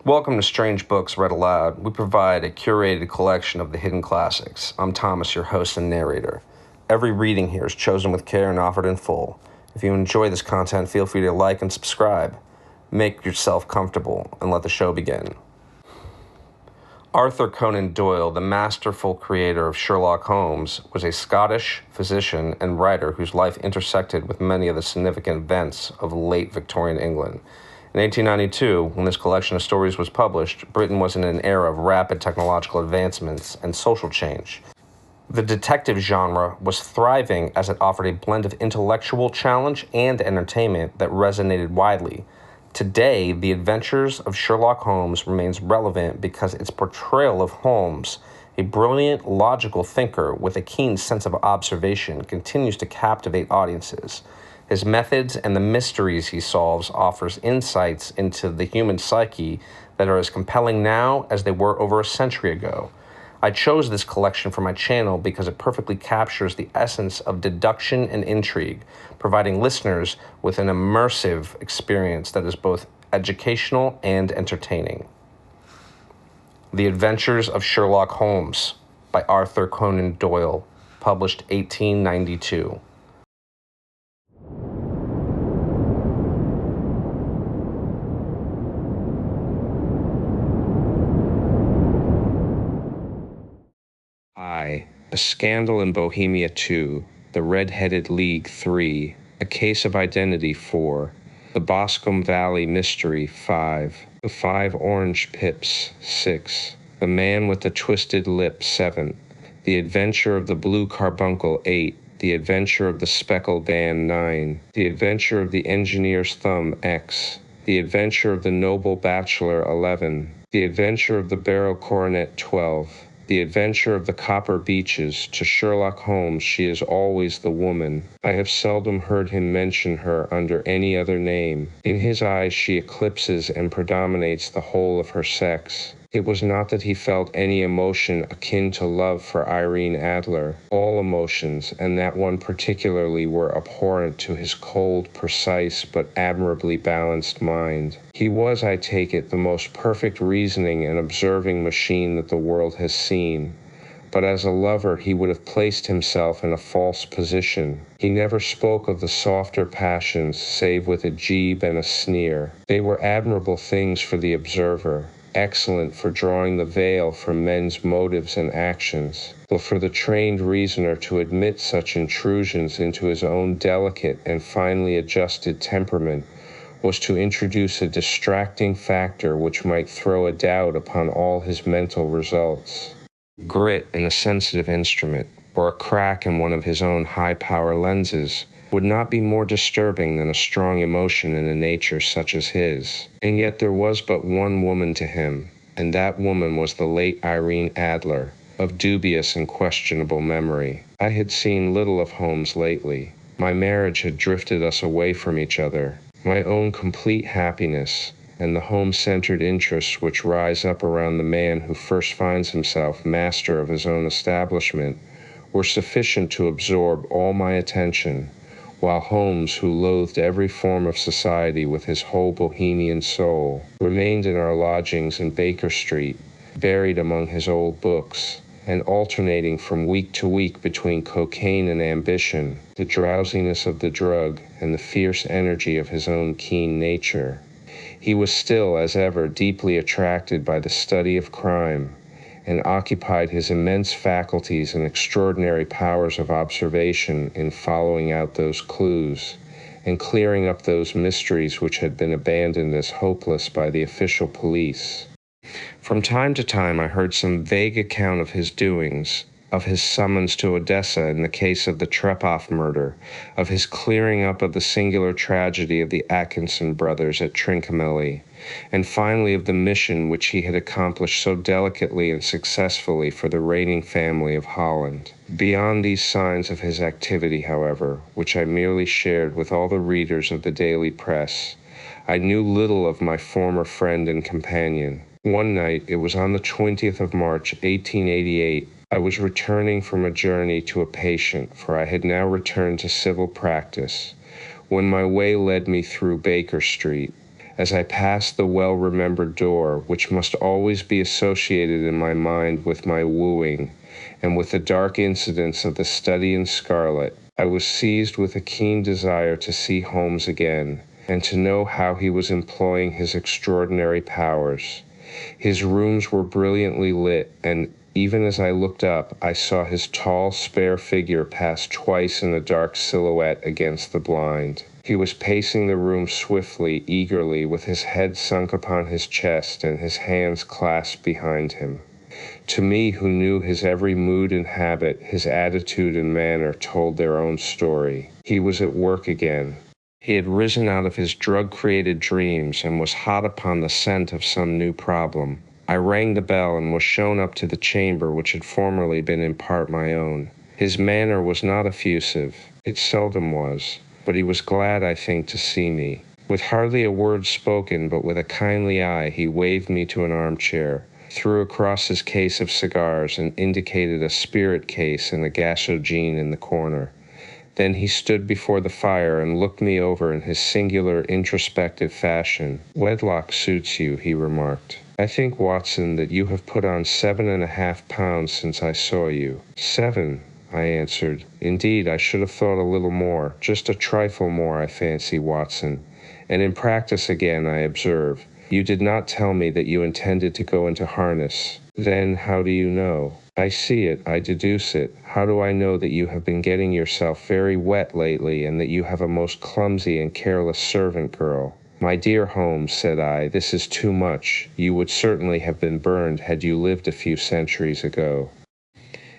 Welcome to Strange Books Read Aloud. We provide a curated collection of the hidden classics. I'm Thomas, your host and narrator. Every reading here is chosen with care and offered in full. If you enjoy this content, feel free to like and subscribe. Make yourself comfortable and let the show begin. Arthur Conan Doyle, the masterful creator of Sherlock Holmes, was a Scottish physician and writer whose life intersected with many of the significant events of late Victorian England. In 1892, when this collection of stories was published, Britain was in an era of rapid technological advancements and social change. The detective genre was thriving as it offered a blend of intellectual challenge and entertainment that resonated widely. Today, The Adventures of Sherlock Holmes remains relevant because its portrayal of Holmes, a brilliant, logical thinker with a keen sense of observation, continues to captivate audiences. His methods and the mysteries he solves offers insights into the human psyche that are as compelling now as they were over a century ago. I chose this collection for my channel because it perfectly captures the essence of deduction and intrigue, providing listeners with an immersive experience that is both educational and entertaining. The Adventures of Sherlock Holmes by Arthur Conan Doyle, published 1892. A Scandal in Bohemia 2, The Red-Headed League 3, A Case of Identity 4, The Boscombe Valley Mystery 5, The Five Orange Pips 6, The Man with the Twisted Lip 7, The Adventure of the Blue Carbuncle 8, The Adventure of the Speckled Band 9, The Adventure of the Engineer's Thumb X, The Adventure of the Noble Bachelor 11, The Adventure of the Barrel Coronet 12, The Adventure of the Copper Beeches. To Sherlock Holmes, she is always the woman. I have seldom heard him mention her under any other name. In his eyes, she eclipses and predominates the whole of her sex. It was not that he felt any emotion akin to love for Irene Adler. All emotions, and that one particularly, were abhorrent to his cold, precise, but admirably balanced mind. He was, I take it, the most perfect reasoning and observing machine that the world has seen. But as a lover, he would have placed himself in a false position. He never spoke of the softer passions, save with a jibe and a sneer. They were admirable things for the observer, excellent for drawing the veil from men's motives and actions, but for the trained reasoner to admit such intrusions into his own delicate and finely adjusted temperament was to introduce a distracting factor which might throw a doubt upon all his mental results. Grit in a sensitive instrument, or a crack in one of his own high-power lenses, would not be more disturbing than a strong emotion in a nature such as his. And yet there was but one woman to him, and that woman was the late Irene Adler, of dubious and questionable memory. I had seen little of Holmes lately. My marriage had drifted us away from each other. My own complete happiness, and the home-centered interests which rise up around the man who first finds himself master of his own establishment, were sufficient to absorb all my attention, while Holmes, who loathed every form of society with his whole bohemian soul, remained in our lodgings in Baker Street, buried among his old books, and alternating from week to week between cocaine and ambition, the drowsiness of the drug, and the fierce energy of his own keen nature. He was still, as ever, deeply attracted by the study of crime, and occupied his immense faculties and extraordinary powers of observation in following out those clues, and clearing up those mysteries which had been abandoned as hopeless by the official police. From time to time I heard some vague account of his doings, of his summons to Odessa in the case of the Trepoff murder, of his clearing up of the singular tragedy of the Atkinson brothers at Trincomalee, and finally of the mission which he had accomplished so delicately and successfully for the reigning family of Holland. Beyond these signs of his activity, however, which I merely shared with all the readers of the daily press, I knew little of my former friend and companion. One night, it was on the 20th of March, 1888, I was returning from a journey to a patient, for I had now returned to civil practice, when my way led me through Baker Street, As I passed the well-remembered door, which must always be associated in my mind with my wooing, and with the dark incidents of the study in scarlet, I was seized with a keen desire to see Holmes again, and to know how he was employing his extraordinary powers. His rooms were brilliantly lit, and even as I looked up, I saw his tall, spare figure pass twice in a dark silhouette against the blind. He was pacing the room swiftly, eagerly, with his head sunk upon his chest and his hands clasped behind him. To me, who knew his every mood and habit, his attitude and manner told their own story. He was at work again. He had risen out of his drug-created dreams and was hot upon the scent of some new problem. I rang the bell and was shown up to the chamber which had formerly been in part my own. His manner was not effusive. It seldom was. But he was glad, I think, to see me. With hardly a word spoken, but with a kindly eye, he waved me to an armchair, threw across his case of cigars, and indicated a spirit case and a gasogene in the corner. Then he stood before the fire and looked me over in his singular introspective fashion. "Wedlock suits you," he remarked. "I think, Watson, that you have put on 7.5 pounds since I saw you." "7," I answered. "Indeed, I should have thought a little more, just a trifle more, I fancy, Watson. And in practice again, I observe. You did not tell me that you intended to go into harness. Then how do you know?" "I see it, I deduce it. How do I know that you have been getting yourself very wet lately, and that you have a most clumsy and careless servant girl?" "My dear Holmes," said I, "this is too much. You would certainly have been burned had you lived a few centuries ago."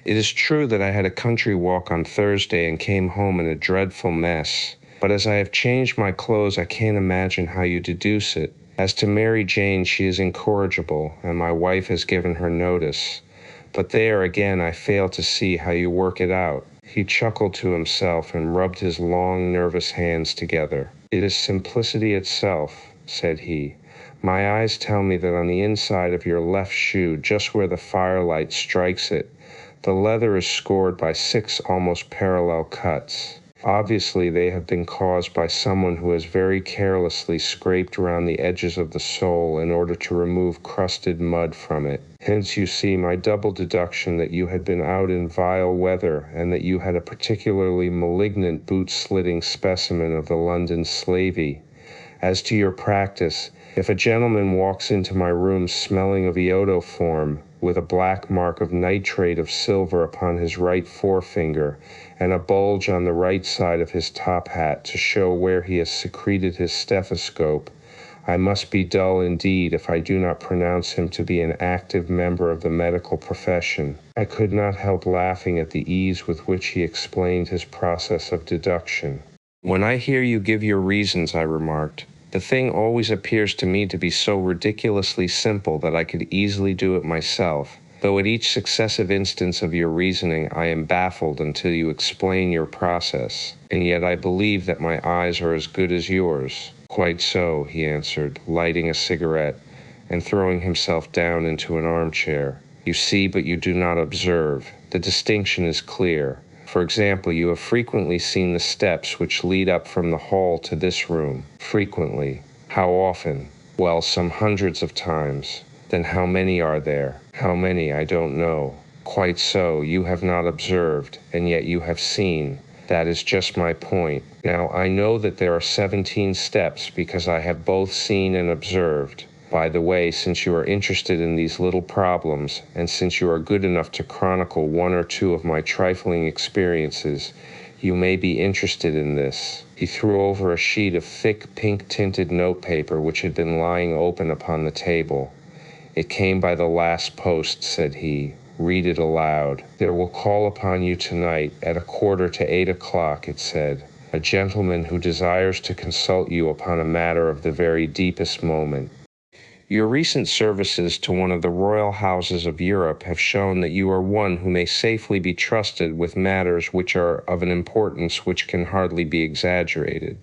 It is true that I had a country walk on Thursday and came home in a dreadful mess, but as I have changed my clothes, I can't imagine how you deduce it. As to Mary Jane, she is incorrigible, and my wife has given her notice. But there, again, I fail to see how you work it out. He chuckled to himself and rubbed his long, nervous hands together. "It is simplicity itself," said he. "My eyes tell me that on the inside of your left shoe, just where the firelight strikes it, the leather is scored by 6 almost parallel cuts. Obviously, they have been caused by someone who has very carelessly scraped around the edges of the sole in order to remove crusted mud from it. Hence you see my double deduction that you had been out in vile weather, and that you had a particularly malignant boot-slitting specimen of the London slavey. As to your practice, if a gentleman walks into my room smelling of iodoform, with a black mark of nitrate of silver upon his right forefinger, and a bulge on the right side of his top hat to show where he has secreted his stethoscope, I must be dull indeed if I do not pronounce him to be an active member of the medical profession." I could not help laughing at the ease with which he explained his process of deduction. "When I hear you give your reasons," I remarked, "the thing always appears to me to be so ridiculously simple that I could easily do it myself, though at each successive instance of your reasoning I am baffled until you explain your process, and yet I believe that my eyes are as good as yours." "Quite so," he answered, lighting a cigarette, and throwing himself down into an armchair. "You see, but you do not observe. The distinction is clear. For example, you have frequently seen the steps which lead up from the hall to this room." "Frequently." "How often?" "Well, some hundreds of times." "Then how many are there?" "How many, I don't know." "Quite so. You have not observed, and yet you have seen. That is just my point. Now, I know that there are 17 steps because I have both seen and observed. By the way, since you are interested in these little problems, and since you are good enough to chronicle 1 or 2 of my trifling experiences, you may be interested in this." He threw over a sheet of thick pink-tinted notepaper which had been lying open upon the table. "It came by the last post," said he. "Read it aloud." "There will call upon you tonight at 7:45, it said. "A gentleman who desires to consult you upon a matter of the very deepest moment." Your recent services to one of the royal houses of Europe have shown that you are one who may safely be trusted with matters which are of an importance which can hardly be exaggerated.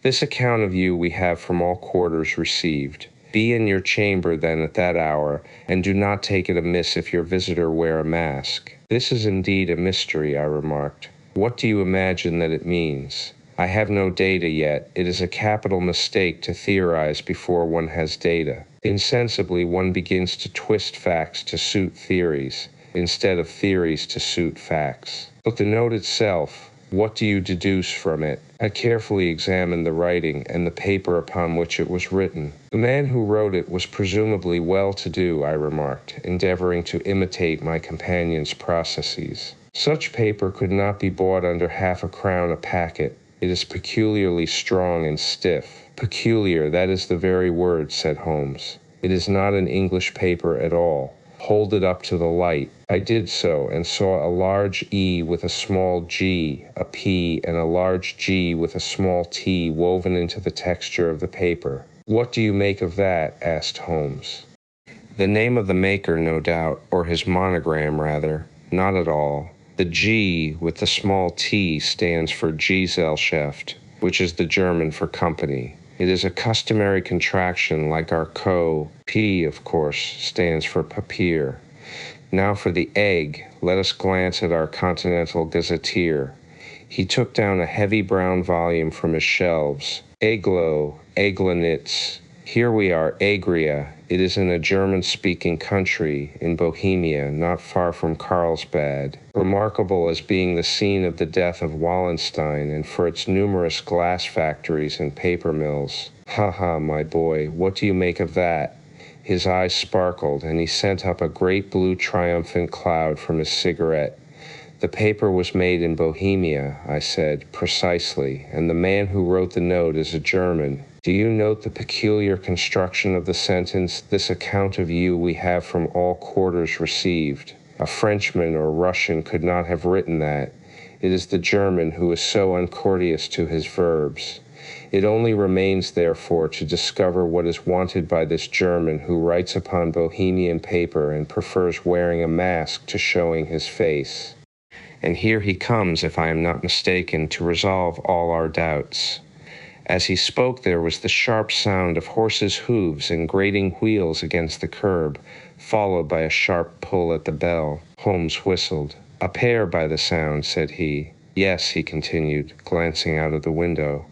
This account of you we have from all quarters received. Be in your chamber then at that hour, and do not take it amiss if your visitor wear a mask. "This is indeed a mystery," I remarked. "What do you imagine that it means?" I have no data yet. It is a capital mistake to theorize before one has data. Insensibly, one begins to twist facts to suit theories, instead of theories to suit facts. But the note itself, what do you deduce from it? I carefully examined the writing and the paper upon which it was written. The man who wrote it was presumably well-to-do, I remarked, endeavoring to imitate my companion's processes. Such paper could not be bought under £0.50 a packet. It is peculiarly strong and stiff. Peculiar, that is the very word, said Holmes. It is not an English paper at all. Hold it up to the light. I did so, and saw a large E with a small g, a P, and a large G with a small t woven into the texture of the paper. What do you make of that? Asked Holmes. The name of the maker, no doubt, or his monogram, rather. Not at all. The G with the small t stands for Gesellschaft, which is the German for company. It is a customary contraction like our co. P, of course, stands for Papier. Now for the egg, let us glance at our Continental Gazetteer. He took down a heavy brown volume from his shelves. Eglo, Eglanitz. Here we are, Agria. It is in a German-speaking country, in Bohemia, not far from Carlsbad, remarkable as being the scene of the death of Wallenstein and for its numerous glass factories and paper mills. Ha ha, my boy, what do you make of that? His eyes sparkled, and he sent up a great blue triumphant cloud from his cigarette. The paper was made in Bohemia, I said, precisely, and the man who wrote the note is a German. Do you note the peculiar construction of the sentence, this account of you we have from all quarters received? A Frenchman or Russian could not have written that. It is the German who is so uncourteous to his verbs. It only remains, therefore, to discover what is wanted by this German who writes upon Bohemian paper and prefers wearing a mask to showing his face. And here he comes, if I am not mistaken, to resolve all our doubts. As he spoke, there was the sharp sound of horses' hooves and grating wheels against the curb, followed by a sharp pull at the bell. Holmes whistled. A pair by the sound, said he. Yes, he continued, glancing out of the window.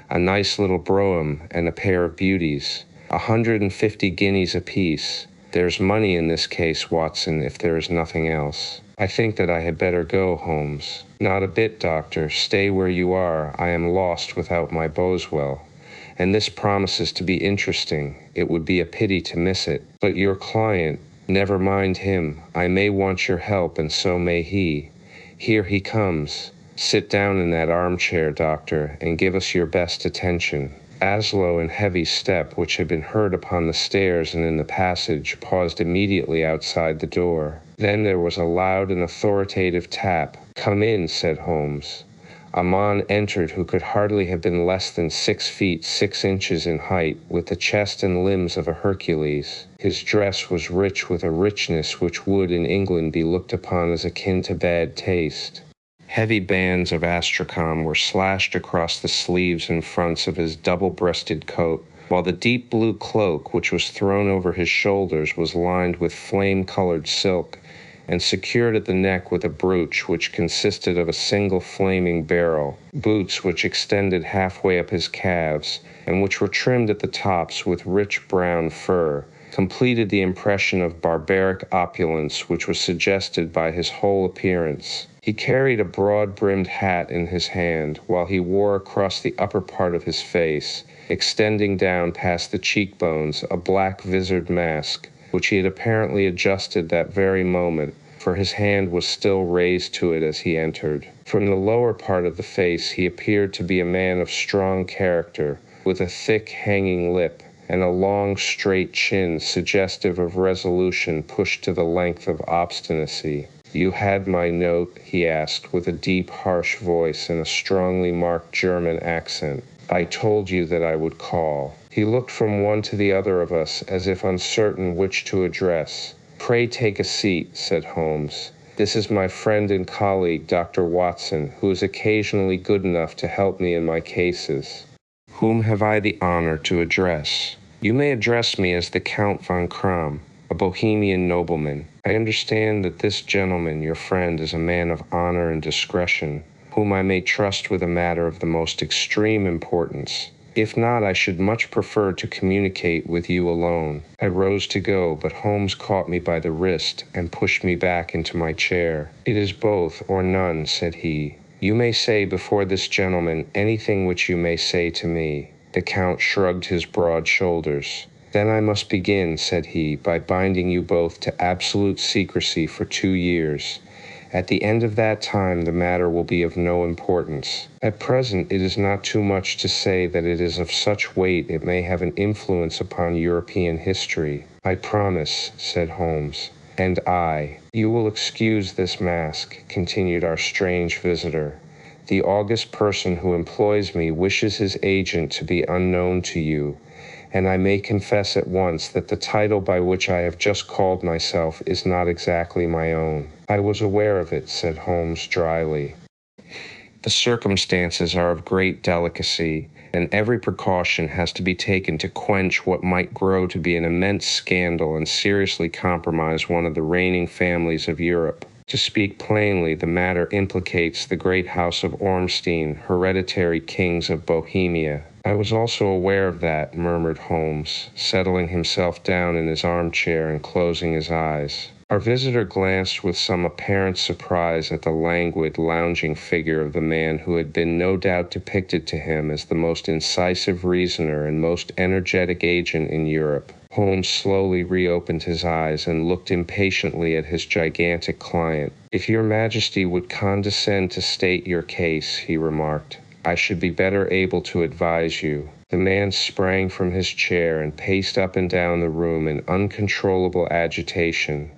A nice little brougham and a pair of beauties. 150 guineas apiece. There's money in this case, Watson, if there is nothing else. I think that I had better go, Holmes. Not a bit, Doctor. Stay where you are. I am lost without my Boswell. And this promises to be interesting. It would be a pity to miss it. But your client, never mind him. I may want your help, and so may he. Here he comes. Sit down in that armchair, Doctor, and give us your best attention. Aslow and heavy step, which had been heard upon the stairs and in the passage, paused immediately outside the door. Then there was a loud and authoritative tap. Come in, said Holmes. A man entered who could hardly have been less than 6 feet 6 inches in height, with the chest and limbs of a Hercules. His dress was rich with a richness which would in England be looked upon as akin to bad taste. Heavy bands of astrakhan were slashed across the sleeves and fronts of his double-breasted coat, while the deep blue cloak, which was thrown over his shoulders, was lined with flame-colored silk, and secured at the neck with a brooch which consisted of a single flaming barrel. Boots which extended halfway up his calves, and which were trimmed at the tops with rich brown fur, completed the impression of barbaric opulence which was suggested by his whole appearance. He carried a broad-brimmed hat in his hand, while he wore across the upper part of his face, extending down past the cheekbones, a black visored mask, which he had apparently adjusted that very moment, for his hand was still raised to it as he entered. From the lower part of the face he appeared to be a man of strong character, with a thick hanging lip, and a long straight chin suggestive of resolution pushed to the length of obstinacy. You had my note? He asked, with a deep, harsh voice and a strongly marked German accent. I told you that I would call. He looked from one to the other of us, as if uncertain which to address. Pray take a seat, said Holmes. This is my friend and colleague, Dr. Watson, who is occasionally good enough to help me in my cases. Whom have I the honor to address? You may address me as the Count von Kram, a Bohemian nobleman. I understand that this gentleman, your friend, is a man of honor and discretion, whom I may trust with a matter of the most extreme importance. If not, I should much prefer to communicate with you alone." I rose to go, but Holmes caught me by the wrist and pushed me back into my chair. "It is both or none," said he. "You may say before this gentleman anything which you may say to me." The Count shrugged his broad shoulders. "Then I must begin," said he, "by binding you both to absolute secrecy for 2 years. At the end of that time the matter will be of no importance. At present it is not too much to say that it is of such weight it may have an influence upon European history." "I promise," said Holmes. "And you will excuse this mask," continued our strange visitor. "The august person who employs me wishes his agent to be unknown to you, and I may confess at once that the title by which I have just called myself is not exactly my own." "I was aware of it," said Holmes dryly. "The circumstances are of great delicacy, and every precaution has to be taken to quench what might grow to be an immense scandal and seriously compromise one of the reigning families of Europe. To speak plainly, the matter implicates the great house of Ormstein, hereditary kings of Bohemia." "I was also aware of that," murmured Holmes, settling himself down in his armchair and closing his eyes. Our visitor glanced with some apparent surprise at the languid, lounging figure of the man who had been no doubt depicted to him as the most incisive reasoner and most energetic agent in Europe. Holmes slowly reopened his eyes and looked impatiently at his gigantic client. "If your Majesty would condescend to state your case," he remarked, "I should be better able to advise you." The man sprang from his chair and paced up and down the room in uncontrollable agitation.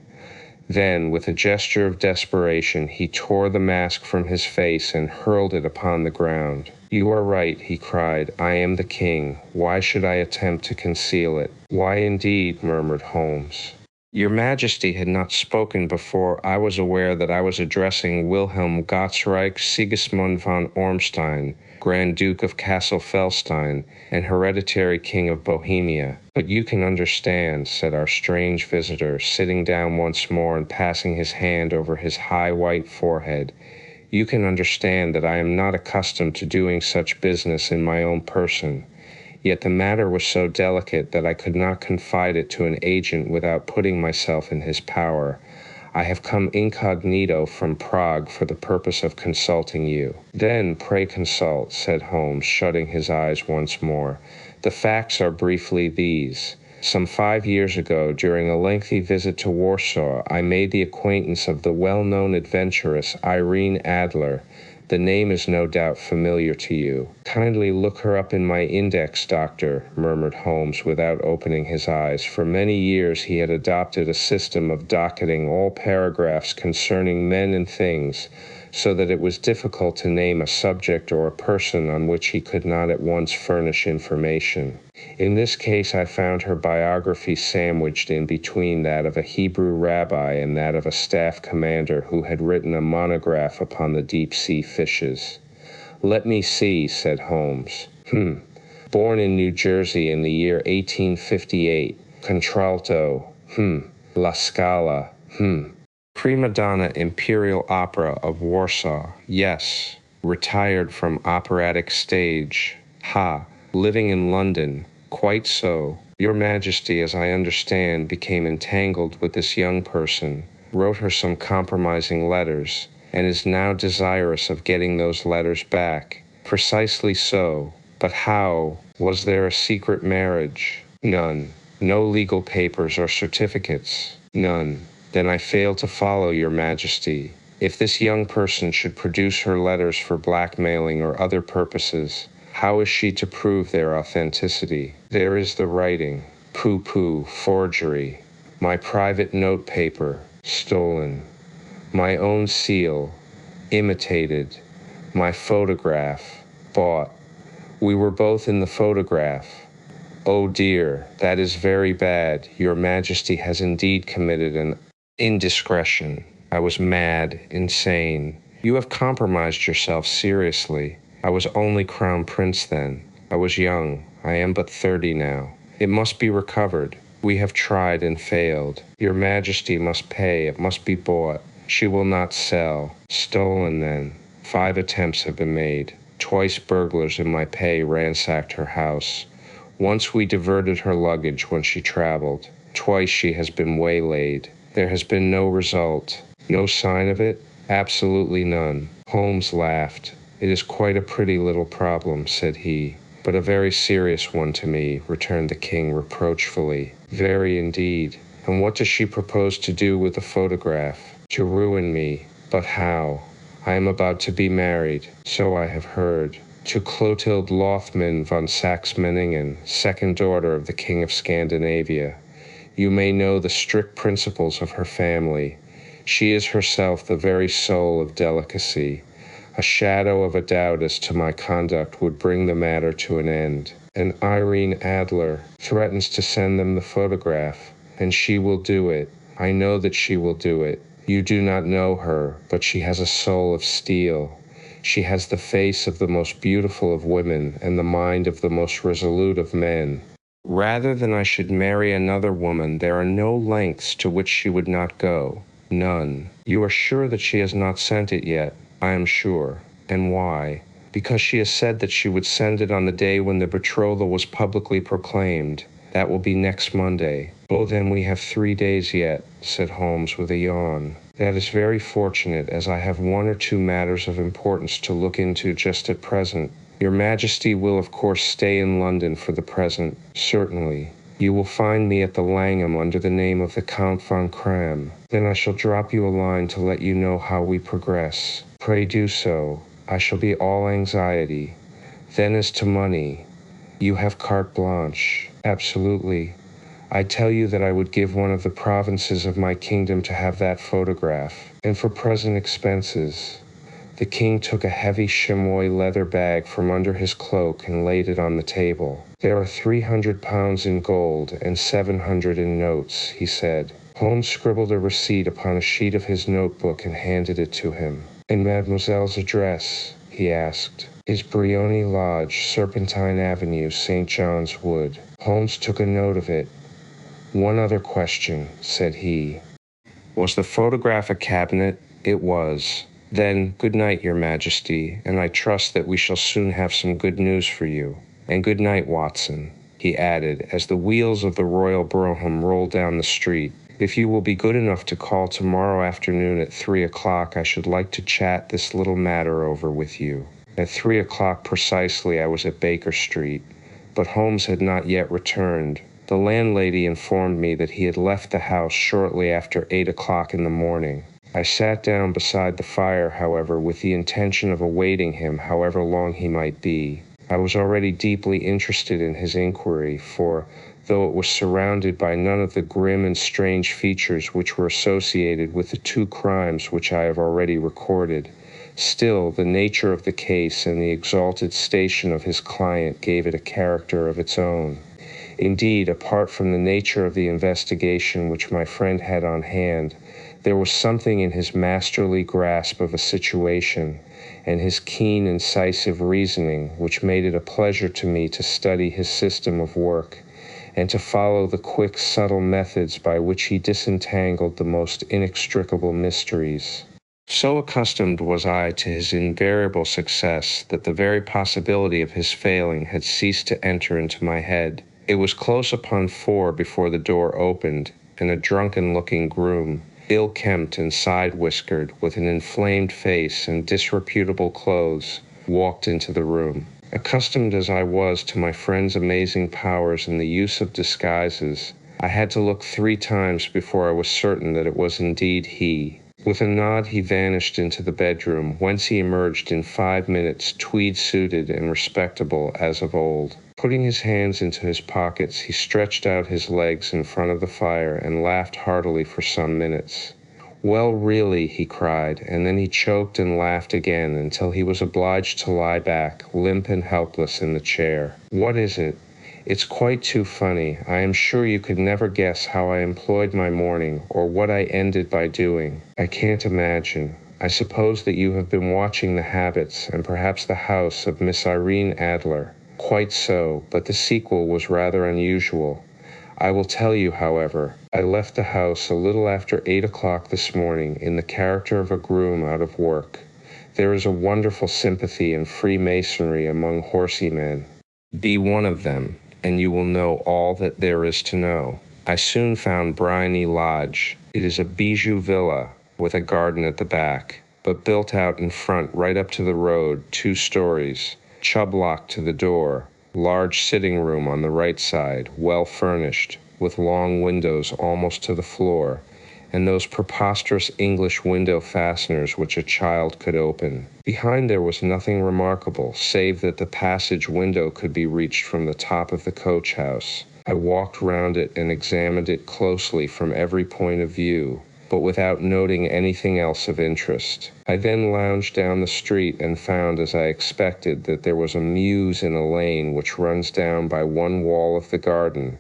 Then, with a gesture of desperation, he tore the mask from his face and hurled it upon the ground. "You are right," he cried. "I am the king. Why should I attempt to conceal it?" "Why indeed?" murmured Holmes. "Your Majesty had not spoken before I was aware that I was addressing Wilhelm Gottsreich Sigismund von Ormstein, Grand Duke of Cassel-Felstein, and hereditary King of Bohemia. But you can understand," said our strange visitor, sitting down once more and passing his hand over his high white forehead, "you can understand that I am not accustomed to doing such business in my own person. Yet the matter was so delicate that I could not confide it to an agent without putting myself in his power. I have come incognito from Prague for the purpose of consulting you." "Then pray consult," said Holmes, shutting his eyes once more. "The facts are briefly these. Some 5 years ago, during a lengthy visit to Warsaw, I made the acquaintance of the well-known adventuress Irene Adler. The name is no doubt familiar to you." "Kindly look her up in my index, Doctor," murmured Holmes without opening his eyes. For many years he had adopted a system of docketing all paragraphs concerning men and things, so that it was difficult to name a subject or a person on which he could not at once furnish information. In this case I found her biography sandwiched in between that of a Hebrew rabbi and that of a staff commander who had written a monograph upon the deep-sea fishes. "Let me see," said Holmes. Born in New Jersey in the year 1858. Contralto. La Scala. Prima donna Imperial Opera of Warsaw. Yes. Retired from operatic stage. Living in London. Quite so. Your Majesty, as I understand, became entangled with this young person, wrote her some compromising letters, and is now desirous of getting those letters back. Precisely so. But how? Was there a secret marriage? None. No legal papers or certificates? None. Then I fail to follow, Your Majesty. If this young person should produce her letters for blackmailing or other purposes, how is she to prove their authenticity? There is the writing. Pooh, forgery. My private note paper, stolen. My own seal, imitated. My photograph, bought. We were both in the photograph. Oh dear, that is very bad. Your Majesty has indeed committed an indiscretion. I was mad, insane. You have compromised yourself seriously. I was only Crown Prince then. I was young. I am but 30 now. It must be recovered. We have tried and failed. Your Majesty must pay. It must be bought. She will not sell. Stolen then. 5 attempts have been made. Twice burglars in my pay ransacked her house. Once we diverted her luggage when she traveled. Twice she has been waylaid. There has been no result. No sign of it? Absolutely none. Holmes laughed. It is quite a pretty little problem, said he. But a very serious one to me, returned the king reproachfully. Very indeed. And what does she propose to do with the photograph? To ruin me. But how? I am about to be married, so I have heard, to Clotilde Lothman von Saxe-Meiningen, second daughter of the King of Scandinavia. You may know the strict principles of her family. She is herself the very soul of delicacy. A shadow of a doubt as to my conduct would bring the matter to an end. And Irene Adler threatens to send them the photograph, and she will do it. I know that she will do it. You do not know her, but she has a soul of steel. She has the face of the most beautiful of women and the mind of the most resolute of men. Rather than I should marry another woman, there are no lengths to which she would not go. None. You are sure that she has not sent it yet? I am sure. And why? Because she has said that she would send it on the day when the betrothal was publicly proclaimed. That will be next Monday. Oh, then we have 3 days yet, said Holmes with a yawn. That is very fortunate, as I have 1 or 2 matters of importance to look into just at present. Your Majesty will of course stay in London for the present. Certainly. You will find me at the Langham under the name of the Count von Kram. Then I shall drop you a line to let you know how we progress. Pray do so. I shall be all anxiety. Then as to money, you have carte blanche. Absolutely. I tell you that I would give one of the provinces of my kingdom to have that photograph. And for present expenses, the king took a heavy chamois leather bag from under his cloak and laid it on the table. There are 300 pounds in gold and 700 in notes, he said. Holmes scribbled a receipt upon a sheet of his notebook and handed it to him. And Mademoiselle's address, he asked, is Briony Lodge, Serpentine Avenue, St. John's Wood. Holmes took a note of it. One other question, said he. Was the photograph a cabinet? It was. Then, good night, Your Majesty, and I trust that we shall soon have some good news for you. And good night, Watson, he added, as the wheels of the royal brougham rolled down the street. If you will be good enough to call tomorrow afternoon at 3 o'clock, I should like to chat this little matter over with you. At 3 o'clock precisely I was at Baker Street, but Holmes had not yet returned. The landlady informed me that he had left the house shortly after 8 o'clock in the morning. I sat down beside the fire, however, with the intention of awaiting him however long he might be. I was already deeply interested in his inquiry, for, though it was surrounded by none of the grim and strange features which were associated with the 2 crimes which I have already recorded, still the nature of the case and the exalted station of his client gave it a character of its own. Indeed, apart from the nature of the investigation which my friend had on hand, there was something in his masterly grasp of a situation and his keen, incisive reasoning which made it a pleasure to me to study his system of work and to follow the quick, subtle methods by which he disentangled the most inextricable mysteries. So accustomed was I to his invariable success that the very possibility of his failing had ceased to enter into my head. It was close upon 4 before the door opened, and a drunken-looking groom, ill-kempt and side-whiskered, with an inflamed face and disreputable clothes, walked into the room. Accustomed as I was to my friend's amazing powers in the use of disguises, I had to look 3 times before I was certain that it was indeed he. With a nod he vanished into the bedroom, whence he emerged in 5 minutes, tweed-suited and respectable as of old. Putting his hands into his pockets, he stretched out his legs in front of the fire and laughed heartily for some minutes. Well, really, he cried, and then he choked and laughed again until he was obliged to lie back, limp and helpless, in the chair. What is it? It's quite too funny. I am sure you could never guess how I employed my morning, or what I ended by doing. I can't imagine. I suppose that you have been watching the habits, and perhaps the house, of Miss Irene Adler. Quite so, but the sequel was rather unusual. I will tell you, however. I left the house a little after 8 o'clock this morning in the character of a groom out of work. There is a wonderful sympathy and Freemasonry among horsey men. Be one of them, and you will know all that there is to know. I soon found Bryony Lodge. It is a bijou villa with a garden at the back, but built out in front right up to the road, 2 stories, chub lock to the door, large sitting room on the right side, well furnished, with long windows almost to the floor, and those preposterous English window fasteners which a child could open. Behind there was nothing remarkable, save that the passage window could be reached from the top of the coach house. I walked round it and examined it closely from every point of view, but without noting anything else of interest. I then lounged down the street and found, as I expected, that there was a mews in a lane which runs down by one wall of the garden.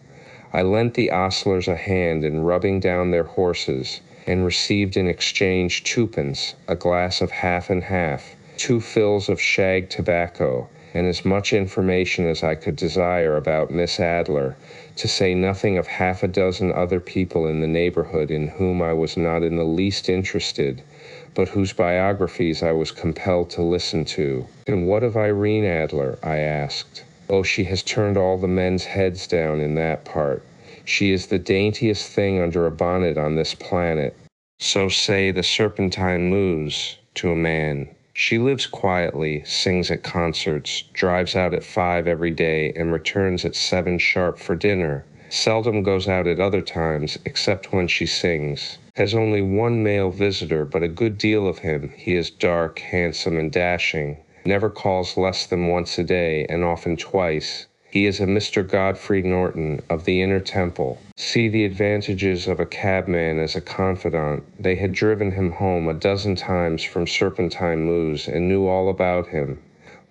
I lent the ostlers a hand in rubbing down their horses, and received in exchange 2d, a glass of half and half, 2 fills of shag tobacco, and as much information as I could desire about Miss Adler, to say nothing of half a dozen other people in the neighborhood in whom I was not in the least interested, but whose biographies I was compelled to listen to. "And what of Irene Adler?" I asked. "Oh, she has turned all the men's heads down in that part. She is the daintiest thing under a bonnet on this planet. So say the Serpentine Mouse to a man. She lives quietly, sings at concerts, drives out at 5 every day, and returns at 7 sharp for dinner. Seldom goes out at other times, except when she sings. Has only 1 male visitor, but a good deal of him. He is dark, handsome, and dashing. Never calls less than once a day, and often twice. He is a Mr. Godfrey Norton of the Inner Temple. See the advantages of a cabman as a confidant. They had driven him home a dozen times from Serpentine Mouse and knew all about him.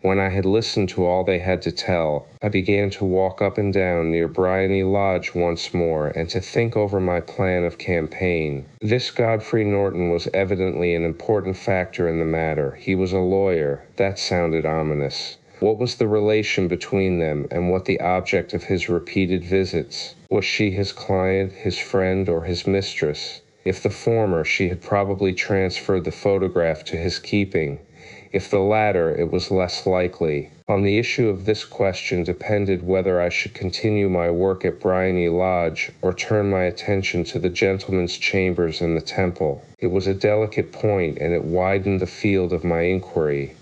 When I had listened to all they had to tell, I began to walk up and down near Bryony Lodge once more and to think over my plan of campaign. This Godfrey Norton was evidently an important factor in the matter. He was a lawyer. That sounded ominous. What was the relation between them, and what the object of his repeated visits? Was she his client, his friend, or his mistress? If the former, she had probably transferred the photograph to his keeping. If the latter, it was less likely. On the issue of this question depended whether I should continue my work at Bryony Lodge or turn my attention to the gentlemen's chambers in the temple. It was a delicate point, and it widened the field of my inquiry.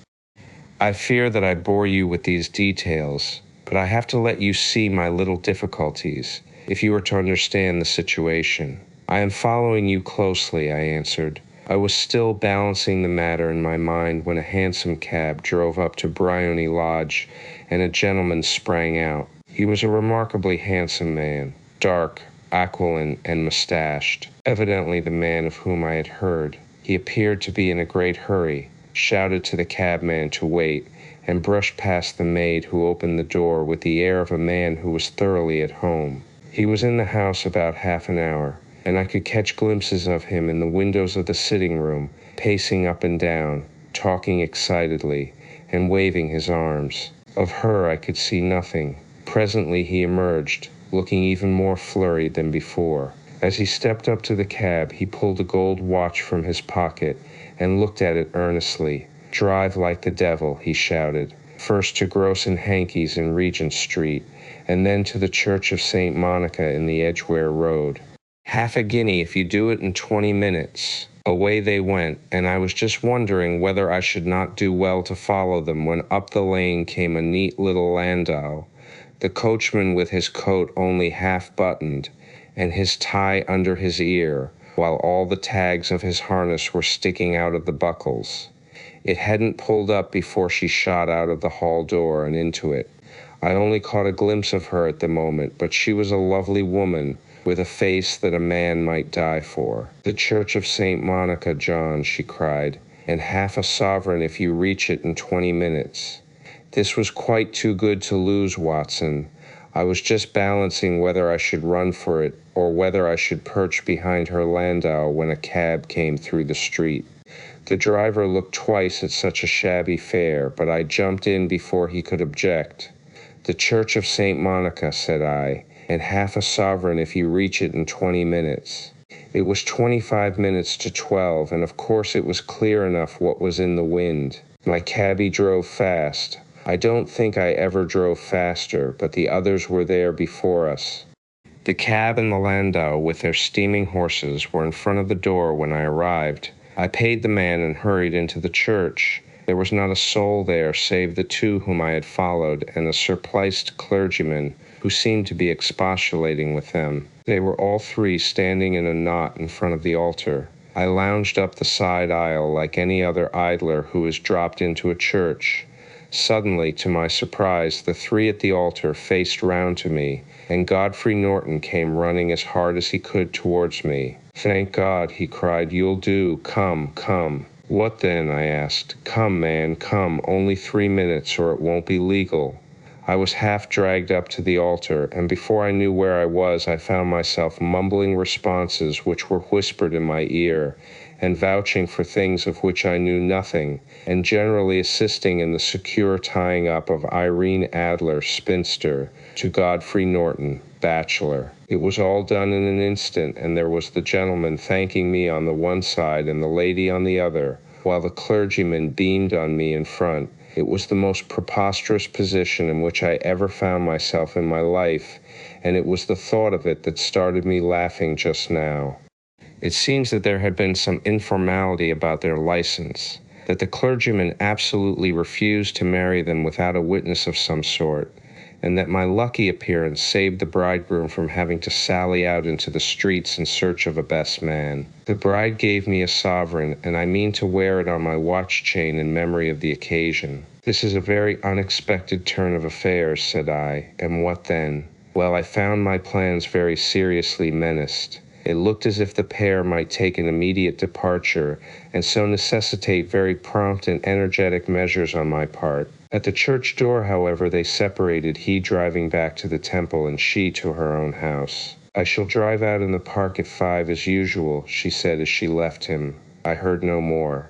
I fear that I bore you with these details, but I have to let you see my little difficulties, if you are to understand the situation. I am following you closely, I answered. I was still balancing the matter in my mind when a hansom cab drove up to Bryony Lodge, and a gentleman sprang out. He was a remarkably handsome man, dark, aquiline, and mustached, evidently the man of whom I had heard. He appeared to be in a great hurry, shouted to the cabman to wait, and brushed past the maid who opened the door with the air of a man who was thoroughly at home. He was in the house about half an hour, and I could catch glimpses of him in the windows of the sitting room, pacing up and down, talking excitedly, and waving his arms. Of her I could see nothing. Presently he emerged, looking even more flurried than before. As he stepped up to the cab, he pulled a gold watch from his pocket and looked at it earnestly. "Drive like the devil," he shouted, "first to Gross and Hankey's in Regent Street, and then to the Church of St. Monica in the Edgware Road. Half a guinea if you do it in 20 minutes. Away they went, and I was just wondering whether I should not do well to follow them when up the lane came a neat little landau, the coachman with his coat only half buttoned, and his tie under his ear, while all the tags of his harness were sticking out of the buckles. It hadn't pulled up before she shot out of the hall door and into it. I only caught a glimpse of her at the moment, but she was a lovely woman, with a face that a man might die for. "The Church of St. Monica, John," she cried, "and half a sovereign if you reach it in 20 minutes. This was quite too good to lose, Watson. I was just balancing whether I should run for it or whether I should perch behind her landau when a cab came through the street. The driver looked twice at such a shabby fare, but I jumped in before he could object. 'The Church of St. Monica,' said I, 'and half a sovereign if you reach it in 20 minutes. It was 25 minutes to 12, and of course it was clear enough what was in the wind. My cabbie drove fast. I don't think I ever drove faster, but the others were there before us. The cab and the landau with their steaming horses were in front of the door when I arrived. I paid the man and hurried into the church. There was not a soul there save the two whom I had followed and a surpliced clergyman who seemed to be expostulating with them. They were all three standing in a knot in front of the altar. I lounged up the side aisle like any other idler who has dropped into a church. Suddenly, to my surprise, the three at the altar faced round to me, and Godfrey Norton came running as hard as he could towards me. "Thank God," he cried, "you'll do. Come, come." "What then?" I asked. "Come, man, come. Only 3 minutes, or it won't be legal." I was half dragged up to the altar, and before I knew where I was, I found myself mumbling responses which were whispered in my ear, and vouching for things of which I knew nothing, and generally assisting in the secure tying up of Irene Adler, spinster, to Godfrey Norton, bachelor. It was all done in an instant, and there was the gentleman thanking me on the one side and the lady on the other, while the clergyman beamed on me in front. It was the most preposterous position in which I ever found myself in my life, and it was the thought of it that started me laughing just now. It seems that there had been some informality about their license, that the clergyman absolutely refused to marry them without a witness of some sort, and that my lucky appearance saved the bridegroom from having to sally out into the streets in search of a best man. The bride gave me a sovereign, and I mean to wear it on my watch chain in memory of the occasion. "This is a very unexpected turn of affairs," said I, "and what then?" Well, I found my plans very seriously menaced. It looked as if the pair might take an immediate departure, and so necessitate very prompt and energetic measures on my part. At the church door, however, they separated, he driving back to the temple and she to her own house. "I shall drive out in the park at 5 as usual," she said as she left him. I heard no more.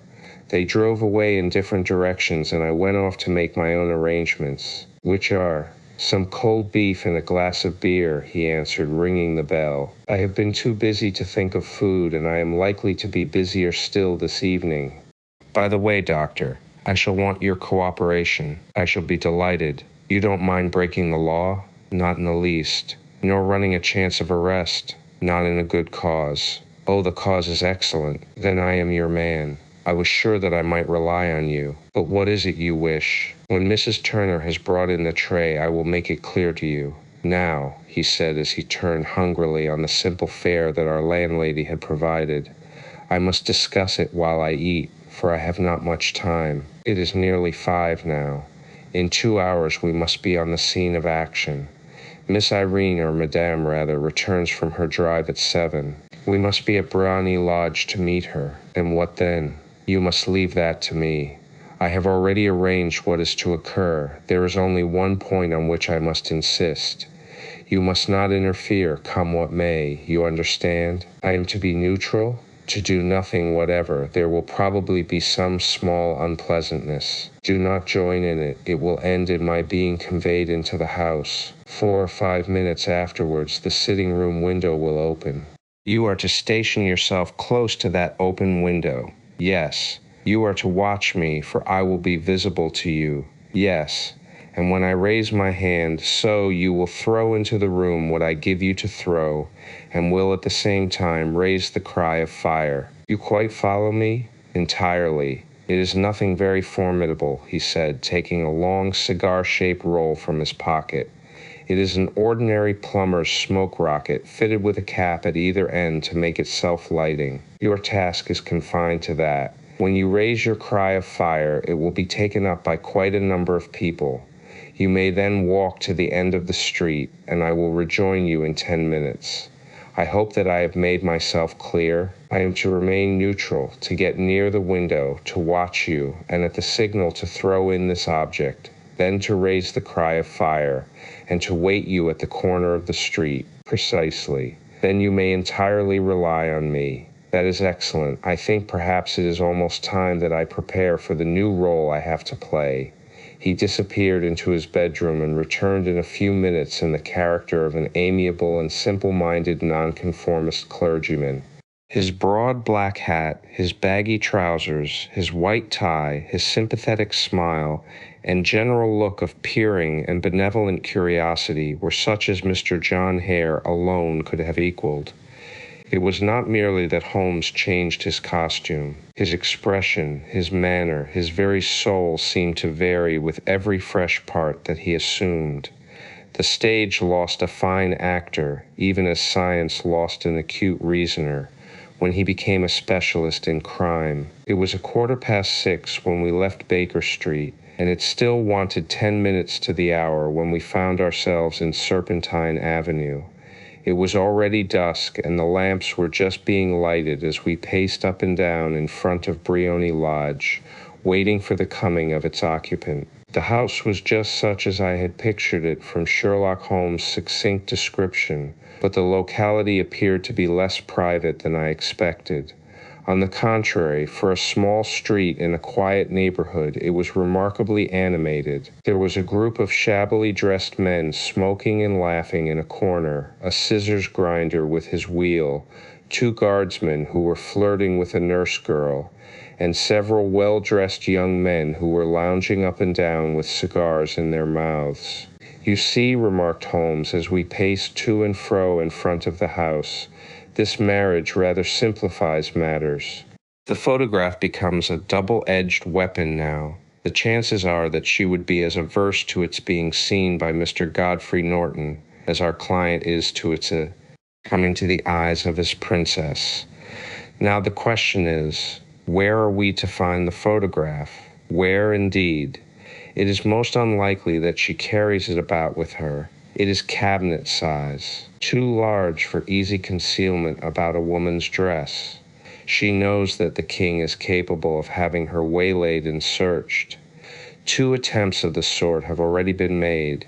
They drove away in different directions, and I went off to make my own arrangements. "Which are?" "Some cold beef and a glass of beer," he answered, ringing the bell. "I have been too busy to think of food, and I am likely to be busier still this evening. By the way, Doctor, I shall want your cooperation. I shall be delighted. You don't mind breaking the law?" "Not in the least." "Nor running a chance of arrest?" "Not in a good cause." "Oh, the cause is excellent. Then I am your man. I was sure that I might rely on you. But what is it you wish? When Mrs. Turner has brought in the tray, I will make it clear to you. Now," he said as he turned hungrily on the simple fare that our landlady had provided, "I must discuss it while I eat, for I have not much time. It is nearly 5 now. In 2 hours we must be on the scene of action. Miss Irene, or Madame rather, returns from her drive at 7. We must be at Brownie Lodge to meet her. And what then? You must leave that to me. I have already arranged what is to occur. There is only one point on which I must insist. You must not interfere, come what may. You understand? I am to be neutral? To do nothing whatever. There will probably be some small unpleasantness. Do not join in it. It will end in my being conveyed into the house. 4 or 5 minutes afterwards, the sitting-room window will open. You are to station yourself close to that open window. Yes. You are to watch me, for I will be visible to you. Yes. And when I raise my hand, so you will throw into the room what I give you to throw, and will at the same time raise the cry of fire. You quite follow me? Entirely. It is nothing very formidable," he said, taking a long cigar-shaped roll from his pocket. "It is an ordinary plumber's smoke rocket, fitted with a cap at either end to make it self-lighting. Your task is confined to that. When you raise your cry of fire, it will be taken up by quite a number of people. You may then walk to the end of the street, and I will rejoin you in 10 minutes. I hope that I have made myself clear. I am to remain neutral, to get near the window, to watch you, and at the signal to throw in this object, then to raise the cry of fire, and to wait you at the corner of the street." "Precisely. Then you may entirely rely on me." "That is excellent. I think perhaps it is almost time that I prepare for the new role I have to play." He disappeared into his bedroom and returned in a few minutes in the character of an amiable and simple-minded nonconformist clergyman. His broad black hat, his baggy trousers, his white tie, his sympathetic smile, and general look of peering and benevolent curiosity were such as Mr. John Hare alone could have equaled. It was not merely that Holmes changed his costume. His expression, his manner, his very soul seemed to vary with every fresh part that he assumed. The stage lost a fine actor, even as science lost an acute reasoner, when he became a specialist in crime. It was 6:15 when we left Baker Street, and it still wanted 10 minutes to the hour when we found ourselves in Serpentine Avenue. It was already dusk, and the lamps were just being lighted as we paced up and down in front of Briony Lodge, waiting for the coming of its occupant. The house was just such as I had pictured it from Sherlock Holmes' succinct description, but the locality appeared to be less private than I expected. On the contrary, for a small street in a quiet neighborhood, it was remarkably animated. There was a group of shabbily dressed men smoking and laughing in a corner, a scissors grinder with his wheel, 2 guardsmen who were flirting with a nurse girl, and several well-dressed young men who were lounging up and down with cigars in their mouths. "You see," remarked Holmes as we paced to and fro in front of the house, "this marriage rather simplifies matters. The photograph becomes a double-edged weapon now. The chances are that she would be as averse to its being seen by Mr. Godfrey Norton as our client is to its coming to the eyes of his princess. Now the question is, where are we to find the photograph? Where, indeed? It is most unlikely that she carries it about with her. It is cabinet size, too large for easy concealment about a woman's dress. She knows that the king is capable of having her waylaid and searched. 2 attempts of the sort have already been made.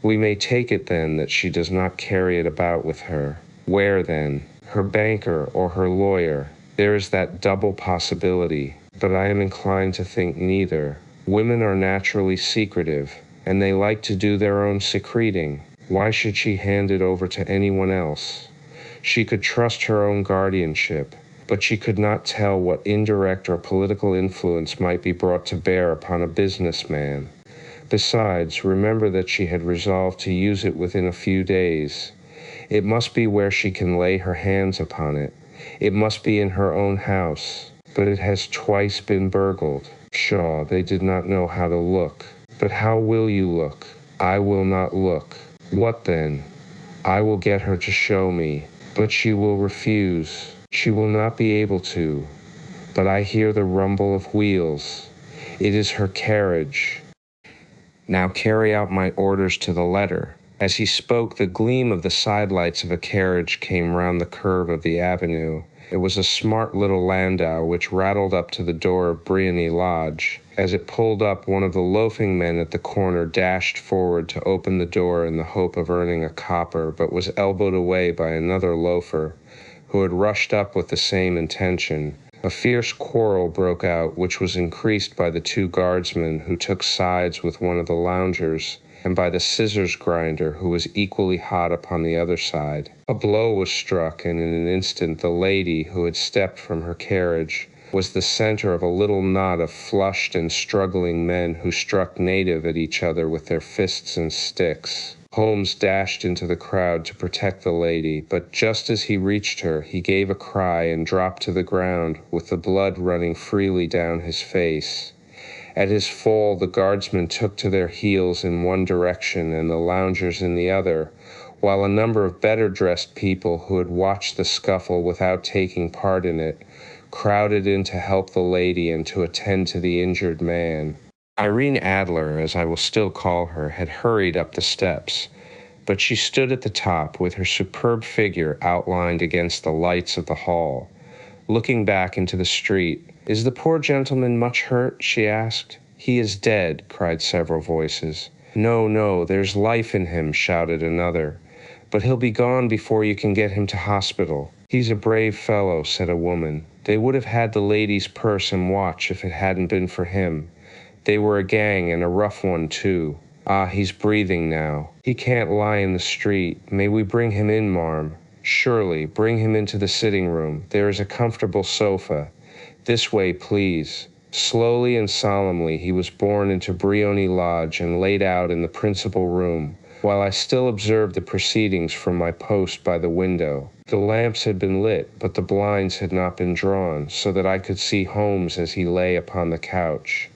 We may take it, then, that she does not carry it about with her. Where, then? Her banker or her lawyer? There is that double possibility, but I am inclined to think neither. Women are naturally secretive, and they like to do their own secreting. Why should she hand it over to anyone else? She could trust her own guardianship, but she could not tell what indirect or political influence might be brought to bear upon a businessman. Besides, remember that she had resolved to use it within a few days. It must be where she can lay her hands upon it. It must be in her own house. But it has twice been burgled. Pshaw, they did not know how to look. But how will you look? I will not look. What then? I will get her to show me. But she will refuse. She will not be able to. But I hear the rumble of wheels. It is her carriage. Now carry out my orders to the letter." As he spoke, the gleam of the sidelights of a carriage came round the curve of the avenue. It was a smart little landau which rattled up to the door of Briony Lodge. As it pulled up, one of the loafing men at the corner dashed forward to open the door in the hope of earning a copper, but was elbowed away by another loafer, who had rushed up with the same intention. A fierce quarrel broke out, which was increased by the 2 guardsmen who took sides with one of the loungers, and by the scissors grinder, who was equally hot upon the other side. A blow was struck, and in an instant the lady, who had stepped from her carriage, was the center of a little knot of flushed and struggling men who struck native at each other with their fists and sticks. Holmes dashed into the crowd to protect the lady, but just as he reached her, he gave a cry and dropped to the ground, with the blood running freely down his face. At his fall, the guardsmen took to their heels in one direction and the loungers in the other, while a number of better-dressed people who had watched the scuffle without taking part in it crowded in to help the lady and to attend to the injured man. Irene Adler, as I will still call her, had hurried up the steps, but she stood at the top with her superb figure outlined against the lights of the hall, looking back into the street. "Is the poor gentleman much hurt?" she asked. "He is dead," cried several voices. "No, no, there's life in him," shouted another. "But he'll be gone before you can get him to hospital." "He's a brave fellow," said a woman. "They would have had the lady's purse and watch if it hadn't been for him. They were a gang, and a rough one, too. Ah, he's breathing now. He can't lie in the street. May we bring him in, marm? Surely, bring him into the sitting room. There is a comfortable sofa. This way, please. Slowly and solemnly he was borne into Briony Lodge and laid out in the principal room, while I still observed the proceedings from my post by the window. The lamps had been lit, but the blinds had not been drawn, so that I could see Holmes as he lay upon the couch.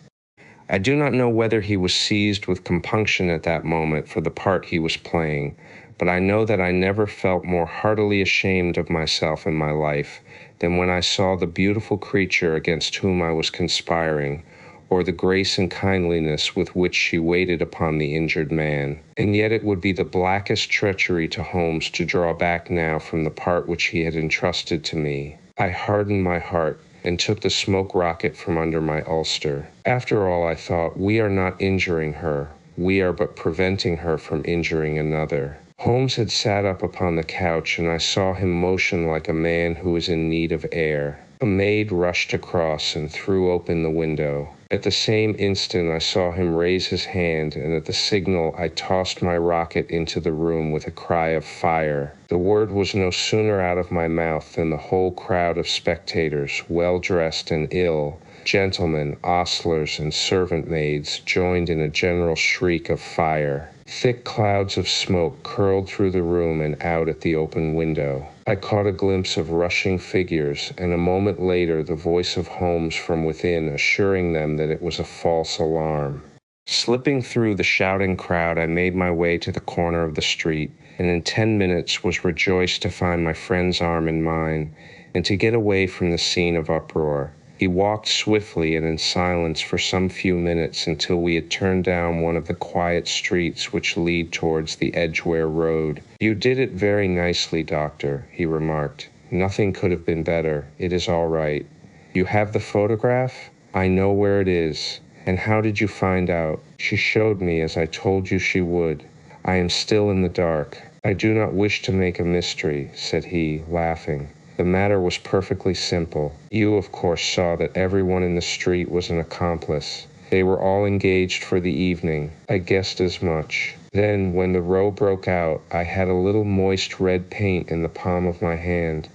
I do not know whether he was seized with compunction at that moment for the part he was playing, but I know that I never felt more heartily ashamed of myself in my life than when I saw the beautiful creature against whom I was conspiring, or the grace and kindliness with which she waited upon the injured man. And yet it would be the blackest treachery to Holmes to draw back now from the part which he had entrusted to me. I hardened my heart and took the smoke rocket from under my ulster. After all, I thought, we are not injuring her. We are but preventing her from injuring another. Holmes had sat up upon the couch, and I saw him motion like a man who is in need of air. A maid rushed across and threw open the window. At the same instant I saw him raise his hand, and at the signal I tossed my rocket into the room with a cry of fire. The word was no sooner out of my mouth than the whole crowd of spectators, well-dressed and ill, gentlemen, ostlers, and servant-maids, joined in a general shriek of fire. Thick clouds of smoke curled through the room and out at the open window. I caught a glimpse of rushing figures, and a moment later the voice of Holmes from within assuring them that it was a false alarm. Slipping through the shouting crowd, I made my way to the corner of the street, and in 10 minutes was rejoiced to find my friend's arm in mine, and to get away from the scene of uproar. He walked swiftly and in silence for some few minutes until we had turned down one of the quiet streets which lead towards the Edgware Road. "You did it very nicely, Doctor," he remarked. "Nothing could have been better. It is all right. You have the photograph? I know where it is. And how did you find out? She showed me as I told you she would. I am still in the dark. I do not wish to make a mystery," said he, laughing. "The matter was perfectly simple. You, of course, saw that everyone in the street was an accomplice. They were all engaged for the evening. I guessed as much. Then, when the row broke out, I had a little moist red paint in the palm of my hand.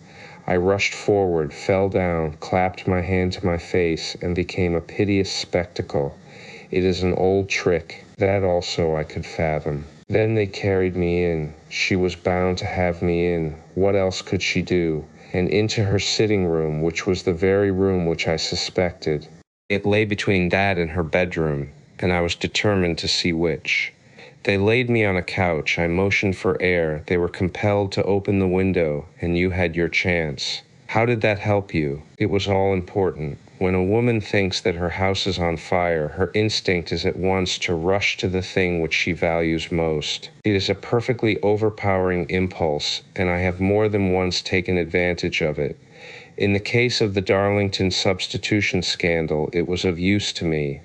I rushed forward, fell down, clapped my hand to my face, and became a piteous spectacle. It is an old trick. That also I could fathom. Then they carried me in. She was bound to have me in. What else could she do? And into her sitting room, which was the very room which I suspected. It lay between that and her bedroom, and I was determined to see which. They laid me on a couch. I motioned for air. They were compelled to open the window, and you had your chance. How did that help you? It was all important. When a woman thinks that her house is on fire, her instinct is at once to rush to the thing which she values most. It is a perfectly overpowering impulse, and I have more than once taken advantage of it. In the case of the Darlington substitution scandal, it was of use to me,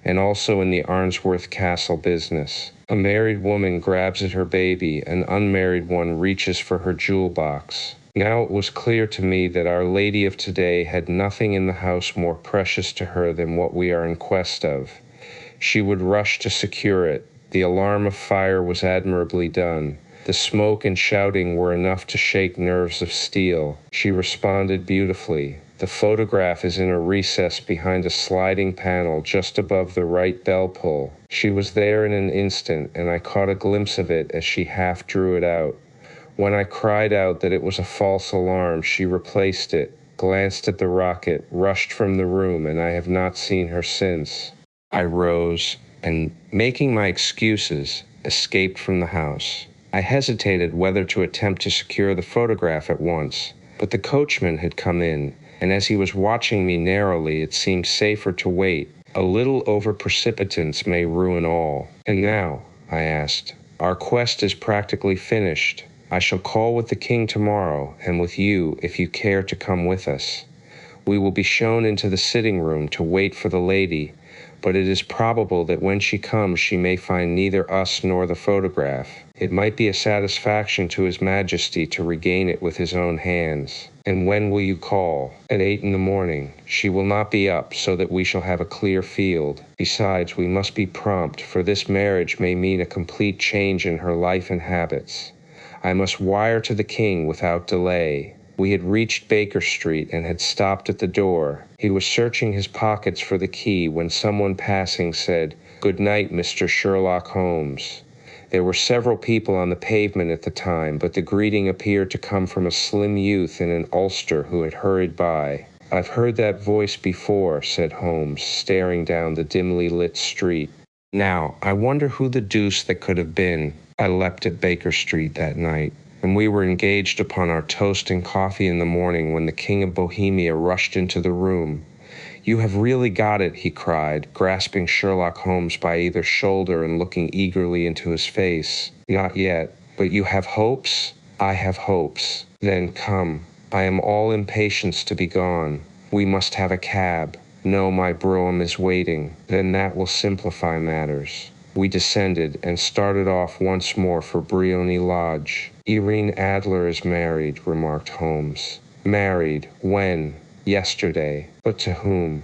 and also in the Arnsworth Castle business. A married woman grabs at her baby, an unmarried one reaches for her jewel box. Now it was clear to me that Our Lady of today had nothing in the house more precious to her than what we are in quest of. She would rush to secure it. The alarm of fire was admirably done. The smoke and shouting were enough to shake nerves of steel. She responded beautifully. The photograph is in a recess behind a sliding panel just above the right bell pull. She was there in an instant, and I caught a glimpse of it as she half drew it out. When I cried out that it was a false alarm, she replaced it, glanced at the rocket, rushed from the room, and I have not seen her since. I rose, and, making my excuses, escaped from the house. I hesitated whether to attempt to secure the photograph at once, but the coachman had come in, and as he was watching me narrowly, it seemed safer to wait. A little over-precipitance may ruin all. "And now," I asked, "our quest is practically finished. I shall call with the king tomorrow, and with you if you care to come with us. We will be shown into the sitting room to wait for the lady, but it is probable that when she comes she may find neither us nor the photograph. It might be a satisfaction to His Majesty to regain it with his own hands." And when will you call? At 8 in the morning. She will not be up, so that we shall have a clear field. Besides, we must be prompt, for this marriage may mean a complete change in her life and habits. I must wire to the king without delay. We had reached Baker Street and had stopped at the door. He was searching his pockets for the key when someone passing said, "Good night, Mr. Sherlock Holmes." There were several people on the pavement at the time, but the greeting appeared to come from a slim youth in an ulster who had hurried by. "I've heard that voice before," said Holmes, staring down the dimly lit street. "Now, I wonder who the deuce that could have been." I leapt at Baker Street that night, and we were engaged upon our toast and coffee in the morning when the King of Bohemia rushed into the room. "You have really got it," he cried, grasping Sherlock Holmes by either shoulder and looking eagerly into his face. "Not yet. But you have hopes?" "I have hopes." "Then come. I am all impatience to be gone. We must have a cab." "No, my brougham is waiting." "Then that will simplify matters." We descended and started off once more for Briony Lodge. "Irene Adler is married," remarked Holmes. "Married? When?" "Yesterday." "But to whom?"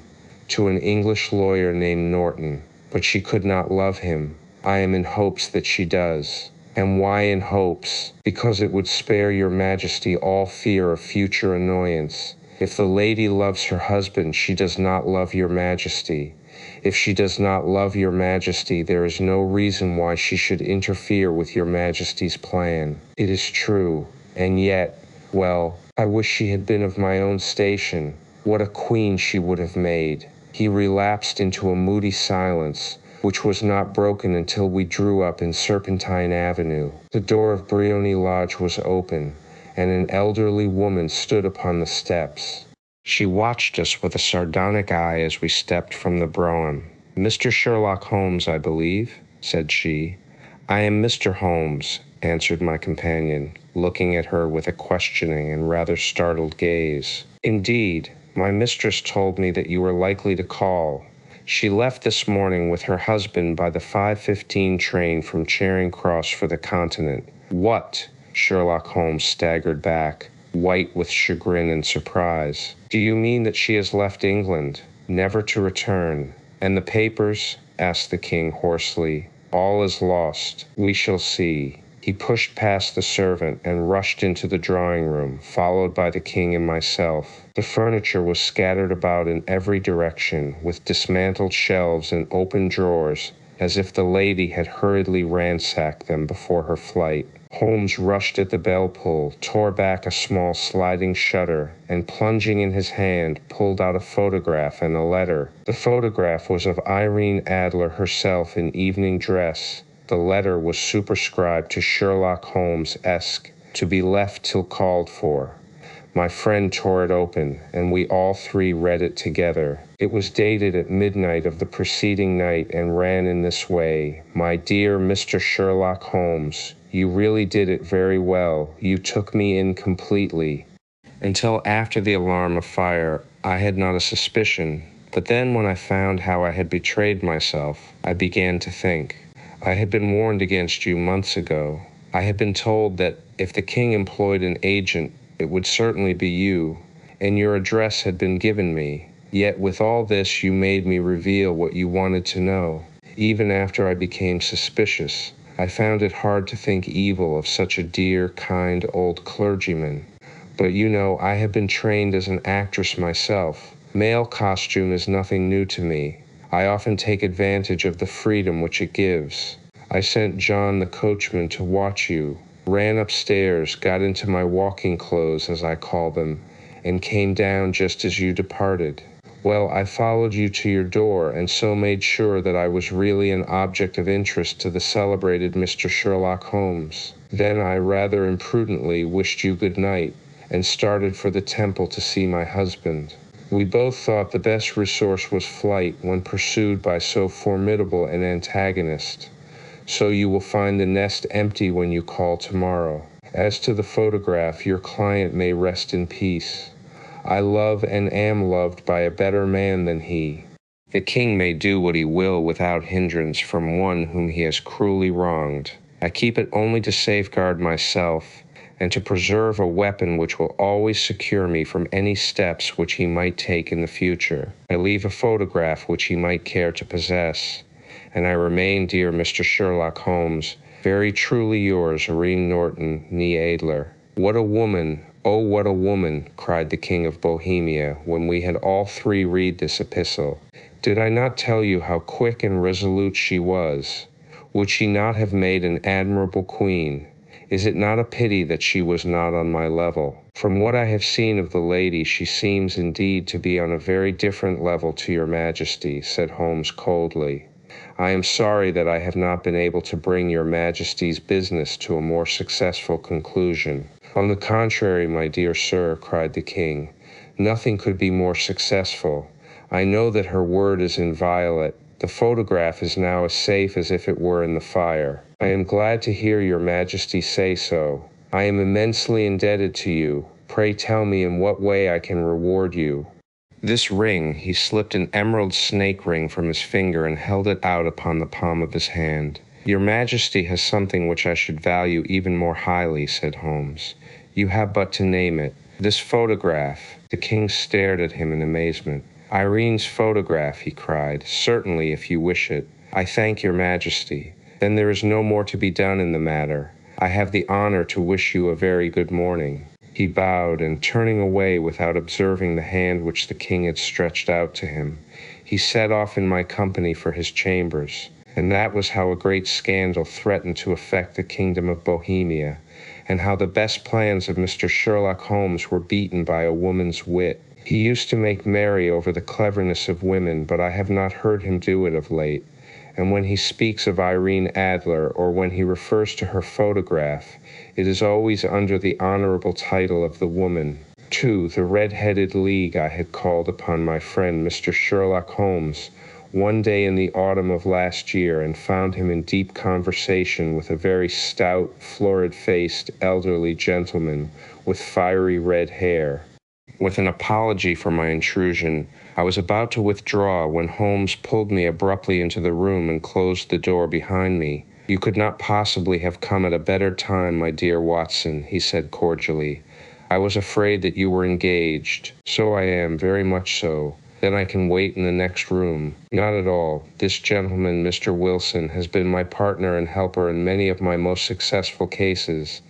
"To an English lawyer named Norton. But she could not love him." "I am in hopes that she does." "And why in hopes?" "Because it would spare your Majesty all fear of future annoyance. If the lady loves her husband, she does not love your Majesty. If she does not love your Majesty, there is no reason why she should interfere with your Majesty's plan." "It is true. And yet, well, I wish she had been of my own station. What a queen she would have made." He relapsed into a moody silence, which was not broken until we drew up in Serpentine Avenue. The door of Briony Lodge was open, and an elderly woman stood upon the steps. She watched us with a sardonic eye as we stepped from the brougham. "Mr. Sherlock Holmes, I believe?" said she. "I am Mr. Holmes," answered my companion, looking at her with a questioning and rather startled gaze. "Indeed, my mistress told me that you were likely to call. She left this morning with her husband by the 5:15 train from Charing Cross for the Continent." "What?" Sherlock Holmes staggered back, white with chagrin and surprise. "Do you mean that she has left England, never to return?" "And the papers?" asked the king hoarsely. "All is lost. We shall see." He pushed past the servant and rushed into the drawing-room, followed by the king and myself. The furniture was scattered about in every direction, with dismantled shelves and open drawers, as if the lady had hurriedly ransacked them before her flight. Holmes rushed at the bell-pull, tore back a small sliding shutter, and plunging in his hand, pulled out a photograph and a letter. The photograph was of Irene Adler herself in evening dress. The letter was superscribed to Sherlock Holmes, Esq., to be left till called for. My friend tore it open, and we all three read it together. It was dated at midnight of the preceding night and ran in this way: "My dear Mr. Sherlock Holmes, you really did it very well. You took me in completely. Until after the alarm of fire, I had not a suspicion. But then when I found how I had betrayed myself, I began to think. I had been warned against you months ago. I had been told that if the king employed an agent, it would certainly be you, and your address had been given me. Yet with all this you made me reveal what you wanted to know. Even after I became suspicious, I found it hard to think evil of such a dear, kind old clergyman. But you know, I have been trained as an actress myself. Male costume is nothing new to me. I often take advantage of the freedom which it gives. I sent John the coachman to watch you, ran upstairs, got into my walking clothes, as I call them, and came down just as you departed. Well, I followed you to your door, and so made sure that I was really an object of interest to the celebrated Mr. Sherlock Holmes. Then I rather imprudently wished you good night, and started for the temple to see my husband. We both thought the best resource was flight when pursued by so formidable an antagonist. So you will find the nest empty when you call tomorrow. As to the photograph, your client may rest in peace. I love and am loved by a better man than he. The king may do what he will without hindrance from one whom he has cruelly wronged. I keep it only to safeguard myself, and to preserve a weapon which will always secure me from any steps which he might take in the future. I leave a photograph which he might care to possess, and I remain, dear Mr. Sherlock Holmes, very truly yours, Irene Norton, née Adler. What a woman, oh, what a woman, cried the King of Bohemia, when we had all three read this epistle. Did I not tell you how quick and resolute she was? Would she not have made an admirable queen? Is it not a pity that she was not on my level? From what I have seen of the lady, she seems indeed to be on a very different level to your Majesty, said Holmes coldly. I am sorry that I have not been able to bring your Majesty's business to a more successful conclusion. On the contrary, my dear sir, cried the king, nothing could be more successful. I know that her word is inviolate. The photograph is now as safe as if it were in the fire. I am glad to hear your Majesty say so. I am immensely indebted to you. Pray tell me in what way I can reward you. This ring, he slipped an emerald snake ring from his finger and held it out upon the palm of his hand. Your Majesty has something which I should value even more highly, said Holmes. You have but to name it. This photograph. The king stared at him in amazement. Irene's photograph, he cried. Certainly, if you wish it. I thank your Majesty. Then there is no more to be done in the matter. I have the honor to wish you a very good morning. He bowed, and turning away without observing the hand which the king had stretched out to him, he set off in my company for his chambers. And that was how a great scandal threatened to affect the kingdom of Bohemia, and how the best plans of Mr. Sherlock Holmes were beaten by a woman's wit. He used to make merry over the cleverness of women, but I have not heard him do it of late. And when he speaks of Irene Adler, or when he refers to her photograph, it is always under the honorable title of the woman. Too, the red-headed league I had called upon my friend Mr. Sherlock Holmes one day in the autumn of last year, and found him in deep conversation with a very stout, florid-faced, elderly gentleman with fiery red hair. With an apology for my intrusion, I was about to withdraw when Holmes pulled me abruptly into the room and closed the door behind me. You could not possibly have come at a better time, my dear Watson, he said cordially. I was afraid that you were engaged. So I am, very much so. Then I can wait in the next room. Not at all. This gentleman, Mr. Wilson, has been my partner and helper in many of my most successful cases,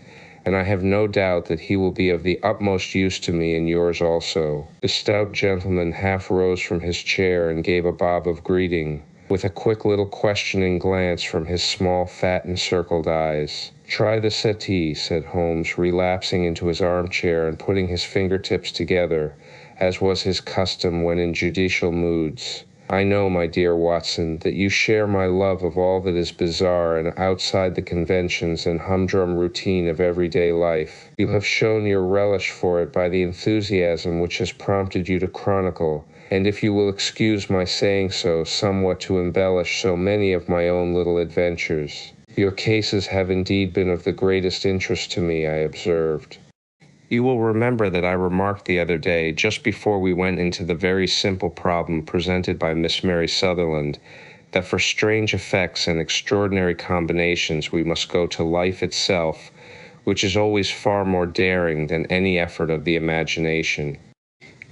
and I have no doubt that he will be of the utmost use to me and yours also. The stout gentleman half rose from his chair and gave a bob of greeting, with a quick little questioning glance from his small, fat, encircled eyes. Try the settee, said Holmes, relapsing into his armchair and putting his fingertips together, as was his custom when in judicial moods. I know, my dear Watson, that you share my love of all that is bizarre and outside the conventions and humdrum routine of everyday life. You have shown your relish for it by the enthusiasm which has prompted you to chronicle, and if you will excuse my saying so, somewhat to embellish so many of my own little adventures. Your cases have indeed been of the greatest interest to me, I observed. You will remember that I remarked the other day, just before we went into the very simple problem presented by Miss Mary Sutherland, that for strange effects and extraordinary combinations we must go to life itself, which is always far more daring than any effort of the imagination.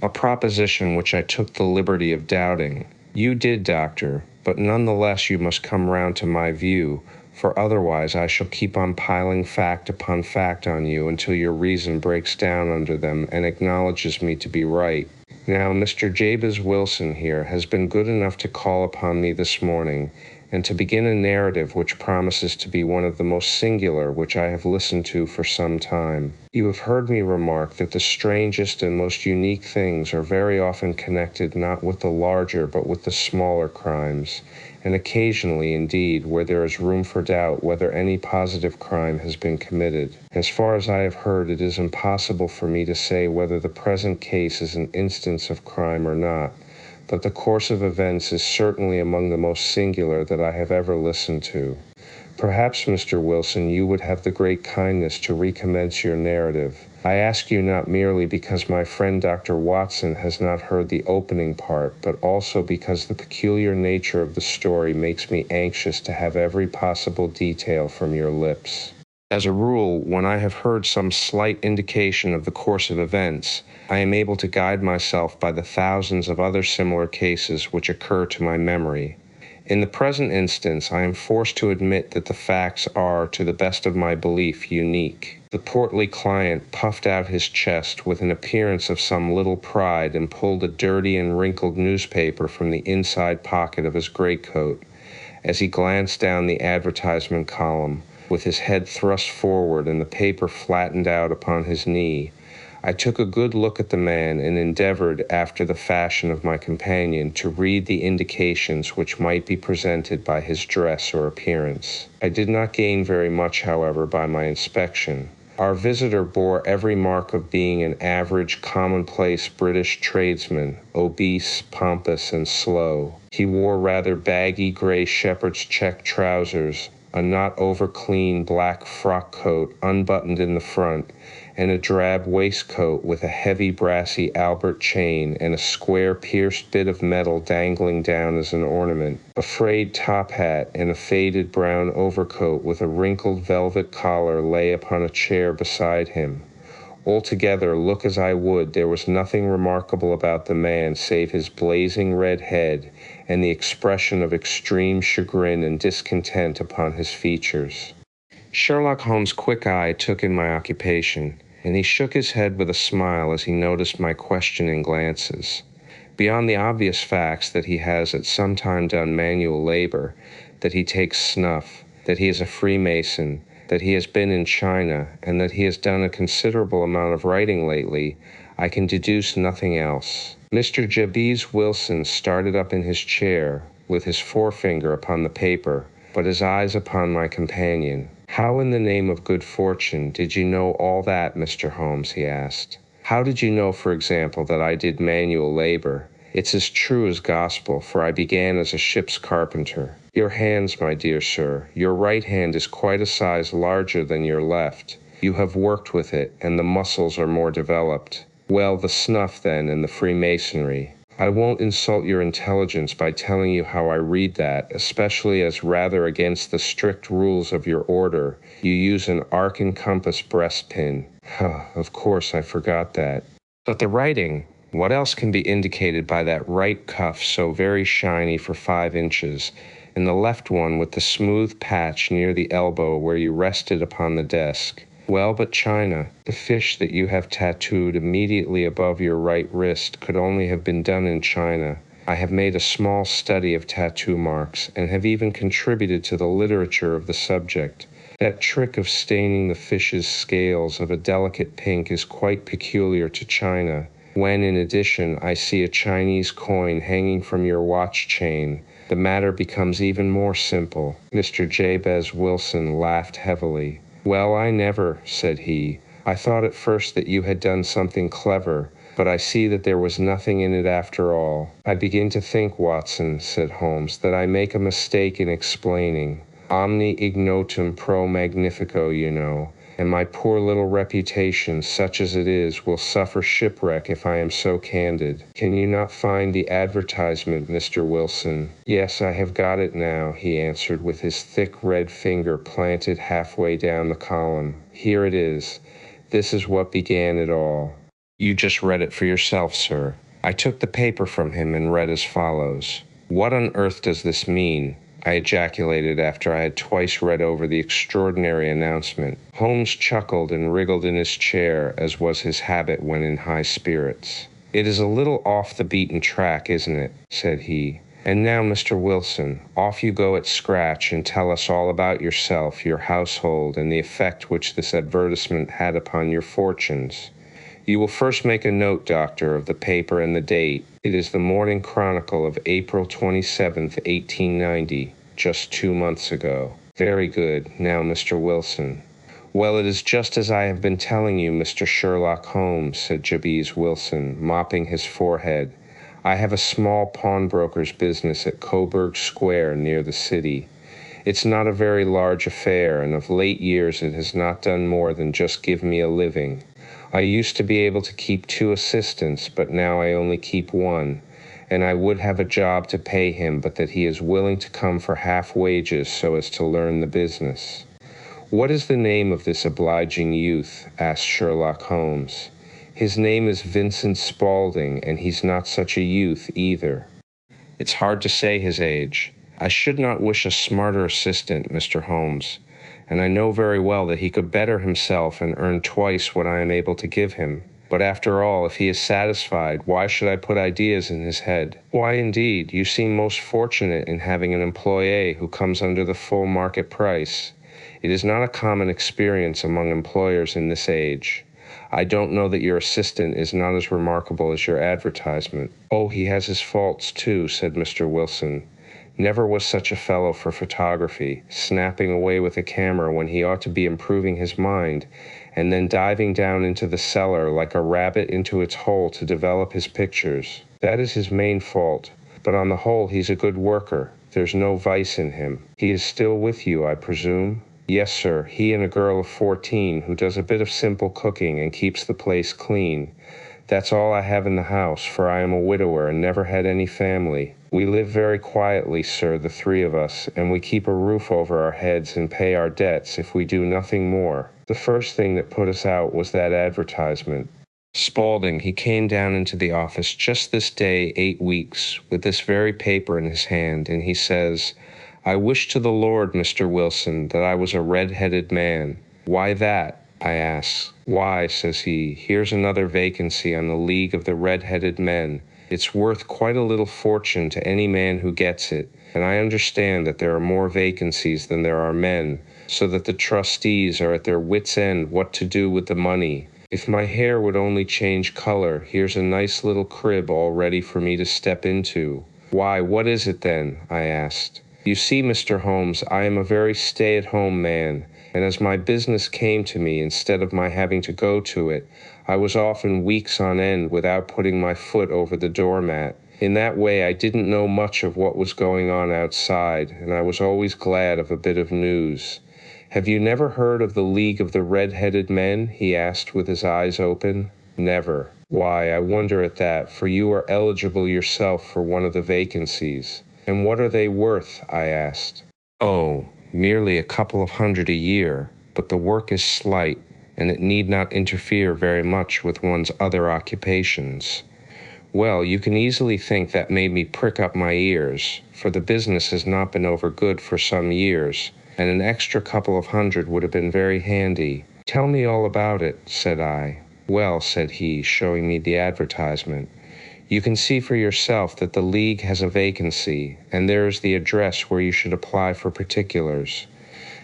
A proposition which I took the liberty of doubting. You did, Doctor, but nonetheless you must come round to my view, for otherwise I shall keep on piling fact upon fact on you until your reason breaks down under them and acknowledges me to be right. Now, Mr. Jabez Wilson here has been good enough to call upon me this morning, and to begin a narrative which promises to be one of the most singular which I have listened to for some time. You have heard me remark that the strangest and most unique things are very often connected not with the larger but with the smaller crimes, and occasionally, indeed, where there is room for doubt whether any positive crime has been committed. As far as I have heard, it is impossible for me to say whether the present case is an instance of crime or not, but the course of events is certainly among the most singular that I have ever listened to. Perhaps, Mr. Wilson, you would have the great kindness to recommence your narrative. I ask you not merely because my friend Dr. Watson has not heard the opening part, but also because the peculiar nature of the story makes me anxious to have every possible detail from your lips. As a rule, when I have heard some slight indication of the course of events, I am able to guide myself by the thousands of other similar cases which occur to my memory. In the present instance, I am forced to admit that the facts are, to the best of my belief, unique. The portly client puffed out his chest with an appearance of some little pride and pulled a dirty and wrinkled newspaper from the inside pocket of his greatcoat. As he glanced down the advertisement column, with his head thrust forward and the paper flattened out upon his knee, I took a good look at the man and endeavored, after the fashion of my companion, to read the indications which might be presented by his dress or appearance. I did not gain very much, however, by my inspection. Our visitor bore every mark of being an average, commonplace British tradesman, obese, pompous, and slow. He wore rather baggy gray shepherd's check trousers, a not over-clean black frock coat unbuttoned in the front, and a drab waistcoat with a heavy brassy Albert chain and a square pierced bit of metal dangling down as an ornament, a frayed top hat and a faded brown overcoat with a wrinkled velvet collar lay upon a chair beside him. Altogether, look as I would, there was nothing remarkable about the man save his blazing red head and the expression of extreme chagrin and discontent upon his features. Sherlock Holmes' quick eye took in my occupation, and he shook his head with a smile as he noticed my questioning glances. Beyond the obvious facts that he has at some time done manual labor, that he takes snuff, that he is a Freemason, that he has been in China, and that he has done a considerable amount of writing lately, I can deduce nothing else. Mr. Jabez Wilson started up in his chair, with his forefinger upon the paper, but his eyes upon my companion. "How in the name of good fortune did you know all that, Mr. Holmes?" he asked. "How did you know, for example, that I did manual labor? It's as true as gospel, for I began as a ship's carpenter. Your hands, my dear sir, your right hand is quite a size larger than your left. You have worked with it, and the muscles are more developed. Well, the snuff, then, and the Freemasonry. I won't insult your intelligence by telling you how I read that, especially as, rather against the strict rules of your order, you use an arc and compass breastpin. Of course, I forgot that. But the writing, what else can be indicated by that right cuff so very shiny for 5 inches, and the left one with the smooth patch near the elbow where you rested upon the desk? Well, but China, the fish that you have tattooed immediately above your right wrist could only have been done in China. I have made a small study of tattoo marks, and have even contributed to the literature of the subject. That trick of staining the fish's scales of a delicate pink is quite peculiar to China. When, in addition, I see a Chinese coin hanging from your watch chain, the matter becomes even more simple." Mr. Jabez Wilson laughed heavily. "Well, I never," said he. "I thought at first that you had done something clever, but I see that there was nothing in it after all." "I begin to think, Watson," said Holmes, "that I make a mistake in explaining. Omni ignotum pro magnifico, you know, and my poor little reputation, such as it is, will suffer shipwreck if I am so candid. Can you not find the advertisement, Mr. Wilson?" "Yes, I have got it now," he answered, with his thick red finger planted halfway down the column. "Here it is. This is what began it all." "You just read it for yourself, sir." I took the paper from him and read as follows. "What on earth does this mean?" I ejaculated after I had twice read over the extraordinary announcement. Holmes chuckled and wriggled in his chair, as was his habit when in high spirits. "It is a little off the beaten track, isn't it?" said he. "And now, Mr. Wilson, off you go at scratch and tell us all about yourself, your household, and the effect which this advertisement had upon your fortunes. You will first make a note, Doctor, of the paper and the date. It is the Morning Chronicle of April 27th, 1890, just 2 months ago." "Very good. Now, Mr. Wilson." "Well, it is just as I have been telling you, Mr. Sherlock Holmes," said Jabez Wilson, mopping his forehead. "I have a small pawnbroker's business at Coburg Square near the city. It's not a very large affair, and of late years it has not done more than just give me a living. I used to be able to keep 2 assistants, but now I only keep 1, and I would have a job to pay him, but that he is willing to come for half wages so as to learn the business. "What is the name of this obliging youth?" asked Sherlock Holmes. "His name is Vincent Spaulding, and he's not such a youth either." "It's hard to say his age. I should not wish a smarter assistant, Mr. Holmes, and I know very well that he could better himself and earn twice what I am able to give him. But after all, if he is satisfied, why should I put ideas in his head?" "Why, indeed, you seem most fortunate in having an employé who comes under the full market price. It is not a common experience among employers in this age. I don't know that your assistant is not as remarkable as your advertisement." "Oh, he has his faults, too," said Mr. Wilson. "Never was such a fellow for photography, snapping away with a camera when he ought to be improving his mind, and then diving down into the cellar like a rabbit into its hole to develop his pictures. That is his main fault, but on the whole he's a good worker. There's no vice in him. He is still with you, I presume?" "Yes, sir, he and a girl of 14 who does a bit of simple cooking and keeps the place clean. That's all I have in the house, for I am a widower and never had any family. We live very quietly, sir, the three of us, and we keep a roof over our heads and pay our debts if we do nothing more. The first thing that put us out was that advertisement. Spaulding, he came down into the office just this day 8 weeks, with this very paper in his hand, and he says, 'I wish to the Lord, Mr. Wilson, that I was a red-headed man.' 'Why that?' I asks. 'Why,' says he, 'here's another vacancy on the League of the Red-Headed Men. It's worth quite a little fortune to any man who gets it, and I understand that there are more vacancies than there are men, so that the trustees are at their wits' end what to do with the money. If my hair would only change color, here's a nice little crib all ready for me to step into.' 'Why, what is it then?' I asked. 'You see, Mr. Holmes, I am a very stay-at-home man, and as my business came to me instead of my having to go to it, I was often weeks on end without putting my foot over the doormat. In that way I didn't know much of what was going on outside, and I was always glad of a bit of news.' 'Have you never heard of the League of the Red-Headed Men?' he asked with his eyes open. 'Never.' 'Why, I wonder at that, for you are eligible yourself for one of the vacancies.' 'And what are they worth?' I asked. 'Oh, merely a couple of hundred a year, but the work is slight, and it need not interfere very much with one's other occupations.' Well, you can easily think that made me prick up my ears, for the business has not been over good for some years, and an extra couple of hundred would have been very handy. 'Tell me all about it,' said I. 'Well,' said he, showing me the advertisement, 'you can see for yourself that the League has a vacancy, and there is the address where you should apply for particulars.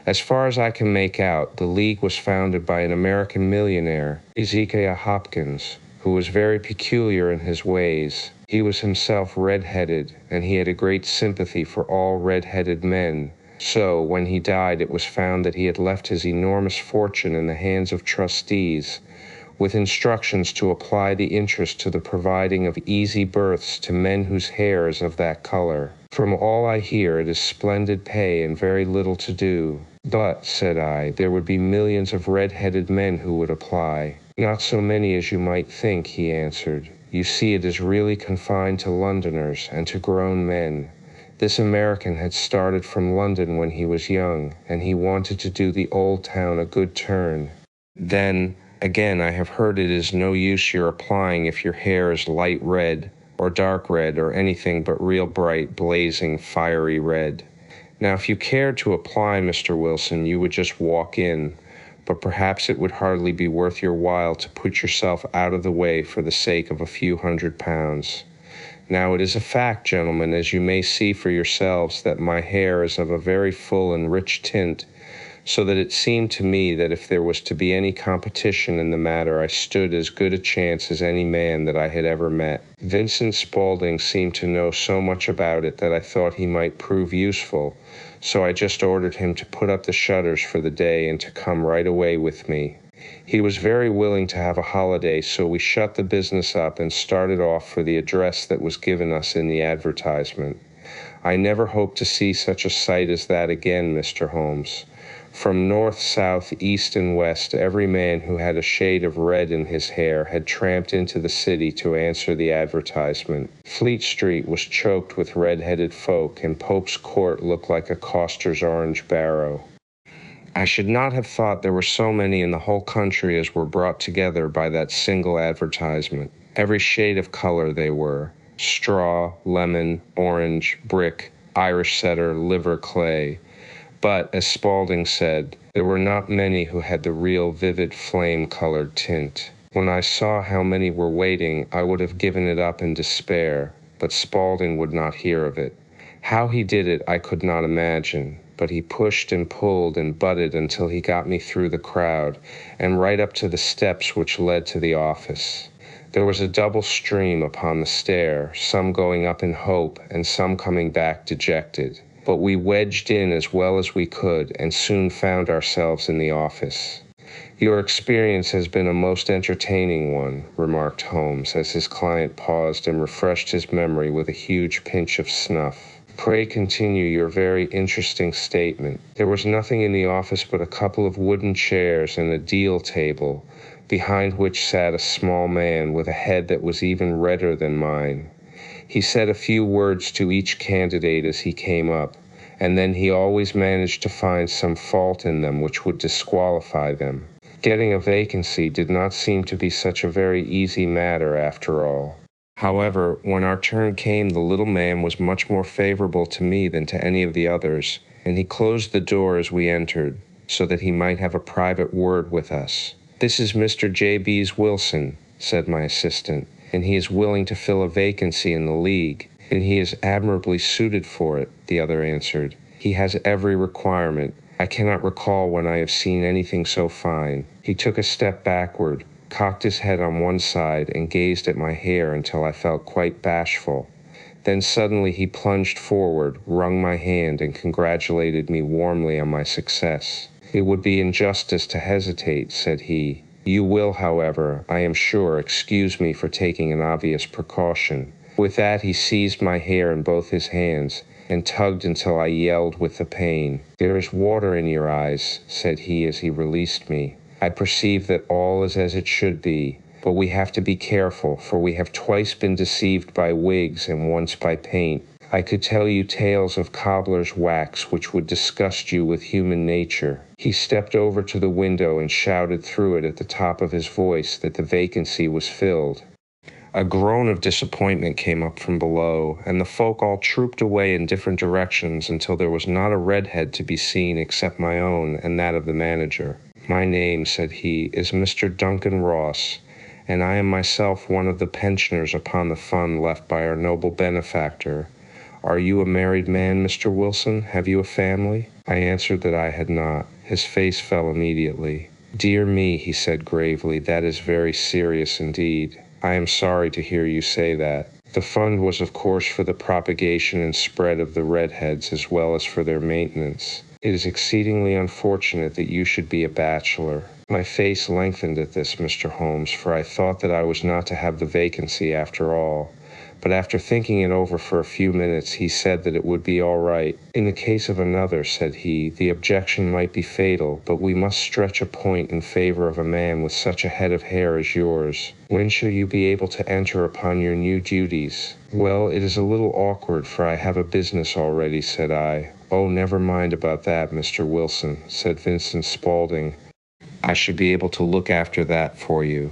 As far as I can make out, the League was founded by an American millionaire, Ezekiel Hopkins, who was very peculiar in his ways. He was himself red-headed, and he had a great sympathy for all red-headed men. So, when he died, it was found that he had left his enormous fortune in the hands of trustees, with instructions to apply the interest to the providing of easy berths to men whose hair is of that color. From all I hear, it is splendid pay and very little to do.' 'But,' said I, 'there would be millions of red-headed men who would apply.' 'Not so many as you might think,' he answered. 'You see, it is really confined to Londoners and to grown men. This American had started from London when he was young, and he wanted to do the old town a good turn. Then, again, I have heard it is no use your applying if your hair is light red, or dark red, or anything but real bright, blazing, fiery red. Now, if you cared to apply, Mr. Wilson, you would just walk in, but perhaps it would hardly be worth your while to put yourself out of the way for the sake of a few £100. Now, it is a fact, gentlemen, as you may see for yourselves, that my hair is of a very full and rich tint, so that it seemed to me that if there was to be any competition in the matter, I stood as good a chance as any man that I had ever met. Vincent Spaulding seemed to know so much about it that I thought he might prove useful, so I just ordered him to put up the shutters for the day and to come right away with me. He was very willing to have a holiday, so we shut the business up and started off for the address that was given us in the advertisement. I never hope to see such a sight as that again, Mr. Holmes. From north, south, east, and west, every man who had a shade of red in his hair had tramped into the city to answer the advertisement. Fleet Street was choked with red-headed folk, and Pope's Court looked like a coster's orange barrow. I should not have thought there were so many in the whole country as were brought together by that single advertisement. Every shade of color they were: straw, lemon, orange, brick, Irish setter, liver clay. But, as Spaulding said, there were not many who had the real vivid flame-colored tint. When I saw how many were waiting, I would have given it up in despair, but Spaulding would not hear of it. How he did it I could not imagine, but he pushed and pulled and butted until he got me through the crowd and right up to the steps which led to the office. There was a double stream upon the stair, some going up in hope and some coming back dejected. But we wedged in as well as we could and soon found ourselves in the office. "Your experience has been a most entertaining one," remarked Holmes as his client paused and refreshed his memory with a huge pinch of snuff. "Pray continue your very interesting statement." There was nothing in the office but a couple of wooden chairs and a deal table, behind which sat a small man with a head that was even redder than mine. He said a few words to each candidate as he came up, and then he always managed to find some fault in them which would disqualify them. Getting a vacancy did not seem to be such a very easy matter after all. However, when our turn came, the little man was much more favorable to me than to any of the others, and he closed the door as we entered, so that he might have a private word with us. "This is Mr. J.B. Wilson," said my assistant, "and he is willing to fill a vacancy in the League." "And he is admirably suited for it," the other answered. "He has every requirement. I cannot recall when I have seen anything so fine." He took a step backward, cocked his head on one side, and gazed at my hair until I felt quite bashful. Then suddenly he plunged forward, wrung my hand, and congratulated me warmly on my success. "It would be injustice to hesitate," said he. "You will, however, I am sure, excuse me for taking an obvious precaution." With that he seized my hair in both his hands and tugged until I yelled with the pain. "There is water in your eyes," said he as he released me. "I perceive that all is as it should be, but we have to be careful, for we have twice been deceived by wigs and once by paint. I could tell you tales of cobbler's wax which would disgust you with human nature." He stepped over to the window and shouted through it at the top of his voice that the vacancy was filled. A groan of disappointment came up from below, and the folk all trooped away in different directions until there was not a redhead to be seen except my own and that of the manager. "My name," said he, "is Mr. Duncan Ross, and I am myself one of the pensioners upon the fund left by our noble benefactor. Are you a married man, Mr. Wilson? Have you a family?" I answered that I had not. His face fell immediately. "Dear me," he said gravely, "that is very serious indeed. I am sorry to hear you say that." The fund was of course for the propagation and spread of the redheads as well as for their maintenance. "It is exceedingly unfortunate that you should be a bachelor." My face lengthened at this, Mr. Holmes, for I thought that I was not to have the vacancy after all. But after thinking it over for a few minutes, he said that it would be all right. "In the case of another," said he, "the objection might be fatal, but we must stretch a point in favor of a man with such a head of hair as yours. When shall you be able to enter upon your new duties?" "Well, it is a little awkward, for I have a business already," said I. "Oh, never mind about that, Mr. Wilson," said Vincent Spaulding. "I should be able to look after that for you."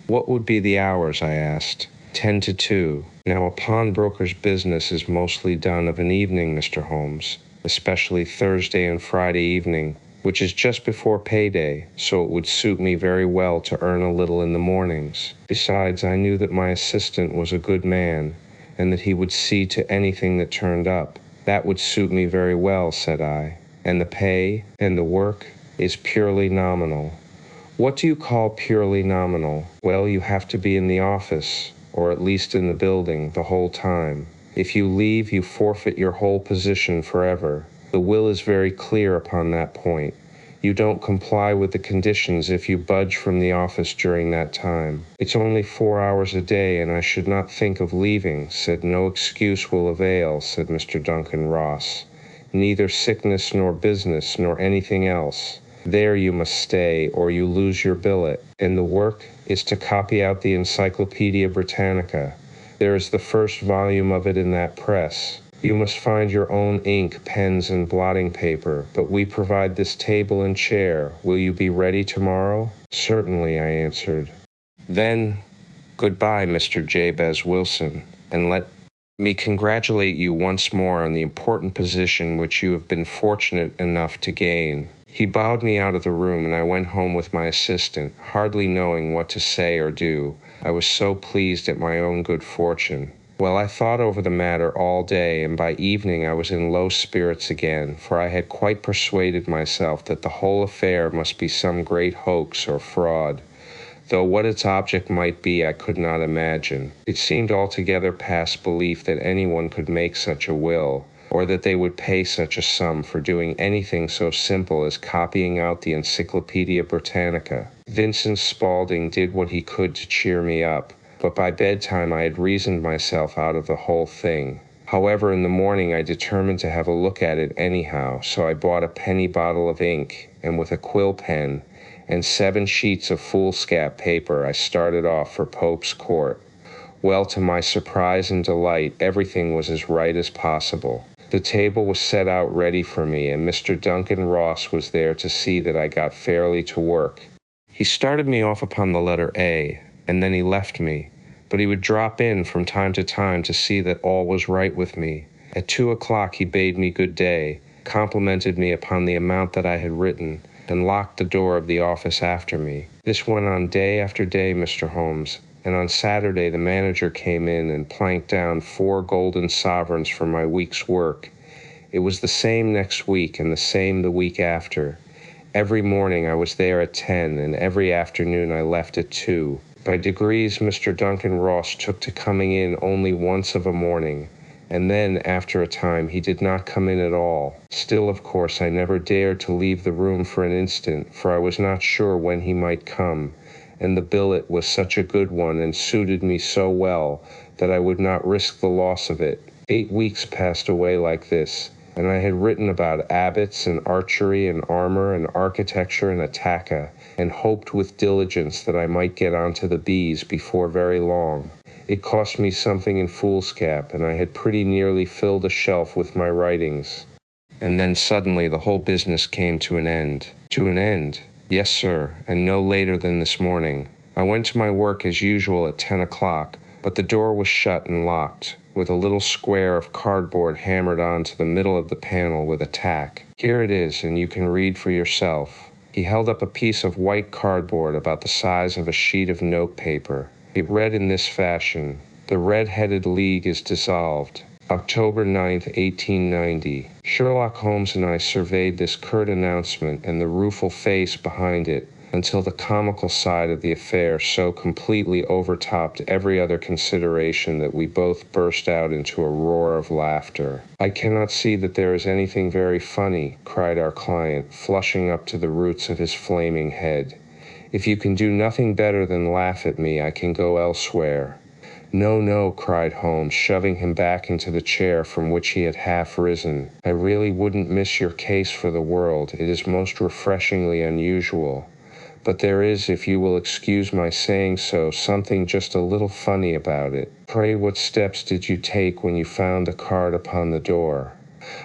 "What would be the hours?" I asked. 10 to 2. Now, a pawnbroker's business is mostly done of an evening, Mr. Holmes, especially Thursday and Friday evening, which is just before payday, so it would suit me very well to earn a little in the mornings. Besides, I knew that my assistant was a good man, and that he would see to anything that turned up. "That would suit me very well," said I. "And the pay, and the work, is purely nominal." "What do you call purely nominal?" "Well, you have to be in the office, or at least in the building, the whole time. If you leave, you forfeit your whole position forever. The will is very clear upon that point. You don't comply with the conditions if you budge from the office during that time. It's only 4 hours a day, and I should not think of leaving," said. "No excuse will avail," said Mr. Duncan Ross. "Neither sickness nor business nor anything else. There you must stay, or you lose your billet. And the work is to copy out the Encyclopedia Britannica. There is the first volume of it in that press. You must find your own ink, pens, and blotting paper, but we provide this table and chair. Will you be ready tomorrow?" "Certainly," I answered. "Then, goodbye, Mr. Jabez Wilson, and let me congratulate you once more on the important position which you have been fortunate enough to gain." He bowed me out of the room, and I went home with my assistant, hardly knowing what to say or do. I was so pleased at my own good fortune. Well, I thought over the matter all day, and by evening I was in low spirits again, for I had quite persuaded myself that the whole affair must be some great hoax or fraud, though what its object might be I could not imagine. It seemed altogether past belief that anyone could make such a will, or that they would pay such a sum for doing anything so simple as copying out the Encyclopedia Britannica. Vincent Spaulding did what he could to cheer me up, but by bedtime I had reasoned myself out of the whole thing. However, in the morning I determined to have a look at it anyhow, so I bought a penny bottle of ink, and with a quill pen and 7 sheets of foolscap paper I started off for Pope's Court. Well, to my surprise and delight, everything was as right as possible. The table was set out ready for me, and Mr. Duncan Ross was there to see that I got fairly to work. He started me off upon the letter A, and then he left me, but he would drop in from time to time to see that all was right with me. At 2 o'clock he bade me good day, complimented me upon the amount that I had written, and locked the door of the office after me. This went on day after day, Mr. Holmes, and on Saturday the manager came in and planked down 4 golden sovereigns for my week's work. It was the same next week, and the same the week after. Every morning I was there at 10, and every afternoon I left at 2. By degrees Mr. Duncan Ross took to coming in only once of a morning, and then, after a time, he did not come in at all. Still, of course, I never dared to leave the room for an instant, for I was not sure when he might come, and the billet was such a good one and suited me so well that I would not risk the loss of it. 8 weeks passed away like this, and I had written about abbots and archery and armor and architecture and attacca, and hoped with diligence that I might get on to the bees before very long. It cost me something in foolscap, and I had pretty nearly filled a shelf with my writings. And then suddenly the whole business came to an end. To an end? Yes, sir, and no later than this morning. I went to my work as usual at 10 o'clock, but the door was shut and locked, with a little square of cardboard hammered on to the middle of the panel with a tack. Here it is, and you can read for yourself. He held up a piece of white cardboard about the size of a sheet of notepaper. It read in this fashion: "The Red-Headed League is dissolved. October 9th, 1890. Sherlock Holmes and I surveyed this curt announcement and the rueful face behind it until the comical side of the affair so completely overtopped every other consideration that we both burst out into a roar of laughter. "I cannot see that there is anything very funny," cried our client, flushing up to the roots of his flaming head. "If you can do nothing better than laugh at me, I can go elsewhere." "No, no," cried Holmes, shoving him back into the chair from which he had half risen. "I really wouldn't miss your case for the world. It is most refreshingly unusual. But there is, if you will excuse my saying so, something just a little funny about it. Pray, what steps did you take when you found the card upon the door?"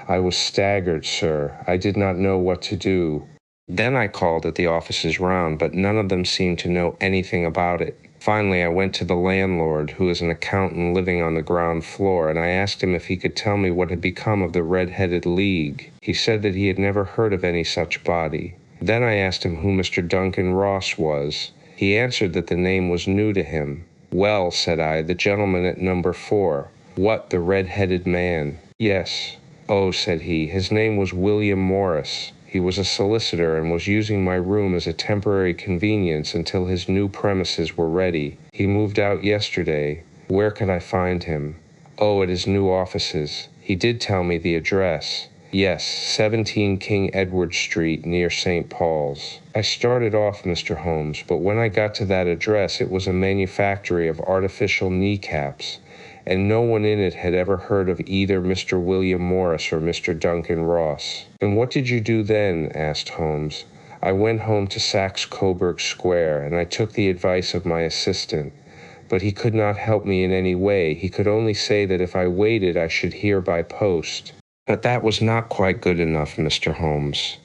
"I was staggered, sir. I did not know what to do. Then I called at the offices round, but none of them seemed to know anything about it. Finally, I went to the landlord, who is an accountant living on the ground floor, and I asked him if he could tell me what had become of the Red-Headed League. He said that he had never heard of any such body. Then I asked him who Mr. Duncan Ross was. He answered that the name was new to him. "Well," said I, "the gentleman at number 4. "What, the red-headed man?" "Yes." "Oh," said he, "his name was William Morris. He was a solicitor and was using my room as a temporary convenience until his new premises were ready. He moved out yesterday. Where could I find him?" "Oh, at his new offices. He did tell me the address." "Yes, 17 King Edward Street, near St. Paul's." I started off, Mr. Holmes, but when I got to that address it was a manufactory of artificial kneecaps, and no one in it had ever heard of either Mr. William Morris or Mr. Duncan Ross. "And what did you do then?" asked Holmes. "I went home to Saxe-Coburg Square, and I took the advice of my assistant. but he could not help me in any way. He could only say that if I waited, I should hear by post. But that was not quite good enough, Mr. Holmes.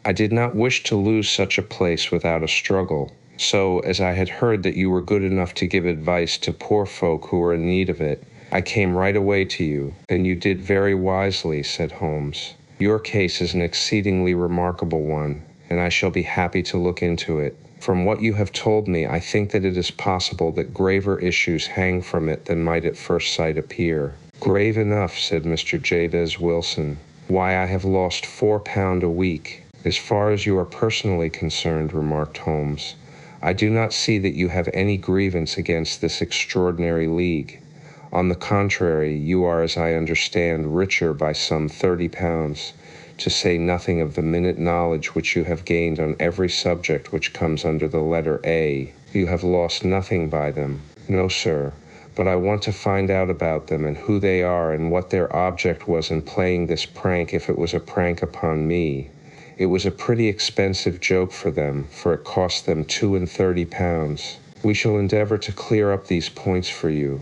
I did not wish to lose such a place without a struggle. So, as I had heard that you were good enough to give advice to poor folk who were in need of it, I came right away to you. And you did very wisely, said Holmes. Your case is an exceedingly remarkable one, and I shall be happy to look into it. From what you have told me, I think that it is possible that graver issues hang from it than might at first sight appear. Grave enough, said Mr. Jabez Wilson. Why, I have lost £4 a week. As far as you are personally concerned, remarked Holmes, I do not see that you have any grievance against this extraordinary league. On the contrary, you are, as I understand, richer by some £30, to say nothing of the minute knowledge which you have gained on every subject which comes under the letter A. You have lost nothing by them. No, sir, but I want to find out about them and who they are and what their object was in playing this prank, if it was a prank upon me. It was a pretty expensive joke for them, for it cost them £32. We shall endeavor to clear up these points for you.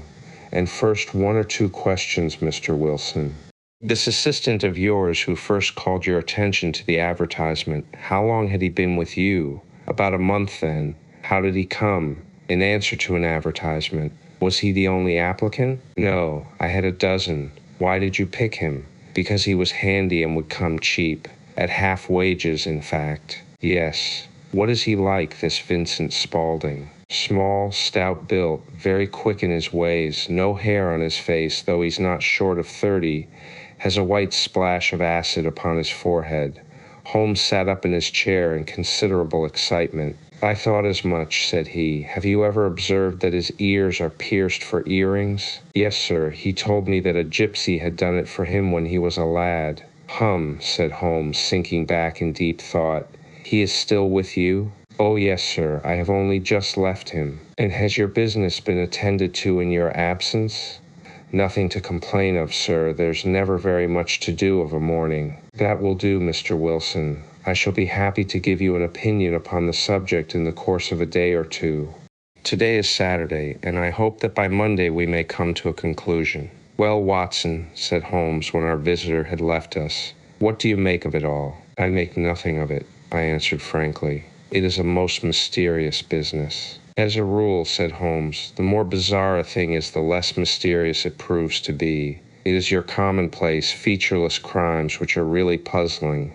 And first, 1 or 2 questions, Mr. Wilson. This assistant of yours who first called your attention to the advertisement, how long had he been with you? About a month, then. How did he come? In answer to an advertisement. Was he the only applicant? No, I had a dozen. Why did you pick him? Because he was handy and would come cheap. At half wages, in fact. Yes. What is he like, this Vincent Spaulding? Small, stout-built, very quick in his ways, no hair on his face, though he's not short of 30, has a white splash of acid upon his forehead. Holmes sat up in his chair in considerable excitement. I thought as much, said he. Have you ever observed that his ears are pierced for earrings? Yes, sir. He told me that a gypsy had done it for him when he was a lad. Hum, said Holmes, sinking back in deep thought. He is still with you? Oh, yes, sir. I have only just left him. And has your business been attended to in your absence? Nothing to complain of, sir. There's never very much to do of a morning. That will do, Mr. Wilson. I shall be happy to give you an opinion upon the subject in the course of a day or two. Today is Saturday, and I hope that by Monday we may come to a conclusion. Well, Watson, said Holmes when our visitor had left us, what do you make of it all? I make nothing of it, I answered frankly. It is a most mysterious business. As a rule, said Holmes, the more bizarre a thing is, the less mysterious it proves to be. It is your commonplace, featureless crimes which are really puzzling,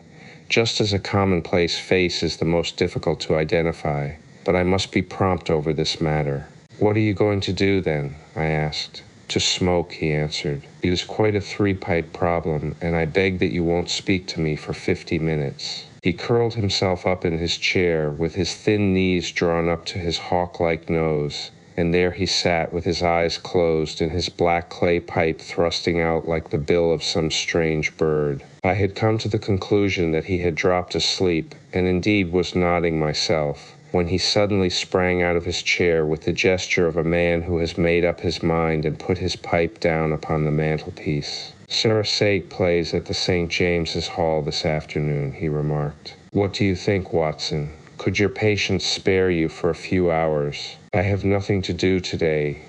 just as a commonplace face is the most difficult to identify. But I must be prompt over this matter. What are you going to do, then? I asked. To smoke, he answered. It is quite a 3-pipe problem, and I beg that you won't speak to me for 50 minutes. He curled himself up in his chair, with his thin knees drawn up to his hawk-like nose, and there he sat with his eyes closed and his black clay pipe thrusting out like the bill of some strange bird. I had come to the conclusion that he had dropped asleep, and indeed was nodding myself, when he suddenly sprang out of his chair with the gesture of a man who has made up his mind and put his pipe down upon the mantelpiece. Sarah Sate plays at the St. James's Hall this afternoon, he remarked. What do you think, Watson? Could your patients spare you for a few hours? I have nothing to do today.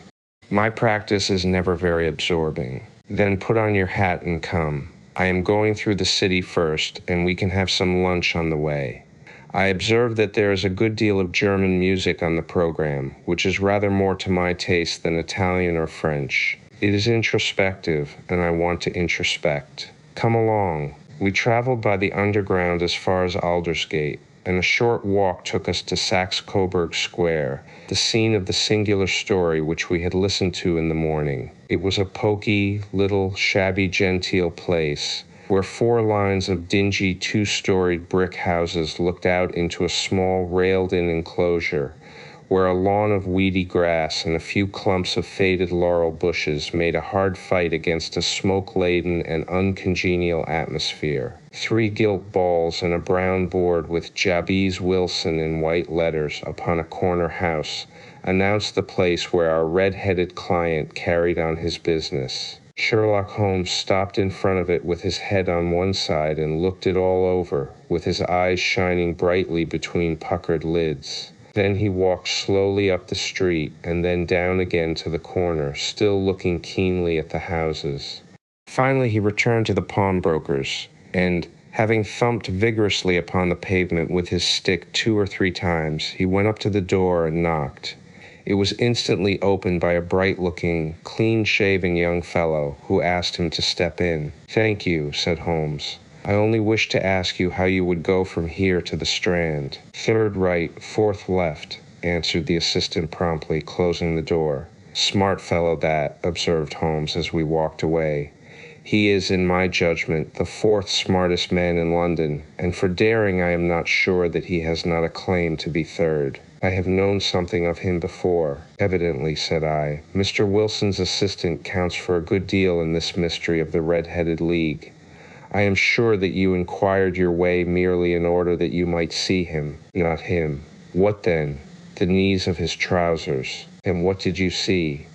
My practice is never very absorbing. Then put on your hat and come. I am going through the city first, and we can have some lunch on the way. I observe that there is a good deal of German music on the program, which is rather more to my taste than Italian or French. It is introspective, and I want to introspect. Come along. We traveled by the underground as far as Aldersgate, and a short walk took us to Saxe-Coburg Square, the scene of the singular story which we had listened to in the morning. It was a poky, little, shabby, genteel place, where 4 lines of dingy 2-storied brick houses looked out into a small railed-in enclosure, where a lawn of weedy grass and a few clumps of faded laurel bushes made a hard fight against a smoke-laden and uncongenial atmosphere. 3 gilt balls and a brown board with Jabez Wilson in white letters upon a corner house announced the place where our red-headed client carried on his business. Sherlock Holmes stopped in front of it with his head on one side and looked it all over, with his eyes shining brightly between puckered lids. Then he walked slowly up the street and then down again to the corner, still looking keenly at the houses. Finally he returned to the pawnbroker's, and, having thumped vigorously upon the pavement with his stick 2 or 3 times, he went up to the door and knocked. It was instantly opened by a bright-looking, clean-shaven young fellow, who asked him to step in. "Thank you," said Holmes. "I only wished to ask you how you would go from here to the Strand." "Third right, fourth left," answered the assistant promptly, closing the door. "Smart fellow that," observed Holmes as we walked away. "He is, in my judgment, the 4th smartest man in London, and for daring I am not sure that he has not a claim to be 3rd. I have known something of him before." "Evidently," said I. "Mr. Wilson's assistant counts for a good deal in this mystery of the Red-Headed League. I am sure that you inquired your way merely in order that you might see him." "Not him." "What then?" "The knees of his trousers." "And what did you see?"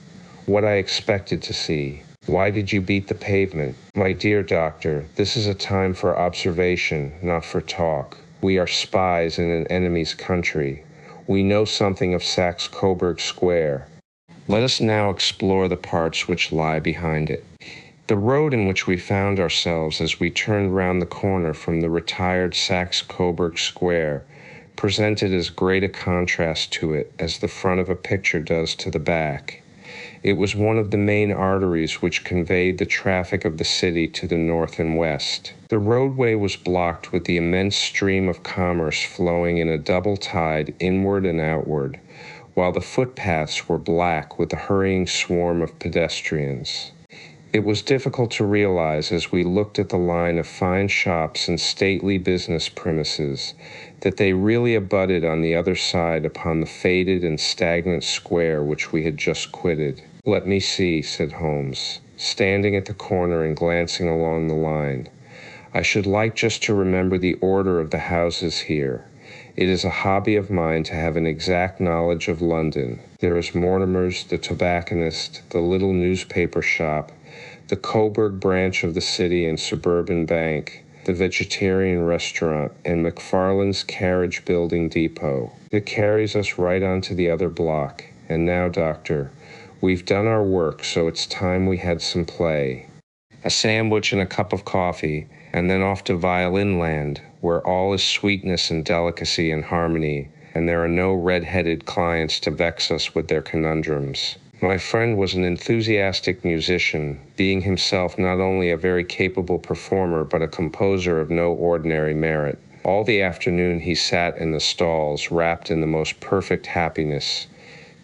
"What I expected to see." "Why did you beat the pavement?" "My dear doctor, this is a time for observation, not for talk. We are spies in an enemy's country. We know something of Saxe-Coburg Square. Let us now explore the parts which lie behind it." The road in which we found ourselves as we turned round the corner from the retired Saxe-Coburg Square presented as great a contrast to it as the front of a picture does to the back. It was one of the main arteries which conveyed the traffic of the city to the north and west. The roadway was blocked with the immense stream of commerce flowing in a double tide inward and outward, while the footpaths were black with the hurrying swarm of pedestrians. It was difficult to realize as we looked at the line of fine shops and stately business premises that they really abutted on the other side upon the faded and stagnant square which we had just quitted. "Let me see," said Holmes, standing at the corner and glancing along the line. "I should like just to remember the order of the houses here. It is a hobby of mine to have an exact knowledge of London. There is Mortimer's, the tobacconist, the little newspaper shop, the Coburg branch of the City and Suburban Bank, the vegetarian restaurant, and McFarland's carriage building depot. It carries us right on to the other block. And now, Doctor, we've done our work, so it's time we had some play. A sandwich and a cup of coffee, and then off to Violin Land, where all is sweetness and delicacy and harmony, and there are no red-headed clients to vex us with their conundrums." My friend was an enthusiastic musician, being himself not only a very capable performer but a composer of no ordinary merit. All the afternoon he sat in the stalls, wrapped in the most perfect happiness,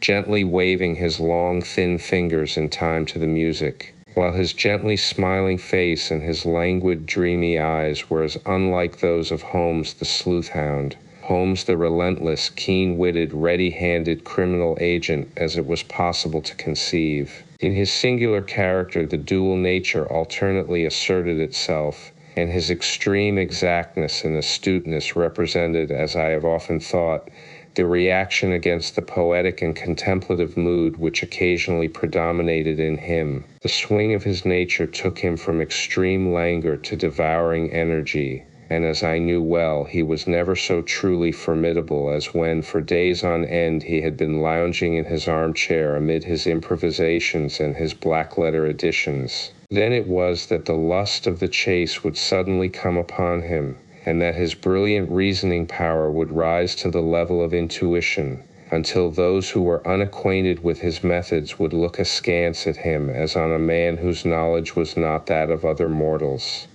gently waving his long, thin fingers in time to the music, while his gently smiling face and his languid, dreamy eyes were as unlike those of Holmes the sleuth-hound, Holmes the relentless, keen-witted, ready-handed criminal agent as it was possible to conceive. In his singular character the dual nature alternately asserted itself, and his extreme exactness and astuteness represented, as I have often thought, the reaction against the poetic and contemplative mood which occasionally predominated in him. The swing of his nature took him from extreme languor to devouring energy, and as I knew well, he was never so truly formidable as when for days on end he had been lounging in his armchair amid his improvisations and his black-letter editions. Then it was that the lust of the chase would suddenly come upon him, and that his brilliant reasoning power would rise to the level of intuition, until those who were unacquainted with his methods would look askance at him as on a man whose knowledge was not that of other mortals.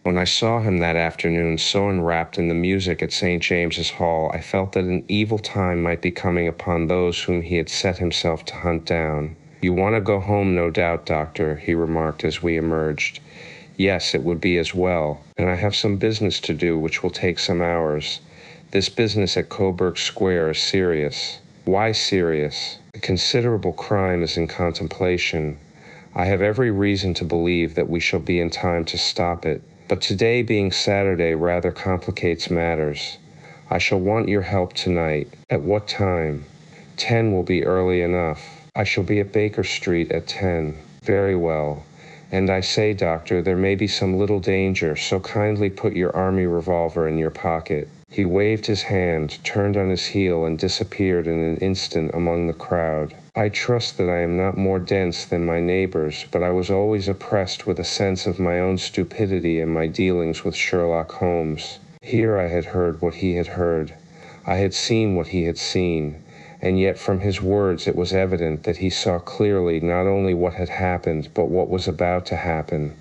When I saw him that afternoon so enwrapped in the music at St. James's Hall, I felt that an evil time might be coming upon those whom he had set himself to hunt down. "You want to go home, no doubt, Doctor," he remarked as we emerged. "Yes, it would be as well, and I have some business to do which will take some hours. This business at Coburg Square is serious." "Why serious?" "A considerable crime is in contemplation. I have every reason to believe that we shall be in time to stop it. But today being Saturday rather complicates matters. I shall want your help tonight." "At what time?" 10 will be early enough. I shall be at Baker Street at 10. "Very well. And I say, Doctor, there may be some little danger, so kindly put your army revolver in your pocket." He waved his hand, turned on his heel, and disappeared in an instant among the crowd. I trust that I am not more dense than my neighbors, but I was always oppressed with a sense of my own stupidity in my dealings with Sherlock Holmes. Here I had heard what he had heard. I had seen what he had seen, and yet from his words it was evident that he saw clearly not only what had happened, but what was about to happen,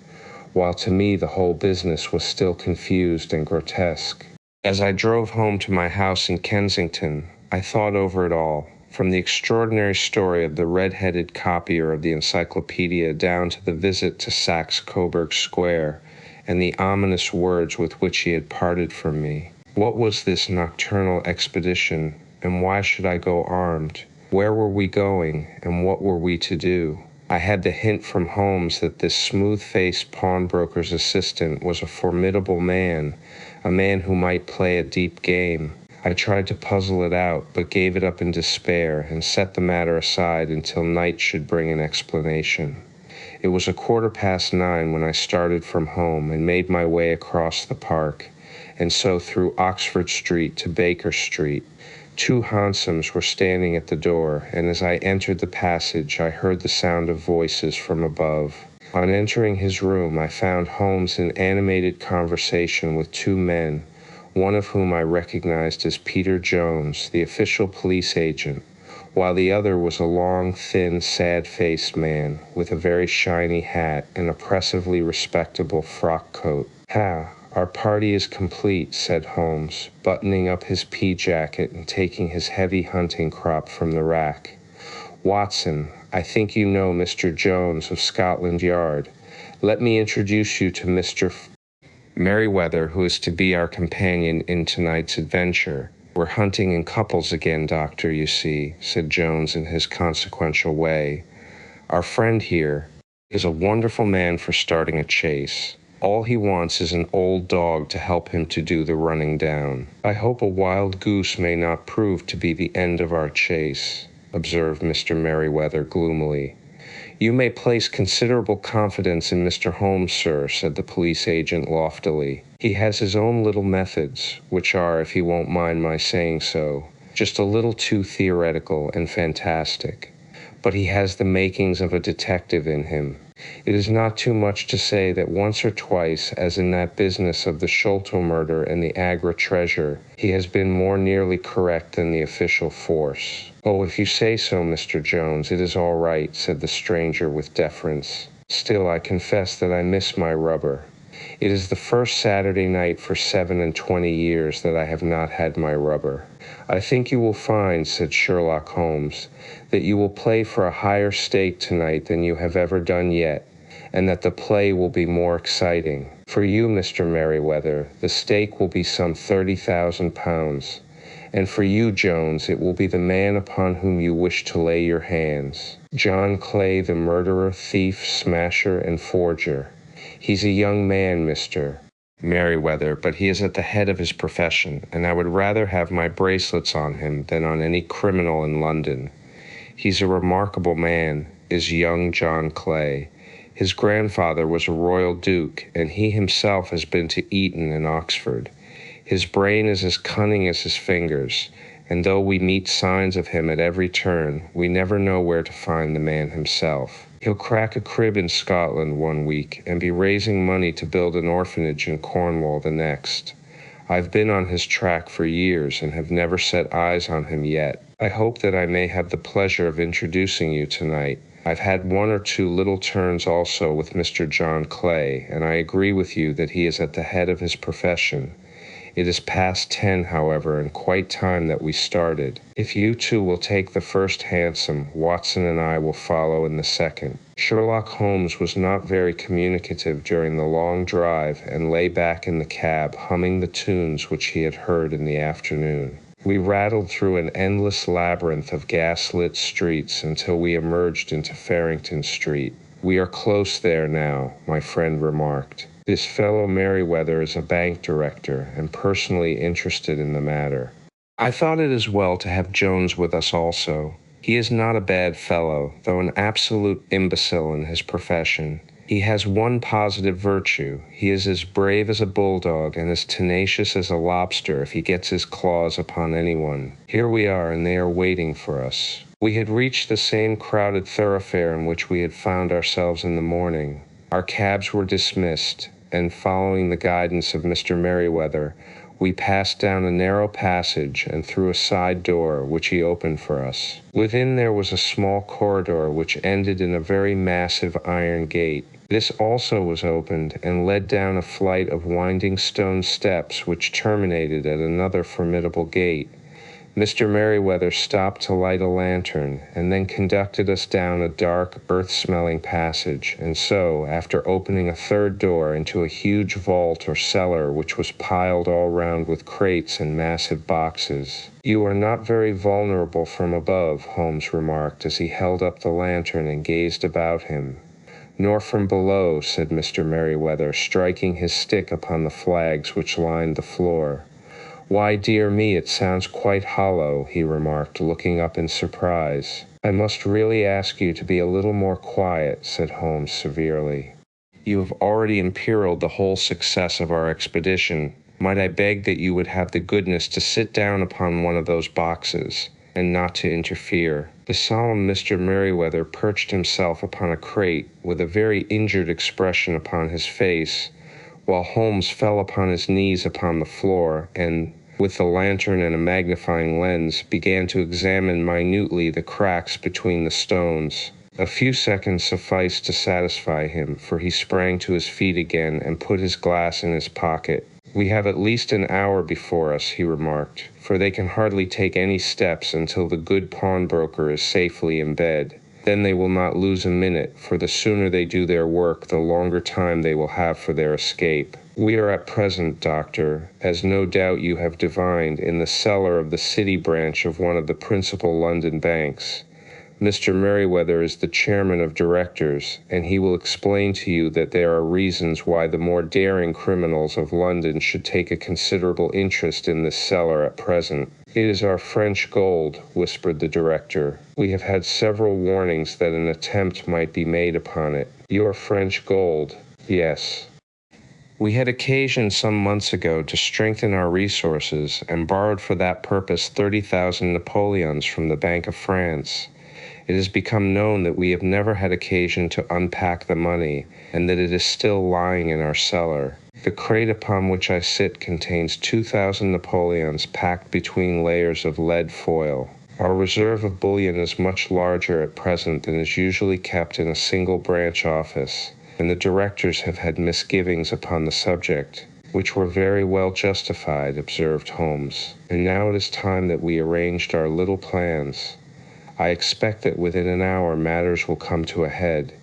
while to me the whole business was still confused and grotesque. As I drove home to my house in Kensington, I thought over it all, from the extraordinary story of the red-headed copier of the encyclopedia down to the visit to Saxe-Coburg Square and the ominous words with which he had parted from me. What was this nocturnal expedition, and why should I go armed? Where were we going, and what were we to do? I had the hint from Holmes that this smooth-faced pawnbroker's assistant was a formidable man, a man who might play a deep game. I tried to puzzle it out, but gave it up in despair and set the matter aside until night should bring an explanation. It was 9:15 when I started from home and made my way across the park, and so through Oxford Street to Baker Street. 2 hansoms were standing at the door, and as I entered the passage, I heard the sound of voices from above. On entering his room, I found Holmes in animated conversation with 2 men, one of whom I recognized as Peter Jones, the official police agent, while the other was a long, thin, sad-faced man with a very shiny hat and oppressively respectable frock coat. "Ha! Our party is complete," said Holmes, buttoning up his pea-jacket and taking his heavy hunting crop from the rack. "Watson, I think you know Mr. Jones of Scotland Yard. Let me introduce you to Mr. Merryweather, who is to be our companion in tonight's adventure. We're hunting in couples again, Doctor, you see," said Jones in his consequential way. "Our friend here is a wonderful man for starting a chase. All he wants is an old dog to help him to do the running down." "I hope a wild goose may not prove to be the end of our chase," observed Mr. Merryweather gloomily. "You may place considerable confidence in Mr. Holmes, sir," said the police agent loftily. "He has his own little methods, which are, if he won't mind my saying so, just a little too theoretical and fantastic. But he has the makings of a detective in him. It is not too much to say that once or twice, as in that business of the Sholto murder and the Agra treasure, he has been more nearly correct than the official force." "Oh, if you say so, Mr. Jones, it is all right," said the stranger with deference. "Still, I confess that I miss my rubber. It is the first Saturday night for 27 years that I have not had my rubber." "I think you will find," said Sherlock Holmes, "that you will play for a higher stake tonight than you have ever done yet, and that the play will be more exciting. For you, Mr. Merryweather, the stake will be some £30,000, and for you, Jones, it will be the man upon whom you wish to lay your hands. John Clay, the murderer, thief, smasher, and forger. He's a young man, Mr. Merryweather, but he is at the head of his profession, and I would rather have my bracelets on him than on any criminal in London. He's a remarkable man, is young John Clay. His grandfather was a royal duke, and he himself has been to Eton and Oxford. His brain is as cunning as his fingers, and though we meet signs of him at every turn, we never know where to find the man himself. He'll crack a crib in Scotland one week and be raising money to build an orphanage in Cornwall the next. I've been on his track for years and have never set eyes on him yet. I hope that I may have the pleasure of introducing you tonight. I've had 1 or 2 little turns also with Mr. John Clay, and I agree with you that he is at the head of his profession. It is past 10, however, and quite time that we started. If you two will take the first hansom, Watson and I will follow in the second." Sherlock Holmes was not very communicative during the long drive and lay back in the cab humming the tunes which he had heard in the afternoon. We rattled through an endless labyrinth of gas-lit streets until we emerged into Farrington Street. "We are close there now," my friend remarked. "This fellow Merryweather is a bank director and personally interested in the matter. I thought it as well to have Jones with us also. He is not a bad fellow, though an absolute imbecile in his profession. He has one positive virtue. He is as brave as a bulldog and as tenacious as a lobster if he gets his claws upon anyone. Here we are, and they are waiting for us. We had reached the same crowded thoroughfare in which we had found ourselves in the morning. Our cabs were dismissed, and following the guidance of Mr. Merryweather, we passed down a narrow passage and through a side door, which he opened for us. Within there was a small corridor which ended in a very massive iron gate. This also was opened and led down a flight of winding stone steps which terminated at another formidable gate. Mr. Merryweather stopped to light a lantern, and then conducted us down a dark, earth-smelling passage, and so, after opening a third door, into a huge vault or cellar which was piled all round with crates and massive boxes. "You are not very vulnerable from above," Holmes remarked as he held up the lantern and gazed about him. "Nor from below," said Mr. Merryweather, striking his stick upon the flags which lined the floor. "Why, dear me, it sounds quite hollow," he remarked, looking up in surprise. "I must really ask you to be a little more quiet," said Holmes severely. "You have already imperiled the whole success of our expedition. Might I beg that you would have the goodness to sit down upon one of those boxes, and not to interfere?" The solemn Mr. Merryweather perched himself upon a crate, with a very injured expression upon his face, while Holmes fell upon his knees upon the floor, and, with the lantern and a magnifying lens, began to examine minutely the cracks between the stones. A few seconds sufficed to satisfy him, for he sprang to his feet again and put his glass in his pocket. "We have at least an hour before us," he remarked, "for they can hardly take any steps until the good pawnbroker is safely in bed. Then they will not lose a minute, for the sooner they do their work, the longer time they will have for their escape. We are at present, Doctor, as no doubt you have divined, in the cellar of the city branch of one of the principal London banks. Mr. Merryweather is the chairman of directors, and he will explain to you that there are reasons why the more daring criminals of London should take a considerable interest in this cellar at present." "It is our French gold," whispered the director. "We have had several warnings that an attempt might be made upon it." "Your French gold?" "Yes. We had occasion some months ago to strengthen our resources, and borrowed for that purpose 30,000 Napoleons from the Bank of France. It has become known that we have never had occasion to unpack the money, and that it is still lying in our cellar. The crate upon which I sit contains 2,000 Napoleons packed between layers of lead foil. Our reserve of bullion is much larger at present than is usually kept in a single branch office, and the directors have had misgivings upon the subject, which were very well justified," observed Holmes. "And now it is time that we arranged our little plans. I expect that within an hour matters will come to a head.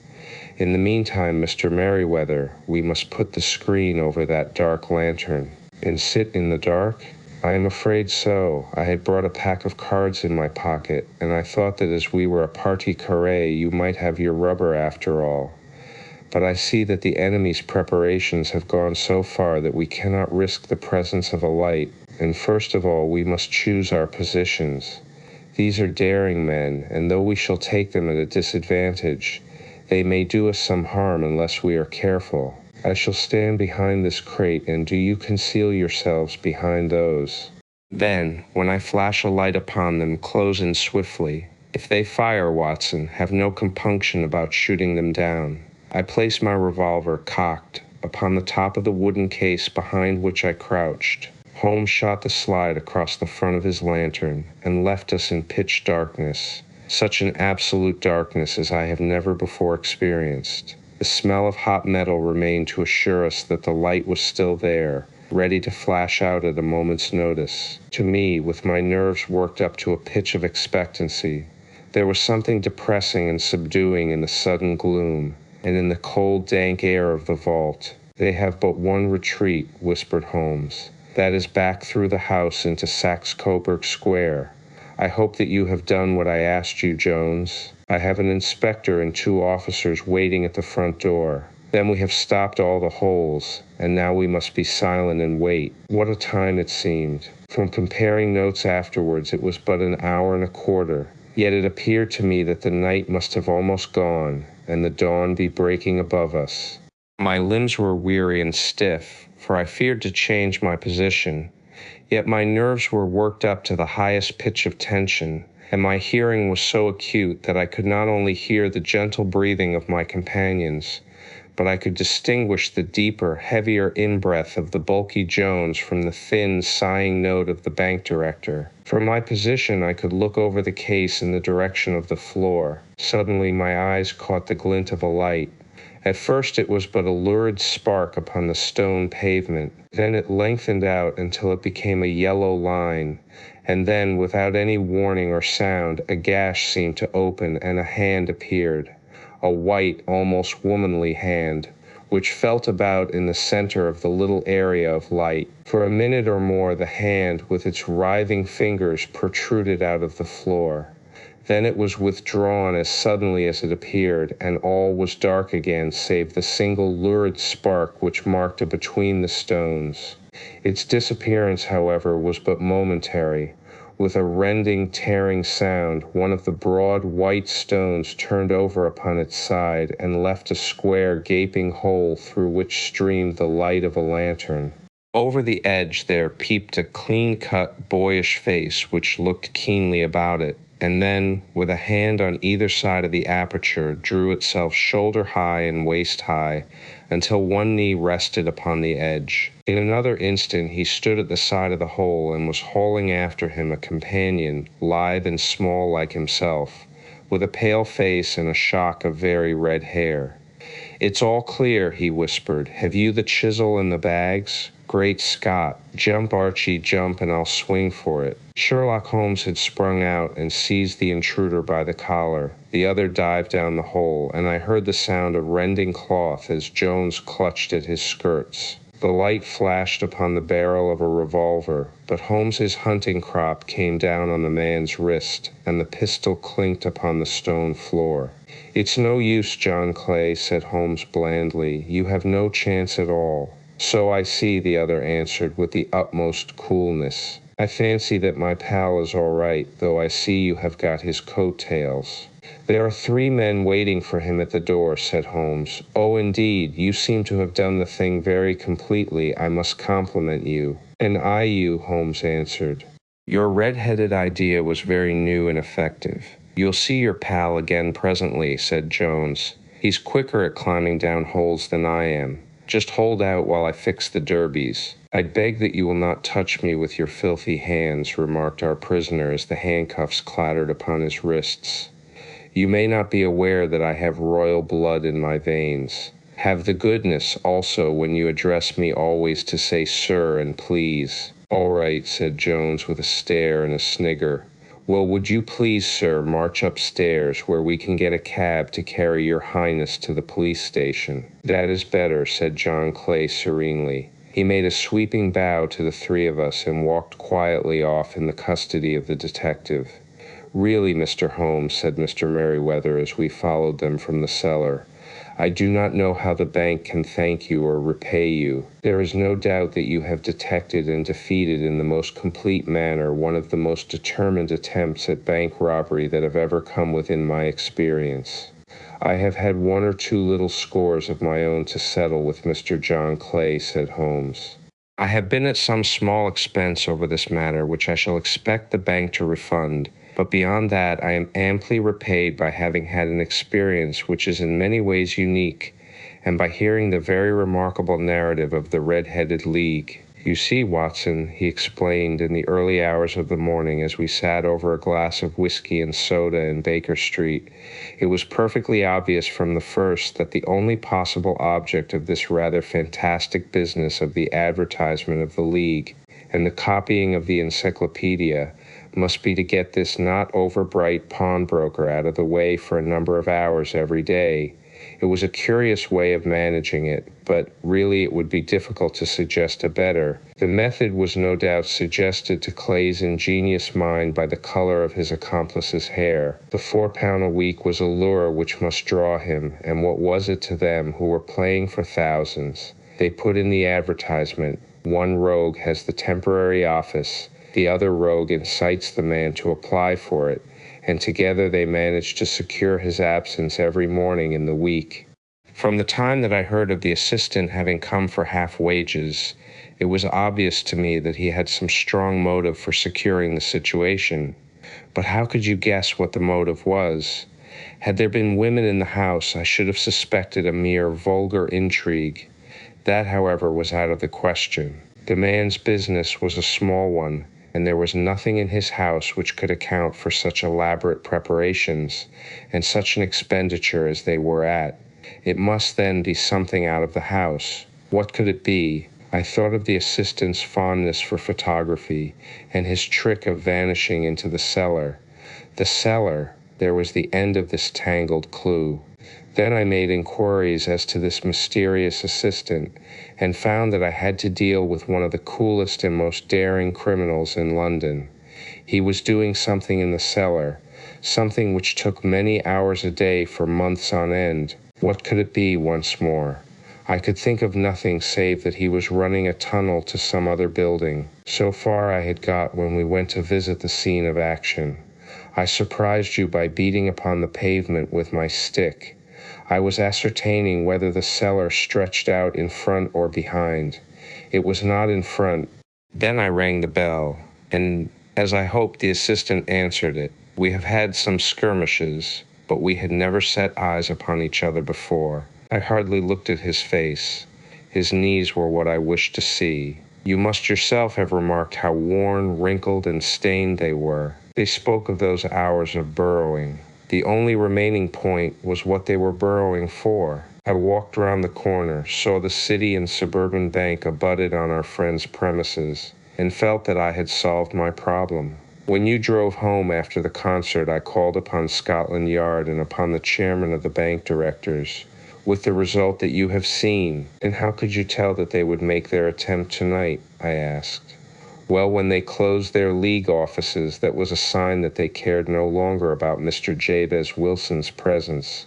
In the meantime, Mr. Merryweather, we must put the screen over that dark lantern." "And sit in the dark?" "I am afraid so. I had brought a pack of cards in my pocket, and I thought that as we were a partie carrée you might have your rubber after all. But I see that the enemy's preparations have gone so far that we cannot risk the presence of a light, and first of all we must choose our positions. These are daring men, and though we shall take them at a disadvantage, they may do us some harm unless we are careful. I shall stand behind this crate, and do you conceal yourselves behind those. Then, when I flash a light upon them, close in swiftly. If they fire, Watson, have no compunction about shooting them down." I placed my revolver, cocked, upon the top of the wooden case behind which I crouched. Holmes shot the slide across the front of his lantern, and left us in pitch darkness, such an absolute darkness as I have never before experienced. The smell of hot metal remained to assure us that the light was still there, ready to flash out at a moment's notice. To me, with my nerves worked up to a pitch of expectancy, there was something depressing and subduing in the sudden gloom, and in the cold, dank air of the vault. "They have but one retreat," whispered Holmes. "That is back through the house into Saxe-Coburg Square. I hope that you have done what I asked you, Jones. I have an inspector and 2 officers waiting at the front door. Then we have stopped all the holes, and now we must be silent and wait." What a time it seemed! From comparing notes afterwards, it was but an hour and a quarter. Yet it appeared to me that the night must have almost gone, and the dawn be breaking above us. My limbs were weary and stiff, for I feared to change my position, yet my nerves were worked up to the highest pitch of tension, and my hearing was so acute that I could not only hear the gentle breathing of my companions, but I could distinguish the deeper, heavier in-breath of the bulky Jones from the thin, sighing note of the bank director. From my position, I could look over the case in the direction of the floor. Suddenly, my eyes caught the glint of a light. At first, it was but a lurid spark upon the stone pavement. Then it lengthened out until it became a yellow line, and then, without any warning or sound, a gash seemed to open and a hand appeared. A white, almost womanly hand, which felt about in the center of the little area of light. For a minute or more, the hand, with its writhing fingers, protruded out of the floor. Then it was withdrawn as suddenly as it appeared, and all was dark again save the single lurid spark which marked a between the stones. Its disappearance, however, was but momentary. With a rending, tearing sound, one of the broad white stones turned over upon its side and left a square, gaping hole through which streamed the light of a lantern. Over the edge there peeped a clean-cut, boyish face which looked keenly about it, and then, with a hand on either side of the aperture, drew itself shoulder-high and waist-high, until one knee rested upon the edge. In another instant he stood at the side of the hole and was hauling after him a companion, lithe and small like himself, with a pale face and a shock of very red hair. "It's all clear," he whispered. "Have you the chisel and the bags? Great Scott! Jump, Archie, jump, and I'll swing for it." Sherlock Holmes had sprung out and seized the intruder by the collar. The other dived down the hole, and I heard the sound of rending cloth as Jones clutched at his skirts. The light flashed upon the barrel of a revolver, but Holmes's hunting crop came down on the man's wrist, and the pistol clinked upon the stone floor. "It's no use, John Clay," said Holmes blandly. "You have no chance at all." "So I see," the other answered with the utmost coolness. "I fancy that my pal is all right, though I see you have got his coat-tails." "There are 3 men waiting for him at the door," said Holmes. "Oh, indeed, you seem to have done the thing very completely. I must compliment you." "And I you," Holmes answered. "Your red-headed idea was very new and effective." "You'll see your pal again presently," said Jones. "He's quicker at climbing down holes than I am. Just hold out while I fix the derbies." "I beg that you will not touch me with your filthy hands," remarked our prisoner as the handcuffs clattered upon his wrists. "You may not be aware that I have royal blood in my veins. Have the goodness, also, when you address me always to say sir and please." "All right," said Jones with a stare and a snigger. "Well, would you please, sir, march upstairs, where we can get a cab to carry your highness to the police station?" "That is better," said John Clay serenely. He made a sweeping bow to the 3 of us and walked quietly off in the custody of the detective. "Really, Mr. Holmes," said Mr. Merryweather as we followed them from the cellar, "I do not know how the bank can thank you or repay you. There is no doubt that you have detected and defeated in the most complete manner one of the most determined attempts at bank robbery that have ever come within my experience. I have had 1 or 2 little scores of my own to settle with Mr. John Clay," said Holmes. "I have been at some small expense over this matter, which I shall expect the bank to refund. But beyond that, I am amply repaid by having had an experience which is in many ways unique, and by hearing the very remarkable narrative of the Red-Headed League. You see, Watson," he explained in the early hours of the morning as we sat over a glass of whiskey and soda in Baker Street, "it was perfectly obvious from the first that the only possible object of this rather fantastic business of the advertisement of the League and the copying of the encyclopedia must be to get this not over-bright pawnbroker out of the way for a number of hours every day. It was a curious way of managing it, but really it would be difficult to suggest a better. The method was no doubt suggested to Clay's ingenious mind by the color of his accomplice's hair. The £4 a week was a lure which must draw him, and what was it to them who were playing for thousands? They put in the advertisement, 'One rogue has the temporary office,' the other rogue incites the man to apply for it, and together they managed to secure his absence every morning in the week. From the time that I heard of the assistant having come for half wages, it was obvious to me that he had some strong motive for securing the situation. But how could you guess what the motive was? Had there been women in the house, I should have suspected a mere vulgar intrigue. That, however, was out of the question. The man's business was a small one, and there was nothing in his house which could account for such elaborate preparations and such an expenditure as they were at. It must then be something out of the house. What could it be? I thought of the assistant's fondness for photography and his trick of vanishing into the cellar. The cellar, there was the end of this tangled clue. Then I made inquiries as to this mysterious assistant and found that I had to deal with one of the coolest and most daring criminals in London. He was doing something in the cellar, something which took many hours a day for months on end. What could it be once more? I could think of nothing save that he was running a tunnel to some other building. So far I had got when we went to visit the scene of action. I surprised you by beating upon the pavement with my stick. I was ascertaining whether the cellar stretched out in front or behind. It was not in front. Then I rang the bell, and as I hoped, the assistant answered it. We have had some skirmishes, but we had never set eyes upon each other before. I hardly looked at his face. His knees were what I wished to see. You must yourself have remarked how worn, wrinkled, and stained they were. They spoke of those hours of burrowing. The only remaining point was what they were burrowing for. I walked round the corner, saw the city and suburban bank abutted on our friend's premises, and felt that I had solved my problem. When you drove home after the concert, I called upon Scotland Yard and upon the chairman of the bank directors, with the result that you have seen. And how could you tell that they would make their attempt tonight? I asked. Well, when they closed their league offices, that was a sign that they cared no longer about Mr. Jabez Wilson's presence.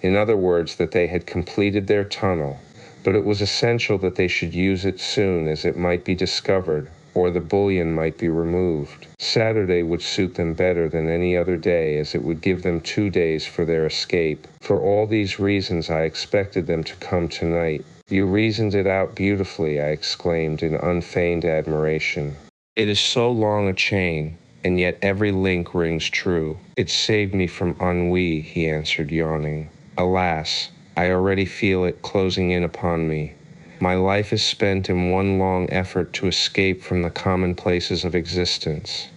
In other words, that they had completed their tunnel, but it was essential that they should use it soon, as it might be discovered, or the bullion might be removed. Saturday would suit them better than any other day, as it would give them 2 days for their escape. For all these reasons, I expected them to come tonight. You reasoned it out beautifully, I exclaimed in unfeigned admiration. It is so long a chain, and yet every link rings true. It saved me from ennui, he answered, yawning. Alas, I already feel it closing in upon me. My life is spent in one long effort to escape from the commonplaces of existence.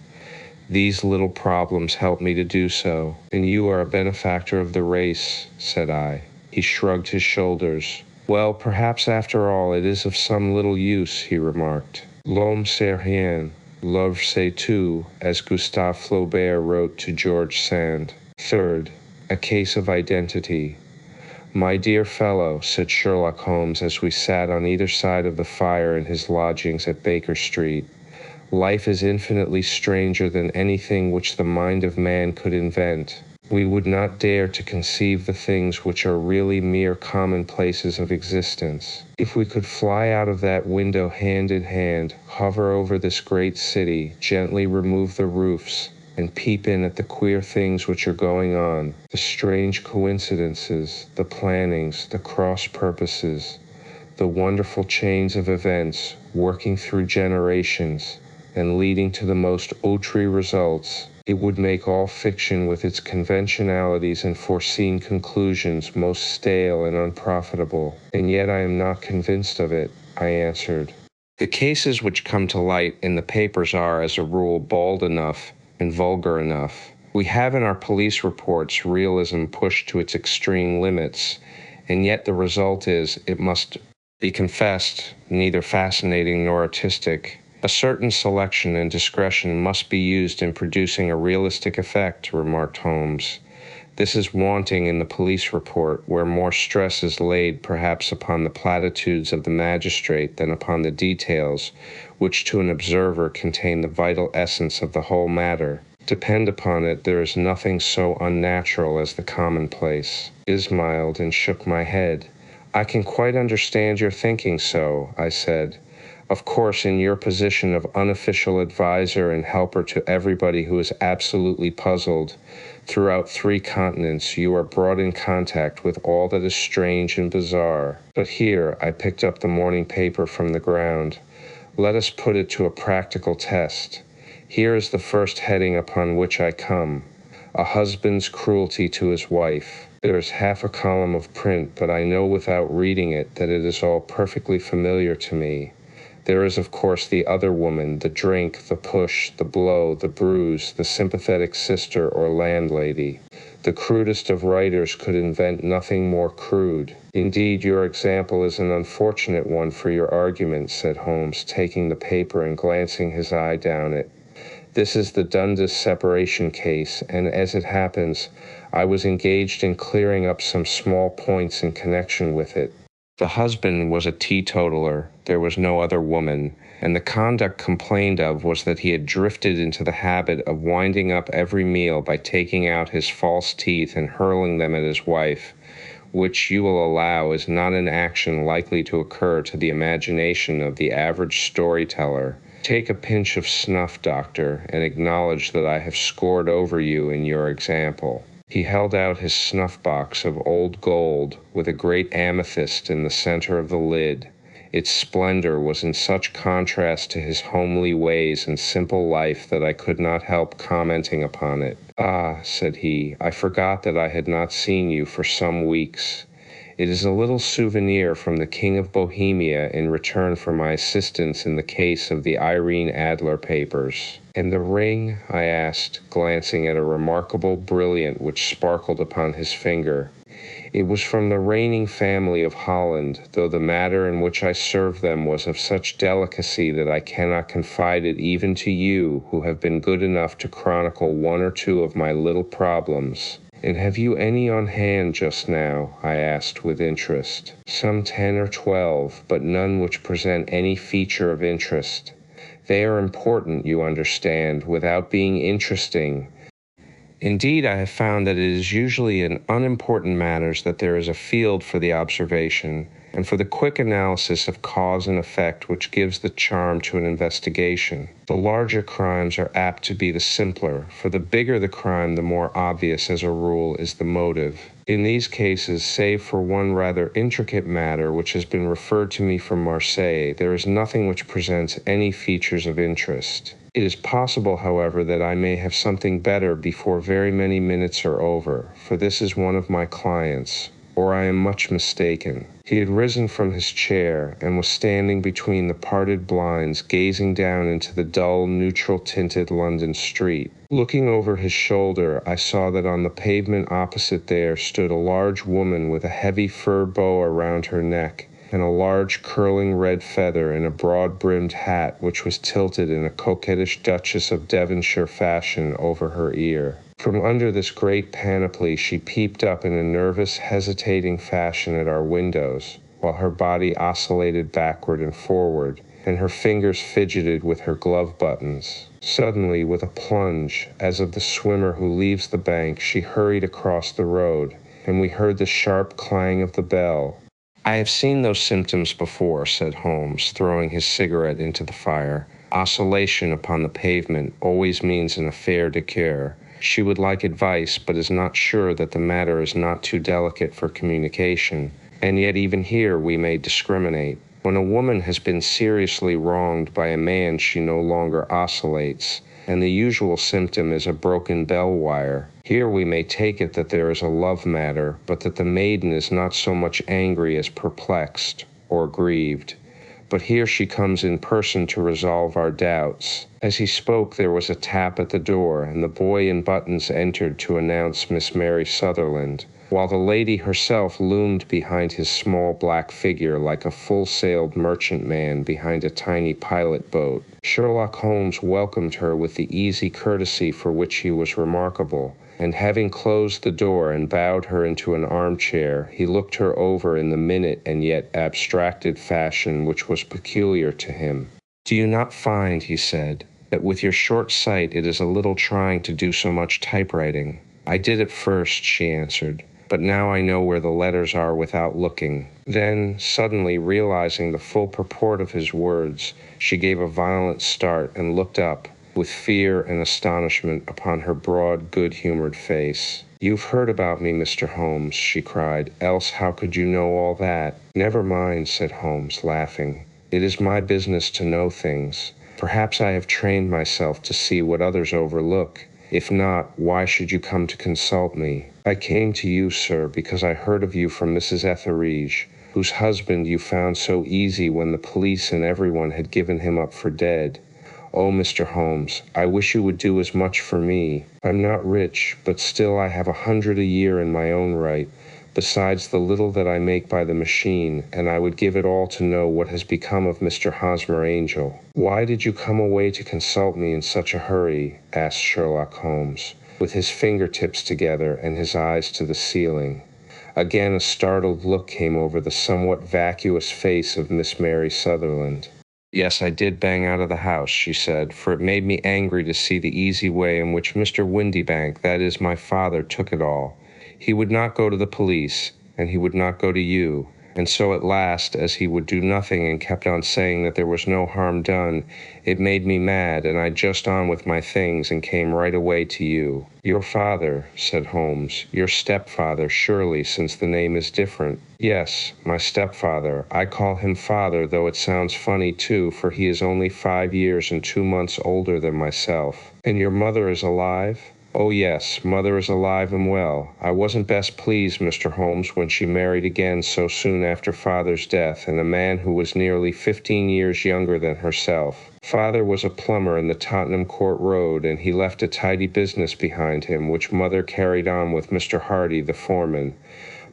These little problems help me to do so, and you are a benefactor of the race, said I. He shrugged his shoulders. Well, perhaps after all it is of some little use, he remarked. L'homme c'est rien, l'œuvre c'est tout, as Gustave Flaubert wrote to George Sand. Third, a case of identity. My dear fellow, said Sherlock Holmes as we sat on either side of the fire in his lodgings at Baker Street, life is infinitely stranger than anything which the mind of man could invent. We would not dare to conceive the things which are really mere commonplaces of existence. If we could fly out of that window hand in hand, hover over this great city, gently remove the roofs, and peep in at the queer things which are going on, the strange coincidences, the plannings, the cross purposes, the wonderful chains of events working through generations and leading to the most outre results, it would make all fiction with its conventionalities and foreseen conclusions most stale and unprofitable. And yet I am not convinced of it, I answered. The cases which come to light in the papers are, as a rule, bald enough and vulgar enough. We have in our police reports realism pushed to its extreme limits, and yet the result is, it must be confessed, neither fascinating nor artistic. A certain selection and discretion must be used in producing a realistic effect, remarked Holmes. This is wanting in the police report, where more stress is laid perhaps upon the platitudes of the magistrate than upon the details, which to an observer contain the vital essence of the whole matter. Depend upon it, there is nothing so unnatural as the commonplace. I smiled and shook my head. I can quite understand your thinking so, I said. Of course, in your position of unofficial advisor and helper to everybody who is absolutely puzzled, throughout 3 continents, you are brought in contact with all that is strange and bizarre. But here, I picked up the morning paper from the ground. Let us put it to a practical test. Here is the first heading upon which I come: a husband's cruelty to his wife. There is half a column of print, but I know without reading it that it is all perfectly familiar to me. There is, of course, the other woman, the drink, the push, the blow, the bruise, the sympathetic sister or landlady. The crudest of writers could invent nothing more crude. Indeed, your example is an unfortunate one for your argument, said Holmes, taking the paper and glancing his eye down it. This is the Dundas separation case, and as it happens, I was engaged in clearing up some small points in connection with it. The husband was a teetotaler, there was no other woman, and the conduct complained of was that he had drifted into the habit of winding up every meal by taking out his false teeth and hurling them at his wife, which you will allow is not an action likely to occur to the imagination of the average storyteller. Take a pinch of snuff, doctor, and acknowledge that I have scored over you in your example. He held out his snuff-box of old gold with a great amethyst in the center of the lid. Its splendor was in such contrast to his homely ways and simple life that I could not help commenting upon it. "Ah," said he, "I forgot that I had not seen you for some weeks. It is a little souvenir from the King of Bohemia in return for my assistance in the case of the Irene Adler papers." "And the ring?" I asked, glancing at a remarkable brilliant which sparkled upon his finger. "It was from the reigning family of Holland, though the manner in which I served them was of such delicacy that I cannot confide it even to you, who have been good enough to chronicle 1 or 2 of my little problems." "And have you any on hand just now?" I asked with interest. "Some 10 or 12, but none which present any feature of interest. They are important, you understand, without being interesting. Indeed, I have found that it is usually in unimportant matters that there is a field for the observation, and for the quick analysis of cause and effect which gives the charm to an investigation. The larger crimes are apt to be the simpler, for the bigger the crime, the more obvious, as a rule, is the motive. In these cases, save for one rather intricate matter which has been referred to me from Marseille, there is nothing which presents any features of interest. It is possible, however, that I may have something better before very many minutes are over, for this is one of my clients, or I am much mistaken." He had risen from his chair and was standing between the parted blinds, gazing down into the dull, neutral-tinted London street. Looking over his shoulder, I saw that on the pavement opposite there stood a large woman with a heavy fur boa around her neck, and a large curling red feather in a broad-brimmed hat which was tilted in a coquettish Duchess of Devonshire fashion over her ear. From under this great panoply she peeped up in a nervous, hesitating fashion at our windows, while her body oscillated backward and forward, and her fingers fidgeted with her glove buttons. Suddenly, with a plunge, as of the swimmer who leaves the bank, she hurried across the road, and we heard the sharp clang of the bell. "I have seen those symptoms before," said Holmes, throwing his cigarette into the fire. "Oscillation upon the pavement always means an affaire de cœur. She would like advice, but is not sure that the matter is not too delicate for communication. And yet even here we may discriminate. When a woman has been seriously wronged by a man, she no longer oscillates, and the usual symptom is a broken bell wire. Here we may take it that there is a love matter, but that the maiden is not so much angry as perplexed or grieved. But here she comes in person to resolve our doubts." As he spoke, there was a tap at the door, and the boy in buttons entered to announce Miss Mary Sutherland, while the lady herself loomed behind his small black figure like a full-sailed merchantman behind a tiny pilot boat. Sherlock Holmes welcomed her with the easy courtesy for which he was remarkable, and having closed the door and bowed her into an armchair, he looked her over in the minute and yet abstracted fashion which was peculiar to him. "Do you not find," he said, "that with your short sight it is a little trying to do so much typewriting?" "I did at first," she answered, but now I know where the letters are without looking." Then, suddenly realizing the full purport of his words, she gave a violent start and looked up, with fear and astonishment upon her broad, good-humored face. "You've heard about me, Mr. Holmes," she cried, "else how could you know all that?" "Never mind," said Holmes, laughing. "It is my business to know things. Perhaps I have trained myself to see what others overlook. If not, why should you come to consult me?" "I came to you, sir, because I heard of you from Mrs. Etheridge, whose husband you found so easy when the police and everyone had given him up for dead. Oh, Mr. Holmes, I wish you would do as much for me. I'm not rich, but still I have 100 a year in my own right, besides the little that I make by the machine, and I would give it all to know what has become of Mr. Hosmer Angel." "Why did you come away to consult me in such a hurry?" asked Sherlock Holmes, with his fingertips together and his eyes to the ceiling. Again a startled look came over the somewhat vacuous face of Miss Mary Sutherland. "Yes, I did bang out of the house," she said, "for it made me angry to see the easy way in which Mr. Windybank, that is, my father, took it all. He would not go to the police, and he would not go to you, and so at last, as he would do nothing and kept on saying that there was no harm done, it made me mad, and I just on with my things and came right away to you." "Your father," said Holmes. "Your stepfather, surely, since the name is different." "Yes, my stepfather. I call him father, though it sounds funny too, for he is only 5 years and 2 months older than myself." "And your mother is alive?" "Oh, yes, mother is alive and well. I wasn't best pleased, Mr. Holmes, when she married again so soon after father's death, and a man who was nearly 15 years younger than herself. Father was a plumber in the Tottenham Court Road, and he left a tidy business behind him, which mother carried on with Mr. Hardy, the foreman.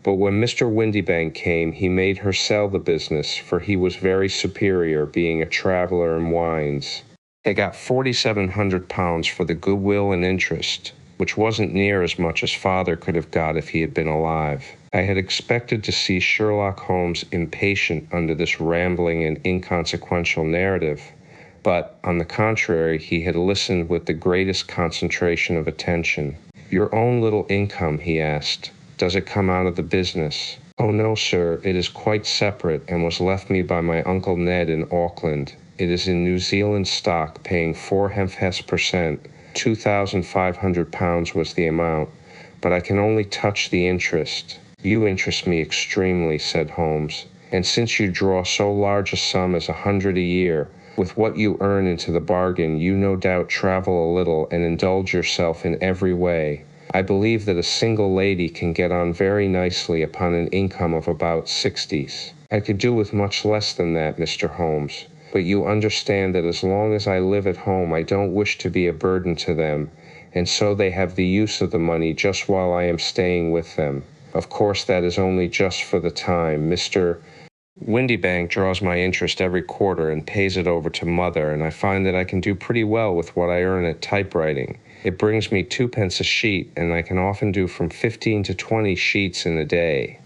But when Mr. Windybank came, he made her sell the business, for he was very superior, being a traveller in wines. They got £4,700 for the goodwill and interest, which wasn't near as much as father could have got if he had been alive. I had expected to see Sherlock Holmes impatient under this rambling and inconsequential narrative, but, on the contrary, he had listened with the greatest concentration of attention. "Your own little income," he asked, "does it come out of the business?" "Oh, no, sir, it is quite separate, and was left me by my Uncle Ned in Auckland. It is in New Zealand stock, paying 4.5 per cent. £2,500 was the amount, but I can only touch the interest." "You interest me extremely," said Holmes, "and since you draw so large a sum as 100 a year, with what you earn into the bargain, you no doubt travel a little and indulge yourself in every way. I believe that a single lady can get on very nicely upon an income of about 60s. I could do with much less than that, Mr. Holmes. But you understand that as long as I live at home I don't wish to be a burden to them, and so they have the use of the money just while I am staying with them. Of course that is only just for the time. Mr. Windybank draws my interest every quarter and pays it over to mother, and I find that I can do pretty well with what I earn at typewriting. It brings me 2 pence a sheet, and I can often do from 15 to 20 sheets in a day."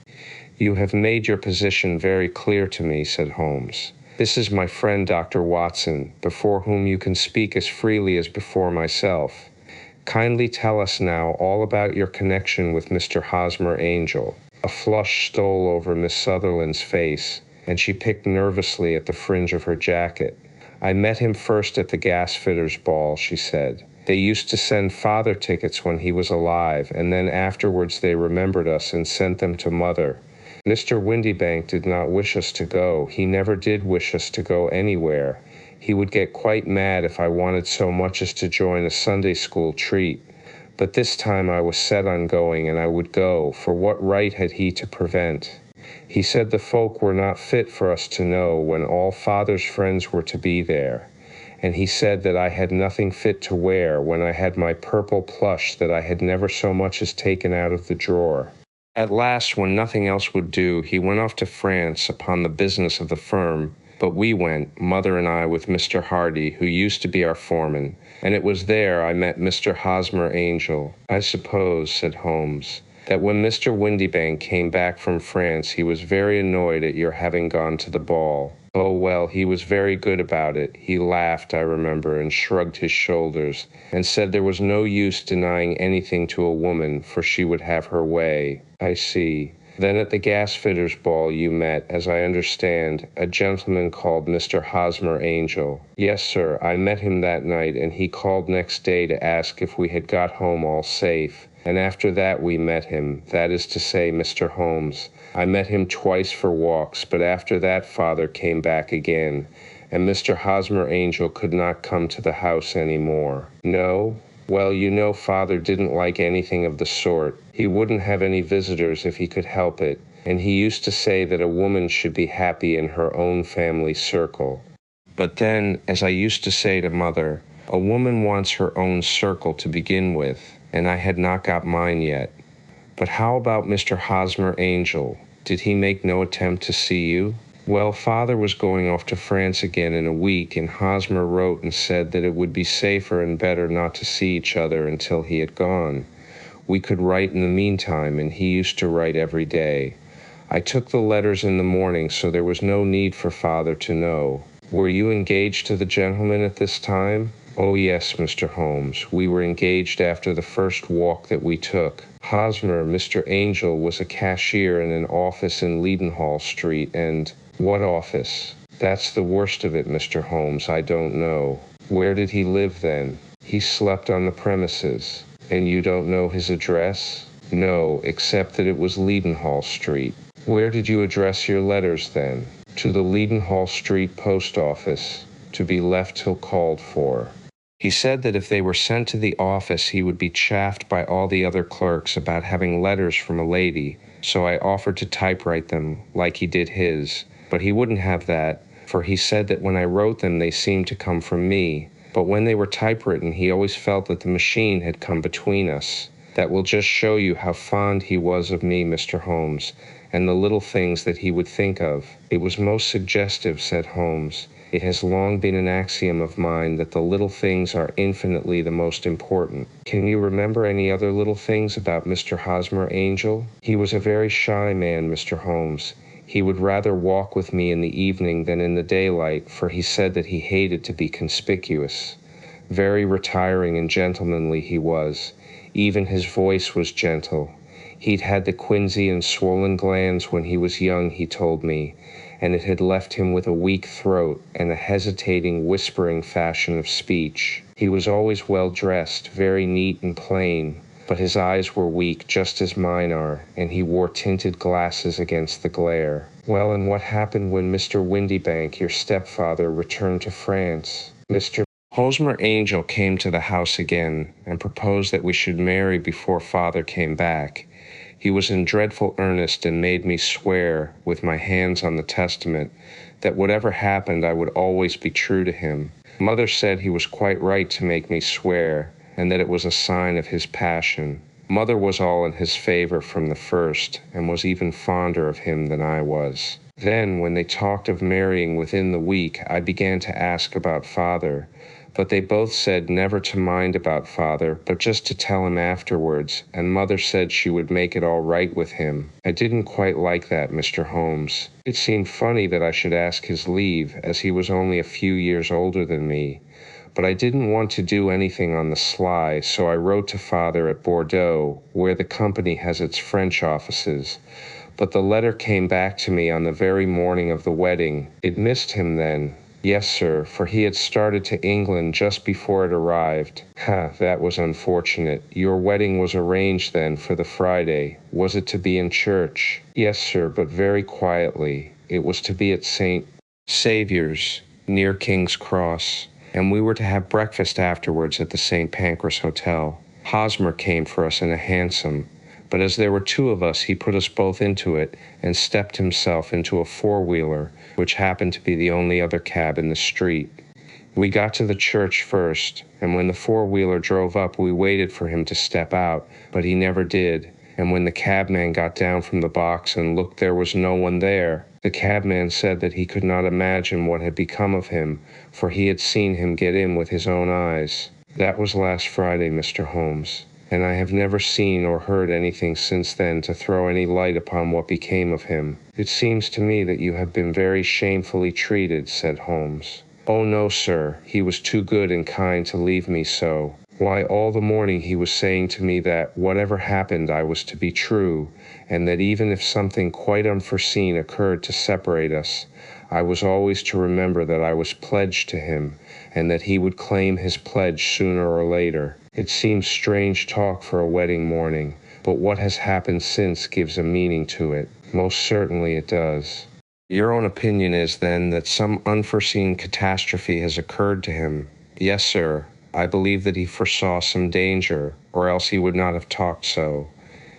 "You have made your position very clear to me," said Holmes. "This is my friend Dr. Watson, before whom you can speak as freely as before myself. Kindly tell us now all about your connection with Mr. Hosmer Angel." A flush stole over Miss Sutherland's face, and she picked nervously at the fringe of her jacket. "I met him first at the gasfitters' ball," she said. "They used to send father tickets when he was alive, and then afterwards they remembered us and sent them to mother. Mr. Windybank did not wish us to go. He never did wish us to go anywhere. He would get quite mad if I wanted so much as to join a Sunday school treat. But this time I was set on going, and I would go, for what right had he to prevent? He said the folk were not fit for us to know when all father's friends were to be there. And he said that I had nothing fit to wear when I had my purple plush that I had never so much as taken out of the drawer. At last, when nothing else would do, he went off to France upon the business of the firm, but we went, mother and I, with Mr. Hardy, who used to be our foreman, and it was there I met Mr. Hosmer Angel. I suppose," said Holmes, "that when Mr. Windybank came back from France he was very annoyed at your having gone to the ball." "Oh, well, he was very good about it. He laughed, I remember, and shrugged his shoulders, and said there was no use denying anything to a woman, for she would have her way. I see. Then at the gasfitters' ball you met, as I understand, a gentleman called Mr. Hosmer Angel. Yes, sir, I met him that night, and he called next day to ask if we had got home all safe. And after that we met him, that is to say, Mr. Holmes. I met him twice for walks, but after that father came back again, and Mr. Hosmer Angel could not come to the house any more. No? Well, you know father didn't like anything of the sort. He wouldn't have any visitors if he could help it, and he used to say that a woman should be happy in her own family circle. But then, as I used to say to mother, a woman wants her own circle to begin with, and I had not got mine yet. But how about Mr. Hosmer Angel? Did he make no attempt to see you? Well, father was going off to France again in a week, and Hosmer wrote and said that it would be safer and better not to see each other until he had gone. We could write in the meantime, and he used to write every day. I took the letters in the morning, so there was no need for father to know. Were you engaged to the gentleman at this time? Oh, yes, Mr. Holmes. We were engaged after the first walk that we took. Hosmer, Mr. Angel, was a cashier in an office in Leadenhall Street, and... What office? That's the worst of it, Mr. Holmes. I don't know. Where did he live then? He slept on the premises. And you don't know his address? No, except that it was Leadenhall Street. Where did you address your letters then? To the Leadenhall Street post office, to be left till called for. He said that if they were sent to the office, he would be chaffed by all the other clerks about having letters from a lady, so I offered to typewrite them, like he did his. But he wouldn't have that, for he said that when I wrote them they seemed to come from me, but when they were typewritten he always felt that the machine had come between us. That will just show you how fond he was of me, Mr. Holmes, and the little things that he would think of. It was most suggestive, said Holmes. It has long been an axiom of mine that the little things are infinitely the most important. Can you remember any other little things about Mr. Hosmer Angel? He was a very shy man, Mr. Holmes. He would rather walk with me in the evening than in the daylight, for he said that he hated to be conspicuous. Very retiring and gentlemanly he was. Even his voice was gentle. He'd had the quinsy and swollen glands when he was young, he told me, and it had left him with a weak throat and a hesitating, whispering fashion of speech. He was always well dressed, very neat and plain, but his eyes were weak, just as mine are, and he wore tinted glasses against the glare. Well, and what happened when Mr. Windybank, your stepfather, returned to France? Mr. Hosmer Angel came to the house again, and proposed that we should marry before father came back. He was in dreadful earnest, and made me swear, with my hands on the testament, that whatever happened I would always be true to him. Mother said he was quite right to make me swear, and that it was a sign of his passion. Mother was all in his favor from the first, and was even fonder of him than I was. Then, when they talked of marrying within the week, I began to ask about father, but they both said never to mind about father, but just to tell him afterwards, and mother said she would make it all right with him. I didn't quite like that, Mr. Holmes. It seemed funny that I should ask his leave, as he was only a few years older than me. But I didn't want to do anything on the sly, so I wrote to father at Bordeaux, where the company has its French offices. But the letter came back to me on the very morning of the wedding. It missed him then. Yes, sir, for he had started to England just before it arrived. That was unfortunate. Your wedding was arranged then for the Friday. Was it to be in church? Yes, sir, but very quietly. It was to be at St. Saviour's, near King's Cross, and we were to have breakfast afterwards at the St. Pancras Hotel. Hosmer came for us in a hansom, but as there were two of us, he put us both into it and stepped himself into a four-wheeler, which happened to be the only other cab in the street. We got to the church first, and when the four-wheeler drove up, we waited for him to step out, but he never did. And when the cabman got down from the box and looked, there was no one there. The cabman said that he could not imagine what had become of him, for he had seen him get in with his own eyes. That was last Friday, Mr. Holmes, and I have never seen or heard anything since then to throw any light upon what became of him. It seems to me that you have been very shamefully treated, said Holmes. Oh, no, sir. He was too good and kind to leave me so. Why, all the morning he was saying to me that whatever happened I was to be true, and that even if something quite unforeseen occurred to separate us, I was always to remember that I was pledged to him, and that he would claim his pledge sooner or later. It seems strange talk for a wedding morning, but what has happened since gives a meaning to it. Most certainly it does. Your own opinion is, then, that some unforeseen catastrophe has occurred to him? Yes, sir. I believe that he foresaw some danger, or else he would not have talked so.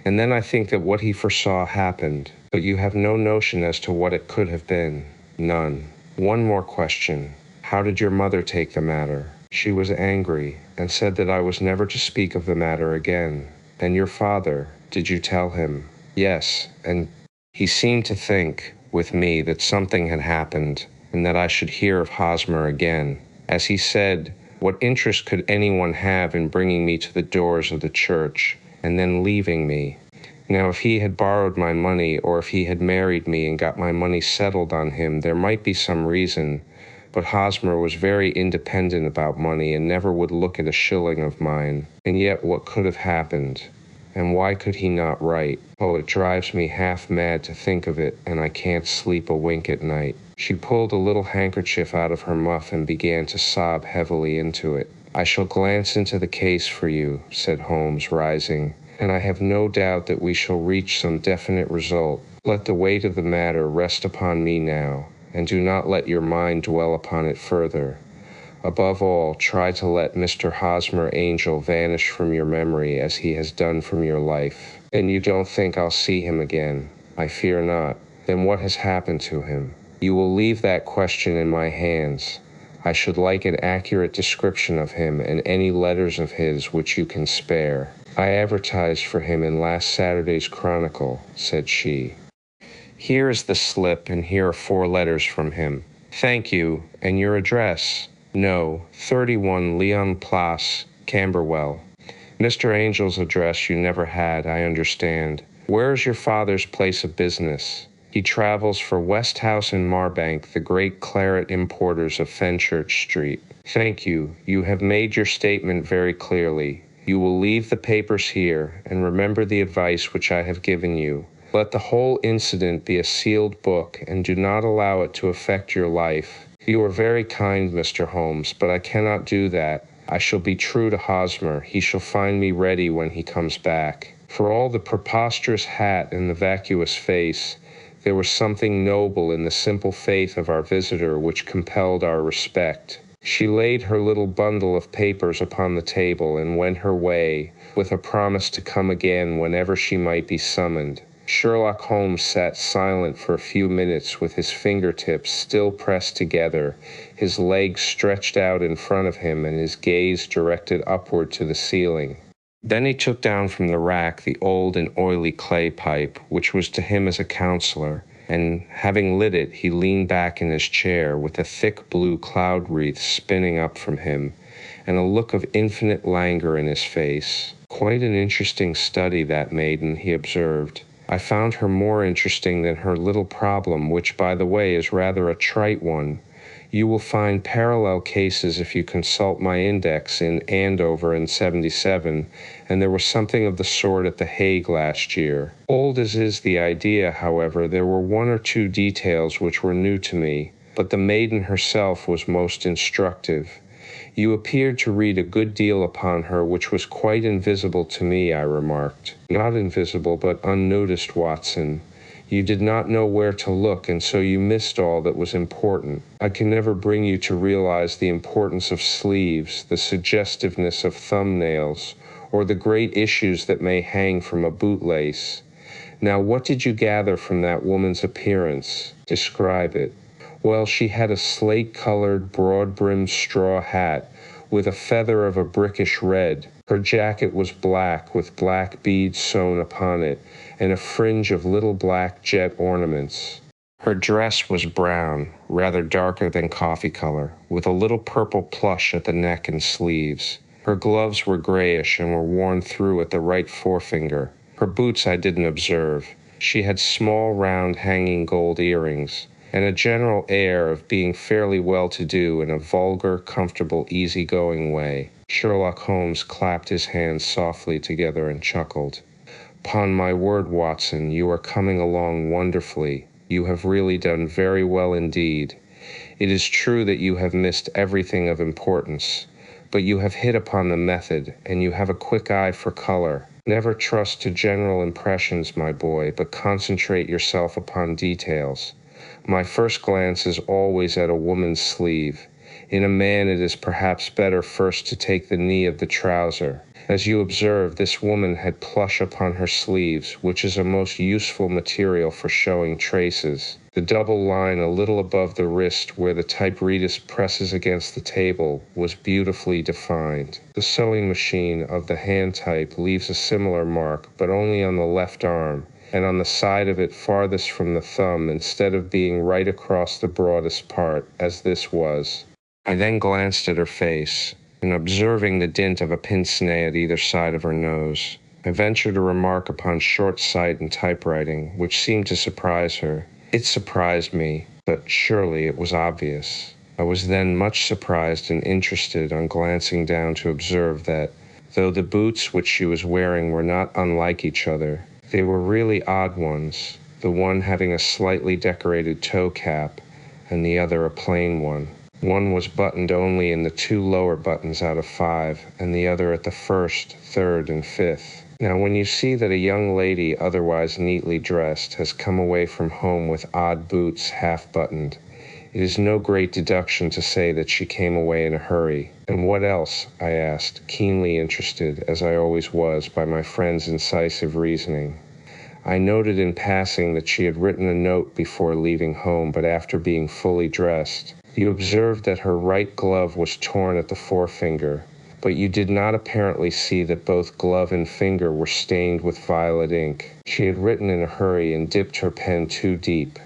And then I think that what he foresaw happened, but you have no notion as to what it could have been. None. One more question. How did your mother take the matter? She was angry, and said that I was never to speak of the matter again. And your father, did you tell him? Yes, and he seemed to think, with me, that something had happened, and that I should hear of Hosmer again. As he said, what interest could anyone have in bringing me to the doors of the church, and then leaving me? Now, if he had borrowed my money, or if he had married me and got my money settled on him, there might be some reason, but Hosmer was very independent about money and never would look at a shilling of mine. And yet what could have happened? And why could he not write? Oh, it drives me half mad to think of it, and I can't sleep a wink at night. She pulled a little handkerchief out of her muff and began to sob heavily into it. I shall glance into the case for you, said Holmes, rising, and I have no doubt that we shall reach some definite result. Let the weight of the matter rest upon me now, and do not let your mind dwell upon it further. Above all, try to let Mr. Hosmer Angel vanish from your memory as he has done from your life. And you don't think I'll see him again? I fear not. Then what has happened to him? You will leave that question in my hands. I should like an accurate description of him and any letters of his which you can spare. I advertised for him in last Saturday's Chronicle, said she. Here is the slip, and here are 4 letters from him. Thank you, and your address? No, 31 Leon Place, Camberwell. Mr. Angel's address you never had, I understand. Where is your father's place of business? He travels for Westhouse and Marbank, the great claret importers of Fenchurch Street. Thank you. You have made your statement very clearly. You will leave the papers here, and remember the advice which I have given you. Let the whole incident be a sealed book, and do not allow it to affect your life. You are very kind, Mr. Holmes, but I cannot do that. I shall be true to Hosmer. He shall find me ready when he comes back. For all the preposterous hat and the vacuous face, there was something noble in the simple faith of our visitor which compelled our respect. She laid her little bundle of papers upon the table and went her way, with a promise to come again whenever she might be summoned. Sherlock Holmes sat silent for a few minutes with his fingertips still pressed together, his legs stretched out in front of him and his gaze directed upward to the ceiling. Then he took down from the rack the old and oily clay pipe, which was to him as a counselor, and having lit it, he leaned back in his chair with a thick blue cloud wreath spinning up from him, and a look of infinite languor in his face. Quite an interesting study, that maiden, he observed. I found her more interesting than her little problem, which, by the way, is rather a trite one. You will find parallel cases if you consult my index in Andover in '77, and there was something of the sort at The Hague last year. Old as is the idea, however, there were 1 or 2 details which were new to me, but the maiden herself was most instructive. You appeared to read a good deal upon her which was quite invisible to me, I remarked. Not invisible, but unnoticed, Watson. You did not know where to look, and so you missed all that was important. I can never bring you to realize the importance of sleeves, the suggestiveness of thumbnails, or the great issues that may hang from a bootlace. Now, what did you gather from that woman's appearance? Describe it. Well, she had a slate-colored, broad-brimmed straw hat with a feather of a brickish red. Her jacket was black, with black beads sewn upon it, and a fringe of little black jet ornaments. Her dress was brown, rather darker than coffee color, with a little purple plush at the neck and sleeves. Her gloves were grayish and were worn through at the right forefinger. Her boots I didn't observe. She had small, round, hanging gold earrings, and a general air of being fairly well-to-do in a vulgar, comfortable, easy-going way. Sherlock Holmes clapped his hands softly together and chuckled. "Upon my word, Watson, you are coming along wonderfully. You have really done very well indeed. It is true that you have missed everything of importance, but you have hit upon the method, and you have a quick eye for color. Never trust to general impressions, my boy, but concentrate yourself upon details. My first glance is always at a woman's sleeve. In a man it is perhaps better first to take the knee of the trouser. As you observe, this woman had plush upon her sleeves, which is a most useful material for showing traces. The double line a little above the wrist where the type-readist presses against the table was beautifully defined. The sewing machine of the hand type leaves a similar mark, but only on the left arm, and on the side of it farthest from the thumb instead of being right across the broadest part, as this was. I then glanced at her face, and observing the dint of a pince-nez at either side of her nose, I ventured a remark upon short sight and typewriting, which seemed to surprise her. It surprised me, but surely it was obvious. I was then much surprised and interested on glancing down to observe that, though the boots which she was wearing were not unlike each other, they were really odd ones, the one having a slightly decorated toe cap, and the other a plain one. One was buttoned only in the 2 lower buttons out of 5, and the other at the 1st, 3rd, and 5th. Now, when you see that a young lady, otherwise neatly dressed, has come away from home with odd boots half-buttoned, it is no great deduction to say that she came away in a hurry. "And what else?" I asked, keenly interested, as I always was, by my friend's incisive reasoning. I noted in passing that she had written a note before leaving home, but after being fully dressed. You observed that her right glove was torn at the forefinger, but you did not apparently see that both glove and finger were stained with violet ink. She had written in a hurry and dipped her pen too deep.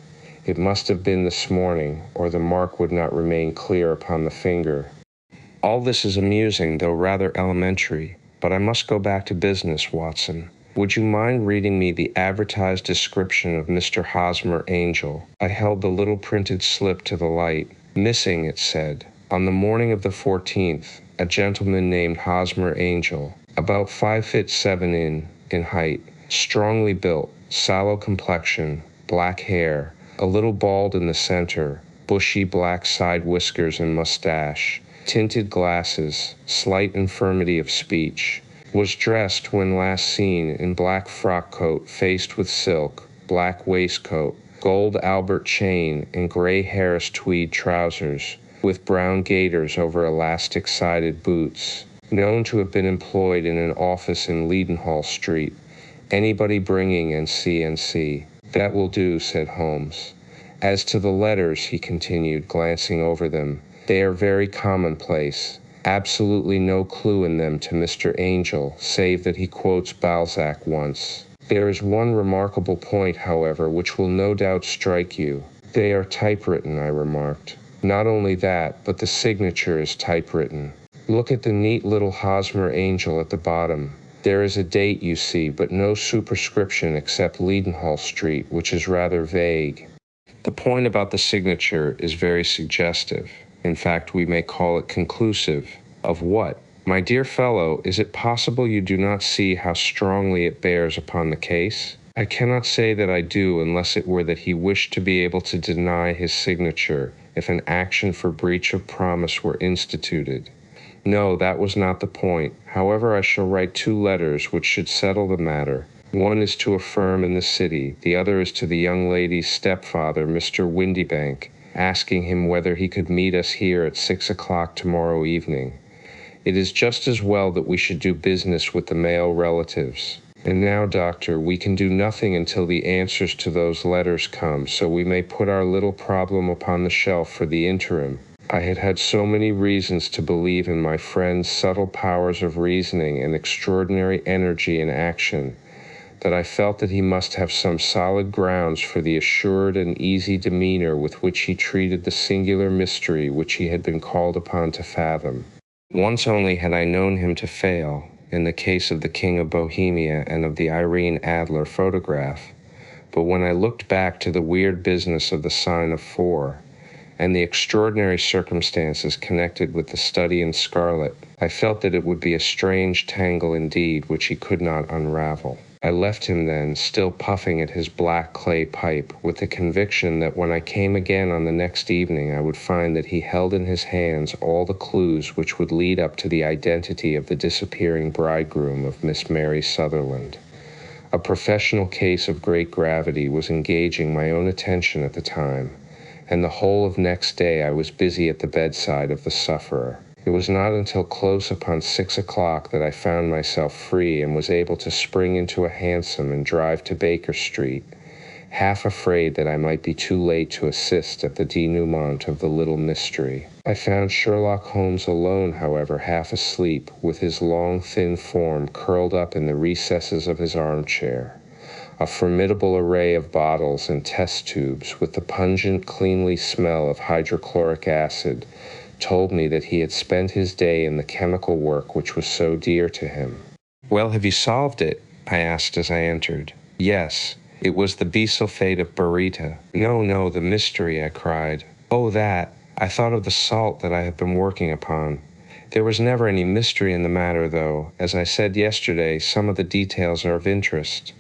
It must have been this morning, or the mark would not remain clear upon the finger. All this is amusing, though rather elementary, but I must go back to business, Watson. Would you mind reading me the advertised description of Mr. Hosmer Angel? I held the little printed slip to the light. Missing, it said. On the morning of the 14th, a gentleman named Hosmer Angel, about 5'7" in height, strongly built, sallow complexion, black hair, a little bald in the center, bushy black side whiskers and mustache, tinted glasses, slight infirmity of speech, was dressed when last seen in black frock coat faced with silk, black waistcoat, gold Albert chain, and gray Harris tweed trousers, with brown gaiters over elastic-sided boots, known to have been employed in an office in Leadenhall Street. Anybody bringing NC. "That will do," said Holmes. "As to the letters," he continued, glancing over them, "they are very commonplace. Absolutely no clue in them to Mr. Angel, save that he quotes Balzac once. There is one remarkable point, however, which will no doubt strike you. They are typewritten," I remarked. "Not only that, but the signature is typewritten. Look at the neat little Hosmer Angel at the bottom. There is a date, you see, but no superscription except Leadenhall Street, which is rather vague." The point about the signature is very suggestive. In fact, we may call it conclusive. Of what? My dear fellow, is it possible you do not see how strongly it bears upon the case? I cannot say that I do unless it were that he wished to be able to deny his signature if an action for breach of promise were instituted. No, that was not the point. However, I shall write 2 letters which should settle the matter. One is to a firm in the city, the other is to the young lady's stepfather, Mr. Windybank, asking him whether he could meet us here at 6 o'clock tomorrow evening. It is just as well that we should do business with the male relatives. And now, Doctor, we can do nothing until the answers to those letters come, so we may put our little problem upon the shelf for the interim. I had had so many reasons to believe in my friend's subtle powers of reasoning and extraordinary energy in action, that I felt that he must have some solid grounds for the assured and easy demeanor with which he treated the singular mystery which he had been called upon to fathom. Once only had I known him to fail, in the case of the King of Bohemia and of the Irene Adler photograph, But when I looked back to the weird business of the sign of 4, and the extraordinary circumstances connected with the study in scarlet, I felt that it would be a strange tangle indeed which he could not unravel. I left him then, still puffing at his black clay pipe, with the conviction that when I came again on the next evening I would find that he held in his hands all the clues which would lead up to the identity of the disappearing bridegroom of Miss Mary Sutherland. A professional case of great gravity was engaging my own attention at the time, and the whole of next day I was busy at the bedside of the sufferer. It was not until close upon 6 o'clock that I found myself free and was able to spring into a hansom and drive to Baker Street, half afraid that I might be too late to assist at the denouement of the little mystery. I found Sherlock Holmes alone, however, half asleep, with his long, thin form curled up in the recesses of his armchair. A formidable array of bottles and test tubes, with the pungent, cleanly smell of hydrochloric acid, told me that he had spent his day in the chemical work which was so dear to him. "Well, have you solved it?" I asked as I entered. "Yes. It was the bisulfate of baryta." No, the mystery," I cried. "Oh, that. I thought of the salt that I have been working upon. There was never any mystery in the matter, though. As I said yesterday, some of the details are of interest.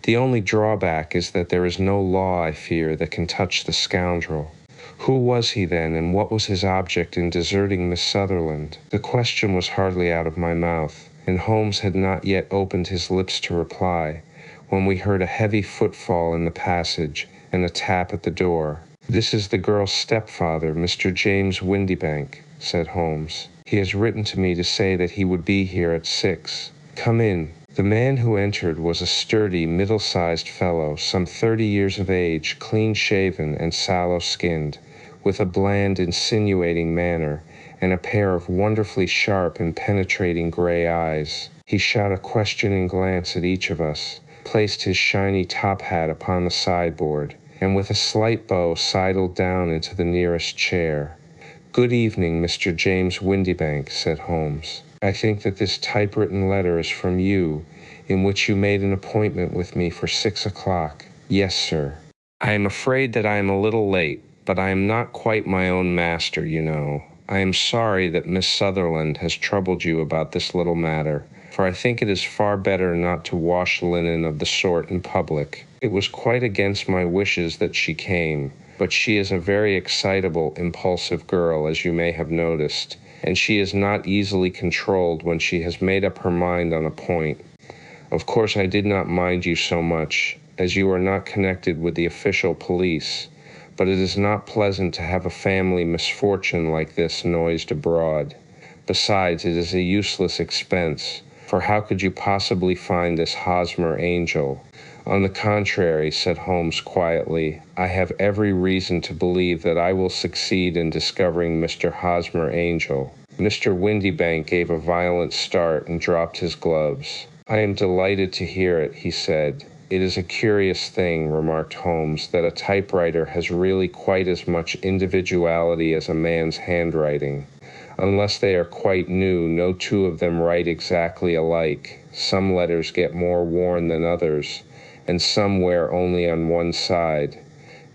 The only drawback is that there is no law, I fear, that can touch the scoundrel. Who was he then, and what was his object in deserting Miss Sutherland?" The question was hardly out of my mouth, and Holmes had not yet opened his lips to reply, when we heard a heavy footfall in the passage and a tap at the door. "This is the girl's stepfather, Mr. James Windybank," said Holmes. "He has written to me to say that he would be here at 6. Come in." The man who entered was a sturdy, middle-sized fellow, some 30 years of age, clean-shaven and sallow-skinned, with a bland, insinuating manner, and a pair of wonderfully sharp and penetrating gray eyes. He shot a questioning glance at each of us, placed his shiny top hat upon the sideboard, and with a slight bow sidled down into the nearest chair. "Good evening, Mr. James Windybank," said Holmes. "I think that this typewritten letter is from you, in which you made an appointment with me for 6 o'clock. "Yes, sir." "I am afraid that I am a little late, but I am not quite my own master, you know. I am sorry that Miss Sutherland has troubled you about this little matter, for I think it is far better not to wash linen of the sort in public. It was quite against my wishes that she came, but she is a very excitable, impulsive girl, as you may have noticed, and she is not easily controlled when she has made up her mind on a point. Of course I did not mind you so much, as you are not connected with the official police, but it is not pleasant to have a family misfortune like this noised abroad. Besides, it is a useless expense, for how could you possibly find this Hosmer angel? On the contrary, said Holmes quietly, I have every reason to believe that I will succeed in discovering Mr. Hosmer Angel. Mr. Windybank gave a violent start and dropped his gloves. I am delighted to hear it, he said. It is a curious thing, remarked Holmes, that a typewriter has really quite as much individuality as a man's handwriting. Unless they are quite new, no two of them write exactly alike. Some letters get more worn than others, and some wear only on one side.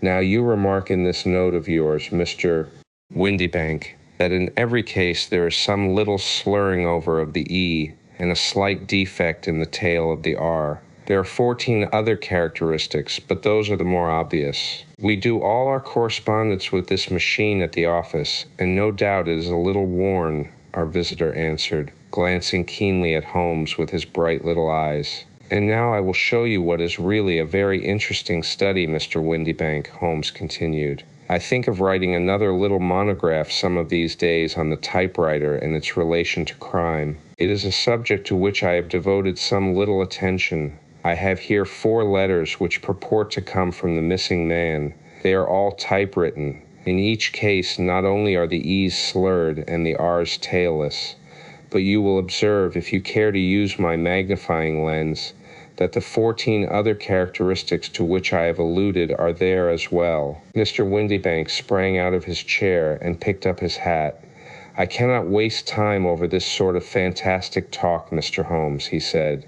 Now you remark in this note of yours, Mr. Windybank, that in every case there is some little slurring over of the E and a slight defect in the tail of the R. There are 14 other characteristics, but those are the more obvious. We do all our correspondence with this machine at the office, and no doubt it is a little worn, our visitor answered, glancing keenly at Holmes with his bright little eyes. And now I will show you what is really a very interesting study, Mr. Windybank, Holmes continued. I think of writing another little monograph some of these days on the typewriter and its relation to crime. It is a subject to which I have devoted some little attention. I have here 4 letters which purport to come from the missing man. They are all typewritten. In each case, not only are the E's slurred and the R's tailless, but you will observe, if you care to use my magnifying lens, that the 14 other characteristics to which I have alluded are there as well. Mr. Windybank sprang out of his chair and picked up his hat. I cannot waste time over this sort of fantastic talk, Mr. Holmes, he said.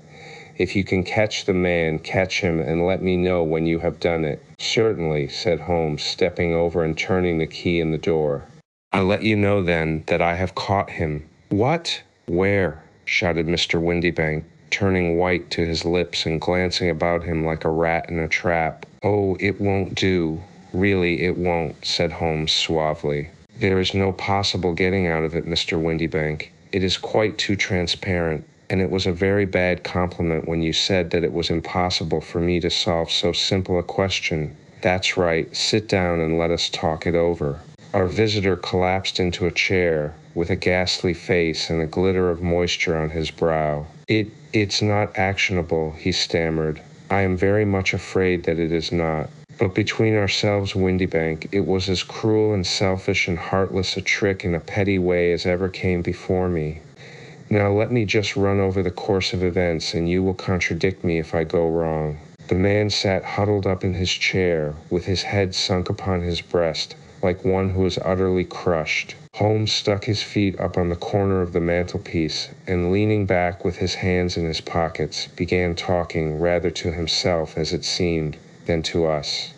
If you can catch the man, catch him, and let me know when you have done it." "Certainly," said Holmes, stepping over and turning the key in the door. "I'll let you know, then, that I have caught him." "What? Where?" shouted Mr. Windibank, turning white to his lips and glancing about him like a rat in a trap. "Oh, it won't do. Really, it won't," said Holmes suavely. "There is no possible getting out of it, Mr. Windibank. It is quite too transparent, and it was a very bad compliment when you said that it was impossible for me to solve so simple a question. That's right. Sit down and let us talk it over." Our visitor collapsed into a chair, with a ghastly face and a glitter of moisture on his brow. It's not actionable," he stammered. "I am very much afraid that it is not. But between ourselves, Windibank, it was as cruel and selfish and heartless a trick in a petty way as ever came before me. Now let me just run over the course of events, and you will contradict me if I go wrong." The man sat huddled up in his chair, with his head sunk upon his breast, like one who is utterly crushed. Holmes stuck his feet up on the corner of the mantelpiece, and leaning back with his hands in his pockets, began talking, rather to himself, as it seemed, than to us.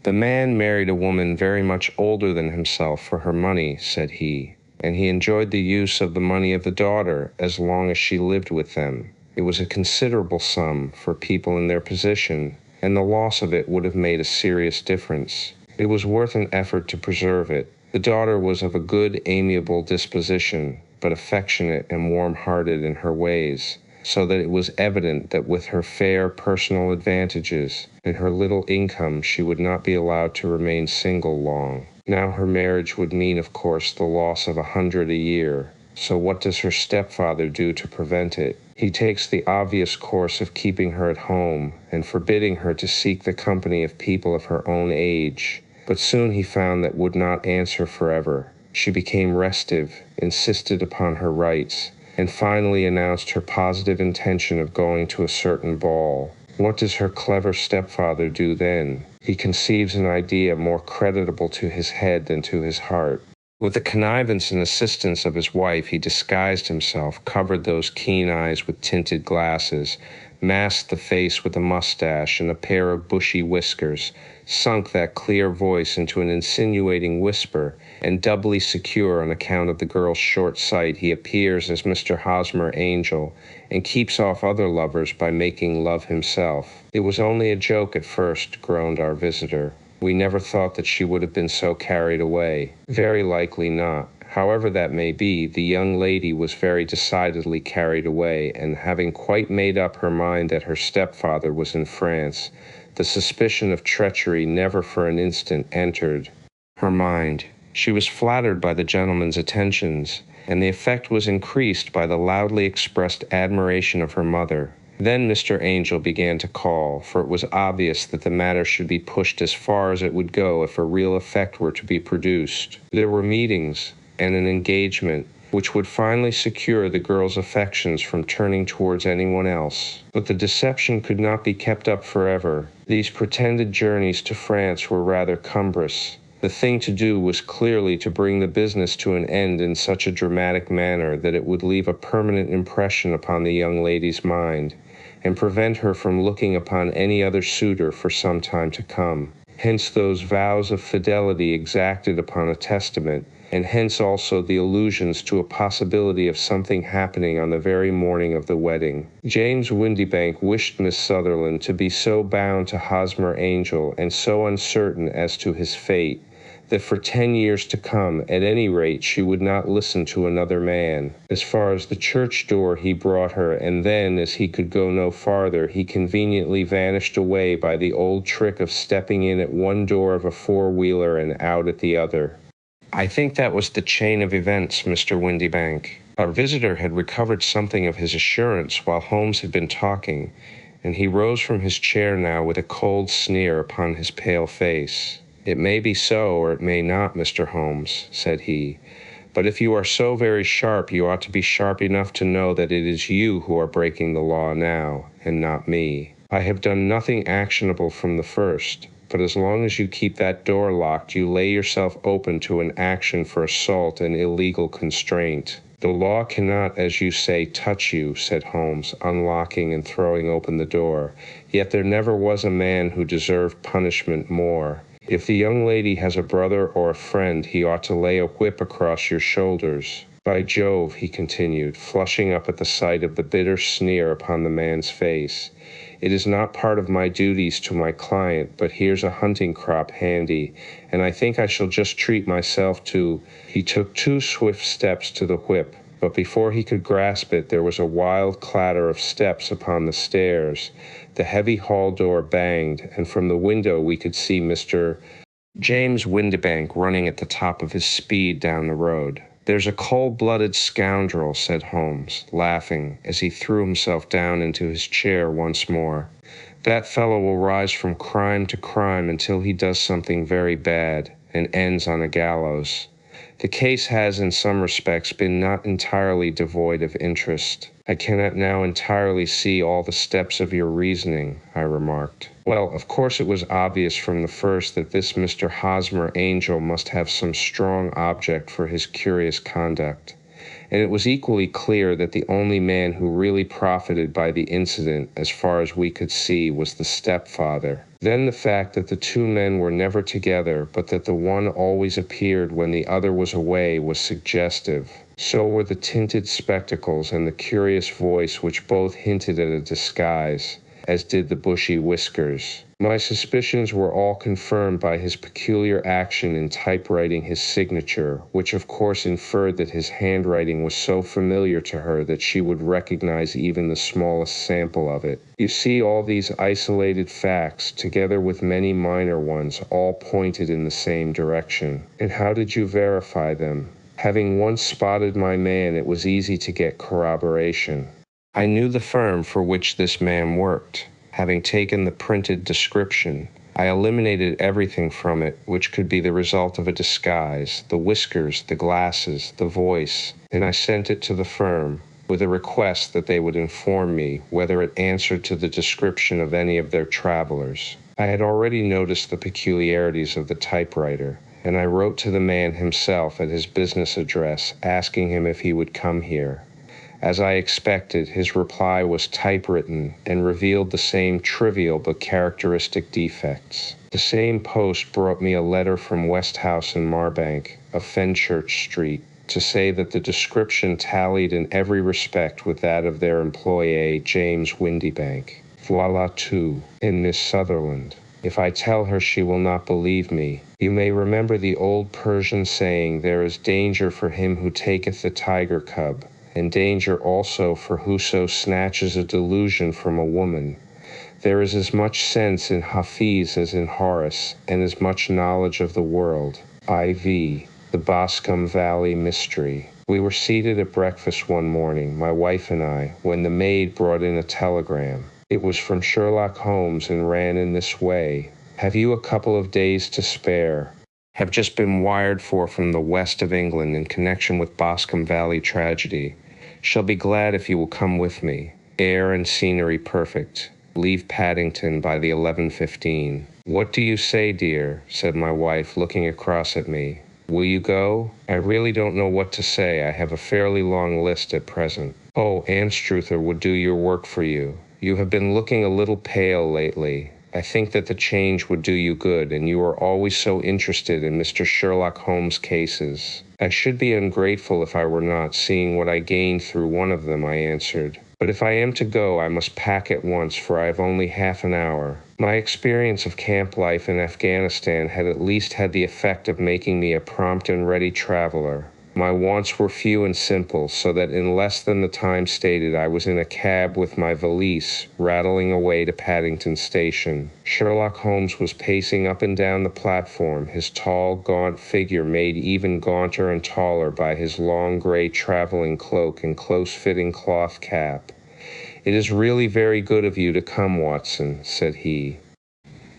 "The man married a woman very much older than himself for her money," said he, "and he enjoyed the use of the money of the daughter as long as she lived with them. It was a considerable sum for people in their position, and the loss of it would have made a serious difference. It was worth an effort to preserve it. The daughter was of a good, amiable disposition, but affectionate and warm-hearted in her ways, so that it was evident that with her fair personal advantages and her little income she would not be allowed to remain single long. Now her marriage would mean, of course, the loss of 100 a year. So what does her stepfather do to prevent it? He takes the obvious course of keeping her at home and forbidding her to seek the company of people of her own age. But soon he found that would not answer forever. She became restive, insisted upon her rights, and finally announced her positive intention of going to a certain ball. What does her clever stepfather do then? He conceives an idea more creditable to his head than to his heart. With the connivance and assistance of his wife, he disguised himself, covered those keen eyes with tinted glasses, masked the face with a mustache and a pair of bushy whiskers, sunk that clear voice into an insinuating whisper, and doubly secure on account of the girl's short sight, he appears as Mr. Hosmer Angel, and keeps off other lovers by making love himself. "It was only a joke at first," groaned our visitor. "We never thought that she would have been so carried away." "Very likely not. However that may be, the young lady was very decidedly carried away, and having quite made up her mind that her stepfather was in France, the suspicion of treachery never for an instant entered her mind. She was flattered by the gentleman's attentions, and the effect was increased by the loudly expressed admiration of her mother. Then Mr. Angel began to call, for it was obvious that the matter should be pushed as far as it would go if a real effect were to be produced. There were meetings and an engagement, which would finally secure the girl's affections from turning towards anyone else. But the deception could not be kept up forever. These pretended journeys to France were rather cumbrous. The thing to do was clearly to bring the business to an end in such a dramatic manner that it would leave a permanent impression upon the young lady's mind, and prevent her from looking upon any other suitor for some time to come. Hence those vows of fidelity exacted upon a testament, and hence also the allusions to a possibility of something happening on the very morning of the wedding. James Windibank wished Miss Sutherland to be so bound to Hosmer Angel and so uncertain as to his fate, that for 10 years to come, at any rate, she would not listen to another man. As far as the church door he brought her, and then, as he could go no farther, he conveniently vanished away by the old trick of stepping in at one door of a four-wheeler and out at the other. I think that was the chain of events, Mr. Windibank. Our visitor had recovered something of his assurance while Holmes had been talking, and he rose from his chair now with a cold sneer upon his pale face. "It may be so, or it may not, Mr. Holmes," said he. "But if you are so very sharp, you ought to be sharp enough to know that it is you who are breaking the law now, and not me. I have done nothing actionable from the first, but as long as you keep that door locked, you lay yourself open to an action for assault and illegal constraint. "The law cannot, as you say, touch you," said Holmes, unlocking and throwing open the door. "Yet there never was a man who deserved punishment more. If the young lady has a brother or a friend, he ought to lay a whip across your shoulders. By Jove," he continued, flushing up at the sight of the bitter sneer upon the man's face, "it is not part of my duties to my client, but here's a hunting crop handy, and I think I shall just treat myself to—" He took 2 swift steps to the whip, but before he could grasp it there was a wild clatter of steps upon the stairs. The heavy hall door banged, and from the window we could see Mr. James Windibank running at the top of his speed down the road. "There's a cold-blooded scoundrel," said Holmes, laughing, as he threw himself down into his chair once more. "That fellow will rise from crime to crime until he does something very bad, and ends on a gallows. The case has in some respects been not entirely devoid of interest. I cannot now entirely see all the steps of your reasoning," I remarked. "Well, of course it was obvious from the first that this Mr. Hosmer Angel must have some strong object for his curious conduct. And it was equally clear that the only man who really profited by the incident, as far as we could see, was the stepfather. Then the fact that the 2 men were never together, but that the one always appeared when the other was away, was suggestive. So were the tinted spectacles and the curious voice, which both hinted at a disguise, as did the bushy whiskers. My suspicions were all confirmed by his peculiar action in typewriting his signature, which of course inferred that his handwriting was so familiar to her that she would recognize even the smallest sample of it. You see, all these isolated facts, together with many minor ones, all pointed in the same direction. And how did you verify them? Having once spotted my man, it was easy to get corroboration. I knew the firm for which this man worked. Having taken the printed description, I eliminated everything from it which could be the result of a disguise, the whiskers, the glasses, the voice, and I sent it to the firm, with a request that they would inform me whether it answered to the description of any of their travelers. I had already noticed the peculiarities of the typewriter, and I wrote to the man himself at his business address, asking him if he would come here. As I expected, his reply was typewritten and revealed the same trivial but characteristic defects. The same post brought me a letter from West House in Marbank, of Fenchurch Street, to say that the description tallied in every respect with that of their employee, James Windibank. Voila tout, and Miss Sutherland. If I tell her, she will not believe me. You may remember the old Persian saying, "There is danger for him who taketh the tiger cub, and danger also for whoso snatches a delusion from a woman." There is as much sense in Hafiz as in Horace, and as much knowledge of the world. IV. The Boscombe Valley Mystery. We were seated at breakfast one morning, my wife and I, when the maid brought in a telegram. It was from Sherlock Holmes and ran in this way: "Have you a couple of days to spare? Have just been wired for from the west of England in connection with Boscombe Valley tragedy. Shall be glad if you will come with me. Air and scenery perfect. Leave Paddington by the 11:15. "What do you say, dear?" said my wife, looking across at me. "Will you go?" "I really don't know what to say. I have a fairly long list at present." "Oh, Anstruther would do your work for you. You have been looking a little pale lately. I think that the change would do you good, and you are always so interested in Mr. Sherlock Holmes' cases." "I should be ungrateful if I were not, seeing what I gained through one of them," I answered. "But if I am to go, I must pack at once, for I have only half an hour." My experience of camp life in Afghanistan had at least had the effect of making me a prompt and ready traveler. My wants were few and simple, so that in less than the time stated I was in a cab with my valise, rattling away to Paddington Station. Sherlock Holmes was pacing up and down the platform, his tall, gaunt figure made even gaunter and taller by his long gray traveling cloak and close-fitting cloth cap. "It is really very good of you to come, Watson," said he.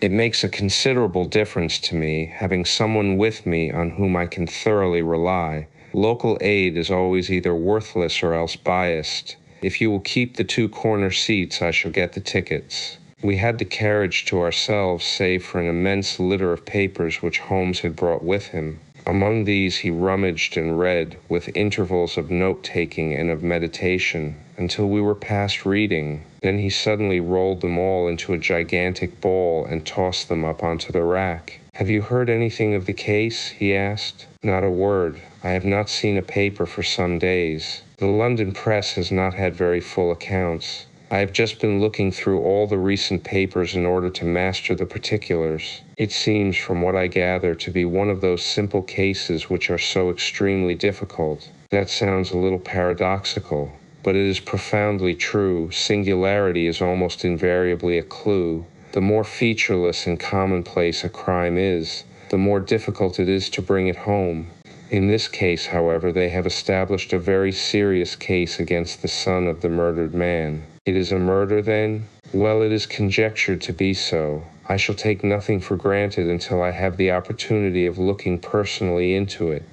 "It makes a considerable difference to me, having someone with me on whom I can thoroughly rely. Local aid is always either worthless or else biased. If you will keep the 2 corner seats, I shall get the tickets." We had the carriage to ourselves, save for an immense litter of papers which Holmes had brought with him. Among these he rummaged and read, with intervals of note-taking and of meditation, until we were past reading. Then he suddenly rolled them all into a gigantic ball and tossed them up onto the rack. "Have you heard anything of the case?" he asked. "Not a word. I have not seen a paper for some days. The London press has not had very full accounts. I have just been looking through all the recent papers in order to master the particulars. It seems, from what I gather, to be one of those simple cases which are so extremely difficult." That sounds a little paradoxical, but it is profoundly true. Singularity is almost invariably a clue. The more featureless and commonplace a crime is, the more difficult it is to bring it home. In this case, however, they have established a very serious case against the son of the murdered man. It is a murder, then? Well, it is conjectured to be so. I shall take nothing for granted until I have the opportunity of looking personally into it.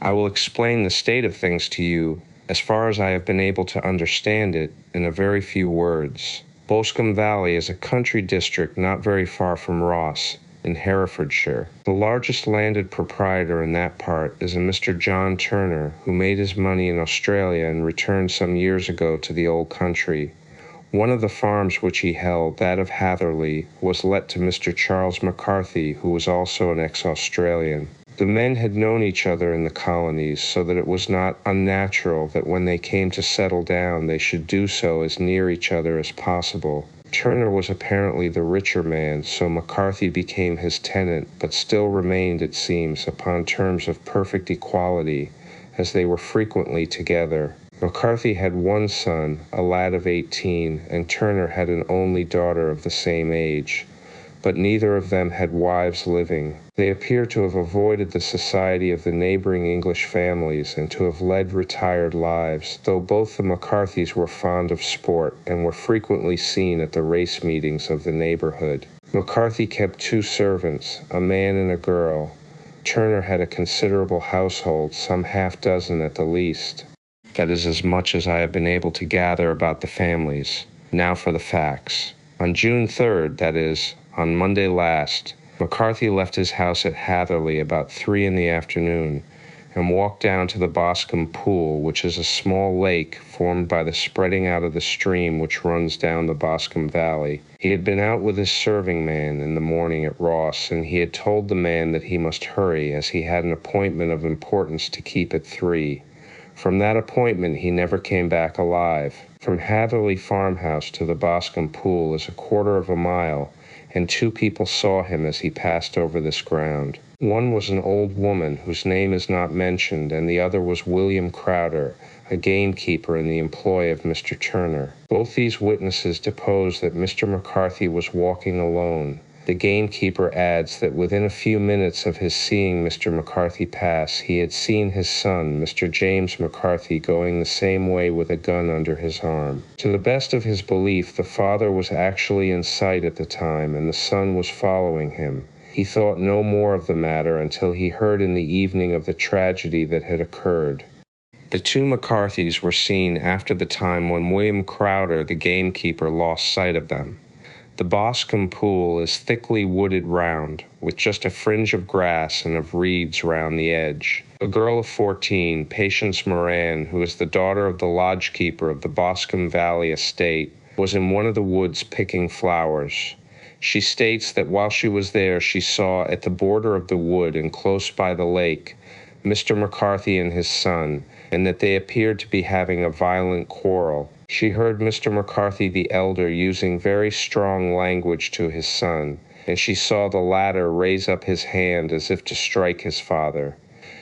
I will explain the state of things to you, as far as I have been able to understand it, in a very few words. Boscombe Valley is a country district not very far from Ross, in Herefordshire. The largest landed proprietor in that part is a Mr. John Turner, who made his money in Australia and returned some years ago to the old country. One of the farms which he held, that of Hatherley, was let to Mr. Charles McCarthy, who was also an ex-Australian. The men had known each other in the colonies, so that it was not unnatural that when they came to settle down they should do so as near each other as possible. Turner was apparently the richer man, so McCarthy became his tenant, but still remained, it seems, upon terms of perfect equality, as they were frequently together. McCarthy had one son, a lad of 18, and Turner had an only daughter of the same age, but neither of them had wives living. They appear to have avoided the society of the neighboring English families and to have led retired lives, though both the McCarthys were fond of sport and were frequently seen at the race meetings of the neighborhood. McCarthy kept 2 servants, a man and a girl. Turner had a considerable household, some half-dozen at the least. That is as much as I have been able to gather about the families. Now for the facts. On June 3rd, that is, on Monday last, McCarthy left his house at Hatherley about 3 in the afternoon and walked down to the Boscombe Pool, which is a small lake formed by the spreading out of the stream which runs down the Boscombe Valley. He had been out with his serving man in the morning at Ross, and he had told the man that he must hurry, as he had an appointment of importance to keep at 3. From that appointment he never came back alive. From Hatherley farmhouse to the Boscombe Pool is a quarter of a mile, and 2 people saw him as he passed over this ground. One was an old woman whose name is not mentioned, and the other was William Crowder, a gamekeeper in the employ of Mr. Turner. Both these witnesses depose that Mr. McCarthy was walking alone. The gamekeeper adds that within a few minutes of his seeing Mr. McCarthy pass, he had seen his son, Mr. James McCarthy, going the same way with a gun under his arm. To the best of his belief, the father was actually in sight at the time, and the son was following him. He thought no more of the matter until he heard in the evening of the tragedy that had occurred. The 2 McCarthys were seen after the time when William Crowder, the gamekeeper, lost sight of them. The Boscombe Pool is thickly wooded round, with just a fringe of grass and of reeds round the edge. A girl of 14, Patience Moran, who is the daughter of the lodge-keeper of the Boscombe Valley estate, was in one of the woods picking flowers. She states that while she was there, she saw at the border of the wood and close by the lake Mr. McCarthy and his son, and that they appeared to be having a violent quarrel. She heard Mr. McCarthy the elder using very strong language to his son, and she saw the latter raise up his hand as if to strike his father.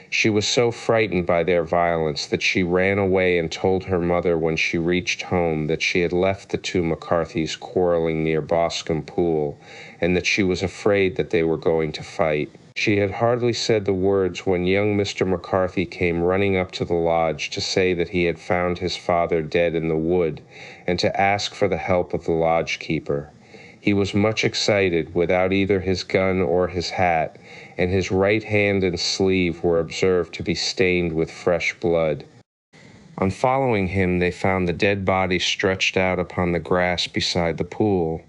She was so frightened by their violence that she ran away and told her mother when she reached home that she had left the 2 McCarthys quarreling near Boscombe Pool, and that she was afraid that they were going to fight. She had hardly said the words when young Mr. McCarthy came running up to the lodge to say that he had found his father dead in the wood, and to ask for the help of the lodge-keeper. He was much excited, without either his gun or his hat, and his right hand and sleeve were observed to be stained with fresh blood. On following him, they found the dead body stretched out upon the grass beside the pool.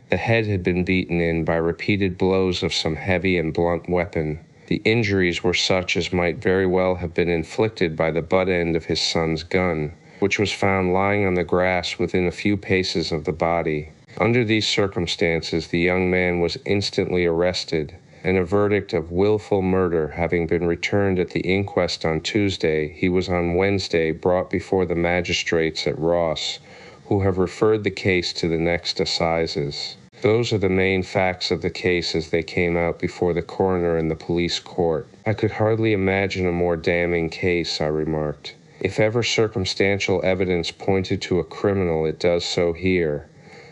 The head had been beaten in by repeated blows of some heavy and blunt weapon. The injuries were such as might very well have been inflicted by the butt end of his son's gun, which was found lying on the grass within a few paces of the body. Under these circumstances, the young man was instantly arrested, and a verdict of willful murder having been returned at the inquest on Tuesday, he was on Wednesday brought before the magistrates at Ross, who have referred the case to the next assizes. Those are the main facts of the case as they came out before the coroner and the police court. I could hardly imagine a more damning case, I remarked. If ever circumstantial evidence pointed to a criminal, it does so here.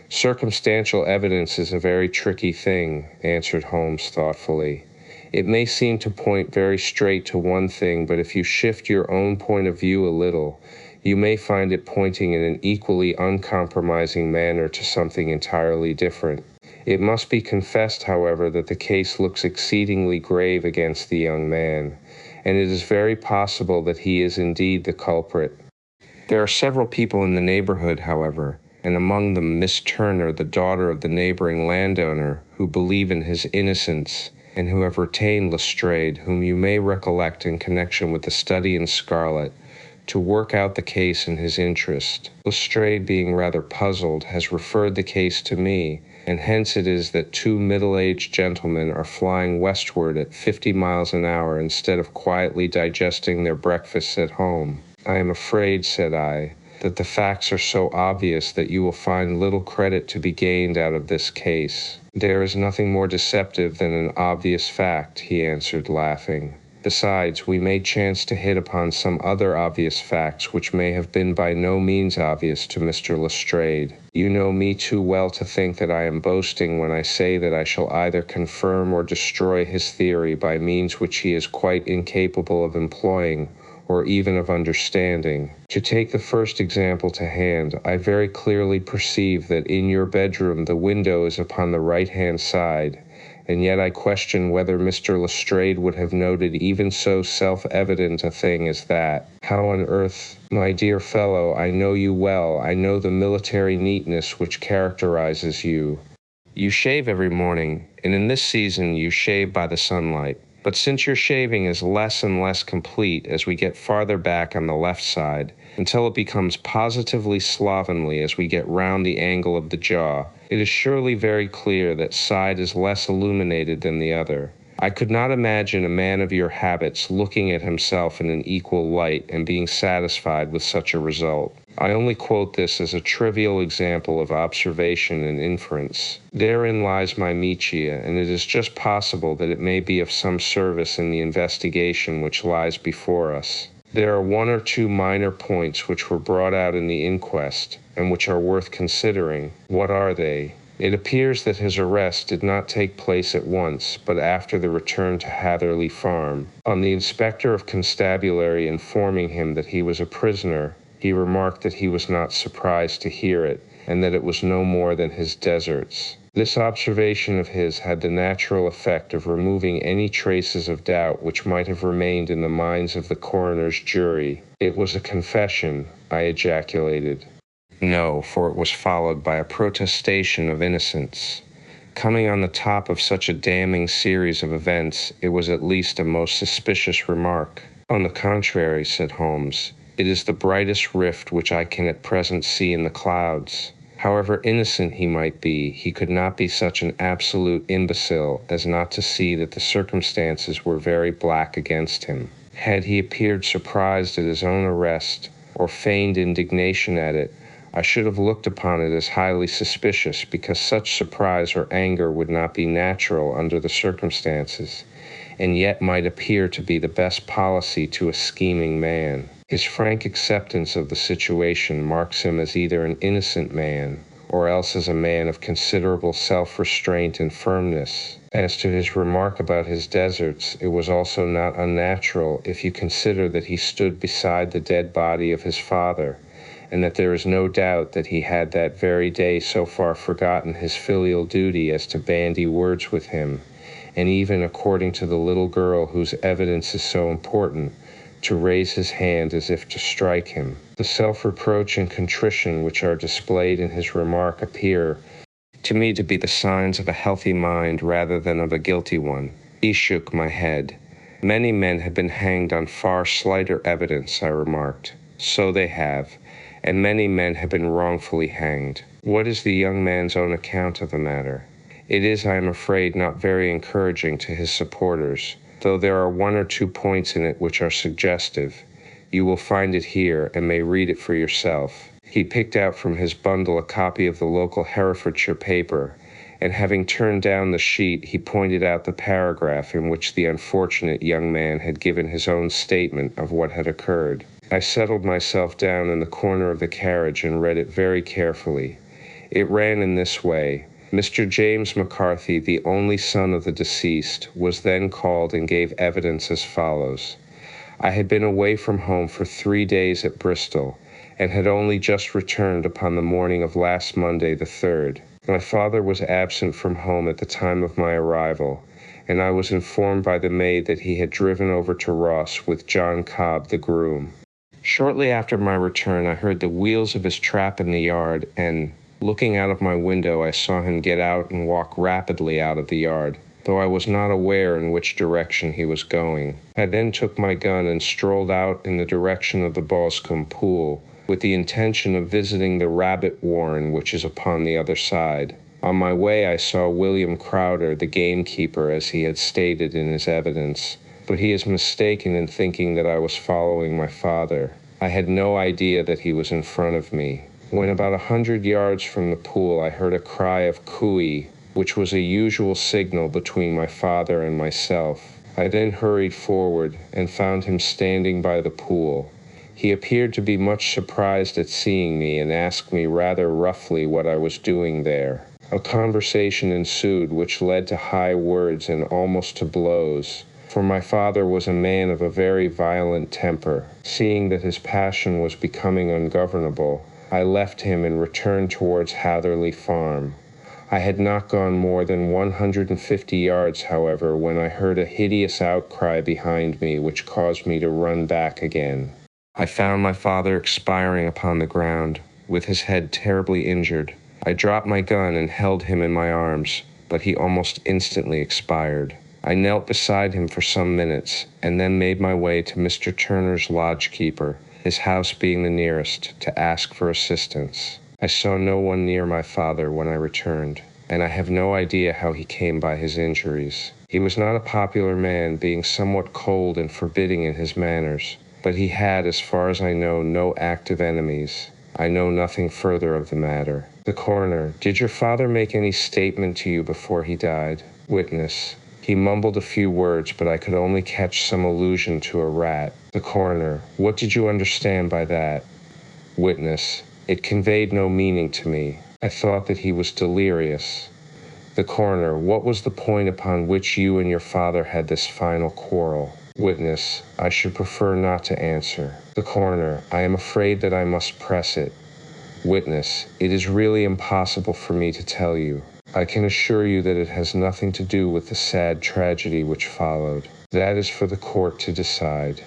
Circumstantial evidence is a very tricky thing, answered Holmes thoughtfully. It may seem to point very straight to one thing, but if you shift your own point of view a little, you may find it pointing in an equally uncompromising manner to something entirely different. It must be confessed, however, that the case looks exceedingly grave against the young man, and it is very possible that he is indeed the culprit. There are several people in the neighborhood, however, and among them Miss Turner, the daughter of the neighboring landowner, who believe in his innocence, and who have retained Lestrade, whom you may recollect in connection with the study in scarlet, to work out the case in his interest. Lestrade, being rather puzzled, has referred the case to me, and hence it is that two middle-aged gentlemen are flying westward at 50 miles an hour instead of quietly digesting their breakfasts at home. I am afraid, said I, that the facts are so obvious that you will find little credit to be gained out of this case. There is nothing more deceptive than an obvious fact, he answered, laughing. Besides, we may chance to hit upon some other obvious facts which may have been by no means obvious to Mr. Lestrade. You know me too well to think that I am boasting when I say that I shall either confirm or destroy his theory by means which he is quite incapable of employing, or even of understanding. To take the first example to hand, I very clearly perceive that in your bedroom the window is upon the right-hand side, and yet I question whether Mr. Lestrade would have noted even so self-evident a thing as that. How on earth, my dear fellow, I know you well, I know the military neatness which characterizes you. You shave every morning, and in this season you shave by the sunlight. But since your shaving is less and less complete as we get farther back on the left side, until it becomes positively slovenly as we get round the angle of the jaw, it is surely very clear that side is less illuminated than the other. I could not imagine a man of your habits looking at himself in an equal light and being satisfied with such a result. I only quote this as a trivial example of observation and inference. Therein lies my Michia, and it is just possible that it may be of some service in the investigation which lies before us. There are one or two minor points which were brought out in the inquest, and which are worth considering. What are they? It appears that his arrest did not take place at once, but after the return to Hatherley Farm. On the inspector of constabulary informing him that he was a prisoner, he remarked that he was not surprised to hear it, and that it was no more than his deserts. This observation of his had the natural effect of removing any traces of doubt which might have remained in the minds of the coroner's jury. It was a confession, I ejaculated. No, for it was followed by a protestation of innocence. Coming on the top of such a damning series of events, it was at least a most suspicious remark. On the contrary, said Holmes, it is the brightest rift which I can at present see in the clouds. However innocent he might be, he could not be such an absolute imbecile as not to see that the circumstances were very black against him. Had he appeared surprised at his own arrest, or feigned indignation at it, I should have looked upon it as highly suspicious, because such surprise or anger would not be natural under the circumstances, and yet might appear to be the best policy to a scheming man. His frank acceptance of the situation marks him as either an innocent man, or else as a man of considerable self-restraint and firmness. As to his remark about his deserts, it was also not unnatural if you consider that he stood beside the dead body of his father, and that there is no doubt that he had that very day so far forgotten his filial duty as to bandy words with him, and even, according to the little girl whose evidence is so important, to raise his hand as if to strike him. The self-reproach and contrition which are displayed in his remark appear to me to be the signs of a healthy mind rather than of a guilty one. He shook my head. Many men have been hanged on far slighter evidence, I remarked. So they have, and many men have been wrongfully hanged. What is the young man's own account of the matter? It is, I am afraid, not very encouraging to his supporters, though there are 1 or 2 points in it which are suggestive. You will find it here, and may read it for yourself. He picked out from his bundle a copy of the local Herefordshire paper, and having turned down the sheet, he pointed out the paragraph in which the unfortunate young man had given his own statement of what had occurred. I settled myself down in the corner of the carriage and read it very carefully. It ran in this way. Mr. James McCarthy, the only son of the deceased, was then called and gave evidence as follows. I had been away from home for 3 days at Bristol, and had only just returned upon the morning of last Monday the 3rd. My father was absent from home at the time of my arrival, and I was informed by the maid that he had driven over to Ross with John Cobb, the groom. Shortly after my return, I heard the wheels of his trap in the yard, and, looking out of my window, I saw him get out and walk rapidly out of the yard, though I was not aware in which direction he was going. I then took my gun and strolled out in the direction of the Boscombe Pool, with the intention of visiting the rabbit warren which is upon the other side. On my way I saw William Crowder, the gamekeeper, as he had stated in his evidence, but he is mistaken in thinking that I was following my father. I had no idea that he was in front of me. When about 100 yards from the pool, I heard a cry of cooey, which was a usual signal between my father and myself. I then hurried forward and found him standing by the pool. He appeared to be much surprised at seeing me and asked me rather roughly what I was doing there. A conversation ensued which led to high words and almost to blows, for my father was a man of a very violent temper. Seeing that his passion was becoming ungovernable, I left him and returned towards Hatherley Farm. I had not gone more than 150 yards, however, when I heard a hideous outcry behind me which caused me to run back again. I found my father expiring upon the ground, with his head terribly injured. I dropped my gun and held him in my arms, but he almost instantly expired. I knelt beside him for some minutes, and then made my way to Mr. Turner's lodge-keeper, his house being the nearest, to ask for assistance. I saw no one near my father when I returned, and I have no idea how he came by his injuries. He was not a popular man, being somewhat cold and forbidding in his manners, but he had, as far as I know, no active enemies. I know nothing further of the matter. The coroner: did your father make any statement to you before he died? Witness: he mumbled a few words, but I could only catch some allusion to a rat. The coroner: what did you understand by that? Witness: it conveyed no meaning to me. I thought that he was delirious. The coroner: what was the point upon which you and your father had this final quarrel? Witness: I should prefer not to answer. The coroner: I am afraid that I must press it. Witness: it is really impossible for me to tell you. I can assure you that it has nothing to do with the sad tragedy which followed. That is for the court to decide.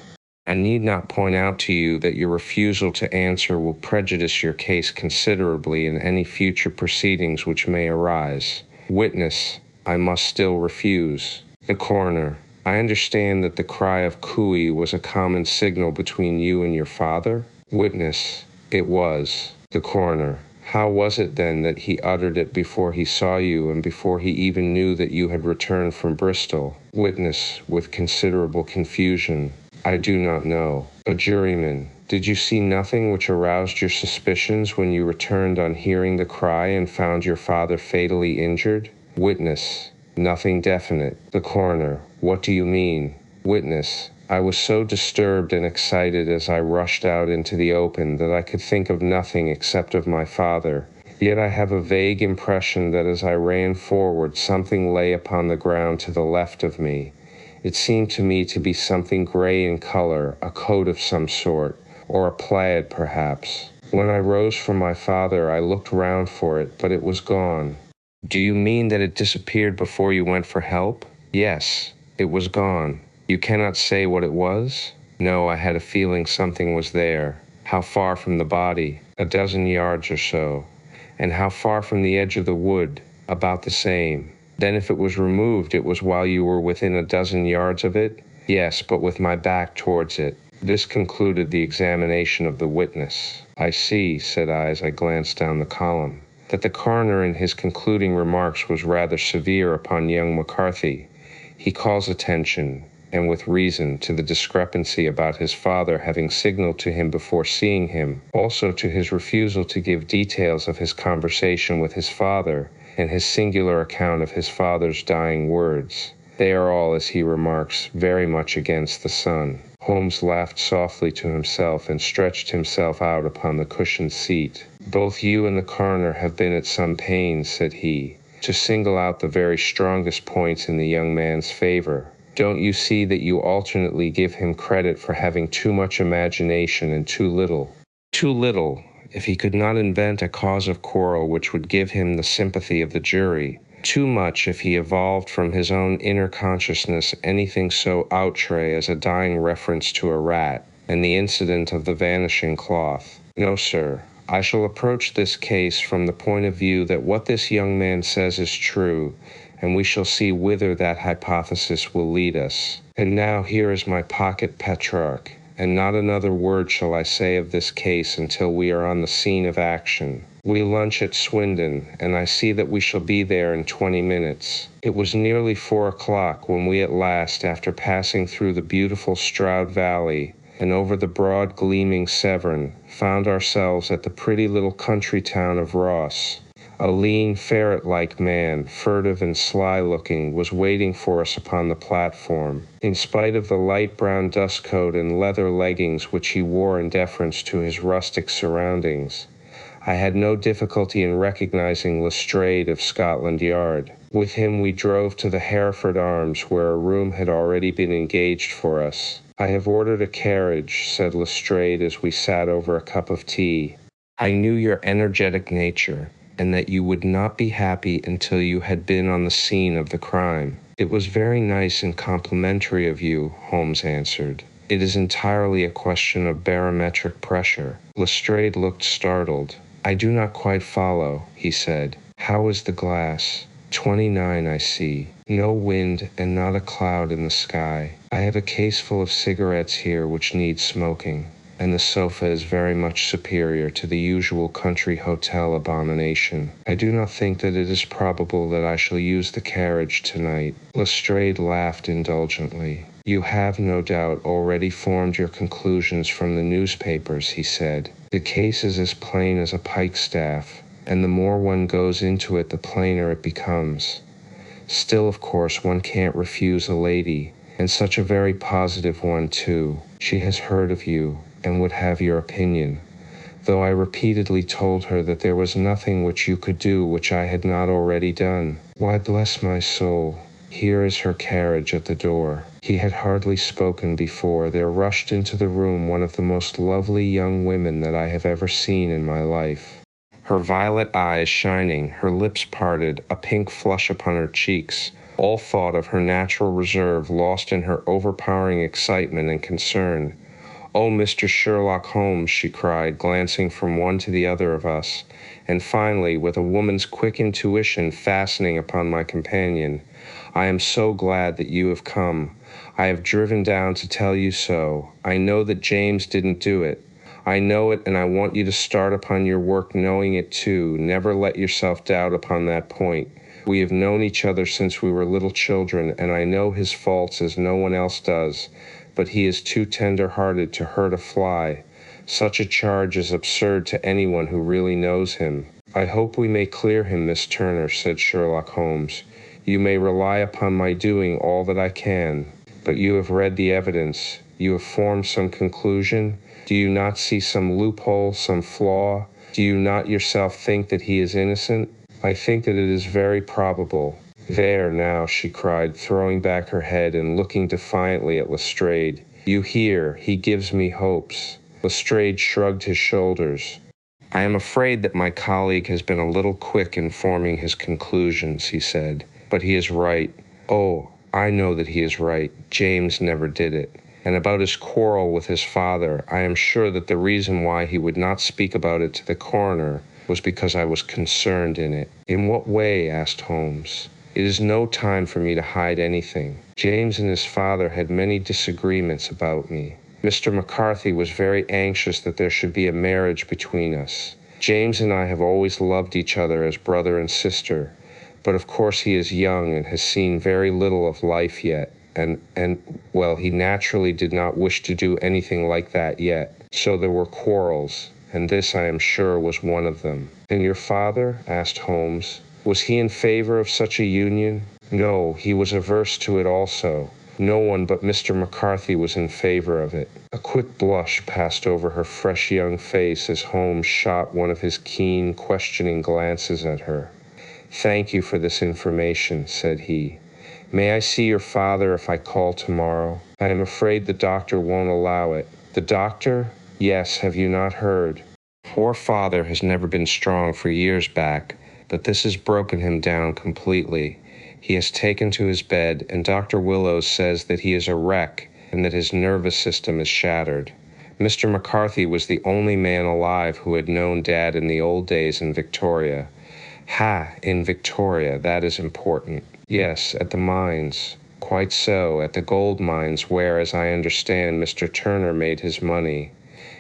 I need not point out to you that your refusal to answer will prejudice your case considerably in any future proceedings which may arise. Witness: I must still refuse. The coroner: I understand that the cry of cooey was a common signal between you and your father? Witness: it was. The coroner: how was it then that he uttered it before he saw you and before he even knew that you had returned from Bristol? Witness, with considerable confusion: I do not know. A juryman: did you see nothing which aroused your suspicions when you returned on hearing the cry and found your father fatally injured? Witness: nothing definite. The coroner: what do you mean? Witness: I was so disturbed and excited as I rushed out into the open that I could think of nothing except of my father. Yet I have a vague impression that as I ran forward, something lay upon the ground to the left of me. It seemed to me to be something gray in color, a coat of some sort, or a plaid perhaps. When I rose from my father, I looked round for it, but it was gone. Do you mean that it disappeared before you went for help? Yes, it was gone. You cannot say what it was? No, I had a feeling something was there. How far from the body? 12 yards or so. And how far from the edge of the wood? About the same. Then if it was removed, it was while you were within 12 yards of it? Yes, but with my back towards it. This concluded the examination of the witness. I see, said I as I glanced down the column, that the coroner in his concluding remarks was rather severe upon young McCarthy. He calls attention, and with reason, to the discrepancy about his father having signaled to him before seeing him, also to his refusal to give details of his conversation with his father, and his singular account of his father's dying words. They are all, as he remarks, very much against the son. Holmes laughed softly to himself and stretched himself out upon the cushioned seat. Both you and the coroner have been at some pains, said he, to single out the very strongest points in the young man's favor. Don't you see that you alternately give him credit for having too much imagination and too little? Too little, if he could not invent a cause of quarrel which would give him the sympathy of the jury. Too much if he evolved from his own inner consciousness anything so outre as a dying reference to a rat, and the incident of the vanishing cloth. No, sir. I shall approach this case from the point of view that what this young man says is true, and we shall see whither that hypothesis will lead us. And now here is my pocket Petrarch, and not another word shall I say of this case until we are on the scene of action. We lunch at Swindon, and I see that we shall be there in 20 minutes. It was nearly 4 o'clock when we at last, after passing through the beautiful Stroud Valley and over the broad gleaming Severn, found ourselves at the pretty little country town of Ross. A lean, ferret-like man, furtive and sly-looking, was waiting for us upon the platform. In spite of the light brown dust coat and leather leggings which he wore in deference to his rustic surroundings, I had no difficulty in recognizing Lestrade of Scotland Yard. With him we drove to the Hereford Arms, where a room had already been engaged for us. I have ordered a carriage, said Lestrade as we sat over a cup of tea. I knew your energetic nature, and that you would not be happy until you had been on the scene of the crime. It was very nice and complimentary of you, Holmes answered. It is entirely a question of barometric pressure. Lestrade looked startled. I do not quite follow, he said. How is the glass? 29, I see. No wind and not a cloud in the sky. I have a case full of cigarettes here which need smoking, and the sofa is very much superior to the usual country hotel abomination. I do not think that it is probable that I shall use the carriage tonight. Lestrade laughed indulgently. You have, no doubt, already formed your conclusions from the newspapers, he said. The case is as plain as a pikestaff, and the more one goes into it, the plainer it becomes. Still, of course, one can't refuse a lady, and such a very positive one, too. She has heard of you, and would have your opinion, though I repeatedly told her that there was nothing which you could do which I had not already done. Why, bless my soul, here is her carriage at the door. He had hardly spoken before there rushed into the room one of the most lovely young women that I have ever seen in my life. Her violet eyes shining, her lips parted, a pink flush upon her cheeks, all thought of her natural reserve lost in her overpowering excitement and concern. "Oh, Mr. Sherlock Holmes," she cried, glancing from one to the other of us, and finally, with a woman's quick intuition fastening upon my companion, "I am so glad that you have come. I have driven down to tell you so. I know that James didn't do it. I know it, and I want you to start upon your work knowing it too. Never let yourself doubt upon that point. We have known each other since we were little children, and I know his faults as no one else does, but he is too tender-hearted to hurt a fly. Such a charge is absurd to anyone who really knows him." "I hope we may clear him, Miss Turner," said Sherlock Holmes. "You may rely upon my doing all that I can. But you have read the evidence. You have formed some conclusion. Do you not see some loophole, some flaw? Do you not yourself think that he is innocent?" "I think that it is very probable." "There now," she cried, throwing back her head and looking defiantly at Lestrade. "You hear, he gives me hopes." Lestrade shrugged his shoulders. "I am afraid that my colleague has been a little quick in forming his conclusions," he said. "But he is right. Oh, I know that he is right. James never did it. And about his quarrel with his father, I am sure that the reason why he would not speak about it to the coroner was because I was concerned in it." "In what way?" asked Holmes. It is no time for me to hide anything. James and his father had many disagreements about me. Mr. McCarthy was very anxious that there should be a marriage between us. James and I have always loved each other as brother and sister, but of course he is young and has seen very little of life yet, well, he naturally did not wish to do anything like that yet. So there were quarrels, and this, I am sure, was one of them. And your father? Asked Holmes. Was he in favor of such a union? No, he was averse to it also. No one but Mr. McCarthy was in favor of it. A quick blush passed over her fresh young face as Holmes shot one of his keen, questioning glances at her. Thank you for this information, said he. May I see your father if I call tomorrow? I am afraid the doctor won't allow it. The doctor? Yes, have you not heard? Poor father has never been strong for years back, but this has broken him down completely. He has taken to his bed, and Dr. Willows says that he is a wreck and that his nervous system is shattered. Mr. McCarthy was the only man alive who had known Dad in the old days in Victoria. In Victoria, that is important. Yes, at the mines. Quite so, at the gold mines where, as I understand, Mr. Turner made his money.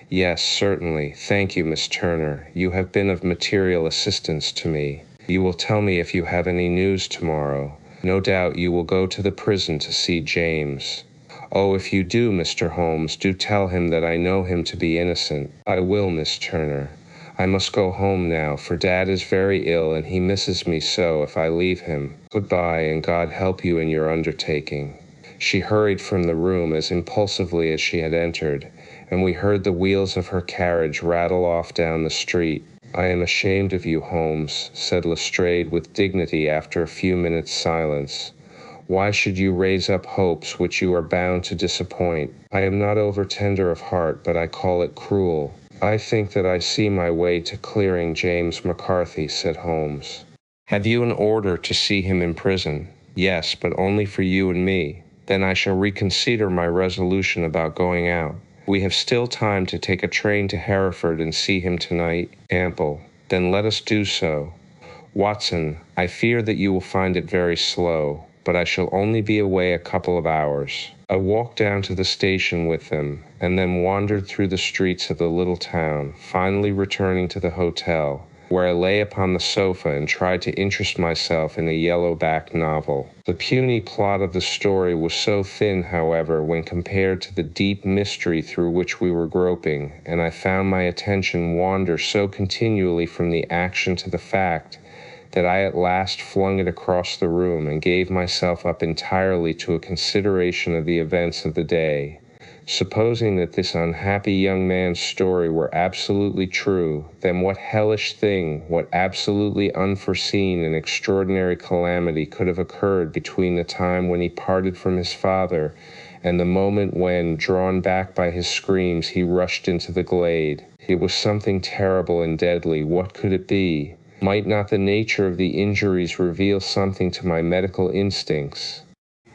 Yes, certainly. Thank you, Miss Turner. You have been of material assistance to me. You will tell me if you have any news tomorrow. No doubt you will go to the prison to see James. Oh, if you do, Mr. Holmes, do tell him that I know him to be innocent. I will, Miss Turner. I must go home now, for Dad is very ill and he misses me so if I leave him. Goodbye, and God help you in your undertaking. She hurried from the room as impulsively as she had entered, and we heard the wheels of her carriage rattle off down the street. I am ashamed of you, Holmes, said Lestrade with dignity after a few minutes' silence. Why should you raise up hopes which you are bound to disappoint? I am not over-tender of heart, but I call it cruel. I think that I see my way to clearing James McCarthy, said Holmes. Have you an order to see him in prison? Yes, but only for you and me. Then I shall reconsider my resolution about going out. We have still time to take a train to Hereford and see him tonight. Ample. Then let us do so. Watson, I fear that you will find it very slow, but I shall only be away a couple of hours. I walked down to the station with them, and then wandered through the streets of the little town, finally returning to the hotel, where I lay upon the sofa and tried to interest myself in a yellow-backed novel. The puny plot of the story was so thin, however, when compared to the deep mystery through which we were groping, and I found my attention wander so continually from the action to the fact, that I at last flung it across the room and gave myself up entirely to a consideration of the events of the day. Supposing that this unhappy young man's story were absolutely true, then what hellish thing, what absolutely unforeseen and extraordinary calamity could have occurred between the time when he parted from his father and the moment when, drawn back by his screams, he rushed into the glade? It was something terrible and deadly. What could it be? Might not the nature of the injuries reveal something to my medical instincts?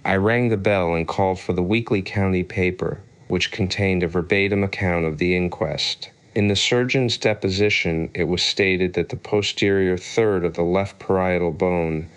I rang the bell and called for the weekly county paper, which contained a verbatim account of the inquest. In the surgeon's deposition, it was stated that the posterior third of the left parietal bone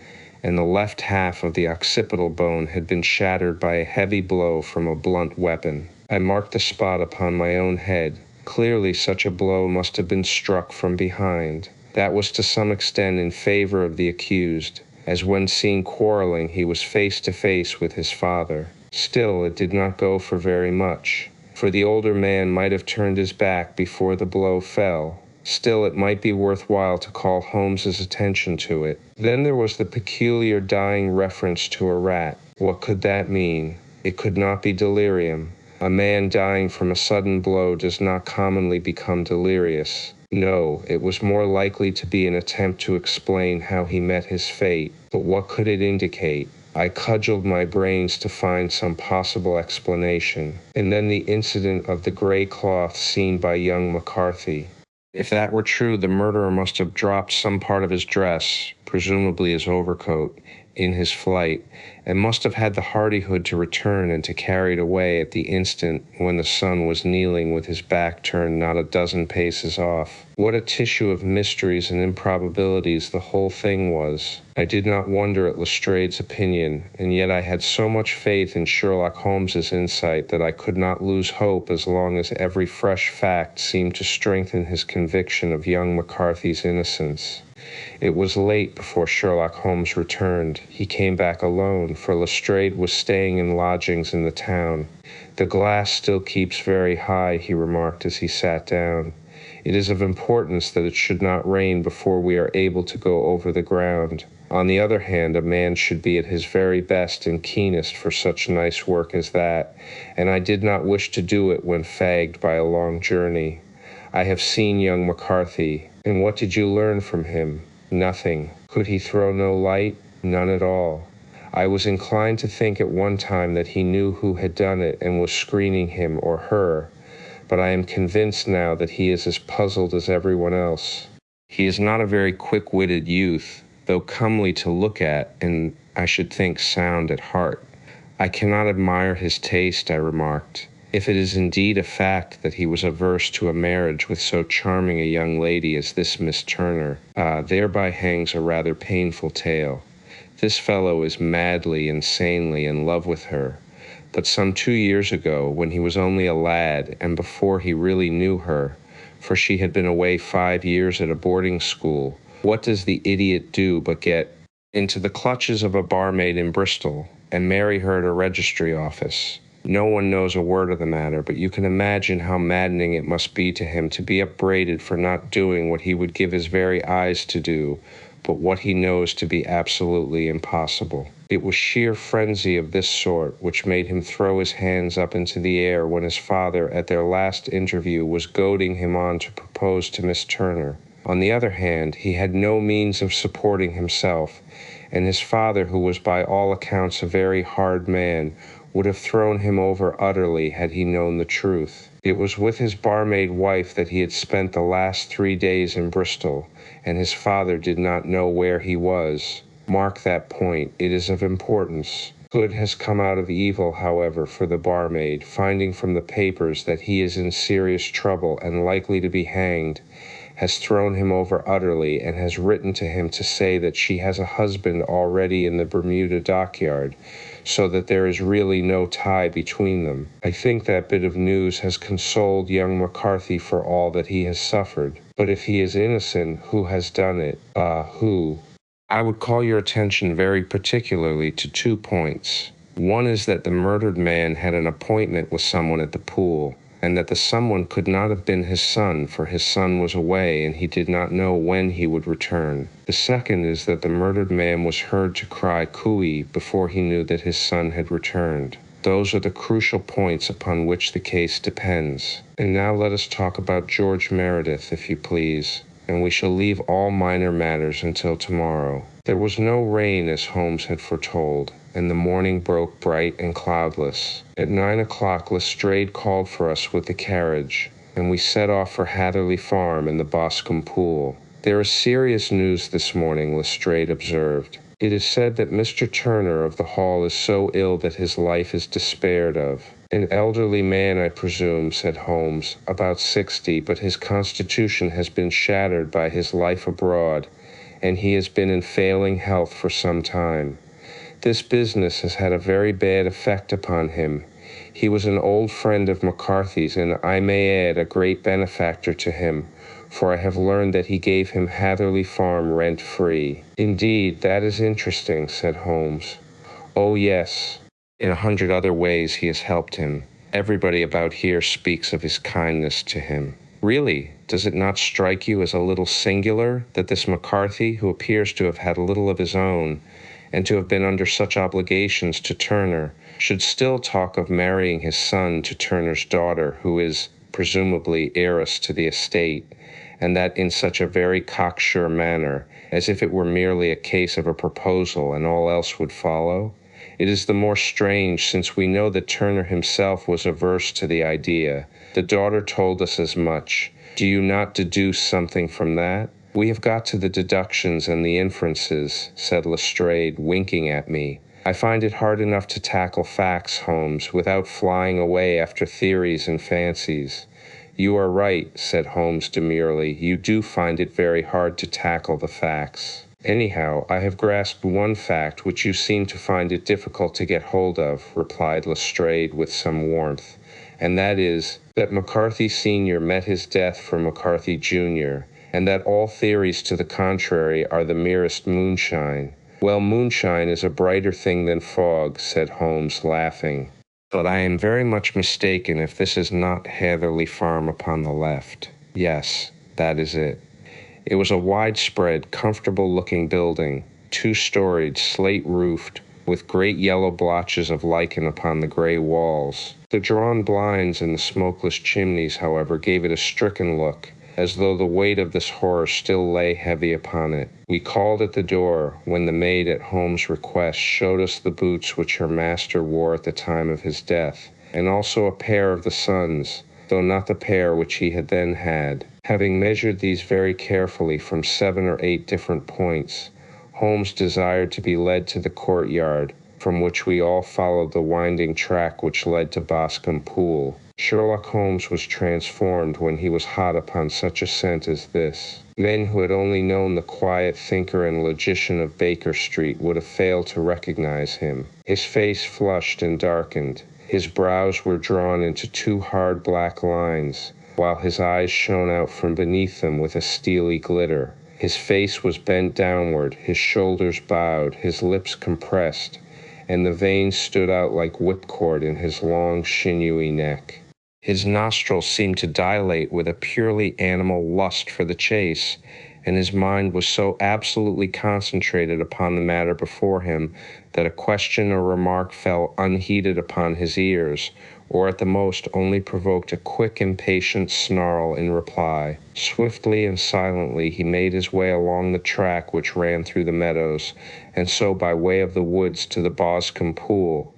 and the left half of the occipital bone had been shattered by a heavy blow from a blunt weapon. I marked the spot upon my own head. Clearly such a blow must have been struck from behind. That was to some extent in favor of the accused, as when seen quarreling he was face to face with his father. Still, it did not go for very much, for the older man might have turned his back before the blow fell. Still, it might be worthwhile to call Holmes's attention to it. Then there was the peculiar dying reference to a rat. What could that mean? It could not be delirium. A man dying from a sudden blow does not commonly become delirious. No, it was more likely to be an attempt to explain how he met his fate. But what could it indicate? I cudgeled my brains to find some possible explanation. And then the incident of the gray cloth seen by young McCarthy. If that were true, the murderer must have dropped some part of his dress, presumably his overcoat, in his flight, and must have had the hardihood to return and to carry it away at the instant when the son was kneeling with his back turned not a dozen paces off. What a tissue of mysteries and improbabilities the whole thing was. I did not wonder at Lestrade's opinion, and yet I had so much faith in Sherlock Holmes's insight that I could not lose hope as long as every fresh fact seemed to strengthen his conviction of young McCarthy's innocence. It was late before Sherlock Holmes returned. He came back alone, for Lestrade was staying in lodgings in the town. "The glass still keeps very high," he remarked as he sat down. "It is of importance that it should not rain before we are able to go over the ground. On the other hand, a man should be at his very best and keenest for such nice work as that, and I did not wish to do it when fagged by a long journey. I have seen young McCarthy, and what did you learn from him? Nothing. Could he throw no light? None at all. I was inclined to think at one time that he knew who had done it and was screening him or her, but I am convinced now that he is as puzzled as everyone else. He is not a very quick-witted youth, though comely to look at, and I should think sound at heart. I cannot admire his taste," I remarked. "If it is indeed a fact that he was averse to a marriage with so charming a young lady as this Miss Turner, thereby hangs a rather painful tale. This fellow is madly, insanely in love with her. But some 2 years ago, when he was only a lad, and before he really knew her, for she had been away 5 years at a boarding school, what does the idiot do but get into the clutches of a barmaid in Bristol and marry her at a registry office? No one knows a word of the matter, but you can imagine how maddening it must be to him to be upbraided for not doing what he would give his very eyes to do, but what he knows to be absolutely impossible. It was sheer frenzy of this sort which made him throw his hands up into the air when his father, at their last interview, was goading him on to propose to Miss Turner. On the other hand, he had no means of supporting himself, and his father, who was by all accounts a very hard man, would have thrown him over utterly had he known the truth. It was with his barmaid wife that he had spent the last 3 days in Bristol, and his father did not know where he was. Mark that point, it is of importance. Good has come out of evil, however, for the barmaid, finding from the papers that he is in serious trouble and likely to be hanged, has thrown him over utterly, and has written to him to say that she has a husband already in the Bermuda dockyard, so that there is really no tie between them. I think that bit of news has consoled young McCarthy for all that he has suffered. But if he is innocent, who has done it? Who? I would call your attention very particularly to 2 points. One is that the murdered man had an appointment with someone at the pool, and that the someone could not have been his son, for his son was away and he did not know when he would return. The second is that the murdered man was heard to cry cooey before he knew that his son had returned. Those are the crucial points upon which the case depends. And now let us talk about George Meredith, if you please, and we shall leave all minor matters until tomorrow. There was no rain, as Holmes had foretold, and the morning broke bright and cloudless. At 9 o'clock Lestrade called for us with the carriage, and we set off for Hatherley Farm and the Boscombe Pool. "There is serious news this morning," Lestrade observed. "It is said that Mr. Turner of the Hall is so ill that his life is despaired of." "An elderly man, I presume," said Holmes, "about 60, but his constitution has been shattered by his life abroad, and he has been in failing health for some time. This business has had a very bad effect upon him. He was an old friend of McCarthy's, and I may add a great benefactor to him, for I have learned that he gave him Hatherley Farm rent-free." "Indeed, that is interesting," said Holmes. "Oh, yes. In 100 other ways he has helped him. Everybody about here speaks of his kindness to him." "Really, does it not strike you as a little singular that this McCarthy, who appears to have had little of his own, and to have been under such obligations to Turner, should still talk of marrying his son to Turner's daughter, who is, presumably, heiress to the estate, and that in such a very cocksure manner, as if it were merely a case of a proposal and all else would follow? It is the more strange since we know that Turner himself was averse to the idea. The daughter told us as much. Do you not deduce something from that?" We have got to the deductions and the inferences, said Lestrade, winking at me. I find it hard enough to tackle facts, Holmes, without flying away after theories and fancies. You are right, said Holmes demurely. You do find it very hard to tackle the facts. Anyhow, I have grasped one fact which you seem to find it difficult to get hold of, replied Lestrade with some warmth, and that is that McCarthy Sr. met his death for McCarthy Jr., and that all theories to the contrary are the merest moonshine. Well, moonshine is a brighter thing than fog, said Holmes, laughing. But I am very much mistaken if this is not Hatherley Farm upon the left. Yes, that is it. It was a widespread, comfortable-looking building, two-storied, slate-roofed, with great yellow blotches of lichen upon the gray walls. The drawn blinds and the smokeless chimneys, however, gave it a stricken look, as though the weight of this horror still lay heavy upon it. We called at the door, when the maid, at Holmes' request, showed us the boots which her master wore at the time of his death, and also a pair of the son's, though not the pair which he had then had. Having measured these very carefully from 7 or 8 different points, Holmes desired to be led to the courtyard, from which we all followed the winding track which led to Boscombe Pool. Sherlock Holmes was transformed when he was hot upon such a scent as this. Men who had only known the quiet thinker and logician of Baker Street would have failed to recognize him. His face flushed and darkened. His brows were drawn into 2 hard black lines, while his eyes shone out from beneath them with a steely glitter. His face was bent downward, his shoulders bowed, his lips compressed, and the veins stood out like whipcord in his long, sinewy neck. His nostrils seemed to dilate with a purely animal lust for the chase, and his mind was so absolutely concentrated upon the matter before him that a question or remark fell unheeded upon his ears, or at the most only provoked a quick, impatient snarl in reply. Swiftly and silently he made his way along the track which ran through the meadows, and so by way of the woods to the Boscombe Pool.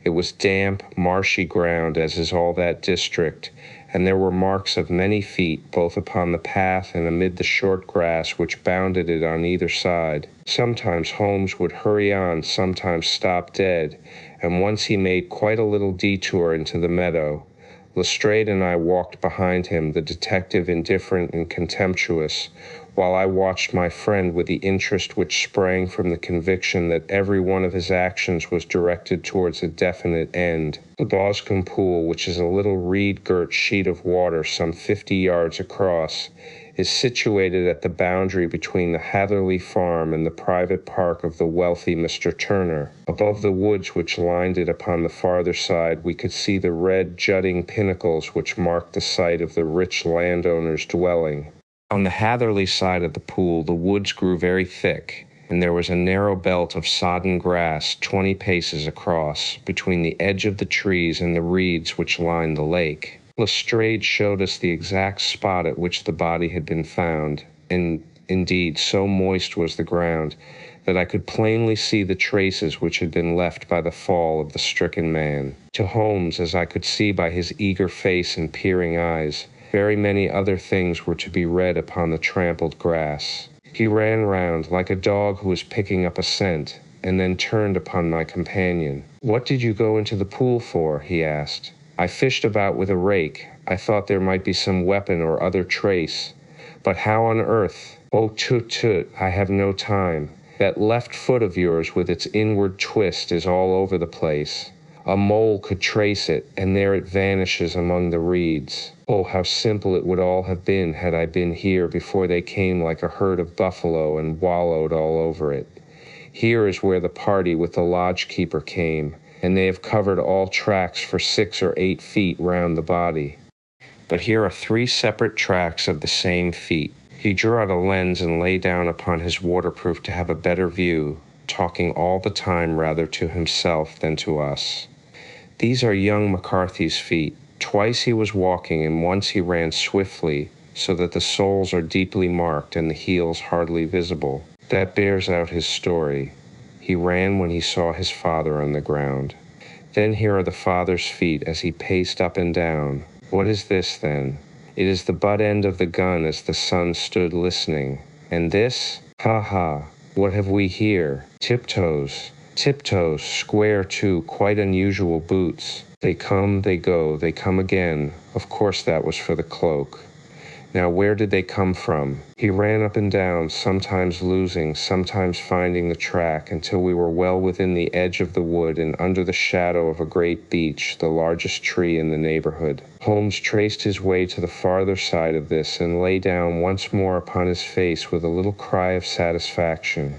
It was damp, marshy ground, as is all that district, and there were marks of many feet, both upon the path and amid the short grass which bounded it on either side. Sometimes Holmes would hurry on, sometimes stop dead, and once he made quite a little detour into the meadow. Lestrade and I walked behind him, the detective indifferent and contemptuous, while I watched my friend with the interest which sprang from the conviction that every one of his actions was directed towards a definite end. The Boscombe Pool, which is a little reed-girt sheet of water some 50 yards across, is situated at the boundary between the Hatherley Farm and the private park of the wealthy Mr. Turner. Above the woods which lined it upon the farther side, we could see the red, jutting pinnacles which marked the site of the rich landowner's dwelling. On the Hatherley side of the pool, the woods grew very thick, and there was a narrow belt of sodden grass 20 paces across, between the edge of the trees and the reeds which lined the lake. Lestrade showed us the exact spot at which the body had been found, and indeed so moist was the ground that I could plainly see the traces which had been left by the fall of the stricken man. To Holmes, as I could see by his eager face and peering eyes, very many other things were to be read upon the trampled grass. He ran round like a dog who was picking up a scent, and then turned upon my companion. "What did you go into the pool for?" he asked. "I fished about with a rake. I thought there might be some weapon or other trace. But how on earth—" "Oh, tut, tut, I have no time. That left foot of yours with its inward twist is all over the place. A mole could trace it, and there it vanishes among the reeds. Oh, how simple it would all have been had I been here before they came like a herd of buffalo and wallowed all over it. Here is where the party with the lodge-keeper came, and they have covered all tracks for 6 or 8 feet round the body. But here are 3 separate tracks of the same feet." He drew out a lens and lay down upon his waterproof to have a better view, talking all the time rather to himself than to us. "These are young McCarthy's feet. Twice he was walking, and once he ran swiftly, so that the soles are deeply marked and the heels hardly visible. That bears out his story. He ran when he saw his father on the ground. Then here are the father's feet as he paced up and down. What is this, then? It is the butt end of the gun as the son stood listening. And this? Ha ha, what have we here? Tiptoes. Tiptoes, square too, quite unusual boots. They come, they go, they come again. Of course that was for the cloak. Now where did they come from? He ran up and down, sometimes losing, sometimes finding the track, until we were well within the edge of the wood and under the shadow of a great beech, the largest tree in the neighborhood. Holmes traced his way to the farther side of this and lay down once more upon his face with a little cry of satisfaction.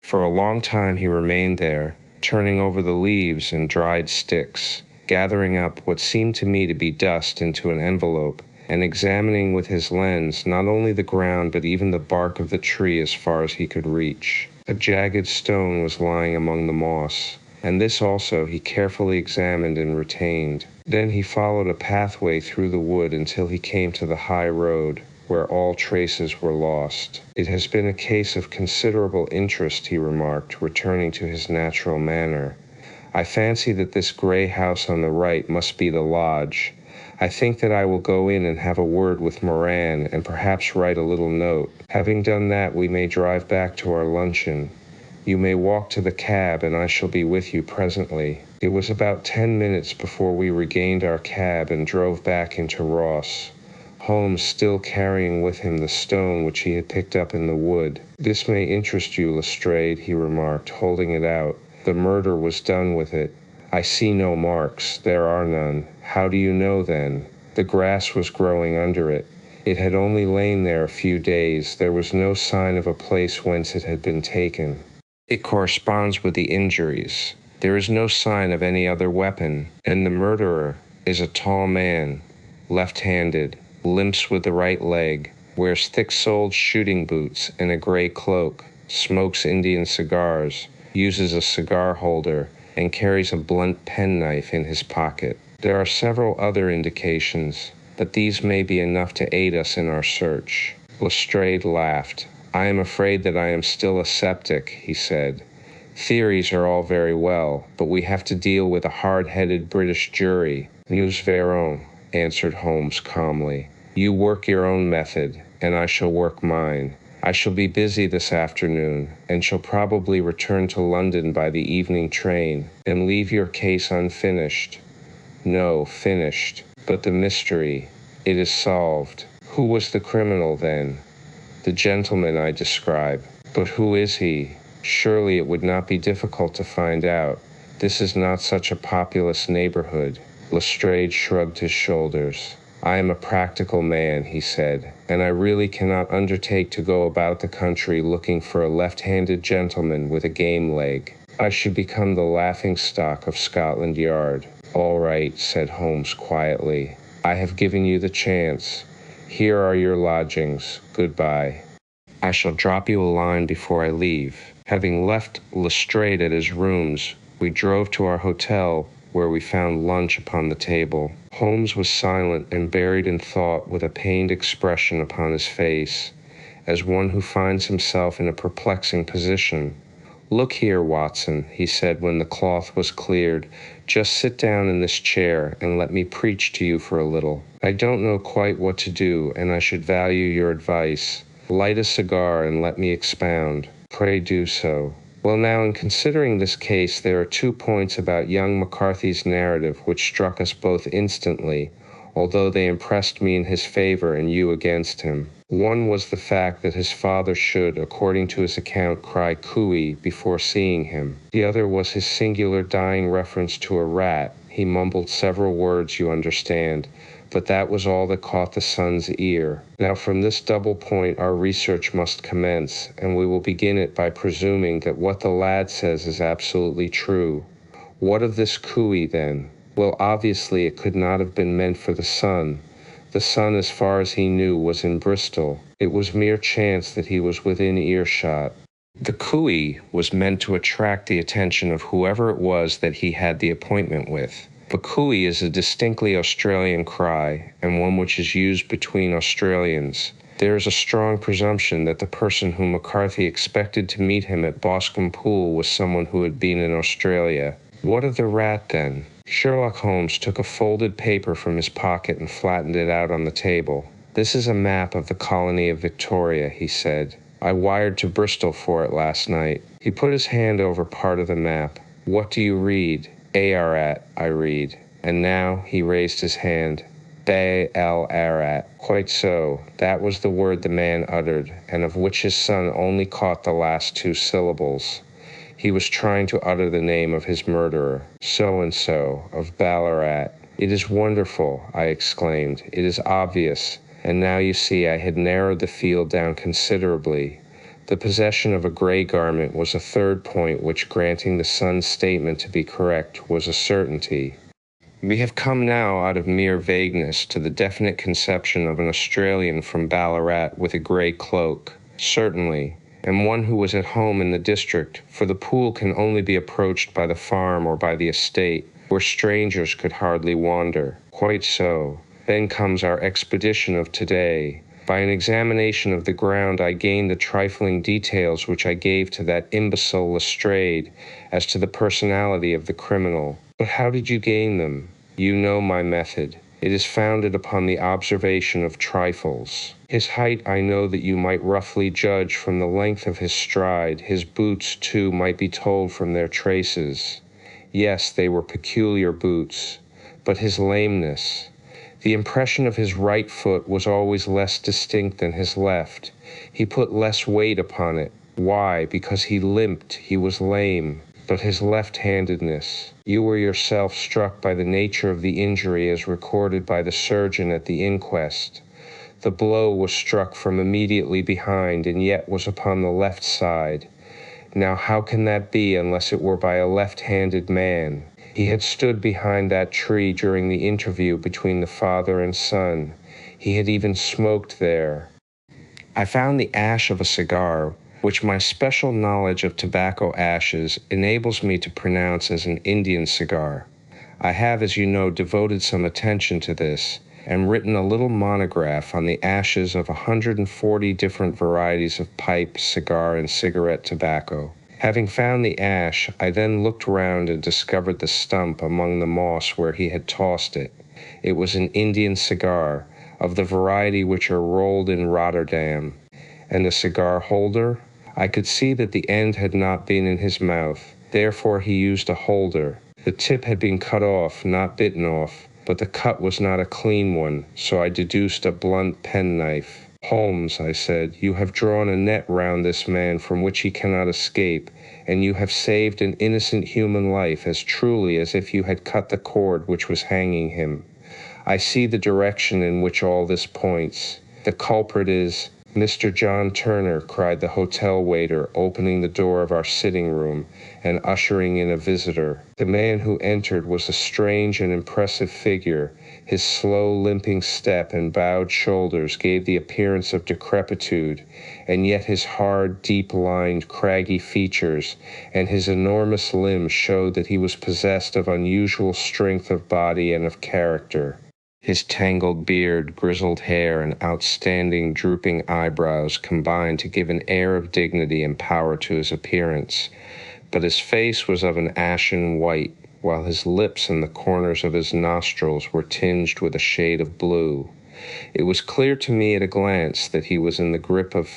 For a long time he remained there, turning over the leaves and dried sticks, gathering up what seemed to me to be dust into an envelope, and examining with his lens not only the ground but even the bark of the tree as far as he could reach. A jagged stone was lying among the moss, and this also he carefully examined and retained. Then he followed a pathway through the wood until he came to the high road, where all traces were lost. It has been a case of considerable interest, he remarked, returning to his natural manner. I fancy that this gray house on the right must be the lodge. I think that I will go in and have a word with Moran and perhaps write a little note. Having done that, we may drive back to our luncheon. You may walk to the cab and I shall be with you presently. It was about 10 minutes before we regained our cab and drove back into Ross, Holmes still carrying with him the stone which he had picked up in the wood. This may interest you, Lestrade, he remarked, holding it out. The murder was done with it. I see no marks. There are none. How do you know, then? The grass was growing under it. It had only lain there a few days. There was no sign of a place whence it had been taken. It corresponds with the injuries. There is no sign of any other weapon, and the murderer is a tall man, left-handed, limps with the right leg, wears thick-soled shooting boots and a gray cloak, smokes Indian cigars, uses a cigar holder, and carries a blunt penknife in his pocket. There are several other indications, but these may be enough to aid us in our search. Lestrade laughed. I am afraid that I am still a skeptic, he said. Theories are all very well, but we have to deal with a hard-headed British jury. Nous verrons, answered Holmes calmly. You work your own method, and I shall work mine. I shall be busy this afternoon, and shall probably return to London by the evening train, and leave your case unfinished. No, finished. But the mystery, it is solved. Who was the criminal, then? The gentleman I describe. But who is he? Surely it would not be difficult to find out. This is not such a populous neighborhood. Lestrade shrugged his shoulders. I am a practical man, he said, and I really cannot undertake to go about the country looking for a left-handed gentleman with a game leg. I should become the laughing-stock of Scotland Yard. All right, said Holmes quietly. I have given you the chance. Here are your lodgings. Goodbye. I shall drop you a line before I leave. Having left Lestrade at his rooms, we drove to our hotel, where we found lunch upon the table. Holmes was silent and buried in thought, with a pained expression upon his face, as one who finds himself in a perplexing position. Look here, Watson, he said when the cloth was cleared. Just sit down in this chair and let me preach to you for a little. I don't know quite what to do, and I should value your advice. Light a cigar and let me expound. Pray do so. Well, now, in considering this case, there are 2 points about young McCarthy's narrative which struck us both instantly, although they impressed me in his favor and you against him. One was the fact that his father should, according to his account, cry cooey before seeing him. The other was his singular dying reference to a rat. He mumbled several words, you understand, but that was all that caught the son's ear. Now from this double point our research must commence, and we will begin it by presuming that what the lad says is absolutely true. What of this cooey, then? Well, obviously it could not have been meant for the son. The son, as far as he knew, was in Bristol. It was mere chance that he was within earshot. The cooey was meant to attract the attention of whoever it was that he had the appointment with. The cooey is a distinctly Australian cry, and one which is used between Australians. There is a strong presumption that the person whom McCarthy expected to meet him at Boscombe Pool was someone who had been in Australia. What of the rat, then? Sherlock Holmes took a folded paper from his pocket and flattened it out on the table. This is a map of the colony of Victoria, he said. I wired to Bristol for it last night. He put his hand over part of the map. What do you read? Ararat, I read. And now he raised his hand. Ararat. Quite so. That was the word the man uttered, and of which his son only caught the last two syllables. He was trying to utter the name of his murderer, so-and-so, of Ballarat. It is wonderful, I exclaimed. It is obvious. And now you see I had narrowed the field down considerably. The possession of a gray garment was a third point which, granting the son's statement to be correct, was a certainty. We have come now out of mere vagueness to the definite conception of an Australian from Ballarat with a grey cloak. Certainly, and one who was at home in the district, for the pool can only be approached by the farm or by the estate, where strangers could hardly wander. Quite so. Then comes our expedition of today. By an examination of the ground, I gained the trifling details which I gave to that imbecile Lestrade as to the personality of the criminal. But how did you gain them? You know my method. It is founded upon the observation of trifles. His height I know that you might roughly judge from the length of his stride. His boots, too, might be told from their traces. Yes, they were peculiar boots. But his lameness. The impression of his right foot was always less distinct than his left. He put less weight upon it. Why? Because he limped. He was lame. But his left-handedness. You were yourself struck by the nature of the injury as recorded by the surgeon at the inquest. The blow was struck from immediately behind and yet was upon the left side. Now how can that be unless it were by a left-handed man? He had stood behind that tree during the interview between the father and son. He had even smoked there. I found the ash of a cigar, which my special knowledge of tobacco ashes enables me to pronounce as an Indian cigar. I have, as you know, devoted some attention to this, and written a little monograph on the ashes of 140 different varieties of pipe, cigar, and cigarette tobacco. Having found the ash, I then looked round and discovered the stump among the moss where he had tossed it. It was an Indian cigar, of the variety which are rolled in Rotterdam. And the cigar holder? I could see that the end had not been in his mouth. Therefore he used a holder. The tip had been cut off, not bitten off, but the cut was not a clean one, so I deduced a blunt penknife. Holmes, I said, you have drawn a net round this man from which he cannot escape, and you have saved an innocent human life as truly as if you had cut the cord which was hanging him. I see the direction in which all this points. The culprit is Mr. John Turner, cried the hotel waiter, opening the door of our sitting room and ushering in a visitor. The man who entered was a strange and impressive figure. His slow, limping step and bowed shoulders gave the appearance of decrepitude, and yet his hard, deep-lined, craggy features and his enormous limbs showed that he was possessed of unusual strength of body and of character. His tangled beard, grizzled hair, and outstanding drooping eyebrows combined to give an air of dignity and power to his appearance, but his face was of an ashen white, while his lips and the corners of his nostrils were tinged with a shade of blue. It was clear to me at a glance that he was in the grip of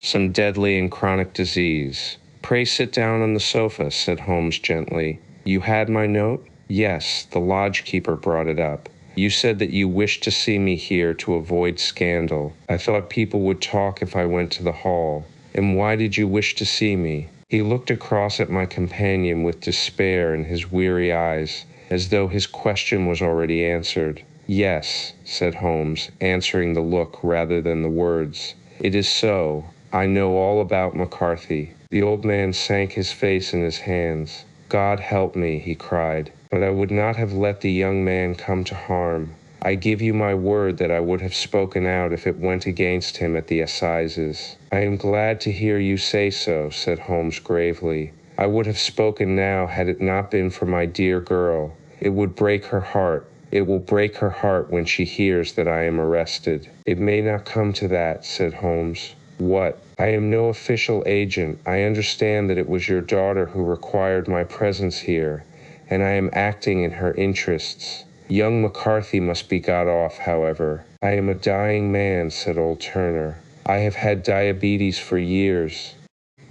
some deadly and chronic disease. "Pray sit down on the sofa," said Holmes gently. "You had my note?" "Yes, the lodge-keeper brought it up. You said that you wished to see me here to avoid scandal. I thought people would talk if I went to the hall. And why did you wish to see me?" He looked across at my companion with despair in his weary eyes, as though his question was already answered. "Yes," said Holmes, answering the look rather than the words. "It is so. I know all about McCarthy." The old man sank his face in his hands. "God help me," he cried. "But I would not have let the young man come to harm. I give you my word that I would have spoken out if it went against him at the assizes." "I am glad to hear you say so," said Holmes gravely. "I would have spoken now had it not been for my dear girl. It would break her heart. It will break her heart when she hears that I am arrested." "It may not come to that," said Holmes. "What?" "I am no official agent. I understand that it was your daughter who required my presence here, and I am acting in her interests. Young McCarthy must be got off, however." "I am a dying man," said old Turner. I have had diabetes for years.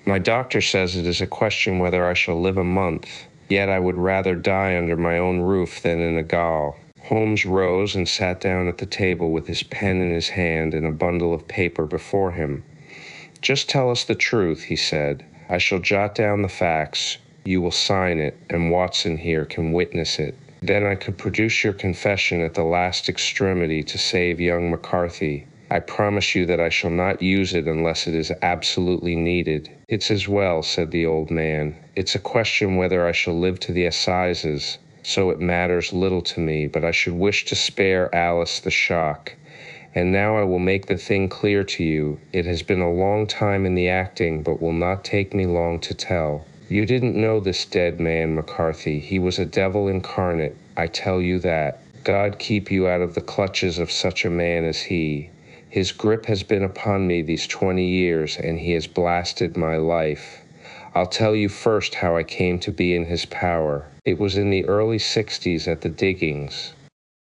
My doctor says it is a question whether I shall live a month, yet I would rather die under my own roof than in a gaol." Holmes rose and sat down at the table with his pen in his hand and a bundle of paper before him. "Just tell us the truth," he said. "I shall jot down the facts. You will sign it, and Watson here can witness it. Then I could produce your confession at the last extremity to save young McCarthy. I promise you that I shall not use it unless it is absolutely needed." "It's as well," said the old man. "It's a question whether I shall live to the assizes, so it matters little to me, but I should wish to spare Alice the shock. And now I will make the thing clear to you. It has been a long time in the acting, but will not take me long to tell. You didn't know this dead man, McCarthy. He was a devil incarnate, I tell you that. God keep you out of the clutches of such a man as he. His grip has been upon me these 20 years, and he has blasted my life. I'll tell you first how I came to be in his power. It was in the early 60s at the diggings.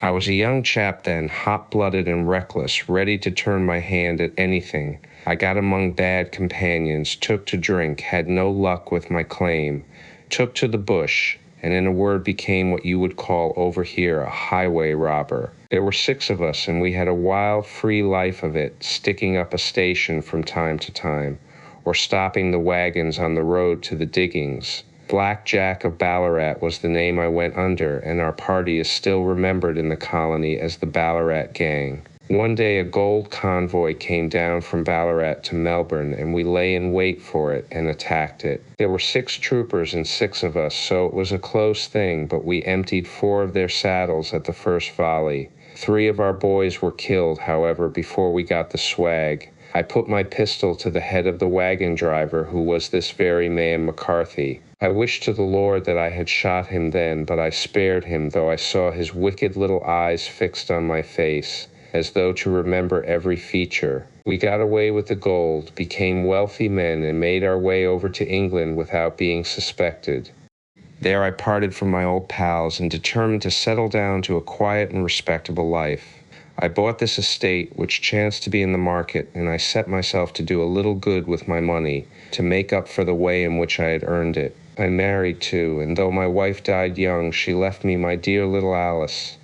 I was a young chap then, hot-blooded and reckless, ready to turn my hand at anything. I got among bad companions, took to drink, had no luck with my claim, took to the bush, and in a word became what you would call over here a highway robber. There were 6 of us, and we had a wild, free life of it, sticking up a station from time to time, or stopping the wagons on the road to the diggings. Black Jack of Ballarat was the name I went under, and our party is still remembered in the colony as the Ballarat Gang. One day a gold convoy came down from Ballarat to Melbourne, and we lay in wait for it and attacked it. There were 6 troopers and 6 of us, so it was a close thing, but we emptied 4 of their saddles at the first volley. 3 of our boys were killed, however, before we got the swag. I put my pistol to the head of the wagon driver, who was this very man McCarthy. I wished to the Lord that I had shot him then, but I spared him, though I saw his wicked little eyes fixed on my face, as though to remember every feature. We got away with the gold, became wealthy men, and made our way over to England without being suspected. There I parted from my old pals and determined to settle down to a quiet and respectable life. I bought this estate, which chanced to be in the market, and I set myself to do a little good with my money, to make up for the way in which I had earned it. I married too, and though my wife died young, she left me my dear little Alice.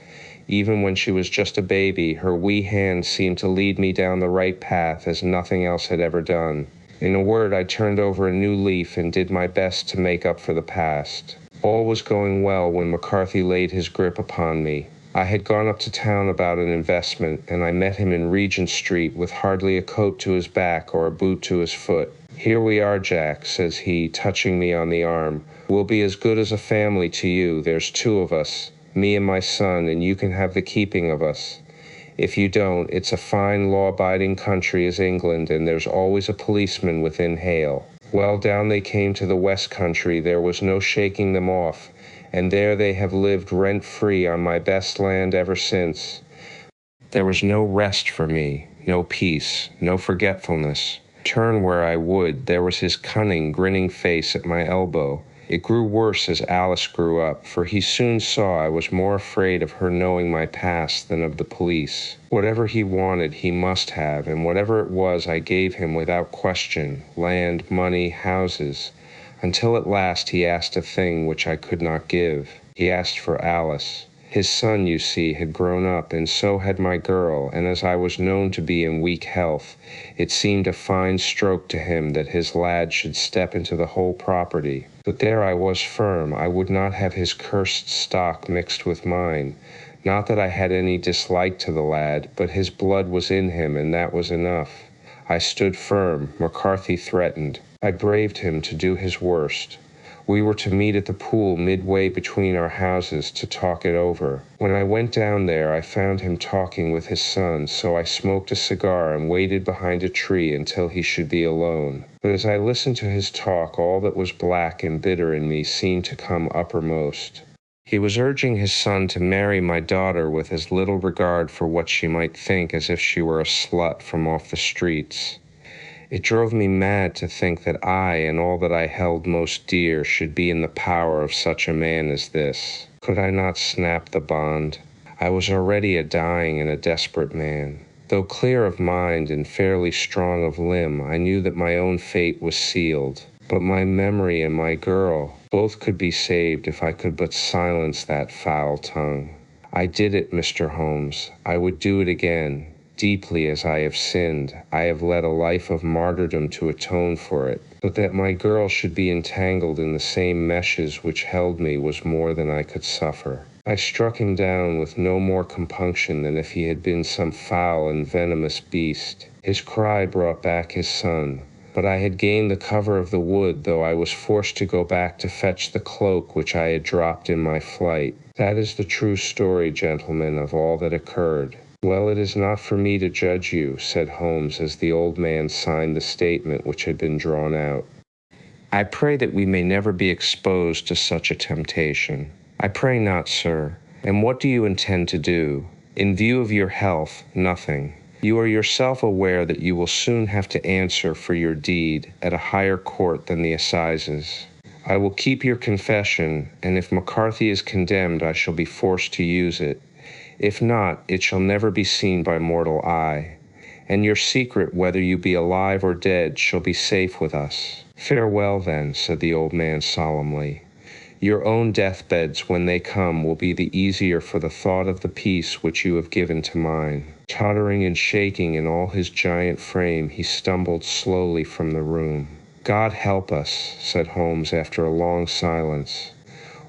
Even when she was just a baby, her wee hand seemed to lead me down the right path as nothing else had ever done. In a word, I turned over a new leaf and did my best to make up for the past. All was going well when McCarthy laid his grip upon me. I had gone up to town about an investment, and I met him in Regent Street with hardly a coat to his back or a boot to his foot. "Here we are, Jack," says he, touching me on the arm. "We'll be as good as a family to you. There's 2 of us, me and my son, and you can have the keeping of us. If you don't, it's a fine law-abiding country as England, and there's always a policeman within hail." Well, down they came to the West Country. There was no shaking them off, and there they have lived rent-free on my best land ever since. There was no rest for me, no peace, no forgetfulness. Turn where I would, there was his cunning, grinning face at my elbow. It grew worse as Alice grew up, for he soon saw I was more afraid of her knowing my past than of the police. Whatever he wanted, he must have, and whatever it was I gave him without question, land, money, houses, until at last he asked a thing which I could not give. He asked for Alice. His son, you see, had grown up, and so had my girl, and as I was known to be in weak health, it seemed a fine stroke to him that his lad should step into the whole property. But there I was firm. I would not have his cursed stock mixed with mine. Not that I had any dislike to the lad, but his blood was in him, and that was enough. I stood firm. McCarthy threatened. I braved him to do his worst. We were to meet at the pool midway between our houses to talk it over. When I went down there, I found him talking with his son, so I smoked a cigar and waited behind a tree until he should be alone. But as I listened to his talk, all that was black and bitter in me seemed to come uppermost. He was urging his son to marry my daughter with as little regard for what she might think as if she were a slut from off the streets. It drove me mad to think that I and all that I held most dear should be in the power of such a man as this. Could I not snap the bond? I was already a dying and a desperate man. Though clear of mind and fairly strong of limb, I knew that my own fate was sealed. But my memory and my girl, both could be saved if I could but silence that foul tongue. I did it, Mr. Holmes. I would do it again. Deeply as I have sinned, I have led a life of martyrdom to atone for it. But that my girl should be entangled in the same meshes which held me was more than I could suffer. I struck him down with no more compunction than if he had been some foul and venomous beast. His cry brought back his son. But I had gained the cover of the wood, though I was forced to go back to fetch the cloak which I had dropped in my flight. That is the true story, gentlemen, of all that occurred. Well, it is not for me to judge you, said Holmes as the old man signed the statement which had been drawn out. I pray that we may never be exposed to such a temptation. I pray not, sir. And what do you intend to do? In view of your health, nothing. You are yourself aware that you will soon have to answer for your deed at a higher court than the assizes. I will keep your confession, and if McCarthy is condemned, I shall be forced to use it. If not, it shall never be seen by mortal eye. And your secret, whether you be alive or dead, shall be safe with us. Farewell, then, said the old man solemnly. Your own deathbeds, when they come, will be the easier for the thought of the peace which you have given to mine. Tottering and shaking in all his giant frame, he stumbled slowly from the room. God help us, said Holmes after a long silence.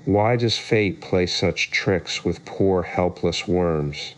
Why does fate play such tricks with poor helpless worms?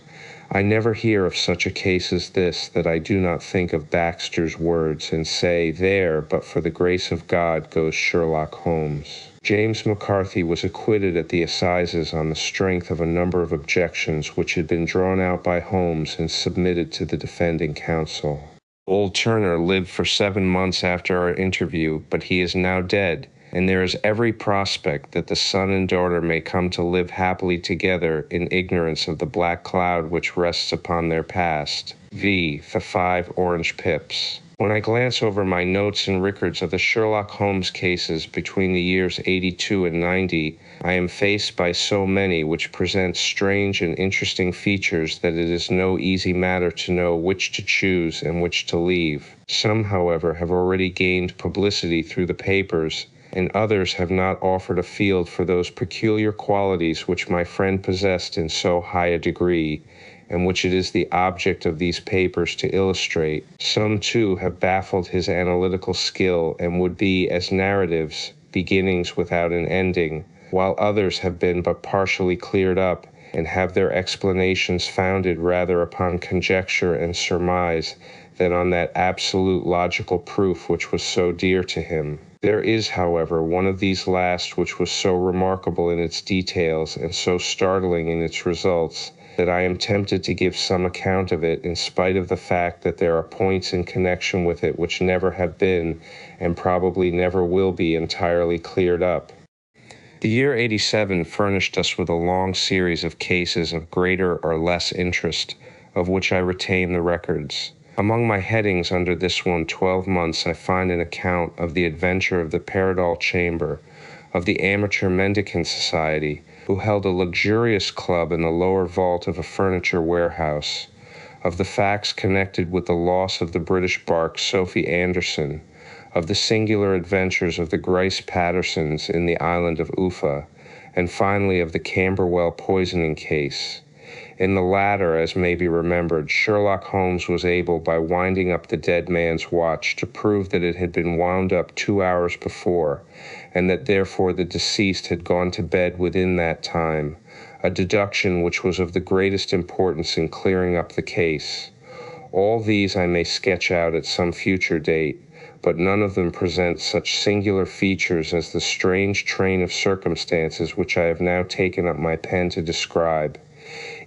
I never hear of such a case as this that I do not think of Baxter's words and say, there, but for the grace of God, goes Sherlock Holmes. James McCarthy was acquitted at the assizes on the strength of a number of objections which had been drawn out by Holmes and submitted to the defending counsel. Old Turner lived for 7 months after our interview, but he is now dead, and there is every prospect that the son and daughter may come to live happily together in ignorance of the black cloud which rests upon their past. The 5 orange pips. When I glance over my notes and records of the Sherlock Holmes cases between the years 82 and 90, I am faced by so many which present strange and interesting features that it is no easy matter to know which to choose and which to leave. Some, however, have already gained publicity through the papers, and others have not offered a field for those peculiar qualities which my friend possessed in so high a degree, and which it is the object of these papers to illustrate. Some, too, have baffled his analytical skill and would be, as narratives, beginnings without an ending, while others have been but partially cleared up and have their explanations founded rather upon conjecture and surmise than on that absolute logical proof which was so dear to him. There is, however, one of these last which was so remarkable in its details and so startling in its results that I am tempted to give some account of it in spite of the fact that there are points in connection with it which never have been and probably never will be entirely cleared up. The year 87 furnished us with a long series of cases of greater or less interest, of which I retain the records. Among my headings under this one, 12 months, I find an account of the adventure of the Paradol Chamber, of the Amateur Mendicant Society, who held a luxurious club in the lower vault of a furniture warehouse, of the facts connected with the loss of the British bark Sophie Anderson, of the singular adventures of the Grice Pattersons in the island of Ufa, and finally of the Camberwell poisoning case. In the latter, as may be remembered, Sherlock Holmes was able, by winding up the dead man's watch, to prove that it had been wound up 2 hours before, and that therefore the deceased had gone to bed within that time, a deduction which was of the greatest importance in clearing up the case. All these I may sketch out at some future date, but none of them present such singular features as the strange train of circumstances which I have now taken up my pen to describe.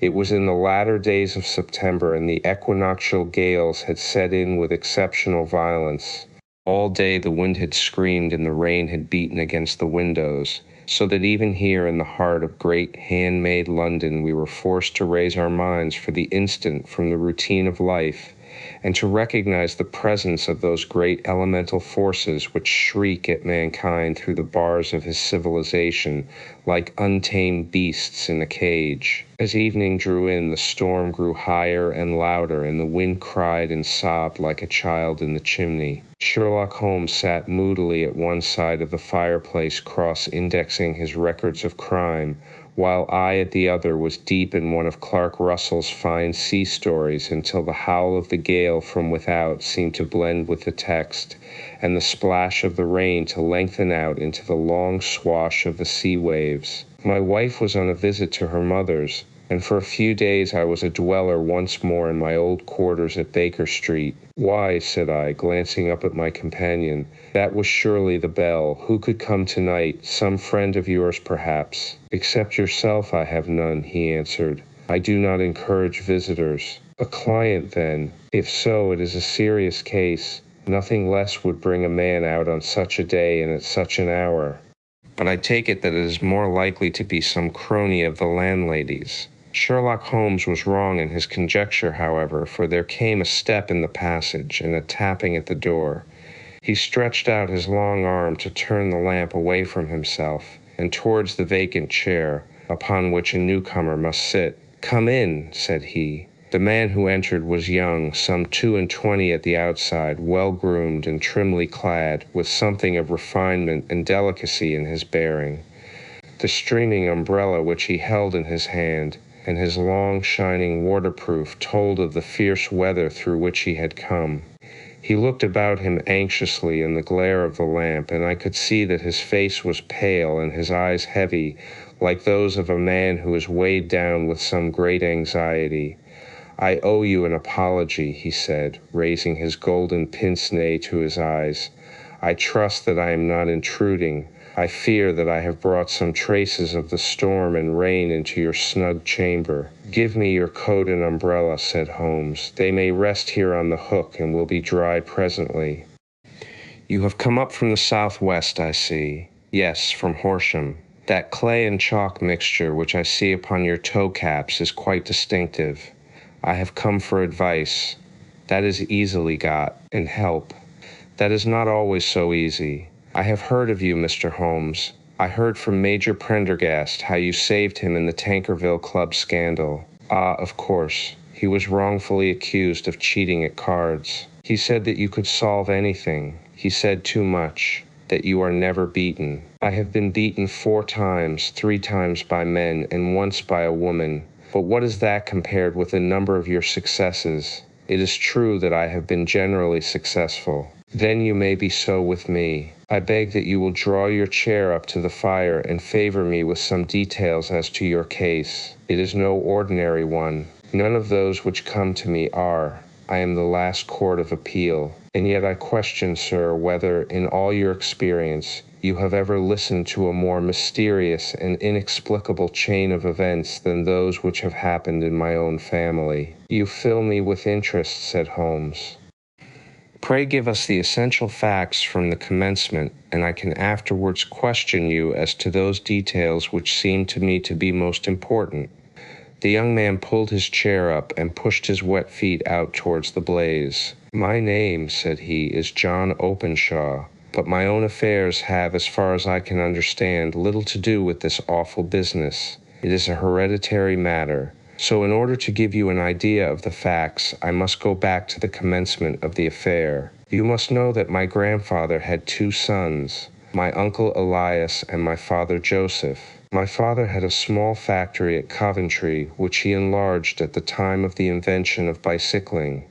It was in the latter days of September, and the equinoctial gales had set in with exceptional violence. All day the wind had screamed and the rain had beaten against the windows, so that even here in the heart of great handmade London we were forced to raise our minds for the instant from the routine of life and to recognize the presence of those great elemental forces which shriek at mankind through the bars of his civilization like untamed beasts in a cage. As evening drew in, the storm grew higher and louder, and the wind cried and sobbed like a child in the chimney. Sherlock Holmes sat moodily at one side of the fireplace, cross-indexing his records of crime, while I at the other was deep in one of Clark Russell's fine sea stories until the howl of the gale from without seemed to blend with the text, and the splash of the rain to lengthen out into the long swash of the sea waves. My wife was on a visit to her mother's, and for a few days I was a dweller once more in my old quarters at Baker Street. "Why," said I, glancing up at my companion, "that was surely the bell. Who could come tonight? Some friend of yours, perhaps?" "Except yourself, I have none," he answered. "I do not encourage visitors." "A client, then? If so, it is a serious case. Nothing less would bring a man out on such a day and at such an hour." "But I take it that it is more likely to be some crony of the landlady's." Sherlock Holmes was wrong in his conjecture, however, for there came a step in the passage and a tapping at the door. He stretched out his long arm to turn the lamp away from himself and towards the vacant chair, upon which a newcomer must sit. "Come in," said he. The man who entered was young, some 22 at the outside, well-groomed and trimly clad, with something of refinement and delicacy in his bearing. The streaming umbrella which he held in his hand, and his long, shining waterproof, told of the fierce weather through which he had come. He looked about him anxiously in the glare of the lamp, and I could see that his face was pale and his eyes heavy, like those of a man who is weighed down with some great anxiety. "I owe you an apology," he said, raising his golden pince-nez to his eyes. "I trust that I am not intruding. I fear that I have brought some traces of the storm and rain into your snug chamber." "Give me your coat and umbrella," said Holmes. "They may rest here on the hook and will be dry presently." "You have come up from the southwest, I see." "Yes, from Horsham. That clay and chalk mixture which I see upon your toe caps is quite distinctive. I have come for advice. That is easily got, and help. That is not always so easy. I have heard of you, Mr. Holmes. I heard from Major Prendergast how you saved him in the Tankerville Club scandal. Ah, of course. He was wrongfully accused of cheating at cards. He said that you could solve anything. He said too much, that you are never beaten. I have been beaten 4 times, 3 times by men, and once by a woman. But what is that compared with the number of your successes? It is true that I have been generally successful. Then you may be so with me. I beg that you will draw your chair up to the fire and favor me with some details as to your case. It is no ordinary one. None of those which come to me are. I am the last court of appeal. And yet I question, sir, whether, in all your experience, you have ever listened to a more mysterious and inexplicable chain of events than those which have happened in my own family. You fill me with interest, said Holmes. Pray give us the essential facts from the commencement, and I can afterwards question you as to those details which seem to me to be most important. The young man pulled his chair up and pushed his wet feet out towards the blaze. My name, said he, is John Openshaw, but my own affairs have, as far as I can understand, little to do with this awful business. It is a hereditary matter. So in order to give you an idea of the facts, I must go back to the commencement of the affair. You must know that my grandfather had 2 sons, my uncle Elias and my father Joseph. My father had a small factory at Coventry, which he enlarged at the time of the invention of bicycling.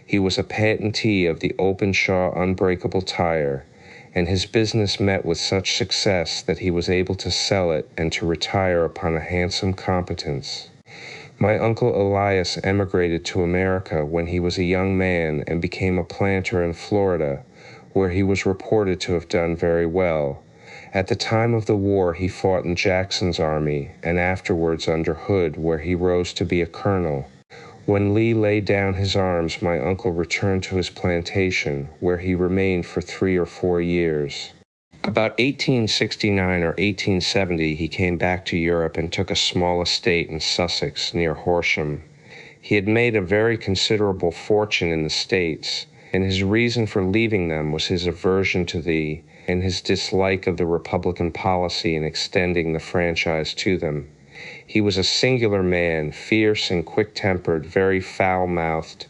He was a patentee of the Openshaw unbreakable tire, and his business met with such success that he was able to sell it and to retire upon a handsome competence. My uncle Elias emigrated to America when he was a young man and became a planter in Florida, where he was reported to have done very well. At the time of the war, he fought in Jackson's army, and afterwards under Hood, where he rose to be a colonel. When Lee laid down his arms, my uncle returned to his plantation, where he remained for 3 or 4 years. About 1869 or 1870, he came back to Europe and took a small estate in Sussex, near Horsham. He had made a very considerable fortune in the States, and his reason for leaving them was his aversion to thee and his dislike of the Republican policy in extending the franchise to them. He was a singular man, fierce and quick-tempered, very foul-mouthed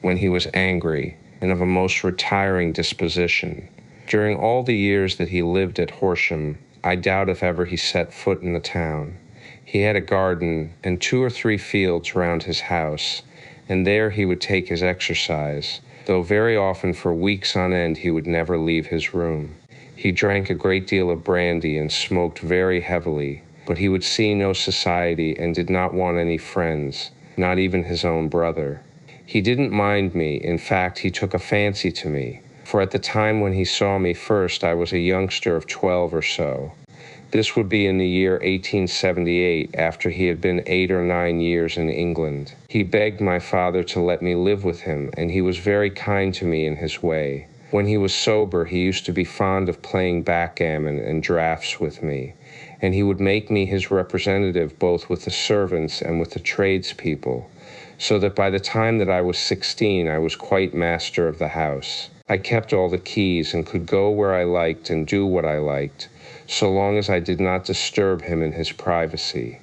when he was angry, and of a most retiring disposition. During all the years that he lived at Horsham, I doubt if ever he set foot in the town. He had a garden and 2 or 3 fields round his house, and there he would take his exercise, though very often for weeks on end he would never leave his room. He drank a great deal of brandy and smoked very heavily, but he would see no society and did not want any friends, not even his own brother. He didn't mind me. In fact, he took a fancy to me, for at the time when he saw me first I was a youngster of 12 or so. This would be in the year 1878, after he had been 8 or 9 years in England. He begged my father to let me live with him, and he was very kind to me in his way. When he was sober, he used to be fond of playing backgammon and draughts with me, and he would make me his representative both with the servants and with the tradespeople, so that by the time that I was 16, I was quite master of the house. I kept all the keys and could go where I liked and do what I liked, so long as I did not disturb him in his privacy.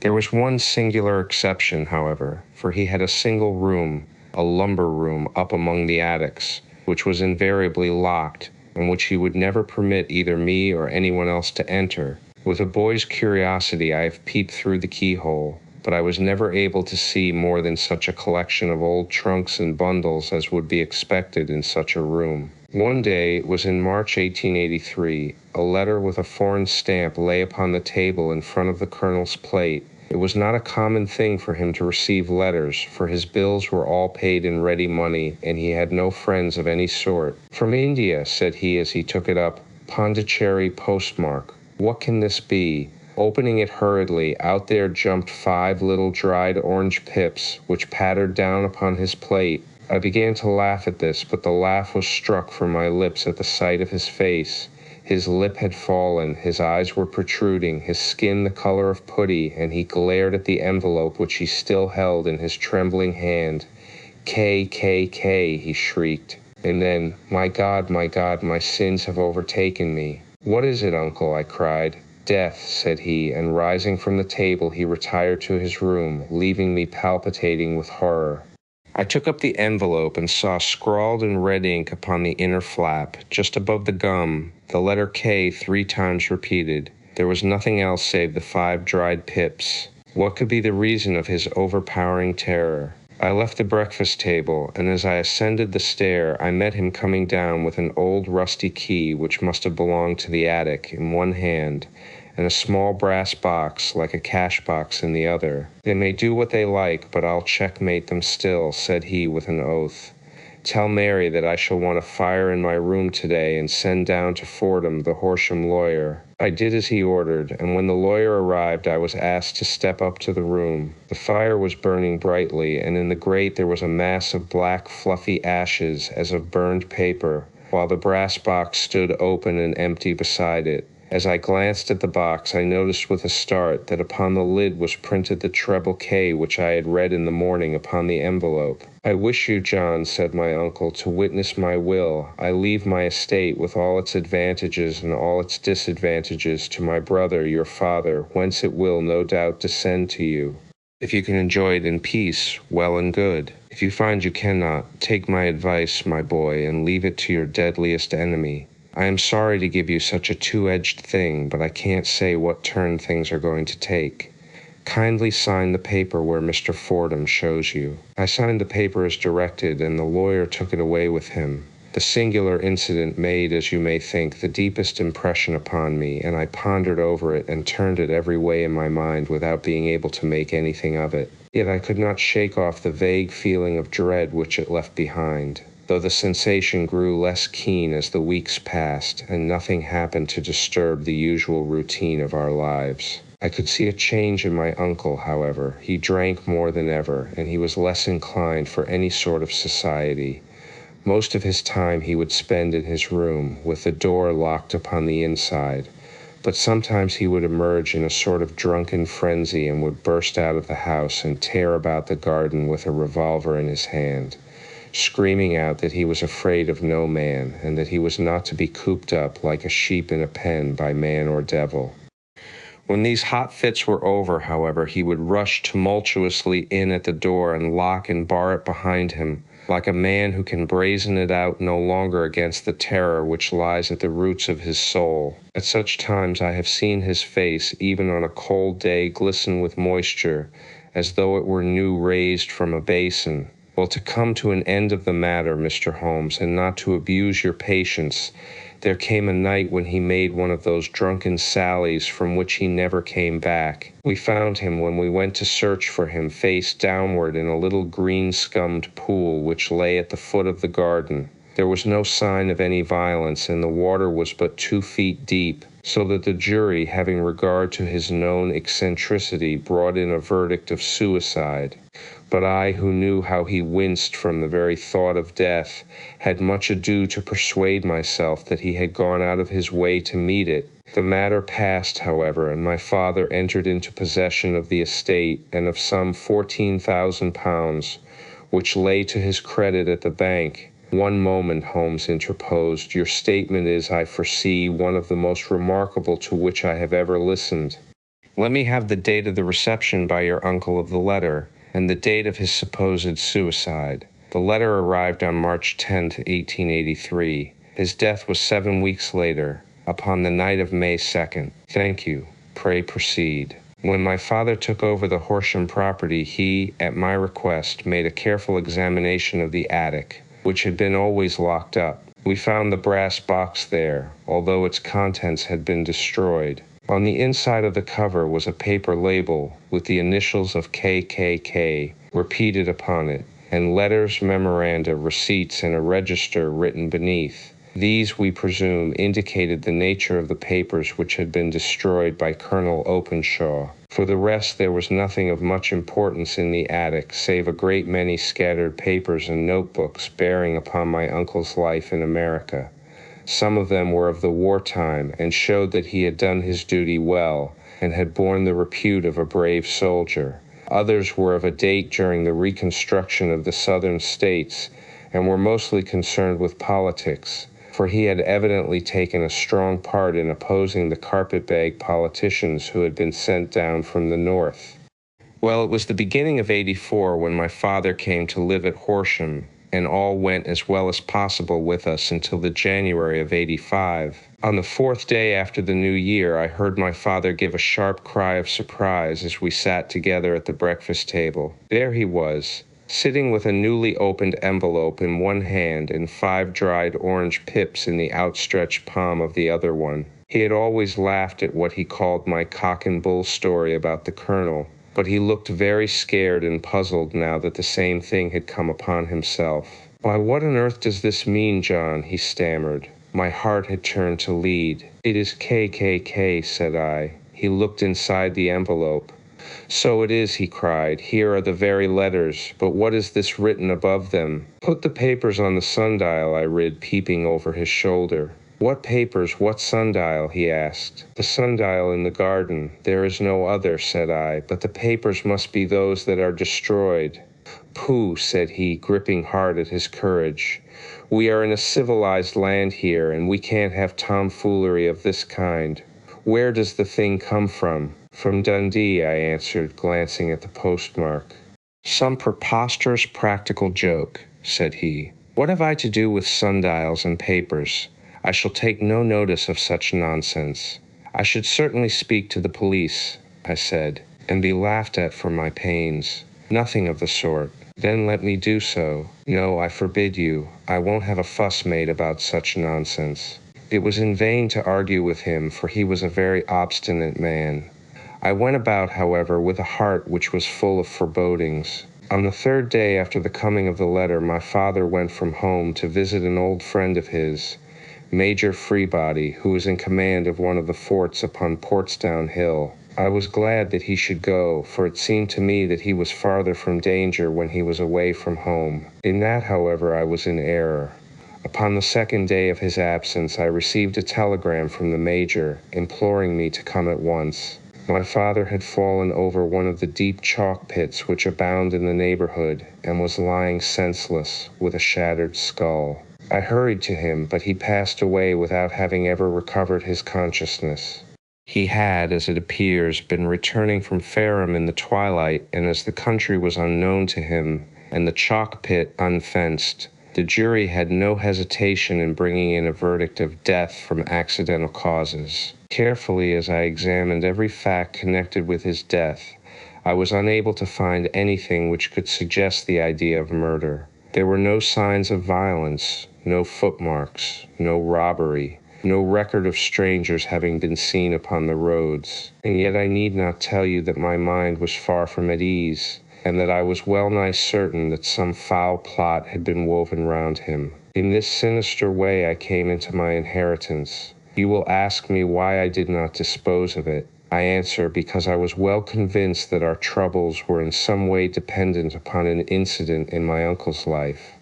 There was one singular exception, however, for he had a single room, a lumber room up among the attics, which was invariably locked, and which he would never permit either me or anyone else to enter. With a boy's curiosity I have peeped through the keyhole, but I was never able to see more than such a collection of old trunks and bundles as would be expected in such a room. One day, it was in March 1883, a letter with a foreign stamp lay upon the table in front of the colonel's plate. It was not a common thing for him to receive letters, for his bills were all paid in ready money, and he had no friends of any sort. "From India," said he as he took it up, "Pondicherry postmark. What can this be?" Opening it hurriedly, out there jumped 5 little dried orange pips, which pattered down upon his plate. I began to laugh at this, but the laugh was struck from my lips at the sight of his face. His lip had fallen, his eyes were protruding, his skin the color of putty, and he glared at the envelope which he still held in his trembling hand. "K, K, K," he shrieked, and then, my God, my sins have overtaken me." "What is it, uncle?" I cried. "Death," said he, and rising from the table he retired to his room, leaving me palpitating with horror. I took up the envelope and saw scrawled in red ink upon the inner flap, just above the gum, the letter K 3 times repeated. There was nothing else save the 5 dried pips. What could be the reason of his overpowering terror? I left the breakfast table, and as I ascended the stair, I met him coming down with an old rusty key which must have belonged to the attic in one hand, and a small brass box, like a cash box, in the other. "They may do what they like, but I'll checkmate them still," said he with an oath. "Tell Mary that I shall want a fire in my room today, and send down to Fordham the Horsham lawyer." I did as he ordered, and when the lawyer arrived I was asked to step up to the room. The fire was burning brightly, and in the grate there was a mass of black fluffy ashes as of burned paper, while the brass box stood open and empty beside it. As I glanced at the box, I noticed with a start that upon the lid was printed the treble K which I had read in the morning upon the envelope. "I wish you, John," said my uncle, "to witness my will. I leave my estate with all its advantages and all its disadvantages to my brother, your father, whence it will, no doubt, descend to you. If you can enjoy it in peace, well and good. If you find you cannot, take my advice, my boy, and leave it to your deadliest enemy. I am sorry to give you such a two-edged thing, but I can't say what turn things are going to take. Kindly sign the paper where Mr. Fordham shows you." I signed the paper as directed, and the lawyer took it away with him. The singular incident made, as you may think, the deepest impression upon me, and I pondered over it and turned it every way in my mind without being able to make anything of it. Yet I could not shake off the vague feeling of dread which it left behind, though the sensation grew less keen as the weeks passed, and nothing happened to disturb the usual routine of our lives. I could see a change in my uncle, however. He drank more than ever, and he was less inclined for any sort of society. Most of his time he would spend in his room, with the door locked upon the inside, But sometimes he would emerge in a sort of drunken frenzy and would burst out of the house and tear about the garden with a revolver in his hand, screaming out that he was afraid of no man, and that he was not to be cooped up like a sheep in a pen by man or devil. When these hot fits were over, however, he would rush tumultuously in at the door and lock and bar it behind him, like a man who can brazen it out no longer against the terror which lies at the roots of his soul. At such times I have seen his face, even on a cold day, glisten with moisture, as though it were new raised from a basin. Well, to come to an end of the matter, Mr. Holmes, and not to abuse your patience, there came a night when he made one of those drunken sallies from which he never came back. We found him, when we went to search for him, face downward in a little green-scummed pool which lay at the foot of the garden. There was no sign of any violence, and the water was but 2 feet deep, so that the jury, having regard to his known eccentricity, brought in a verdict of suicide. But I, who knew how he winced from the very thought of death, had much ado to persuade myself that he had gone out of his way to meet it. The matter passed, however, and my father entered into possession of the estate and of some £14,000, which lay to his credit at the bank. "One moment," Holmes interposed. "Your statement is, I foresee, one of the most remarkable to which I have ever listened. Let me have the date of the reception by your uncle of the letter, and the date of his supposed suicide." The letter arrived on March 10th, 1883. His death was 7 weeks later, upon the night of May 2nd. "Thank you. Pray proceed." When my father took over the Horsham property, he, at my request, made a careful examination of the attic, which had been always locked up. We found the brass box there, although its contents had been destroyed. On the inside of the cover was a paper label with the initials of KKK repeated upon it, and letters, memoranda, receipts, and a register written beneath. These, we presume, indicated the nature of the papers which had been destroyed by Colonel Openshaw. For the rest, there was nothing of much importance in the attic, save a great many scattered papers and notebooks bearing upon my uncle's life in America. Some of them were of the wartime, and showed that he had done his duty well, and had borne the repute of a brave soldier. Others were of a date during the reconstruction of the Southern states, and were mostly concerned with politics, for he had evidently taken a strong part in opposing the carpetbag politicians who had been sent down from the North. Well, it was the beginning of '84 when my father came to live at Horsham, and all went as well as possible with us until the January of '85. On the 4th day after the New Year, I heard my father give a sharp cry of surprise as we sat together at the breakfast table. There he was, sitting with a newly opened envelope in one hand and 5 dried orange pips in the outstretched palm of the other one. He had always laughed at what he called my cock and bull story about the colonel, but he looked very scared and puzzled now that the same thing had come upon himself. "Why, what on earth does this mean, John?" he stammered. My heart had turned to lead. "It is KKK, said I. He looked inside the envelope. "So it is," he cried. "Here are the very letters, but what is this written above them?" "Put the papers on the sundial," I read, peeping over his shoulder. "What papers? What sundial?" he asked. "The sundial in the garden. There is no other," said I, "but the papers must be those that are destroyed." "Pooh," said he, gripping hard at his courage. "We are in a civilized land here, and we can't have tomfoolery of this kind. Where does the thing come from?" "From Dundee," I answered, glancing at the postmark. "Some preposterous practical joke," said he. "What have I to do with sundials and papers? I shall take no notice of such nonsense." "I should certainly speak to the police," I said, "and be laughed at for my pains." "Nothing of the sort." "Then let me do so." "No, I forbid you. I won't have a fuss made about such nonsense." It was in vain to argue with him, for he was a very obstinate man. I went about, however, with a heart which was full of forebodings. On the 3rd day after the coming of the letter, my father went from home to visit an old friend of his, Major Freebody, who was in command of one of the forts upon Portsdown Hill. I was glad that he should go, for it seemed to me that he was farther from danger when he was away from home. In that, however, I was in error. Upon the second day of his absence, I received a telegram from the major, imploring me to come at once. My father had fallen over one of the deep chalk pits which abound in the neighborhood, and was lying senseless, with a shattered skull. I hurried to him, but he passed away without having ever recovered his consciousness. He had, as it appears, been returning from Fareham in the twilight, and as the country was unknown to him, and the chalk pit unfenced, the jury had no hesitation in bringing in a verdict of death from accidental causes. Carefully as I examined every fact connected with his death, I was unable to find anything which could suggest the idea of murder. There were no signs of violence, no footmarks, no robbery, no record of strangers having been seen upon the roads. And yet I need not tell you that my mind was far from at ease, and that I was well nigh certain that some foul plot had been woven round him. In this sinister way I came into my inheritance. You will ask me why I did not dispose of it. I answer, because I was well convinced that our troubles were in some way dependent upon an incident in my uncle's life,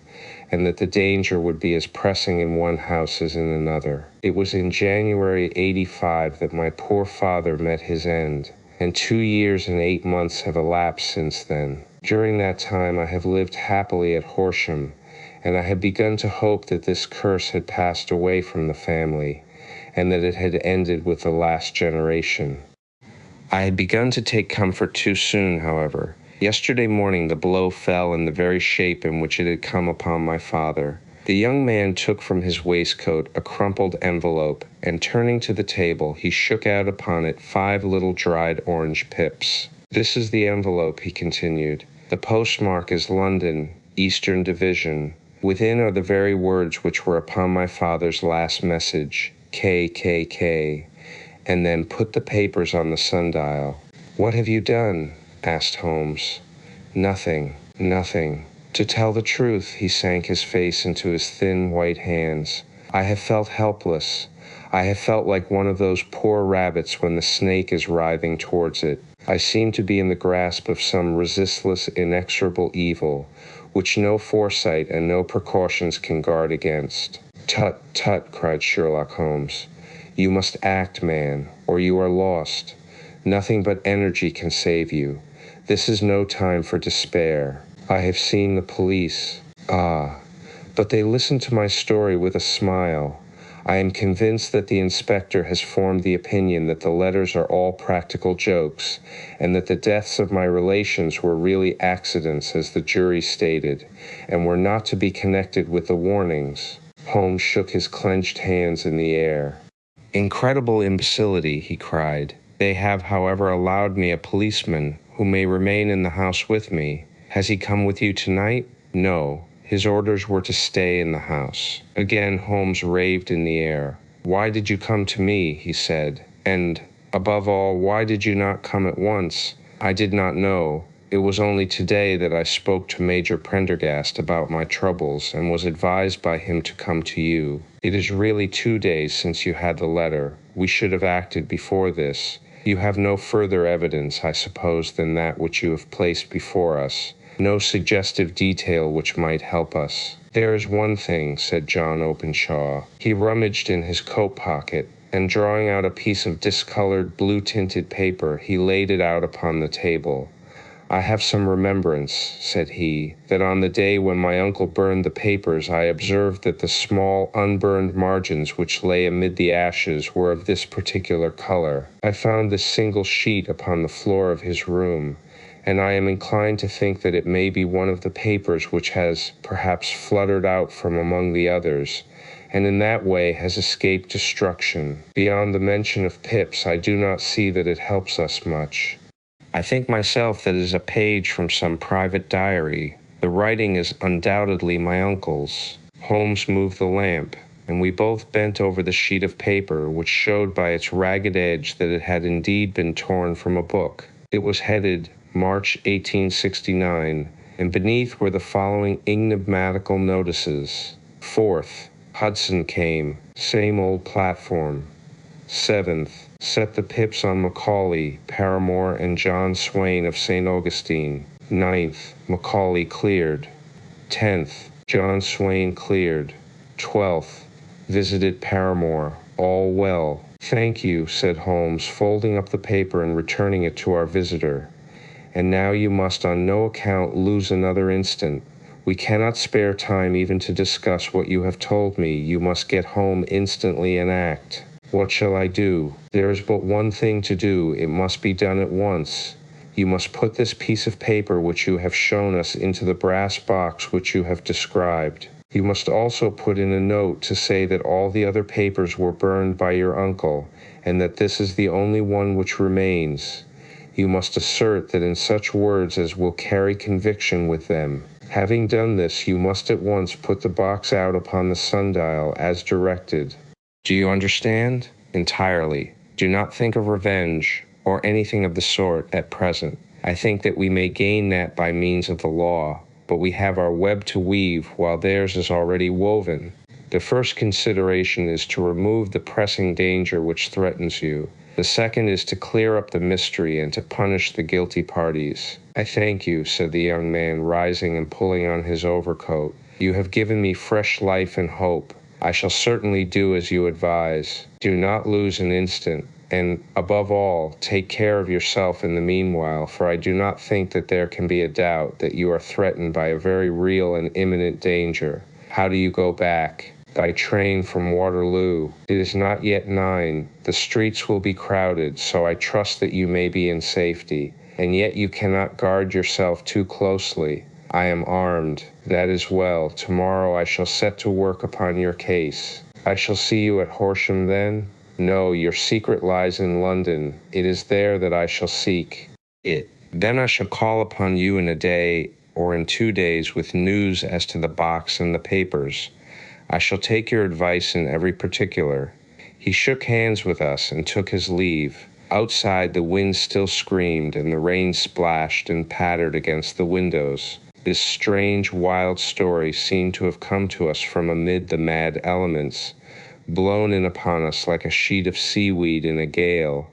and that the danger would be as pressing in one house as in another. It was in January '85 that my poor father met his end, and 2 years and 8 months have elapsed since then. During that time I have lived happily at Horsham, and I had begun to hope that this curse had passed away from the family, and that it had ended with the last generation. I had begun to take comfort too soon, however. Yesterday morning the blow fell in the very shape in which it had come upon my father. The young man took from his waistcoat a crumpled envelope, and turning to the table, he shook out upon it 5 little dried orange pips. "This is the envelope," he continued. "The postmark is London, Eastern Division. Within are the very words which were upon my father's last message, KKK, and then put the papers on the sundial." "What have you done?" asked Holmes. Nothing. To tell the truth," he sank his face into his thin white hands, "I have felt helpless. I have felt like one of those poor rabbits when the snake is writhing towards it. I seem to be in the grasp of some resistless, inexorable evil, which no foresight and no precautions can guard against." "Tut, tut," cried Sherlock Holmes. "You must act, man, or you are lost. Nothing but energy can save you. This is no time for despair. I have seen the police. Ah, but they listen to my story with a smile. I am convinced that the inspector has formed the opinion that the letters are all practical jokes, and that the deaths of my relations were really accidents, as the jury stated, and were not to be connected with the warnings." Holmes shook his clenched hands in the air. "Incredible imbecility," he cried. "They have, however, allowed me a policeman who may remain in the house with me. Has he come with you tonight?" "No. His orders were to stay in the house." Again Holmes raved in the air. "Why did you come to me?" he said. "And, above all, why did you not come at once?" "I did not know. It was only today that I spoke to Major Prendergast about my troubles, and was advised by him to come to you. It is really 2 days since you had the letter. We should have acted before this. You have no further evidence, I suppose, than that which you have placed before us. No suggestive detail which might help us." "There is one thing," said John Openshaw. He rummaged in his coat pocket, and drawing out a piece of discolored, blue-tinted paper, he laid it out upon the table. "I have some remembrance," said he, "that on the day when my uncle burned the papers I observed that the small, unburned margins which lay amid the ashes were of this particular color. I found this single sheet upon the floor of his room, and I am inclined to think that it may be one of the papers which has, perhaps, fluttered out from among the others, and in that way has escaped destruction. Beyond the mention of pips, I do not see that it helps us much. I think myself that it is a page from some private diary. The writing is undoubtedly my uncle's." Holmes moved the lamp, and we both bent over the sheet of paper, which showed by its ragged edge that it had indeed been torn from a book. It was headed March 1869, and beneath were the following enigmatical notices. 4th, Hudson came, same old platform. 7th, set the pips on Macaulay, Paramore, and John Swain of St. Augustine. 9th, Macaulay cleared. 10th, John Swain cleared. 12th. Visited Paramore. All well. Thank you, said Holmes, folding up the paper and returning it to our visitor. And now you must on no account lose another instant. We cannot spare time even to discuss what you have told me. You must get home instantly and act. What shall I do? There is but one thing to do. It must be done at once. You must put this piece of paper which you have shown us into the brass box which you have described. You must also put in a note to say that all the other papers were burned by your uncle, and that this is the only one which remains. You must assert that in such words as will carry conviction with them. Having done this, you must at once put the box out upon the sundial as directed. Do you understand? Entirely. Do not think of revenge, or anything of the sort, at present. I think that we may gain that by means of the law, but we have our web to weave, while theirs is already woven. The first consideration is to remove the pressing danger which threatens you. The second is to clear up the mystery and to punish the guilty parties. I thank you, said the young man, rising and pulling on his overcoat. You have given me fresh life and hope. I shall certainly do as you advise. Do not lose an instant, and, above all, take care of yourself in the meanwhile, for I do not think that there can be a doubt that you are threatened by a very real and imminent danger. How do you go back? By train from Waterloo. It is not yet 9. The streets will be crowded, so I trust that you may be in safety. And yet you cannot guard yourself too closely. I am armed. That is well. Tomorrow I shall set to work upon your case. I shall see you at Horsham then? No, your secret lies in London. It is there that I shall seek it. Then I shall call upon you in a day or in 2 days with news as to the box and the papers. I shall take your advice in every particular. He shook hands with us and took his leave. Outside the wind still screamed and the rain splashed and pattered against the windows. This strange, wild story seemed to have come to us from amid the mad elements, blown in upon us like a sheet of seaweed in a gale,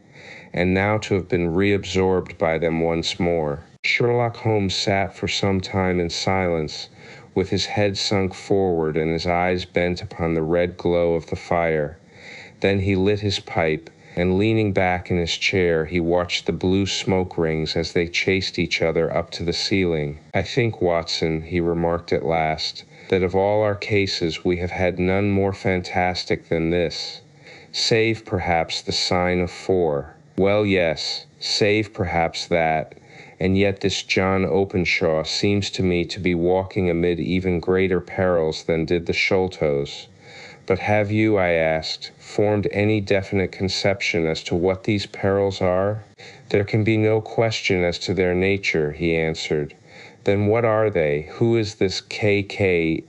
and now to have been reabsorbed by them once more. Sherlock Holmes sat for some time in silence, with his head sunk forward and his eyes bent upon the red glow of the fire. Then he lit his pipe, and leaning back in his chair, he watched the blue smoke rings as they chased each other up to the ceiling. I think, Watson, he remarked at last, that of all our cases we have had none more fantastic than this, save perhaps the sign of 4. Well, yes, save perhaps that, and yet this John Openshaw seems to me to be walking amid even greater perils than did the Sholtos. But have you, I asked, formed any definite conception as to what these perils are? There can be no question as to their nature, he answered. Then what are they? Who is this K,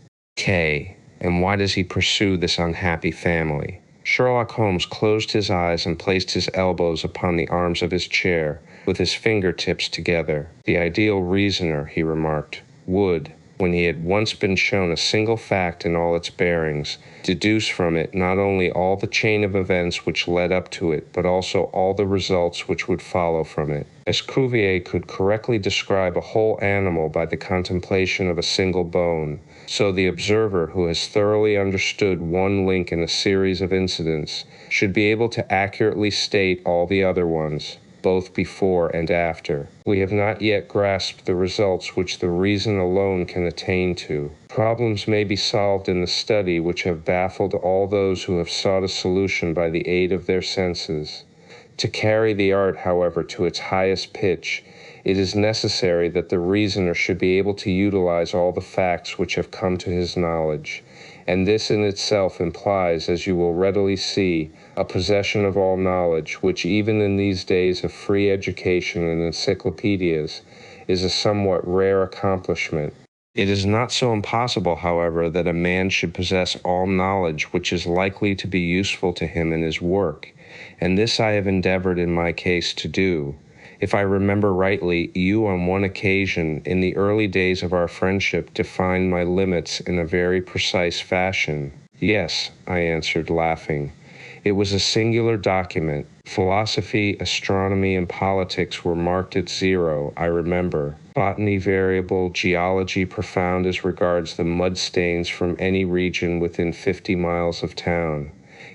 and why does he pursue this unhappy family? Sherlock Holmes closed his eyes and placed his elbows upon the arms of his chair, with his fingertips together. The ideal reasoner, he remarked, would, when he had once been shown a single fact in all its bearings, deduce from it not only all the chain of events which led up to it, but also all the results which would follow from it. As Cuvier could correctly describe a whole animal by the contemplation of a single bone, so the observer who has thoroughly understood one link in a series of incidents should be able to accurately state all the other ones, both before and after. We have not yet grasped the results which the reason alone can attain to. Problems may be solved in the study which have baffled all those who have sought a solution by the aid of their senses. To carry the art, however, to its highest pitch, it is necessary that the reasoner should be able to utilize all the facts which have come to his knowledge, and this in itself implies, as you will readily see, a possession of all knowledge, which even in these days of free education and encyclopedias is a somewhat rare accomplishment. It is not so impossible, however, that a man should possess all knowledge which is likely to be useful to him in his work, and this I have endeavored in my case to do. If I remember rightly, you on one occasion, in the early days of our friendship, defined my limits in a very precise fashion. Yes, I answered, laughing. It was a singular document. Philosophy, astronomy, and politics were marked at 0, I remember. Botany variable, geology profound as regards the mud stains from any region within 50 miles of town.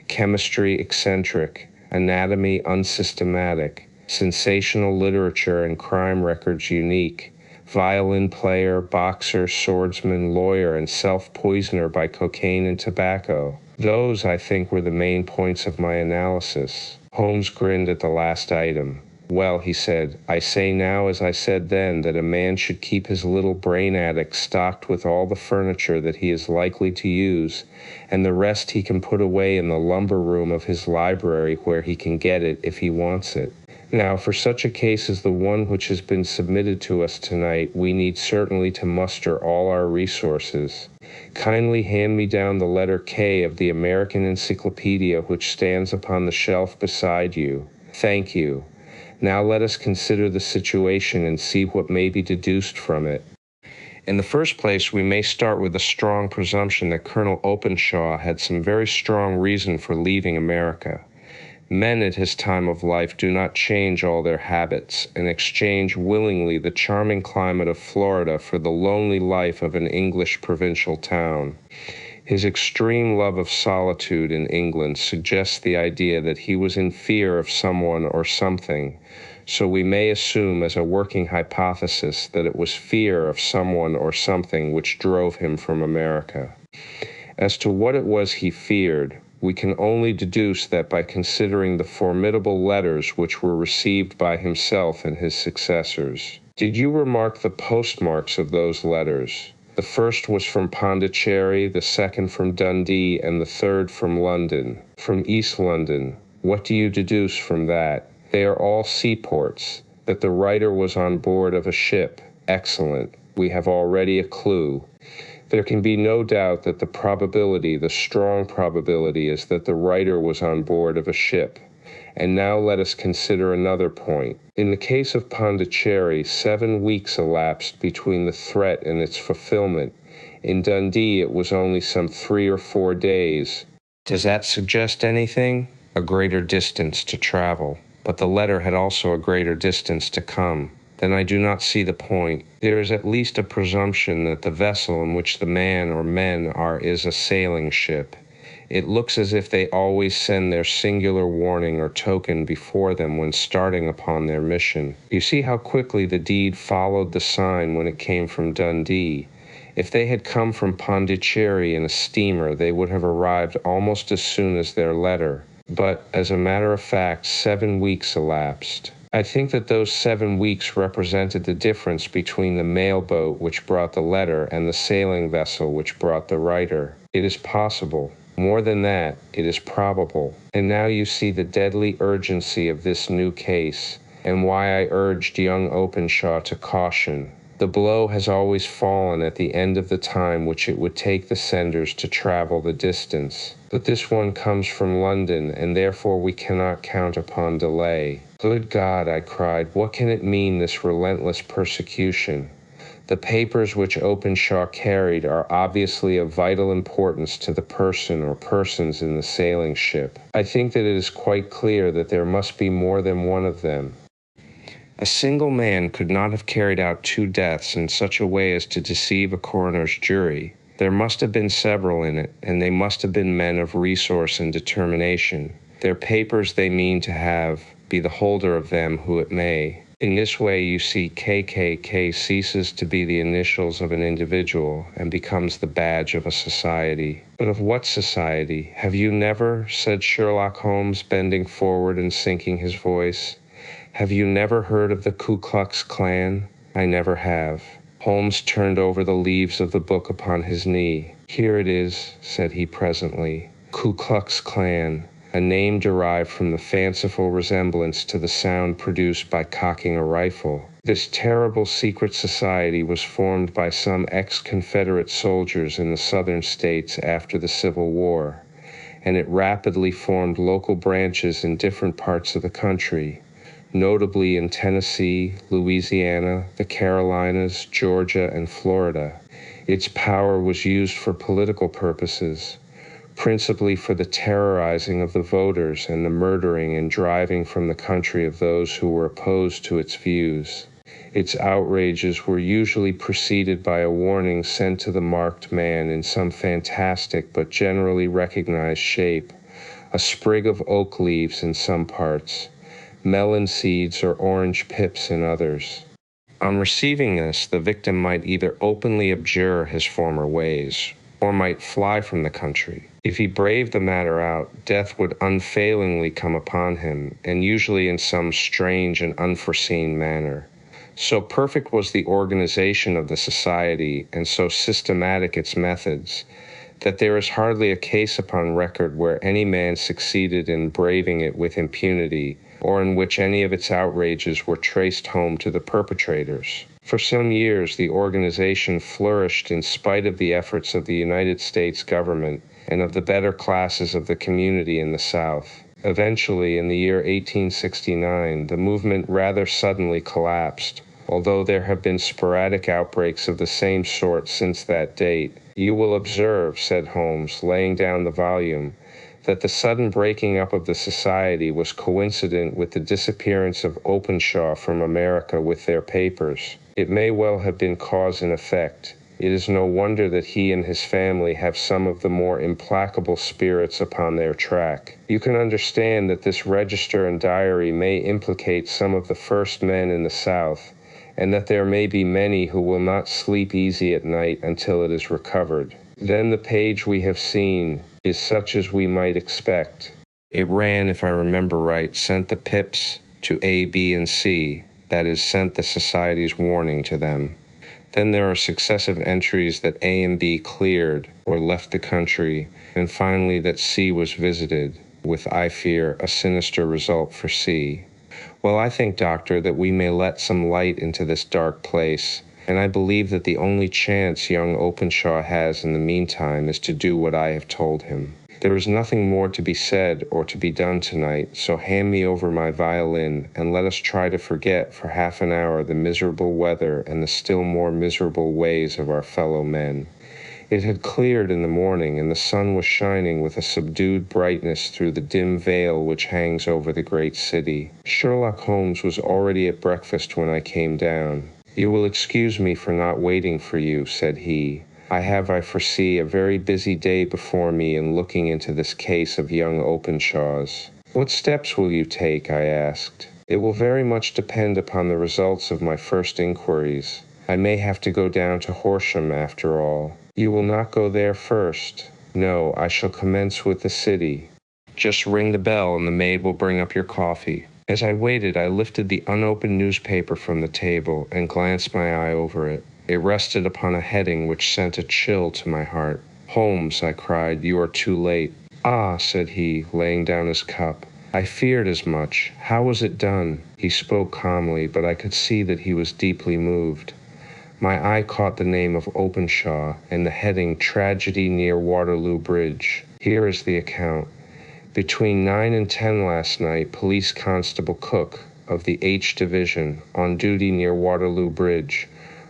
Chemistry eccentric, anatomy unsystematic, sensational literature and crime records unique. Violin player, boxer, swordsman, lawyer, and self-poisoner by cocaine and tobacco. Those, I think, were the main points of my analysis. Holmes grinned at the last item. Well, he said, I say now as I said then that a man should keep his little brain attic stocked with all the furniture that he is likely to use, and the rest he can put away in the lumber room of his library where he can get it if he wants it. Now, for such a case as the one which has been submitted to us tonight, we need certainly to muster all our resources. Kindly hand me down the letter K of the American Encyclopedia which stands upon the shelf beside you. Thank you. Now let us consider the situation and see what may be deduced from it. In the first place, we may start with a strong presumption that Colonel Openshaw had some very strong reason for leaving America. Men at his time of life do not change all their habits and exchange willingly the charming climate of Florida for the lonely life of an English provincial town. His extreme love of solitude in England suggests the idea that he was in fear of someone or something, so we may assume as a working hypothesis that it was fear of someone or something which drove him from America. As to what it was he feared, we can only deduce that by considering the formidable letters which were received by himself and his successors. Did you remark the postmarks of those letters? The first was from Pondicherry, the second from Dundee, and the third from London. From East London. What do you deduce from that? They are all seaports. That the writer was on board of a ship. Excellent. We have already a clue. There can be no doubt that the strong probability is that the writer was on board of a ship. And now let us consider another point. In the case of Pondicherry, 7 weeks elapsed between the threat and its fulfillment. In Dundee, it was only some 3 or 4 days. Does that suggest anything? A greater distance to travel. But the letter had also a greater distance to come. Then I do not see the point. There is at least a presumption that the vessel in which the man or men are is a sailing ship. It looks as if they always send their singular warning or token before them when starting upon their mission. You see how quickly the deed followed the sign when it came from Dundee. If they had come from Pondicherry in a steamer, they would have arrived almost as soon as their letter. But, as a matter of fact, 7 weeks elapsed. I think that those 7 weeks represented the difference between the mail boat which brought the letter and the sailing vessel which brought the writer. It is possible. More than that, it is probable. And now you see the deadly urgency of this new case, and why I urged young Openshaw to caution. The blow has always fallen at the end of the time which it would take the senders to travel the distance. But this one comes from London, and therefore we cannot count upon delay. Good God, I cried, what can it mean, this relentless persecution? The papers which Openshaw carried are obviously of vital importance to the person or persons in the sailing ship. I think that it is quite clear that there must be more than one of them. A single man could not have carried out 2 deaths in such a way as to deceive a coroner's jury. There must have been several in it, and they must have been men of resource and determination. Their papers they mean to have, be the holder of them who it may. In this way, you see, KKK ceases to be the initials of an individual and becomes the badge of a society. But of what society? Have you never, said Sherlock Holmes, bending forward and sinking his voice, have you never heard of the Ku Klux Klan? I never have. Holmes turned over the leaves of the book upon his knee. Here it is, said he presently. Ku Klux Klan. A name derived from the fanciful resemblance to the sound produced by cocking a rifle. This terrible secret society was formed by some ex-Confederate soldiers in the southern states after the Civil War, and it rapidly formed local branches in different parts of the country, notably in Tennessee, Louisiana, the Carolinas, Georgia, and Florida. Its power was used for political purposes. principally for the terrorizing of the voters and the murdering and driving from the country of those who were opposed to its views. Its outrages were usually preceded by a warning sent to the marked man in some fantastic but generally recognized shape, a sprig of oak leaves in some parts, melon seeds or orange pips in others. On receiving this, the victim might either openly abjure his former ways, or might fly from the country. If he braved the matter out, death would unfailingly come upon him, and usually in some strange and unforeseen manner. So perfect was the organization of the society, and so systematic its methods, that there is hardly a case upon record where any man succeeded in braving it with impunity, or in which any of its outrages were traced home to the perpetrators. For some years, the organization flourished in spite of the efforts of the United States government and of the better classes of the community in the South. Eventually, in the year 1869, the movement rather suddenly collapsed. Although there have been sporadic outbreaks of the same sort since that date, you will observe, said Holmes, laying down the volume, that the sudden breaking up of the society was coincident with the disappearance of Openshaw from America with their papers. It may well have been cause and effect. It is no wonder that he and his family have some of the more implacable spirits upon their track. You can understand that this register and diary may implicate some of the first men in the South, and that there may be many who will not sleep easy at night until it is recovered. Then the page we have seen is such as we might expect. It ran, if I remember right, sent the pips to A, B, and C, that is, sent the society's warning to them. Then there are successive entries that A and B cleared or left the country, and finally that C was visited, with, I fear, a sinister result for C. Well, I think, Doctor, that we may let some light into this dark place, and I believe that the only chance young Openshaw has in the meantime is to do what I have told him. There is nothing more to be said or to be done tonight, so hand me over my violin, and let us try to forget for half an hour the miserable weather and the still more miserable ways of our fellow men. It had cleared in the morning, and the sun was shining with a subdued brightness through the dim veil which hangs over the great city. Sherlock Holmes was already at breakfast when I came down. "You will excuse me for not waiting for you," said he. "I have, I foresee, a very busy day before me in looking into this case of young Openshaw's." "What steps will you take?" I asked. "It will very much depend upon the results of my first inquiries. I may have to go down to Horsham after all." "You will not go there first?" "No, I shall commence with the city. Just ring the bell and the maid will bring up your coffee." As I waited, I lifted the unopened newspaper from the table and glanced my eye over it. It rested upon a heading which sent a chill to my heart. "Holmes," I cried, "you are too late." "Ah," said he, laying down his cup. "I feared as much. How was it done?" He spoke calmly, but I could see that he was deeply moved. My eye caught the name of Openshaw and the heading "Tragedy near Waterloo Bridge." Here is the account. "Between 9 and 10 last night, Police Constable Cook, of the H Division, on duty near Waterloo Bridge,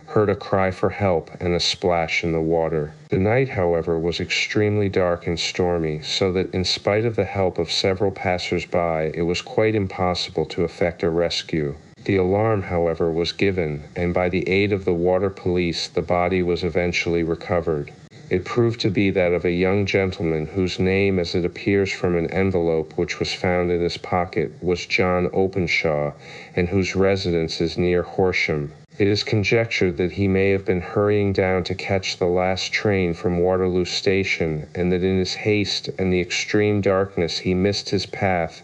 heard a cry for help and a splash in the water. The night, however, was extremely dark and stormy, so that in spite of the help of several passers-by, it was quite impossible to effect a rescue. The alarm, however, was given, and by the aid of the water police, the body was eventually recovered. It proved to be that of a young gentleman whose name, as it appears from an envelope which was found in his pocket, was John Openshaw, and whose residence is near Horsham. It is conjectured that he may have been hurrying down to catch the last train from Waterloo Station, and that in his haste and the extreme darkness he missed his path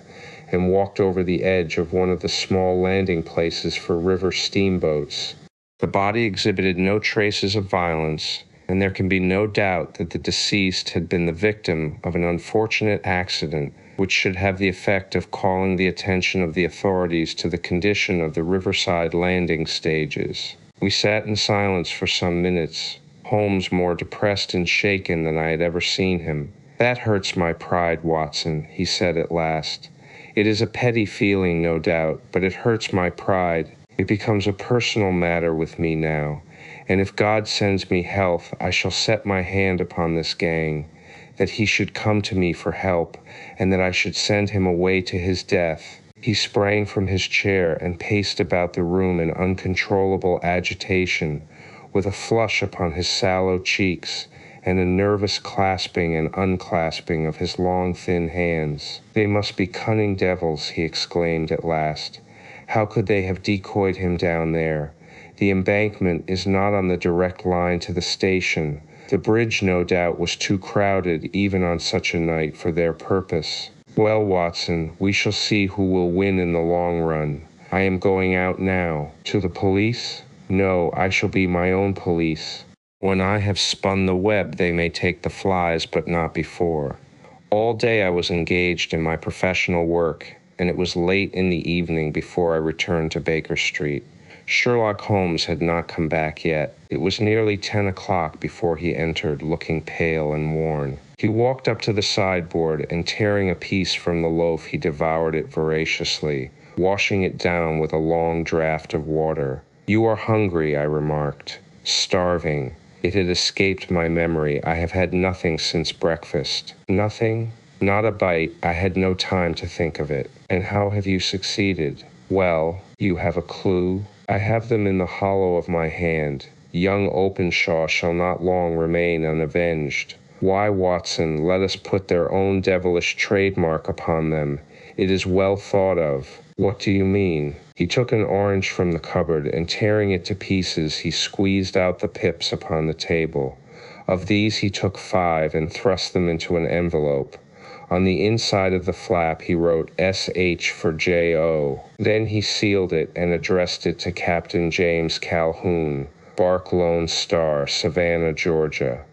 and walked over the edge of one of the small landing places for river steamboats. The body exhibited no traces of violence, and there can be no doubt that the deceased had been the victim of an unfortunate accident which should have the effect of calling the attention of the authorities to the condition of the riverside landing stages. We sat in silence for some minutes, Holmes more depressed and shaken than I had ever seen him. "That hurts my pride, Watson," he said at last. "It is a petty feeling, no doubt, but it hurts my pride. It becomes a personal matter with me now, and if God sends me health, I shall set my hand upon this gang. that he should come to me for help, and that I should send him away to his death. He sprang from his chair and paced about the room in uncontrollable agitation, with a flush upon his sallow cheeks, and a nervous clasping and unclasping of his long, thin hands. "They must be cunning devils," he exclaimed at last. "How could they have decoyed him down there? The embankment is not on the direct line to the station. The bridge, no doubt, was too crowded even on such a night for their purpose. Well, Watson, we shall see who will win in the long run. I am going out now." "To the police?" "No, I shall be my own police. When I have spun the web, they may take the flies, but not before." All day I was engaged in my professional work, and it was late in the evening before I returned to Baker Street. Sherlock Holmes had not come back yet. It was nearly 10 o'clock before he entered, looking pale and worn. He walked up to the sideboard, and tearing a piece from the loaf, he devoured it voraciously, washing it down with a long draught of water. "You are hungry," I remarked. "Starving." It had escaped my memory. "I have had nothing since breakfast." "Nothing?" "Not a bite. I had no time to think of it." "And how have you succeeded?" "Well, you have a clue?" "I have them in the hollow of my hand. Young Openshaw shall not long remain unavenged." "Why, Watson, let us put their own devilish trademark upon them. It is well thought of." "What do you mean?" He took an orange from the cupboard, and tearing it to pieces, he squeezed out the pips upon the table. Of these he took 5 and thrust them into an envelope. On the inside of the flap he wrote S.H. for J.O. Then he sealed it and addressed it to Captain James Calhoun, Bark Lone Star, Savannah, Georgia.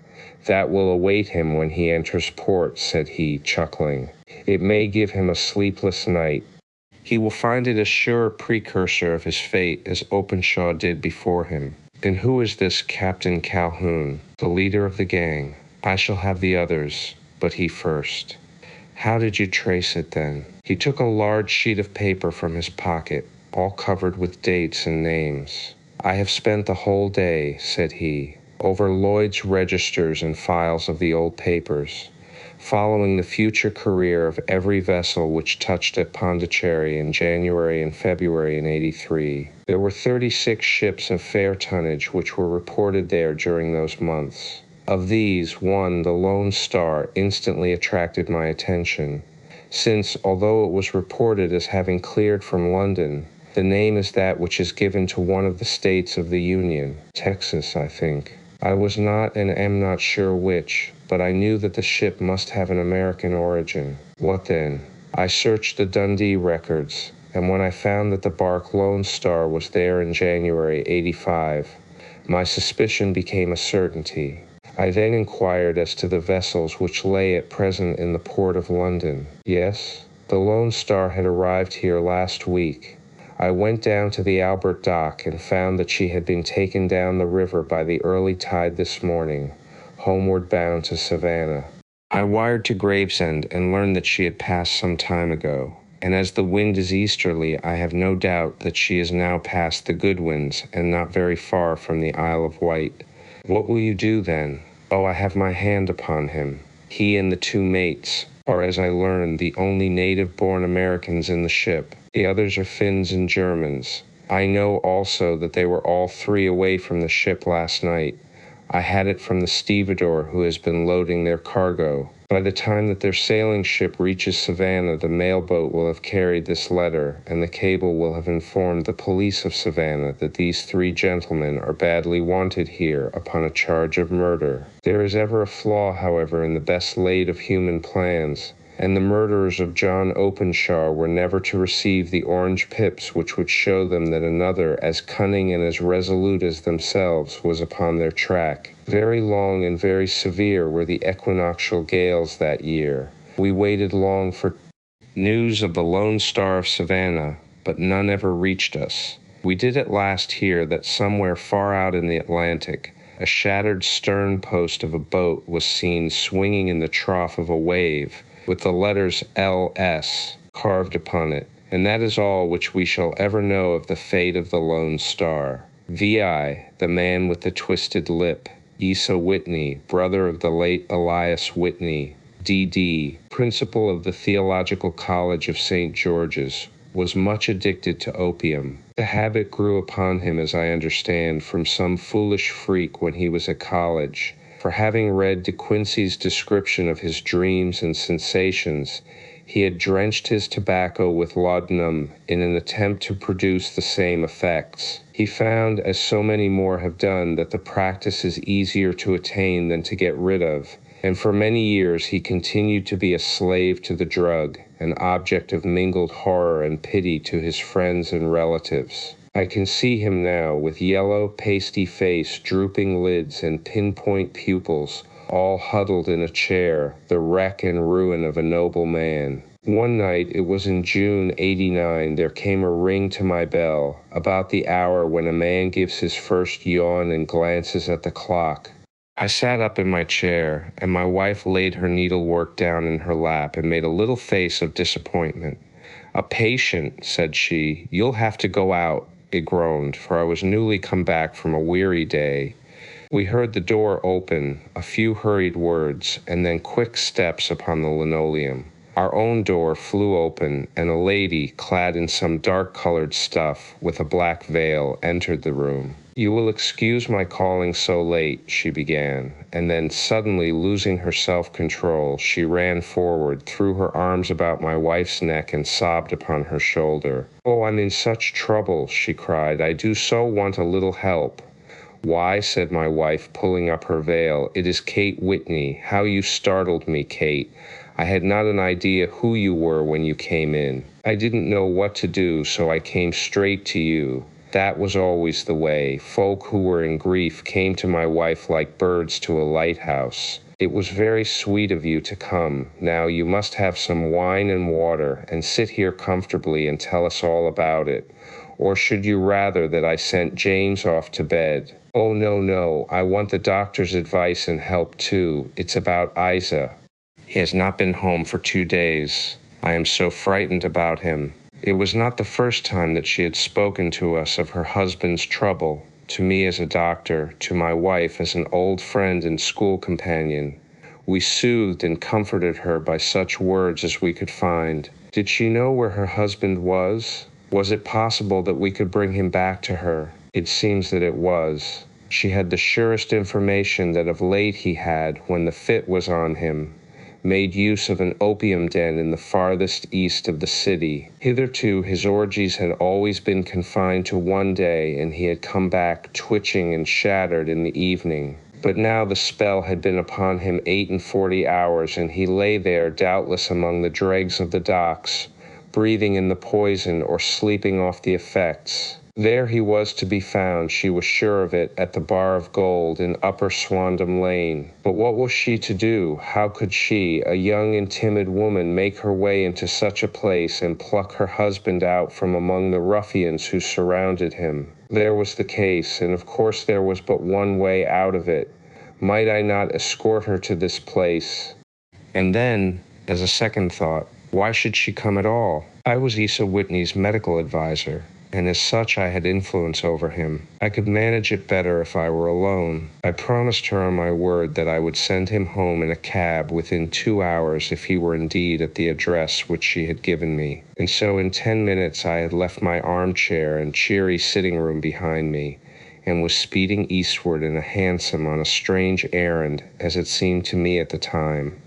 "That will await him when he enters port," said he, chuckling. "It may give him a sleepless night. He will find it a sure precursor of his fate, as Openshaw did before him." "And who is this Captain Calhoun?" "The leader of the gang. I shall have the others, but he first." "How did you trace it, then?" He took a large sheet of paper from his pocket, all covered with dates and names. "I have spent the whole day," said he, "over Lloyd's registers and files of the old papers, following the future career of every vessel which touched at Pondicherry in January and February in '83. There were 36 ships of fair tonnage which were reported there during those months. Of these, one, the Lone Star, instantly attracted my attention, since, although it was reported as having cleared from London, the name is that which is given to one of the states of the Union, Texas, I think. I was not and am not sure which, but I knew that the ship must have an American origin. What then? I searched the Dundee records, and when I found that the bark Lone Star was there in January '85, my suspicion became a certainty. I then inquired as to the vessels which lay at present in the port of London. Yes, the Lone Star had arrived here last week. I went down to the Albert Dock and found that she had been taken down the river by the early tide this morning, homeward bound to Savannah. I wired to Gravesend and learned that she had passed some time ago, and as the wind is easterly, I have no doubt that she is now past the Goodwins and not very far from the Isle of Wight. What will you do then? Oh, I have my hand upon him. He and the 2 mates are, as I learned, the only native-born Americans in the ship. The others are Finns and Germans. I know also that they were all 3 away from the ship last night. I had it from the stevedore who has been loading their cargo. By the time that their sailing ship reaches Savannah, the mailboat will have carried this letter, and the cable will have informed the police of Savannah that these 3 gentlemen are badly wanted here upon a charge of murder. There is ever a flaw, however, in the best laid of human plans, and the murderers of John Openshaw were never to receive the orange pips which would show them that another as cunning and as resolute as themselves was upon their track. Very long and very severe were the equinoctial gales that year. We waited long for news of the Lone Star of Savannah, but none ever reached us. We did at last hear that somewhere far out in the Atlantic, a shattered stern post of a boat was seen swinging in the trough of a wave, with the letters L.S. carved upon it, and that is all which we shall ever know of the fate of the Lone Star. V.I., the man with the twisted lip. Asa Whitney, brother of the late Elias Whitney, D.D., principal of the Theological College of St. George's, was much addicted to opium. The habit grew upon him, as I understand, from some foolish freak when he was at college, for having read De Quincey's description of his dreams and sensations, he had drenched his tobacco with laudanum in an attempt to produce the same effects. He found, as so many more have done, that the practice is easier to attain than to get rid of, and for many years he continued to be a slave to the drug, an object of mingled horror and pity to his friends and relatives. I can see him now, with yellow, pasty face, drooping lids, and pinpoint pupils, all huddled in a chair, the wreck and ruin of a noble man. One night, it was in June '89, there came a ring to my bell, about the hour when a man gives his first yawn and glances at the clock. I sat up in my chair, and my wife laid her needlework down in her lap and made a little face of disappointment. "A patient," said she. "You'll have to go out," I groaned, for I was newly come back from a weary day. We heard the door open, a few hurried words, and then quick steps upon the linoleum. Our own door flew open, and a lady, clad in some dark-colored stuff, with a black veil, entered the room. "You will excuse my calling so late," she began, and then, suddenly losing her self-control, she ran forward, threw her arms about my wife's neck, and sobbed upon her shoulder. "Oh, I'm in such trouble," she cried. "I do so want a little help." "Why," said my wife, pulling up her veil, "it is Kate Whitney. How you startled me, Kate. I had not an idea who you were when you came in. I didn't know what to do, so I came straight to you." That was always the way. Folk who were in grief came to my wife like birds to a lighthouse. "It was very sweet of you to come. Now you must have some wine and water, and sit here comfortably and tell us all about it. Or should you rather that I sent James off to bed?" "Oh, no, I want the doctor's advice and help too. It's about Isa. He has not been home for 2 days. I am so frightened about him." It was not the first time that she had spoken to us of her husband's trouble, to me as a doctor, to my wife as an old friend and school companion. We soothed and comforted her by such words as we could find. Did she know where her husband was? Was it possible that we could bring him back to her? It seems that it was. She had the surest information that of late he had, when the fit was on him, made use of an opium den in the farthest east of the city. Hitherto his orgies had always been confined to one day, and he had come back twitching and shattered in the evening. But now the spell had been upon him 48 hours, and he lay there doubtless among the dregs of the docks, breathing in the poison or sleeping off the effects. There he was to be found, she was sure of it, at the Bar of Gold in Upper Swandam Lane. But what was she to do? How could she, a young and timid woman, make her way into such a place and pluck her husband out from among the ruffians who surrounded him? There was the case, and of course there was but one way out of it. Might I not escort her to this place? And then, as a second thought, why should she come at all? I was Asa Whitney's medical advisor, and as such I had influence over him. I could manage it better if I were alone. I promised her on my word that I would send him home in a cab within 2 hours if he were indeed at the address which she had given me. And so in 10 minutes I had left my armchair and cheery sitting room behind me, and was speeding eastward in a hansom on a strange errand, as it seemed to me at the time,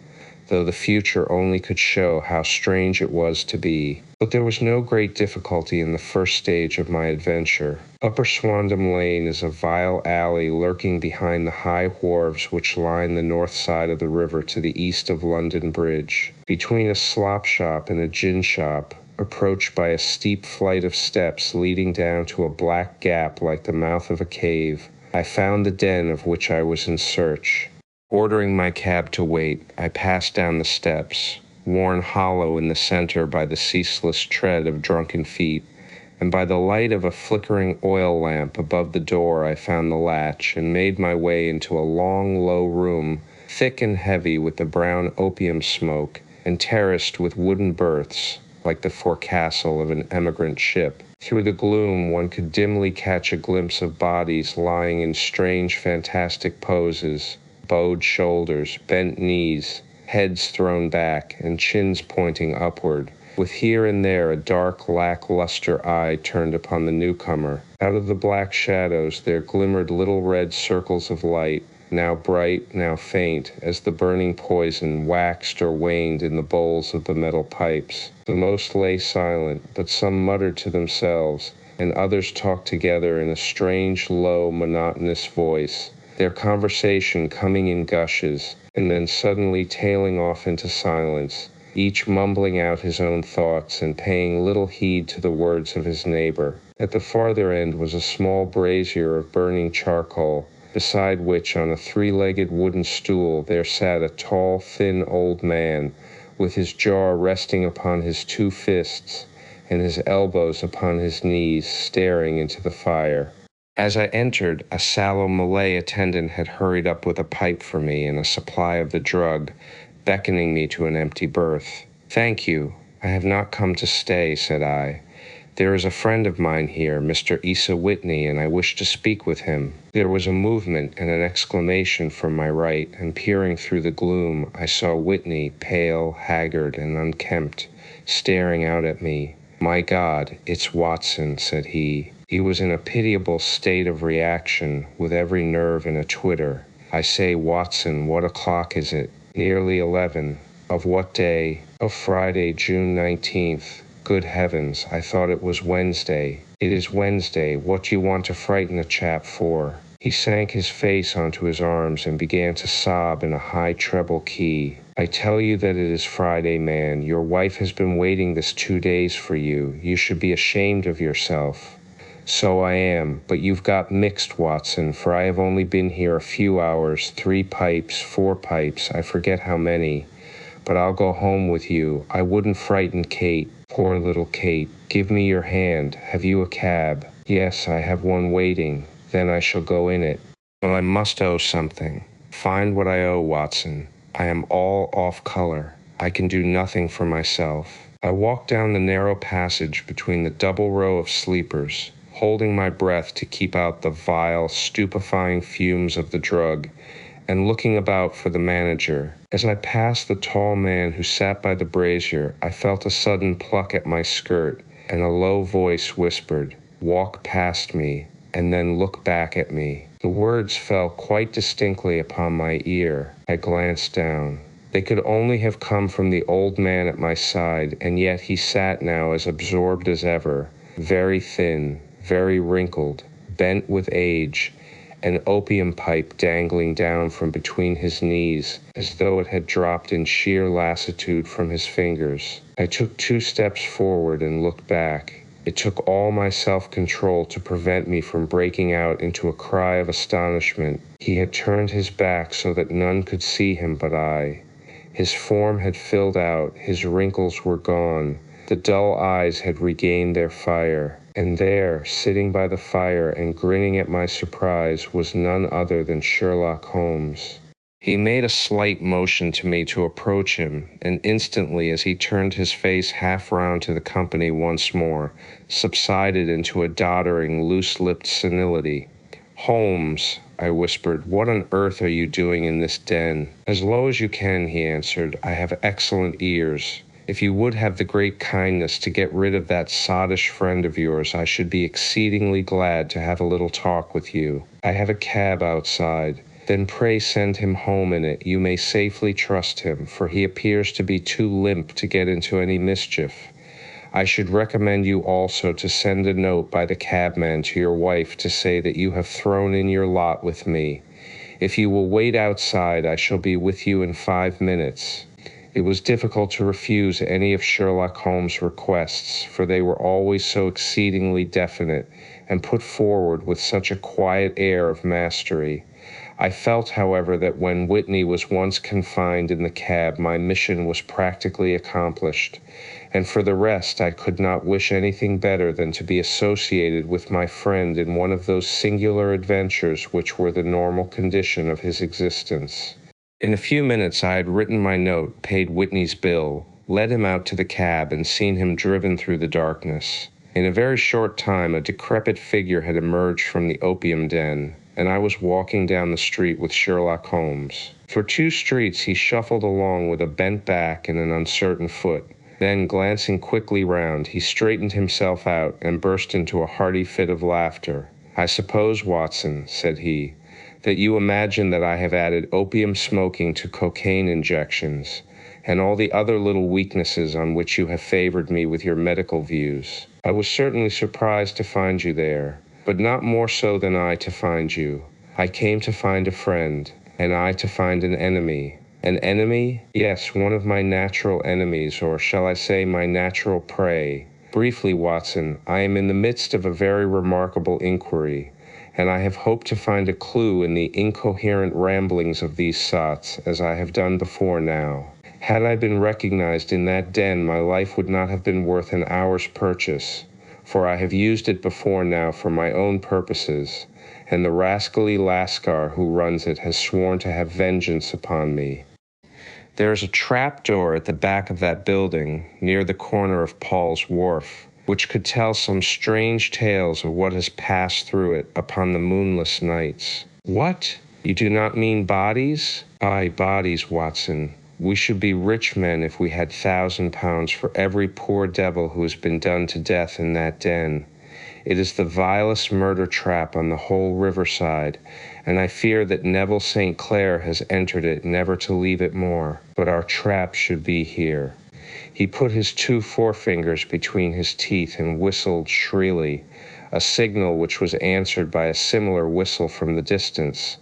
though the future only could show how strange it was to be. But there was no great difficulty in the first stage of my adventure. Upper Swandam Lane is a vile alley lurking behind the high wharves which line the north side of the river to the east of London Bridge. Between a slop shop and a gin shop, approached by a steep flight of steps leading down to a black gap like the mouth of a cave, I found the den of which I was in search. Ordering my cab to wait, I passed down the steps, worn hollow in the center by the ceaseless tread of drunken feet, and by the light of a flickering oil lamp above the door I found the latch and made my way into a long, low room, thick and heavy with the brown opium smoke, and terraced with wooden berths, like the forecastle of an emigrant ship. Through the gloom, one could dimly catch a glimpse of bodies lying in strange, fantastic poses, bowed shoulders, bent knees, heads thrown back, and chins pointing upward, with here and there a dark, lackluster eye turned upon the newcomer. Out of the black shadows there glimmered little red circles of light, now bright, now faint, as the burning poison waxed or waned in the bowls of the metal pipes. The most lay silent, but some muttered to themselves, and others talked together in a strange, low, monotonous voice, their conversation coming in gushes, and then suddenly tailing off into silence, each mumbling out his own thoughts and paying little heed to the words of his neighbor. At the farther end was a small brazier of burning charcoal, beside which, on a three-legged wooden stool, there sat a tall, thin old man, with his jaw resting upon his two fists and his elbows upon his knees, staring into the fire. As I entered, a sallow Malay attendant had hurried up with a pipe for me and a supply of the drug, beckoning me to an empty berth. "Thank you. I have not come to stay," said I. "There is a friend of mine here, Mr. Isa Whitney, and I wish to speak with him." There was a movement and an exclamation from my right, and peering through the gloom, I saw Whitney, pale, haggard, and unkempt, staring out at me. "My God, it's Watson," said he. He was in a pitiable state of reaction, with every nerve in a twitter. "I say, Watson, what o'clock is it?" "Nearly 11. "Of what day?" "Of Friday, June 19th. "Good heavens, I thought it was Wednesday." "It is Wednesday. What do you want to frighten a chap for?" He sank his face onto his arms and began to sob in a high treble key. "I tell you that it is Friday, man. Your wife has been waiting this 2 days for you. You should be ashamed of yourself." "So I am, but you've got mixed, Watson, for I have only been here a few hours, 3 pipes, 4 pipes, I forget how many. But I'll go home with you. I wouldn't frighten Kate. Poor little Kate. Give me your hand. Have you a cab?" "Yes, I have one waiting." "Then I shall go in it." "Well, I must owe something." "Find what I owe, Watson. I am all off color. I can do nothing for myself." I walked down the narrow passage between the double row of sleepers, holding my breath to keep out the vile, stupefying fumes of the drug, and looking about for the manager. As I passed the tall man who sat by the brazier, I felt a sudden pluck at my skirt, and a low voice whispered, "Walk past me, and then look back at me." The words fell quite distinctly upon my ear. I glanced down. They could only have come from the old man at my side, and yet he sat now as absorbed as ever, very thin, very wrinkled, bent with age, an opium pipe dangling down from between his knees, as though it had dropped in sheer lassitude from his fingers. I took 2 steps forward and looked back. It took all my self-control to prevent me from breaking out into a cry of astonishment. He had turned his back so that none could see him but I. His form had filled out, his wrinkles were gone, the dull eyes had regained their fire, and there, sitting by the fire and grinning at my surprise, was none other than Sherlock Holmes. He made a slight motion to me to approach him, and instantly, as he turned his face half round to the company once more, subsided into a doddering, loose-lipped senility. "Holmes," I whispered, "what on earth are you doing in this den?" "As low as you can," he answered. "I have excellent ears. If you would have the great kindness to get rid of that sottish friend of yours, I should be exceedingly glad to have a little talk with you. I have a cab outside." "Then pray send him home in it. You may safely trust him, for he appears to be too limp to get into any mischief. I should recommend you also to send a note by the cabman to your wife to say that you have thrown in your lot with me. If you will wait outside, I shall be with you in 5 minutes." It was difficult to refuse any of Sherlock Holmes' requests, for they were always so exceedingly definite, and put forward with such a quiet air of mastery. I felt, however, that when Whitney was once confined in the cab, my mission was practically accomplished, and for the rest I could not wish anything better than to be associated with my friend in one of those singular adventures which were the normal condition of his existence. In a few minutes I had written my note, paid Whitney's bill, led him out to the cab, and seen him driven through the darkness. In a very short time, a decrepit figure had emerged from the opium den, and I was walking down the street with Sherlock Holmes. For 2 streets he shuffled along with a bent back and an uncertain foot. Then, glancing quickly round, he straightened himself out and burst into a hearty fit of laughter. "I suppose, Watson," said he, "that you imagine that I have added opium smoking to cocaine injections, and all the other little weaknesses on which you have favored me with your medical views. I was certainly surprised to find you there, but not more so than I to find you. I came to find a friend, and I to find an enemy." "An enemy?" "Yes, one of my natural enemies, or shall I say my natural prey. Briefly, Watson, I am in the midst of a very remarkable inquiry, and I have hoped to find a clue in the incoherent ramblings of these sots, as I have done before now. Had I been recognized in that den, my life would not have been worth an hour's purchase, for I have used it before now for my own purposes, and the rascally Lascar who runs it has sworn to have vengeance upon me. There is a trap door at the back of that building, near the corner of Paul's Wharf, which could tell some strange tales of what has passed through it upon the moonless nights." "What? You do not mean bodies?" "Aye, bodies, Watson. We should be rich men if we had £1,000 for every poor devil who has been done to death in that den. It is the vilest murder trap on the whole riverside, and I fear that Neville St. Clair has entered it never to leave it more. But our trap should be here." He put his 2 forefingers between his teeth and whistled shrilly, a signal which was answered by a similar whistle from the distance,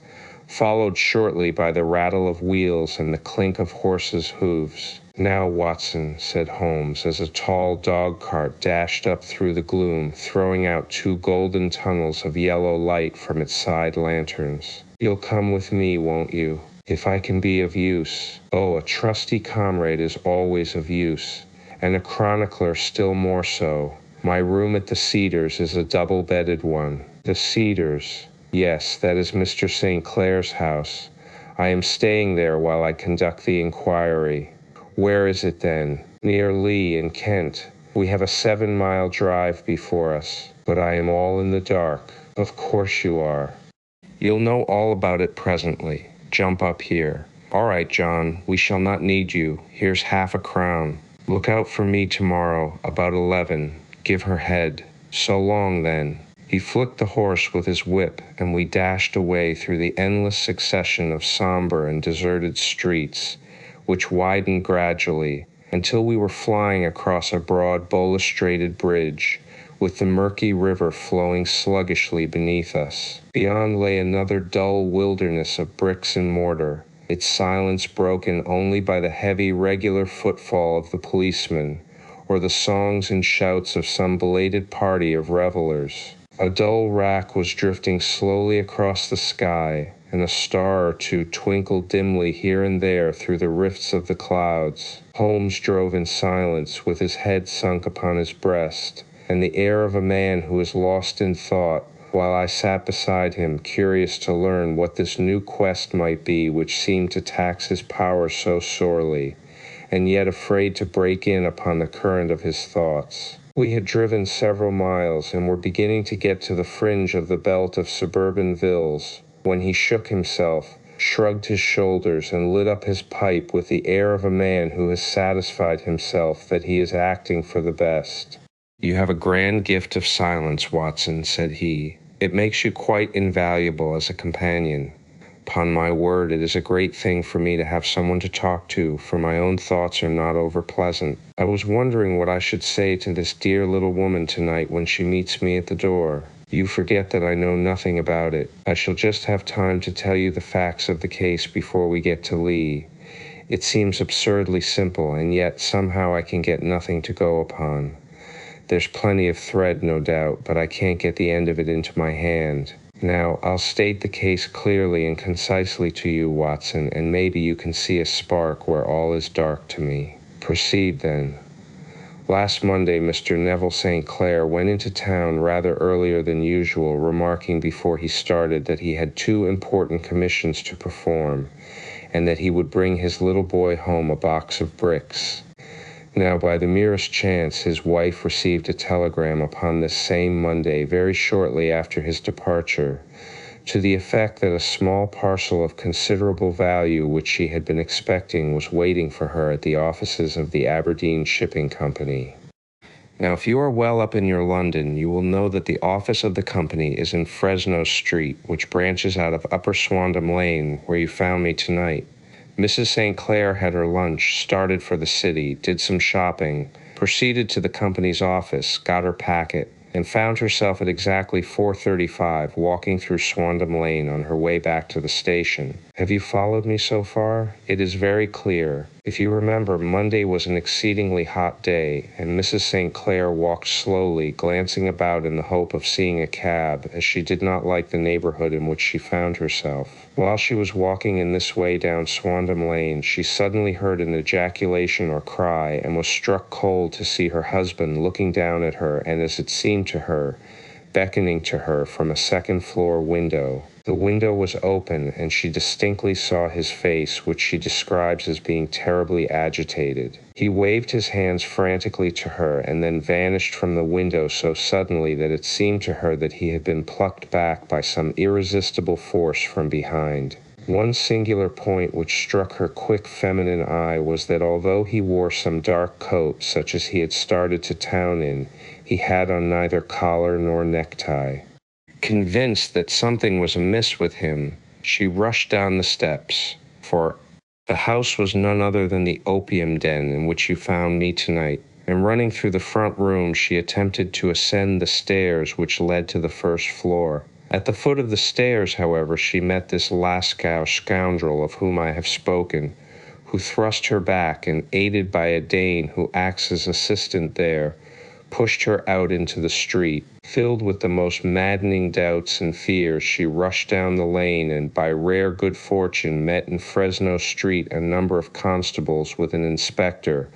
followed shortly by the rattle of wheels and the clink of horses' hooves. "Now, Watson," said Holmes, as a tall dog-cart dashed up through the gloom, throwing out 2 golden tunnels of yellow light from its side lanterns. "You'll come with me, won't you? If I can be of use. Oh, a trusty comrade is always of use, and a chronicler still more so. My room at the Cedars is a double-bedded one." "The Cedars?" "Yes, that is Mr. St. Clair's house. I am staying there while I conduct the inquiry." "Where is it, then?" "Near Lee, in Kent. We have a 7-mile drive before us, but I am all in the dark." "Of course you are." "You'll know all about it presently. Jump up here." "All right, John, we shall not need you. Here's £50. Look out for me tomorrow, about 11. Give her head. So long, then." He flicked the horse with his whip, and we dashed away through the endless succession of somber and deserted streets, which widened gradually, until we were flying across a broad balustrated bridge, with the murky river flowing sluggishly beneath us. Beyond lay another dull wilderness of bricks and mortar, its silence broken only by the heavy, regular footfall of the policeman, or the songs and shouts of some belated party of revelers. A dull wrack was drifting slowly across the sky, and a star or 2 twinkled dimly here and there through the rifts of the clouds. Holmes drove in silence, with his head sunk upon his breast, and the air of a man who is lost in thought, while I sat beside him, curious to learn what this new quest might be which seemed to tax his power so sorely, and yet afraid to break in upon the current of his thoughts. We had driven several miles, and were beginning to get to the fringe of the belt of suburban villas, when he shook himself, shrugged his shoulders, and lit up his pipe with the air of a man who has satisfied himself that he is acting for the best. "You have a grand gift of silence, Watson," said he. "It makes you quite invaluable as a companion. Upon my word, it is a great thing for me to have someone to talk to, for my own thoughts are not over-pleasant. I was wondering what I should say to this dear little woman tonight when she meets me at the door. You forget that I know nothing about it. I shall just have time to tell you the facts of the case before we get to Lee. It seems absurdly simple, and yet somehow I can get nothing to go upon. There's plenty of thread, no doubt, but I can't get the end of it into my hand. Now, I'll state the case clearly and concisely to you, Watson, and maybe you can see a spark where all is dark to me." "Proceed, then." "Last Monday, Mr. Neville St. Clair went into town rather earlier than usual, remarking before he started that he had 2 important commissions to perform, and that he would bring his little boy home a box of bricks. Now, by the merest chance, his wife received a telegram upon this same Monday, very shortly after his departure, to the effect that a small parcel of considerable value which she had been expecting was waiting for her at the offices of the Aberdeen Shipping Company. Now, if you are well up in your London, you will know that the office of the company is in Fresno Street, which branches out of Upper Swandam Lane, where you found me tonight. Mrs. St. Clair had her lunch, started for the city, did some shopping, proceeded to the company's office, got her packet, and found herself at exactly 4:35 walking through Swandam Lane on her way back to the station. Have you followed me so far? It is very clear. If you remember, Monday was an exceedingly hot day, and Mrs. St. Clair walked slowly, glancing about in the hope of seeing a cab, as she did not like the neighborhood in which she found herself. While she was walking in this way down Swandam Lane, she suddenly heard an ejaculation or cry, and was struck cold to see her husband looking down at her and, as it seemed to her, beckoning to her from a second-floor window. The window was open, and she distinctly saw his face, which she describes as being terribly agitated. He waved his hands frantically to her, and then vanished from the window so suddenly that it seemed to her that he had been plucked back by some irresistible force from behind. One singular point which struck her quick feminine eye was that although he wore some dark coat, such as he had started to town in, he had on neither collar nor necktie. Convinced that something was amiss with him, she rushed down the steps, for the house was none other than the opium den in which you found me tonight, and running through the front room, she attempted to ascend the stairs which led to the first floor. At the foot of the stairs, however, she met this Lascaux scoundrel of whom I have spoken, who thrust her back, and, aided by a Dane who acts as assistant there, pushed her out into the street. Filled with the most maddening doubts and fears, she rushed down the lane and, by rare good fortune, met in Fresno Street a number of constables with an inspector,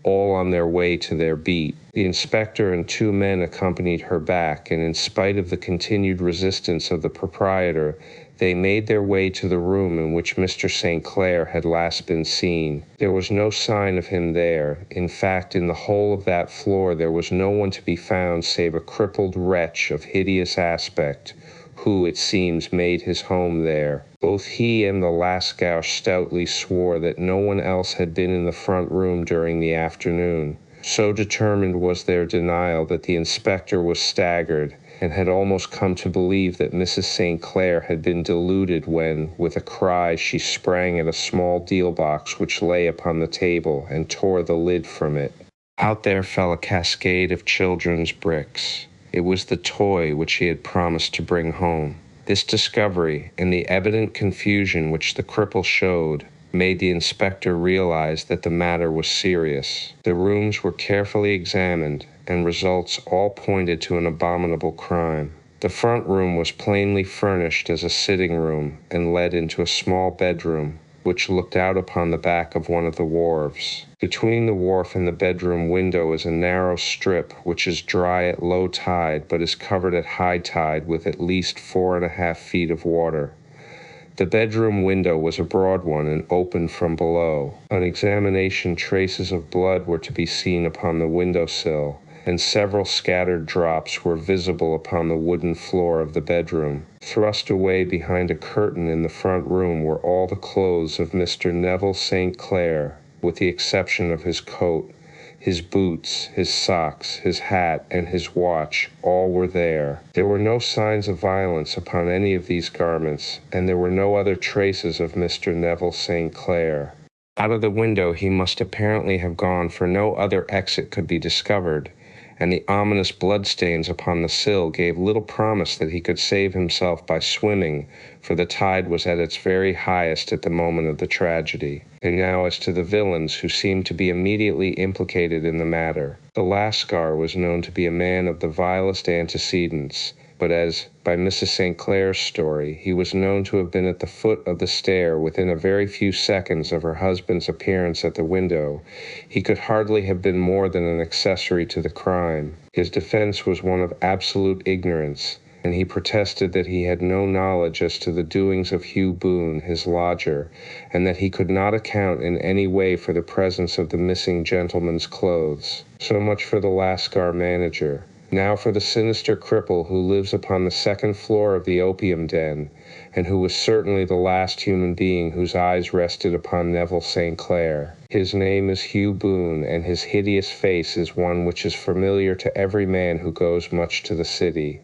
all on their way to their beat. The inspector and two men accompanied her back, and in spite of the continued resistance of the proprietor, they made their way to the room in which Mr. St. Clair had last been seen. There was no sign of him there. In fact, in the whole of that floor there was no one to be found save a crippled wretch of hideous aspect, who, it seems, made his home there. Both he and the Lascaux stoutly swore that no one else had been in the front room during the afternoon. So determined was their denial that the inspector was staggered, and had almost come to believe that Mrs. St. Clair had been deluded when, with a cry, she sprang at a small deal box which lay upon the table and tore the lid from it. Out there fell a cascade of children's bricks. It was the toy which he had promised to bring home. This discovery, and the evident confusion which the cripple showed, made the inspector realize that the matter was serious. The rooms were carefully examined, and results all pointed to an abominable crime. The front room was plainly furnished as a sitting room, and led into a small bedroom, which looked out upon the back of one of the wharves. Between the wharf and the bedroom window is a narrow strip which is dry at low tide, but is covered at high tide with at least 4.5 feet of water. The bedroom window was a broad one and opened from below. On examination, traces of blood were to be seen upon the window-sill, and several scattered drops were visible upon the wooden floor of the bedroom. Thrust away behind a curtain in the front room were all the clothes of Mr. Neville St. Clair, with the exception of his coat, his boots, his socks, his hat, and his watch. All were there. There were no signs of violence upon any of these garments, and there were no other traces of Mr. Neville St. Clair. Out of the window he must apparently have gone, for no other exit could be discovered, and the ominous bloodstains upon the sill gave little promise that he could save himself by swimming, for the tide was at its very highest at the moment of the tragedy. And now as to the villains who seemed to be immediately implicated in the matter. The Lascar was known to be a man of the vilest antecedents, but as, by Mrs. St. Clair's story, he was known to have been at the foot of the stair within a very few seconds of her husband's appearance at the window, he could hardly have been more than an accessory to the crime. His defense was one of absolute ignorance, and he protested that he had no knowledge as to the doings of Hugh Boone, his lodger, and that he could not account in any way for the presence of the missing gentleman's clothes. So much for the Lascar manager. Now for the sinister cripple who lives upon the second floor of the opium den, and who was certainly the last human being whose eyes rested upon Neville St. Clair. His name is Hugh Boone, and his hideous face is one which is familiar to every man who goes much to the city.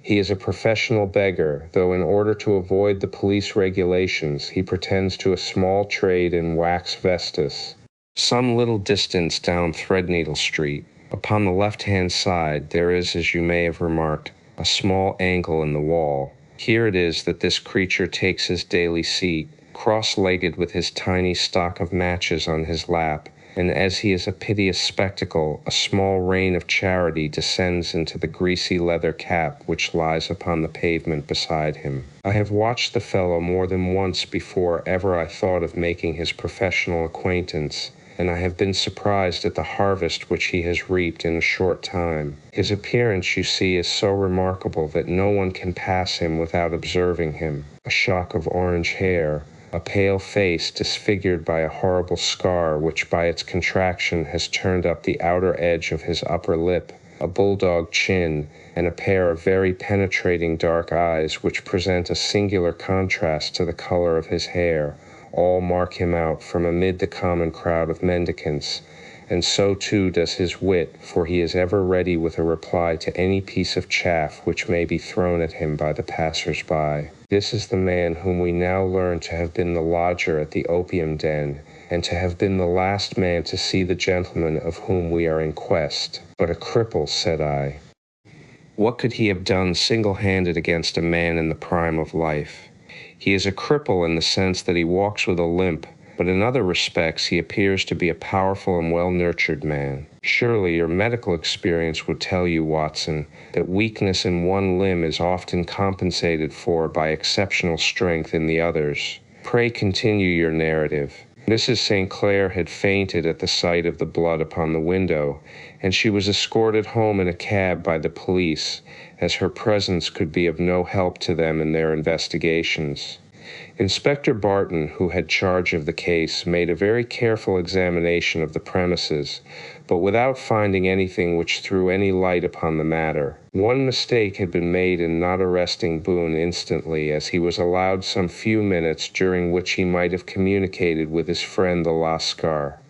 He is a professional beggar, though in order to avoid the police regulations, he pretends to a small trade in wax vestus. Some little distance down Threadneedle Street, upon the left-hand side, there is, as you may have remarked, a small angle in the wall. Here it is that this creature takes his daily seat, cross-legged with his tiny stock of matches on his lap, and as he is a piteous spectacle, a small rain of charity descends into the greasy leather cap which lies upon the pavement beside him. I have watched the fellow more than once before ever I thought of making his professional acquaintance, and I have been surprised at the harvest which he has reaped in a short time. His appearance, you see, is so remarkable that no one can pass him without observing him. A shock of orange hair, a pale face disfigured by a horrible scar which by its contraction has turned up the outer edge of his upper lip, a bulldog chin, and a pair of very penetrating dark eyes which present a singular contrast to the color of his hair, all mark him out from amid the common crowd of mendicants, and so too does his wit, for he is ever ready with a reply to any piece of chaff which may be thrown at him by the passers-by. This is the man whom we now learn to have been the lodger at the opium den, and to have been the last man to see the gentleman of whom we are in quest. But a cripple, said I. What could he have done single-handed against a man in the prime of life? He is a cripple in the sense that he walks with a limp, but in other respects he appears to be a powerful and well-nurtured man. Surely your medical experience would tell you, Watson, that weakness in one limb is often compensated for by exceptional strength in the others. Pray continue your narrative. Mrs. St. Clair had fainted at the sight of the blood upon the window, and she was escorted home in a cab by the police, as her presence could be of no help to them in their investigations. Inspector Barton, who had charge of the case, made a very careful examination of the premises, but without finding anything which threw any light upon the matter. One mistake had been made in not arresting Boone instantly, as he was allowed some few minutes during which he might have communicated with his friend the Lascar.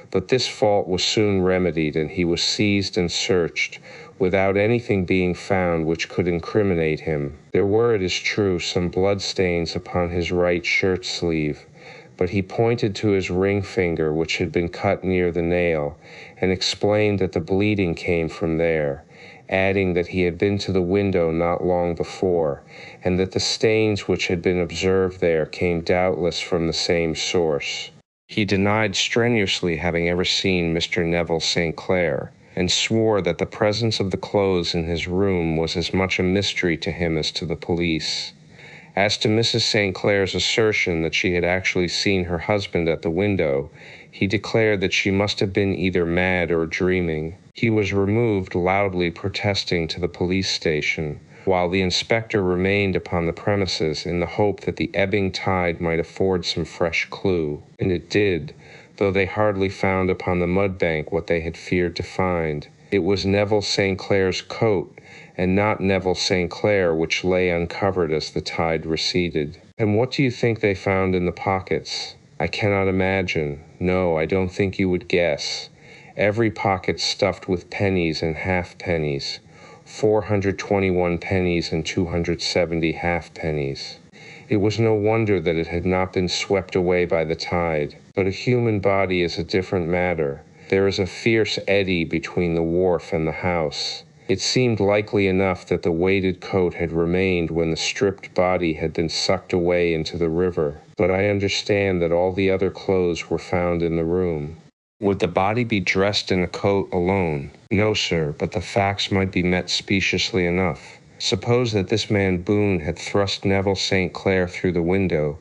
But this fault was soon remedied, and he was seized and searched, without anything being found which could incriminate him. There were, it is true, some blood-stains upon his right shirt sleeve, but he pointed to his ring finger, which had been cut near the nail, and explained that the bleeding came from there, adding that he had been to the window not long before, and that the stains which had been observed there came doubtless from the same source. He denied strenuously having ever seen Mr. Neville St. Clair, and swore that the presence of the clothes in his room was as much a mystery to him as to the police. As to Mrs. St. Clair's assertion that she had actually seen her husband at the window, he declared that she must have been either mad or dreaming. He was removed, loudly protesting, to the police station, while the inspector remained upon the premises in the hope that the ebbing tide might afford some fresh clue. And it did, though they hardly found upon the mudbank what they had feared to find. It was Neville St. Clair's coat, and not Neville St. Clair, which lay uncovered as the tide receded. And what do you think they found in the pockets? I cannot imagine. No, I don't think you would guess. Every pocket stuffed with pennies and halfpennies, 421 pennies and 270 halfpennies. It was no wonder that it had not been swept away by the tide. But a human body is a different matter. There is a fierce eddy between the wharf and the house. It seemed likely enough that the weighted coat had remained when the stripped body had been sucked away into the river. But I understand that all the other clothes were found in the room. Would the body be dressed in a coat alone? No, sir, but the facts might be met speciously enough. Suppose that this man Boone had thrust Neville St. Clair through the window.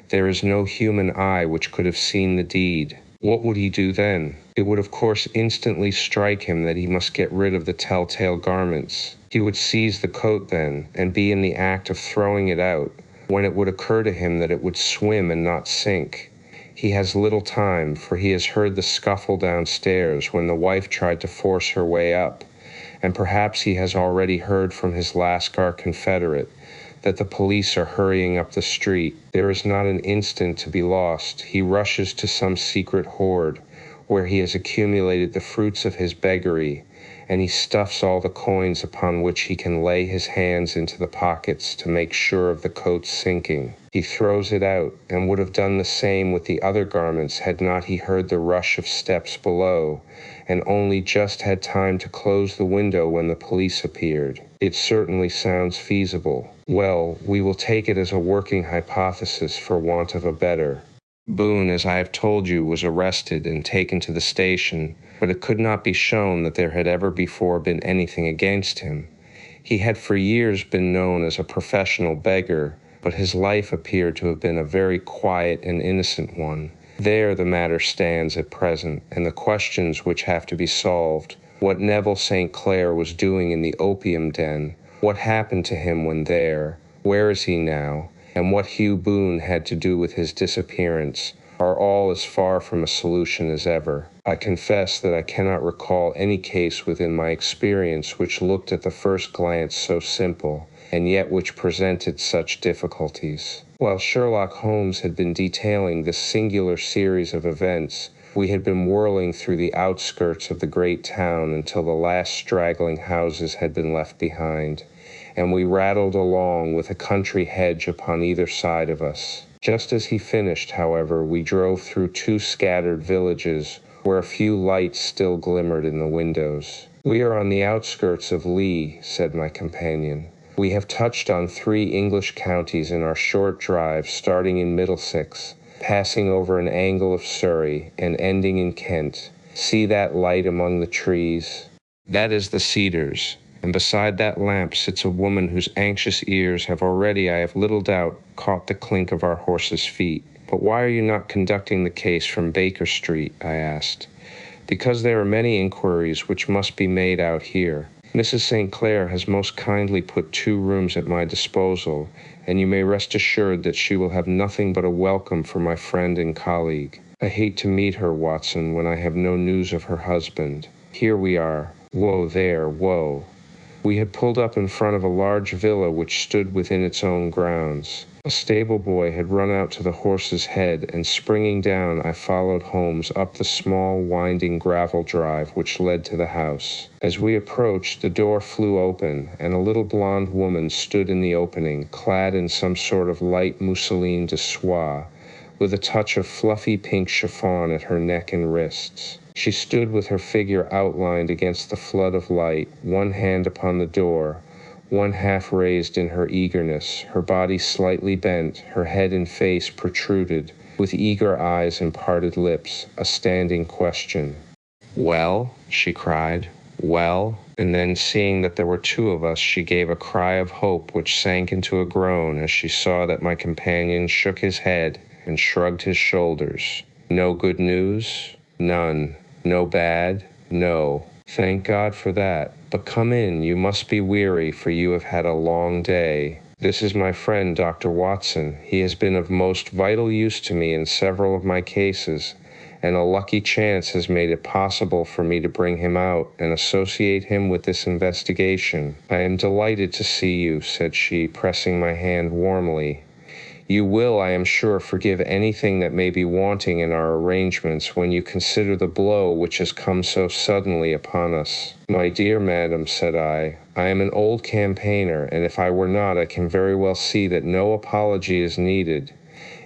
There is no human eye which could have seen the deed. What would he do then? It would of course instantly strike him that he must get rid of the telltale garments. He would seize the coat then, and be in the act of throwing it out, when it would occur to him that it would swim and not sink. He has little time, for he has heard the scuffle downstairs when the wife tried to force her way up, and perhaps he has already heard from his Lascar confederate that the police are hurrying up the street. There is not an instant to be lost. He rushes to some secret hoard, where he has accumulated the fruits of his beggary, and he stuffs all the coins upon which he can lay his hands into the pockets to make sure of the coat's sinking. He throws it out, and would have done the same with the other garments had not he heard the rush of steps below, and only just had time to close the window when the police appeared. It certainly sounds feasible. Well, we will take it as a working hypothesis for want of a better. Boone, as I have told you, was arrested and taken to the station, but it could not be shown that there had ever before been anything against him. He had for years been known as a professional beggar, but his life appeared to have been a very quiet and innocent one. There the matter stands at present, and the questions which have to be solved: what Neville St. Clair was doing in the opium den, what happened to him when there, where is he now, and what Hugh Boone had to do with his disappearance, are all as far from a solution as ever. I confess that I cannot recall any case within my experience which looked at the first glance so simple, and yet which presented such difficulties. While Sherlock Holmes had been detailing this singular series of events, we had been whirling through the outskirts of the great town until the last straggling houses had been left behind, and we rattled along with a country hedge upon either side of us. Just as he finished, however, we drove through two scattered villages, where a few lights still glimmered in the windows. "We are on the outskirts of Lee," said my companion. "We have touched on 3 English counties in our short drive, starting in Middlesex, passing over an angle of Surrey, and ending in Kent. See that light among the trees? That is the Cedars, and beside that lamp sits a woman whose anxious ears have already, I have little doubt, caught the clink of our horses' feet." "But why are you not conducting the case from Baker Street?" I asked. "Because there are many inquiries which must be made out here. Mrs. St. Clair has most kindly put 2 rooms at my disposal, and you may rest assured that she will have nothing but a welcome for my friend and colleague. I hate to meet her, Watson, when I have no news of her husband. Here we are. Whoa there, whoa." We had pulled up in front of a large villa which stood within its own grounds. A stable boy had run out to the horse's head, and springing down, I followed Holmes up the small, winding gravel drive which led to the house. As we approached, the door flew open, and a little blonde woman stood in the opening, clad in some sort of light mousseline de soie, with a touch of fluffy pink chiffon at her neck and wrists. She stood with her figure outlined against the flood of light, one hand upon the door, one half raised in her eagerness, her body slightly bent, her head and face protruded, with eager eyes and parted lips, a standing question. "Well?" she cried. "Well?" And then, seeing that there were 2 of us, she gave a cry of hope which sank into a groan as she saw that my companion shook his head and shrugged his shoulders. "No good news?" "None." "No bad?" "No." "Thank God for that. But come in, you must be weary, for you have had a long day. This is my friend, Dr. Watson. He has been of most vital use to me in several of my cases, and a lucky chance has made it possible for me to bring him out and associate him with this investigation. I am delighted to see you," said she, pressing my hand warmly. "You will, I am sure, forgive anything that may be wanting in our arrangements when you consider the blow which has come so suddenly upon us." "My dear madam," said I am an old campaigner, and if I were not, I can very well see that no apology is needed.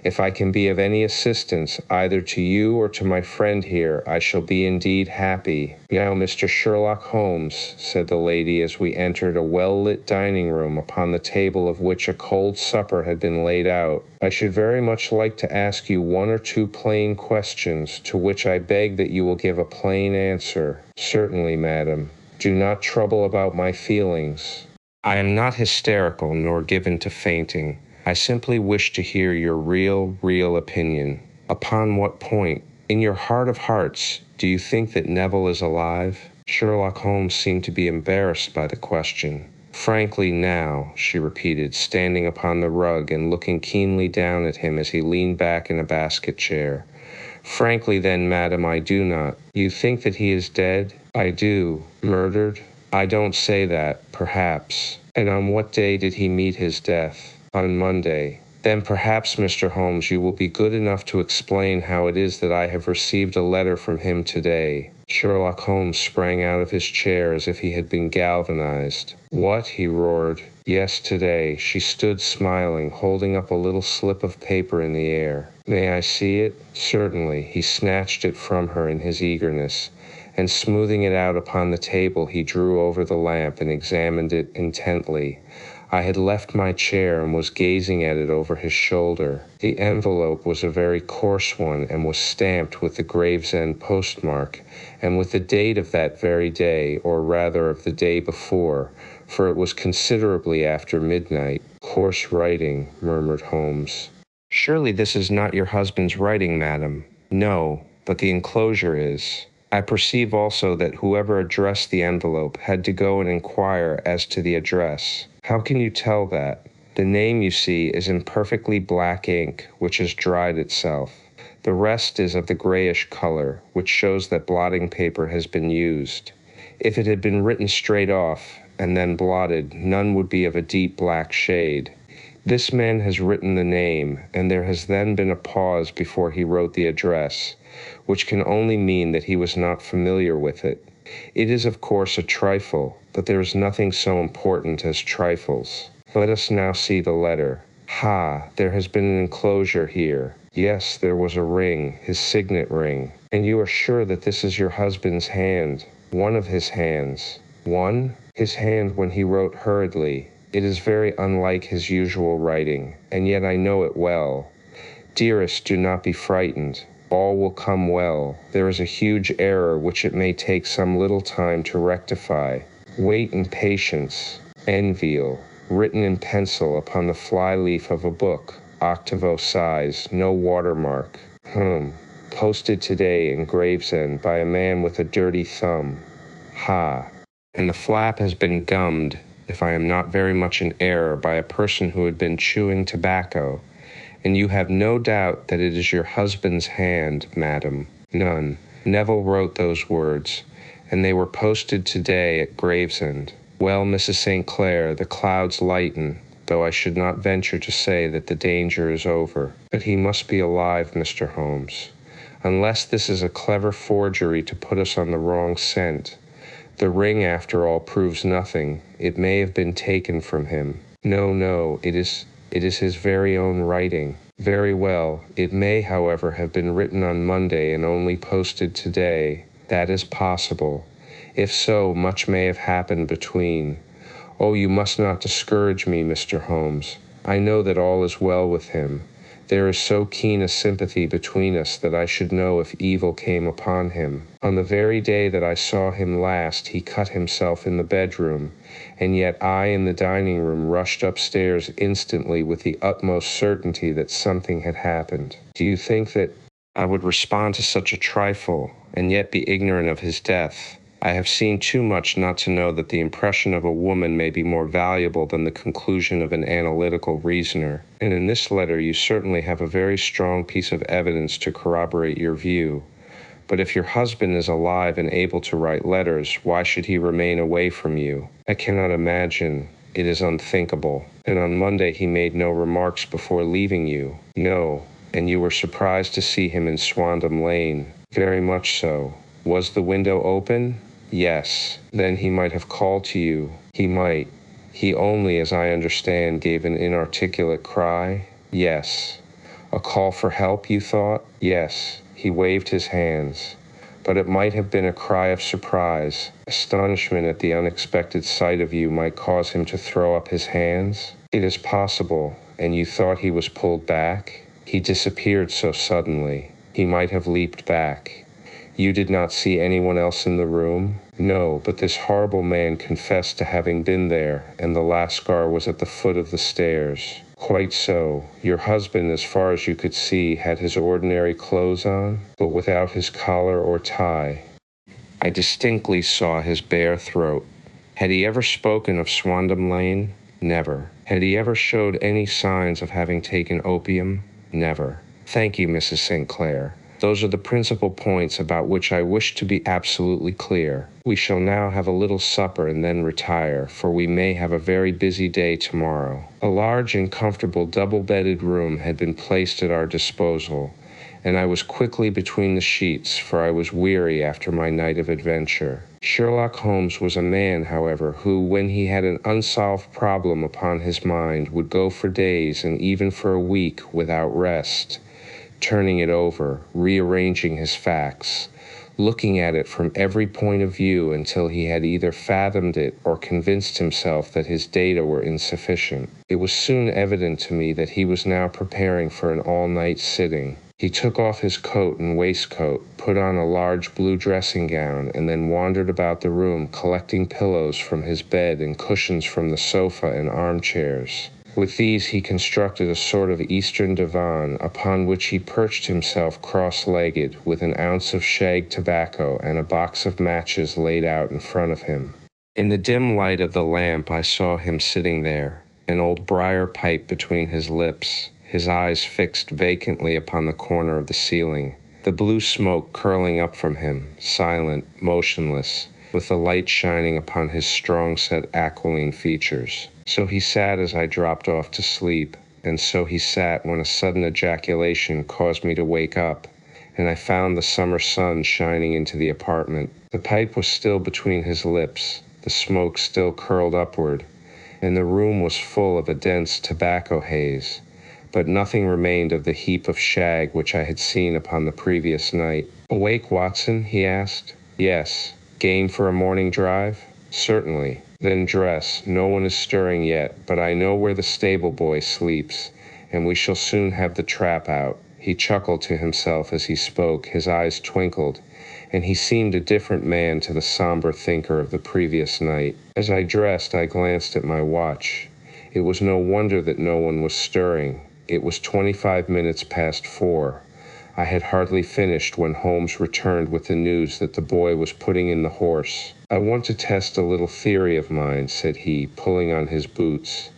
If I can be of any assistance, either to you or to my friend here, I shall be indeed happy. Now, Mr. Sherlock Holmes," said the lady as we entered a well-lit dining room upon the table of which a cold supper had been laid out, "I should very much like to ask you 1 or 2 plain questions, to which I beg that you will give a plain answer." "Certainly, madam. Do not trouble about my feelings. I am not hysterical nor given to fainting. I simply wish to hear your real opinion." "Upon what point?" In your heart of hearts, do you think that Neville is alive? Sherlock Holmes seemed to be embarrassed by the question. Frankly now, she repeated, standing upon the rug and looking keenly down at him as he leaned back in a basket chair. Frankly then, madam, I do not. You think that he is dead? I do. Murdered? I don't say that, perhaps. And on what day did he meet his death? On Monday. Then perhaps, Mr. Holmes, you will be good enough to explain how it is that I have received a letter from him today. Sherlock Holmes sprang out of his chair as if he had been galvanized. What? He roared. Yes, today. She stood smiling, holding up a little slip of paper in the air. May I see it? Certainly. He snatched it from her in his eagerness, and smoothing it out upon the table, he drew over the lamp and examined it intently. I had left my chair and was gazing at it over his shoulder. The envelope was a very coarse one and was stamped with the Gravesend postmark and with the date of that very day, or rather of the day before, for it was considerably after midnight. Coarse writing, murmured Holmes. Surely this is not your husband's writing, madam. No, but the enclosure is. I perceive also that whoever addressed the envelope had to go and inquire as to the address. How can you tell that? The name, you see, is in perfectly black ink, which has dried itself. The rest is of the grayish color, which shows that blotting paper has been used. If it had been written straight off, and then blotted, none would be of a deep black shade. This man has written the name, and there has then been a pause before he wrote the address, which can only mean that he was not familiar with it. It is, of course, a trifle, but there is nothing so important as trifles. Let us now see the letter. Ha, there has been an enclosure here. Yes, there was a ring, his signet ring. And you are sure that this is your husband's hand, one of his hands. One? His hand when he wrote hurriedly. It is very unlike his usual writing, and yet I know it well. Dearest, do not be frightened. All will come well. There is a huge error which it may take some little time to rectify. Wait in patience. Envial, written in pencil upon the fly-leaf of a book, octavo size, no watermark. Posted today in Gravesend by a man with a dirty thumb. Ha. And the flap has been gummed, if I am not very much in error, by a person who had been chewing tobacco. And you have no doubt that it is your husband's hand, madam. None. Neville wrote those words, and they were posted today at Gravesend. Well, Mrs. St. Clair, the clouds lighten, though I should not venture to say that the danger is over. But he must be alive, Mr. Holmes. Unless this is a clever forgery to put us on the wrong scent. The ring, after all, proves nothing. It may have been taken from him. No, it is his very own writing. Very well. It may, however, have been written on Monday and only posted today. That is possible. If so, much may have happened between. Oh, you must not discourage me, Mr. Holmes. I know that all is well with him. There is so keen a sympathy between us that I should know if evil came upon him. On the very day that I saw him last, he cut himself in the bedroom, and yet I in the dining room rushed upstairs instantly with the utmost certainty that something had happened. Do you think that I would respond to such a trifle, and yet be ignorant of his death? I have seen too much not to know that the impression of a woman may be more valuable than the conclusion of an analytical reasoner. And in this letter you certainly have a very strong piece of evidence to corroborate your view. But if your husband is alive and able to write letters, why should he remain away from you? I cannot imagine. It is unthinkable. And on Monday he made no remarks before leaving you. No. And you were surprised to see him in Swandam Lane. Very much so. Was the window open? Yes. Then he might have called to you. He might. He only, as I understand, gave an inarticulate cry? Yes. A call for help, you thought? Yes. He waved his hands. But it might have been a cry of surprise. Astonishment at the unexpected sight of you might cause him to throw up his hands? It is possible. And you thought he was pulled back? He disappeared so suddenly. He might have leaped back. You did not see anyone else in the room? No, but this horrible man confessed to having been there, and the Lascar was at the foot of the stairs. Quite so. Your husband, as far as you could see, had his ordinary clothes on, but without his collar or tie. I distinctly saw his bare throat. Had he ever spoken of Swandam Lane? Never. Had he ever showed any signs of having taken opium? Never. Thank you, Mrs. St. Clair. Those are the principal points about which I wish to be absolutely clear. We shall now have a little supper and then retire, for we may have a very busy day tomorrow. A large and comfortable double-bedded room had been placed at our disposal, and I was quickly between the sheets, for I was weary after my night of adventure. Sherlock Holmes was a man, however, who, when he had an unsolved problem upon his mind, would go for days and even for a week without rest, turning it over, rearranging his facts, looking at it from every point of view until he had either fathomed it or convinced himself that his data were insufficient. It was soon evident to me that he was now preparing for an all-night sitting. He took off his coat and waistcoat, put on a large blue dressing gown, and then wandered about the room collecting pillows from his bed and cushions from the sofa and armchairs. With these he constructed a sort of Eastern divan, upon which he perched himself cross-legged, with an ounce of shag tobacco and a box of matches laid out in front of him. In the dim light of the lamp I saw him sitting there, an old briar pipe between his lips, his eyes fixed vacantly upon the corner of the ceiling, the blue smoke curling up from him, silent, motionless, with the light shining upon his strong-set aquiline features. So he sat as I dropped off to sleep, and so he sat when a sudden ejaculation caused me to wake up, and I found the summer sun shining into the apartment. The pipe was still between his lips, the smoke still curled upward, and the room was full of a dense tobacco haze, but nothing remained of the heap of shag which I had seen upon the previous night. "Awake, Watson?" he asked. "Yes." "Game for a morning drive?" "Certainly." "Then dress. No one is stirring yet, but I know where the stable boy sleeps, and we shall soon have the trap out." He chuckled to himself as he spoke, his eyes twinkled, and he seemed a different man to the somber thinker of the previous night. As I dressed, I glanced at my watch. It was no wonder that no one was stirring. It was 25 minutes past 4. I had hardly finished when Holmes returned with the news that the boy was putting in the horse. "I want to test a little theory of mine," said he, pulling on his boots.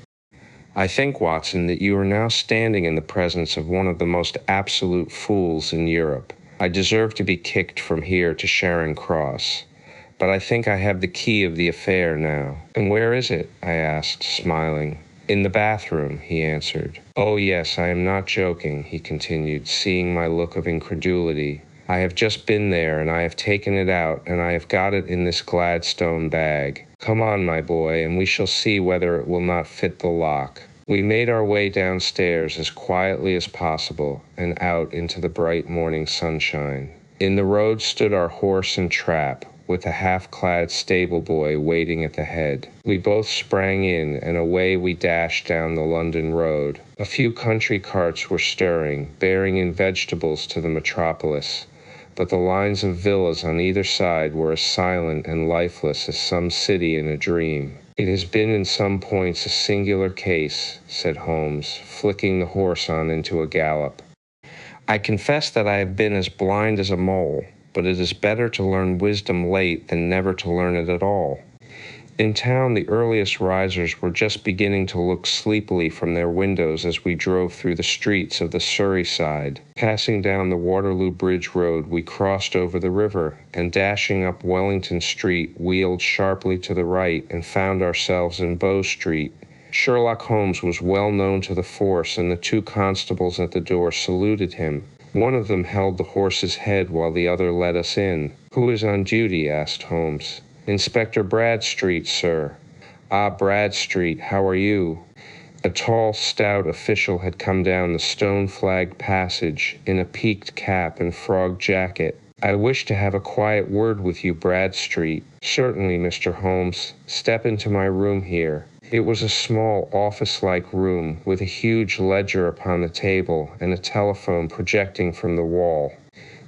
"I think, Watson, that you are now standing in the presence of one of the most absolute fools in Europe. I deserve to be kicked from here to Charing Cross, but I think I have the key of the affair now." "And where is it?" I asked, smiling. "In the bathroom," he answered. "Oh, yes, I am not joking," he continued, seeing my look of incredulity. "I have just been there, and I have taken it out, and I have got it in this Gladstone bag. Come on, my boy, and we shall see whether it will not fit the lock." We made our way downstairs as quietly as possible, and out into the bright morning sunshine. In the road stood our horse and trap, with a half-clad stable boy waiting at the head. We both sprang in, and away we dashed down the London road. A few country carts were stirring, bearing in vegetables to the metropolis, but the lines of villas on either side were as silent and lifeless as some city in a dream. "It has been in some points a singular case," said Holmes, flicking the horse on into a gallop. "I confess that I have been as blind as a mole, but it is better to learn wisdom late than never to learn it at all. In town, the earliest risers were just beginning to look sleepily from their windows as we drove through the streets of the Surrey side. Passing down the Waterloo Bridge Road, we crossed over the river, and dashing up Wellington Street, wheeled sharply to the right and found ourselves in Bow Street. Sherlock Holmes was well known to the force, and the two constables at the door saluted him. One of them held the horse's head while the other let us in. "Who is on duty?" asked Holmes. "Inspector Bradstreet, sir." "Ah, Bradstreet, how are you?" A tall, stout official had come down the stone-flagged passage in a peaked cap and frog jacket. "I wish to have a quiet word with you, Bradstreet." "Certainly, Mr. Holmes. Step into my room here." It was a small, office-like room, with a huge ledger upon the table and a telephone projecting from the wall.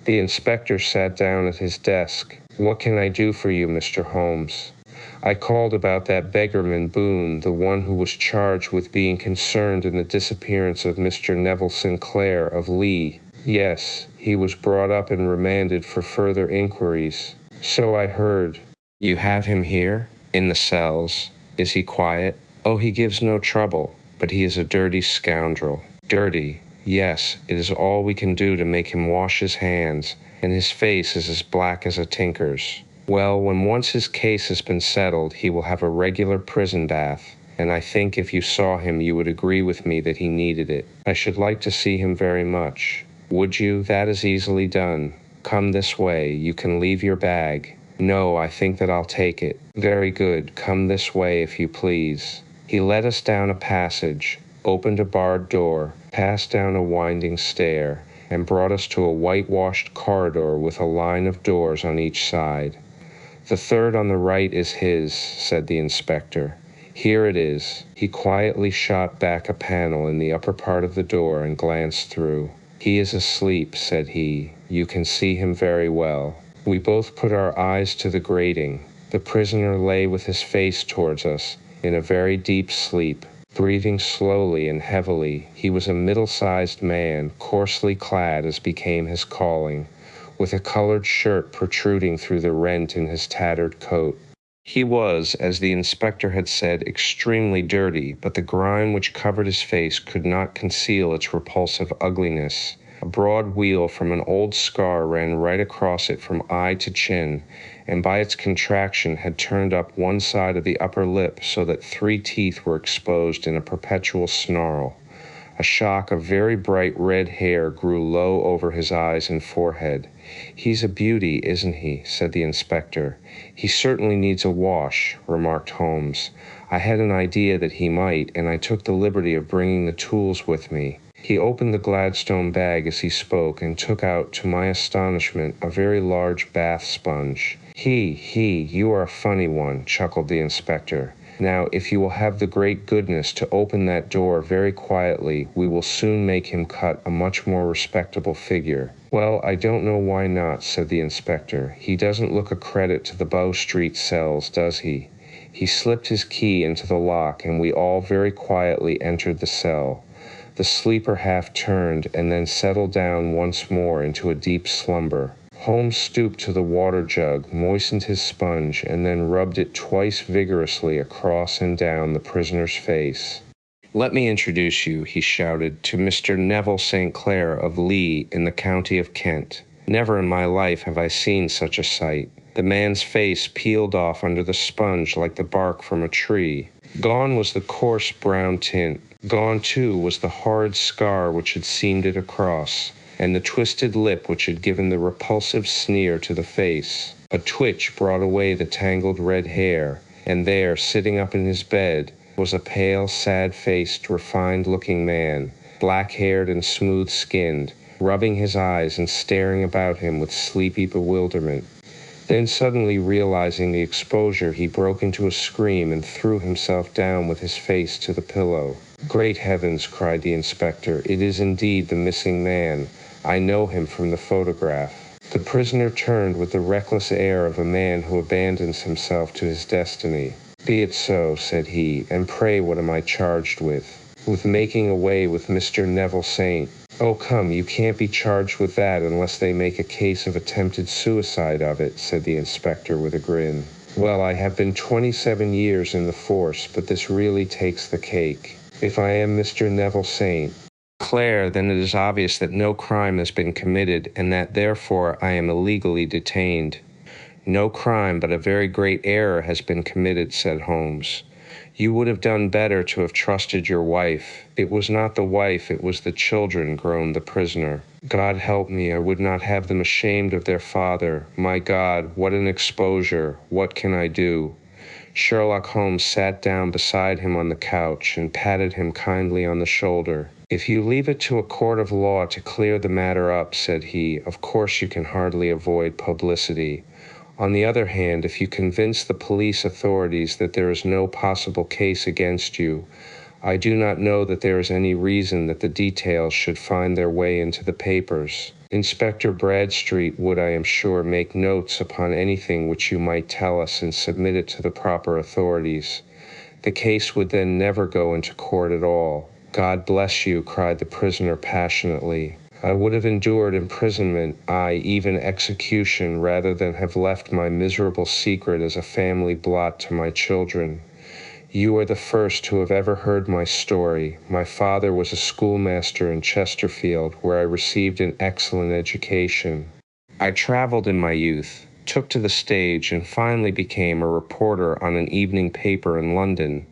The inspector sat down at his desk. "What can I do for you, Mr. Holmes?" I called about that beggarman Boone, the one who was charged with being concerned in the disappearance of Mr. Neville Sinclair of Lee. Yes, he was brought up and remanded for further inquiries. So I heard. You have him here? In the cells? Is he quiet? Oh, he gives no trouble, but he is a dirty scoundrel. Dirty? Yes, it is all we can do to make him wash his hands, and his face is as black as a tinker's. Well, when once his case has been settled, he will have a regular prison bath, and I think if you saw him you would agree with me that he needed it. I should like to see him very much. Would you? That is easily done. Come this way. You can leave your bag. No, I think that I'll take it. Very good. Come this way, if you please. He led us down a passage, opened a barred door, passed down a winding stair, and brought us to a whitewashed corridor with a line of doors on each side. The third on the right is his, said the inspector. Here it is. He quietly shot back a panel in the upper part of the door and glanced through. He is asleep, said he. You can see him very well. We both put our eyes to the grating. The prisoner lay with his face towards us, in a very deep sleep, breathing slowly and heavily. He was a middle-sized man, coarsely clad as became his calling, with a colored shirt protruding through the rent in his tattered coat. He was, as the inspector had said, extremely dirty, but the grime which covered his face could not conceal its repulsive ugliness. A broad wheal from an old scar ran right across it from eye to chin, and by its contraction had turned up one side of the upper lip so that 3 teeth were exposed in a perpetual snarl. A shock of very bright red hair grew low over his eyes and forehead. He's a beauty, isn't he? Said the inspector. He certainly needs a wash, remarked Holmes. I had an idea that he might, and I took the liberty of bringing the tools with me. He opened the Gladstone bag as he spoke and took out, to my astonishment, a very large bath sponge. You are a funny one, chuckled the inspector. Now, if you will have the great goodness to open that door very quietly, we will soon make him cut a much more respectable figure. Well, I don't know why not, said the inspector. He doesn't look a credit to the Bow Street cells, does he? He slipped his key into the lock, and we all very quietly entered the cell. The sleeper half turned and then settled down once more into a deep slumber. Holmes stooped to the water jug, moistened his sponge, and then rubbed it twice vigorously across and down the prisoner's face. Let me introduce you, he shouted, to Mr. Neville St. Clair of Lee in the county of Kent. Never in my life have I seen such a sight. The man's face peeled off under the sponge like the bark from a tree. Gone was the coarse brown tint. Gone, too, was the horrid scar which had seamed it across, and the twisted lip which had given the repulsive sneer to the face. A twitch brought away the tangled red hair, and there, sitting up in his bed, was a pale, sad-faced, refined-looking man, black-haired and smooth-skinned, rubbing his eyes and staring about him with sleepy bewilderment. Then suddenly realizing the exposure, he broke into a scream and threw himself down with his face to the pillow. Great heavens, cried the inspector, it is indeed the missing man. I know him from the photograph. The prisoner turned with the reckless air of a man who abandons himself to his destiny. Be it so, said he, and pray what am I charged with? With making away with Mr. Neville St. Oh, come, you can't be charged with that unless they make a case of attempted suicide of it, said the inspector with a grin. Well, I have been 27 years in the force, but this really takes the cake. If I am Mr. Neville St. Clair, then it is obvious that no crime has been committed, and that therefore I am illegally detained. No crime, but a very great error has been committed, said Holmes. You would have done better to have trusted your wife. It was not the wife, it was the children, groaned the prisoner. God help me, I would not have them ashamed of their father. My God, what an exposure! What can I do? Sherlock Holmes sat down beside him on the couch and patted him kindly on the shoulder. If you leave it to a court of law to clear the matter up, said he, of course you can hardly avoid publicity. On the other hand, if you convince the police authorities that there is no possible case against you, I do not know that there is any reason that the details should find their way into the papers. Inspector Bradstreet would, I am sure, make notes upon anything which you might tell us and submit it to the proper authorities. The case would then never go into court at all. God bless you, cried the prisoner passionately. I would have endured imprisonment, aye, even execution, rather than have left my miserable secret as a family blot to my children. You are the first who have ever heard my story. My father was a schoolmaster in Chesterfield, where I received an excellent education. I traveled in my youth, took to the stage, and finally became a reporter on an evening paper in London.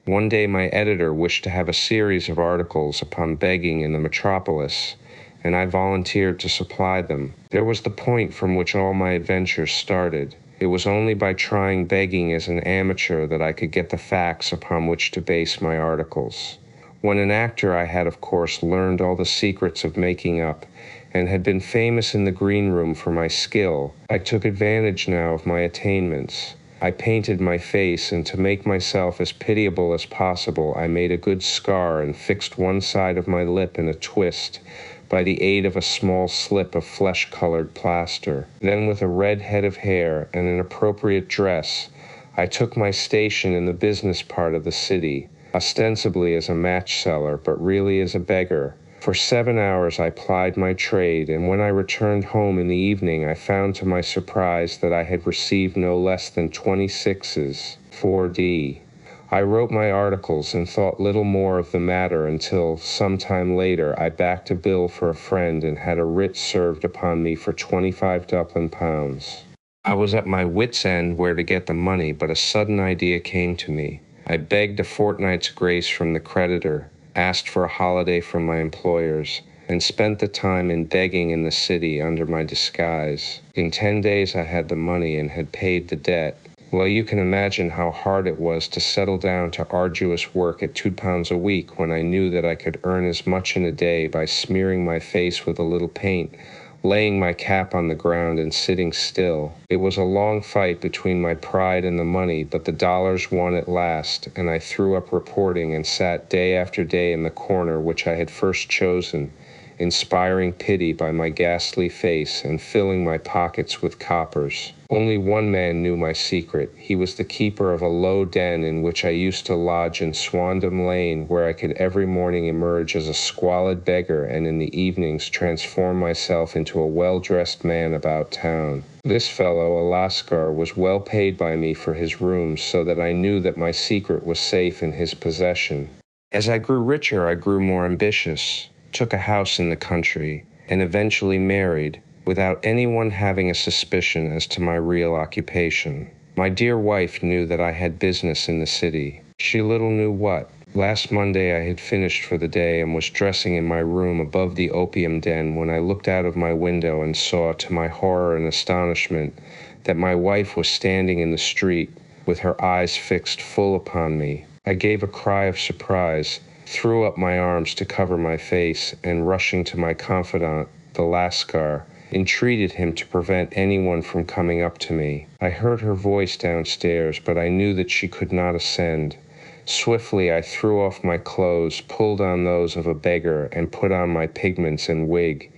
One day my editor wished to have a series of articles upon begging in the metropolis, and I volunteered to supply them. There was the point from which all my adventures started. It was only by trying begging as an amateur that I could get the facts upon which to base my articles. When an actor, I had, of course, learned all the secrets of making up, and had been famous in the green room for my skill. I took advantage now of my attainments. I painted my face, and to make myself as pitiable as possible, I made a good scar and fixed one side of my lip in a twist, by the aid of a small slip of flesh-colored plaster. Then, with a red head of hair and an appropriate dress, I took my station in the business part of the city, ostensibly as a match seller, but really as a beggar. For 7 hours I plied my trade, and when I returned home in the evening, I found to my surprise that I had received no less than 26s, 4D. I wrote my articles and thought little more of the matter until, some time later, I backed a bill for a friend and had a writ served upon me for 25 Dublin pounds. I was at my wits' end where to get the money, but a sudden idea came to me. I begged a fortnight's grace from the creditor, asked for a holiday from my employers, and spent the time in begging in the city under my disguise. In 10 days I had the money and had paid the debt. Well, you can imagine how hard it was to settle down to arduous work at £2 a week when I knew that I could earn as much in a day by smearing my face with a little paint, laying my cap on the ground and sitting still. It was a long fight between my pride and the money, but the dollars won at last, and I threw up reporting and sat day after day in the corner which I had first chosen, inspiring pity by my ghastly face and filling my pockets with coppers. Only one man knew my secret. He was the keeper of a low den in which I used to lodge in Swandam Lane, where I could every morning emerge as a squalid beggar and in the evenings transform myself into a well-dressed man about town. This fellow, a Lascar, was well paid by me for his rooms, so that I knew that my secret was safe in his possession. As I grew richer, I grew more ambitious, took a house in the country, and eventually married, without anyone having a suspicion as to my real occupation. My dear wife knew that I had business in the city. She little knew what. Last Monday I had finished for the day and was dressing in my room above the opium den when I looked out of my window and saw, to my horror and astonishment, that my wife was standing in the street, with her eyes fixed full upon me. I gave a cry of surprise, threw up my arms to cover my face, and rushing to my confidant, the Lascar, entreated him to prevent anyone from coming up to me. I heard her voice downstairs, but I knew that she could not ascend. Swiftly I threw off my clothes, pulled on those of a beggar, and put on my pigments and wig.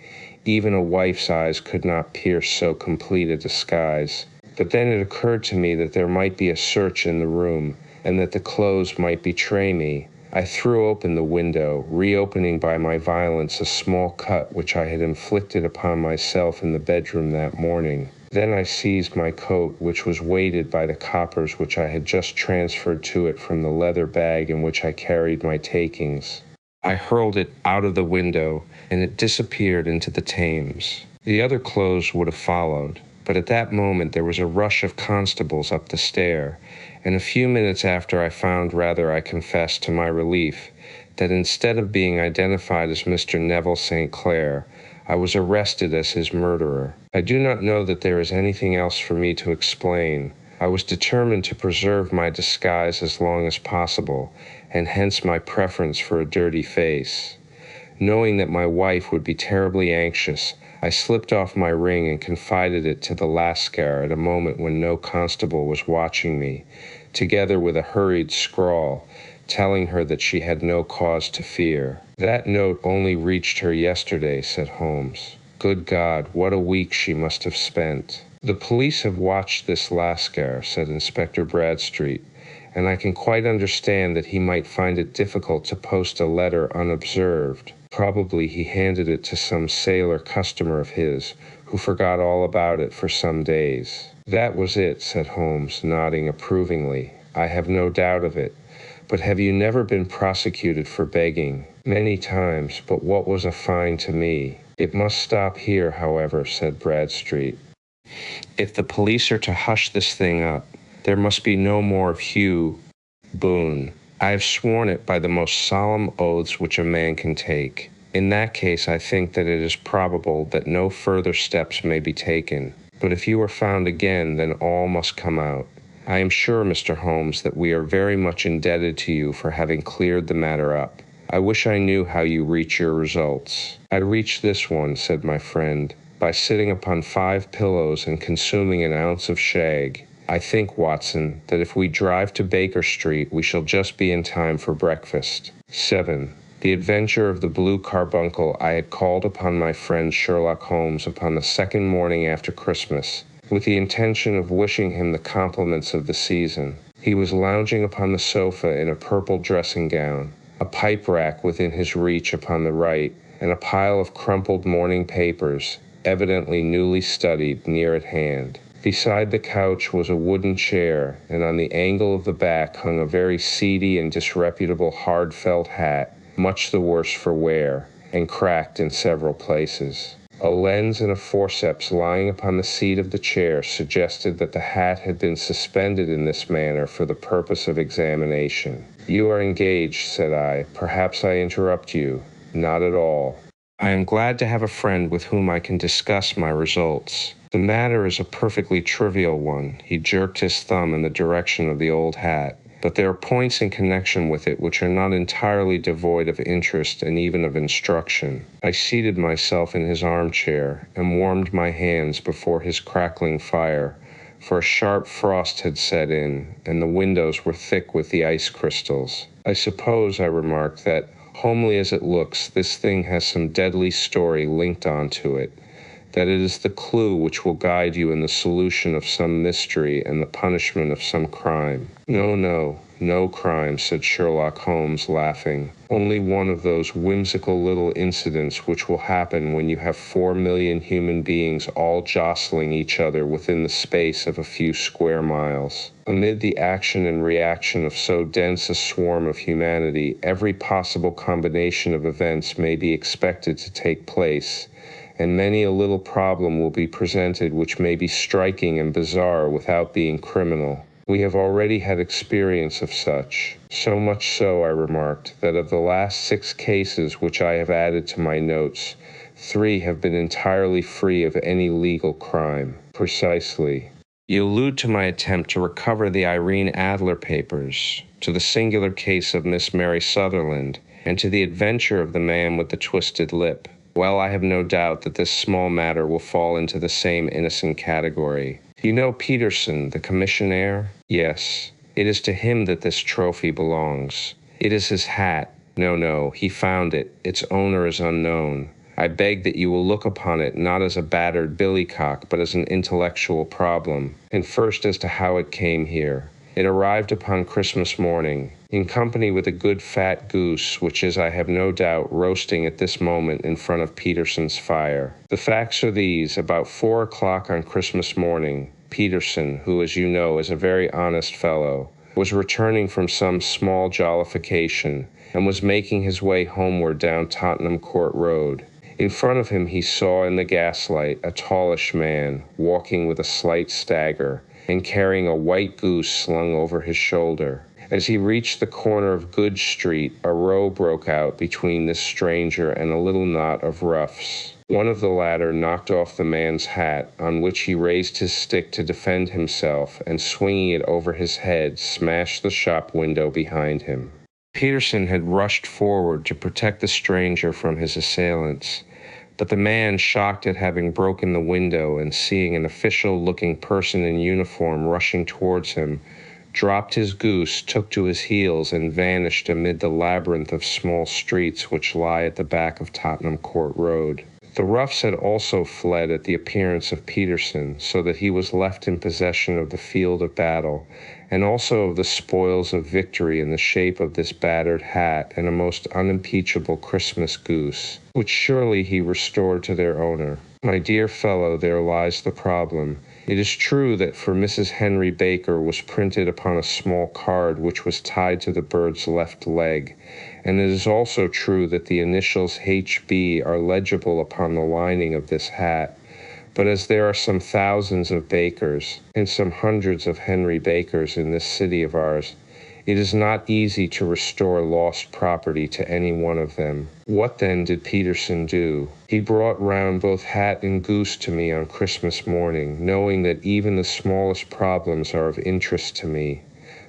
Even a wife's eyes could not pierce so complete a disguise. But then it occurred to me that there might be a search in the room, and that the clothes might betray me. I threw open the window, reopening by my violence a small cut which I had inflicted upon myself in the bedroom that morning. Then I seized my coat, which was weighted by the coppers which I had just transferred to it from the leather bag in which I carried my takings. I hurled it out of the window, and it disappeared into the Thames. The other clothes would have followed, but at that moment there was a rush of constables up the stair, and a few minutes after I found, rather I confess to my relief, that instead of being identified as Mr. Neville St. Clair, I was arrested as his murderer. I do not know that there is anything else for me to explain. I was determined to preserve my disguise as long as possible, and hence my preference for a dirty face. Knowing that my wife would be terribly anxious, I slipped off my ring and confided it to the Lascar at a moment when no constable was watching me, together with a hurried scrawl, telling her that she had no cause to fear. "That note only reached her yesterday," said Holmes. Good God, what a week she must have spent. The police have watched this Lascar, said Inspector Bradstreet, and I can quite understand that he might find it difficult to post a letter unobserved. Probably he handed it to some sailor customer of his, who forgot all about it for some days. That was it, said Holmes, nodding approvingly. I have no doubt of it. But have you never been prosecuted for begging? Many times, but what was a fine to me? It must stop here, however, said Bradstreet. If the police are to hush this thing up, there must be no more of Hugh Boone. I have sworn it by the most solemn oaths which a man can take. In that case, I think that it is probable that no further steps may be taken. But if you are found again, then all must come out. I am sure, Mr. Holmes, that we are very much indebted to you for having cleared the matter up. I wish I knew how you reach your results. I reach this one, said my friend, by sitting upon 5 pillows and consuming an ounce of shag. I think, Watson, that if we drive to Baker Street, we shall just be in time for breakfast. 7. The Adventure of the Blue Carbuncle. I had called upon my friend Sherlock Holmes upon the 2nd morning after Christmas, with the intention of wishing him the compliments of the season. He was lounging upon the sofa in a purple dressing gown, a pipe rack within his reach upon the right, and a pile of crumpled morning papers, evidently newly studied, near at hand. Beside the couch was a wooden chair, and on the angle of the back hung a very seedy and disreputable hard felt hat, much the worse for wear, and cracked in several places. A lens and a forceps lying upon the seat of the chair suggested that the hat had been suspended in this manner for the purpose of examination. You are engaged, said I. Perhaps I interrupt you. Not at all. I am glad to have a friend with whom I can discuss my results. The matter is a perfectly trivial one. He jerked his thumb in the direction of the old hat. But there are points in connection with it which are not entirely devoid of interest and even of instruction. I seated myself in his armchair and warmed my hands before his crackling fire, for a sharp frost had set in, and the windows were thick with the ice crystals. I suppose, I remarked, that, homely as it looks, this thing has some deadly story linked onto it, that it is the clue which will guide you in the solution of some mystery and the punishment of some crime. No crime, said Sherlock Holmes, laughing. Only one of those whimsical little incidents which will happen when you have 4 million human beings all jostling each other within the space of a few square miles. Amid the action and reaction of so dense a swarm of humanity, every possible combination of events may be expected to take place, and many a little problem will be presented which may be striking and bizarre without being criminal. We have already had experience of such. So much so, I remarked, that of the last 6 cases which I have added to my notes, 3 have been entirely free of any legal crime. Precisely. You allude to my attempt to recover the Irene Adler papers, to the singular case of Miss Mary Sutherland, and to the adventure of the man with the twisted lip. Well, I have no doubt that this small matter will fall into the same innocent category. You know Peterson, the commissionaire? Yes. It is to him that this trophy belongs. It is his hat. No, he found it. Its owner is unknown. I beg that you will look upon it not as a battered billycock, but as an intellectual problem. And first as to how it came here. It arrived upon Christmas morning, in company with a good fat goose, which is, I have no doubt, roasting at this moment in front of Peterson's fire. The facts are these. About 4 o'clock on Christmas morning, Peterson, who, as you know, is a very honest fellow, was returning from some small jollification, and was making his way homeward down Tottenham Court Road. In front of him he saw in the gaslight a tallish man, walking with a slight stagger, and carrying a white goose slung over his shoulder. As he reached the corner of Good Street, a row broke out between this stranger and a little knot of roughs. One of the latter knocked off the man's hat, on which he raised his stick to defend himself, and swinging it over his head, smashed the shop window behind him. Peterson had rushed forward to protect the stranger from his assailants, but the man, shocked at having broken the window and seeing an official-looking person in uniform rushing towards him, dropped his goose, took to his heels, and vanished amid the labyrinth of small streets which lie at the back of Tottenham Court Road. The roughs had also fled at the appearance of Peterson, so that he was left in possession of the field of battle, and also of the spoils of victory in the shape of this battered hat and a most unimpeachable Christmas goose, which surely he restored to their owner. My dear fellow, there lies the problem. It is true that for Mrs. Henry Baker was printed upon a small card which was tied to the bird's left leg, and it is also true that the initials H.B. are legible upon the lining of this hat. But as there are some thousands of Bakers and some hundreds of Henry Bakers in this city of ours, it is not easy to restore lost property to any one of them. What then did Peterson do? He brought round both hat and goose to me on Christmas morning, knowing that even the smallest problems are of interest to me.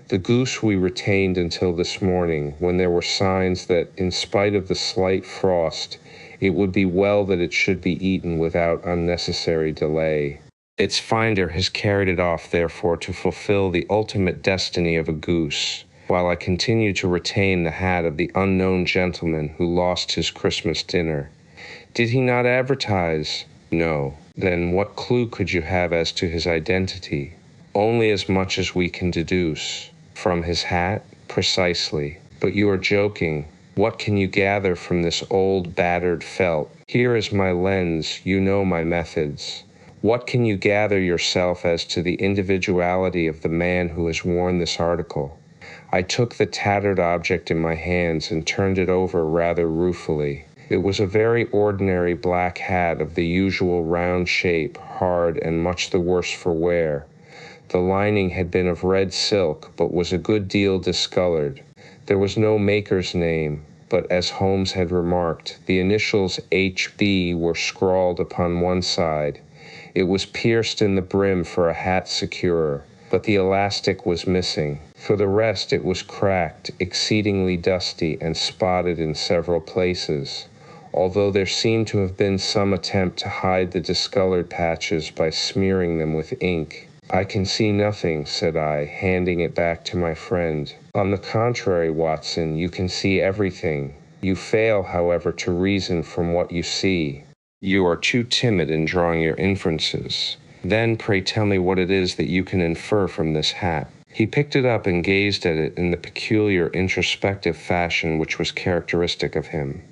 The goose we retained until this morning, when there were signs that, in spite of the slight frost, it would be well that it should be eaten without unnecessary delay. Its finder has carried it off, therefore, to fulfill the ultimate destiny of a goose, while I continue to retain the hat of the unknown gentleman who lost his Christmas dinner. Did he not advertise? No. Then what clue could you have as to his identity? Only as much as we can deduce. From his hat? Precisely. But you are joking. What can you gather from this old, battered felt? Here is my lens. You know my methods. What can you gather yourself as to the individuality of the man who has worn this article? I took the tattered object in my hands and turned it over rather ruefully. It was a very ordinary black hat of the usual round shape, hard and much the worse for wear. The lining had been of red silk, but was a good deal discolored. There was no maker's name, but as Holmes had remarked, the initials H.B. were scrawled upon one side. It was pierced in the brim for a hat securer, but the elastic was missing. For the rest, it was cracked, exceedingly dusty, and spotted in several places, although there seemed to have been some attempt to hide the discolored patches by smearing them with ink. I can see nothing, said I, handing it back to my friend. On the contrary, Watson, you can see everything. You fail, however, to reason from what you see. You are too timid in drawing your inferences. Then pray tell me what it is that you can infer from this hat. He picked it up and gazed at it in the peculiar introspective fashion which was characteristic of him.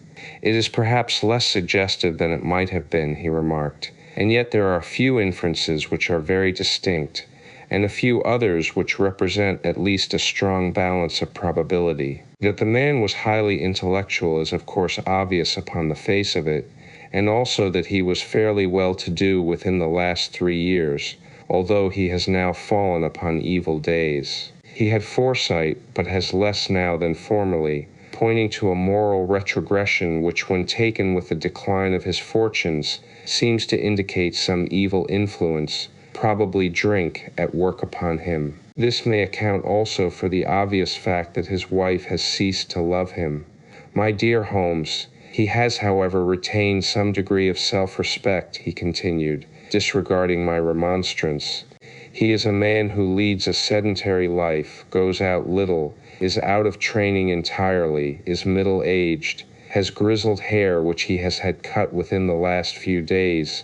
It is perhaps less suggestive than it might have been, he remarked, and yet there are a few inferences which are very distinct, and a few others which represent at least a strong balance of probability. That the man was highly intellectual is of course obvious upon the face of it, and also that he was fairly well-to-do within the last 3 years, although he has now fallen upon evil days. He had foresight, but has less now than formerly, pointing to a moral retrogression which, when taken with the decline of his fortunes, seems to indicate some evil influence, probably drink, at work upon him. This may account also for the obvious fact that his wife has ceased to love him. My dear Holmes, he has, however, retained some degree of self-respect, he continued, disregarding my remonstrance. He is a man who leads a sedentary life, goes out little, is out of training entirely, is middle-aged, has grizzled hair which he has had cut within the last few days,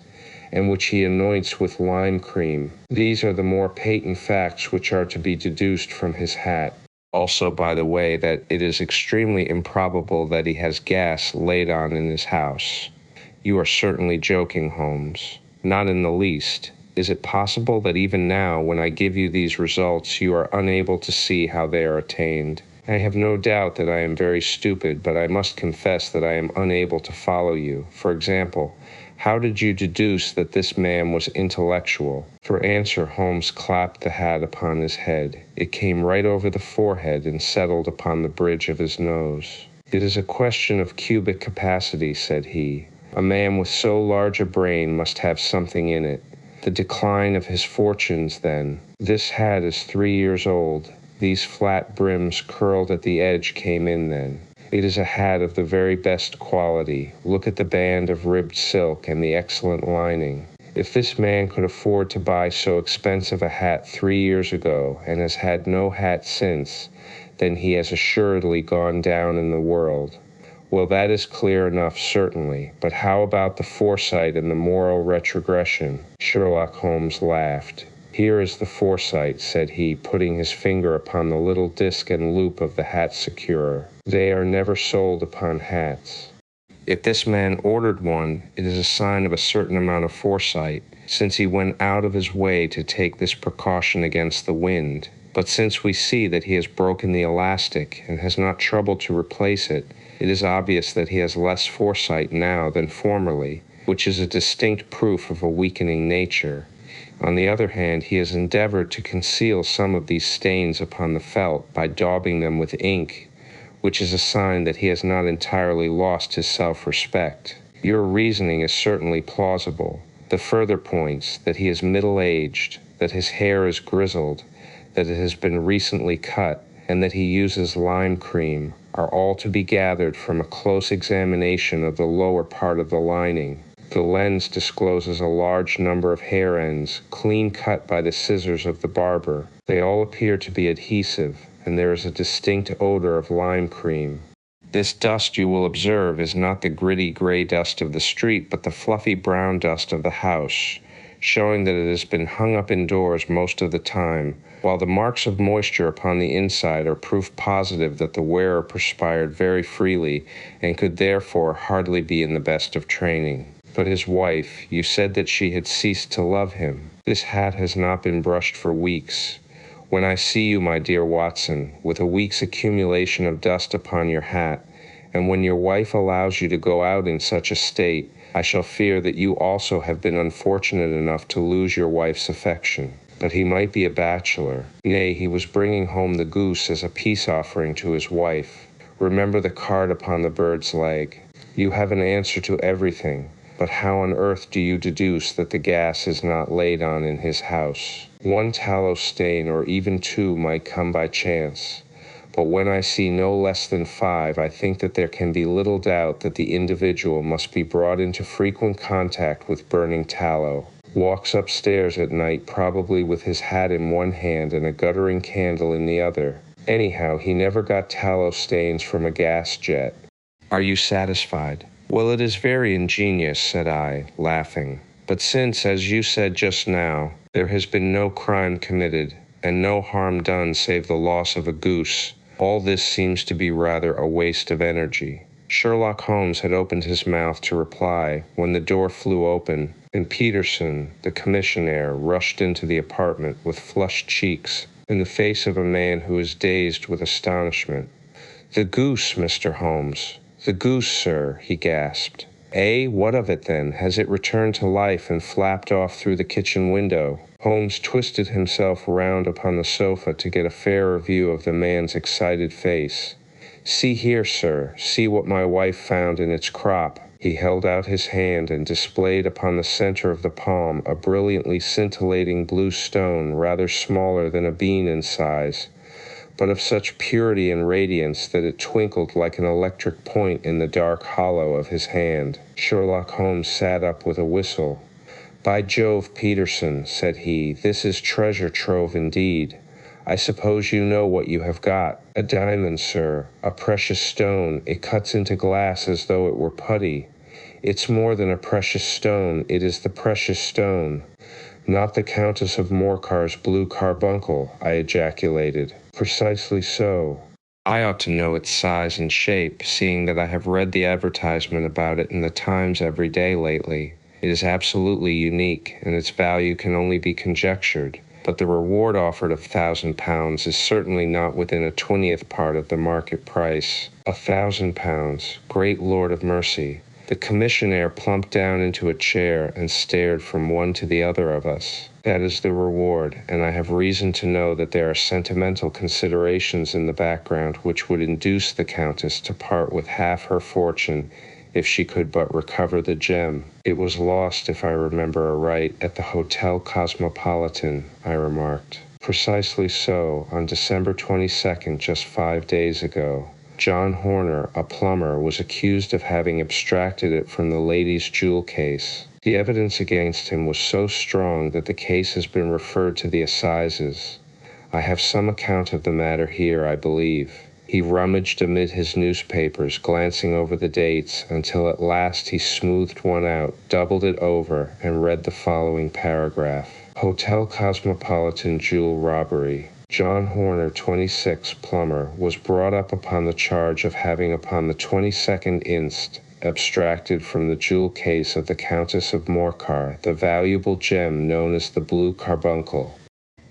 and which he anoints with lime cream. These are the more patent facts which are to be deduced from his hat. Also, by the way, that it is extremely improbable that he has gas laid on in his house. You are certainly joking, Holmes. Not in the least. Is it possible that even now, when I give you these results, you are unable to see how they are attained? I have no doubt that I am very stupid, but I must confess that I am unable to follow you. For example, how did you deduce that this man was intellectual? For answer, Holmes clapped the hat upon his head. It came right over the forehead and settled upon the bridge of his nose. It is a question of cubic capacity, said he. A man with so large a brain must have something in it. The decline of his fortunes, then. This hat is 3 years old. These flat brims curled at the edge came in then. It is a hat of the very best quality. Look at the band of ribbed silk and the excellent lining. If this man could afford to buy so expensive a hat 3 years ago and has had no hat since, then he has assuredly gone down in the world. Well, that is clear enough, certainly, but how about the foresight and the moral retrogression? Sherlock Holmes laughed. Here is the foresight, said he, putting his finger upon the little disc and loop of the hat securer. They are never sold upon hats. If this man ordered one, it is a sign of a certain amount of foresight, since he went out of his way to take this precaution against the wind. But since we see that he has broken the elastic and has not troubled to replace it, it is obvious that he has less foresight now than formerly, which is a distinct proof of a weakening nature. On the other hand, he has endeavored to conceal some of these stains upon the felt by daubing them with ink, which is a sign that he has not entirely lost his self-respect. Your reasoning is certainly plausible. The further points, that he is middle-aged, that his hair is grizzled, that it has been recently cut, and that he uses lime cream, are all to be gathered from a close examination of the lower part of the lining. The lens discloses a large number of hair ends, clean cut by the scissors of the barber. They all appear to be adhesive, and there is a distinct odor of lime cream. This dust, you will observe, is not the gritty gray dust of the street, but the fluffy brown dust of the house, showing that it has been hung up indoors most of the time, while the marks of moisture upon the inside are proof positive that the wearer perspired very freely and could therefore hardly be in the best of training. But his wife, you said that she had ceased to love him. This hat has not been brushed for weeks. When I see you, my dear Watson, with a week's accumulation of dust upon your hat, and when your wife allows you to go out in such a state, I shall fear that you also have been unfortunate enough to lose your wife's affection. But he might be a bachelor. Nay, he was bringing home the goose as a peace offering to his wife. Remember the card upon the bird's leg. You have an answer to everything. But how on earth do you deduce that the gas is not laid on in his house? One tallow stain or even two might come by chance. But when I see no less than 5, I think that there can be little doubt that the individual must be brought into frequent contact with burning tallow. Walks upstairs at night probably with his hat in one hand and a guttering candle in the other. Anyhow, he never got tallow stains from a gas jet. Are you satisfied? Well, it is very ingenious, said I, laughing. But since, as you said just now, there has been no crime committed, and no harm done save the loss of a goose, all this seems to be rather a waste of energy. Sherlock Holmes had opened his mouth to reply when the door flew open, and Peterson, the commissionaire, rushed into the apartment with flushed cheeks and the face of a man who is dazed with astonishment. "The goose, Mr. Holmes. The goose, sir," he gasped. "Eh? What of it, then? Has it returned to life and flapped off through the kitchen window?" Holmes twisted himself round upon the sofa to get a fairer view of the man's excited face. "See here, sir. See what my wife found in its crop." He held out his hand and displayed upon the center of the palm a brilliantly scintillating blue stone rather smaller than a bean in size, but of such purity and radiance that it twinkled like an electric point in the dark hollow of his hand. Sherlock Holmes sat up with a whistle. "By Jove, Peterson," said he, "this is treasure trove indeed. I suppose you know what you have got. A diamond, sir, a precious stone. It cuts into glass as though it were putty. It's more than a precious stone, it is the precious stone." "Not the Countess of Morcar's blue carbuncle," I ejaculated. "Precisely so." "I ought to know its size and shape, seeing that I have read the advertisement about it in the Times every day lately. It is absolutely unique, and its value can only be conjectured. But the reward offered of £1,000 is certainly not within a 20th part of the market price. £1,000! Great Lord of mercy! The commissionaire plumped down into a chair and stared from one to the other of us. That is the reward, and I have reason to know that there are sentimental considerations in the background which would induce the Countess to part with half her fortune if she could but recover the gem. It was lost, if I remember aright, at the Hotel Cosmopolitan, I remarked. Precisely so, on December 22nd, just 5 days ago. John Horner, a plumber, was accused of having abstracted it from the lady's jewel case. The evidence against him was so strong that the case has been referred to the assizes. I have some account of the matter here, I believe. He rummaged amid his newspapers, glancing over the dates, until at last he smoothed one out, doubled it over, and read the following paragraph. Hotel Cosmopolitan Jewel Robbery. John Horner, 26, plumber, was brought up upon the charge of having upon the 22nd inst. abstracted from the jewel case of the Countess of Morcar the valuable gem known as the Blue Carbuncle.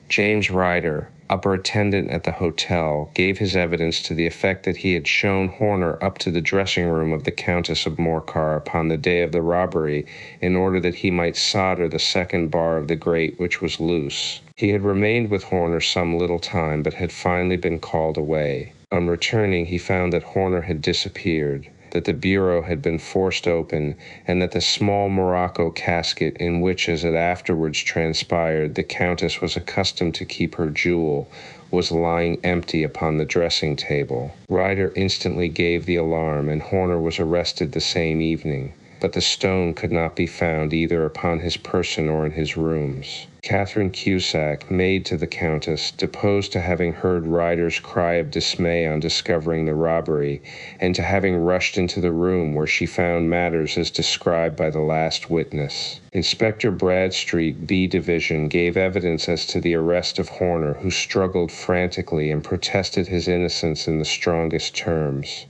James Ryder, upper attendant at the hotel, gave his evidence to the effect that he had shown Horner up to the dressing room of the Countess of Morcar upon the day of the robbery in order that he might solder the second bar of the grate which was loose. He had remained with Horner some little time, but had finally been called away. On returning, he found that Horner had disappeared, that the bureau had been forced open, and that the small morocco casket in which, as it afterwards transpired, the Countess was accustomed to keep her jewel, was lying empty upon the dressing-table. Ryder instantly gave the alarm, and Horner was arrested the same evening, but the stone could not be found either upon his person or in his rooms. Catherine Cusack, maid to the Countess, deposed to having heard Ryder's cry of dismay on discovering the robbery, and to having rushed into the room where she found matters as described by the last witness. Inspector Bradstreet, B Division, gave evidence as to the arrest of Horner, who struggled frantically and protested his innocence in the strongest terms.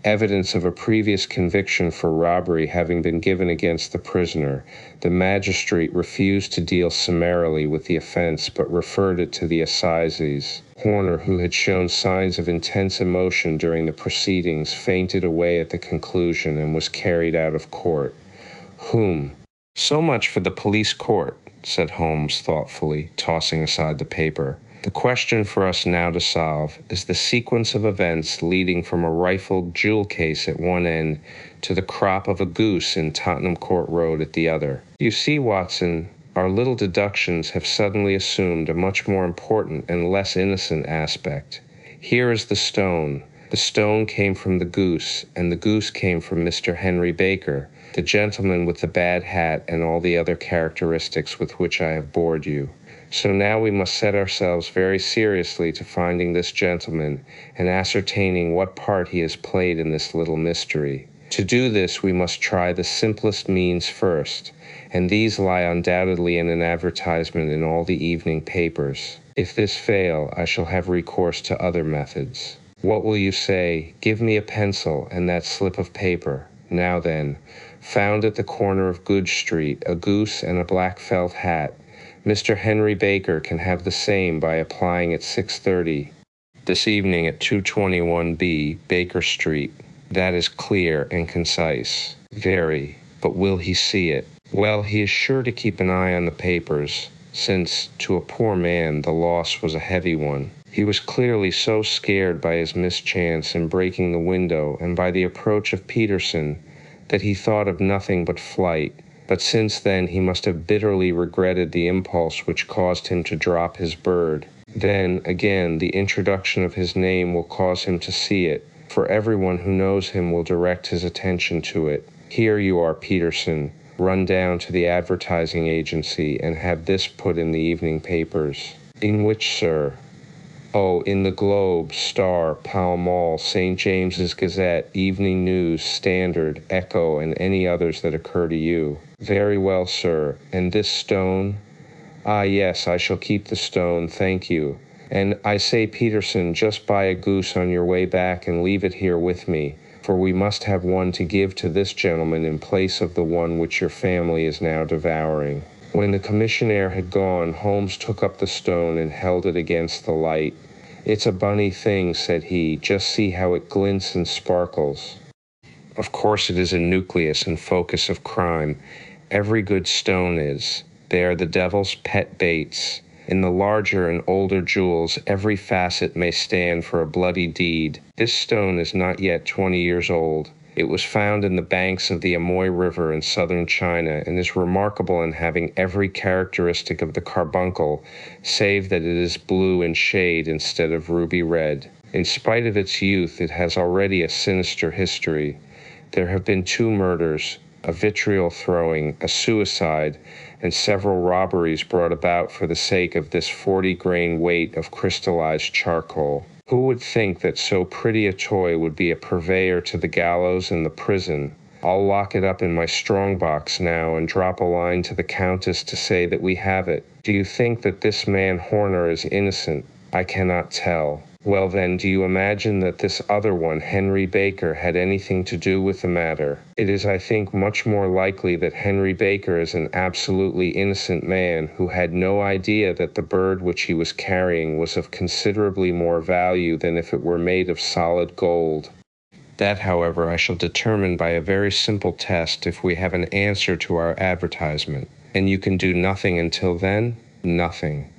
Evidence of a previous conviction for robbery having been given against the prisoner, the magistrate refused to deal summarily with the offense but referred it to the assizes. Horner, who had shown signs of intense emotion during the proceedings, fainted away at the conclusion and was carried out of court. Whom? So much for the police court, said Holmes thoughtfully, tossing aside the paper. The question for us now to solve is the sequence of events leading from a rifled jewel case at one end to the crop of a goose in Tottenham Court Road at the other. You see, Watson, our little deductions have suddenly assumed a much more important and less innocent aspect. Here is the stone. The stone came from the goose, and the goose came from Mr. Henry Baker, the gentleman with the bad hat and all the other characteristics with which I have bored you. So now we must set ourselves very seriously to finding this gentleman and ascertaining what part he has played in this little mystery. To do this, we must try the simplest means first, and these lie undoubtedly in an advertisement in all the evening papers. If this fail, I shall have recourse to other methods. What will you say? Give me a pencil and that slip of paper. Now then, found at the corner of Good Street, a goose and a black felt hat. Mr. Henry Baker can have the same by applying at 6:30 this evening at 221B Baker Street. That is clear and concise. Very. But will he see it? Well, he is sure to keep an eye on the papers, since, to a poor man, the loss was a heavy one. He was clearly so scared by his mischance in breaking the window and by the approach of Peterson that he thought of nothing but flight. But since then he must have bitterly regretted the impulse which caused him to drop his bird. Then, again, the introduction of his name will cause him to see it, for everyone who knows him will direct his attention to it. Here you are, Peterson. Run down to the advertising agency and have this put in the evening papers. In which, sir? Oh, in the Globe, Star, Pall Mall, St. James's Gazette, Evening News, Standard, Echo, and any others that occur to you. Very well, sir. And this stone? Ah, yes, I shall keep the stone, thank you. And I say, Peterson, just buy a goose on your way back and leave it here with me, for we must have one to give to this gentleman in place of the one which your family is now devouring. When the commissionaire had gone, Holmes took up the stone and held it against the light. It's a bunny thing, said he. Just see how it glints and sparkles. Of course it is a nucleus and focus of crime. Every good stone is. They are the devil's pet baits. In the larger and older jewels, every facet may stand for a bloody deed. This stone is not yet 20 years old. It was found in the banks of the Amoy River in southern China and is remarkable in having every characteristic of the carbuncle, save that it is blue in shade instead of ruby red. In spite of its youth, it has already a sinister history. There have been 2 murders, a vitriol throwing, a suicide, and several robberies brought about for the sake of this 40-grain weight of crystallized charcoal. Who would think that so pretty a toy would be a purveyor to the gallows and the prison? I'll lock it up in my strong-box now and drop a line to the Countess to say that we have it. Do you think that this man Horner is innocent? I cannot tell. Well then, do you imagine that this other one, Henry Baker, had anything to do with the matter? It is, I think, much more likely that Henry Baker is an absolutely innocent man who had no idea that the bird which he was carrying was of considerably more value than if it were made of solid gold. That, however, I shall determine by a very simple test if we have an answer to our advertisement. And you can do nothing until then? Nothing.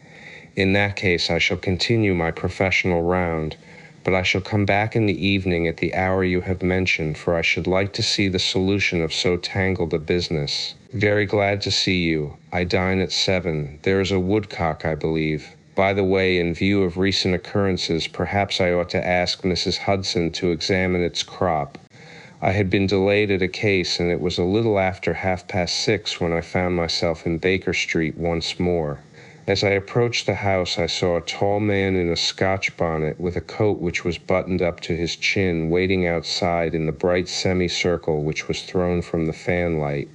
In that case, I shall continue my professional round, but I shall come back in the evening at the hour you have mentioned, for I should like to see the solution of so tangled a business. Very glad to see you. I dine at 7. There is a woodcock, I believe. By the way, in view of recent occurrences, perhaps I ought to ask Mrs. Hudson to examine its crop. I had been delayed at a case, and it was a little after 6:30 when I found myself in Baker Street once more. As I approached the house, I saw a tall man in a Scotch bonnet with a coat which was buttoned up to his chin waiting outside in the bright semicircle which was thrown from the fanlight.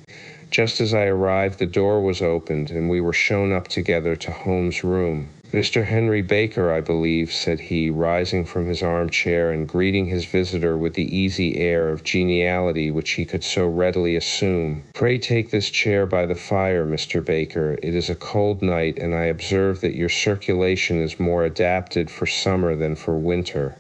Just as I arrived, the door was opened, and we were shown up together to Holmes' room. "Mr. Henry Baker, I believe," said he, rising from his armchair and greeting his visitor with the easy air of geniality which he could so readily assume. "Pray take this chair by the fire, Mr. Baker. It is a cold night, and I observe that your circulation is more adapted for summer than for winter."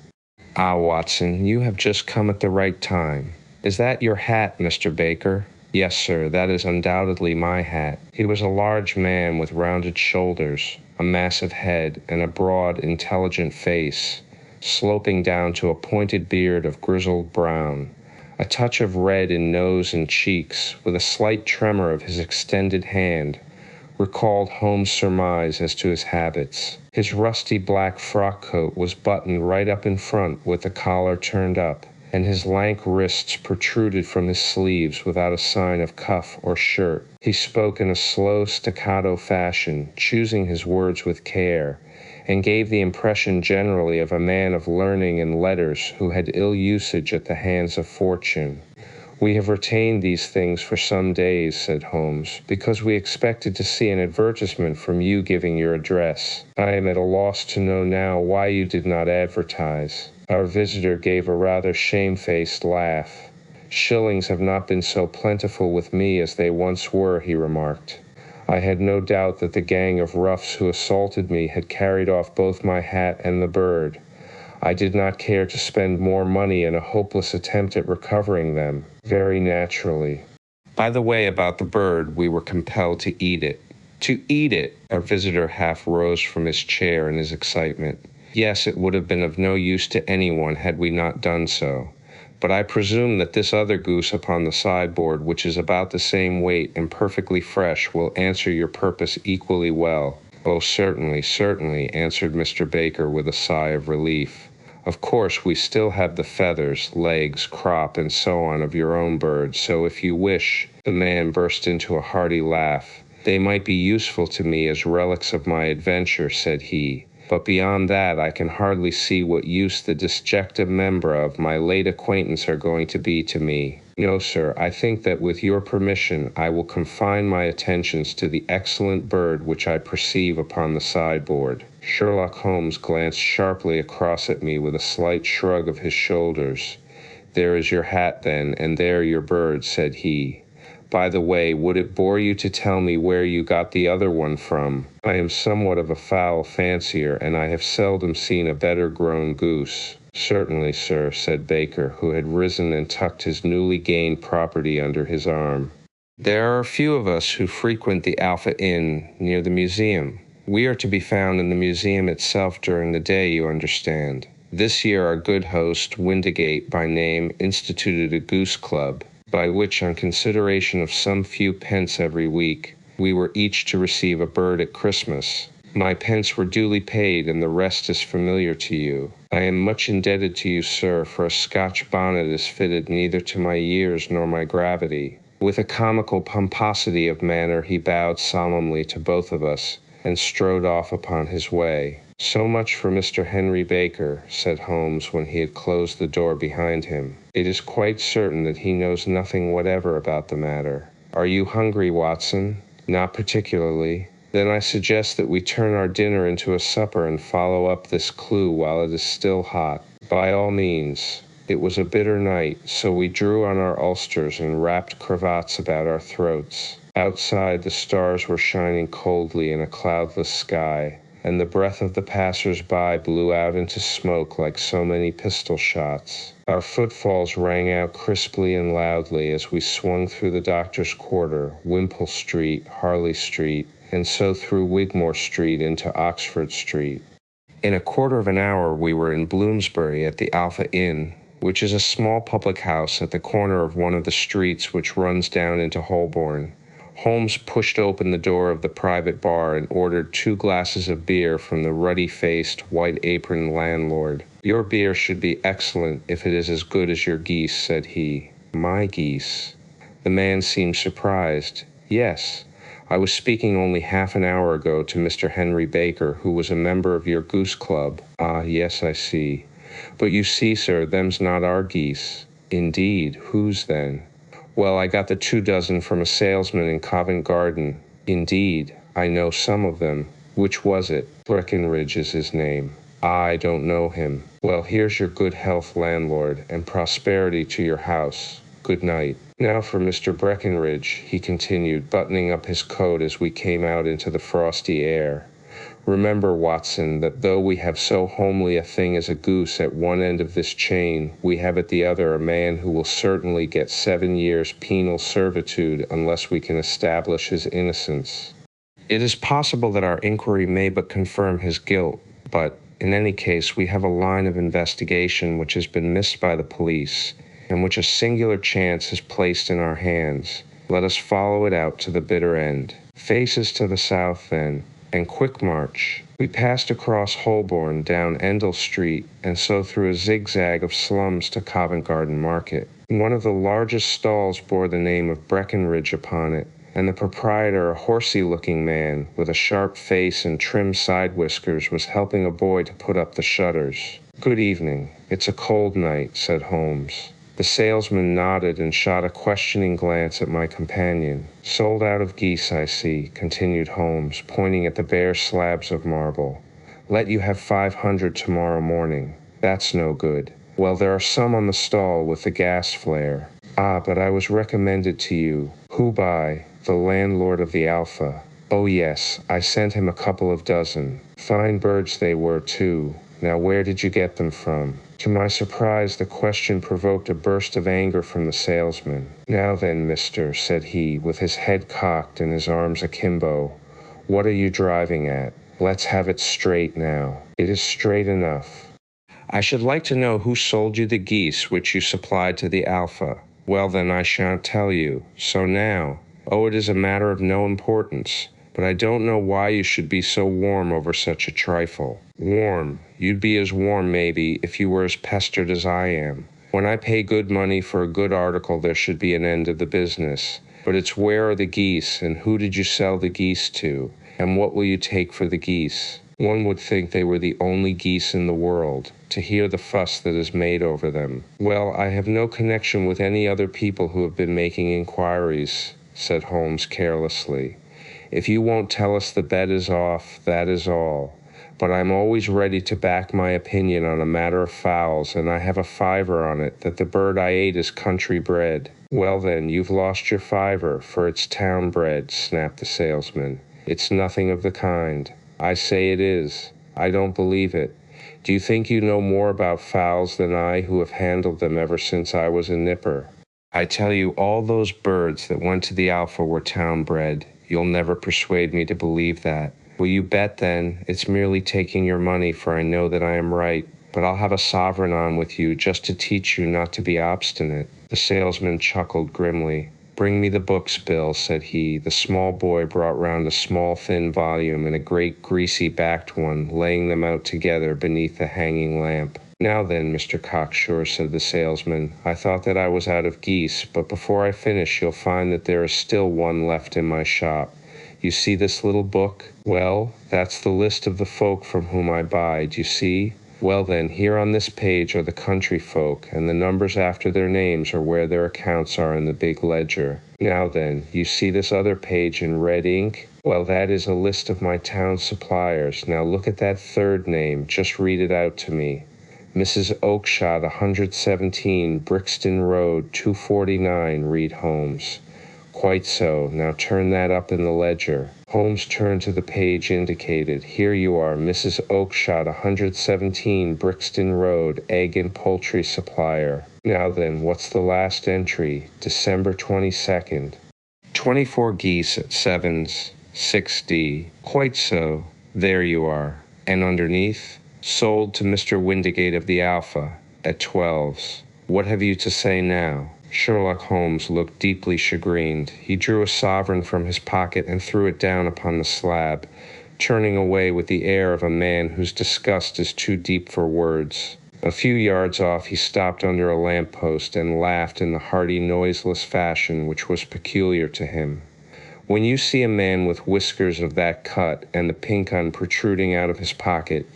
"Ah, Watson, you have just come at the right time. Is that your hat, Mr. Baker?" "Yes, sir, that is undoubtedly my hat." He was a large man with rounded shoulders, a massive head, and a broad, intelligent face, sloping down to a pointed beard of grizzled brown, a touch of red in nose and cheeks, with a slight tremor of his extended hand, recalled Holmes' surmise as to his habits. His rusty black frock coat was buttoned right up in front with the collar turned up, and his lank wrists protruded from his sleeves without a sign of cuff or shirt. He spoke in a slow staccato fashion, choosing his words with care, and gave the impression generally of a man of learning and letters who had ill usage at the hands of fortune. "We have retained these things for some days," said Holmes, "because we expected to see an advertisement from you giving your address. I am at a loss to know now why you did not advertise." Our visitor gave a rather shamefaced laugh. "Shillings have not been so plentiful with me as they once were," he remarked. "I had no doubt that the gang of roughs who assaulted me had carried off both my hat and the bird. I did not care to spend more money in a hopeless attempt at recovering them, very naturally. By the way, about the bird, we were compelled to eat it." "To eat it!" Our visitor half rose from his chair in his excitement. "Yes, it would have been of no use to anyone had we not done so. But I presume that this other goose upon the sideboard, which is about the same weight and perfectly fresh, will answer your purpose equally well." "Oh, certainly, certainly," answered Mr. Baker with a sigh of relief. "Of course, we still have the feathers, legs, crop, and so on of your own bird, so if you wish—" The man burst into a hearty laugh. "They might be useful to me as relics of my adventure," said he. "But beyond that, I can hardly see what use the disjecta membra of my late acquaintance are going to be to me. No, sir, I think that with your permission I will confine my attentions to the excellent bird which I perceive upon the sideboard." Sherlock Holmes glanced sharply across at me with a slight shrug of his shoulders. "There is your hat, then, and there your bird," said he. "By the way, would it bore you to tell me where you got the other one from? I am somewhat of a fowl fancier, and I have seldom seen a better grown goose." "Certainly, sir," said Baker, who had risen and tucked his newly gained property under his arm. "There are a few of us who frequent the Alpha Inn near the museum. We are to be found in the museum itself during the day, you understand. This year our good host, Windigate by name, instituted a goose club, by which, on consideration of some few pence every week, we were each to receive a bird at Christmas. My pence were duly paid, and the rest is familiar to you. I am much indebted to you, sir, for a Scotch bonnet is fitted neither to my years nor my gravity." With a comical pomposity of manner he bowed solemnly to both of us, and strode off upon his way. "So much for Mr. Henry Baker," said Holmes when he had closed the door behind him. "It is quite certain that he knows nothing whatever about the matter. Are you hungry, Watson?" "Not particularly." "Then I suggest that we turn our dinner into a supper and follow up this clue while it is still hot." "By all means." It was a bitter night, so we drew on our ulsters and wrapped cravats about our throats. Outside, the stars were shining coldly in a cloudless sky, and the breath of the passers-by blew out into smoke like so many pistol shots. Our footfalls rang out crisply and loudly as we swung through the Doctor's Quarter, Wimpole Street, Harley Street, and so through Wigmore Street into Oxford Street. In a quarter of an hour we were in Bloomsbury at the Alpha Inn, which is a small public house at the corner of one of the streets which runs down into Holborn. Holmes pushed open the door of the private bar and ordered 2 glasses of beer from the ruddy-faced, white-aproned landlord. "Your beer should be excellent if it is as good as your geese," said he. "My geese?" The man seemed surprised. "Yes. I was speaking only half an hour ago to Mr. Henry Baker, who was a member of your goose club." "Ah, yes, I see. But you see, sir, them's not our geese." "Indeed, whose then?" "Well, I got the 2 dozen from a salesman in Covent Garden." "Indeed, I know some of them. Which was it?" "Breckenridge is his name." "I don't know him." "Well, here's your good health, landlord, and prosperity to your house. Good night." "Now for Mr. Breckenridge," he continued, buttoning up his coat as we came out into the frosty air. "Remember, Watson, that though we have so homely a thing as a goose at one end of this chain, we have at the other a man who will certainly get 7 years' penal servitude unless we can establish his innocence. It is possible that our inquiry may but confirm his guilt, but, in any case, we have a line of investigation which has been missed by the police, and which a singular chance has placed in our hands. Let us follow it out to the bitter end. Faces to the south, then, and quick march." We passed across Holborn, down Endell Street, and so through a zigzag of slums to Covent Garden Market. One of the largest stalls bore the name of Breckenridge upon it, and the proprietor, a horsey-looking man, with a sharp face and trim side whiskers, was helping a boy to put up the shutters. "Good evening. It's a cold night," said Holmes. The salesman nodded and shot a questioning glance at my companion. "Sold out of geese, I see," continued Holmes, pointing at the bare slabs of marble. "Let you have 500 tomorrow morning. That's no good. Well, there are some on the stall with the gas flare. Ah, but I was recommended to you. Who by? The landlord of the Alpha. Oh yes, I sent him a couple of dozen. Fine birds they were, too. Now where did you get them from?" To my surprise, the question provoked a burst of anger from the salesman. "Now then, mister," said he, with his head cocked and his arms akimbo, "what are you driving at? Let's have it straight now." "It is straight enough." "I should like to know who sold you the geese which you supplied to the Alpha." "Well, then, I shan't tell you. So now. Oh, it is a matter of no importance. But I don't know why you should be so warm over such a trifle." "Warm? You'd be as warm, maybe, if you were as pestered as I am. When I pay good money for a good article, there should be an end of the business. But it's where are the geese, and who did you sell the geese to, and what will you take for the geese? One would think they were the only geese in the world, to hear the fuss that is made over them." "Well, I have no connection with any other people who have been making inquiries," said Holmes carelessly. "If you won't tell us the bet is off, that is all. But I'm always ready to back my opinion on a matter of fowls, and I have a fiver on it that the bird I ate is country bred." "Well then, you've lost your fiver, for it's town bred," snapped the salesman. "It's nothing of the kind." "I say it is. I don't believe it. Do you think you know more about fowls than I, who have handled them ever since I was a nipper? I tell you, all those birds that went to the Alpha were town bred. You'll never persuade me to believe that." "Will you bet, then? It's merely taking your money, for I know that I am right. But I'll have a sovereign on with you, just to teach you not to be obstinate." The salesman chuckled grimly. "Bring me the books, Bill," said he. The small boy brought round a small thin volume and a great greasy-backed one, laying them out together beneath the hanging lamp. "Now then, Mr. Cocksure," said the salesman, "I thought that I was out of geese, but before I finish you'll find that there is still one left in my shop. You see this little book? Well, that's the list of the folk from whom I buy, do you see? Well then, here on this page are the country folk, and the numbers after their names are where their accounts are in the big ledger. Now then, you see this other page in red ink? Well, that is a list of my town suppliers. Now look at that third name. Just read it out to me. Mrs. Oakshott, 117, Brixton Road, 249, read Holmes. Quite so. Now turn that up in the ledger. Holmes turned to the page indicated. Here you are, Mrs. Oakshott, 117, Brixton Road, egg and poultry supplier. Now then, what's the last entry? December 22nd. 24 geese at 7s, 6D. Quite so. There you are. And underneath? Sold to Mr. Windigate of the Alpha, at 12s. What have you to say now? Sherlock Holmes looked deeply chagrined. He drew a sovereign from his pocket and threw it down upon the slab, turning away with the air of a man whose disgust is too deep for words. A few yards off he stopped under a lamp-post and laughed in the hearty, noiseless fashion which was peculiar to him. When you see a man with whiskers of that cut and the pink un protruding out of his pocket,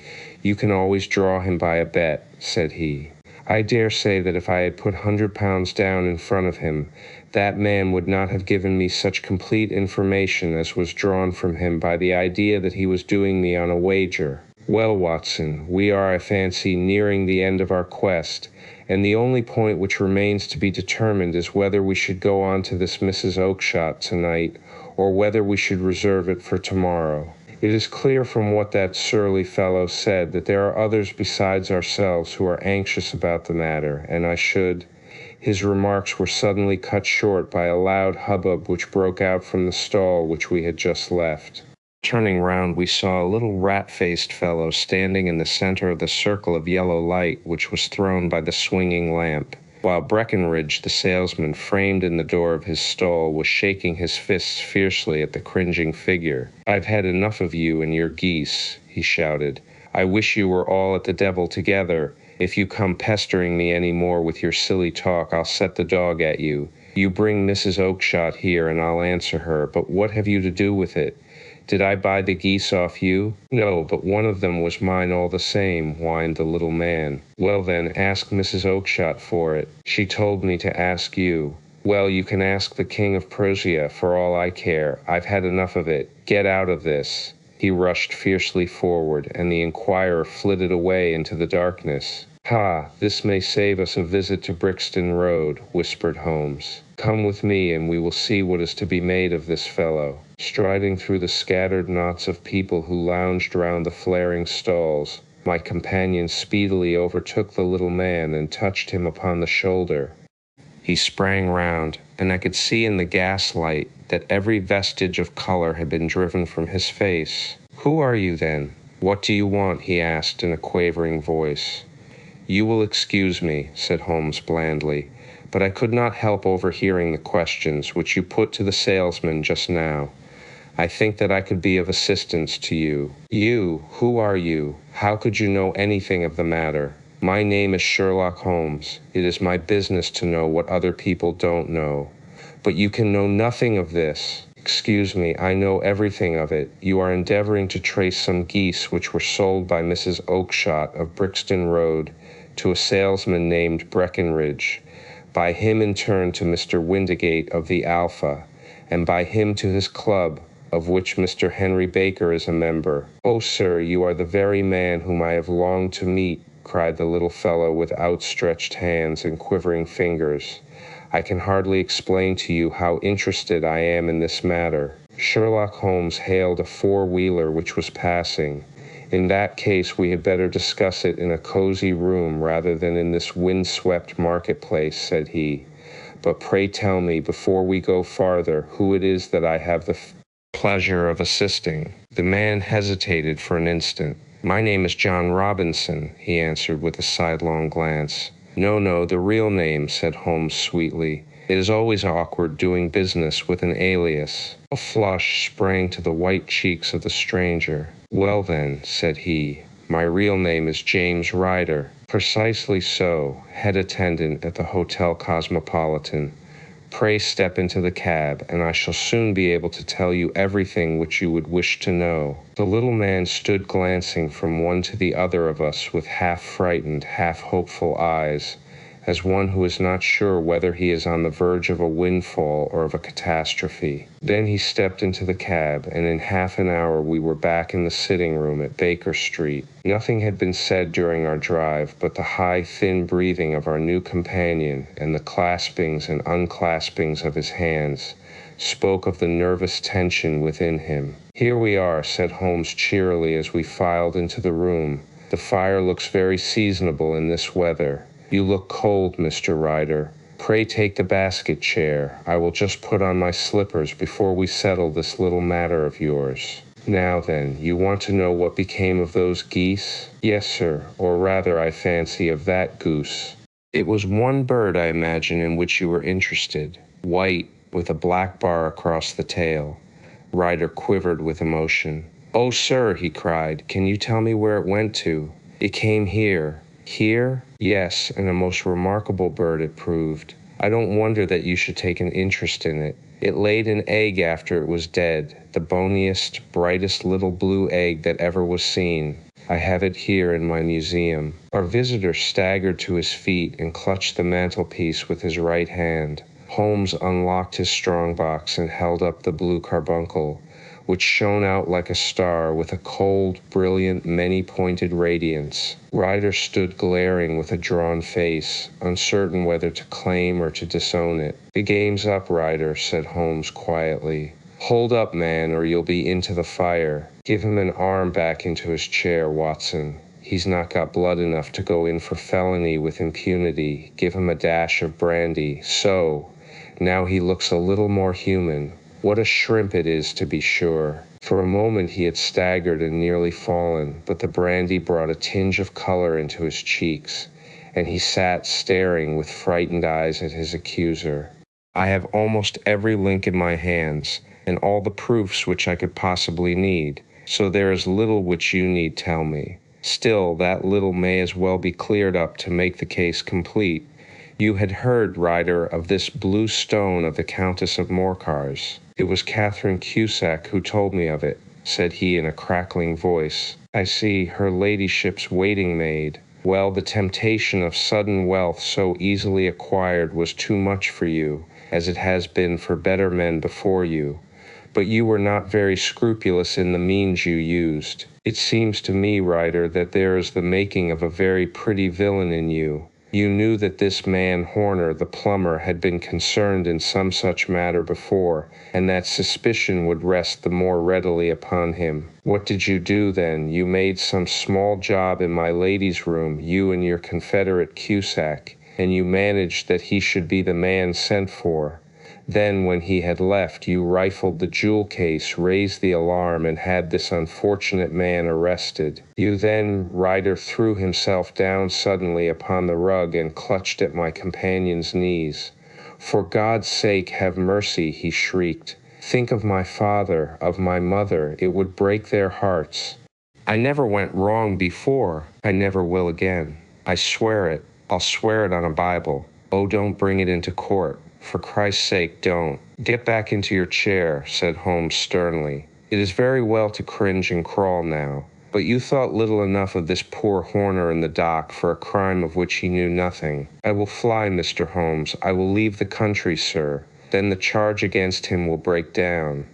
you can always draw him by a bet, said he. I dare say that if I had put £100 down in front of him, that man would not have given me such complete information as was drawn from him by the idea that he was doing me on a wager. Well, Watson, we are, I fancy, nearing the end of our quest, and the only point which remains to be determined is whether we should go on to this Mrs. Oakshott tonight, or whether we should reserve it for tomorrow. It is clear from what that surly fellow said that there are others besides ourselves who are anxious about the matter, and I should— His remarks were suddenly cut short by a loud hubbub which broke out from the stall which we had just left. Turning round, we saw a little rat-faced fellow standing in the center of the circle of yellow light which was thrown by the swinging lamp, while Breckenridge, the salesman, framed in the door of his stall, was shaking his fists fiercely at the cringing figure. "I've had enough of you and your geese," he shouted. "I wish you were all at the devil together. If you come pestering me any more with your silly talk, I'll set the dog at you. You bring Mrs. Oakshott here and I'll answer her, but what have you to do with it? Did I buy the geese off you?" "No, but one of them was mine all the same," whined the little man. "Well then, ask Mrs. Oakshott for it. She told me to ask you." "Well, you can ask the King of Prussia, for all I care. I've had enough of it. Get out of this." He rushed fiercely forward, and the inquirer flitted away into the darkness. "Ha, this may save us a visit to Brixton Road," whispered Holmes. "Come with me, and we will see what is to be made of this fellow." Striding through the scattered knots of people who lounged round the flaring stalls, my companion speedily overtook the little man and touched him upon the shoulder. He sprang round, and I could see in the gaslight that every vestige of color had been driven from his face. "Who are you, then? What do you want?" he asked in a quavering voice. "You will excuse me," said Holmes blandly, "but I could not help overhearing the questions which you put to the salesman just now. I think that I could be of assistance to you." "You? Who are you? How could you know anything of the matter?" "My name is Sherlock Holmes. It is my business to know what other people don't know." "But you can know nothing of this." "Excuse me, I know everything of it. You are endeavoring to trace some geese which were sold by Mrs. Oakshott of Brixton Road to a salesman named Breckenridge, by him in turn to Mr. Windigate of the Alpha, and by him to his club, of which Mr. Henry Baker is a member." "Oh, sir, you are the very man whom I have longed to meet," cried the little fellow with outstretched hands and quivering fingers. "I can hardly explain to you how interested I am in this matter." Sherlock Holmes hailed a four-wheeler which was passing. "In that case we had better discuss it in a cozy room rather than in this wind-swept marketplace," said he. "But pray tell me, before we go farther, who it is that I have the pleasure of assisting." The man hesitated for an instant. "My name is John Robinson," he answered with a sidelong glance. No, the real name," said Holmes sweetly. "It is always awkward doing business with an alias." A flush sprang to the white cheeks of the stranger. "Well then," said he, "my real name is James Ryder." "Precisely so, head attendant at the Hotel Cosmopolitan. Pray step into the cab, and I shall soon be able to tell you everything which you would wish to know." The little man stood glancing from one to the other of us with half-frightened, half-hopeful eyes, as one who is not sure whether he is on the verge of a windfall or of a catastrophe. Then he stepped into the cab, and in half an hour we were back in the sitting room at Baker Street. Nothing had been said during our drive but the high, thin breathing of our new companion and the claspings and unclaspings of his hands spoke of the nervous tension within him. "Here we are," said Holmes cheerily as we filed into the room. "The fire looks very seasonable in this weather. You look cold, Mr. Ryder. Pray take the basket chair. I will just put on my slippers before we settle this little matter of yours. Now then, you want to know what became of those geese?" "Yes, sir, or rather, I fancy, of that goose." "It was one bird, I imagine, in which you were interested. White, with a black bar across the tail." Ryder quivered with emotion. "Oh, sir," he cried, "can you tell me where it went to?" "It came here." "Here?" "Yes, and a most remarkable bird it proved. I don't wonder that you should take an interest in it. It laid an egg after it was dead, the boniest, brightest little blue egg that ever was seen. I have it here in my museum." Our visitor staggered to his feet and clutched the mantelpiece with his right hand. Holmes unlocked his strongbox and held up the blue carbuncle, which shone out like a star with a cold, brilliant, many-pointed radiance. Ryder stood glaring with a drawn face, uncertain whether to claim or to disown it. "The game's up, Ryder," said Holmes quietly. "Hold up, man, or you'll be into the fire. Give him an arm back into his chair, Watson. He's not got blood enough to go in for felony with impunity. Give him a dash of brandy. So. Now he looks a little more human. What a shrimp it is, to be sure." For a moment he had staggered and nearly fallen, but the brandy brought a tinge of color into his cheeks, and he sat staring with frightened eyes at his accuser. "I have almost every link in my hands, and all the proofs which I could possibly need, so there is little which you need tell me. Still, that little may as well be cleared up to make the case complete. You had heard, Ryder, of this blue stone of the Countess of Morcar's. It was Catherine Cusack who told me of it," said he in a crackling voice. "I see, her ladyship's waiting-maid. Well, the temptation of sudden wealth so easily acquired was too much for you, as it has been for better men before you. But you were not very scrupulous in the means you used. It seems to me, Ryder, that there is the making of a very pretty villain in you. You knew that this man Horner, the plumber, had been concerned in some such matter before, and that suspicion would rest the more readily upon him. What did you do then? You made some small job in my lady's room, you and your confederate Cusack, and you managed that he should be the man sent for. Then, when he had left, you rifled the jewel case, raised the alarm, and had this unfortunate man arrested. You then," Ryder threw himself down suddenly upon the rug and clutched at my companion's knees. "For God's sake, have mercy," he shrieked. "Think of my father, of my mother. It would break their hearts. I never went wrong before. I never will again. I swear it. I'll swear it on a Bible. Oh, don't bring it into court. For Christ's sake, don't." "Get back into your chair," said Holmes sternly. "It is very well to cringe and crawl now, but you thought little enough of this poor Horner in the dock for a crime of which he knew nothing. I will fly, Mr. Holmes. I will leave the country, sir. Then the charge against him will break down.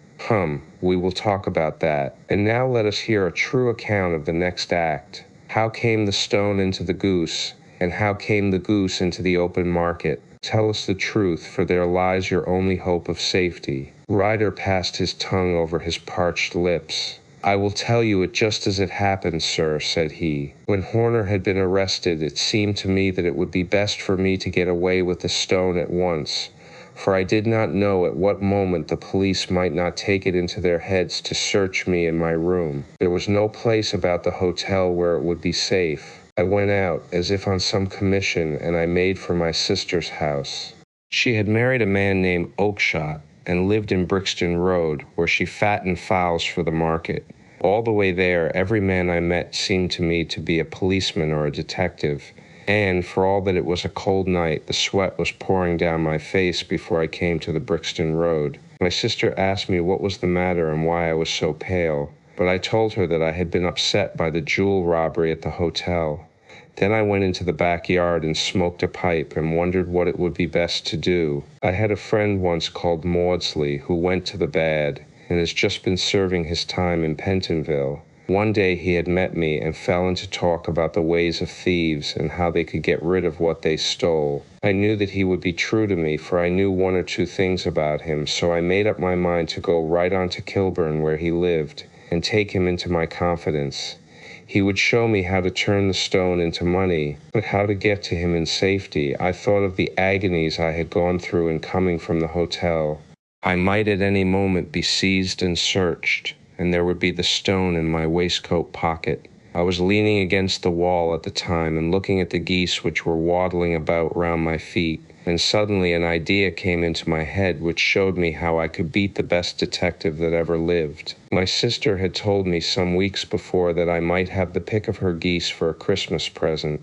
We will talk about that. And now let us hear a true account of the next act. How came the stone into the goose, and how came the goose into the open market? Tell us the truth, for there lies your only hope of safety." Ryder passed his tongue over his parched lips. "I will tell you it just as it happened, sir," said he. "When Horner had been arrested, it seemed to me that it would be best for me to get away with the stone at once, for I did not know at what moment the police might not take it into their heads to search me in my room. There was no place about the hotel where it would be safe. I went out, as if on some commission, and I made for my sister's house. She had married a man named Oakshott, and lived in Brixton Road, where she fattened fowls for the market. All the way there, every man I met seemed to me to be a policeman or a detective, And, for all that it was a cold night, the sweat was pouring down my face before I came to the Brixton Road. My sister asked me what was the matter and why I was so pale, but I told her that I had been upset by the jewel robbery at the hotel. Then I went into the backyard and smoked a pipe and wondered what it would be best to do. I had a friend once called Maudsley who went to the bad and has just been serving his time in Pentonville. One day he had met me and fell into talk about the ways of thieves and how they could get rid of what they stole. I knew that he would be true to me, for I knew one or two things about him, so I made up my mind to go right on to Kilburn where he lived and take him into my confidence. He would show me how to turn the stone into money, but how to get to him in safety. I thought of the agonies I had gone through in coming from the hotel. I might at any moment be seized and searched, and there would be the stone in my waistcoat pocket. I was leaning against the wall at the time and looking at the geese which were waddling about round my feet, and suddenly an idea came into my head which showed me how I could beat the best detective that ever lived. My sister had told me some weeks before that I might have the pick of her geese for a Christmas present,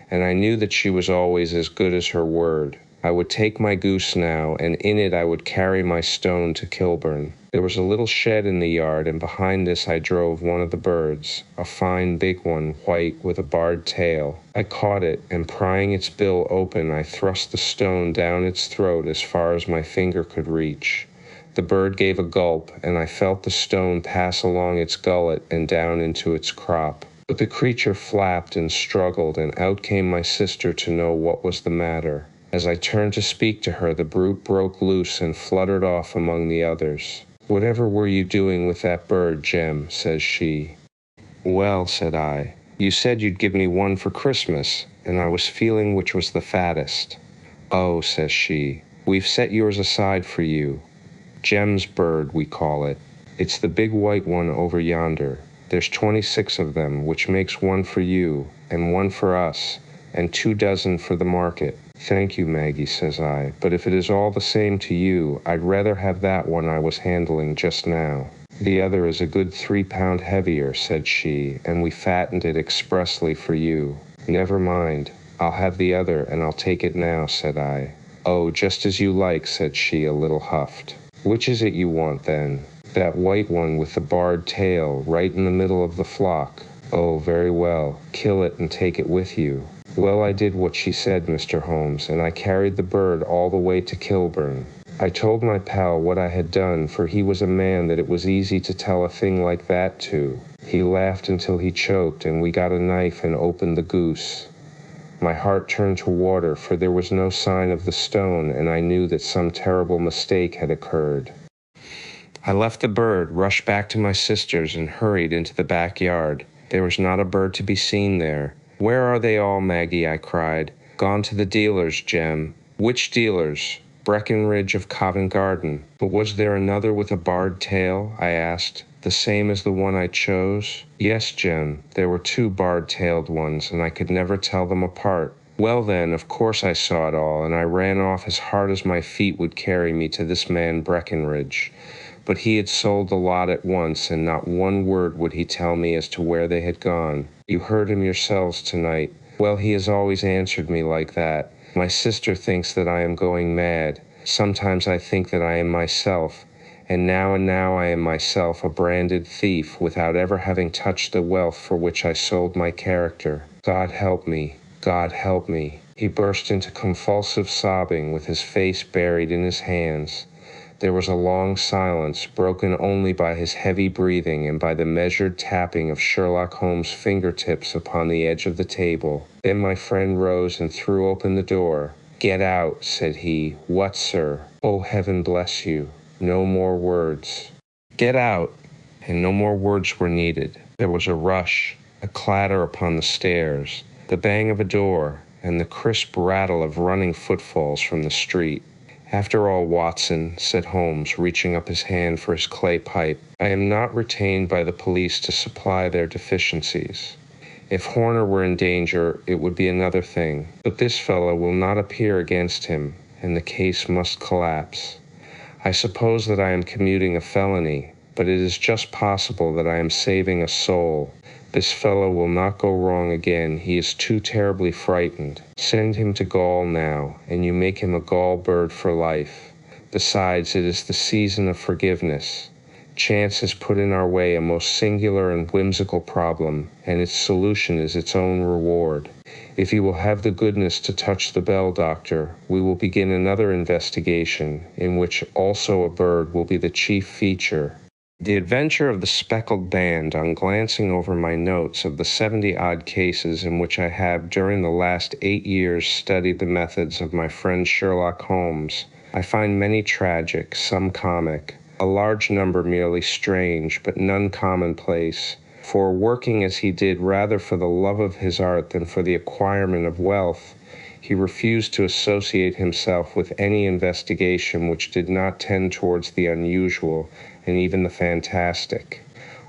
and I knew that she was always as good as her word. I would take my goose now, and in it I would carry my stone to Kilburn. There was a little shed in the yard, and behind this I drove one of the birds, a fine big one, white, with a barred tail. I caught it, and prying its bill open, I thrust the stone down its throat as far as my finger could reach. The bird gave a gulp, and I felt the stone pass along its gullet and down into its crop. But the creature flapped and struggled, and out came my sister to know what was the matter. As I turned to speak to her, the brute broke loose and fluttered off among the others. "Whatever were you doing with that bird, Jem?" says she. "Well," said I, "you said you'd give me one for Christmas, and I was feeling which was the fattest." "Oh," says she, "we've set yours aside for you. Jem's bird, we call it. It's the big white one over yonder. There's 26 of them, which makes one for you, and one for us, and 24 for the market." "Thank you, Maggie," says I, "but if it is all the same to you, I'd rather have that one I was handling just now." "The other is a good 3 pound heavier," said she, "and we fattened it expressly for you." "Never mind. I'll have the other, and I'll take it now," said I. "Oh, just as you like," said she, a little huffed. "Which is it you want, then?" "That white one with the barred tail, right in the middle of the flock." "Oh, very well. Kill it and take it with you." Well, I did what she said, Mr. Holmes, and I carried the bird all the way to Kilburn. I told my pal what I had done, for he was a man that it was easy to tell a thing like that to. He laughed until he choked, and we got a knife and opened the goose. My heart turned to water, for there was no sign of the stone, and I knew that some terrible mistake had occurred. I left the bird, rushed back to my sister's, and hurried into the backyard. There was not a bird to be seen there. "Where are they all, Maggie?" I cried. "Gone to the dealers, Jem." "Which dealers?" "Breckenridge of Covent Garden." "But was there another with a barred tail?" I asked. "The same as the one I chose?" "Yes, Jem, there were 2 barred-tailed ones, and I could never tell them apart." "Well then, of course I saw it all, and I ran off as hard as my feet would carry me to this man Breckenridge. But he had sold the lot at once, and not one word would he tell me as to where they had gone. You heard him yourselves tonight. Well, he has always answered me like that. My sister thinks that I am going mad. Sometimes I think that I am myself, and now I am myself a branded thief, without ever having touched the wealth for which I sold my character. God help me, God help me." He burst into convulsive sobbing, with his face buried in his hands. There was a long silence, broken only by his heavy breathing and by the measured tapping of Sherlock Holmes' fingertips upon the edge of the table. Then my friend rose and threw open the door. "Get out," said he. "What, sir?" "Oh, heaven bless you. No more words." "Get out!" And no more words were needed. There was a rush, a clatter upon the stairs, the bang of a door, and the crisp rattle of running footfalls from the street. "After all, Watson," said Holmes, reaching up his hand for his clay pipe, "I am not retained by the police to supply their deficiencies. If Horner were in danger, it would be another thing. But this fellow will not appear against him, and the case must collapse. I suppose that I am commuting a felony, but it is just possible that I am saving a soul, This fellow will not go wrong again. He is too terribly frightened. Send him to Gaul now, and you make him a Gaul bird for life. Besides, it is the season of forgiveness. Chance has put in our way a most singular and whimsical problem, and its solution is its own reward. If you will have the goodness to touch the bell, doctor, we will begin another investigation, in which also a bird will be the chief feature. The adventure of the speckled band. On glancing over my notes of the 70-odd cases in which I have during the last 8 years studied the methods of my friend Sherlock Holmes, I find many tragic, some comic, a large number merely strange, but none commonplace. For working as he did rather for the love of his art than for the acquirement of wealth, he refused to associate himself with any investigation which did not tend towards the unusual and even the fantastic.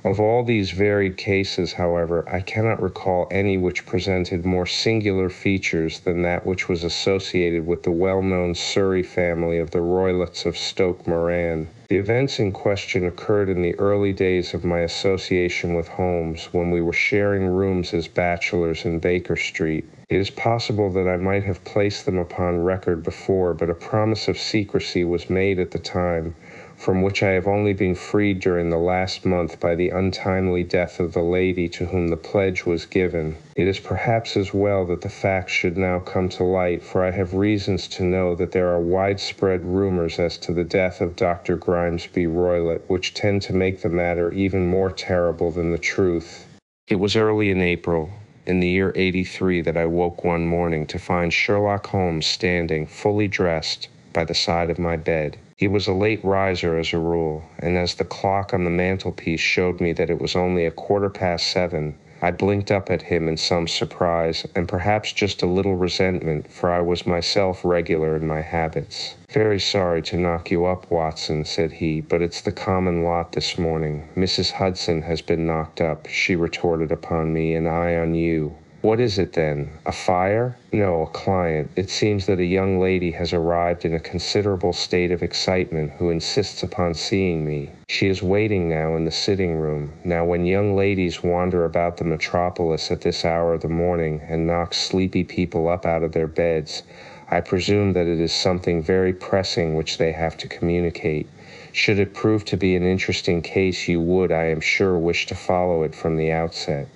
Of all these varied cases, however, I cannot recall any which presented more singular features than that which was associated with the well-known Surrey family of the Roylotts of Stoke Moran. The events in question occurred in the early days of my association with Holmes, when we were sharing rooms as bachelors in Baker Street. It is possible that I might have placed them upon record before, but a promise of secrecy was made at the time, from which I have only been freed during the last month by the untimely death of the lady to whom the pledge was given. It is perhaps as well that the facts should now come to light, for I have reasons to know that there are widespread rumors as to the death of Dr. Grimesby Roylott, which tend to make the matter even more terrible than the truth. It was early in April, in the year 83, that I woke one morning to find Sherlock Holmes standing, fully dressed, by the side of my bed. He was a late riser as a rule, and as the clock on the mantelpiece showed me that it was only 7:15, I blinked up at him in some surprise, and perhaps just a little resentment, for I was myself regular in my habits. "Very sorry to knock you up, Watson," said he, "but it's the common lot this morning. Mrs. Hudson has been knocked up," she retorted upon me, "and I on you." "What is it, then? A fire?" "No, a client. It seems that a young lady has arrived in a considerable state of excitement who insists upon seeing me. She is waiting now in the sitting-room. Now, when young ladies wander about the metropolis at this hour of the morning and knock sleepy people up out of their beds, I presume that it is something very pressing which they have to communicate. Should it prove to be an interesting case, you would, I am sure, wish to follow it from the outset.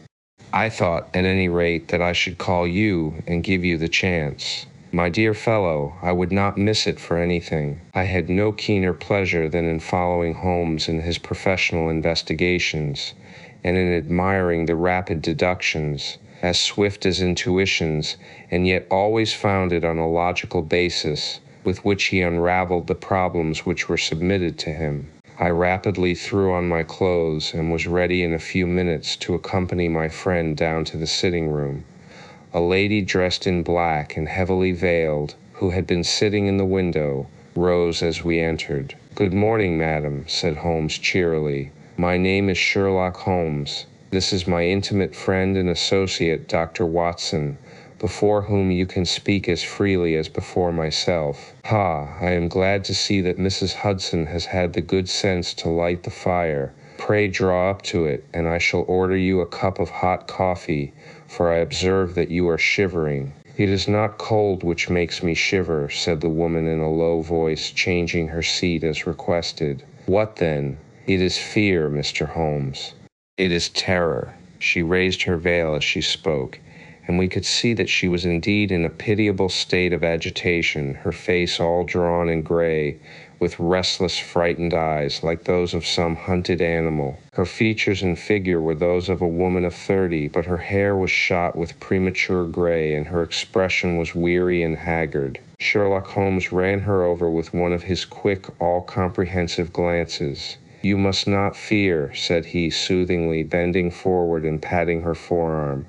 I thought, at any rate, that I should call you and give you the chance. My dear fellow, I would not miss it for anything. I had no keener pleasure than in following Holmes in his professional investigations, and in admiring the rapid deductions, as swift as intuitions, and yet always founded on a logical basis, with which he unraveled the problems which were submitted to him. I rapidly threw on my clothes and was ready in a few minutes to accompany my friend down to the sitting-room. A lady dressed in black and heavily veiled, who had been sitting in the window, rose as we entered. "Good morning, madam," said Holmes cheerily. "My name is Sherlock Holmes. This is my intimate friend and associate, Dr. Watson, before whom you can speak as freely as before myself. Ha, I am glad to see that Mrs. Hudson has had the good sense to light the fire. Pray draw up to it, and I shall order you a cup of hot coffee, for I observe that you are shivering." "It is not cold which makes me shiver," said the woman in a low voice, changing her seat as requested. "What then?" "It is fear, Mr. Holmes. It is terror." She raised her veil as she spoke, and we could see that she was indeed in a pitiable state of agitation, her face all drawn and gray, with restless, frightened eyes, like those of some hunted animal. Her features and figure were those of a woman of 30, but her hair was shot with premature gray, and her expression was weary and haggard. Sherlock Holmes ran her over with one of his quick, all-comprehensive glances. "You must not fear," said he soothingly, bending forward and patting her forearm.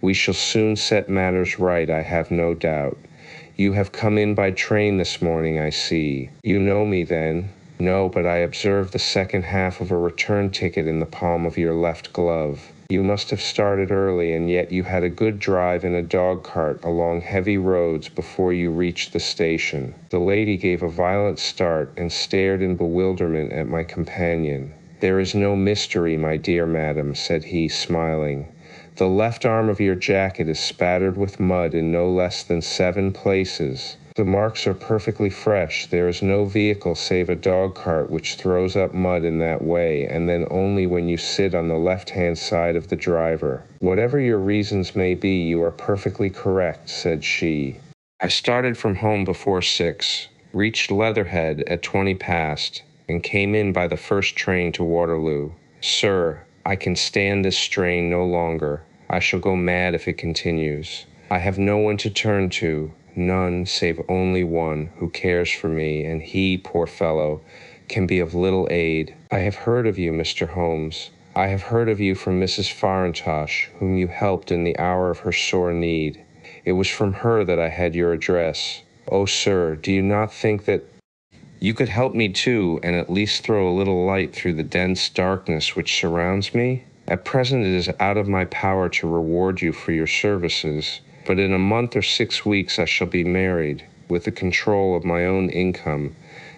"We shall soon set matters right, I have no doubt. You have come in by train this morning, I see. You know me, then?" "No, but I observed the second half of a return ticket in the palm of your left glove. You must have started early, and yet you had a good drive in a dog-cart along heavy roads before you reached the station." The lady gave a violent start and stared in bewilderment at my companion. "There is no mystery, my dear madam," said he, smiling. "The left arm of your jacket is spattered with mud in no less than 7 places. The marks are perfectly fresh. There is no vehicle save a dog-cart which throws up mud in that way, and then only when you sit on the left-hand side of the driver. Whatever your reasons may be, you are perfectly correct," said she. I started from home before 6, reached Leatherhead at 20 past, and came in by the first train to Waterloo. Sir, I can stand this strain no longer. I shall go mad if it continues. I have no one to turn to, none save only one who cares for me, and he, poor fellow, can be of little aid. I have heard of you, Mr. Holmes. I have heard of you from Mrs. Farintosh, whom you helped in the hour of her sore need. It was from her that I had your address. Oh, sir, do you not think that you could help me too, and at least throw a little light through the dense darkness which surrounds me? At present it is out of my power to reward you for your services, but in a month or 6 weeks I shall be married, with the control of my own income,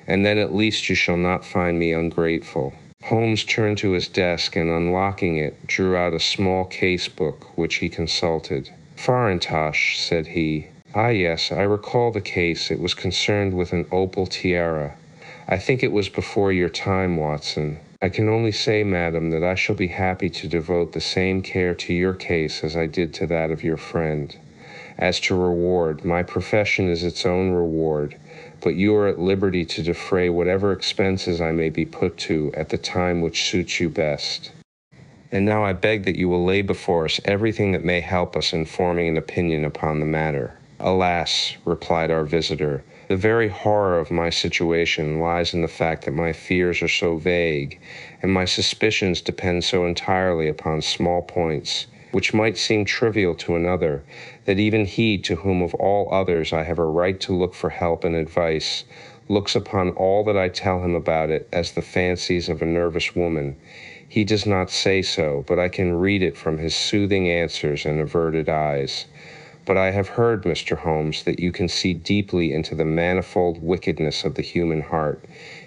and then at least you shall not find me ungrateful." Holmes turned to his desk and, unlocking it, drew out a small case-book, which he consulted. "Farintosh," said he. "Ah, yes, I recall the case. It was concerned with an opal tiara. I think it was before your time, Watson. I can only say, madam, that I shall be happy to devote the same care to your case as I did to that of your friend. As to reward, my profession is its own reward, but you are at liberty to defray whatever expenses I may be put to at the time which suits you best. And now I beg that you will lay before us everything that may help us in forming an opinion upon the matter." "Alas," replied our visitor, "the very horror of my situation lies in the fact that my fears are so vague, and my suspicions depend so entirely upon small points, which might seem trivial to another, that even he to whom of all others I have a right to look for help and advice, looks upon all that I tell him about it as the fancies of a nervous woman. He does not say so, but I can read it from his soothing answers and averted eyes. But I have heard, Mr. Holmes, that you can see deeply into the manifold wickedness of the human heart.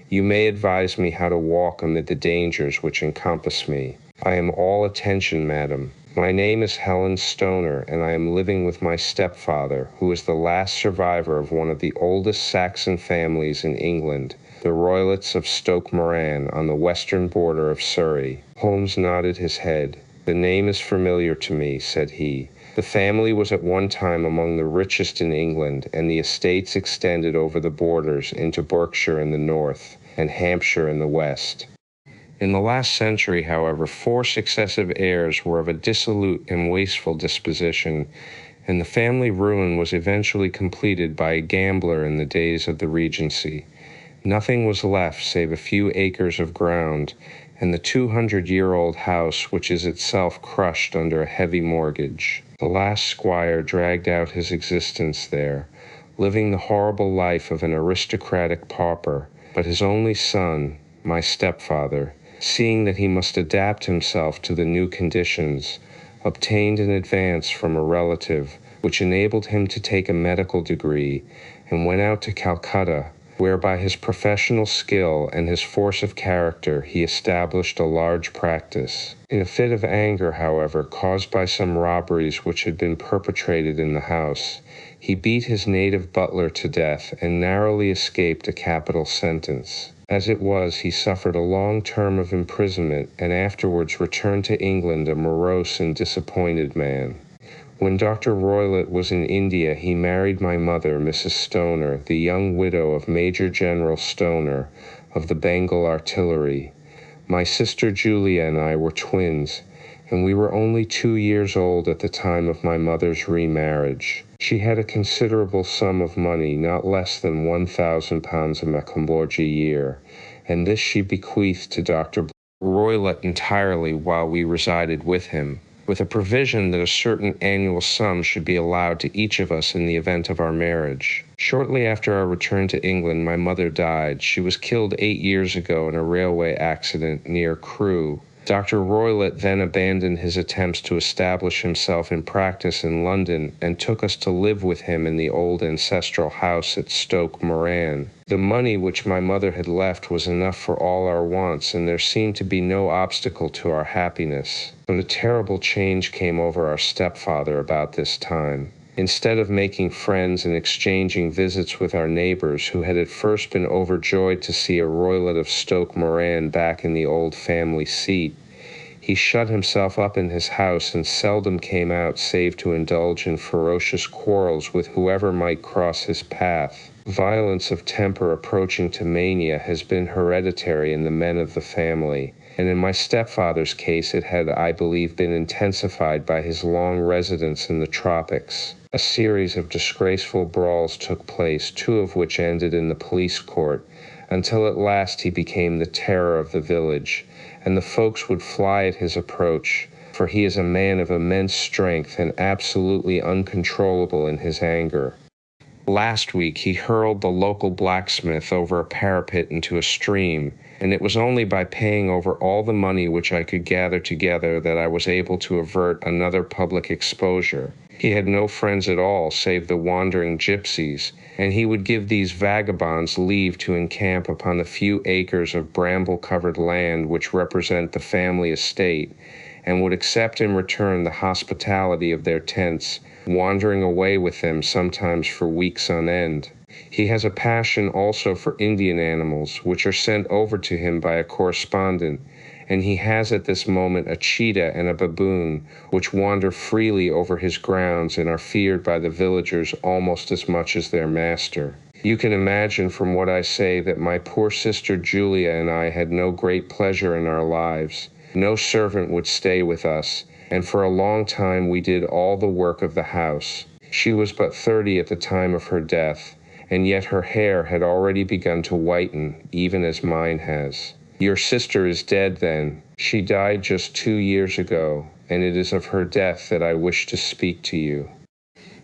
You may advise me how to walk amid the dangers which encompass me." "I am all attention, madam. My name is Helen Stoner, and I am living with my stepfather, who is the last survivor of one of the oldest Saxon families in England, the Roylotts of Stoke Moran, on the western border of Surrey." Holmes nodded his head. "The name is familiar to me," said he. "The family was at one time among the richest in England, and the estates extended over the borders into Berkshire in the north, and Hampshire in the west. In the last century, however, 4 successive heirs were of a dissolute and wasteful disposition, and the family ruin was eventually completed by a gambler in the days of the Regency. Nothing was left save a few acres of ground, and the 200-year-old house, which is itself crushed under a heavy mortgage. The last squire dragged out his existence there, living the horrible life of an aristocratic pauper, but his only son, my stepfather, seeing that he must adapt himself to the new conditions, obtained an advance from a relative, which enabled him to take a medical degree, and went out to Calcutta, where by his professional skill and his force of character he established a large practice. In a fit of anger, however, caused by some robberies which had been perpetrated in the house, he beat his native butler to death and narrowly escaped a capital sentence. As it was, he suffered a long term of imprisonment and afterwards returned to England a morose and disappointed man. When Dr. Roylott was in India, he married my mother, Mrs. Stoner, the young widow of Major General Stoner of the Bengal Artillery. My sister Julia and I were twins, and we were only 2 years old at the time of my mother's remarriage. She had a considerable sum of money, not less than £1,000 a Mecklenburg a year, and this she bequeathed to Dr. Roylott entirely while we resided with him, with a provision that a certain annual sum should be allowed to each of us in the event of our marriage. Shortly after our return to England, my mother died. She was killed 8 years ago in a railway accident near Crewe. Dr. Roylott then abandoned his attempts to establish himself in practice in London and took us to live with him in the old ancestral house at Stoke Moran. The money which my mother had left was enough for all our wants, and there seemed to be no obstacle to our happiness. But a terrible change came over our stepfather about this time. Instead of making friends and exchanging visits with our neighbors, who had at first been overjoyed to see a Roylott of Stoke Moran back in the old family seat, he shut himself up in his house and seldom came out save to indulge in ferocious quarrels with whoever might cross his path. Violence of temper approaching to mania has been hereditary in the men of the family, and in my stepfather's case it had, I believe, been intensified by his long residence in the tropics. A series of disgraceful brawls took place, 2 of which ended in the police court, until at last he became the terror of the village, and the folks would fly at his approach, for he is a man of immense strength and absolutely uncontrollable in his anger. Last week he hurled the local blacksmith over a parapet into a stream, and it was only by paying over all the money which I could gather together that I was able to avert another public exposure. He had no friends at all save the wandering gypsies, and he would give these vagabonds leave to encamp upon the few acres of bramble-covered land which represent the family estate, and would accept in return the hospitality of their tents, wandering away with them sometimes for weeks on end. He has a passion also for Indian animals, which are sent over to him by a correspondent, and he has at this moment a cheetah and a baboon, which wander freely over his grounds and are feared by the villagers almost as much as their master. You can imagine from what I say that my poor sister Julia and I had no great pleasure in our lives. No servant would stay with us, and for a long time we did all the work of the house. She was but 30 at the time of her death, and yet her hair had already begun to whiten, even as mine has. Your sister is dead, then. She died just 2 years ago, and it is of her death that I wish to speak to you.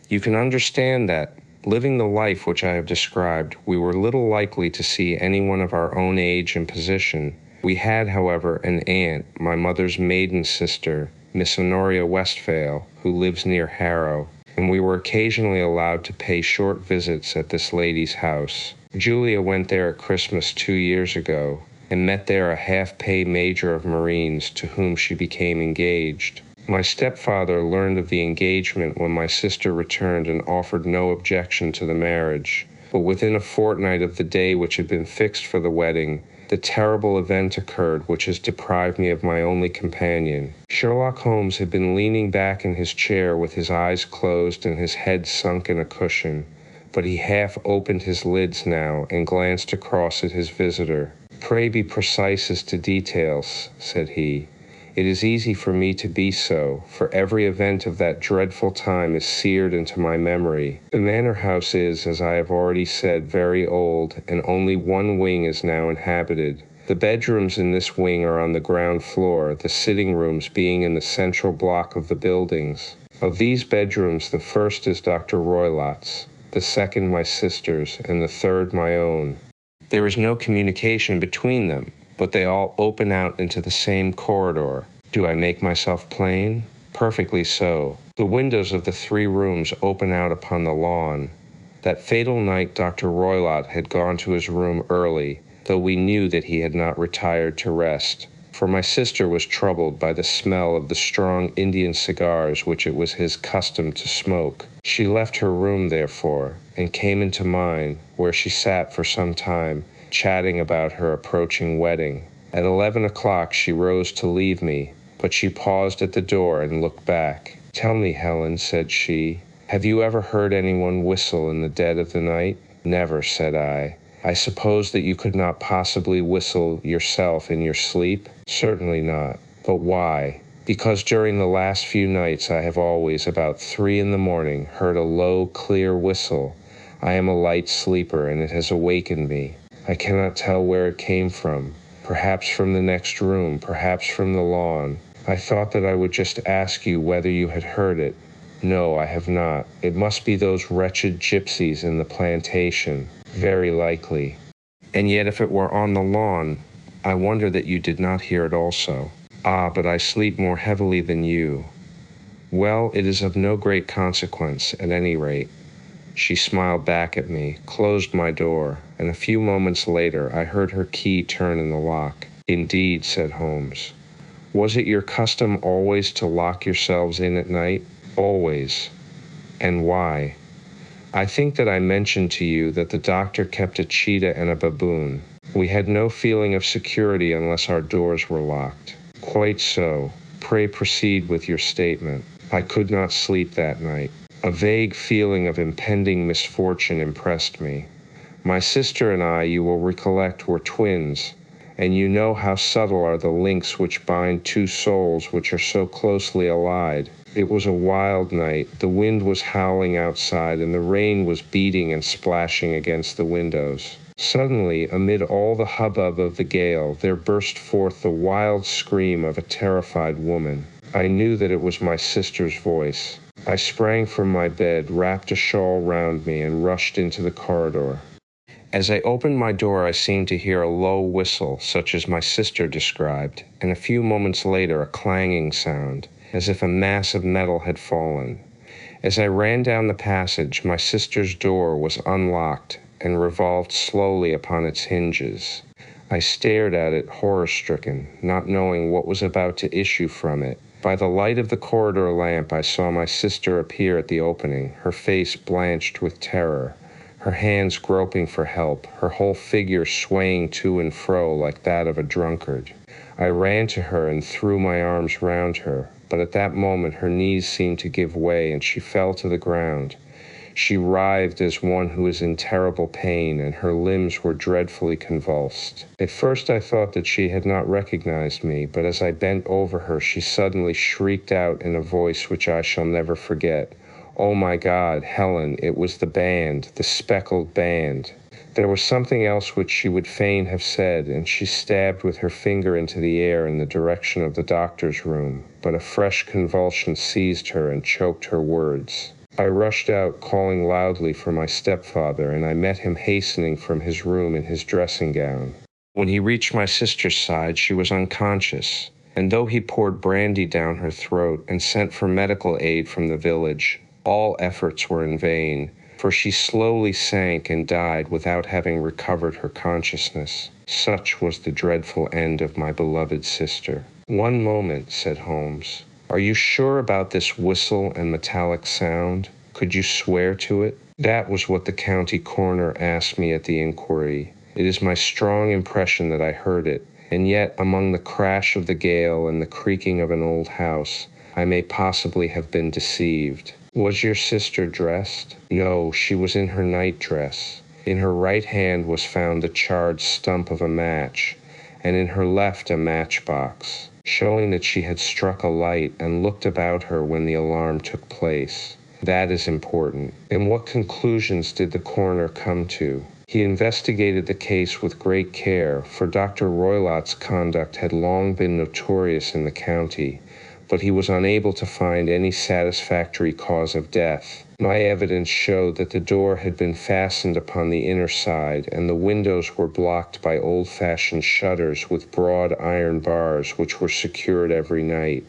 You can understand that, living the life which I have described, we were little likely to see anyone of our own age and position. We had, however, an aunt, my mother's maiden sister, Miss Honoria Westphale, who lives near Harrow, and we were occasionally allowed to pay short visits at this lady's house. Julia went there at Christmas 2 years ago, and met there a half-pay major of Marines to whom she became engaged. My stepfather learned of the engagement when my sister returned and offered no objection to the marriage, but within a fortnight of the day which had been fixed for the wedding, the terrible event occurred which has deprived me of my only companion. Sherlock Holmes had been leaning back in his chair with his eyes closed and his head sunk in a cushion, but he half opened his lids now and glanced across at his visitor. "Pray be precise as to details," said he. "It is easy for me to be so, for every event of that dreadful time is seared into my memory. The manor house is, as I have already said, very old, and only one wing is now inhabited. The bedrooms in this wing are on the ground floor, the sitting rooms being in the central block of the buildings. Of these bedrooms, the first is Dr. Roylott's, the second my sister's, and the third my own. There is no communication between them, but they all open out into the same corridor. Do I make myself plain? Perfectly so. The windows of the 3 rooms open out upon the lawn. That fatal night Dr. Roylott had gone to his room early, though we knew that he had not retired to rest, for my sister was troubled by the smell of the strong Indian cigars which it was his custom to smoke. She left her room, therefore, and came into mine, where she sat for some time, chatting about her approaching wedding. At 11 o'clock she rose to leave me, but she paused at the door and looked back. "Tell me, Helen," said she, "have you ever heard anyone whistle in the dead of the night?" "Never," said I. "I suppose that you could not possibly whistle yourself in your sleep?" "Certainly not." "But why?" "Because during the last few nights I have always, about 3 in the morning, heard a low, clear whistle. I am a light sleeper, and it has awakened me. I cannot tell where it came from. Perhaps from the next room, perhaps from the lawn. I thought that I would just ask you whether you had heard it. No, I have not. It must be those wretched gypsies in the plantation. Very likely. And yet if it were on the lawn, I wonder that you did not hear it also." Ah, but I sleep more heavily than you. Well, it is of no great consequence, at any rate. She smiled back at me, closed my door, and a few moments later I heard her key turn in the lock. Indeed, said Holmes. Was it your custom always to lock yourselves in at night? Always. And why? I think that I mentioned to you that the doctor kept a cheetah and a baboon. We had no feeling of security unless our doors were locked. Quite so. Pray proceed with your statement. I could not sleep that night. A vague feeling of impending misfortune impressed me. My sister and I, you will recollect, were twins, and you know how subtle are the links which bind two souls which are so closely allied. It was a wild night. The wind was howling outside, and the rain was beating and splashing against the windows. Suddenly, amid all the hubbub of the gale, there burst forth the wild scream of a terrified woman. I knew that it was my sister's voice. I sprang from my bed, wrapped a shawl round me, and rushed into the corridor. As I opened my door, I seemed to hear a low whistle, such as my sister described, and a few moments later a clanging sound, as if a mass of metal had fallen. As I ran down the passage, my sister's door was unlocked and revolved slowly upon its hinges. I stared at it horror-stricken, not knowing what was about to issue from it. By the light of the corridor lamp, I saw my sister appear at the opening, her face blanched with terror, her hands groping for help, her whole figure swaying to and fro like that of a drunkard. I ran to her and threw my arms round her, but at that moment her knees seemed to give way and she fell to the ground. She writhed as one who is in terrible pain, and her limbs were dreadfully convulsed. At first I thought that she had not recognized me, but as I bent over her, she suddenly shrieked out in a voice which I shall never forget, "Oh my God, Helen, it was the band, the speckled band." There was something else which she would fain have said, and she stabbed with her finger into the air in the direction of the doctor's room, but a fresh convulsion seized her and choked her words. I rushed out, calling loudly for my stepfather, and I met him hastening from his room in his dressing gown. When he reached my sister's side, she was unconscious, and though he poured brandy down her throat and sent for medical aid from the village, all efforts were in vain, for she slowly sank and died without having recovered her consciousness. Such was the dreadful end of my beloved sister. "One moment," said Holmes. "Are you sure about this whistle and metallic sound? Could you swear to it?" That was what the county coroner asked me at the inquiry. It is my strong impression that I heard it, and yet among the crash of the gale and the creaking of an old house, I may possibly have been deceived. Was your sister dressed? No, she was in her night-dress. In her right hand was found the charred stump of a match, and in her left a matchbox, showing that she had struck a light and looked about her when the alarm took place. That is important. And what conclusions did the coroner come to? He investigated the case with great care, for Dr. Roylott's conduct had long been notorious in the county, but he was unable to find any satisfactory cause of death. My evidence showed that the door had been fastened upon the inner side, and the windows were blocked by old-fashioned shutters with broad iron bars which were secured every night.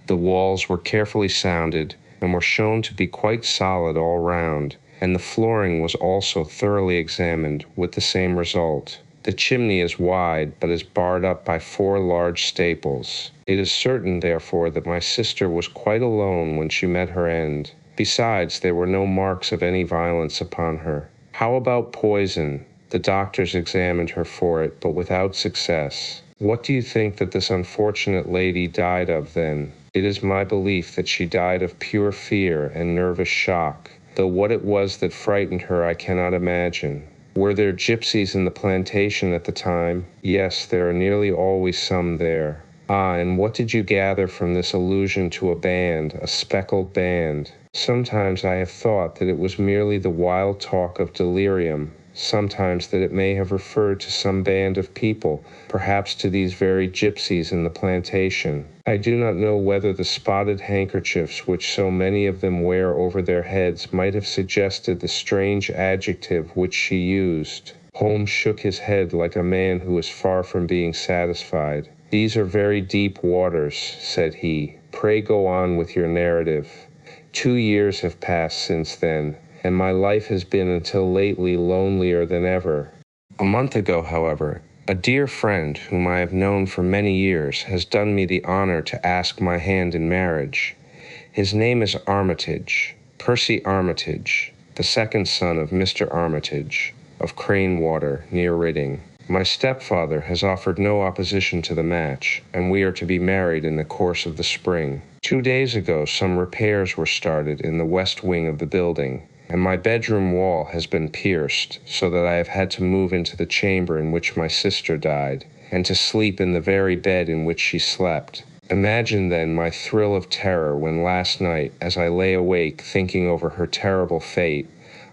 The walls were carefully sounded, and were shown to be quite solid all round, and the flooring was also thoroughly examined, with the same result. The chimney is wide, but is barred up by 4 large staples. It is certain, therefore, that my sister was quite alone when she met her end. Besides, there were no marks of any violence upon her. How about poison? The doctors examined her for it, but without success. What do you think that this unfortunate lady died of, then? It is my belief that she died of pure fear and nervous shock, though what it was that frightened her I cannot imagine. Were there gypsies in the plantation at the time? Yes, there are nearly always some there. Ah, and what did you gather from this allusion to a band, a speckled band? Sometimes I have thought that it was merely the wild talk of delirium, sometimes that it may have referred to some band of people, perhaps to these very gypsies in the plantation. I do not know whether the spotted handkerchiefs which so many of them wear over their heads might have suggested the strange adjective which she used. Holmes shook his head like a man who is far from being satisfied. "These are very deep waters," said he. "Pray go on with your narrative. 2 years have passed since then, and my life has been until lately lonelier than ever. A month ago, however, a dear friend whom I have known for many years has done me the honor to ask my hand in marriage. His name is Armitage, Percy Armitage, the second son of Mr. Armitage, of Cranewater, near Reading. My stepfather has offered no opposition to the match, and we are to be married in the course of the spring. 2 days ago some repairs were started in the west wing of the building, and my bedroom wall has been pierced, so that I have had to move into the chamber in which my sister died, and to sleep in the very bed in which she slept. Imagine then my thrill of terror when last night, as I lay awake thinking over her terrible fate,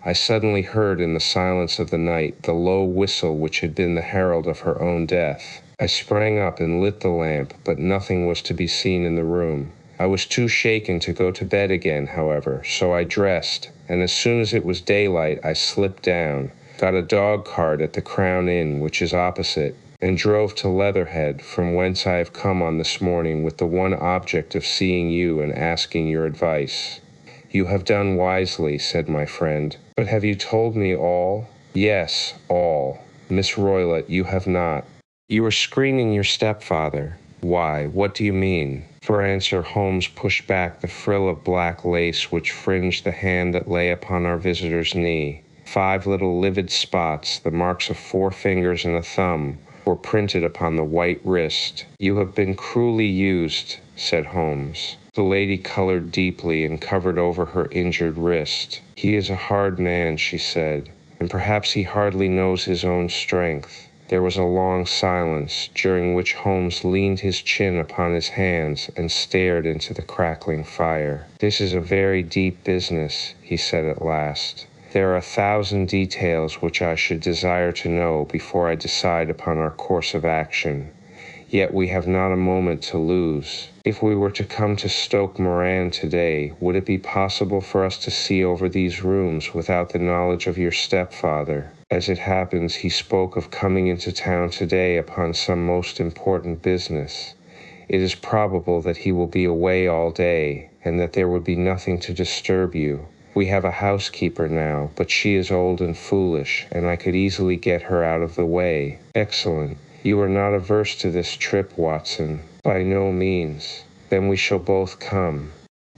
I suddenly heard in the silence of the night the low whistle which had been the herald of her own death. I sprang up and lit the lamp, but nothing was to be seen in the room. I was too shaken to go to bed again, however, so I dressed, and as soon as it was daylight I slipped down, got a dog-cart at the Crown Inn, which is opposite, and drove to Leatherhead, from whence I have come on this morning with the one object of seeing you and asking your advice. You have done wisely, said my friend. But have you told me all? Yes, all. Miss Roylott, you have not. You are screening your stepfather. Why, what do you mean? For answer, Holmes pushed back the frill of black lace which fringed the hand that lay upon our visitor's knee. 5 little livid spots, the marks of 4 fingers and a thumb, were printed upon the white wrist. You have been cruelly used, said Holmes. The lady colored deeply and covered over her injured wrist. He is a hard man, she said, and perhaps he hardly knows his own strength. There was a long silence, during which Holmes leaned his chin upon his hands and stared into the crackling fire. This is a very deep business, he said at last. There are 1,000 details which I should desire to know before I decide upon our course of action. Yet we have not a moment to lose. If we were to come to Stoke Moran today, would it be possible for us to see over these rooms without the knowledge of your stepfather? As it happens, he spoke of coming into town today upon some most important business. It is probable that he will be away all day, and that there would be nothing to disturb you. We have a housekeeper now, but she is old and foolish, and I could easily get her out of the way. Excellent. You are not averse to this trip, Watson? By no means. Then we shall both come.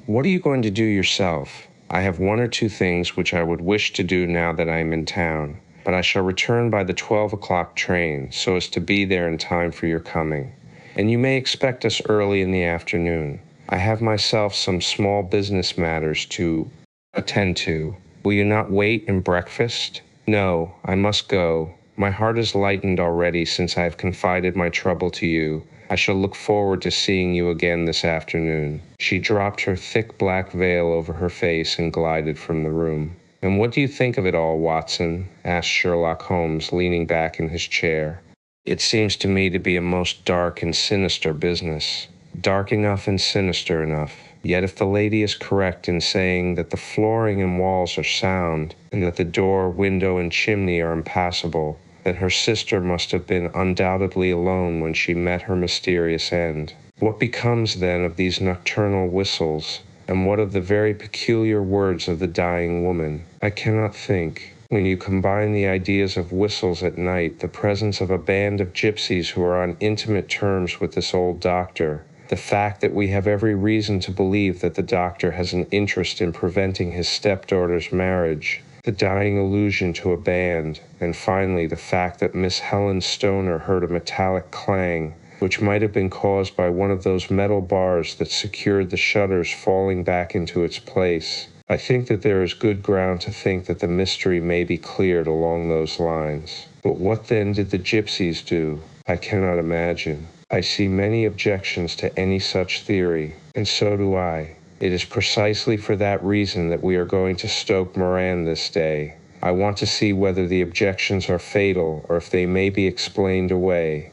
What are you going to do yourself? I have 1 or 2 things which I would wish to do now that I am in town, but I shall return by the 12 o'clock train, so as to be there in time for your coming. And you may expect us early in the afternoon. I have myself some small business matters to attend to. Will you not wait and breakfast? No, I must go. My heart is lightened already since I have confided my trouble to you. I shall look forward to seeing you again this afternoon. She dropped her thick black veil over her face and glided from the room. And what do you think of it all, Watson? Asked Sherlock Holmes, leaning back in his chair. It seems to me to be a most dark and sinister business. Dark enough and sinister enough. Yet if the lady is correct in saying that the flooring and walls are sound, and that the door, window, and chimney are impassable, then her sister must have been undoubtedly alone when she met her mysterious end. What becomes, then, of these nocturnal whistles, and what of the very peculiar words of the dying woman? I cannot think. When you combine the ideas of whistles at night, the presence of a band of gypsies who are on intimate terms with this old doctor, the fact that we have every reason to believe that the doctor has an interest in preventing his stepdaughter's marriage, the dying allusion to a band, and finally the fact that Miss Helen Stoner heard a metallic clang, which might have been caused by one of those metal bars that secured the shutters falling back into its place. I think that there is good ground to think that the mystery may be cleared along those lines. But what then did the gypsies do? I cannot imagine. I see many objections to any such theory, and so do I. It is precisely for that reason that we are going to Stoke Moran this day. I want to see whether the objections are fatal or if they may be explained away.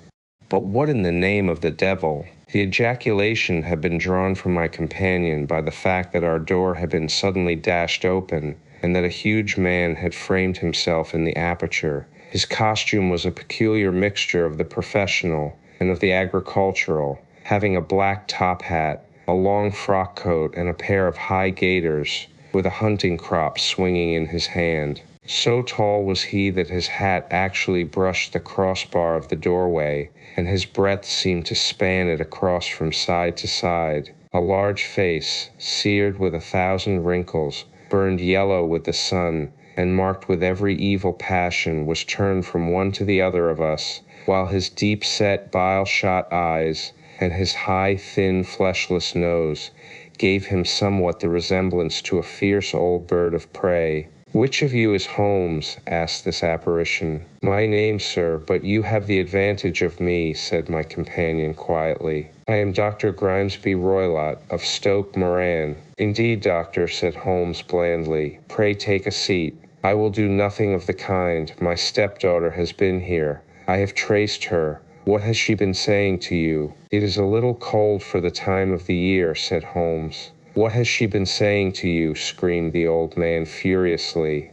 But what in the name of the devil? The ejaculation had been drawn from my companion by the fact that our door had been suddenly dashed open, and that a huge man had framed himself in the aperture. His costume was a peculiar mixture of the professional and of the agricultural, having a black top hat, a long frock coat, and a pair of high gaiters, with a hunting crop swinging in his hand. So tall was he that his hat actually brushed the crossbar of the doorway, and his breadth seemed to span it across from side to side. A large face, seared with 1,000 wrinkles, burned yellow with the sun, and marked with every evil passion, was turned from one to the other of us, while his deep-set, bile-shot eyes, and his high, thin, fleshless nose, gave him somewhat the resemblance to a fierce old bird of prey. "Which of you is Holmes?" asked this apparition. "My name, sir, but you have the advantage of me," said my companion quietly. "I am Dr. Grimesby Roylott, of Stoke Moran." "Indeed, doctor," said Holmes blandly. "Pray take a seat." "I will do nothing of the kind. My stepdaughter has been here. I have traced her. What has she been saying to you?" "It is a little cold for the time of the year," said Holmes. "What has she been saying to you?" screamed the old man furiously.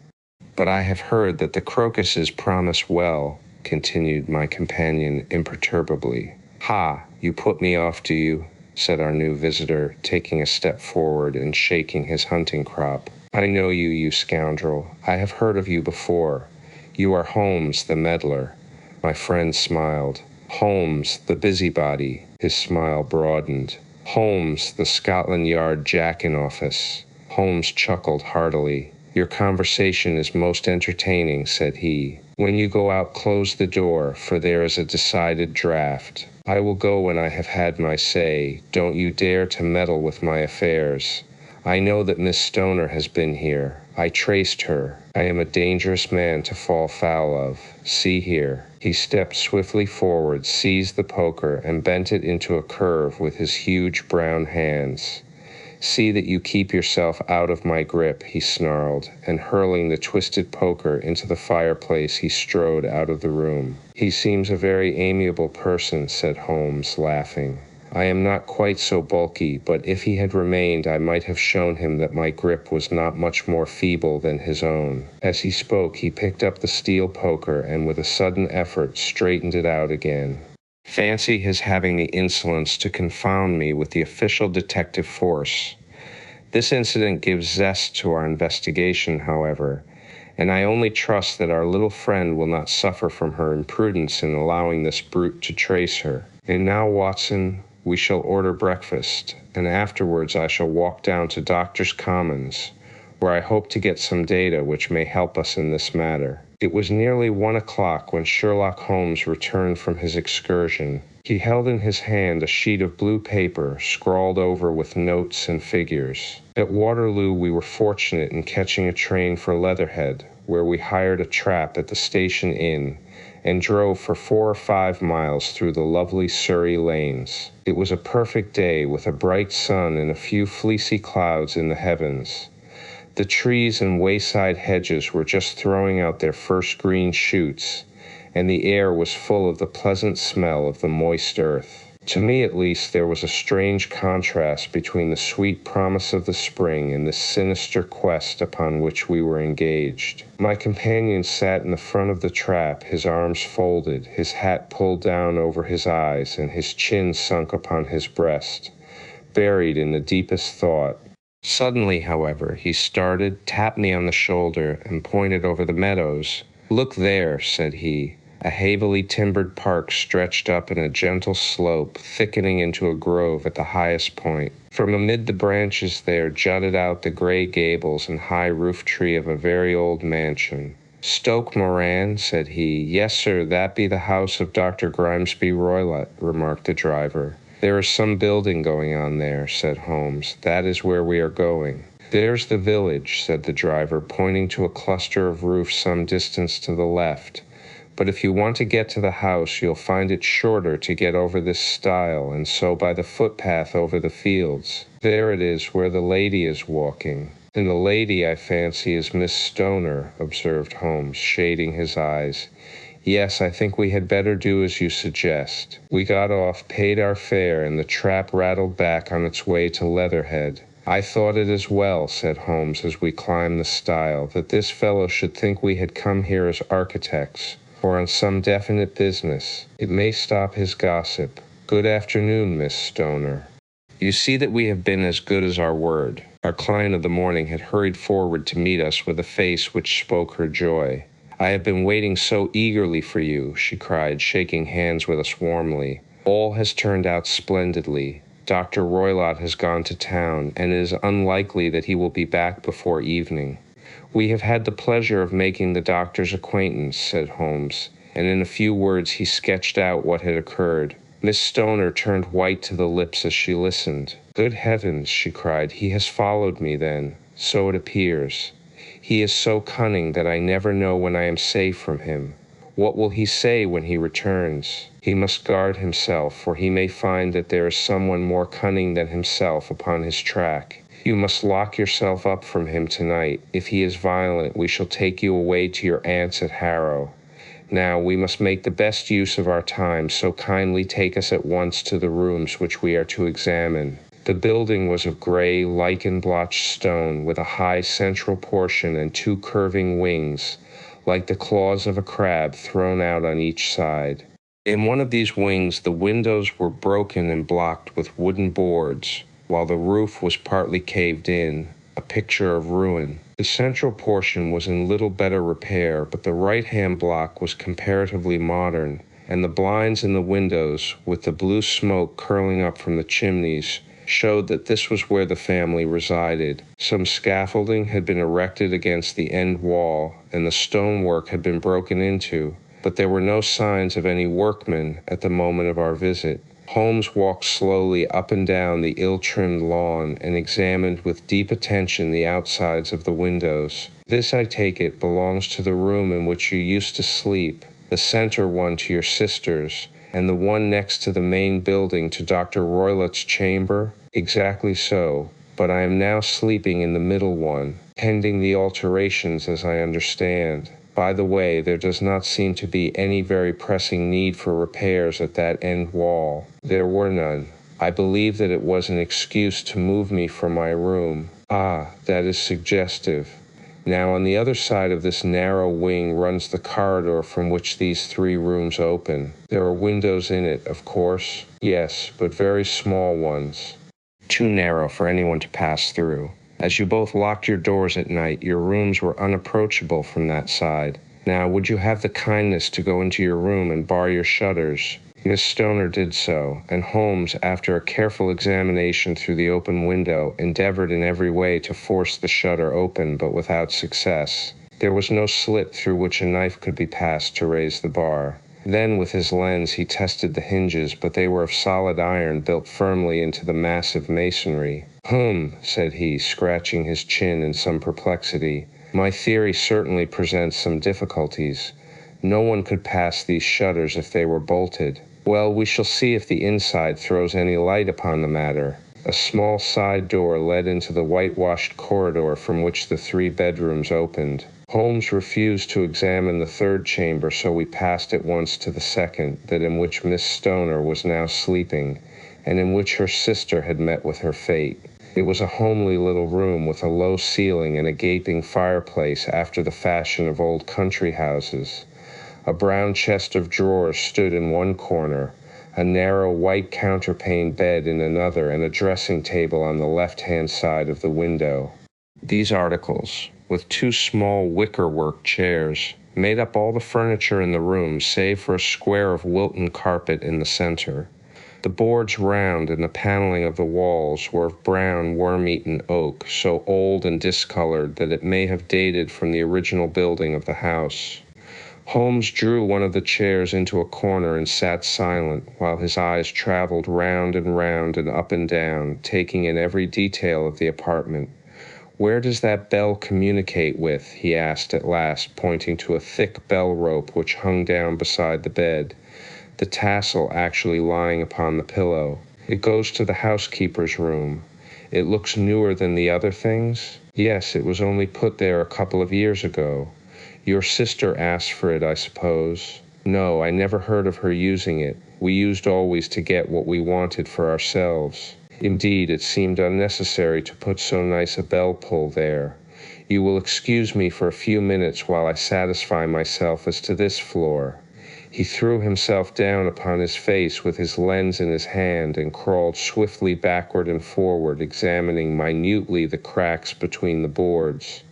"But I have heard that the crocuses promise well," continued my companion imperturbably. "Ha, you put me off, do you?" said our new visitor, taking a step forward and shaking his hunting crop. "I know you, you scoundrel. I have heard of you before. You are Holmes, the meddler." My friend smiled. "Holmes, the busybody." His smile broadened. "Holmes, the Scotland Yard jack-in-office." Holmes chuckled heartily. "Your conversation is most entertaining," said he. "When you go out, close the door, for there is a decided draught. I will go when I have had my say. Don't you dare to meddle with my affairs. I know that Miss Stoner has been here. I traced her. I am a dangerous man to fall foul of. See here." He stepped swiftly forward, seized the poker, and bent it into a curve with his huge brown hands. "See that you keep yourself out of my grip," he snarled, and hurling the twisted poker into the fireplace, he strode out of the room. "He seems a very amiable person," said Holmes, laughing. "I am not quite so bulky, but if he had remained, I might have shown him that my grip was not much more feeble than his own." As he spoke, he picked up the steel poker and with a sudden effort straightened it out again. "Fancy his having the insolence to confound me with the official detective force. This incident gives zest to our investigation, however, and I only trust that our little friend will not suffer from her imprudence in allowing this brute to trace her. And now, Watson, we shall order breakfast, and afterwards I shall walk down to Doctors' Commons, where I hope to get some data which may help us in this matter." It was nearly 1 o'clock when Sherlock Holmes returned from his excursion. He held in his hand a sheet of blue paper, scrawled over with notes and figures. At Waterloo we were fortunate in catching a train for Leatherhead, where we hired a trap at the station inn, and drove for 4 or 5 miles through the lovely Surrey lanes. It was a perfect day, with a bright sun and a few fleecy clouds in the heavens. The trees and wayside hedges were just throwing out their first green shoots, and the air was full of the pleasant smell of the moist earth. To me, at least, there was a strange contrast between the sweet promise of the spring and this sinister quest upon which we were engaged. My companion sat in the front of the trap, his arms folded, his hat pulled down over his eyes, and his chin sunk upon his breast, buried in the deepest thought. Suddenly, however, he started, tapped me on the shoulder, and pointed over the meadows. "Look there," said he. A heavily timbered park stretched up in a gentle slope, thickening into a grove at the highest point. From amid the branches there jutted out the gray gables and high roof tree of a very old mansion. "Stoke Moran," said he. "Yes, sir, that be the house of Dr. Grimesby Roylott," remarked the driver. "There is some building going on there," said Holmes. "That is where we are going." "There's the village," said the driver, pointing to a cluster of roofs some distance to the left. "But if you want to get to the house, you'll find it shorter to get over this stile, and so by the footpath over the fields. There it is, where the lady is walking." "And the lady, I fancy, is Miss Stoner," observed Holmes, shading his eyes. "Yes, I think we had better do as you suggest." We got off, paid our fare, and the trap rattled back on its way to Leatherhead. "I thought it as well," said Holmes as we climbed the stile, "that this fellow should think we had come here as architects, or on some definite business. It may stop his gossip. Good afternoon, Miss Stoner. You see that we have been as good as our word. Our client of the morning had hurried forward to meet us with a face which spoke her joy. I have been waiting so eagerly for you, she cried, shaking hands with us warmly. All has turned out splendidly. Dr. Roylott has gone to town, and it is unlikely that he will be back before evening. We have had the pleasure of making the doctor's acquaintance, said Holmes, and in a few words he sketched out what had occurred. Miss Stoner turned white to the lips as she listened. Good heavens, she cried, he has followed me then. So it appears. He is so cunning that I never know when I am safe from him. What will he say when he returns? He must guard himself, for he may find that there is someone more cunning than himself upon his track. You must lock yourself up from him tonight. If he is violent, we shall take you away to your aunt's at Harrow. Now, we must make the best use of our time, so kindly take us at once to the rooms which we are to examine. The building was of gray, lichen-blotched stone, with a high central portion and two curving wings, like the claws of a crab thrown out on each side. In one of these wings, the windows were broken and blocked with wooden boards, while the roof was partly caved in, a picture of ruin. The central portion was in little better repair, but the right-hand block was comparatively modern, and the blinds in the windows, with the blue smoke curling up from the chimneys, showed that this was where the family resided. Some scaffolding had been erected against the end wall, and the stonework had been broken into, but there were no signs of any workmen at the moment of our visit. Holmes walked slowly up and down the ill-trimmed lawn and examined with deep attention the outsides of the windows. This, I take it, belongs to the room in which you used to sleep, the center one to your sister's, and the one next to the main building to Dr. Roylott's chamber? Exactly so, but I am now sleeping in the middle one, pending the alterations as I understand. By the way, there does not seem to be any very pressing need for repairs at that end wall. There were none. I believe that it was an excuse to move me from my room. Ah, that is suggestive. Now, on the other side of this narrow wing runs the corridor from which these three rooms open. There are windows in it, of course. Yes, but very small ones. Too narrow for anyone to pass through. As you both locked your doors at night, your rooms were unapproachable from that side. Now, would you have the kindness to go into your room and bar your shutters? Miss Stoner did so, and Holmes, after a careful examination through the open window, endeavored in every way to force the shutter open, but without success. There was no slit through which a knife could be passed to raise the bar. Then, with his lens, he tested the hinges, but they were of solid iron built firmly into the massive masonry. Said he, scratching his chin in some perplexity. My theory certainly presents some difficulties. No one could pass these shutters if they were bolted. Well, we shall see if the inside throws any light upon the matter. A small side door led into the whitewashed corridor from which the three bedrooms opened. Holmes refused to examine the third chamber, so we passed at once to the second, that in which Miss Stoner was now sleeping, and in which her sister had met with her fate. It was a homely little room with a low ceiling and a gaping fireplace after the fashion of old country houses. A brown chest of drawers stood in one corner, a narrow white counterpane bed in another, and a dressing table on the left-hand side of the window. These articles, with two small wicker-work chairs, made up all the furniture in the room save for a square of Wilton carpet in the center. The boards round and the paneling of the walls were of brown, worm-eaten oak, so old and discolored that it may have dated from the original building of the house. Holmes drew one of the chairs into a corner and sat silent, while his eyes traveled round and up and down, taking in every detail of the apartment. Where does that bell communicate with? He asked at last, pointing to a thick bell rope which hung down beside the bed, the tassel actually lying upon the pillow. It goes to the housekeeper's room. It looks newer than the other things? Yes, it was only put there a couple of years ago. Your sister asked for it, I suppose. No, I never heard of her using it. We used always to get what we wanted for ourselves. Indeed, it seemed unnecessary to put so nice a bell pull there. You will excuse me for a few minutes while I satisfy myself as to this floor." He threw himself down upon his face with his lens in his hand and crawled swiftly backward and forward, examining minutely the cracks between the boards.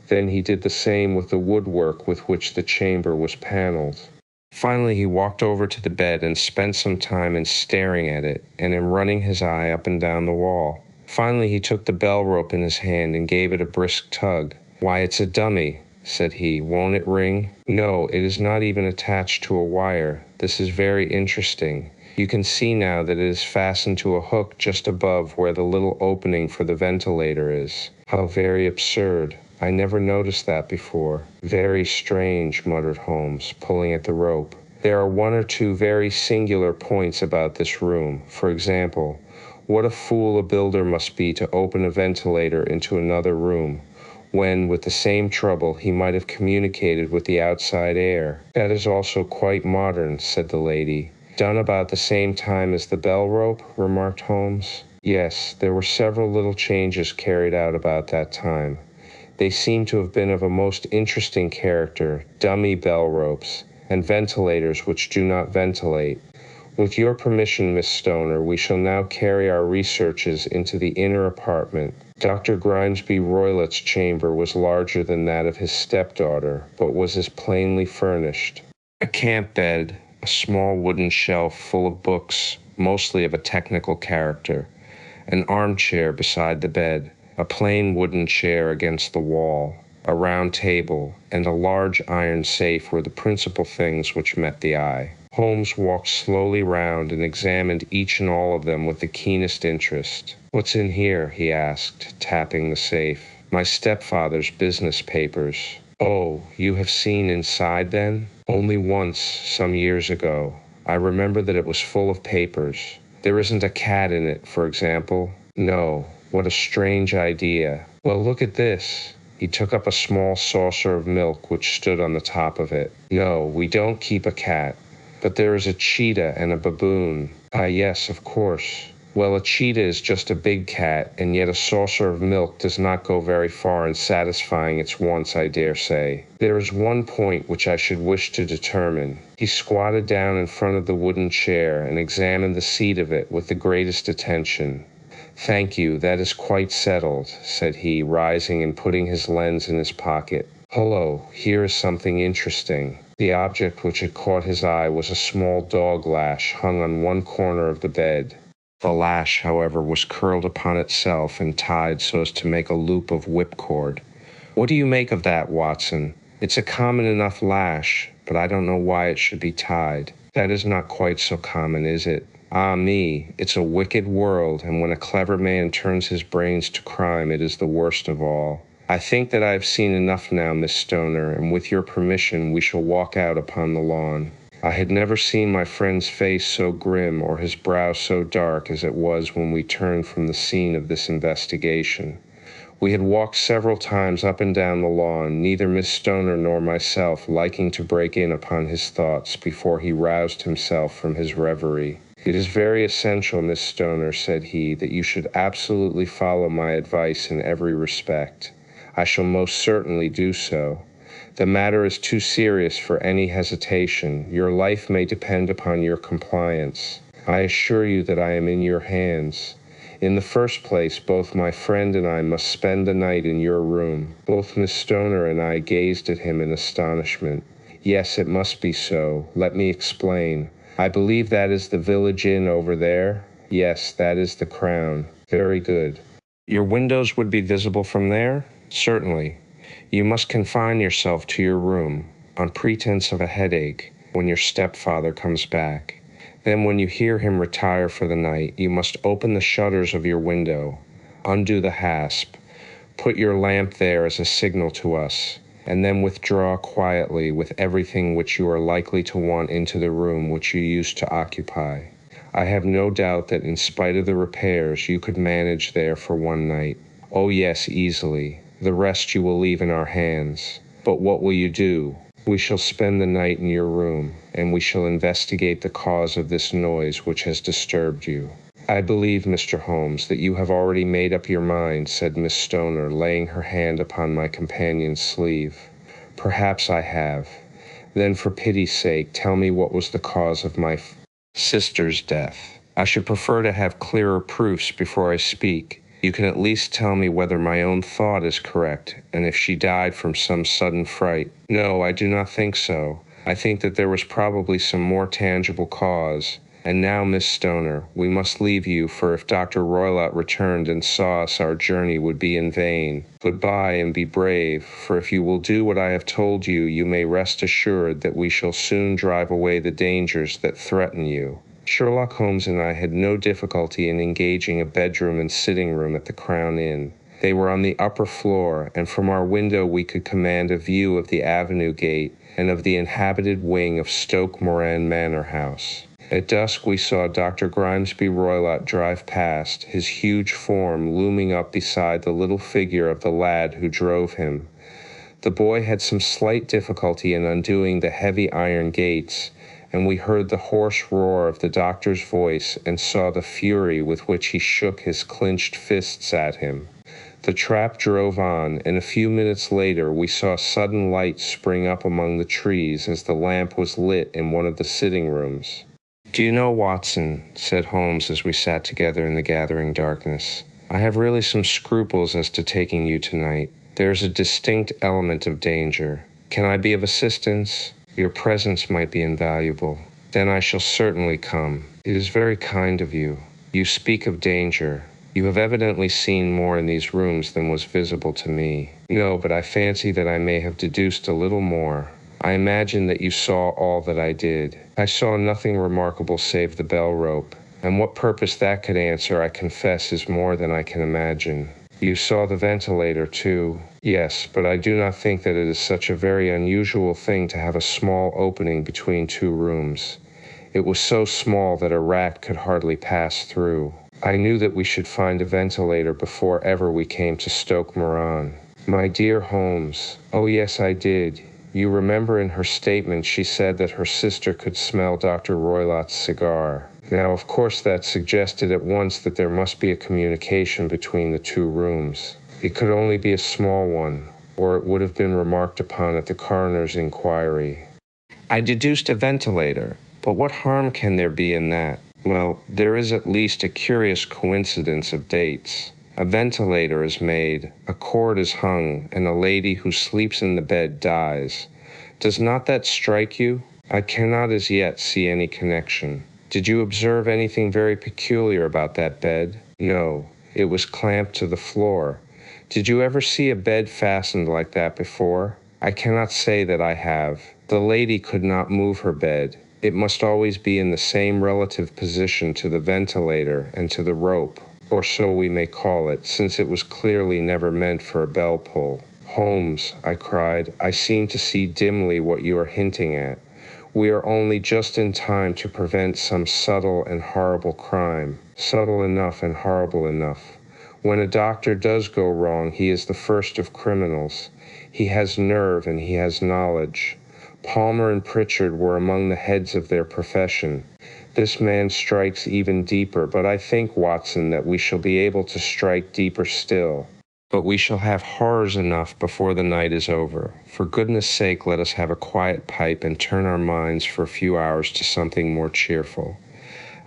Then he did the same with the woodwork with which the chamber was paneled. Finally, he walked over to the bed and spent some time in staring at it and in running his eye up and down the wall. Finally, he took the bell rope in his hand and gave it a brisk tug. "Why, it's a dummy," said he. "Won't it ring?" "No, it is not even attached to a wire. This is very interesting. You can see now that it is fastened to a hook just above where the little opening for the ventilator is. How very absurd. I never noticed that before." "Very strange," muttered Holmes, pulling at the rope. "There are one or two very singular points about this room. For example, what a fool a builder must be to open a ventilator into another room, when, with the same trouble, he might have communicated with the outside air." "That is also quite modern," said the lady. "Done about the same time as the bell rope?" remarked Holmes. "Yes, there were several little changes carried out about that time. They seem to have been of a most interesting character, dummy bell ropes, and ventilators which do not ventilate. With your permission, Miss Stoner, we shall now carry our researches into the inner apartment. Dr. Grimesby Roylott's chamber was larger than that of his stepdaughter, but was as plainly furnished. A camp bed, a small wooden shelf full of books, mostly of a technical character, an armchair beside the bed, a plain wooden chair against the wall, a round table, and a large iron safe were the principal things which met the eye. Holmes walked slowly round and examined each and all of them with the keenest interest. "What's in here?" he asked, tapping the safe. "My stepfather's business papers." "Oh, you have seen inside then?" "Only once, some years ago. I remember that it was full of papers. There isn't a cat in it, for example?" "No. What a strange idea. Well, look at this." He took up a small saucer of milk which stood on the top of it. "No, we don't keep a cat. But there is a cheetah and a baboon." "Ah, yes, of course." "Well, a cheetah is just a big cat, and yet a saucer of milk does not go very far in satisfying its wants, I dare say. There is one point which I should wish to determine." He squatted down in front of the wooden chair and examined the seat of it with the greatest attention. "Thank you, that is quite settled," said he, rising and putting his lens in his pocket. "Hullo, here is something interesting." The object which had caught his eye was a small dog lash hung on one corner of the bed. The lash, however, was curled upon itself and tied so as to make a loop of whipcord. "What do you make of that, Watson?" "It's a common enough lash, but I don't know why it should be tied." "That is not quite so common, is it?" "Ah me, it's a wicked world, and when a clever man turns his brains to crime, it is the worst of all. I think that I have seen enough now, Miss Stoner, and with your permission we shall walk out upon the lawn." I had never seen my friend's face so grim or his brow so dark as it was when we turned from the scene of this investigation. We had walked several times up and down the lawn, neither Miss Stoner nor myself liking to break in upon his thoughts before he roused himself from his reverie. "It is very essential, Miss Stoner," said he, "that you should absolutely follow my advice in every respect. I shall most certainly do so. The matter is too serious for any hesitation. Your life may depend upon your compliance. I assure you that I am in your hands. In the first place, both my friend and I must spend the night in your room." Both Miss Stoner and I gazed at him in astonishment. "Yes, it must be so. Let me explain. I believe that is the village inn over there?" "Yes, that is the Crown." "Very good. Your windows would be visible from there?" "Certainly. You must confine yourself to your room, on pretense of a headache, when your stepfather comes back. Then when you hear him retire for the night, you must open the shutters of your window, undo the hasp, put your lamp there as a signal to us, and then withdraw quietly with everything which you are likely to want into the room which you used to occupy. I have no doubt that in spite of the repairs you could manage there for one night." "Oh yes, easily. The rest you will leave in our hands." "But what will you do?" "We shall spend the night in your room, and we shall investigate the cause of this noise which has disturbed you." "I believe, Mr. Holmes, that you have already made up your mind," said Miss Stoner, laying her hand upon my companion's sleeve. "Perhaps I have. Then for pity's sake, tell me what was the cause of my sister's death. I should prefer to have clearer proofs before I speak. You can at least tell me whether my own thought is correct, and if she died from some sudden fright." "No, I do not think so. I think that there was probably some more tangible cause. And now, Miss Stoner, we must leave you, for if Dr. Roylott returned and saw us, our journey would be in vain. Goodbye, and be brave, for if you will do what I have told you, you may rest assured that we shall soon drive away the dangers that threaten you." Sherlock Holmes and I had no difficulty in engaging a bedroom and sitting room at the Crown Inn. They were on the upper floor, and from our window we could command a view of the avenue gate and of the inhabited wing of Stoke Moran Manor House. At dusk we saw Dr. Grimesby Roylott drive past, his huge form looming up beside the little figure of the lad who drove him. The boy had some slight difficulty in undoing the heavy iron gates, and we heard the hoarse roar of the doctor's voice and saw the fury with which he shook his clenched fists at him. The trap drove on, and a few minutes later we saw a sudden light spring up among the trees as the lamp was lit in one of the sitting rooms. "Do you know, Watson," said Holmes as we sat together in the gathering darkness, "I have really some scruples as to taking you tonight. There is a distinct element of danger. Can I be of assistance? Your presence might be invaluable." "Then I shall certainly come. It is very kind of you. You speak of danger. You have evidently seen more in these rooms than was visible to me." "No, but I fancy that I may have deduced a little more. I imagine that you saw all that I did." "I saw nothing remarkable save the bell rope, and what purpose that could answer, I confess, is more than I can imagine." "You saw the ventilator, too?" "Yes, but I do not think that it is such a very unusual thing to have a small opening between two rooms. It was so small that a rat could hardly pass through. I knew that we should find a ventilator before ever we came to Stoke Moran." "My dear Holmes." "Oh, yes, I did. You remember in her statement she said that her sister could smell Dr. Roylott's cigar. Now, of course, that suggested at once that there must be a communication between the two rooms. It could only be a small one, or it would have been remarked upon at the coroner's inquiry. I deduced a ventilator, but what harm can there be in that? Well, there is at least a curious coincidence of dates. A ventilator is made, a cord is hung, and a lady who sleeps in the bed dies. Does not that strike you? I cannot as yet see any connection. Did you observe anything very peculiar about that bed? No, it was clamped to the floor. Did you ever see a bed fastened like that before? I cannot say that I have. The lady could not move her bed. It must always be in the same relative position to the ventilator and to the rope, or so we may call it, since it was clearly never meant for a bell pull. Holmes, I cried, I seem to see dimly what you are hinting at. We are only just in time to prevent some subtle and horrible crime. Subtle enough and horrible enough. When a doctor does go wrong, he is the first of criminals. He has nerve and he has knowledge. Palmer and Pritchard were among the heads of their profession. This man strikes even deeper, but I think, Watson, that we shall be able to strike deeper still. But we shall have horrors enough before the night is over. For goodness' sake, let us have a quiet pipe and turn our minds for a few hours to something more cheerful.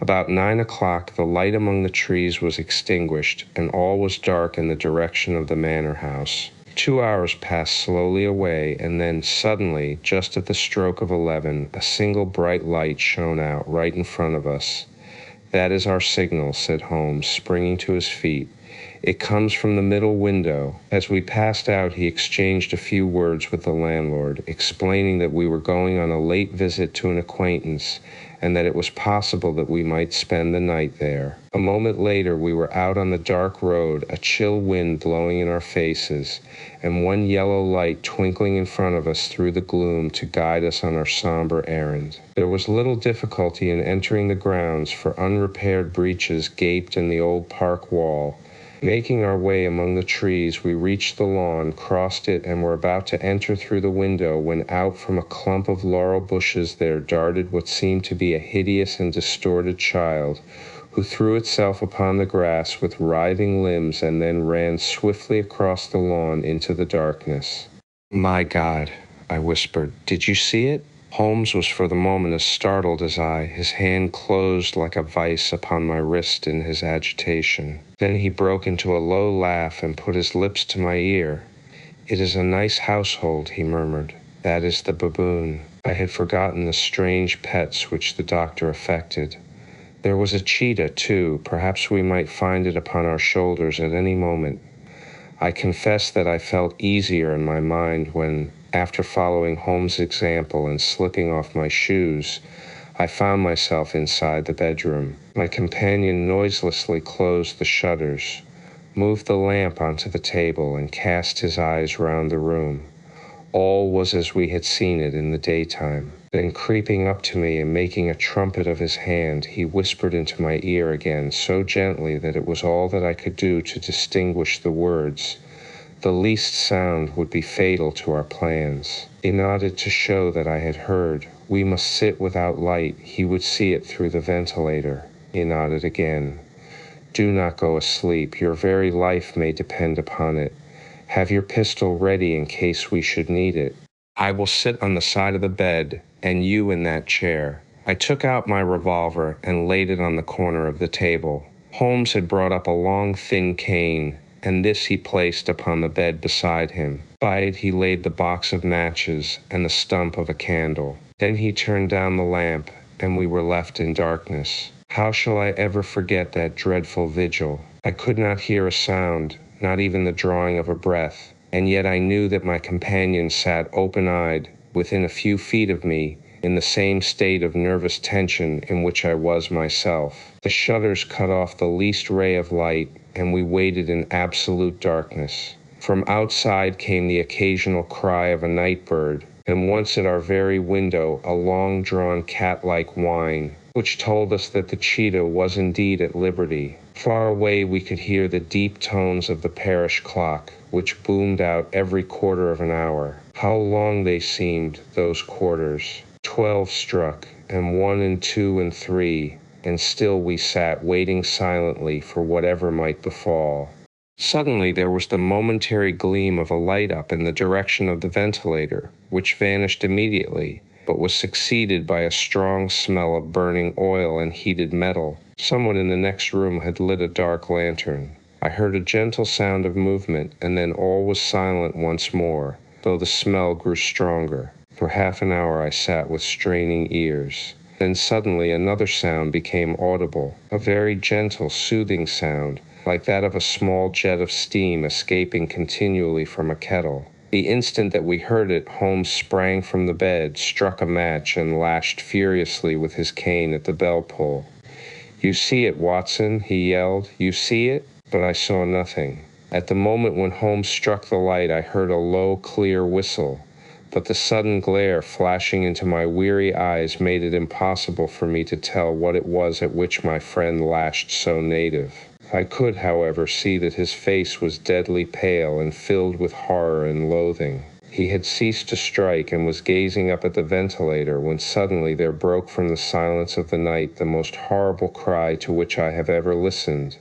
About 9 o'clock, the light among the trees was extinguished, and all was dark in the direction of the manor house. 2 hours passed slowly away, and then suddenly, just at the stroke of 11, a single bright light shone out right in front of us. That is our signal, said Holmes, springing to his feet. It comes from the middle window. As we passed out, he exchanged a few words with the landlord, explaining that we were going on a late visit to an acquaintance, and that it was possible that we might spend the night there. A moment later, we were out on the dark road, a chill wind blowing in our faces, and one yellow light twinkling in front of us through the gloom to guide us on our somber errand. There was little difficulty in entering the grounds, for unrepaired breaches gaped in the old park wall. Making our way among the trees, we reached the lawn, crossed it, and were about to enter through the window when out from a clump of laurel bushes there darted what seemed to be a hideous and distorted child, who threw itself upon the grass with writhing limbs and then ran swiftly across the lawn into the darkness. "My God," I whispered, "did you see it?" Holmes was for the moment as startled as I. His hand closed like a vice upon my wrist in his agitation. Then he broke into a low laugh and put his lips to my ear. "It is a nice household," he murmured. "That is the baboon." I had forgotten the strange pets which the doctor affected. There was a cheetah, too. Perhaps we might find it upon our shoulders at any moment. I confess that I felt easier in my mind when, after following Holmes' example and slipping off my shoes, I found myself inside the bedroom. My companion noiselessly closed the shutters, moved the lamp onto the table, and cast his eyes round the room. All was as we had seen it in the daytime. Then, creeping up to me and making a trumpet of his hand, he whispered into my ear again so gently that it was all that I could do to distinguish the words. The least sound would be fatal to our plans. He nodded to show that I had heard. "We must sit without light. He would see it through the ventilator." He nodded again. "Do not go asleep. Your very life may depend upon it. Have your pistol ready in case we should need it. I will sit on the side of the bed, and you in that chair." I took out my revolver and laid it on the corner of the table. Holmes had brought up a long, thin cane, and this he placed upon the bed beside him. By it he laid the box of matches and the stump of a candle. Then he turned down the lamp, and we were left in darkness. How shall I ever forget that dreadful vigil? I could not hear a sound, not even the drawing of a breath, and yet I knew that my companion sat open-eyed, within a few feet of me, in the same state of nervous tension in which I was myself. The shutters cut off the least ray of light, and we waited in absolute darkness. From outside came the occasional cry of a night bird, and once at our very window a long-drawn cat-like whine, which told us that the cheetah was indeed at liberty. Far away we could hear the deep tones of the parish clock, which boomed out every quarter of an hour. How long they seemed, those quarters! 12 struck, and 1 and 2 and 3, and still we sat waiting silently for whatever might befall. Suddenly there was the momentary gleam of a light up in the direction of the ventilator, which vanished immediately, but was succeeded by a strong smell of burning oil and heated metal. Someone in the next room had lit a dark lantern. I heard a gentle sound of movement, and then all was silent once more, though the smell grew stronger. For half an hour I sat with straining ears. Then suddenly another sound became audible, a very gentle, soothing sound, like that of a small jet of steam escaping continually from a kettle. The instant that we heard it, Holmes sprang from the bed, struck a match, and lashed furiously with his cane at the bell-pull. "You see it, Watson," he yelled. "You see it?" But I saw nothing. At the moment when Holmes struck the light, I heard a low, clear whistle, but the sudden glare flashing into my weary eyes made it impossible for me to tell what it was at which my friend lashed so native. I could, however, see that his face was deadly pale and filled with horror and loathing. He had ceased to strike and was gazing up at the ventilator when suddenly there broke from the silence of the night the most horrible cry to which I have ever listened.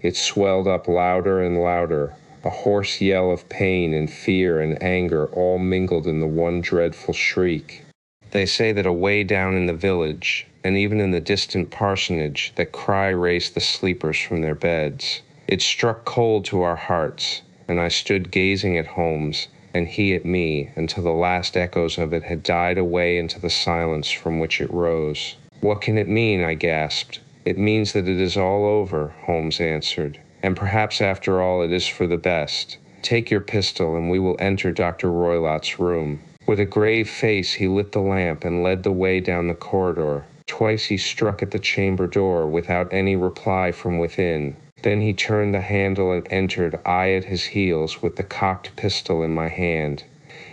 It swelled up louder and louder, a hoarse yell of pain and fear and anger all mingled in the one dreadful shriek. They say that away down in the village, and even in the distant parsonage, that cry raised the sleepers from their beds. It struck cold to our hearts, and I stood gazing at Holmes, and he at me, until the last echoes of it had died away into the silence from which it rose. "What can it mean?" I gasped. "It means that it is all over," Holmes answered, "and perhaps after all it is for the best. Take your pistol, and we will enter Dr. Roylott's room." With a grave face he lit the lamp and led the way down the corridor. Twice he struck at the chamber door without any reply from within. Then he turned the handle and entered, I at his heels, with the cocked pistol in my hand.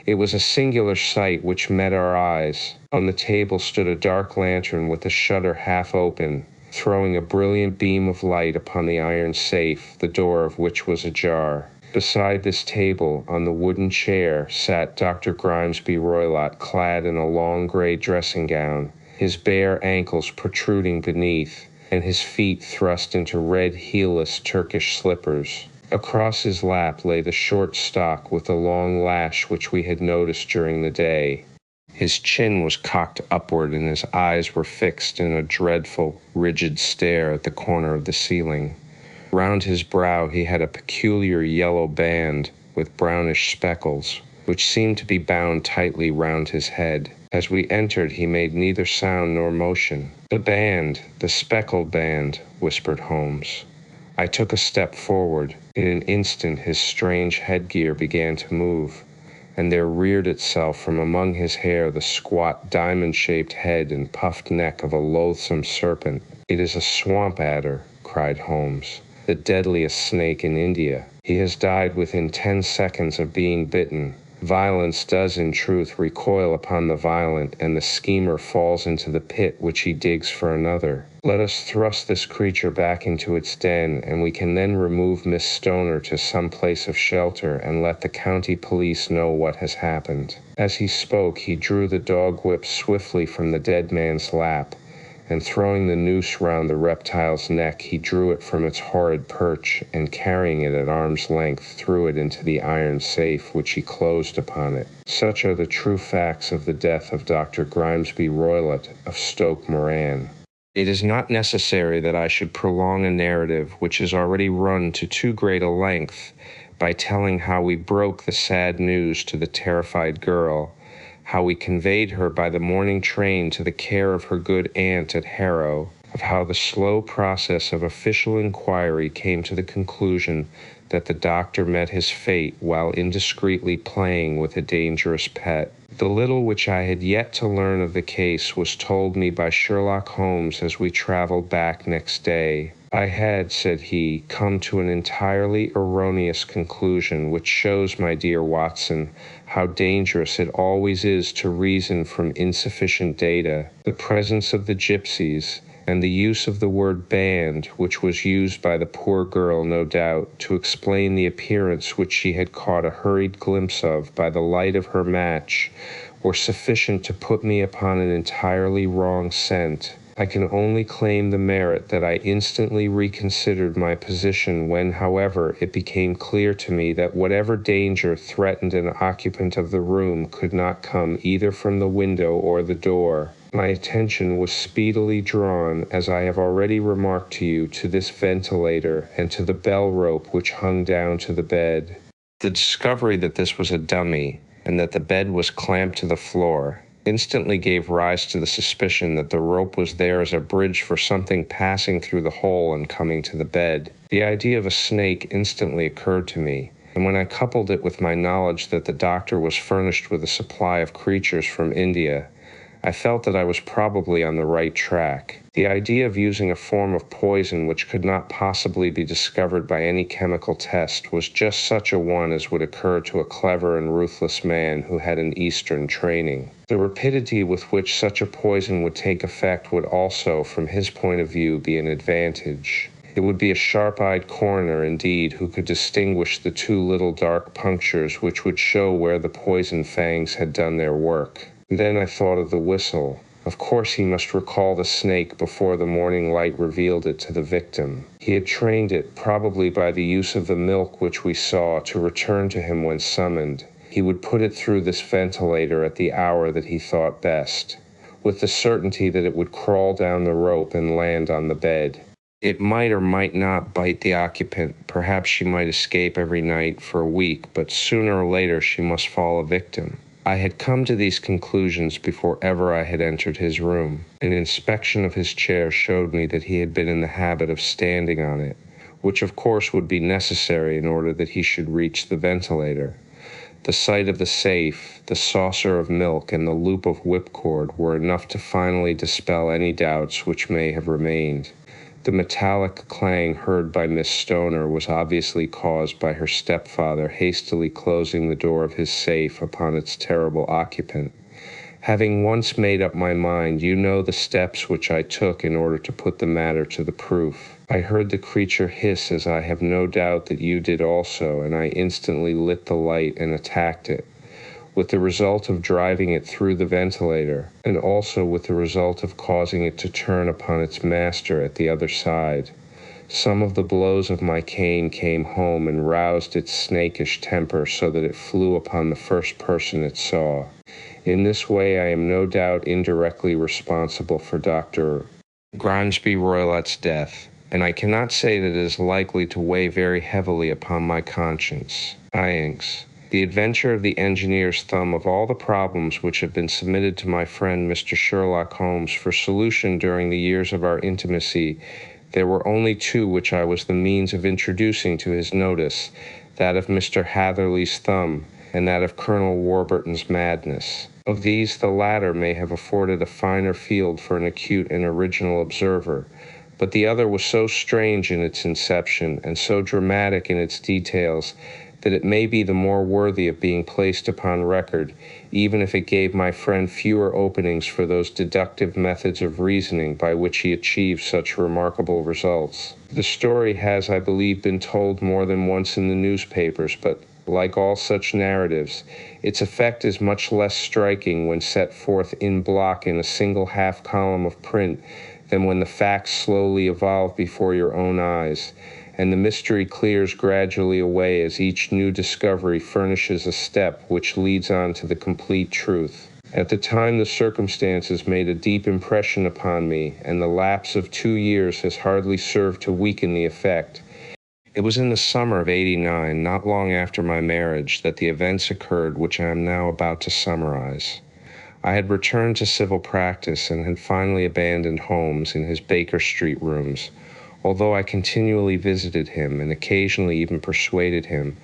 It was a singular sight which met our eyes. On the table stood a dark lantern with the shutter half open, throwing a brilliant beam of light upon the iron safe, the door of which was ajar. Beside this table, on the wooden chair, sat Dr. Grimesby Roylott, clad in a long gray dressing gown, his bare ankles protruding beneath, and his feet thrust into red heelless Turkish slippers. Across his lap lay the short stock with the long lash which we had noticed during the day. His chin was cocked upward, and his eyes were fixed in a dreadful, rigid stare at the corner of the ceiling. Round his brow he had a peculiar yellow band with brownish speckles, which seemed to be bound tightly round his head. As we entered, he made neither sound nor motion. "The band, the speckled band," whispered Holmes. I took a step forward. In an instant his strange headgear began to move, and there reared itself from among his hair the squat, diamond-shaped head and puffed neck of a loathsome serpent. "It is a swamp adder," cried Holmes, "the deadliest snake in India. He has died within 10 seconds of being bitten. Violence does in truth recoil upon the violent, and the schemer falls into the pit which he digs for another. Let us thrust this creature back into its den, and we can then remove Miss Stoner to some place of shelter and let the county police know what has happened." As he spoke, he drew the dog whip swiftly from the dead man's lap, and throwing the noose round the reptile's neck, he drew it from its horrid perch, and carrying it at arm's length, threw it into the iron safe, which he closed upon it. Such are the true facts of the death of Dr. Grimesby Roylott of Stoke Moran. It is not necessary that I should prolong a narrative which is already run to too great a length by telling how we broke the sad news to the terrified girl, how we conveyed her by the morning train to the care of her good aunt at Harrow, of how the slow process of official inquiry came to the conclusion that the doctor met his fate while indiscreetly playing with a dangerous pet. The little which I had yet to learn of the case was told me by Sherlock Holmes as we traveled back next day. "I had," said he, "come to an entirely erroneous conclusion, which shows, my dear Watson, how dangerous it always is to reason from insufficient data. The presence of the gypsies, and the use of the word band, which was used by the poor girl, no doubt, to explain the appearance which she had caught a hurried glimpse of by the light of her match, were sufficient to put me upon an entirely wrong scent. I can only claim the merit that I instantly reconsidered my position when, however, it became clear to me that whatever danger threatened an occupant of the room could not come either from the window or the door. My attention was speedily drawn, as I have already remarked to you, to this ventilator and to the bell rope which hung down to the bed. The discovery that this was a dummy, and that the bed was clamped to the floor, instantly gave rise to the suspicion that the rope was there as a bridge for something passing through the hole and coming to the bed. The idea of a snake instantly occurred to me, and when I coupled it with my knowledge that the doctor was furnished with a supply of creatures from India, I felt that I was probably on the right track. The idea of using a form of poison which could not possibly be discovered by any chemical test was just such a one as would occur to a clever and ruthless man who had an Eastern training. The rapidity with which such a poison would take effect would also, from his point of view, be an advantage. It would be a sharp-eyed coroner, indeed, who could distinguish the two little dark punctures which would show where the poison fangs had done their work. Then I thought of the whistle. Of course he must recall the snake before the morning light revealed it to the victim. He had trained it, probably by the use of the milk which we saw, to return to him when summoned. He would put it through this ventilator at the hour that he thought best, with the certainty that it would crawl down the rope and land on the bed. It might or might not bite the occupant. Perhaps she might escape every night for a week, but sooner or later she must fall a victim. I had come to these conclusions before ever I had entered his room. An inspection of his chair showed me that he had been in the habit of standing on it, which of course would be necessary in order that he should reach the ventilator. The sight of the safe, the saucer of milk, and the loop of whipcord were enough to finally dispel any doubts which may have remained. The metallic clang heard by Miss Stoner was obviously caused by her stepfather hastily closing the door of his safe upon its terrible occupant. Having once made up my mind, you know the steps which I took in order to put the matter to the proof. I heard the creature hiss, as I have no doubt that you did also, and I instantly lit the light and attacked it. with the result of driving it through the ventilator, and also with the result of causing it to turn upon its master at the other side. Some of the blows of my cane came home and roused its snakish temper so that it flew upon the first person it saw. In this way I am no doubt indirectly responsible for Dr. Granby Roylott's death, and I cannot say that it is likely to weigh very heavily upon my conscience. Inks. The adventure of the engineer's thumb. Of all the problems which have been submitted to my friend Mr. Sherlock Holmes for solution during the years of our intimacy, there were only two which I was the means of introducing to his notice, that of Mr. Hatherley's thumb, and that of Colonel Warburton's madness. Of these, the latter may have afforded a finer field for an acute and original observer, but the other was so strange in its inception, and so dramatic in its details, that it may be the more worthy of being placed upon record, even if it gave my friend fewer openings for those deductive methods of reasoning by which he achieved such remarkable results. The story has, I believe, been told more than once in the newspapers, but, like all such narratives, its effect is much less striking when set forth in block in a single half-column of print than when the facts slowly evolve before your own eyes, and the mystery clears gradually away as each new discovery furnishes a step which leads on to the complete truth. At the time, the circumstances made a deep impression upon me, and the lapse of 2 years has hardly served to weaken the effect. It was in the summer of '89, not long after my marriage, that the events occurred which I am now about to summarize. I had returned to civil practice and had finally abandoned Holmes in his Baker Street rooms, although I continually visited him and occasionally even persuaded him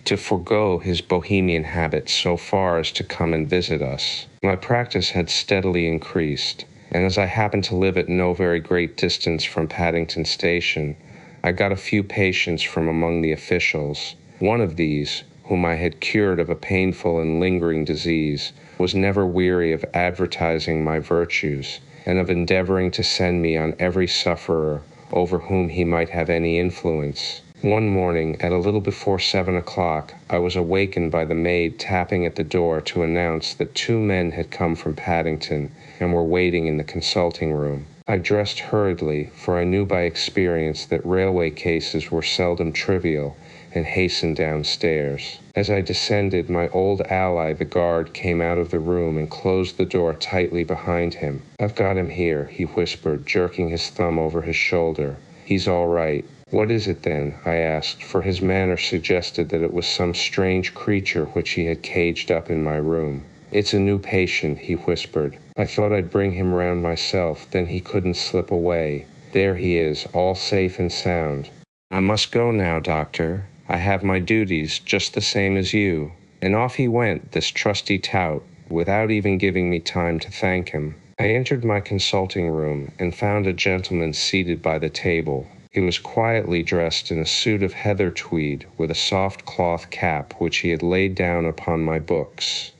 to forego his bohemian habits so far as to come and visit us. My practice had steadily increased, and as I happened to live at no very great distance from Paddington Station, I got a few patients from among the officials. One of these, whom I had cured of a painful and lingering disease, was never weary of advertising my virtues, and of endeavoring to send me on every sufferer over whom he might have any influence. One morning, at a little before 7 o'clock, I was awakened by the maid tapping at the door to announce that 2 men had come from Paddington and were waiting in the consulting room. I dressed hurriedly, for I knew by experience that railway cases were seldom trivial, and hastened downstairs. As I descended, my old ally, the guard, came out of the room and closed the door tightly behind him. "I've got him here," he whispered, jerking his thumb over his shoulder. "He's all right." "What is it, then?" I asked, for his manner suggested that it was some strange creature which he had caged up in my room. "It's a new patient," he whispered. "I thought I'd bring him round myself, then he couldn't slip away. There he is, all safe and sound." "I must go now, doctor. I have my duties, just the same as you." And off he went, this trusty tout, without even giving me time to thank him. I entered my consulting room, and found a gentleman seated by the table. He was quietly dressed in a suit of heather tweed, with a soft cloth cap which he had laid down upon my books.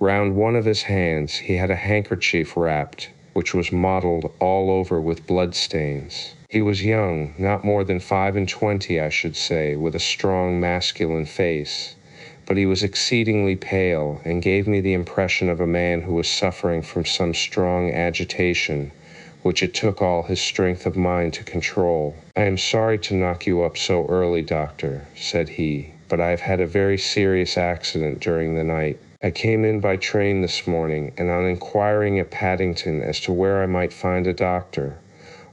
Round one of his hands he had a handkerchief wrapped, which was mottled all over with blood-stains. He was young, not more than 25, I should say, with a strong masculine face, but he was exceedingly pale, and gave me the impression of a man who was suffering from some strong agitation, which it took all his strength of mind to control. "I am sorry to knock you up so early, doctor," said he, "but I have had a very serious accident during the night. I came in by train this morning, and on inquiring at Paddington as to where I might find a doctor,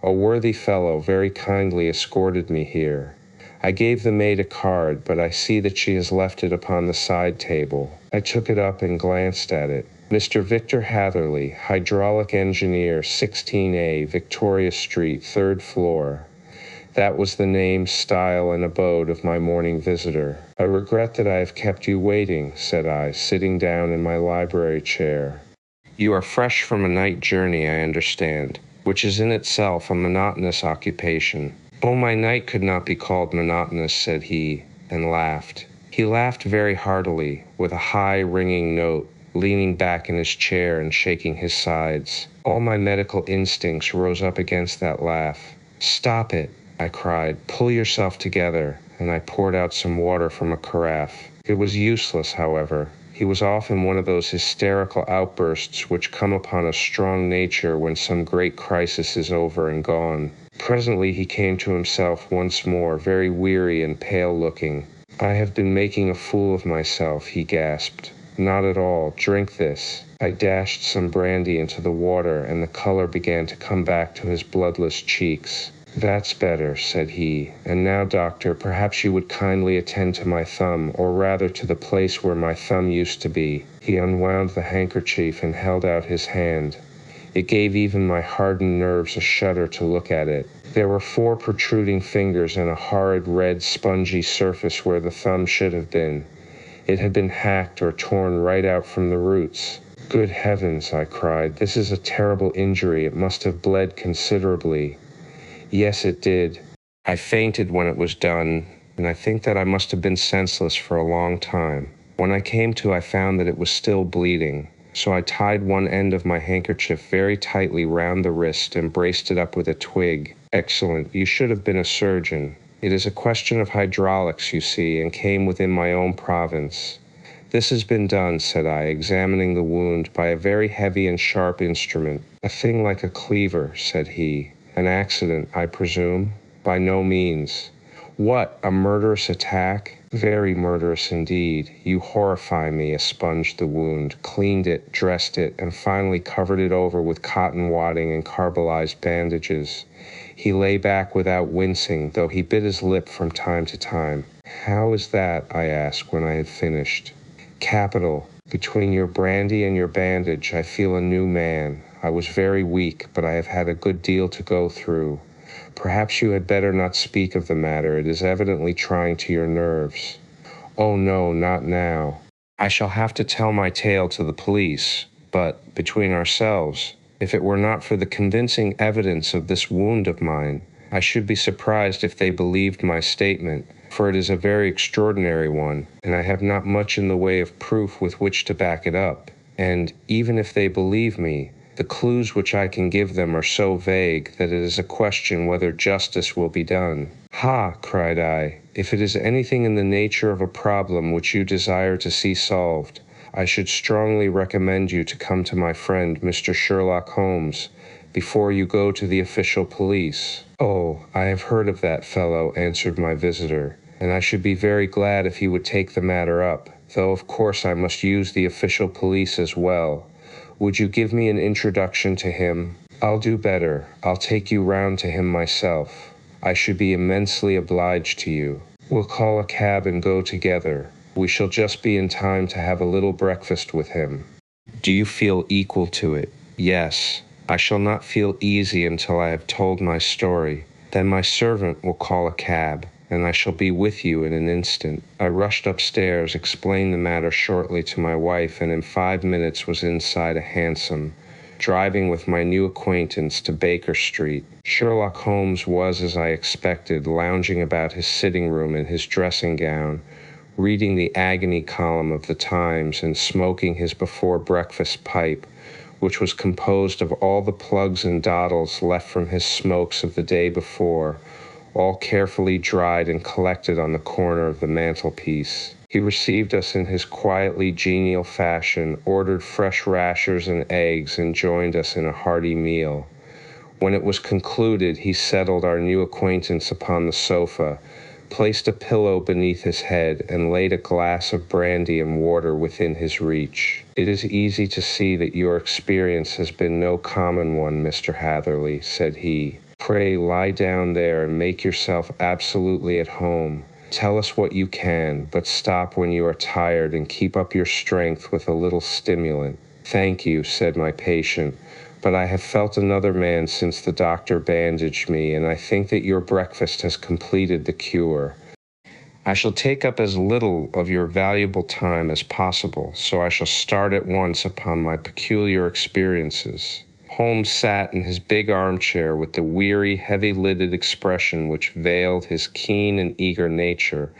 a worthy fellow very kindly escorted me here. I gave the maid a card, but I see that she has left it upon the side table." I took it up and glanced at it. "Mr. Victor Hatherley, hydraulic engineer, 16A, Victoria Street, 3rd floor." That was the name, style, and abode of my morning visitor. "I regret that I have kept you waiting," said I, sitting down in my library chair. "You are fresh from a night journey, I understand, which is in itself a monotonous occupation." "Oh, my night could not be called monotonous," said he, and laughed. He laughed very heartily, with a high, ringing note, leaning back in his chair and shaking his sides. All my medical instincts rose up against that laugh. "Stop it," I cried. "Pull yourself together," and I poured out some water from a carafe. It was useless, however. He was often one of those hysterical outbursts which come upon a strong nature when some great crisis is over and gone. Presently he came to himself once more, very weary and pale-looking. "I have been making a fool of myself," he gasped. "Not at all. Drink this." I dashed some brandy into the water, and the color began to come back to his bloodless cheeks. "That's better," said he. "And now, doctor, perhaps you would kindly attend to my thumb, or rather to the place where my thumb used to be." He unwound the handkerchief and held out his hand. It gave even my hardened nerves a shudder to look at it. There were 4 protruding fingers and a horrid red spongy surface where the thumb should have been. It had been hacked or torn right out from the roots. "Good heavens," I cried. "This is a terrible injury. It must have bled considerably." "Yes, it did. I fainted when it was done, and I think that I must have been senseless for a long time. When I came to, I found that it was still bleeding. So I tied one end of my handkerchief very tightly round the wrist and braced it up with a twig." "Excellent. You should have been a surgeon. It is a question of hydraulics, you see, and came within my own province." "This has been done," said I, examining the wound, "by a very heavy and sharp instrument." "A thing like a cleaver," said he. "An accident, I presume?" "By no means." "What, a murderous attack?" "Very murderous indeed. You horrify me." I sponged the wound, cleaned it, dressed it, and finally covered it over with cotton wadding and carbolized bandages. He lay back without wincing, though he bit his lip from time to time. "How is that?" I asked when I had finished. "Capital. Between your brandy and your bandage, I feel a new man. I was very weak, but I have had a good deal to go through. Perhaps you had better not speak of the matter. It is evidently trying to your nerves." "Oh no, not now. I shall have to tell my tale to the police, but, between ourselves, if it were not for the convincing evidence of this wound of mine, I should be surprised if they believed my statement, for it is a very extraordinary one, and I have not much in the way of proof with which to back it up. And, even if they believe me, the clues which I can give them are so vague that it is a question whether justice will be done." "Ha!" cried I. "If it is anything in the nature of a problem which you desire to see solved, I should strongly recommend you to come to my friend, Mr. Sherlock Holmes, before you go to the official police." "Oh, I have heard of that fellow," answered my visitor, "and I should be very glad if he would take the matter up, though of course I must use the official police as well. Would you give me an introduction to him?" "I'll do better. I'll take you round to him myself. I should be immensely obliged to you. We'll call a cab and go together. We shall just be in time to have a little breakfast with him." "Do you feel equal to it?" "Yes. I shall not feel easy until I have told my story. Then my servant will call a cab, and I shall be with you in an instant." I rushed upstairs, explained the matter shortly to my wife, and in 5 minutes was inside a hansom, driving with my new acquaintance to Baker Street. Sherlock Holmes was, as I expected, lounging about his sitting room in his dressing gown, reading the agony column of the Times and smoking his before-breakfast pipe, which was composed of all the plugs and dawdles left from his smokes of the day before, all carefully dried and collected on the corner of the mantelpiece. He received us in his quietly genial fashion, ordered fresh rashers and eggs, and joined us in a hearty meal. When it was concluded, he settled our new acquaintance upon the sofa, placed a pillow beneath his head, and laid a glass of brandy and water within his reach. "It is easy to see that your experience has been no common one, Mr. Hatherley," said he. "Pray lie down there and make yourself absolutely at home. Tell us what you can, but stop when you are tired and keep up your strength with a little stimulant." "Thank you," said my patient, "but I have felt another man since the doctor bandaged me, and I think that your breakfast has completed the cure. I shall take up as little of your valuable time as possible, so I shall start at once upon my peculiar experiences." Holmes sat in his big armchair with the weary, heavy-lidded expression which veiled his keen and eager nature,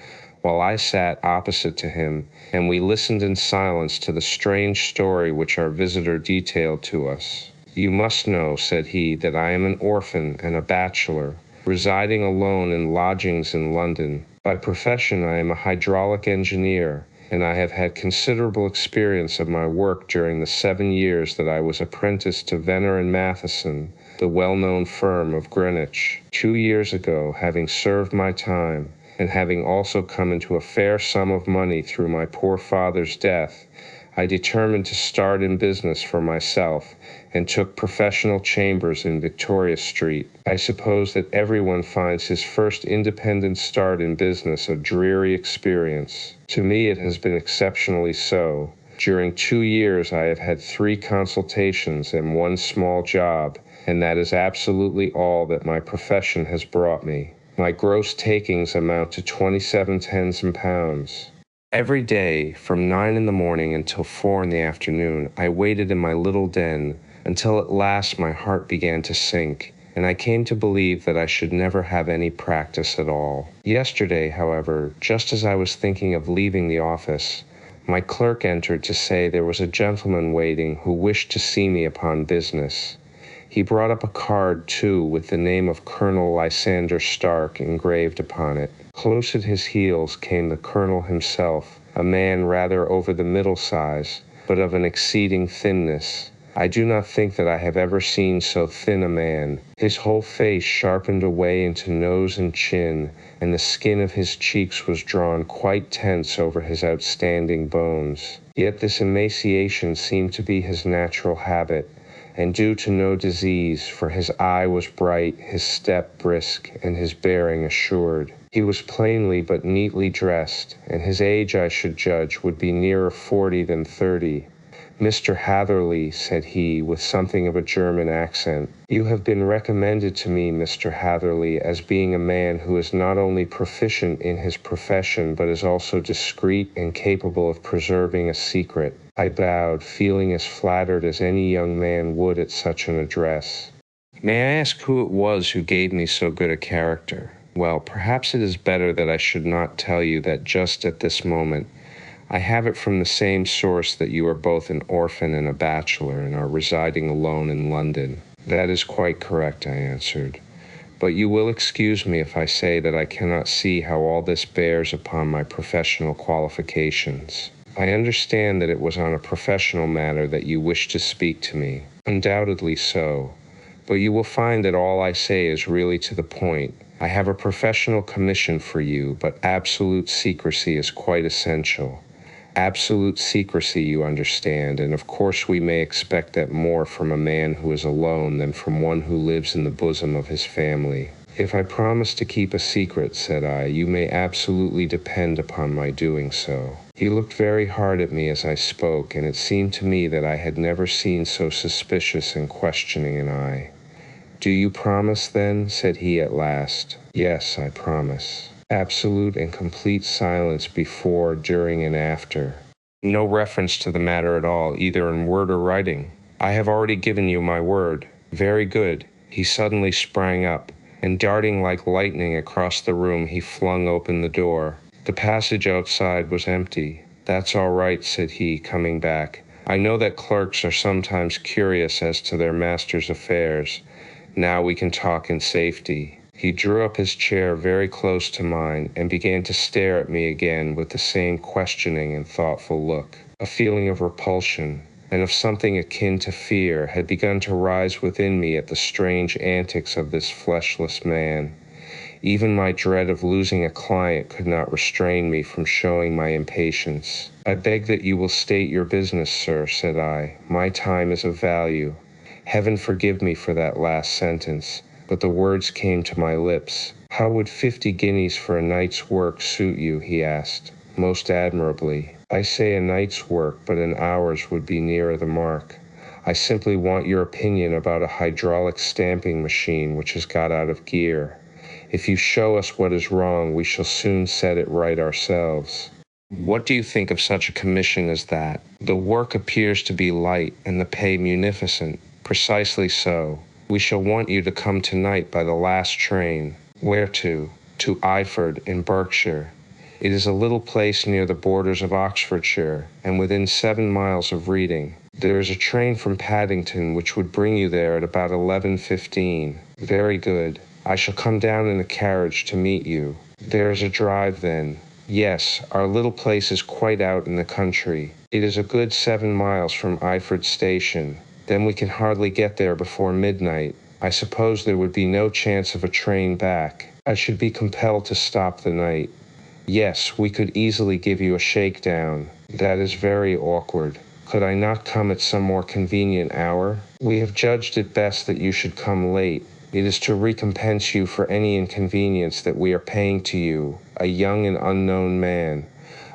while I sat opposite to him, and we listened in silence to the strange story which our visitor detailed to us. "You must know," said he, "that I am an orphan and a bachelor, residing alone in lodgings in London. By profession I am a hydraulic engineer, and I have had considerable experience of my work during the 7 years that I was apprenticed to Venner and Matheson, the well-known firm of Greenwich. 2 years ago, having served my time, and having also come into a fair sum of money through my poor father's death, I determined to start in business for myself, and took professional chambers in Victoria Street. I suppose that everyone finds his first independent start in business a dreary experience. To me it has been exceptionally so. During 2 years I have had 3 consultations and 1 small job, and that is absolutely all that my profession has brought me. My gross takings amount to 27 tens and pounds. Every day, from 9 in the morning until 4 in the afternoon, I waited in my little den, until at last my heart began to sink, and I came to believe that I should never have any practice at all. Yesterday, however, just as I was thinking of leaving the office, my clerk entered to say there was a gentleman waiting who wished to see me upon business. He brought up a card, too, with the name of Colonel Lysander Stark engraved upon it. Close at his heels came the colonel himself, a man rather over the middle size, but of an exceeding thinness. I do not think that I have ever seen so thin a man. His whole face sharpened away into nose and chin, and the skin of his cheeks was drawn quite tense over his outstanding bones. Yet this emaciation seemed to be his natural habit, and due to no disease, for his eye was bright, his step brisk, and his bearing assured. He was plainly but neatly dressed, and his age, I should judge, would be nearer 40 than 30. "Mr. Hatherley," said he, with something of a German accent, "you have been recommended to me, Mr. Hatherley, as being a man who is not only proficient in his profession, but is also discreet and capable of preserving a secret." I bowed, feeling as flattered as any young man would at such an address. "May I ask who it was who gave me so good a character?" "Well, perhaps it is better that I should not tell you that just at this moment I have it from the same source that you are both an orphan and a bachelor and are residing alone in London." "That is quite correct," I answered. "But you will excuse me if I say that I cannot see how all this bears upon my professional qualifications. I understand that it was on a professional matter that you wished to speak to me." "Undoubtedly so. But you will find that all I say is really to the point. I have a professional commission for you, but absolute secrecy is quite essential. Absolute secrecy, you understand, and of course we may expect that more from a man who is alone than from one who lives in the bosom of his family." "If I promise to keep a secret," said I, "you may absolutely depend upon my doing so." He looked very hard at me as I spoke, and it seemed to me that I had never seen so suspicious and questioning an eye. "Do you promise, then?" said he at last. "Yes, I promise." "Absolute and complete silence before, during, and after. No reference to the matter at all, either in word or writing." "I have already given you my word." "Very good." He suddenly sprang up, and darting like lightning across the room, he flung open the door. The passage outside was empty. "That's all right," said he, coming back. "I know that clerks are sometimes curious as to their master's affairs. Now we can talk in safety." He drew up his chair very close to mine and began to stare at me again with the same questioning and thoughtful look. A feeling of repulsion, and of something akin to fear, had begun to rise within me at the strange antics of this fleshless man. Even my dread of losing a client could not restrain me from showing my impatience. "I beg that you will state your business, sir," said I. "My time is of value." Heaven forgive me for that last sentence, but the words came to my lips. "How would 50 guineas for a night's work suit you?" he asked. "Most admirably." "I say a night's work, but an hour's would be nearer the mark. I simply want your opinion about a hydraulic stamping machine which has got out of gear. If you show us what is wrong, we shall soon set it right ourselves." "What do you think of such a commission as that? The work appears to be light, and the pay munificent." "Precisely so. We shall want you to come tonight by the last train." "Where to?" "To Eyford, in Berkshire. It is a little place near the borders of Oxfordshire, and within 7 miles of Reading. There is a train from Paddington which would bring you there at about 11:15. "Very good. I shall come down in a carriage to meet you." "There is a drive, then?" Yes, our little place is quite out in the country. It is a good 7 miles from Eyford Station. Then we can hardly get there before midnight. I suppose there would be no chance of a train back. I should be compelled to stop the night. Yes, we could easily give you a shakedown. That is very awkward. Could I not come at some more convenient hour? We have judged it best that you should come late. It is to recompense you for any inconvenience that we are paying to you, a young and unknown man,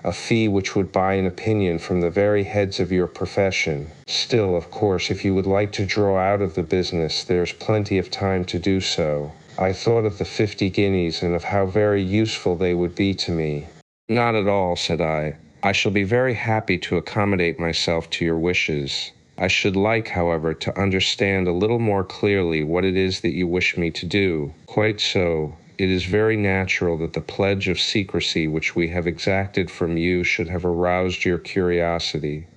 a fee which would buy an opinion from the very heads of your profession. Still, of course, if you would like to draw out of the business, there's plenty of time to do so. I thought of the 50 guineas and of how very useful they would be to me. Not at all, said I. I shall be very happy to accommodate myself to your wishes. I should like, however, to understand a little more clearly what it is that you wish me to do. Quite so. It is very natural that the pledge of secrecy which we have exacted from you should have aroused your curiosity.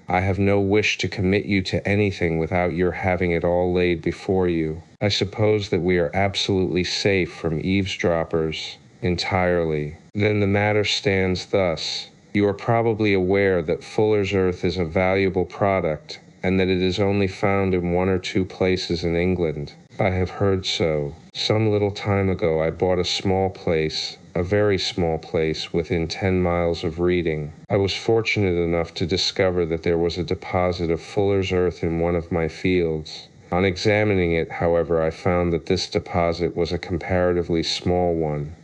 I have no wish to commit you to anything without your having it all laid before you. I suppose that we are absolutely safe from eavesdroppers. Entirely. Then the matter stands thus. You are probably aware that Fuller's Earth is a valuable product, and that it is only found in 1 or 2 places in England. I have heard so. Some little time ago I bought a small place, a very small place, within 10 miles of Reading. I was fortunate enough to discover that there was a deposit of Fuller's Earth in one of my fields. On examining it, however, I found that this deposit was a comparatively small one,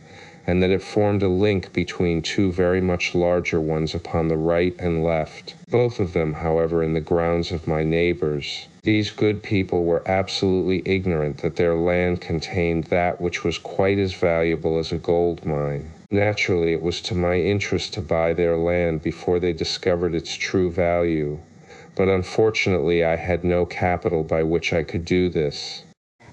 and that it formed a link between 2 very much larger ones upon the right and left, both of them, however, in the grounds of my neighbors. These good people were absolutely ignorant that their land contained that which was quite as valuable as a gold mine. Naturally, it was to my interest to buy their land before they discovered its true value, but unfortunately I had no capital by which I could do this.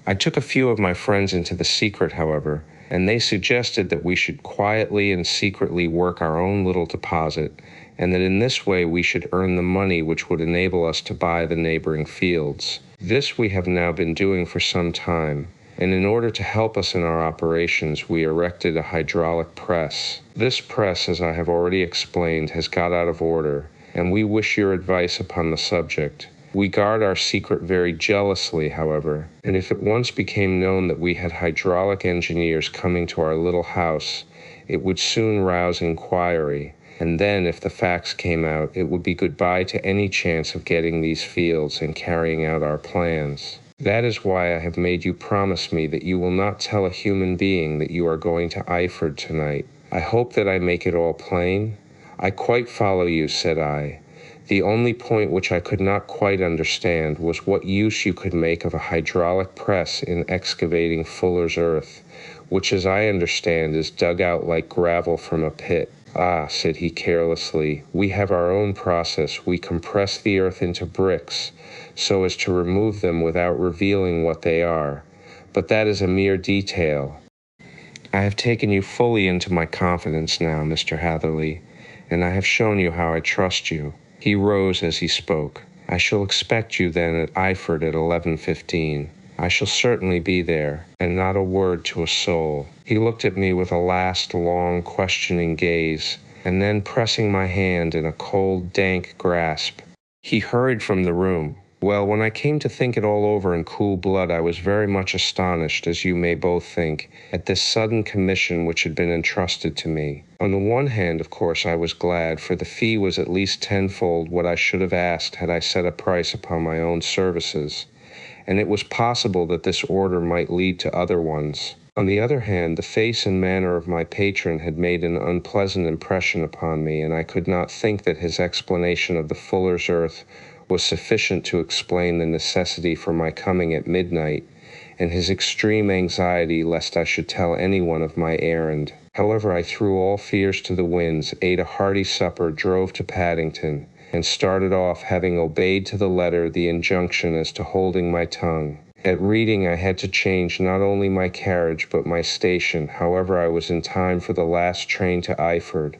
I took a few of my friends into the secret, however, and they suggested that we should quietly and secretly work our own little deposit, and that in this way we should earn the money which would enable us to buy the neighboring fields. This we have now been doing for some time, and in order to help us in our operations, we erected a hydraulic press. This press, as I have already explained, has got out of order, and we wish your advice upon the subject. We guard our secret very jealously, however, and if it once became known that we had hydraulic engineers coming to our little house, it would soon rouse inquiry, and then, if the facts came out, it would be goodbye to any chance of getting these fields and carrying out our plans. That is why I have made you promise me that you will not tell a human being that you are going to Eyford tonight. I hope that I make it all plain. I quite follow you, said I. The only point which I could not quite understand was what use you could make of a hydraulic press in excavating Fuller's Earth, which, as I understand, is dug out like gravel from a pit. Ah, said he carelessly, we have our own process. We compress the earth into bricks, so as to remove them without revealing what they are. But that is a mere detail. I have taken you fully into my confidence now, Mr. Hatherley, and I have shown you how I trust you. He rose as he spoke. I shall expect you then at Eyford at 11:15. I shall certainly be there, and not a word to a soul. He looked at me with a last long, questioning gaze, and then pressing my hand in a cold, dank grasp, he hurried from the room. Well, when I came to think it all over in cool blood, I was very much astonished, as you may both think, at this sudden commission which had been entrusted to me. On the one hand, of course, I was glad, for the fee was at least tenfold what I should have asked had I set a price upon my own services, and it was possible that this order might lead to other ones. On the other hand, the face and manner of my patron had made an unpleasant impression upon me, and I could not think that his explanation of the Fuller's Earth was sufficient to explain the necessity for my coming at midnight, and his extreme anxiety lest I should tell anyone of my errand. However, I threw all fears to the winds, ate a hearty supper, drove to Paddington, and started off, having obeyed to the letter the injunction as to holding my tongue. At Reading I had to change not only my carriage but my station. However, I was in time for the last train to Eyford,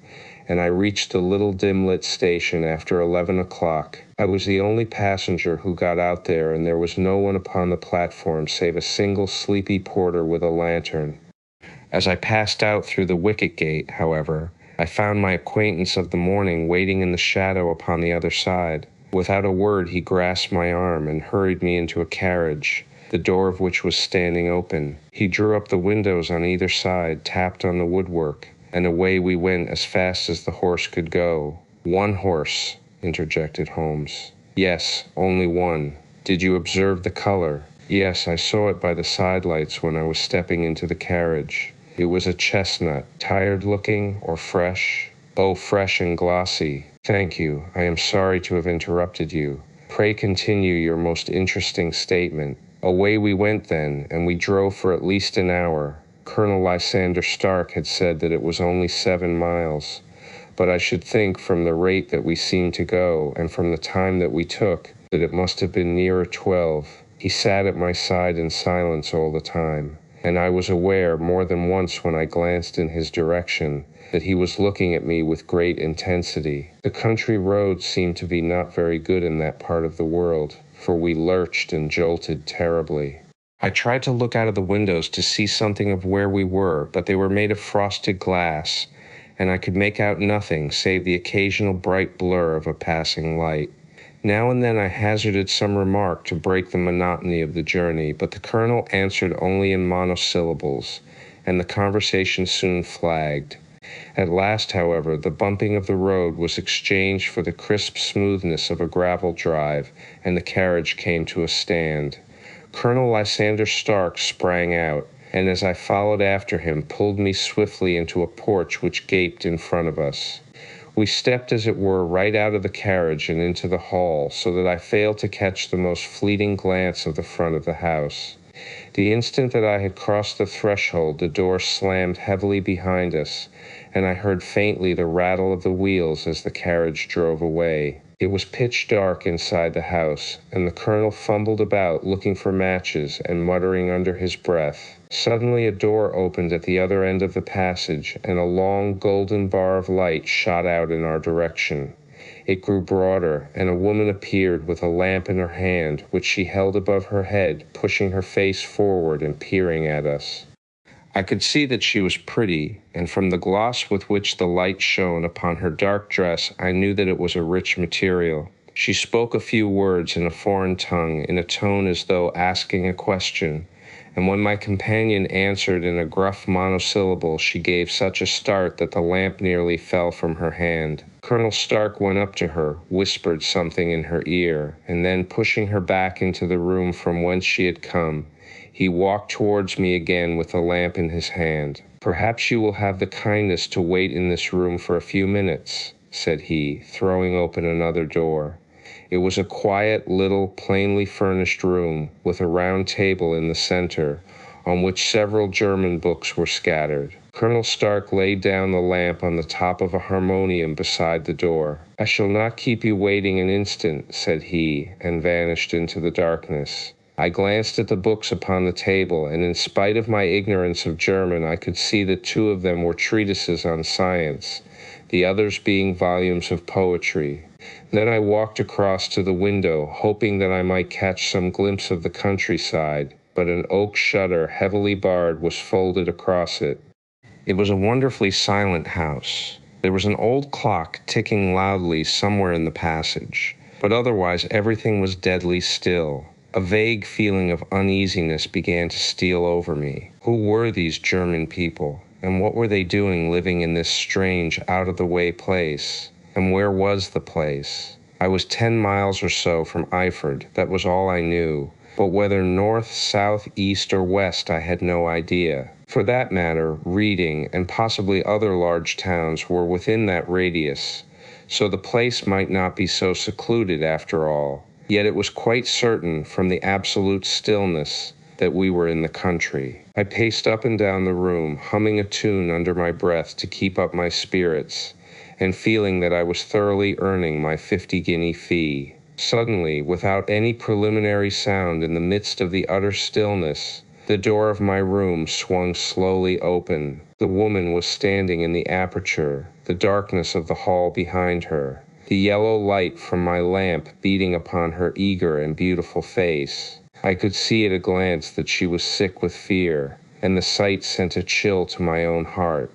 and I reached the little dim-lit station after 11 o'clock. I was the only passenger who got out there, and there was no one upon the platform save a single sleepy porter with a lantern. As I passed out through the wicket gate, however, I found my acquaintance of the morning waiting in the shadow upon the other side. Without a word, he grasped my arm and hurried me into a carriage, the door of which was standing open. He drew up the windows on either side, tapped on the woodwork, and away we went as fast as the horse could go. "One horse," interjected Holmes. "Yes, only one. Did you observe the color?" "Yes, I saw it by the sidelights when I was stepping into the carriage. It was a chestnut, tired-looking or fresh?" "Oh, fresh and glossy. Thank you. I am sorry to have interrupted you. Pray continue your most interesting statement." Away we went then, and we drove for at least an hour. Colonel Lysander Stark had said that it was only 7 miles, but I should think from the rate that we seemed to go, and from the time that we took, that it must have been nearer 12. He sat at my side in silence all the time, and I was aware more than once when I glanced in his direction that he was looking at me with great intensity. The country roads seemed to be not very good in that part of the world, for we lurched and jolted terribly. I tried to look out of the windows to see something of where we were, but they were made of frosted glass, and I could make out nothing save the occasional bright blur of a passing light. Now and then I hazarded some remark to break the monotony of the journey, but the colonel answered only in monosyllables, and the conversation soon flagged. At last, however, the bumping of the road was exchanged for the crisp smoothness of a gravel drive, and the carriage came to a stand. Colonel Lysander Stark sprang out, and as I followed after him, pulled me swiftly into a porch which gaped in front of us. We stepped, as it were, right out of the carriage and into the hall, so that I failed to catch the most fleeting glance of the front of the house. The instant that I had crossed the threshold, the door slammed heavily behind us, and I heard faintly the rattle of the wheels as the carriage drove away. It was pitch dark inside the house, and the colonel fumbled about looking for matches and muttering under his breath. Suddenly a door opened at the other end of the passage, and a long golden bar of light shot out in our direction. It grew broader, and a woman appeared with a lamp in her hand, which she held above her head, pushing her face forward and peering at us. I could see that she was pretty, and from the gloss with which the light shone upon her dark dress, I knew that it was a rich material. She spoke a few words in a foreign tongue, in a tone as though asking a question, and when my companion answered in a gruff monosyllable, she gave such a start that the lamp nearly fell from her hand. Colonel Stark went up to her, whispered something in her ear, and then, pushing her back into the room from whence she had come, he walked towards me again with the lamp in his hand. "Perhaps you will have the kindness to wait in this room for a few minutes," said he, throwing open another door. It was a quiet, little, plainly furnished room, with a round table in the center, on which several German books were scattered. Colonel Stark laid down the lamp on the top of a harmonium beside the door. "I shall not keep you waiting an instant," said he, and vanished into the darkness. I glanced at the books upon the table, and in spite of my ignorance of German, I could see that 2 of them were treatises on science, the others being volumes of poetry. Then I walked across to the window, hoping that I might catch some glimpse of the countryside, but an oak shutter, heavily barred, was folded across it. It was a wonderfully silent house. There was an old clock ticking loudly somewhere in the passage, but otherwise everything was deadly still. A vague feeling of uneasiness began to steal over me. Who were these German people, and what were they doing living in this strange, out-of-the-way place? And where was the place? I was 10 miles or so from Eiford, that was all I knew, but whether north, south, east, or west I had no idea. For that matter, Reading, and possibly other large towns, were within that radius, so the place might not be so secluded after all. Yet it was quite certain, from the absolute stillness, that we were in the country. I paced up and down the room, humming a tune under my breath to keep up my spirits, and feeling that I was thoroughly earning my 50-guinea fee. Suddenly, without any preliminary sound, in the midst of the utter stillness, the door of my room swung slowly open. The woman was standing in the aperture, the darkness of the hall behind her, the yellow light from my lamp beating upon her eager and beautiful face. I could see at a glance that she was sick with fear, and the sight sent a chill to my own heart.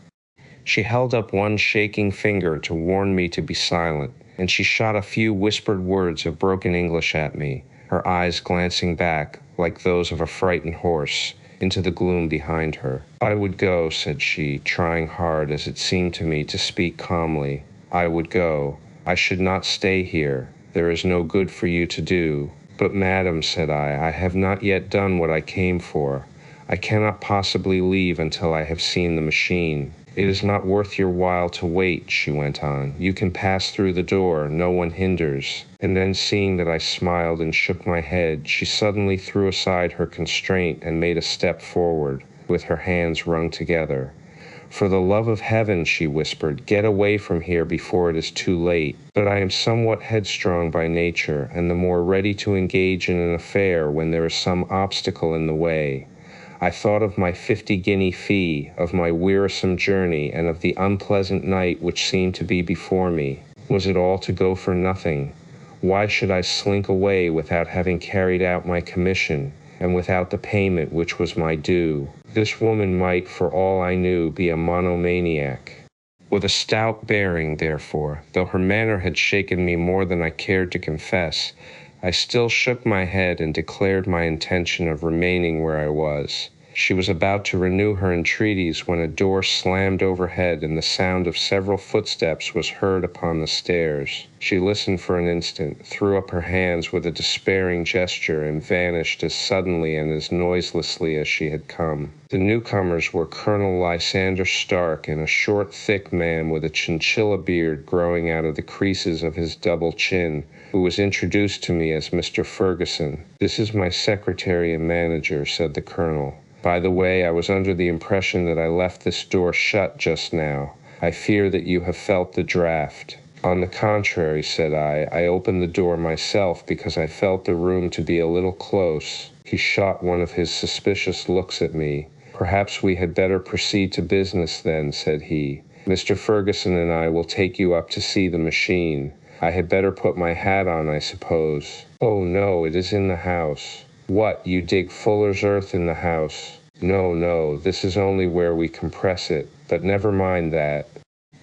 She held up one shaking finger to warn me to be silent, and she shot a few whispered words of broken English at me, her eyes glancing back, like those of a frightened horse, into the gloom behind her. "I would go," said she, trying hard, as it seemed to me, to speak calmly. "I would go. I should not stay here. There is no good for you to do." "But, madam," said I have not yet done what I came for. I cannot possibly leave until I have seen the machine." "It is not worth your while to wait," she went on. "You can pass through the door. No one hinders." And then, seeing that I smiled and shook my head, she suddenly threw aside her constraint and made a step forward, with her hands wrung together. "For the love of heaven," she whispered, "get away from here before it is too late." But I am somewhat headstrong by nature, and the more ready to engage in an affair when there is some obstacle in the way. I thought of my 50-guinea fee, of my wearisome journey, and of the unpleasant night which seemed to be before me. Was it all to go for nothing? Why should I slink away without having carried out my commission, and without the payment which was my due? This woman might, for all I knew, be a monomaniac. With a stout bearing, therefore, though her manner had shaken me more than I cared to confess, I still shook my head and declared my intention of remaining where I was. She was about to renew her entreaties when a door slammed overhead and the sound of several footsteps was heard upon the stairs. She listened for an instant, threw up her hands with a despairing gesture, and vanished as suddenly and as noiselessly as she had come. The newcomers were Colonel Lysander Stark and a short, thick man with a chinchilla beard growing out of the creases of his double chin, who was introduced to me as Mr. Ferguson. "This is my secretary and manager," said the colonel. "By the way, I was under the impression that I left this door shut just now. I fear that you have felt the draft." "On the contrary," said I opened the door myself because I felt the room to be a little close." He shot one of his suspicious looks at me. "Perhaps we had better proceed to business then," said he. "Mr. Ferguson and I will take you up to see the machine. I had better put my hat on, I suppose." "Oh, no, it is in the house." "What, you dig fuller's earth in the house?" No, this is only where we compress it, but never mind that.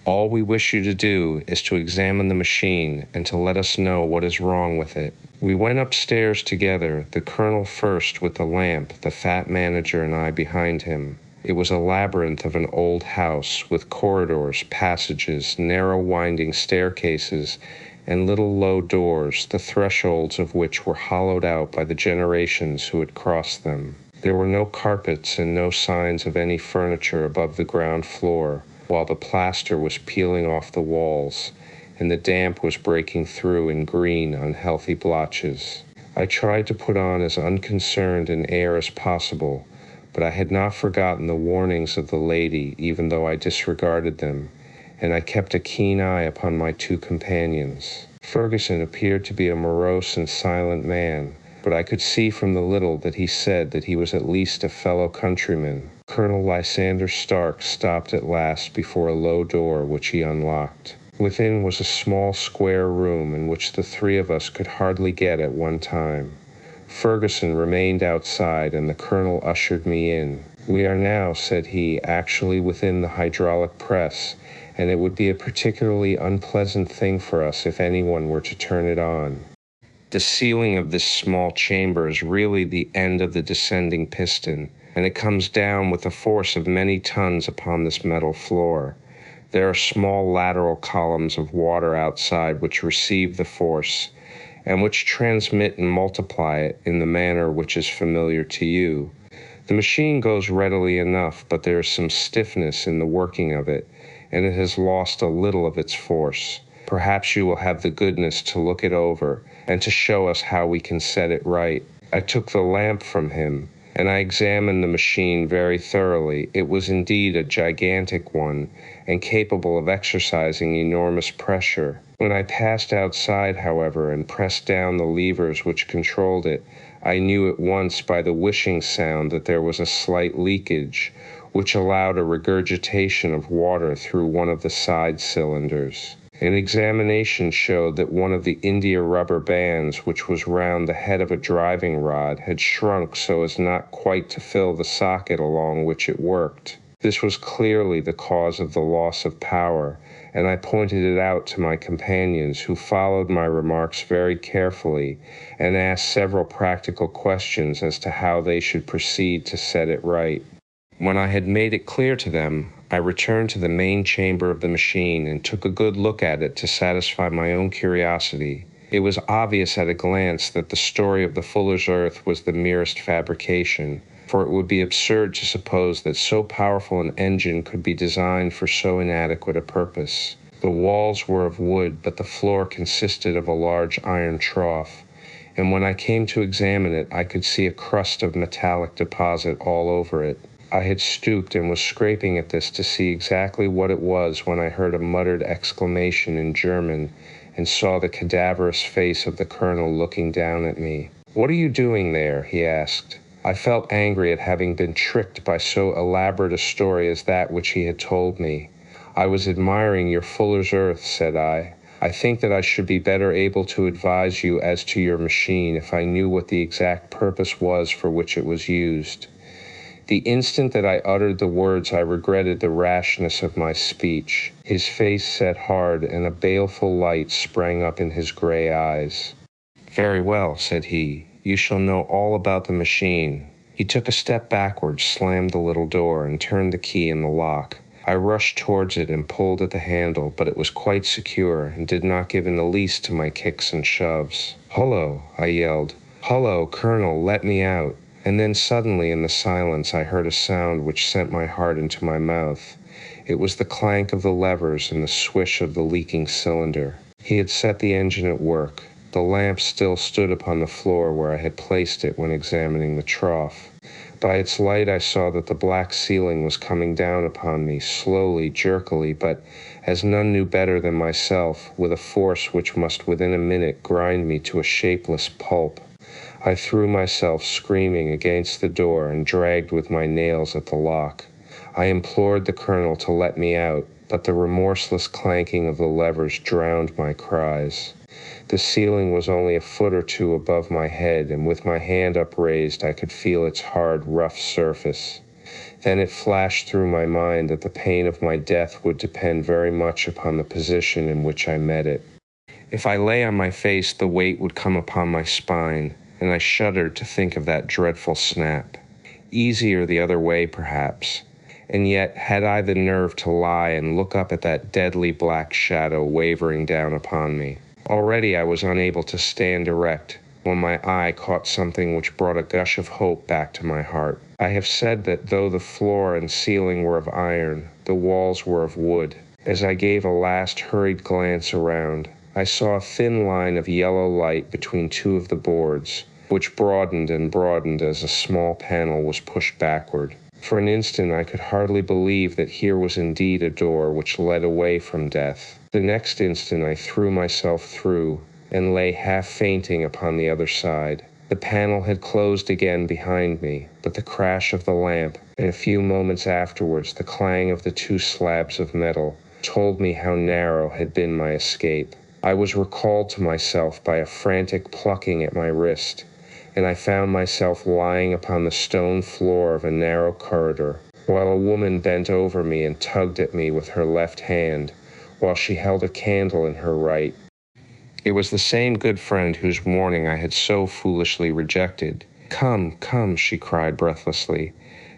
All we wish you to do is to examine the machine and to let us know what is wrong with it." We went upstairs together, the colonel first with the lamp, the fat manager and I behind him. It was a labyrinth of an old house, with corridors, passages, narrow winding staircases, and little low doors, the thresholds of which were hollowed out by the generations who had crossed them. There were no carpets and no signs of any furniture above the ground floor, while the plaster was peeling off the walls, and the damp was breaking through in green, unhealthy blotches. I tried to put on as unconcerned an air as possible, but I had not forgotten the warnings of the lady, even though I disregarded them, and I kept a keen eye upon my two companions. Ferguson appeared to be a morose and silent man, but I could see from the little that he said that he was at least a fellow countryman. Colonel Lysander Stark stopped at last before a low door which he unlocked. Within was a small square room in which the three of us could hardly get at one time. Ferguson remained outside and the colonel ushered me in. "We are now," said he, "actually within the hydraulic press, and it would be a particularly unpleasant thing for us if anyone were to turn it on. The ceiling of this small chamber is really the end of the descending piston, and it comes down with a force of many tons upon this metal floor. There are small lateral columns of water outside which receive the force, and which transmit and multiply it in the manner which is familiar to you. The machine goes readily enough, but there is some stiffness in the working of it, and it has lost a little of its force. Perhaps you will have the goodness to look it over, and to show us how we can set it right." I took the lamp from him, and I examined the machine very thoroughly. It was indeed a gigantic one, and capable of exercising enormous pressure. When I passed outside, however, and pressed down the levers which controlled it, I knew at once by the whishing sound that there was a slight leakage, which allowed a regurgitation of water through one of the side cylinders. An examination showed that one of the India rubber bands, which was round the head of a driving rod, had shrunk so as not quite to fill the socket along which it worked. This was clearly the cause of the loss of power, and I pointed it out to my companions, who followed my remarks very carefully and asked several practical questions as to how they should proceed to set it right. When I had made it clear to them, I returned to the main chamber of the machine and took a good look at it to satisfy my own curiosity. It was obvious at a glance that the story of the Fuller's Earth was the merest fabrication, for it would be absurd to suppose that so powerful an engine could be designed for so inadequate a purpose. The walls were of wood, but the floor consisted of a large iron trough, and when I came to examine it, I could see a crust of metallic deposit all over it. I had stooped and was scraping at this to see exactly what it was when I heard a muttered exclamation in German and saw the cadaverous face of the colonel looking down at me. "What are you doing there?" he asked. I felt angry at having been tricked by so elaborate a story as that which he had told me. "I was admiring your Fuller's Earth," said I. "I think that I should be better able to advise you as to your machine if I knew what the exact purpose was for which it was used." The instant that I uttered the words, I regretted the rashness of my speech. His face set hard, and a baleful light sprang up in his gray eyes. "Very well," said he. "You shall know all about the machine." He took a step backward, slammed the little door, and turned the key in the lock. I rushed towards it and pulled at the handle, but it was quite secure and did not give in the least to my kicks and shoves. "Hullo!" I yelled. "Hullo, Colonel, let me out." And then suddenly in the silence I heard a sound which sent my heart into my mouth. It was the clank of the levers and the swish of the leaking cylinder. He had set the engine at work. The lamp still stood upon the floor where I had placed it when examining the trough. By its light I saw that the black ceiling was coming down upon me, slowly, jerkily, but, as none knew better than myself, with a force which must within a minute grind me to a shapeless pulp. I threw myself screaming against the door and dragged with my nails at the lock. I implored the colonel to let me out, but the remorseless clanking of the levers drowned my cries. The ceiling was only a foot or two above my head, and with my hand upraised I could feel its hard, rough surface. Then it flashed through my mind that the pain of my death would depend very much upon the position in which I met it. If I lay on my face, the weight would come upon my spine, and I shuddered to think of that dreadful snap. Easier the other way, perhaps. And yet, had I the nerve to lie and look up at that deadly black shadow wavering down upon me? Already I was unable to stand erect, when my eye caught something which brought a gush of hope back to my heart. I have said that though the floor and ceiling were of iron, the walls were of wood. As I gave a last hurried glance around, I saw a thin line of yellow light between two of the boards, which broadened and broadened as a small panel was pushed backward. For an instant I could hardly believe that here was indeed a door which led away from death. The next instant I threw myself through, and lay half fainting upon the other side. The panel had closed again behind me, but the crash of the lamp, and a few moments afterwards the clang of the two slabs of metal, told me how narrow had been my escape. I was recalled to myself by a frantic plucking at my wrist, and I found myself lying upon the stone floor of a narrow corridor, while a woman bent over me and tugged at me with her left hand, while she held a candle in her right. It was the same good friend whose warning I had so foolishly rejected. "Come, come," she cried breathlessly.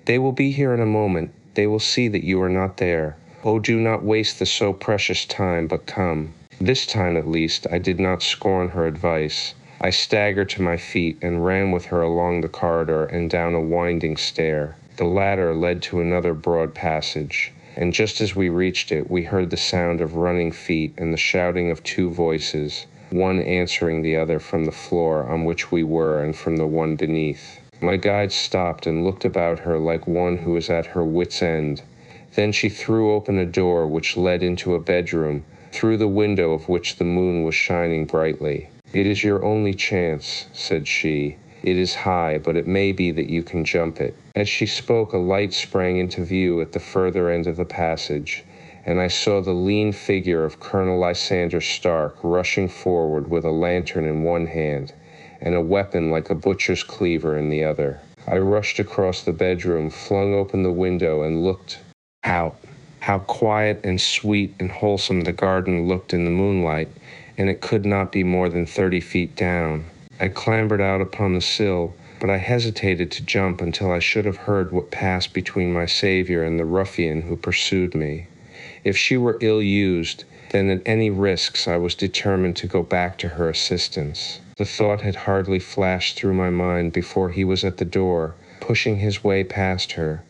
"They will be here in a moment. They will see that you are not there. Oh, do not waste the so precious time, but come." This time, at least, I did not scorn her advice. I staggered to my feet and ran with her along the corridor and down a winding stair. The latter led to another broad passage, and just as we reached it, we heard the sound of running feet and the shouting of two voices, one answering the other from the floor on which we were and from the one beneath. My guide stopped and looked about her like one who is at her wit's end. Then she threw open a door which led into a bedroom, through the window of which the moon was shining brightly. "It is your only chance," said she. "It is high, but it may be that you can jump it." As she spoke, a light sprang into view at the further end of the passage, and I saw the lean figure of Colonel Lysander Stark rushing forward with a lantern in one hand and a weapon like a butcher's cleaver in the other. I rushed across the bedroom, flung open the window, and looked Out. How quiet and sweet and wholesome the garden looked in the moonlight, and it could not be more than 30 feet down. I clambered out upon the sill, but I hesitated to jump until I should have heard what passed between my savior and the ruffian who pursued me. If she were ill-used, then at any risks I was determined to go back to her assistance. The thought had hardly flashed through my mind before he was at the door, pushing his way past her,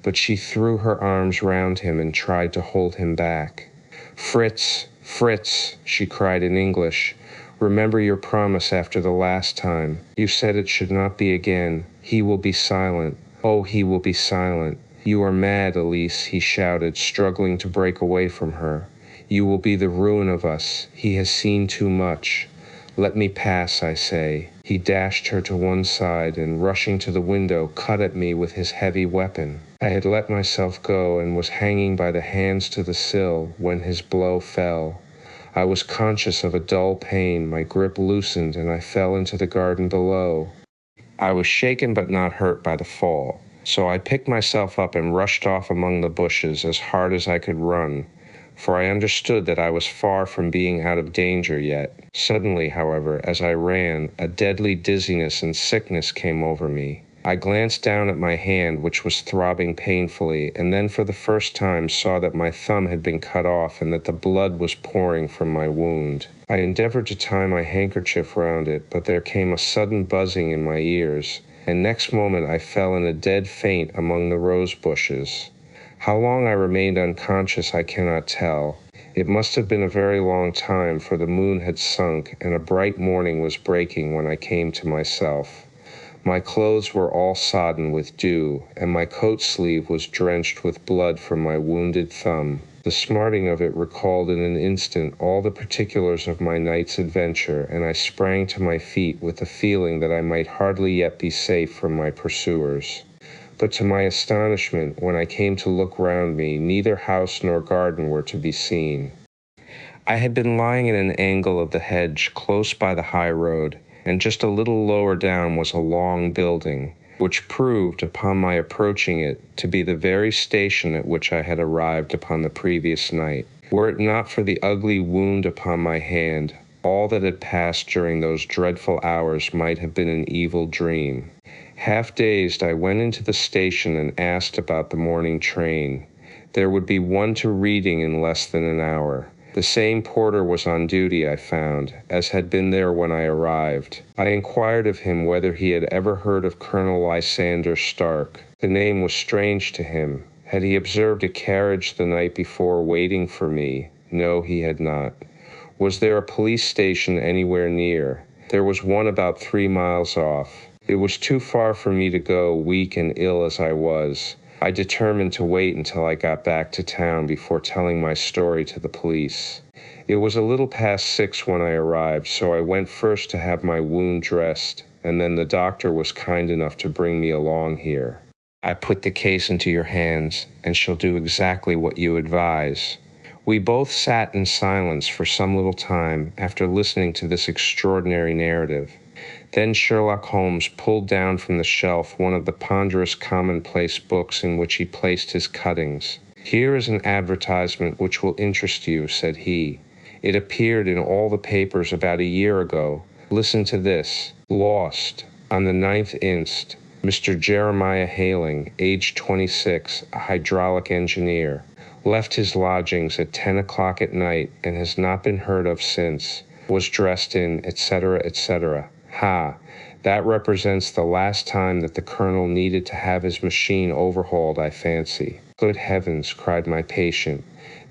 but she threw her arms round him and tried to hold him back. "Fritz, Fritz," she cried in English, "remember your promise after the last time. You said it should not be again. He will be silent. Oh, he will be silent. You are mad, Elise," he shouted, struggling to break away from her. "You will be the ruin of us. He has seen too much. Let me pass, I say." He dashed her to one side and, rushing to the window, cut at me with his heavy weapon. I had let myself go and was hanging by the hands to the sill when his blow fell. I was conscious of a dull pain, my grip loosened, and I fell into the garden below. I was shaken but not hurt by the fall, so I picked myself up and rushed off among the bushes as hard as I could run, for I understood that I was far from being out of danger yet. Suddenly, however, as I ran, a deadly dizziness and sickness came over me. I glanced down at my hand, which was throbbing painfully, and then for the first time saw that my thumb had been cut off and that the blood was pouring from my wound. I endeavored to tie my handkerchief round it, but there came a sudden buzzing in my ears, and next moment I fell in a dead faint among the rose bushes. How long I remained unconscious I cannot tell. It must have been a very long time, for the moon had sunk and a bright morning was breaking when I came to myself. My clothes were all sodden with dew, and my coat sleeve was drenched with blood from my wounded thumb. The smarting of it recalled in an instant all the particulars of my night's adventure, and I sprang to my feet with the feeling that I might hardly yet be safe from my pursuers. But to my astonishment, when I came to look round me, neither house nor garden were to be seen. I had been lying in an angle of the hedge close by the high road, and just a little lower down was a long building, which proved, upon my approaching it, to be the very station at which I had arrived upon the previous night. Were it not for the ugly wound upon my hand, all that had passed during those dreadful hours might have been an evil dream. Half dazed, I went into the station and asked about the morning train. There would be one to Reading in less than an hour. The same porter was on duty, I found, as had been there when I arrived. I inquired of him whether he had ever heard of Colonel Lysander Stark. The name was strange to him. Had he observed a carriage the night before waiting for me? No, he had not. Was there a police station anywhere near? There was one about 3 miles off. It was too far for me to go, weak and ill as I was. I determined to wait until I got back to town before telling my story to the police. It was a little past 6 when I arrived, so I went first to have my wound dressed, and then the doctor was kind enough to bring me along here. I put the case into your hands, and shall do exactly what you advise. We both sat in silence for some little time after listening to this extraordinary narrative. Then Sherlock Holmes pulled down from the shelf one of the ponderous commonplace books in which he placed his cuttings. "Here is an advertisement which will interest you," said he. "It appeared in all the papers about a year ago. Listen to this. Lost. On the 9th inst. Mr. Jeremiah Haling, age 26, a hydraulic engineer. Left his lodgings at 10 o'clock at night and has not been heard of since. Was dressed in, etc., etc." Ha! That represents the last time that the colonel needed to have his machine overhauled, I fancy. "Good heavens," cried my patient.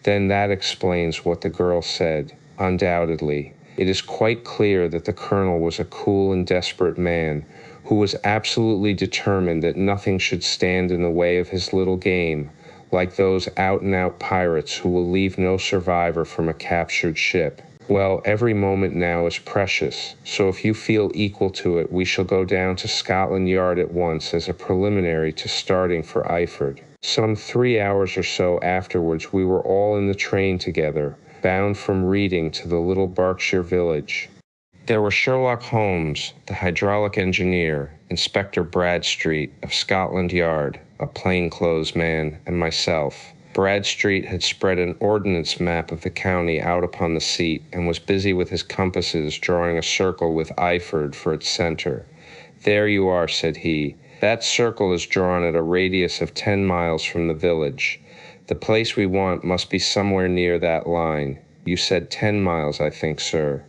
"Then that explains what the girl said. Undoubtedly. It is quite clear that the colonel was a cool and desperate man, who was absolutely determined that nothing should stand in the way of his little game, like those out-and-out pirates who will leave no survivor from a captured ship. Well, every moment now is precious, so if you feel equal to it, we shall go down to Scotland Yard at once as a preliminary to starting for Eyford." Some 3 hours or so afterwards we were all in the train together, bound from Reading to the little Berkshire village. There were Sherlock Holmes, the hydraulic engineer, Inspector Bradstreet of Scotland Yard, a plainclothes man, and myself. Bradstreet had spread an ordnance map of the county out upon the seat and was busy with his compasses drawing a circle with Iford for its center. "There you are," said he. "That circle is drawn at a radius of 10 miles from the village. The place we want must be somewhere near that line. You said 10 miles, I think, sir.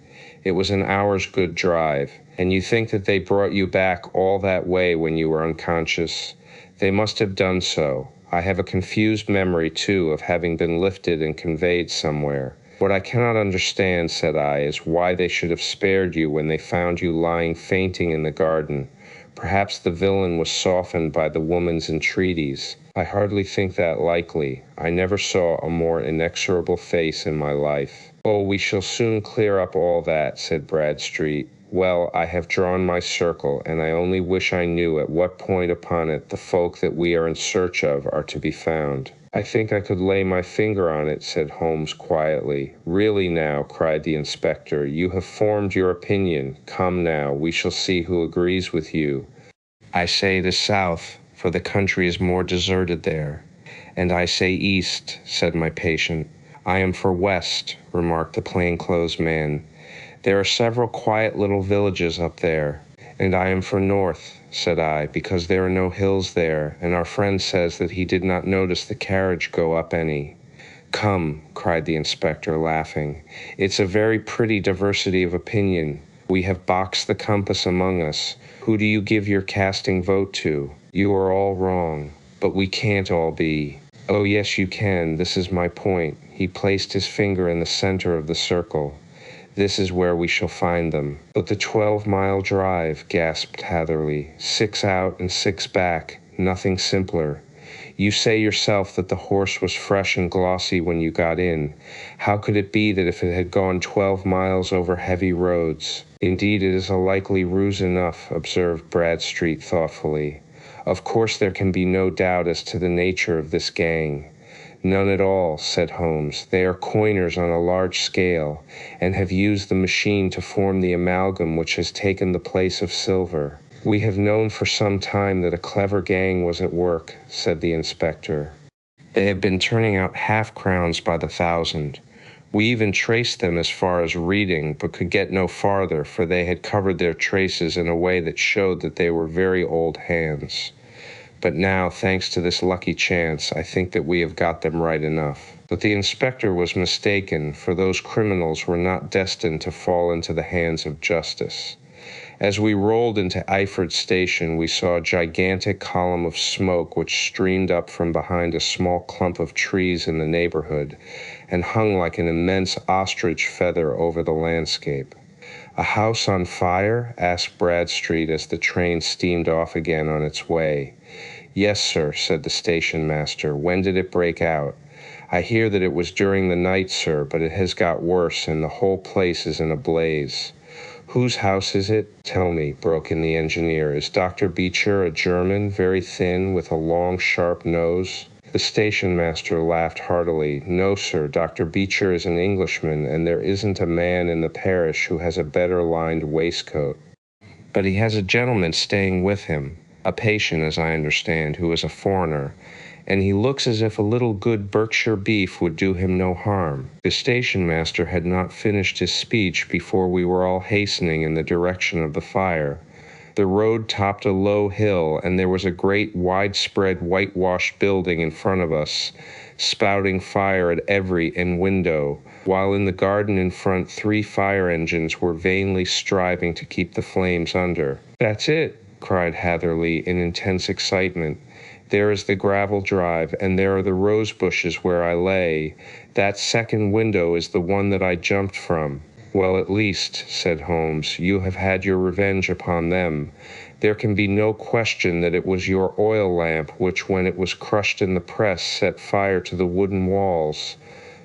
It was an hour's good drive. And you think that they brought you back all that way when you were unconscious? They must have done so. I have a confused memory, too, of having been lifted and conveyed somewhere. What I cannot understand," said I, "is why they should have spared you when they found you lying fainting in the garden. Perhaps the villain was softened by the woman's entreaties. I hardly think that likely. I never saw a more inexorable face in my life." "Oh, we shall soon clear up all that," said Bradstreet. "Well, I have drawn my circle, and I only wish I knew at what point upon it the folk that we are in search of are to be found." "I think I could lay my finger on it," said Holmes quietly. "Really now," cried the inspector, "you have formed your opinion. Come now, we shall see who agrees with you." "I say it is south, for the country is more deserted there." "And I say east," said my patient. "I am for west," remarked the plainclothes man. "There are several quiet little villages up there." "And I am for north," said I, "because there are no hills there, and our friend says that he did not notice the carriage go up any." "Come," cried the inspector, laughing, "it's a very pretty diversity of opinion. We have boxed the compass among us. Who do you give your casting vote to? You are all wrong. But we can't all be. Oh, yes, you can. This is my point." He placed his finger in the center of the circle. "This is where we shall find them." "But the 12-mile drive," gasped Hatherley. "6 out and 6 back. Nothing simpler. You say yourself that the horse was fresh and glossy when you got in. How could it be that if it had gone 12 miles over heavy roads?" "Indeed, it is a likely ruse enough," observed Bradstreet thoughtfully. "Of course there can be no doubt as to the nature of this gang." "None at all," said Holmes. "They are coiners on a large scale, and have used the machine to form the amalgam which has taken the place of silver." "We have known for some time that a clever gang was at work," said the inspector. "They have been turning out half-crowns by the thousand. We even traced them as far as Reading, but could get no farther, for they had covered their traces in a way that showed that they were very old hands. But now, thanks to this lucky chance, I think that we have got them right enough." But the inspector was mistaken, for those criminals were not destined to fall into the hands of justice. As we rolled into Iford Station, we saw a gigantic column of smoke which streamed up from behind a small clump of trees in the neighborhood and hung like an immense ostrich feather over the landscape. "A house on fire?" asked Bradstreet as the train steamed off again on its way. "Yes, sir," said the station master. "When did it break out?" "I hear that it was during the night, sir, but it has got worse, and the whole place is in a blaze." "Whose house is it? Tell me," broke in the engineer. "Is Dr. Beecher a German, very thin, with a long, sharp nose?" The station master laughed heartily. "No, sir, Dr. Beecher is an Englishman, and there isn't a man in the parish who has a better lined waistcoat. But he has a gentleman staying with him, a patient, as I understand, who is a foreigner, and he looks as if a little good Berkshire beef would do him no harm." The station master had not finished his speech before we were all hastening in the direction of the fire. The road topped a low hill, and there was a great widespread whitewashed building in front of us, spouting fire at every window, while in the garden in front 3 fire engines were vainly striving to keep the flames under. "That's it!" cried Hatherley in intense excitement. "There is the gravel drive, and there are the rose bushes where I lay. That second window is the one that I jumped from." "Well, at least," said Holmes, "you have had your revenge upon them. There can be no question that it was your oil lamp which, when it was crushed in the press, set fire to the wooden walls,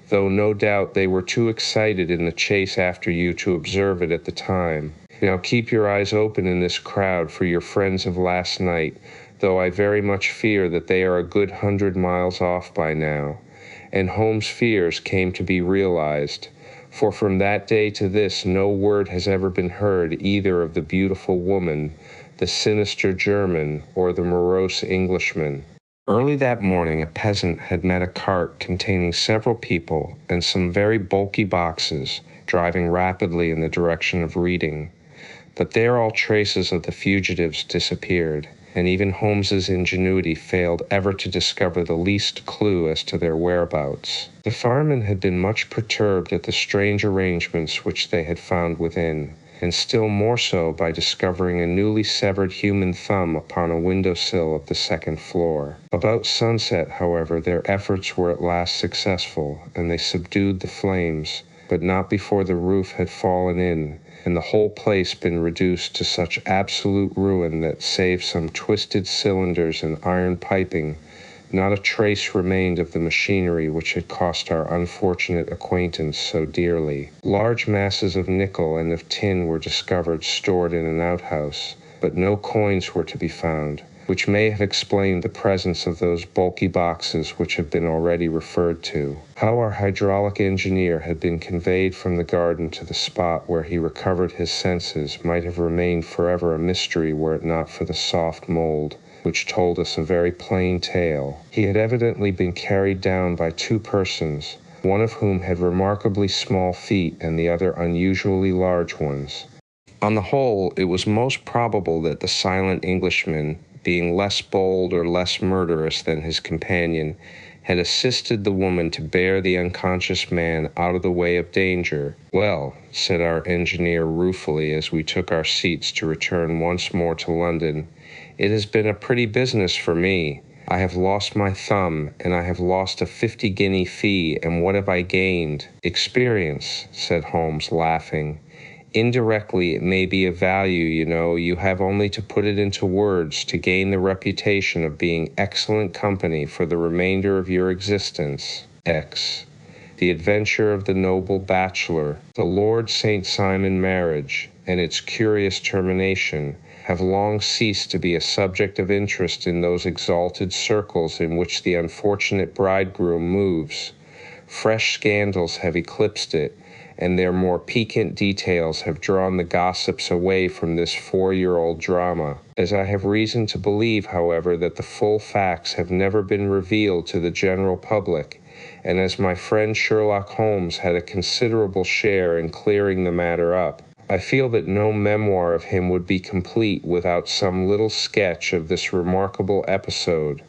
though no doubt they were too excited in the chase after you to observe it at the time. Now keep your eyes open in this crowd for your friends of last night, though I very much fear that they are a good 100 miles off by now." And Holmes' fears came to be realized, for from that day to this no word has ever been heard either of the beautiful woman, the sinister German, or the morose Englishman. Early that morning, a peasant had met a cart containing several people and some very bulky boxes driving rapidly in the direction of Reading. But there all traces of the fugitives disappeared, and even Holmes's ingenuity failed ever to discover the least clue as to their whereabouts. The firemen had been much perturbed at the strange arrangements which they had found within, and still more so by discovering a newly severed human thumb upon a window-sill of the second floor. About sunset, however, their efforts were at last successful, and they subdued the flames, but not before the roof had fallen in, and the whole place been reduced to such absolute ruin that, save some twisted cylinders and iron piping, not a trace remained of the machinery which had cost our unfortunate acquaintance so dearly. Large masses of nickel and of tin were discovered stored in an outhouse, but no coins were to be found, which may have explained the presence of those bulky boxes which have been already referred to. How our hydraulic engineer had been conveyed from the garden to the spot where he recovered his senses might have remained forever a mystery were it not for the soft mold, which told us a very plain tale. He had evidently been carried down by two persons, one of whom had remarkably small feet and the other unusually large ones. On the whole, it was most probable that the silent Englishman, being less bold or less murderous than his companion, had assisted the woman to bear the unconscious man out of the way of danger. "Well," said our engineer ruefully as we took our seats to return once more to London, "it has been a pretty business for me. I have lost my thumb, and I have lost a 50-guinea fee, and what have I gained?" "Experience," said Holmes, laughing. "Indirectly it may be of value, you know. You have only to put it into words to gain the reputation of being excellent company for the remainder of your existence. X. The Adventure of the Noble Bachelor, the Lord St. Simon marriage, and its curious termination, have long ceased to be a subject of interest in those exalted circles in which the unfortunate bridegroom moves. Fresh scandals have eclipsed it, and their more piquant details have drawn the gossips away from this 4-year-old drama. As I have reason to believe, however, that the full facts have never been revealed to the general public, and as my friend Sherlock Holmes had a considerable share in clearing the matter up, I feel that no memoir of him would be complete without some little sketch of this remarkable episode.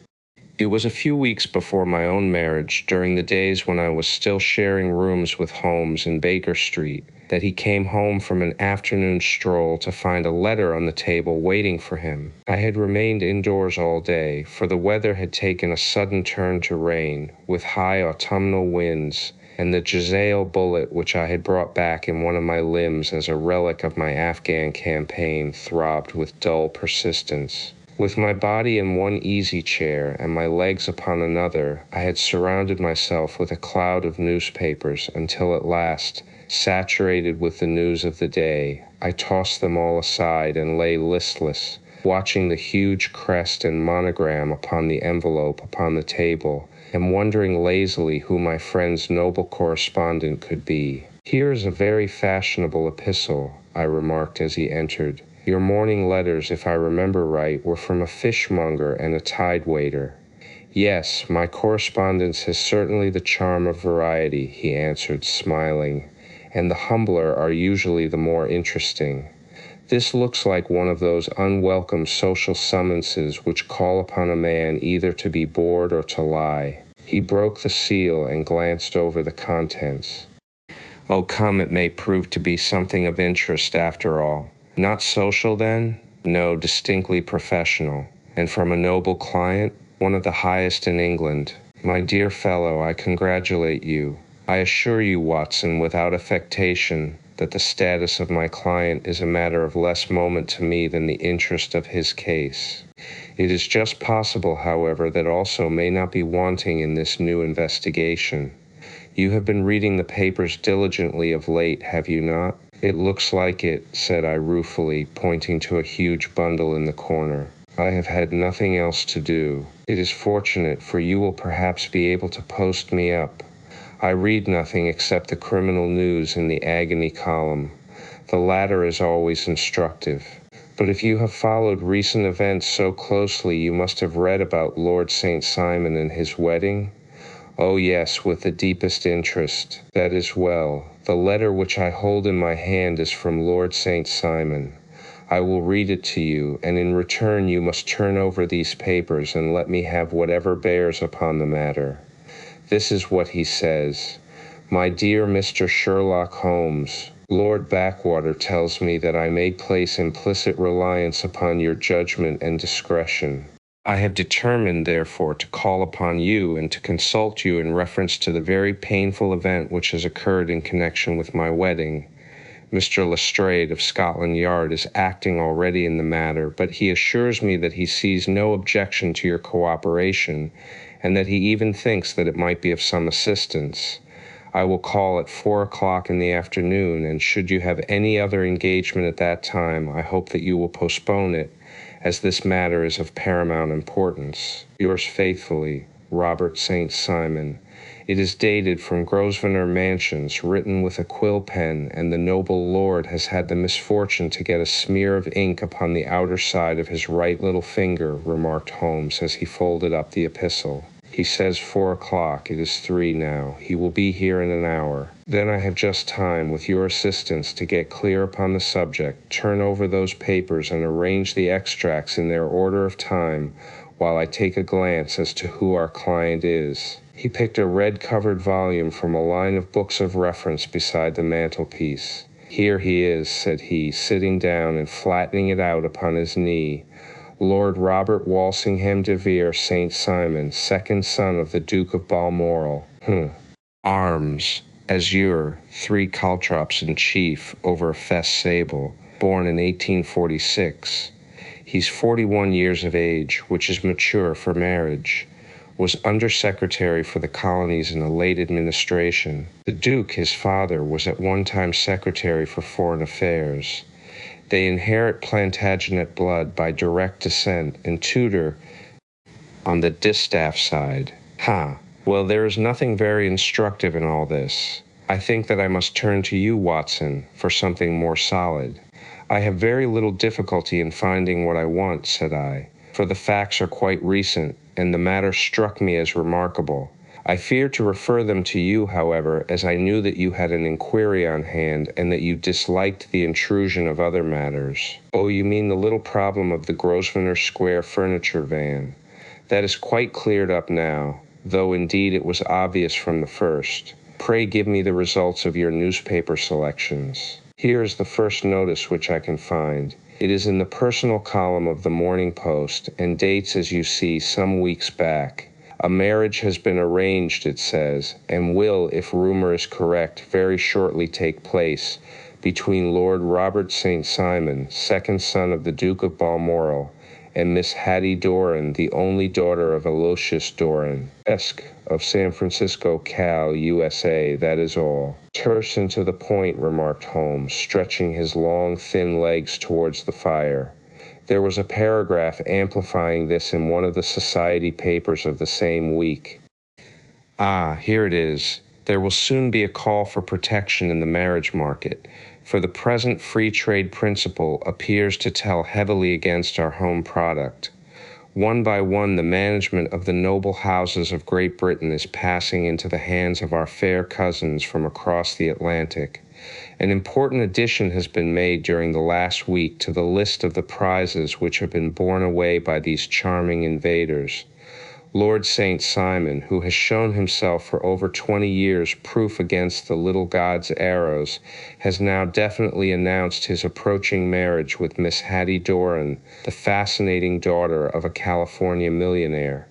It was a few weeks before my own marriage, during the days when I was still sharing rooms with Holmes in Baker Street, that he came home from an afternoon stroll to find a letter on the table waiting for him. I had remained indoors all day, for the weather had taken a sudden turn to rain, with high autumnal winds, and the Jezail bullet which I had brought back in one of my limbs as a relic of my Afghan campaign throbbed with dull persistence. With my body in one easy chair and my legs upon another, I had surrounded myself with a cloud of newspapers until at last, saturated with the news of the day, I tossed them all aside and lay listless, watching the huge crest and monogram upon the envelope upon the table, and wondering lazily who my friend's noble correspondent could be. "Here is a very fashionable epistle," I remarked as he entered. "Your morning letters, if I remember right, were from a fishmonger and a tide-waiter." "Yes, my correspondence has certainly the charm of variety," he answered, smiling, "and the humbler are usually the more interesting. This looks like one of those unwelcome social summonses which call upon a man either to be bored or to lie." He broke the seal and glanced over the contents. "Oh, come, it may prove to be something of interest after all. Not social, then?" "No, distinctly professional. And from a noble client, one of the highest in England. My dear fellow, I congratulate you. I assure you, Watson, without affectation, that the status of my client is a matter of less moment to me than the interest of his case. It is just possible, however, that also may not be wanting in this new investigation. You have been reading the papers diligently of late, have you not?" "It looks like it," said I ruefully, pointing to a huge bundle in the corner. "I have had nothing else to do. It is fortunate, for you will perhaps be able to post me up. I read nothing except the criminal news in the agony column. The latter is always instructive. But if you have followed recent events so closely, you must have read about Lord St. Simon and his wedding? Oh yes, with the deepest interest. That is well. The letter which I hold in my hand is from Lord St. Simon. I will read it to you, and in return you must turn over these papers and let me have whatever bears upon the matter. This is what he says. My dear Mr. Sherlock Holmes, Lord Backwater tells me that I may place implicit reliance upon your judgment and discretion. I have determined, therefore, to call upon you and to consult you in reference to the very painful event which has occurred in connection with my wedding. Mr. Lestrade of Scotland Yard is acting already in the matter, but he assures me that he sees no objection to your cooperation, and that he even thinks that it might be of some assistance. I will call at 4 o'clock in the afternoon, and should you have any other engagement at that time, I hope that you will postpone it, as this matter is of paramount importance. Yours faithfully, Robert St. Simon. It is dated from Grosvenor Mansions, written with a quill pen, and the noble lord has had the misfortune to get a smear of ink upon the outer side of his right little finger, remarked Holmes as he folded up the epistle. He says 4 o'clock. It is 3 now. He will be here in an hour. Then I have just time, with your assistance, to get clear upon the subject, turn over those papers, and arrange the extracts in their order of time, while I take a glance as to who our client is. He picked a red-covered volume from a line of books of reference beside the mantelpiece. Here he is, said he, sitting down and flattening it out upon his knee. Lord Robert Walsingham de Vere St. Simon, second son of the Duke of Balmoral. Arms, azure, 3 caltrops in chief over a fess sable, born in 1846. He's 41 years of age, which is mature for marriage. Was Undersecretary for the Colonies in a late administration. The Duke, his father, was at one time Secretary for Foreign Affairs. They inherit Plantagenet blood by direct descent, and Tudor on the distaff side. Well, there is nothing very instructive in all this. I think that I must turn to you, Watson, for something more solid. I have very little difficulty in finding what I want, said I, for the facts are quite recent, and the matter struck me as remarkable. I feared to refer them to you, however, as I knew that you had an inquiry on hand and that you disliked the intrusion of other matters. Oh, you mean the little problem of the Grosvenor Square furniture van. That is quite cleared up now, though indeed it was obvious from the first. Pray give me the results of your newspaper selections. Here is the first notice which I can find. It is in the personal column of the Morning Post, and dates, as you see, some weeks back. A marriage has been arranged, it says, and will, if rumor is correct, very shortly take place between Lord Robert St. Simon, second son of the Duke of Balmoral, and Miss Hattie Doran, the only daughter of Aloysius Doran, Esq. of San Francisco, Cal, USA, that is all. Terse and to the point, remarked Holmes, stretching his long, thin legs towards the fire. There was a paragraph amplifying this in one of the society papers of the same week. Here it is. There will soon be a call for protection in the marriage market, for the present free trade principle appears to tell heavily against our home product. One by one, the management of the noble houses of Great Britain is passing into the hands of our fair cousins from across the Atlantic. An important addition has been made during the last week to the list of the prizes which have been borne away by these charming invaders. Lord St. Simon, who has shown himself for over 20 years proof against the little god's arrows, has now definitely announced his approaching marriage with Miss Hattie Doran, the fascinating daughter of a California millionaire.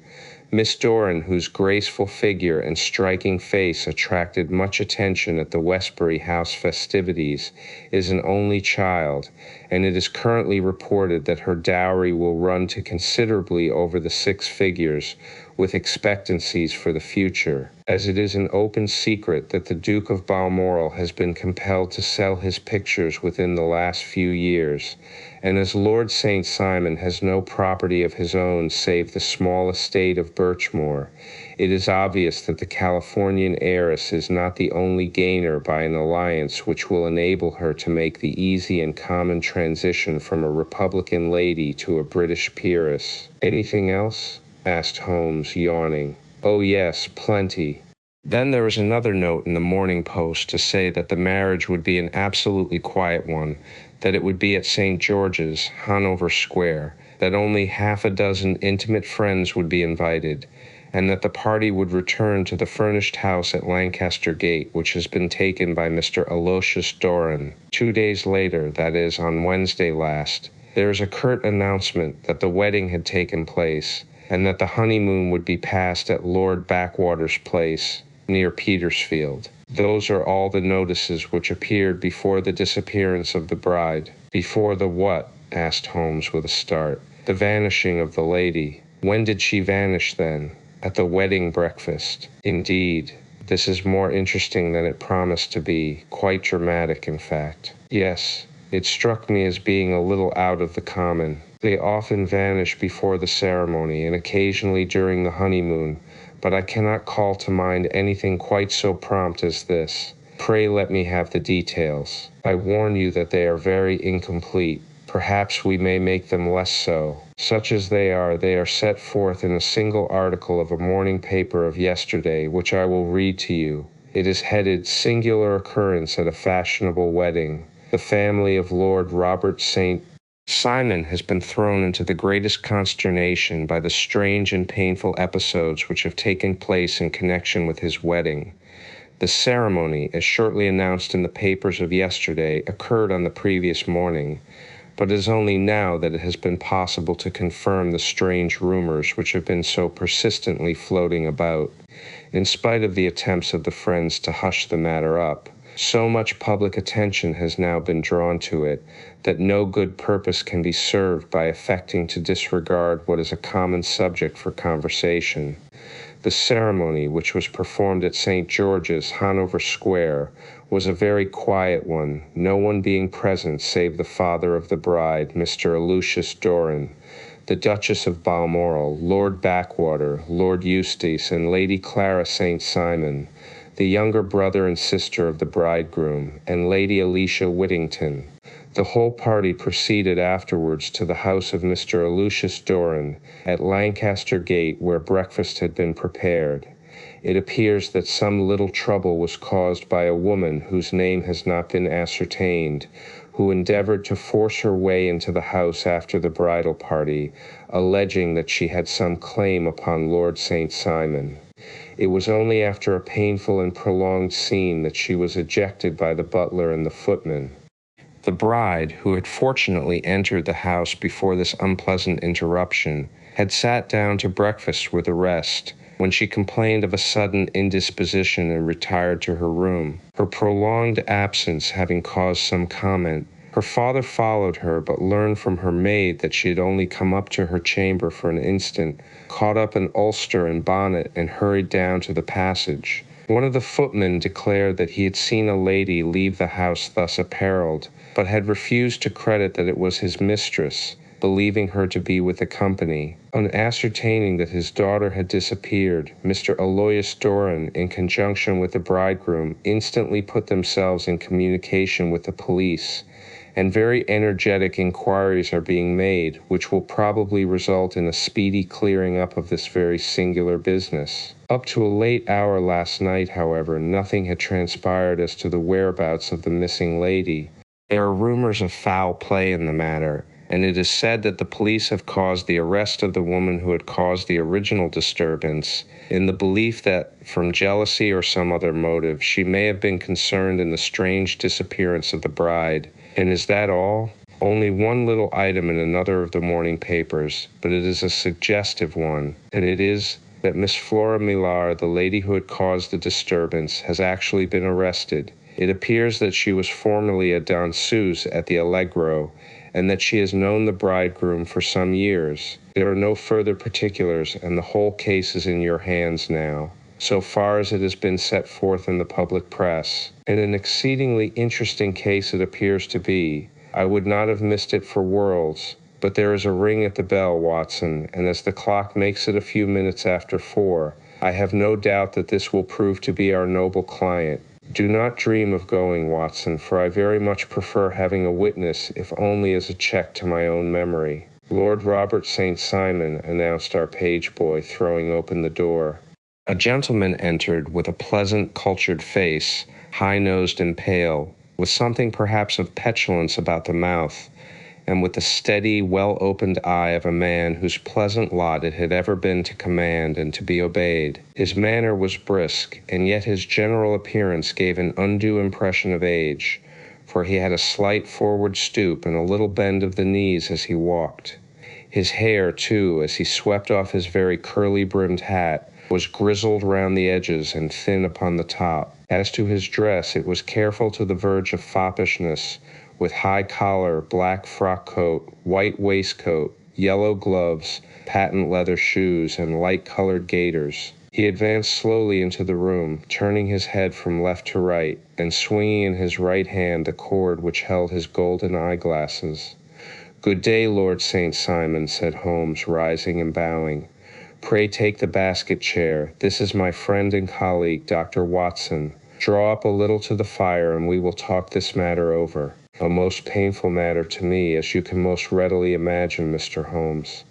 Miss Doran, whose graceful figure and striking face attracted much attention at the Westbury House festivities, is an only child, and it is currently reported that her dowry will run to considerably over the 6 figures, with expectancies for the future, as it is an open secret that the Duke of Balmoral has been compelled to sell his pictures within the last few years, and as Lord St. Simon has no property of his own save the small estate of Birchmoor, it is obvious that the Californian heiress is not the only gainer by an alliance which will enable her to make the easy and common transition from a Republican lady to a British peeress. Anything else? Asked Holmes, yawning. Oh yes, plenty. Then there was another note in the Morning Post to say that the marriage would be an absolutely quiet one, that it would be at St. George's, Hanover Square, that only half a dozen intimate friends would be invited, and that the party would return to the furnished house at Lancaster Gate, which has been taken by Mr. Aloysius Doran. 2 days later, that is, on Wednesday last, there is a curt announcement that the wedding had taken place, and that the honeymoon would be passed at Lord Backwater's place, near Petersfield. Those are all the notices which appeared before the disappearance of the bride. Before the what? Asked Holmes with a start. The vanishing of the lady. When did she vanish, then? At the wedding breakfast. Indeed. This is more interesting than it promised to be. Quite dramatic, in fact. Yes, it struck me as being a little out of the common. They often vanish before the ceremony, and occasionally during the honeymoon, but I cannot call to mind anything quite so prompt as this. Pray let me have the details. I warn you that they are very incomplete. Perhaps we may make them less so. Such as they are set forth in a single article of a morning paper of yesterday, which I will read to you. It is headed Singular Occurrence at a Fashionable Wedding. The family of Lord Robert St. Simon has been thrown into the greatest consternation by the strange and painful episodes which have taken place in connection with his wedding. The ceremony, as shortly announced in the papers of yesterday, occurred on the previous morning, but it is only now that it has been possible to confirm the strange rumors which have been so persistently floating about, in spite of the attempts of the friends to hush the matter up. So much public attention has now been drawn to it that no good purpose can be served by affecting to disregard what is a common subject for conversation. The ceremony, which was performed at St. George's, Hanover Square, was a very quiet one, no one being present save the father of the bride, Mr. Aloysius Doran, the Duchess of Balmoral, Lord Backwater, Lord Eustace, and Lady Clara St. Simon, the younger brother and sister of the bridegroom, and Lady Alicia Whittington. The whole party proceeded afterwards to the house of Mr. Aloysius Doran at Lancaster Gate, where breakfast had been prepared. It appears that some little trouble was caused by a woman whose name has not been ascertained, who endeavored to force her way into the house after the bridal party, alleging that she had some claim upon Lord St. Simon. It was only after a painful and prolonged scene that she was ejected by the butler and the footman. The bride, who had fortunately entered the house before this unpleasant interruption, had sat down to breakfast with the rest, when she complained of a sudden indisposition and retired to her room. Her prolonged absence having caused some comment, her father followed her, but learned from her maid that she had only come up to her chamber for an instant, caught up an ulster and bonnet, and hurried down to the passage. One of the footmen declared that he had seen a lady leave the house thus apparelled, but had refused to credit that it was his mistress, believing her to be with the company. On ascertaining that his daughter had disappeared, Mr. Aloysius Doran, in conjunction with the bridegroom, instantly put themselves in communication with the police, and very energetic inquiries are being made, which will probably result in a speedy clearing up of this very singular business. Up to a late hour last night, however, nothing had transpired as to the whereabouts of the missing lady. There are rumors of foul play in the matter, and it is said that the police have caused the arrest of the woman who had caused the original disturbance, in the belief that, from jealousy or some other motive, she may have been concerned in the strange disappearance of the bride. And is that all? Only one little item in another of the morning papers, but it is a suggestive one, and it is that Miss Flora Millar, the lady who had caused the disturbance, has actually been arrested. It appears that she was formerly a danseuse at the Allegro, and that she has known the bridegroom for some years. There are no further particulars, and the whole case is in your hands now, so far as it has been set forth in the public press. And an exceedingly interesting case it appears to be. I would not have missed it for worlds. But there is a ring at the bell, Watson, and as the clock makes it a few minutes after 4, I have no doubt that this will prove to be our noble client. Do not dream of going, Watson, for I very much prefer having a witness, if only as a check to my own memory. Lord Robert St. Simon, announced our page boy, throwing open the door. A gentleman entered with a pleasant, cultured face, high-nosed and pale, with something perhaps of petulance about the mouth, and with the steady, well-opened eye of a man whose pleasant lot it had ever been to command and to be obeyed. His manner was brisk, and yet his general appearance gave an undue impression of age, for he had a slight forward stoop and a little bend of the knees as he walked. His hair, too, as he swept off his very curly-brimmed hat, was grizzled round the edges and thin upon the top. As to his dress, it was careful to the verge of foppishness, with high collar, black frock coat, white waistcoat, yellow gloves, patent leather shoes, and light-colored gaiters. He advanced slowly into the room, turning his head from left to right, and swinging in his right hand the cord which held his golden eyeglasses. "Good day, Lord St. Simon," said Holmes, rising and bowing. "Pray take the basket chair. This is my friend and colleague, Dr. Watson. Draw up a little to the fire, and we will talk this matter over. A most painful matter to me, as you can most readily imagine, Mr. Holmes.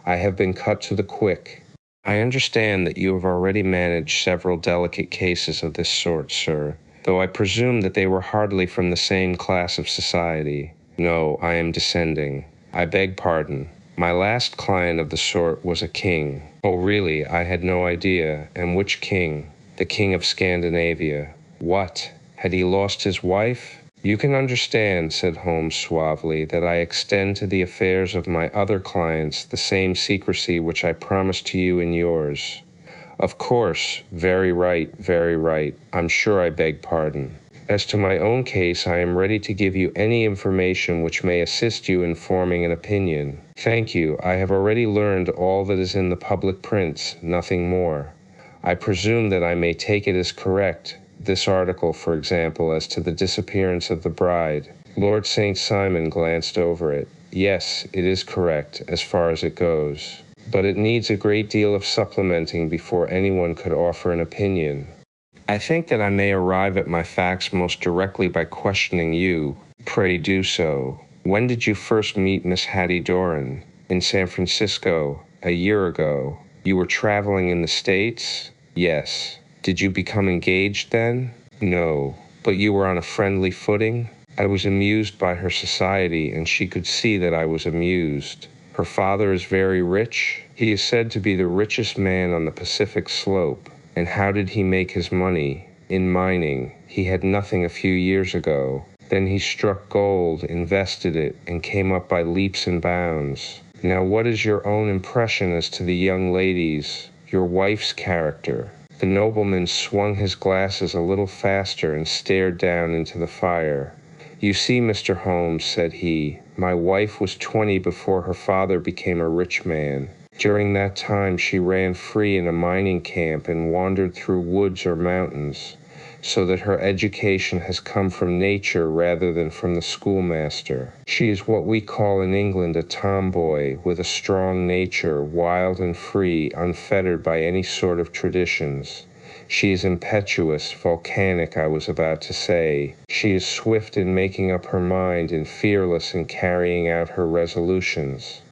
I have been cut to the quick." "I understand that you have already managed several delicate cases of this sort, sir, though I presume that they were hardly from the same class of society." "No, I am descending. I beg pardon. My last client of the sort was a king." "Oh, really? I had no idea. And which king?" "The King of Scandinavia." "What? Had he lost his wife?" "You can understand," said Holmes suavely, "that I extend to the affairs of my other clients the same secrecy which I promised to you in yours." "Of course. Very right, very right. I'm sure I beg pardon. As to my own case, I am ready to give you any information which may assist you in forming an opinion." "Thank you. I have already learned all that is in the public prints, nothing more. I presume that I may take it as correct, this article, for example, as to the disappearance of the bride." Lord St. Simon glanced over it. "Yes, it is correct, as far as it goes. But it needs a great deal of supplementing before anyone could offer an opinion." "I think that I may arrive at my facts most directly by questioning you." "Pray do so. When did you first meet Miss Hattie Doran?" "In San Francisco, a year ago." "You were traveling in the States?" "Yes." "Did you become engaged then?" "No." "But you were on a friendly footing?" "I was amused by her society, and she could see that I was amused." "Her father is very rich?" "He is said to be the richest man on the Pacific slope." "And how did he make his money?" "In mining. He had nothing a few years ago. Then he struck gold, invested it, and came up by leaps and bounds. Now what is your own impression as to the young lady's, your wife's character?" The nobleman swung his glasses a little faster and stared down into the fire. "You see, Mr. Holmes," said he, "my wife was 20 before her father became a rich man. During that time she ran free in a mining camp and wandered through woods or mountains, so that her education has come from nature rather than from the schoolmaster. She is what we call in England a tomboy, with a strong nature, wild and free, unfettered by any sort of traditions. She is impetuous, volcanic, I was about to say. She is swift in making up her mind and fearless in carrying out her resolutions.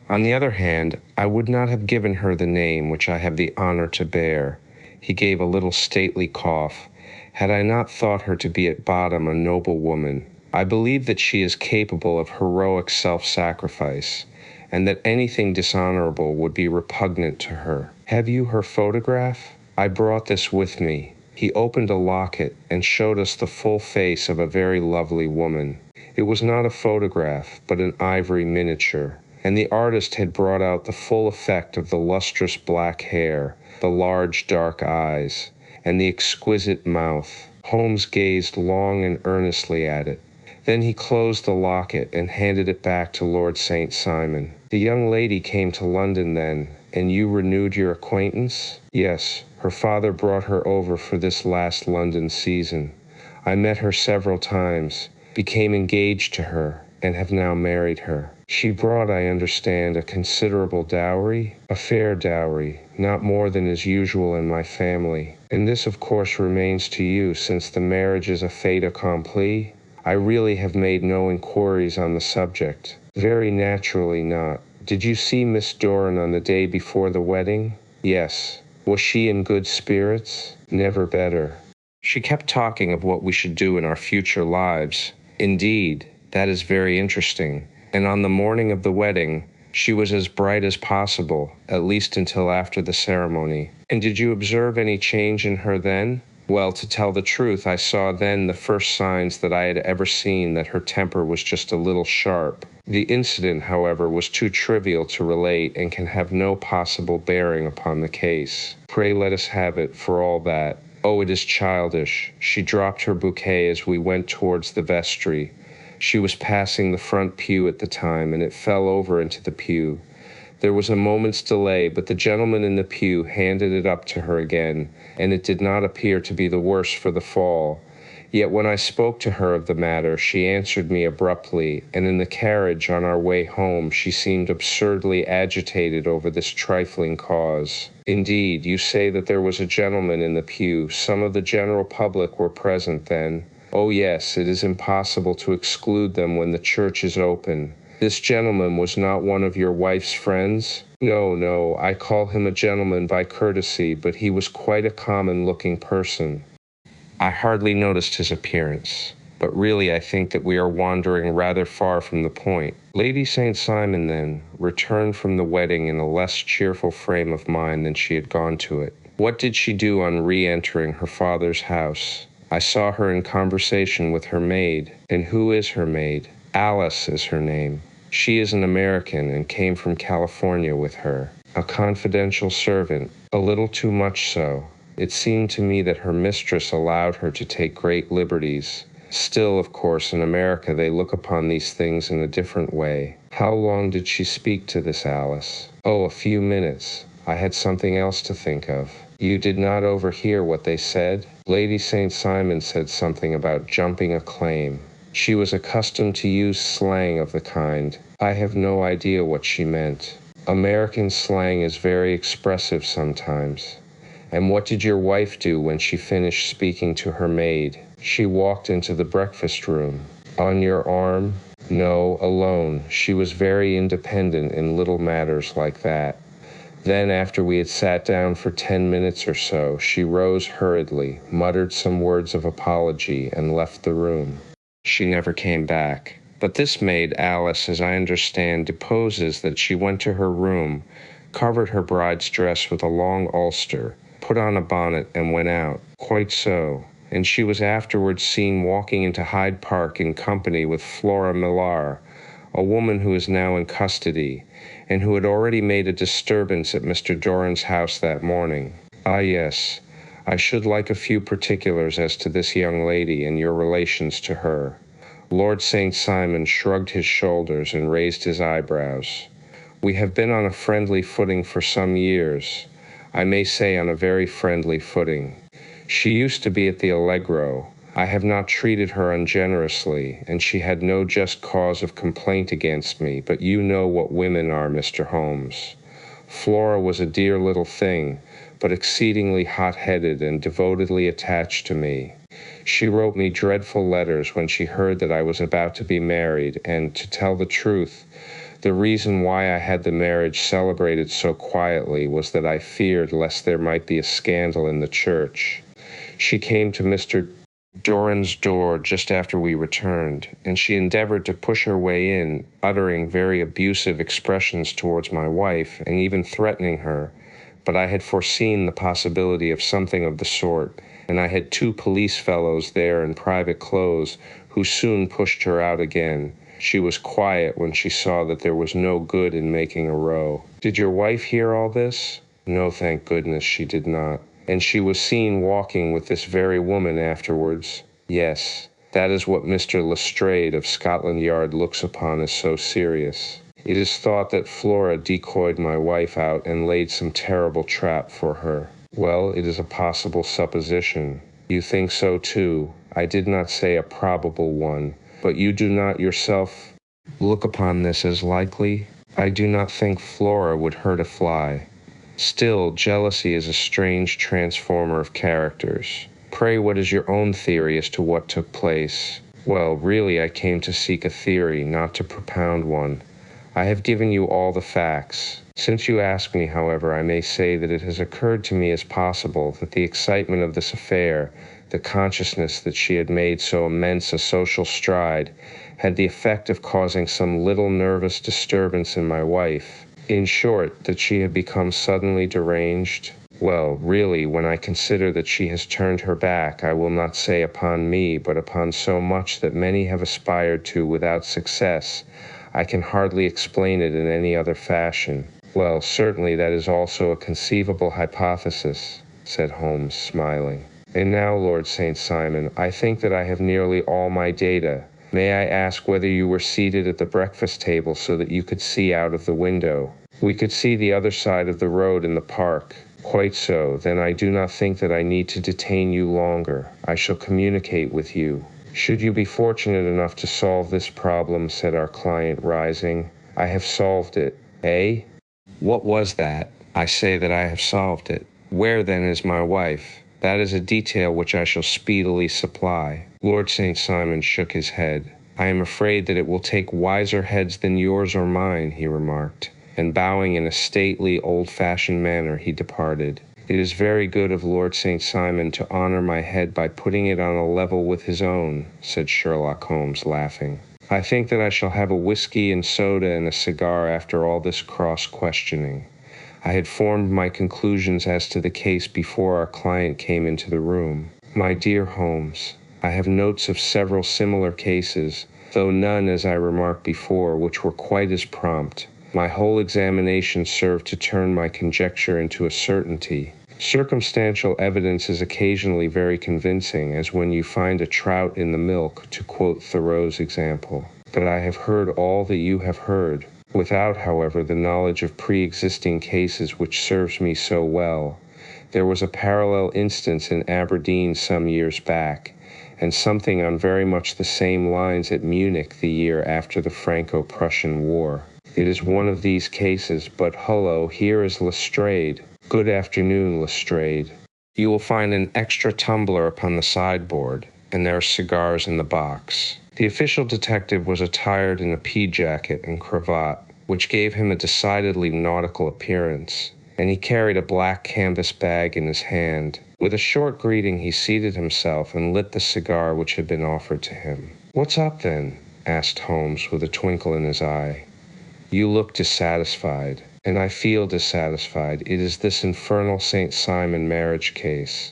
On the other hand, I would not have given her the name which I have the honor to bear." He gave a little stately cough. "Had I not thought her to be at bottom a noble woman. I believe that she is capable of heroic self-sacrifice, and that anything dishonorable would be repugnant to her. Have you her photograph? I brought this with me." He opened a locket and showed us the full face of a very lovely woman. It was not a photograph, but an ivory miniature, and the artist had brought out the full effect of the lustrous black hair, the large dark eyes, and the exquisite mouth. Holmes gazed long and earnestly at it. Then he closed the locket and handed it back to Lord St. Simon. "The young lady came to London then, and you renewed your acquaintance?" "Yes, her father brought her over for this last London season. I met her several times, became engaged to her, and have now married her. She brought, I understand, a considerable dowry?" "A fair dowry, not more than is usual in my family. And this, of course, remains to you, since the marriage is a fait accompli. I really have made no inquiries on the subject. Very naturally not. Did you see Miss Doran on the day before the wedding? Yes. Was she in good spirits? Never better. She kept talking of what we should do in our future lives. Indeed, that is very interesting. And on the morning of the wedding, she was as bright as possible, at least until after the ceremony. And did you observe any change in her then? Well, to tell the truth, I saw then the first signs that I had ever seen that her temper was just a little sharp. The incident, however, was too trivial to relate and can have no possible bearing upon the case. Pray let us have it, for all that. Oh, it is childish. She dropped her bouquet as we went towards the vestry. She was passing the front pew at the time, and it fell over into the pew. There was a moment's delay, but the gentleman in the pew handed it up to her again, and it did not appear to be the worse for the fall. Yet when I spoke to her of the matter, she answered me abruptly, and in the carriage on our way home she seemed absurdly agitated over this trifling cause. Indeed, you say that there was a gentleman in the pew. Some of the general public were present then. Oh yes, it is impossible to exclude them when the church is open. This gentleman was not one of your wife's friends? No, I call him a gentleman by courtesy, but he was quite a common-looking person. I hardly noticed his appearance, but really I think that we are wandering rather far from the point. Lady St. Simon, then, returned from the wedding in a less cheerful frame of mind than she had gone to it. What did she do on re-entering her father's house? I saw her in conversation with her maid. And who is her maid? Alice is her name. She is an American and came from California with her. A confidential servant, a little too much so. It seemed to me that her mistress allowed her to take great liberties. Still, of course, in America they look upon these things in a different way. How long did she speak to this Alice? Oh, a few minutes. I had something else to think of. You did not overhear what they said? Lady St. Simon said something about jumping a claim. She was accustomed to use slang of the kind. I have no idea what she meant. American slang is very expressive sometimes. And what did your wife do when she finished speaking to her maid? She walked into the breakfast room. On your arm? No, alone. She was very independent in little matters like that. Then, after we had sat down for 10 minutes or so, she rose hurriedly, muttered some words of apology, and left the room. She never came back. But this maid, Alice, as I understand, deposes that she went to her room, covered her bride's dress with a long ulster, put on a bonnet, and went out. Quite so. And she was afterwards seen walking into Hyde Park in company with Flora Millar, a woman who is now in custody, and who had already made a disturbance at Mr. Doran's house that morning. Ah, yes. I should like a few particulars as to this young lady and your relations to her. Lord St. Simon shrugged his shoulders and raised his eyebrows. We have been on a friendly footing for some years. I may say on a very friendly footing. She used to be at the Allegro. I have not treated her ungenerously, and she had no just cause of complaint against me, but you know what women are, Mr. Holmes. Flora was a dear little thing, but exceedingly hot-headed and devotedly attached to me. She wrote me dreadful letters when she heard that I was about to be married, and, to tell the truth, the reason why I had the marriage celebrated so quietly was that I feared lest there might be a scandal in the church. She came to Mr. Doran's door just after we returned, and she endeavored to push her way in, uttering very abusive expressions towards my wife, and even threatening her. But I had foreseen the possibility of something of the sort, and I had 2 police fellows there in private clothes who soon pushed her out again. She was quiet when she saw that there was no good in making a row. Did your wife hear all this? No, thank goodness, she did not. And she was seen walking with this very woman afterwards? Yes, that is what Mr. Lestrade of Scotland Yard looks upon as so serious. It is thought that Flora decoyed my wife out and laid some terrible trap for her. Well, it is a possible supposition. You think so too. I did not say a probable one, but you do not yourself look upon this as likely? I do not think Flora would hurt a fly. Still, jealousy is a strange transformer of characters. Pray, what is your own theory as to what took place? Well, really, I came to seek a theory, not to propound one. I have given you all the facts. Since you ask me, however, I may say that it has occurred to me as possible that the excitement of this affair, the consciousness that she had made so immense a social stride, had the effect of causing some little nervous disturbance in my wife. In short, that she had become suddenly deranged. Well, really, when I consider that she has turned her back, I will not say upon me, but upon so much that many have aspired to without success, I can hardly explain it in any other fashion. Well, certainly that is also a conceivable hypothesis, said Holmes, smiling. And now, Lord St. Simon, I think that I have nearly all my data. May I ask whether you were seated at the breakfast table so that you could see out of the window? We could see the other side of the road in the park. Quite so. Then I do not think that I need to detain you longer. I shall communicate with you. Should you be fortunate enough to solve this problem, said our client, rising. I have solved it. Eh? What was that? I say that I have solved it. Where then is my wife? That is a detail which I shall speedily supply. Lord St. Simon shook his head. I am afraid that it will take wiser heads than yours or mine, he remarked, and bowing in a stately, old-fashioned manner, he departed. It is very good of Lord St. Simon to honor my head by putting it on a level with his own, said Sherlock Holmes, laughing. I think that I shall have a whiskey and soda and a cigar after all this cross-questioning. I had formed my conclusions as to the case before our client came into the room. My dear Holmes, I have notes of several similar cases, though none, as I remarked before, which were quite as prompt. My whole examination served to turn my conjecture into a certainty. Circumstantial evidence is occasionally very convincing, as when you find a trout in the milk, to quote Thoreau's example. But I have heard all that you have heard, without, however, the knowledge of pre-existing cases which serves me so well. There was a parallel instance in Aberdeen some years back, and something on very much the same lines at Munich the year after the Franco-Prussian War. It is one of these cases, but hullo, here is Lestrade. Good afternoon, Lestrade. You will find an extra tumbler upon the sideboard, and there are cigars in the box. The official detective was attired in a pea jacket and cravat, which gave him a decidedly nautical appearance, and he carried a black canvas bag in his hand. With a short greeting, he seated himself and lit the cigar which had been offered to him. What's up, then? Asked Holmes with a twinkle in his eye. You look dissatisfied, and I feel dissatisfied. It is this infernal St. Simon marriage case.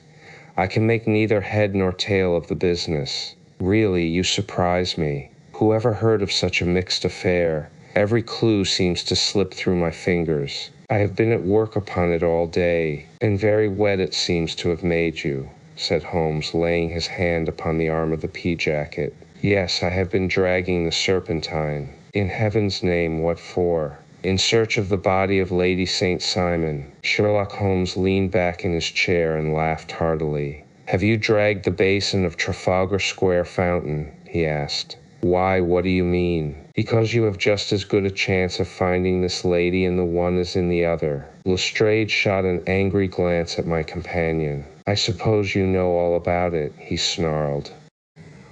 I can make neither head nor tail of the business. Really, you surprise me. Who ever heard of such a mixed affair? Every clue seems to slip through my fingers. I have been at work upon it all day, and very wet it seems to have made you, said Holmes, laying his hand upon the arm of the pea jacket. Yes, I have been dragging the Serpentine. In heaven's name, what for? In search of the body of Lady St. Simon. Sherlock Holmes leaned back in his chair and laughed heartily. Have you dragged the basin of Trafalgar Square fountain? He asked. Why, what do you mean? Because you have just as good a chance of finding this lady in the one as in the other. Lestrade shot an angry glance at my companion. I suppose you know all about it, he snarled.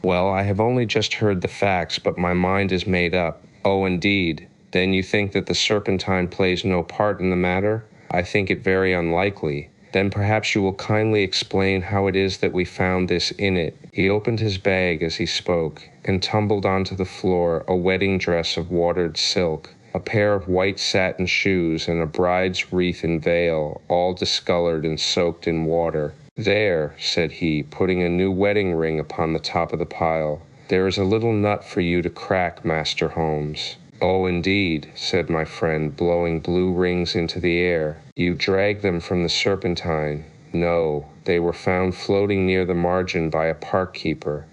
Well, I have only just heard the facts, but my mind is made up. Oh, indeed. Then you think that the Serpentine plays no part in the matter? I think it very unlikely. Then perhaps you will kindly explain how it is that we found this in it. He opened his bag as he spoke, and tumbled onto the floor a wedding dress of watered silk, a pair of white satin shoes, and a bride's wreath and veil, all discolored and soaked in water. There, said he, putting a new wedding ring upon the top of the pile. There is a little nut for you to crack, Master Holmes. Oh, indeed, said my friend, blowing blue rings into the air. You dragged them from the Serpentine. No, they were found floating near the margin by a park keeper.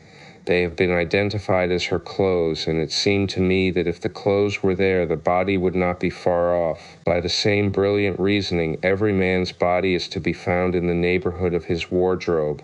They have been identified as her clothes, and it seemed to me that if the clothes were there, the body would not be far off. By the same brilliant reasoning, every man's body is to be found in the neighborhood of his wardrobe.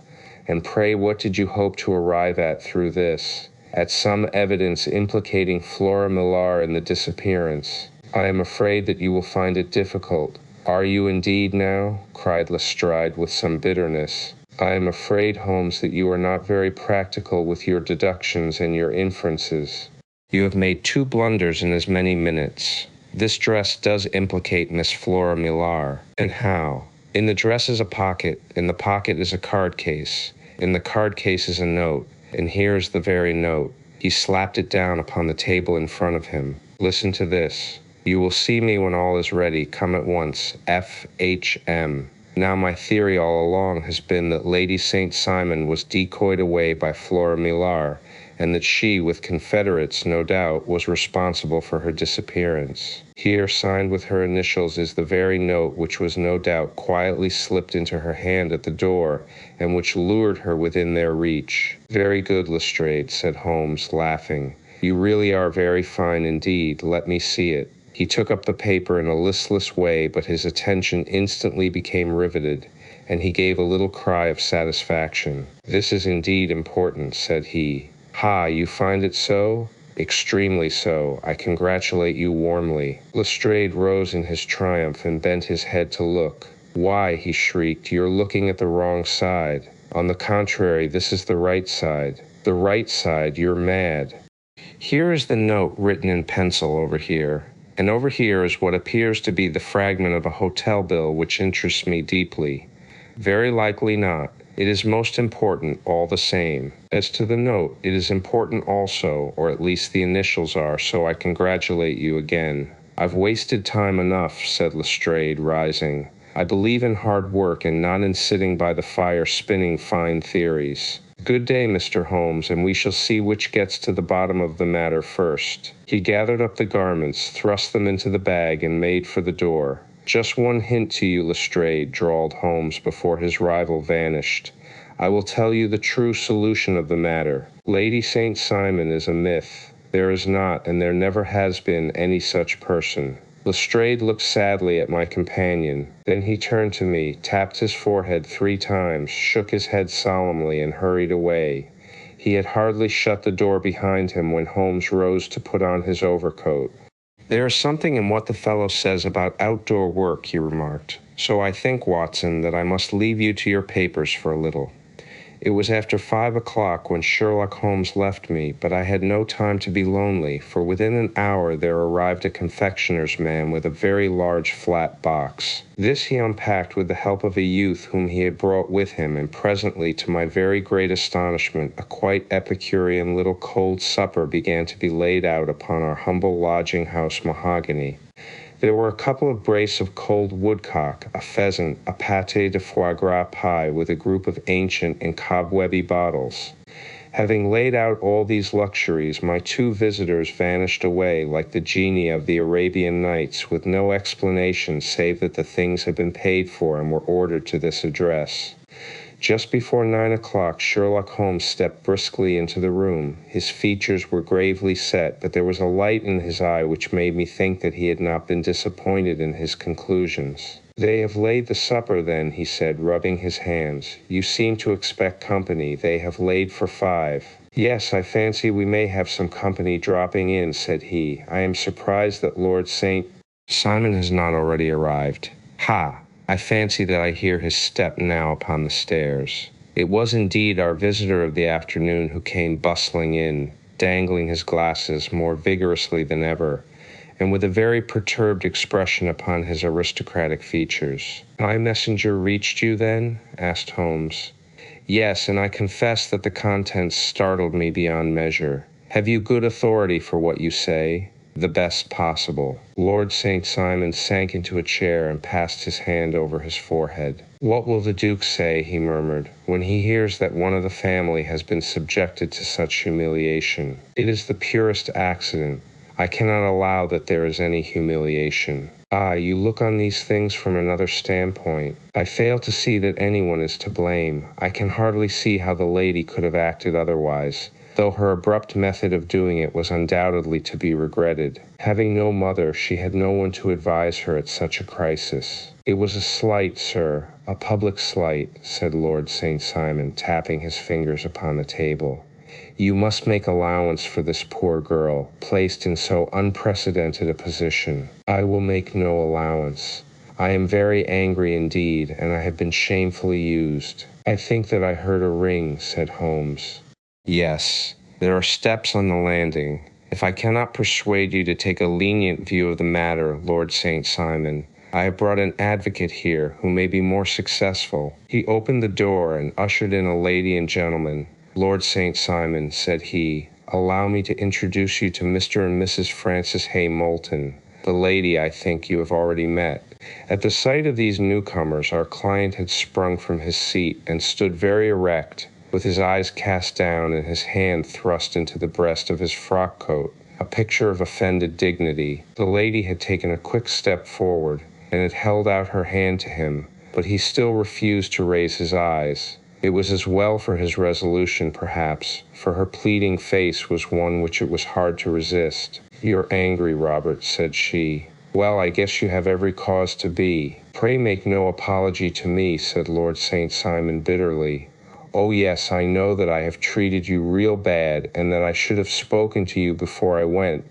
And pray, what did you hope to arrive at through this? At some evidence implicating Flora Millar in the disappearance. I am afraid that you will find it difficult. "Are you indeed now?" cried Lestrade with some bitterness. "I am afraid, Holmes, that you are not very practical with your deductions and your inferences. You have made 2 blunders in as many minutes. This dress does implicate Miss Flora Millar. And how? In the dress is a pocket, in the pocket is a card case, in the card case is a note, and here is the very note." He slapped it down upon the table in front of him. "Listen to this. You will see me when all is ready. Come at once. F.H.M. Now my theory all along has been that Lady St. Simon was decoyed away by Flora Millar, and that she, with confederates, no doubt, was responsible for her disappearance. Here, signed with her initials, is the very note which was no doubt quietly slipped into her hand at the door, and which lured her within their reach." "Very good, Lestrade," said Holmes, laughing. "You really are very fine indeed. Let me see it." He took up the paper in a listless way, but his attention instantly became riveted, and he gave a little cry of satisfaction. "This is indeed important," said he. "Ha, you find it so?" "Extremely so. I congratulate you warmly." Lestrade rose in his triumph and bent his head to look. "Why," he shrieked, "you're looking at the wrong side. On the contrary, this is the right side." "The right side? You're mad." "Here is the note written in pencil over here. And over here is what appears to be the fragment of a hotel bill which interests me deeply." "Very likely not. It is most important, all the same. As to the note, it is important also, or at least the initials are, so I congratulate you again." "I've wasted time enough," said Lestrade, rising. "I believe in hard work and not in sitting by the fire spinning fine theories. Good day, Mr. Holmes, and we shall see which gets to the bottom of the matter first." He gathered up the garments, thrust them into the bag, and made for the door. "Just one hint to you, Lestrade," drawled Holmes before his rival vanished. "I will tell you the true solution of the matter. Lady St. Simon is a myth. There is not, and there never has been, any such person." Lestrade looked sadly at my companion. Then he turned to me, tapped his forehead 3 times, shook his head solemnly, and hurried away. He had hardly shut the door behind him when Holmes rose to put on his overcoat. "There is something in what the fellow says about outdoor work," he remarked. "So I think, Watson, that I must leave you to your papers for a little." It was after 5 o'clock when Sherlock Holmes left me, but I had no time to be lonely, for within an hour there arrived a confectioner's man with a very large flat box. This he unpacked with the help of a youth whom he had brought with him, and presently, to my very great astonishment, a quite epicurean little cold supper began to be laid out upon our humble lodging-house mahogany. There were a couple of brace of cold woodcock, a pheasant, a pâté de foie gras pie with a group of ancient and cobwebby bottles. Having laid out all these luxuries, my 2 visitors vanished away like the genii of the Arabian Nights, with no explanation save that the things had been paid for and were ordered to this address. Just before 9 o'clock, Sherlock Holmes stepped briskly into the room. His features were gravely set, but there was a light in his eye which made me think that he had not been disappointed in his conclusions. "They have laid the supper, then," he said, rubbing his hands. "You seem to expect company. They have laid for 5. "Yes, I fancy we may have some company dropping in," said he. "I am surprised that Lord St. Simon has not already arrived. Ha! I fancy that I hear his step now upon the stairs." It was indeed our visitor of the afternoon who came bustling in, dangling his glasses more vigorously than ever, and with a very perturbed expression upon his aristocratic features. "My messenger reached you, then?" asked Holmes. "Yes, and I confess that the contents startled me beyond measure. Have you good authority for what you say?" "The best possible." Lord St. Simon sank into a chair and passed his hand over his forehead. "What will the Duke say," he murmured, "when he hears that one of the family has been subjected to such humiliation? It is the purest accident. I cannot allow that there is any humiliation." "Ah, you look on these things from another standpoint." "I fail to see that anyone is to blame. I can hardly see how the lady could have acted otherwise, though her abrupt method of doing it was undoubtedly to be regretted. Having no mother, she had no one to advise her at such a crisis." "It was a slight, sir, a public slight," said Lord St. Simon, tapping his fingers upon the table. "You must make allowance for this poor girl, placed in so unprecedented a position." "I will make no allowance. I am very angry indeed, and I have been shamefully used. I think that I heard a ring, said Holmes. Yes, there are steps on the landing. If I cannot persuade you to take a lenient view of the matter, Lord St. Simon, I have brought an advocate here who may be more successful. He opened the door and ushered in a lady and gentleman. Lord St. Simon, said he, allow me to introduce you to Mr. and Mrs. Francis Hay Moulton. The lady, I think, you have already met. At the sight of these newcomers, our client had sprung from his seat and stood very erect, with his eyes cast down and his hand thrust into the breast of his frock coat, a picture of offended dignity. The lady had taken a quick step forward and had held out her hand to him, but he still refused to raise his eyes. It was as well for his resolution, perhaps, for her pleading face was one which it was hard to resist. You're angry, Robert, said she. Well, I guess you have every cause to be. Pray make no apology to me, said Lord St. Simon bitterly. Oh yes, I know that I have treated you real bad and that I should have spoken to you before I went,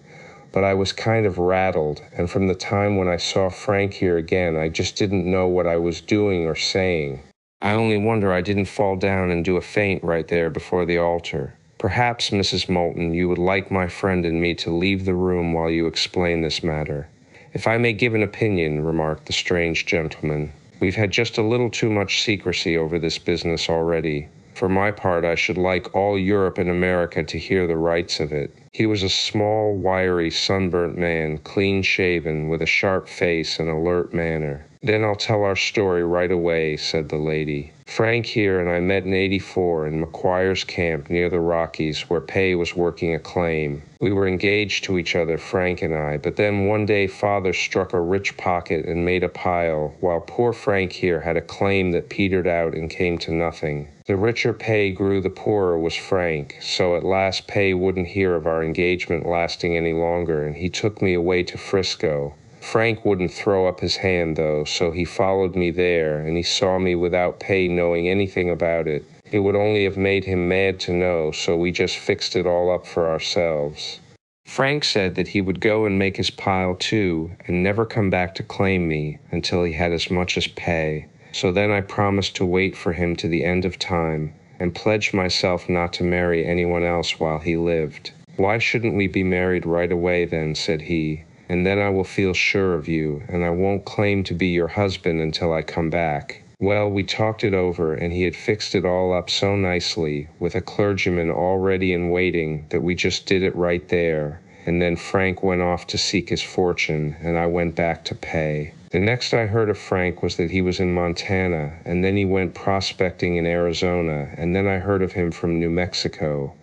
but I was kind of rattled, and from the time when I saw Frank here again, I just didn't know what I was doing or saying. I only wonder I didn't fall down and do a faint right there before the altar. Perhaps, Mrs. Moulton, you would like my friend and me to leave the room while you explain this matter. If I may give an opinion, remarked the strange gentleman, we've had just a little too much secrecy over this business already. For my part, I should like all Europe and America to hear the rights of it. He was a small, wiry, sunburnt man, clean-shaven, with a sharp face and alert manner. Then I'll tell our story right away, said the lady. Frank here and I met in '84 in McQuire's camp near the Rockies, where Pay was working a claim. We were engaged to each other, Frank and I, but then one day Father struck a rich pocket and made a pile, while poor Frank here had a claim that petered out and came to nothing. The richer Pay grew, the poorer was Frank, so at last Pay wouldn't hear of our engagement lasting any longer, and he took me away to Frisco. Frank wouldn't throw up his hand, though, so he followed me there, and he saw me without Pay knowing anything about it. It would only have made him mad to know, so we just fixed it all up for ourselves. Frank said that he would go and make his pile too, and never come back to claim me until he had as much as Pay. So then I promised to wait for him to the end of time, and pledged myself not to marry anyone else while he lived. Why shouldn't we be married right away then, said he, and then I will feel sure of you, and I won't claim to be your husband until I come back. Well, we talked it over, and he had fixed it all up so nicely, with a clergyman all ready and waiting, that we just did it right there, and then Frank went off to seek his fortune, and I went back to Pay. The next I heard of Frank was that he was in Montana, and then he went prospecting in Arizona, and then I heard of him from New Mexico.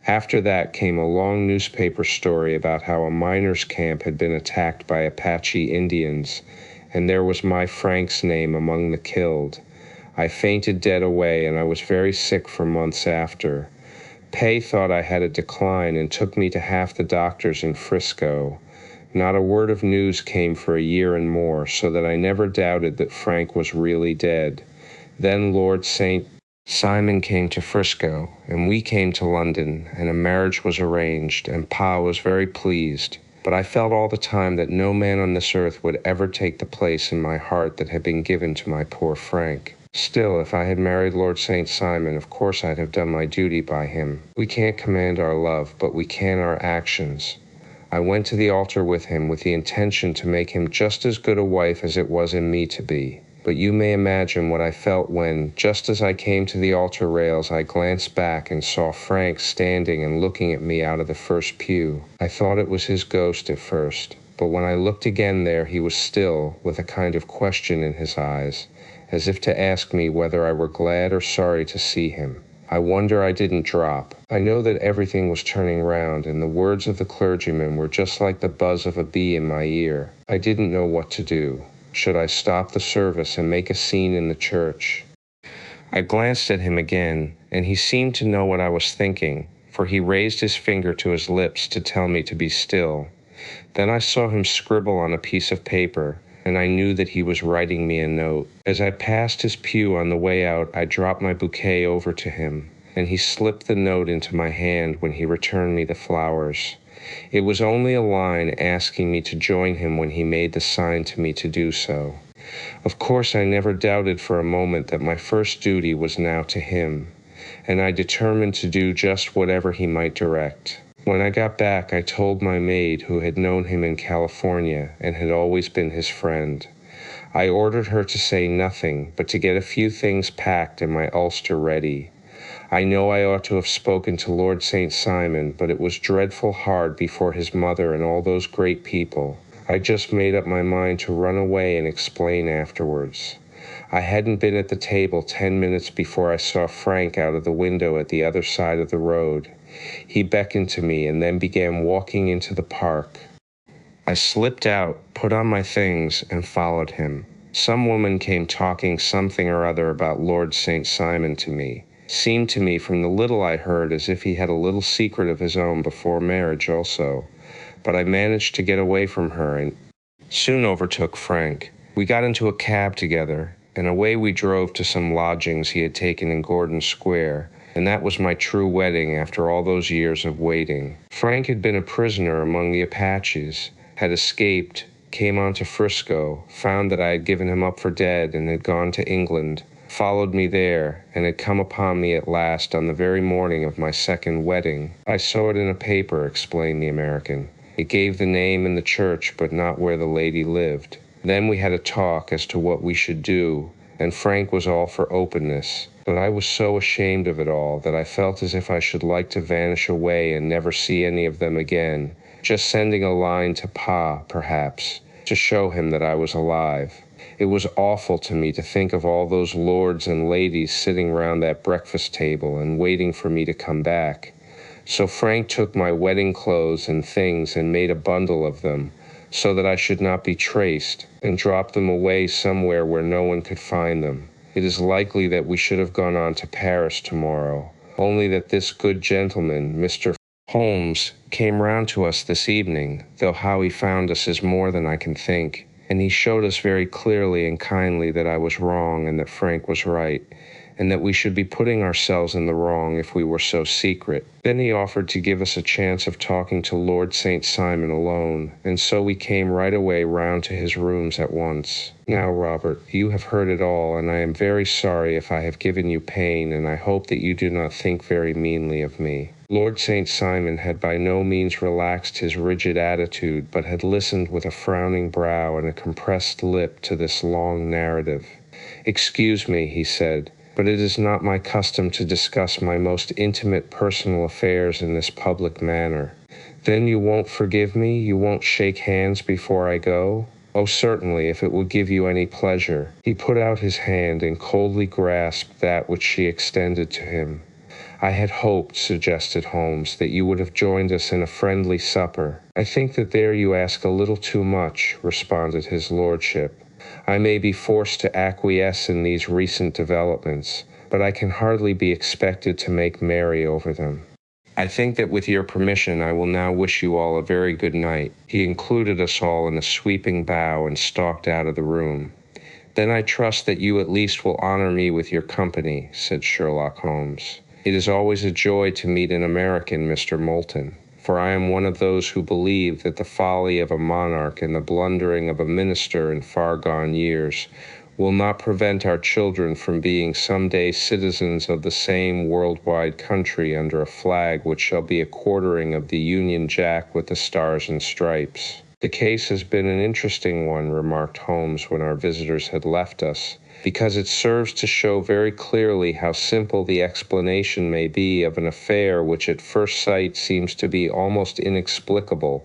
After that came a long newspaper story about how a miners' camp had been attacked by Apache Indians, and there was my Frank's name among the killed. I fainted dead away, and I was very sick for months after. Pay thought I had a decline and took me to half the doctors in Frisco. Not a word of news came for a year and more, so that I never doubted that Frank was really dead. Then Lord St. Simon came to Frisco, and we came to London, and a marriage was arranged, and Pa was very pleased. But I felt all the time that no man on this earth would ever take the place in my heart that had been given to my poor Frank. Still, if I had married Lord St. Simon, of course I'd have done my duty by him. We can't command our love, but we can our actions. I went to the altar with him with the intention to make him just as good a wife as it was in me to be. But you may imagine what I felt when, just as I came to the altar rails, I glanced back and saw Frank standing and looking at me out of the first pew. I thought it was his ghost at first, but when I looked again there, he was still, with a kind of question in his eyes, as if to ask me whether I were glad or sorry to see him. I wonder I didn't drop. I know that everything was turning round, and the words of the clergyman were just like the buzz of a bee in my ear. I didn't know what to do. Should I stop the service and make a scene in the church? I glanced at him again, and he seemed to know what I was thinking, for he raised his finger to his lips to tell me to be still. Then I saw him scribble on a piece of paper, and I knew that he was writing me a note. As I passed his pew on the way out, I dropped my bouquet over to him, and he slipped the note into my hand when he returned me the flowers. It was only a line asking me to join him when he made the sign to me to do so. Of course, I never doubted for a moment that my first duty was now to him, and I determined to do just whatever he might direct. When I got back, I told my maid, who had known him in California and had always been his friend. I ordered her to say nothing, but to get a few things packed and my ulster ready. I know I ought to have spoken to Lord St. Simon, but it was dreadful hard before his mother and all those great people. I just made up my mind to run away and explain afterwards. I hadn't been at the table 10 minutes before I saw Frank out of the window at the other side of the road. He beckoned to me and then began walking into the park. I slipped out, put on my things, and followed him. Some woman came talking something or other about Lord St. Simon to me. Seemed to me from the little I heard as if he had a little secret of his own before marriage also. But I managed to get away from her and soon overtook Frank. We got into a cab together, and away we drove to some lodgings he had taken in Gordon Square, and that was my true wedding after all those years of waiting. Frank had been a prisoner among the Apaches, had escaped, came on to Frisco, found that I had given him up for dead and had gone to England, followed me there, and had come upon me at last on the very morning of my second wedding. I saw it in a paper, explained the American. It gave the name and the church, but not where the lady lived. Then we had a talk as to what we should do, and Frank was all for openness. But I was so ashamed of it all that I felt as if I should like to vanish away and never see any of them again, just sending a line to Pa, perhaps, to show him that I was alive. It was awful to me to think of all those lords and ladies sitting round that breakfast table and waiting for me to come back. So Frank took my wedding clothes and things and made a bundle of them, so that I should not be traced, and dropped them away somewhere where no one could find them. It is likely that we should have gone on to Paris tomorrow, only that this good gentleman, Mr. Holmes, came round to us this evening, though how he found us is more than I can think, and he showed us very clearly and kindly that I was wrong and that Frank was right, and that we should be putting ourselves in the wrong if we were so secret. Then he offered to give us a chance of talking to Lord St. Simon alone, and so we came right away round to his rooms at once. Now, Robert, you have heard it all, and I am very sorry if I have given you pain, and I hope that you do not think very meanly of me. Lord St. Simon had by no means relaxed his rigid attitude, but had listened with a frowning brow and a compressed lip to this long narrative. "Excuse me," he said, "but it is not my custom to discuss my most intimate personal affairs in this public manner." "Then you won't forgive me? You won't shake hands before I go?" "Oh, certainly, if it will give you any pleasure." He put out his hand and coldly grasped that which she extended to him. "I had hoped," suggested Holmes, "that you would have joined us in a friendly supper." "I think that there you ask a little too much," responded his lordship. "I may be forced to acquiesce in these recent developments, but I can hardly be expected to make merry over them. I think that with your permission I will now wish you all a very good night." He included us all in a sweeping bow and stalked out of the room. "Then I trust that you at least will honor me with your company," said Sherlock Holmes. "It is always a joy to meet an American, Mr. Moulton, for I am one of those who believe that the folly of a monarch and the blundering of a minister in far-gone years will not prevent our children from being some day citizens of the same world-wide country under a flag which shall be a quartering of the Union Jack with the stars and stripes." "The case has been an interesting one," remarked Holmes when our visitors had left us, "because it serves to show very clearly how simple the explanation may be of an affair which at first sight seems to be almost inexplicable.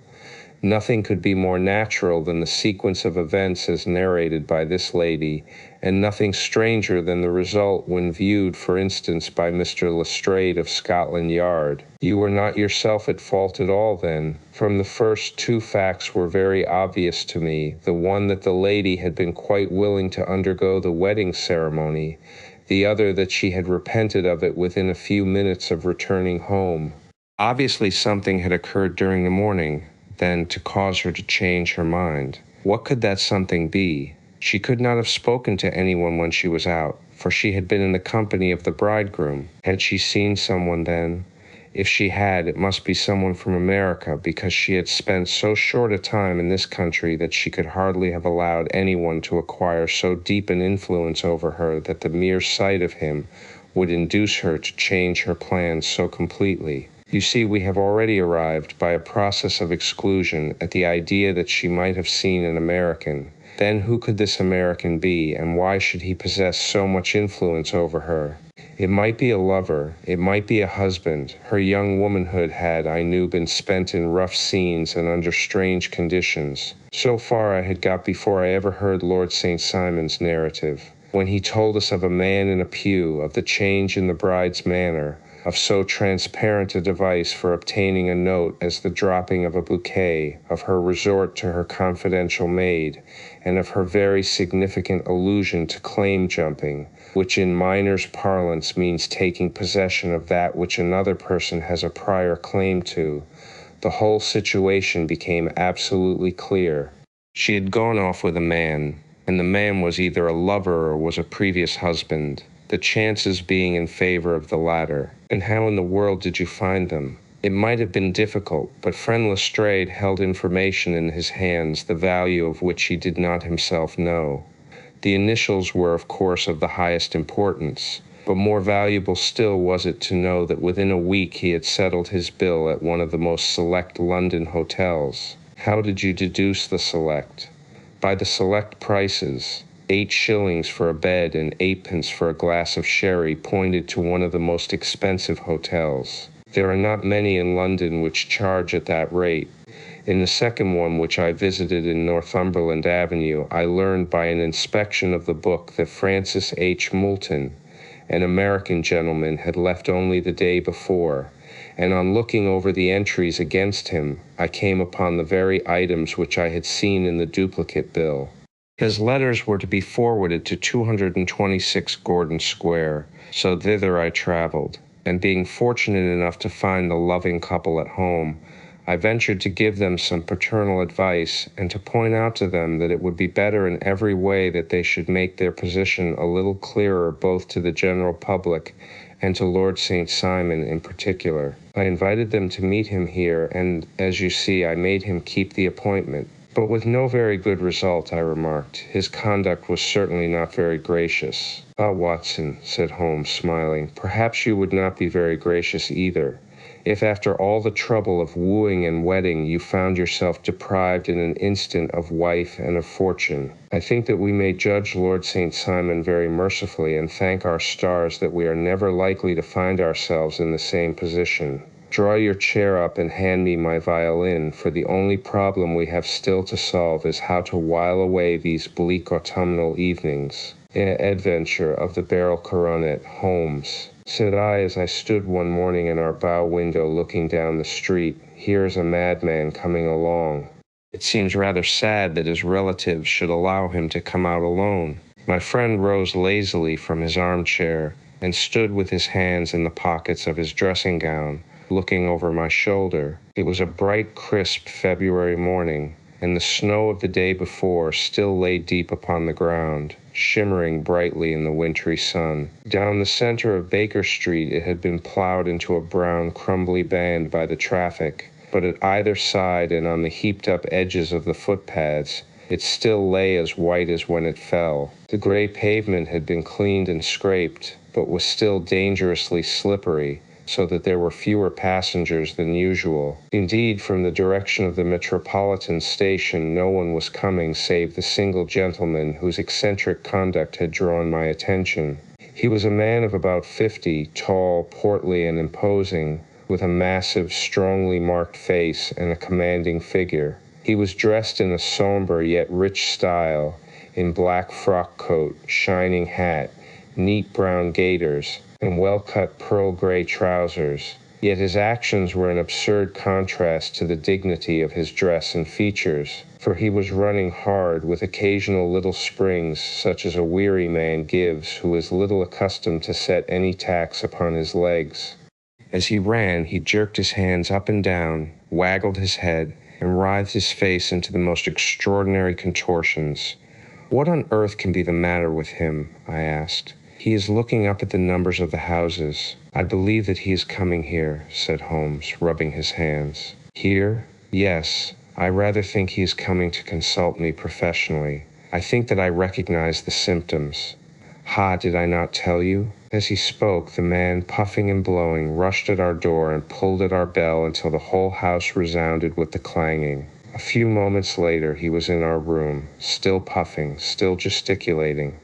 Nothing could be more natural than the sequence of events as narrated by this lady, and nothing stranger than the result when viewed, for instance, by Mr. Lestrade of Scotland Yard. You were not yourself at fault at all, then? From the first, two facts were very obvious to me, the one that the lady had been quite willing to undergo the wedding ceremony, the other that she had repented of it within a few minutes of returning home. Obviously something had occurred during the morning, then, to cause her to change her mind. What could that something be? She could not have spoken to anyone when she was out, for she had been in the company of the bridegroom. Had she seen someone then? If she had, it must be someone from America, because she had spent so short a time in this country that she could hardly have allowed anyone to acquire so deep an influence over her that the mere sight of him would induce her to change her plans so completely. You see, we have already arrived, by a process of exclusion, at the idea that she might have seen an American. Then who could this American be, and why should he possess so much influence over her? It might be a lover, it might be a husband. Her young womanhood had, I knew, been spent in rough scenes and under strange conditions. So far I had got before I ever heard Lord St. Simon's narrative, when he told us of a man in a pew, of the change in the bride's manner, of so transparent a device for obtaining a note as the dropping of a bouquet, of her resort to her confidential maid, and of her very significant allusion to claim jumping, which in miners' parlance means taking possession of that which another person has a prior claim to. The whole situation became absolutely clear. She had gone off with a man, and the man was either a lover or was a previous husband, the chances being in favor of the latter. And how in the world did you find them? It might have been difficult, but friend Lestrade held information in his hands the value of which he did not himself know. The initials were, of course, of the highest importance, but more valuable still was it to know that within a week he had settled his bill at one of the most select London hotels. How did you deduce the select? By the select prices. 8 shillings for a bed and 8 pence for a glass of sherry pointed to one of the most expensive hotels. There are not many in London which charge at that rate. In the second one, which I visited in Northumberland Avenue, I learned by an inspection of the book that Francis H. Moulton, an American gentleman, had left only the day before, and on looking over the entries against him, I came upon the very items which I had seen in the duplicate bill. His letters were to be forwarded to 226 Gordon Square, so thither I traveled, and being fortunate enough to find the loving couple at home, I ventured to give them some paternal advice and to point out to them that it would be better in every way that they should make their position a little clearer both to the general public and to Lord St. Simon in particular. I invited them to meet him here, and, as you see, I made him keep the appointment. But with no very good result, I remarked. His conduct was certainly not very gracious. "Ah, Watson," said Holmes, smiling, "perhaps you would not be very gracious either, if after all the trouble of wooing and wedding you found yourself deprived in an instant of wife and of fortune. I think that we may judge Lord St. Simon very mercifully and thank our stars that we are never likely to find ourselves in the same position. Draw your chair up and hand me my violin, for the only problem we have still to solve is how to while away these bleak autumnal evenings." "Adventure of the Barrel Coronet, Holmes," said I as I stood one morning in our bow window looking down the street. "Here is a madman coming along. It seems rather sad that his relatives should allow him to come out alone." My friend rose lazily from his armchair and stood with his hands in the pockets of his dressing gown, looking over my shoulder. It was a bright, crisp February morning, and the snow of the day before still lay deep upon the ground, shimmering brightly in the wintry sun. Down the center of Baker Street it had been plowed into a brown, crumbly band by the traffic, but at either side and on the heaped-up edges of the footpaths, it still lay as white as when it fell. The gray pavement had been cleaned and scraped, but was still dangerously slippery, so that there were fewer passengers than usual. Indeed, from the direction of the Metropolitan Station no one was coming save the single gentleman whose eccentric conduct had drawn my attention. He was a man of about 50, tall, portly, and imposing, with a massive, strongly marked face and a commanding figure. He was dressed in a somber yet rich style, in black frock coat, shining hat, neat brown gaiters, and well-cut pearl-gray trousers, yet his actions were in absurd contrast to the dignity of his dress and features, for he was running hard with occasional little springs such as a weary man gives who is little accustomed to set any tax upon his legs. As he ran, he jerked his hands up and down, waggled his head, and writhed his face into the most extraordinary contortions. "What on earth can be the matter with him?" I asked. He is looking up at the numbers of the houses. I believe that he is coming here, said Holmes, rubbing his hands. Here? Yes. I rather think he is coming to consult me professionally. I think that I recognize the symptoms. Ha, did I not tell you? As he spoke, the man, puffing and blowing, rushed at our door and pulled at our bell until the whole house resounded with the clanging. A few moments later, he was in our room, still puffing, still gesticulating,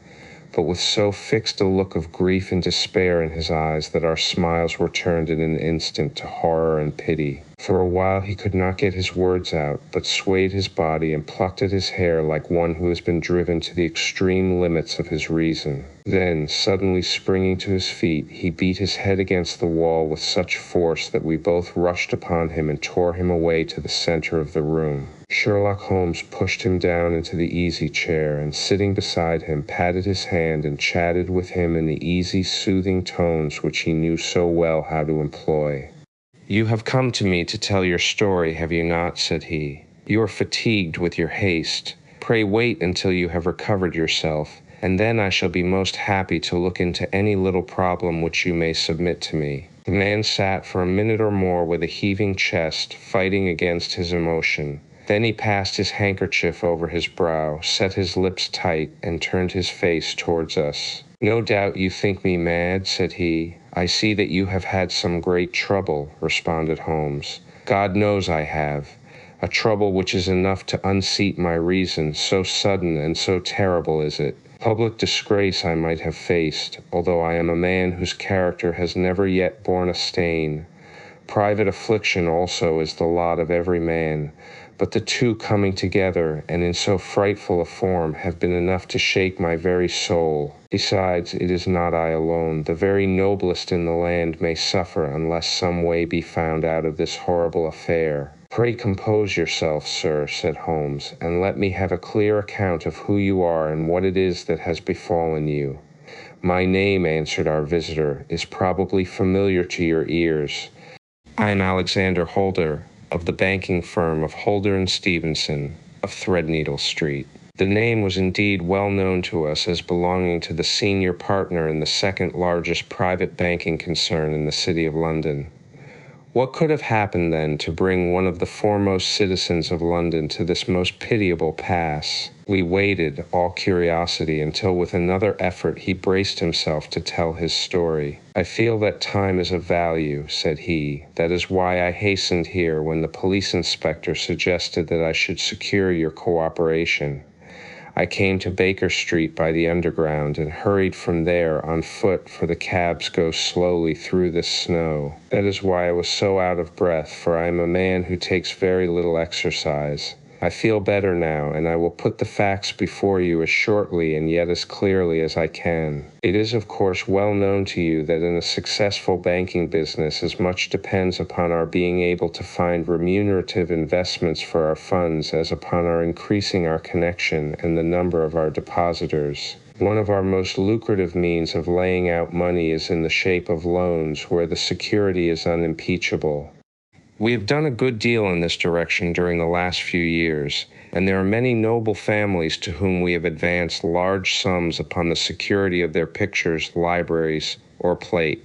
but with so fixed a look of grief and despair in his eyes that our smiles were turned in an instant to horror and pity. For a while he could not get his words out, but swayed his body and plucked at his hair like one who has been driven to the extreme limits of his reason. Then, suddenly springing to his feet, he beat his head against the wall with such force that we both rushed upon him and tore him away to the center of the room. Sherlock Holmes pushed him down into the easy chair and, sitting beside him, patted his hand and chatted with him in the easy, soothing tones which he knew so well how to employ. "You have come to me to tell your story, have you not?" said he. "You are fatigued with your haste. Pray wait until you have recovered yourself, and then I shall be most happy to look into any little problem which you may submit to me." The man sat for a minute or more with a heaving chest, fighting against his emotion. Then he passed his handkerchief over his brow, set his lips tight, and turned his face towards us. "No doubt you think me mad," said he. "I see that you have had some great trouble," responded Holmes. "God knows I have. A trouble which is enough to unseat my reason, so sudden and so terrible is it. Public disgrace I might have faced, although I am a man whose character has never yet borne a stain. Private affliction also is the lot of every man, but the two coming together, and in so frightful a form, have been enough to shake my very soul. Besides, it is not I alone. The very noblest in the land may suffer unless some way be found out of this horrible affair." "Pray compose yourself, sir," said Holmes, "and let me have a clear account of who you are and what it is that has befallen you." "My name," answered our visitor, "is probably familiar to your ears. I am Alexander Holder, of the banking firm of Holder and Stevenson, of Threadneedle Street." The name was indeed well known to us as belonging to the senior partner in the second largest private banking concern in the city of London. What could have happened, then, to bring one of the foremost citizens of London to this most pitiable pass? We waited, all curiosity, until with another effort he braced himself to tell his story. "I feel that time is of value," said he. "That is why I hastened here when the police inspector suggested that I should secure your cooperation. I came to Baker Street by the Underground and hurried from there on foot, for the cabs go slowly through this snow. That is why I was so out of breath, for I am a man who takes very little exercise. I feel better now, and I will put the facts before you as shortly and yet as clearly as I can. It is, of course, well known to you that in a successful banking business as much depends upon our being able to find remunerative investments for our funds as upon our increasing our connection and the number of our depositors. One of our most lucrative means of laying out money is in the shape of loans, where the security is unimpeachable. We have done a good deal in this direction during the last few years, and there are many noble families to whom we have advanced large sums upon the security of their pictures, libraries, or plate.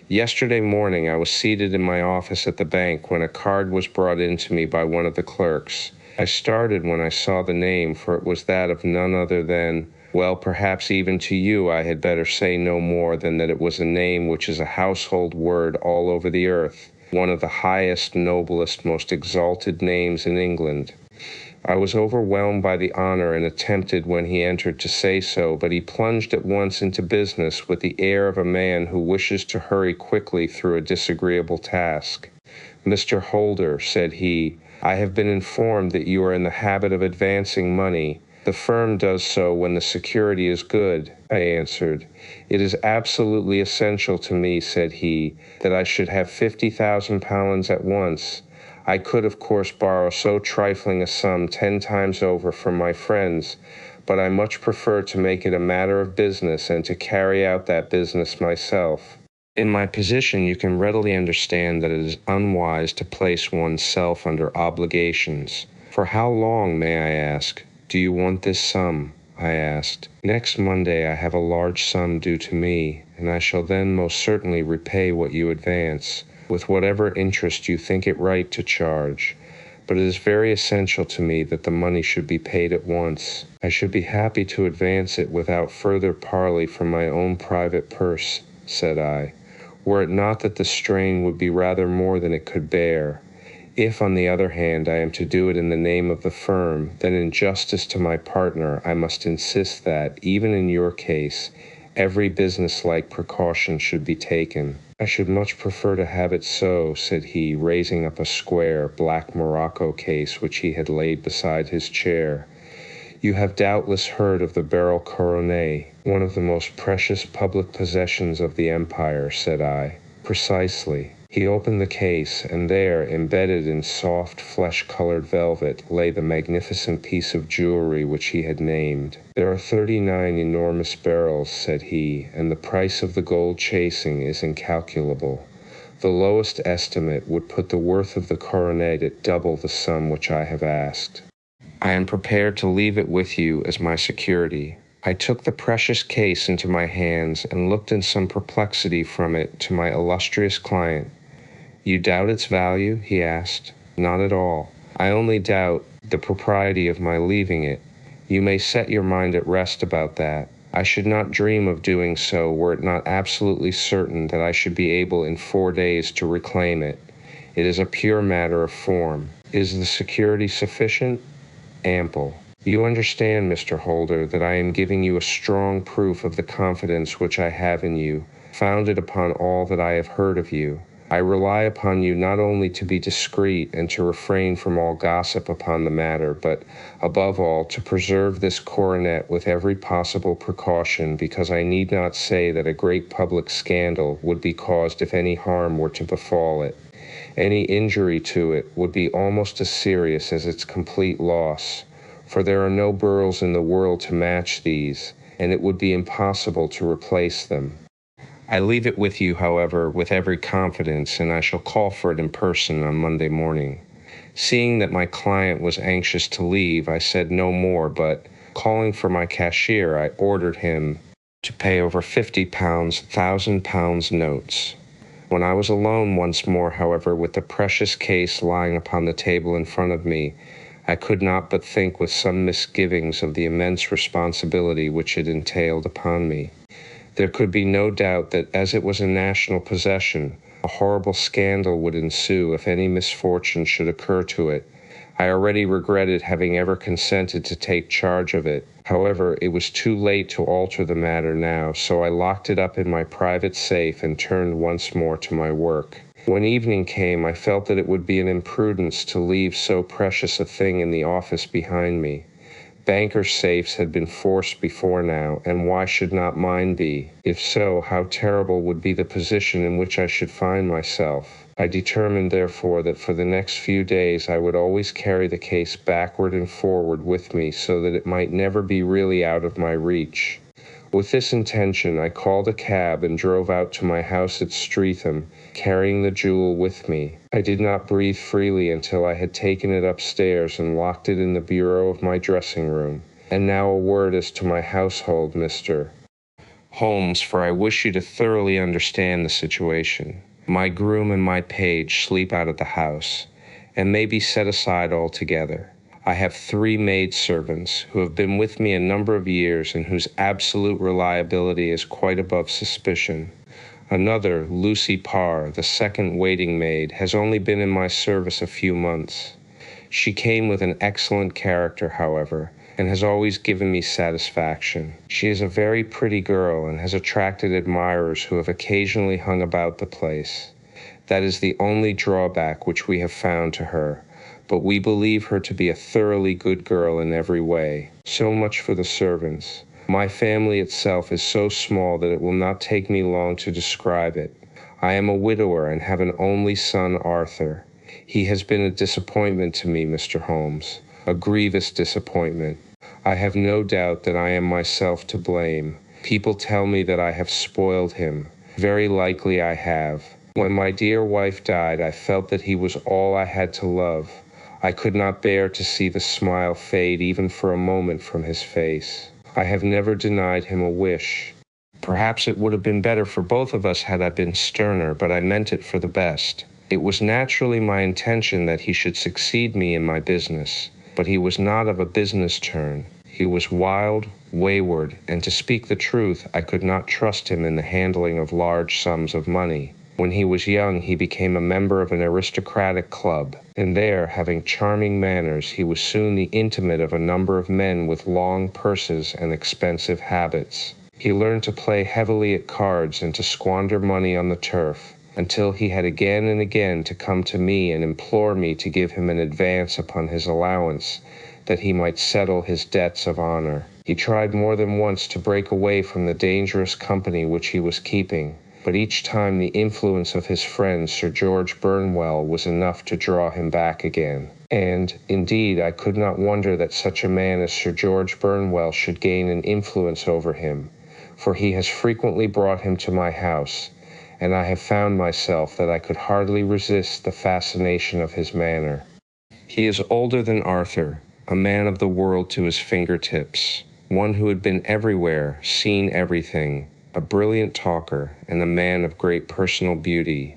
Yesterday morning I was seated in my office at the bank when a card was brought in to me by one of the clerks. I started when I saw the name, for it was that of none other than, well, perhaps even to you I had better say no more than that it was a name which is a household word all over the earth. One of the highest, noblest, most exalted names in England. I was overwhelmed by the honor and attempted when he entered to say so, but he plunged at once into business with the air of a man who wishes to hurry quickly through a disagreeable task. "Mr. Holder," said he, "I have been informed that you are in the habit of advancing money. The firm does so when the security is good," I answered. "It is absolutely essential to me," said he, "that I should have £50,000 at once. I could, of course, borrow so trifling a sum 10 times over from my friends, but I much prefer to make it a matter of business and to carry out that business myself. In my position, you can readily understand that it is unwise to place one's self under obligations. For how long, may I ask, do you want this sum?" I asked. Next Monday I have a large sum due to me, and I shall then most certainly repay what you advance, with whatever interest you think it right to charge. But it is very essential to me that the money should be paid at once. I should be happy to advance it without further parley from my own private purse, said I, were it not that the strain would be rather more than it could bear. If, on the other hand, I am to do it in the name of the firm, then in justice to my partner, I must insist that, even in your case, every business-like precaution should be taken. I should much prefer to have it so, said he, raising up a square, black morocco case which he had laid beside his chair. You have doubtless heard of the Beryl Coronet, one of the most precious public possessions of the empire, said I. Precisely. He opened the case, and there, embedded in soft, flesh-colored velvet, lay the magnificent piece of jewelry which he had named. There are 39 enormous barrels, said he, and the price of the gold chasing is incalculable. The lowest estimate would put the worth of the coronet at double the sum which I have asked. I am prepared to leave it with you as my security. I took the precious case into my hands and looked in some perplexity from it to my illustrious client. You doubt its value? He asked. Not at all. I only doubt the propriety of my leaving it. You may set your mind at rest about that. I should not dream of doing so were it not absolutely certain that I should be able in 4 days to reclaim it. It is a pure matter of form. Is the security sufficient? Ample. You understand, Mr. Holder, that I am giving you a strong proof of the confidence which I have in you, founded upon all that I have heard of you. I rely upon you not only to be discreet and to refrain from all gossip upon the matter, but, above all, to preserve this coronet with every possible precaution, because I need not say that a great public scandal would be caused if any harm were to befall it. Any injury to it would be almost as serious as its complete loss, for there are no pearls in the world to match these, and it would be impossible to replace them. I leave it with you, however, with every confidence, and I shall call for it in person on Monday morning. Seeing that my client was anxious to leave, I said no more, but, calling for my cashier, I ordered him to pay over £50 £1,000 notes. When I was alone once more, however, with the precious case lying upon the table in front of me, I could not but think with some misgivings of the immense responsibility which it entailed upon me. There could be no doubt that, as it was a national possession, a horrible scandal would ensue if any misfortune should occur to it. I already regretted having ever consented to take charge of it. However, it was too late to alter the matter now, so I locked it up in my private safe and turned once more to my work. When evening came, I felt that it would be an imprudence to leave so precious a thing in the office behind me. Bankers' safes had been forced before now, and why should not mine be? If so, how terrible would be the position in which I should find myself. I determined, therefore, that for the next few days I would always carry the case backward and forward with me so that it might never be really out of my reach. With this intention, I called a cab and drove out to my house at Streatham, carrying the jewel with me. I did not breathe freely until I had taken it upstairs and locked it in the bureau of my dressing room. And now a word as to my household, Mr. Holmes, for I wish you to thoroughly understand the situation. My groom and my page sleep out of the house, and may be set aside altogether. I have 3 maidservants who have been with me a number of years and whose absolute reliability is quite above suspicion. Another, Lucy Parr, the second waiting maid, has only been in my service a few months. She came with an excellent character, however, and has always given me satisfaction. She is a very pretty girl and has attracted admirers who have occasionally hung about the place. That is the only drawback which we have found to her, but we believe her to be a thoroughly good girl in every way. So much for the servants. My family itself is so small that it will not take me long to describe it. I am a widower and have an only son, Arthur. He has been a disappointment to me, Mr. Holmes, a grievous disappointment. I have no doubt that I am myself to blame. People tell me that I have spoiled him. Very likely I have. When my dear wife died, I felt that he was all I had to love. I could not bear to see the smile fade even for a moment from his face. I have never denied him a wish. Perhaps it would have been better for both of us had I been sterner, but I meant it for the best. It was naturally my intention that he should succeed me in my business, but he was not of a business turn. He was wild, wayward, and to speak the truth, I could not trust him in the handling of large sums of money. When he was young, he became a member of an aristocratic club, and there, having charming manners, he was soon the intimate of a number of men with long purses and expensive habits. He learned to play heavily at cards and to squander money on the turf, until he had again and again to come to me and implore me to give him an advance upon his allowance, that he might settle his debts of honor. He tried more than once to break away from the dangerous company which he was keeping, but each time the influence of his friend Sir George Burnwell was enough to draw him back again. And, indeed, I could not wonder that such a man as Sir George Burnwell should gain an influence over him, for he has frequently brought him to my house, and I have found myself that I could hardly resist the fascination of his manner. He is older than Arthur, a man of the world to his fingertips, one who had been everywhere, seen everything, a brilliant talker, and a man of great personal beauty.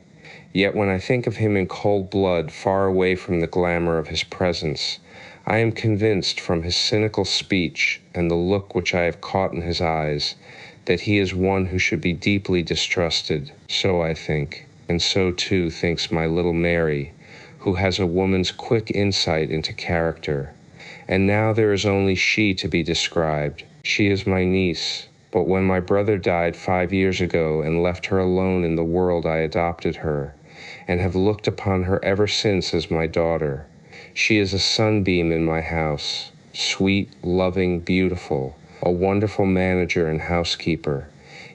Yet when I think of him in cold blood, far away from the glamour of his presence, I am convinced from his cynical speech and the look which I have caught in his eyes, that he is one who should be deeply distrusted. So I think, and so too thinks my little Mary, who has a woman's quick insight into character. And now there is only she to be described. She is my niece. But when my brother died 5 years ago and left her alone in the world, I adopted her, and have looked upon her ever since as my daughter. She is a sunbeam in my house, sweet, loving, beautiful, a wonderful manager and housekeeper,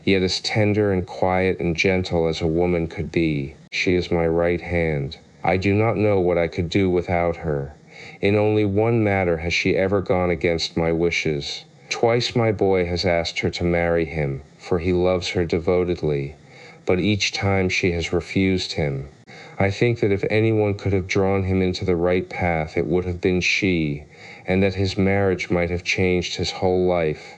yet as tender and quiet and gentle as a woman could be. She is my right hand. I do not know what I could do without her. In only one matter has she ever gone against my wishes. Twice my boy has asked her to marry him, for he loves her devotedly, but each time she has refused him. I think that if anyone could have drawn him into the right path, it would have been she, and that his marriage might have changed his whole life.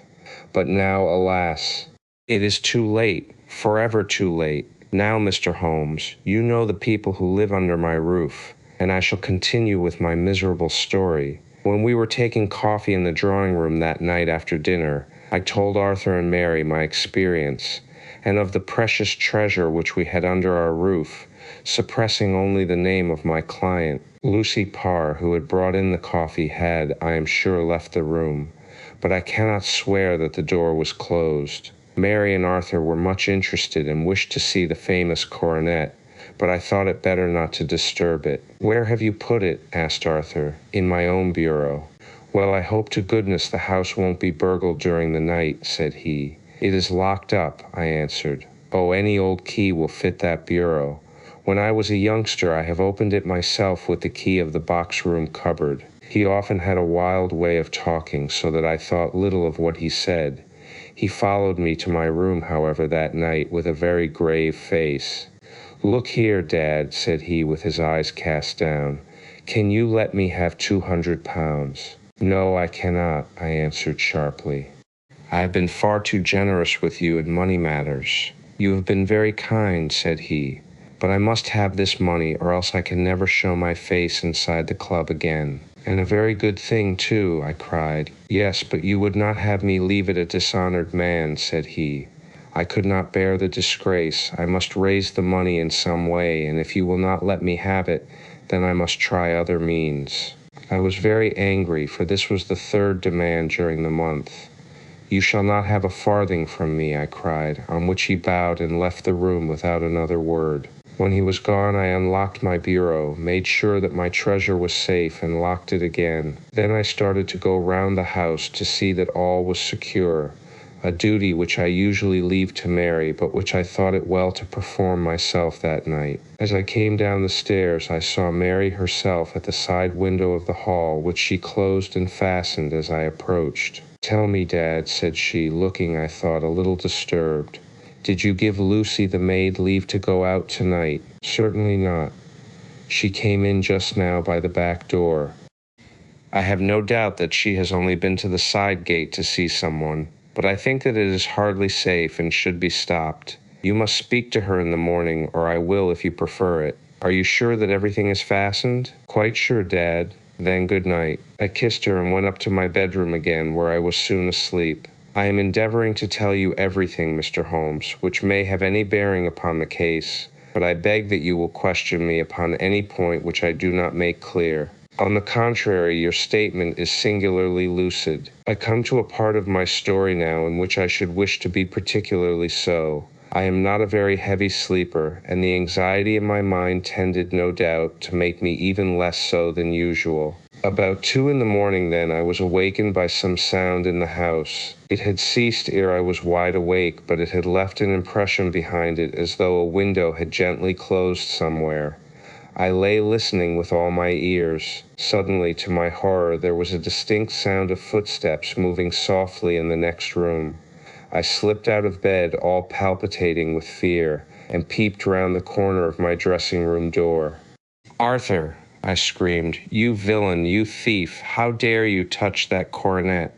But now, alas, it is too late, forever too late. Now, Mr. Holmes, you know the people who live under my roof, and I shall continue with my miserable story. When we were taking coffee in the drawing room that night after dinner, I told Arthur and Mary my experience, and of the precious treasure which we had under our roof, suppressing only the name of my client. Lucy Parr, who had brought in the coffee, had, I am sure, left the room, but I cannot swear that the door was closed. Mary and Arthur were much interested and wished to see the famous coronet, but I thought it better not to disturb it. "Where have you put it?" asked Arthur. "In my own bureau." "Well, I hope to goodness the house won't be burgled during the night," said he. "It is locked up," I answered. "Oh, any old key will fit that bureau. When I was a youngster, I have opened it myself with the key of the box-room cupboard." He often had a wild way of talking, so that I thought little of what he said. He followed me to my room, however, that night with a very grave face. "Look here, Dad," said he with his eyes cast down. "Can you let me have £200? "No, I cannot," I answered sharply. "I have been far too generous with you in money matters." "You have been very kind," said he, "but I must have this money, or else I can never show my face inside the club again." "And a very good thing, too," I cried. "Yes, but you would not have me leave it a dishonored man," said he. "I could not bear the disgrace. I must raise the money in some way, and if you will not let me have it, then I must try other means." I was very angry, for this was the third demand during the month. "You shall not have a farthing from me," I cried, on which he bowed and left the room without another word. When he was gone, I unlocked my bureau, made sure that my treasure was safe, and locked it again. Then I started to go round the house to see that all was secure, a duty which I usually leave to Mary, but which I thought it well to perform myself that night. As I came down the stairs, I saw Mary herself at the side window of the hall, which she closed and fastened as I approached. "Tell me, Dad," said she, looking, I thought, a little disturbed. "Did you give Lucy the maid leave to go out tonight?" "Certainly not. She came in just now by the back door." I have no doubt that she has only been to the side gate to see someone, but I think that it is hardly safe and should be stopped. You must speak to her in the morning, or I will if you prefer it. Are you sure that everything is fastened? Quite sure, Dad. Then good night. I kissed her and went up to my bedroom again, where I was soon asleep. I am endeavoring to tell you everything, Mr. Holmes, which may have any bearing upon the case, but I beg that you will question me upon any point which I do not make clear. On the contrary, your statement is singularly lucid. I come to a part of my story now in which I should wish to be particularly so. I am not a very heavy sleeper, and the anxiety in my mind tended, no doubt, to make me even less so than usual. About 2 in the morning, then, I was awakened by some sound in the house. It had ceased ere I was wide awake, but it had left an impression behind it as though a window had gently closed somewhere. I lay listening with all my ears. Suddenly, to my horror, there was a distinct sound of footsteps moving softly in the next room. I slipped out of bed, all palpitating with fear, and peeped round the corner of my dressing-room door. "Arthur!" I screamed. "You villain, you thief, how dare you touch that coronet?"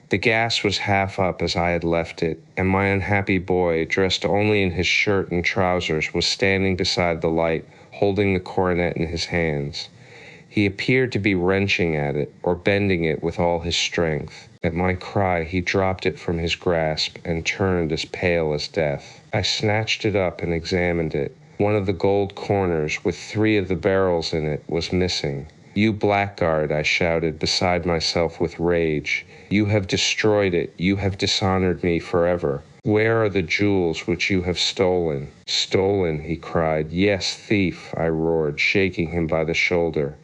The gas was half up as I had left it, and my unhappy boy, dressed only in his shirt and trousers, was standing beside the light, holding the coronet in his hands. He appeared to be wrenching at it, or bending it with all his strength. At my cry, he dropped it from his grasp and turned as pale as death. I snatched it up and examined it. One of the gold corners, with 3 of the barrels in it, was missing. "You blackguard," I shouted, beside myself with rage. "You have destroyed it. You have dishonored me forever. Where are the jewels which you have stolen?" "Stolen," he cried. "Yes, thief," I roared, shaking him by the shoulder.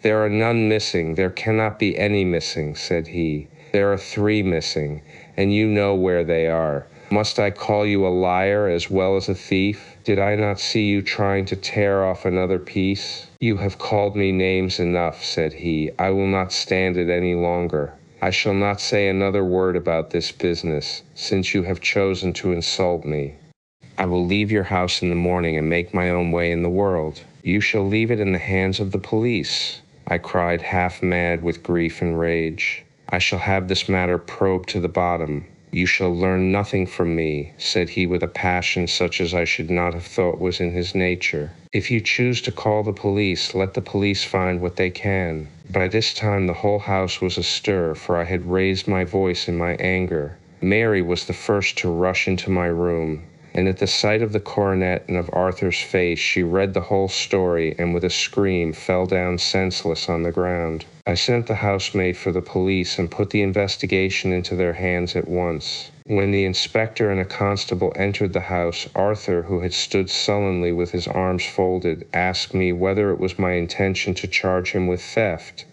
"There are none missing. There cannot be any missing," said he. "There are 3 missing, and you know where they are. Must I call you a liar as well as a thief? Did I not see you trying to tear off another piece?" "You have called me names enough," said he. "I will not stand it any longer. I shall not say another word about this business, since you have chosen to insult me. I will leave your house in the morning and make my own way in the world." "You shall leave it in the hands of the police," I cried, half mad with grief and rage. "I shall have this matter probed to the bottom." "You shall learn nothing from me," said he with a passion such as I should not have thought was in his nature. "If you choose to call the police, let the police find what they can." By this time the whole house was astir, for I had raised my voice in my anger. Mary was the first to rush into my room, and at the sight of the coronet and of Arthur's face, she read the whole story and with a scream fell down senseless on the ground. I sent the housemaid for the police and put the investigation into their hands at once. When the inspector and a constable entered the house, Arthur, who had stood sullenly with his arms folded, asked me whether it was my intention to charge him with theft.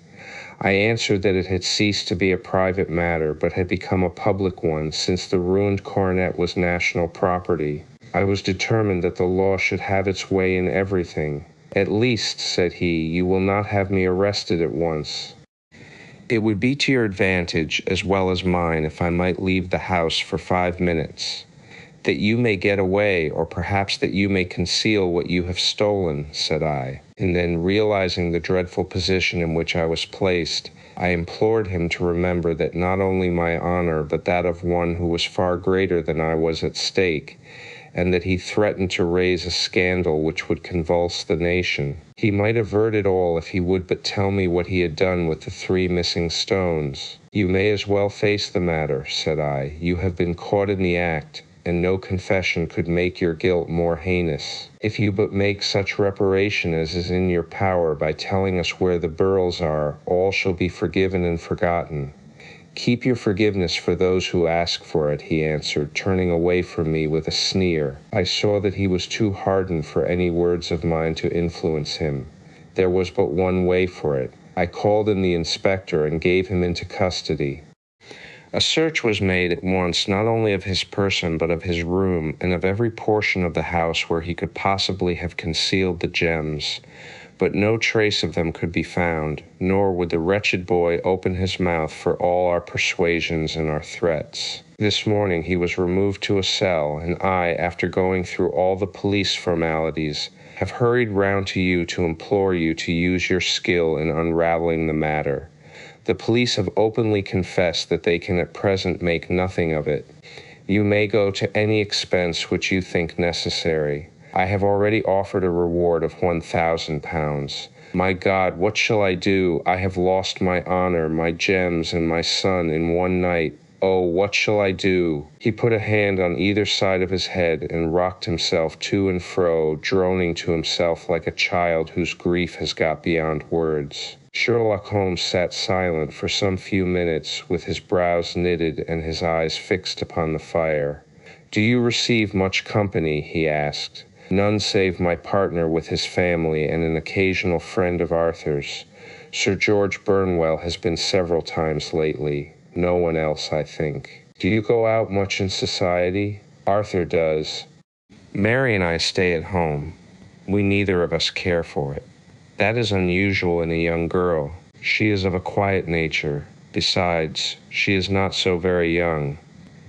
I answered that it had ceased to be a private matter, but had become a public one, since the ruined coronet was national property. I was determined that the law should have its way in everything. "At least," said he, "you will not have me arrested at once." "It would be to your advantage, as well as mine, if I might leave the house for 5 minutes. That you may get away, or perhaps that you may conceal what you have stolen," said I. And then, realizing the dreadful position in which I was placed, I implored him to remember that not only my honor, but that of one who was far greater than I was at stake, and that he threatened to raise a scandal which would convulse the nation. He might avert it all if he would but tell me what he had done with the 3 missing stones. "You may as well face the matter," said I. "You have been caught in the act, and no confession could make your guilt more heinous. If you but make such reparation as is in your power by telling us where the beryls are, all shall be forgiven and forgotten." "Keep your forgiveness for those who ask for it," he answered, turning away from me with a sneer. I saw that he was too hardened for any words of mine to influence him. There was but one way for it. I called in the inspector and gave him into custody. A search was made at once not only of his person but of his room and of every portion of the house where he could possibly have concealed the gems, but no trace of them could be found, nor would the wretched boy open his mouth for all our persuasions and our threats. This morning he was removed to a cell, and I, after going through all the police formalities, have hurried round to you to implore you to use your skill in unraveling the matter. The police have openly confessed that they can at present make nothing of it. You may go to any expense which you think necessary. I have already offered a reward of £1,000. My God, what shall I do? I have lost my honor, my gems, and my son in one night. Oh, what shall I do? He put a hand on either side of his head and rocked himself to and fro, droning to himself like a child whose grief has got beyond words. Sherlock Holmes sat silent for some few minutes, with his brows knitted and his eyes fixed upon the fire. "Do you receive much company?" he asked. "None save my partner with his family and an occasional friend of Arthur's. Sir George Burnwell has been several times lately. No one else, I think. Do you go out much in society?" "Arthur does. Mary and I stay at home. We neither of us care for it. That is unusual in a young girl. She is of a quiet nature. Besides, she is not so very young.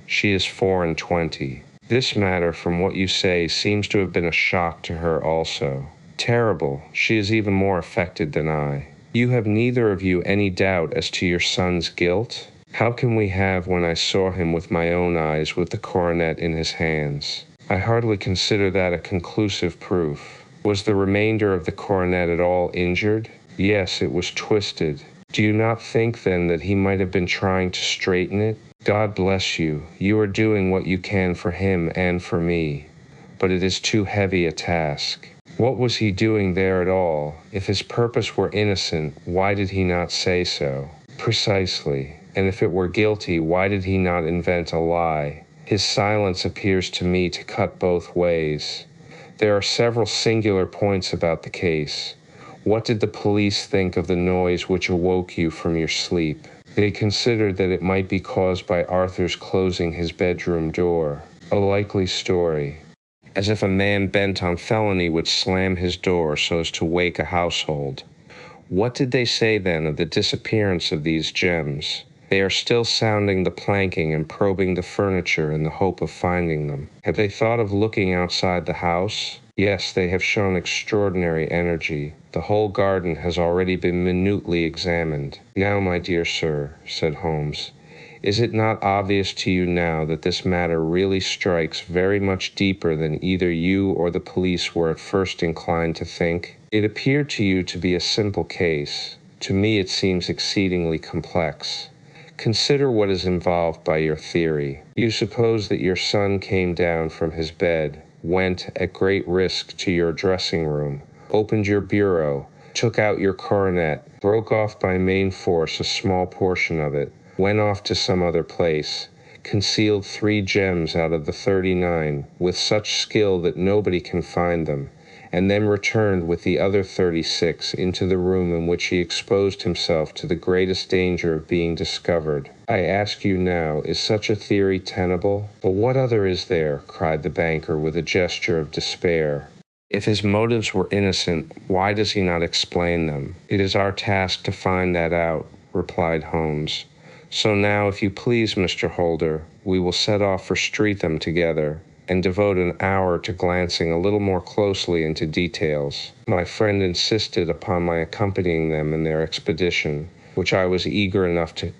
She is 24. This matter, from what you say, seems to have been a shock to her also. Terrible. She is even more affected than I. You have neither of you any doubt as to your son's guilt?" "How can we have when I saw him with my own eyes with the coronet in his hands? I hardly consider that a conclusive proof." "Was the remainder of the coronet at all injured?" "Yes, it was twisted." "Do you not think, then, that he might have been trying to straighten it?" "God bless you. You are doing what you can for him and for me. But it is too heavy a task." "What was he doing there at all? If his purpose were innocent, why did he not say so?" "Precisely. And if it were guilty, why did he not invent a lie? His silence appears to me to cut both ways. There are several singular points about the case. What did the police think of the noise which awoke you from your sleep?" "They considered that it might be caused by Arthur's closing his bedroom door." "A likely story." "As if a man bent on felony would slam his door so as to wake a household. What did they say then of the disappearance of these gems?" "They are still sounding the planking and probing the furniture in the hope of finding them." "Have they thought of looking outside the house?" "Yes, they have shown extraordinary energy. The whole garden has already been minutely examined." "Now, my dear sir," said Holmes, "is it not obvious to you now that this matter really strikes very much deeper than either you or the police were at first inclined to think? It appeared to you to be a simple case. To me it seems exceedingly complex. Consider what is involved by your theory. You suppose that your son came down from his bed, went at great risk to your dressing room, opened your bureau, took out your coronet, broke off by main force a small portion of it, went off to some other place, concealed 3 gems out of the 39 with such skill that nobody can find them, and then returned with the other 36 into the room in which he exposed himself to the greatest danger of being discovered. I ask you now, is such a theory tenable?" "But what other is there?" cried the banker with a gesture of despair. "If his motives were innocent, why does he not explain them?" "It is our task to find that out," replied Holmes. "So now, if you please, Mr. Holder, we will set off for Streatham together, and devote an hour to glancing a little more closely into details." My friend insisted upon my accompanying them in their expedition, which I was eager enough to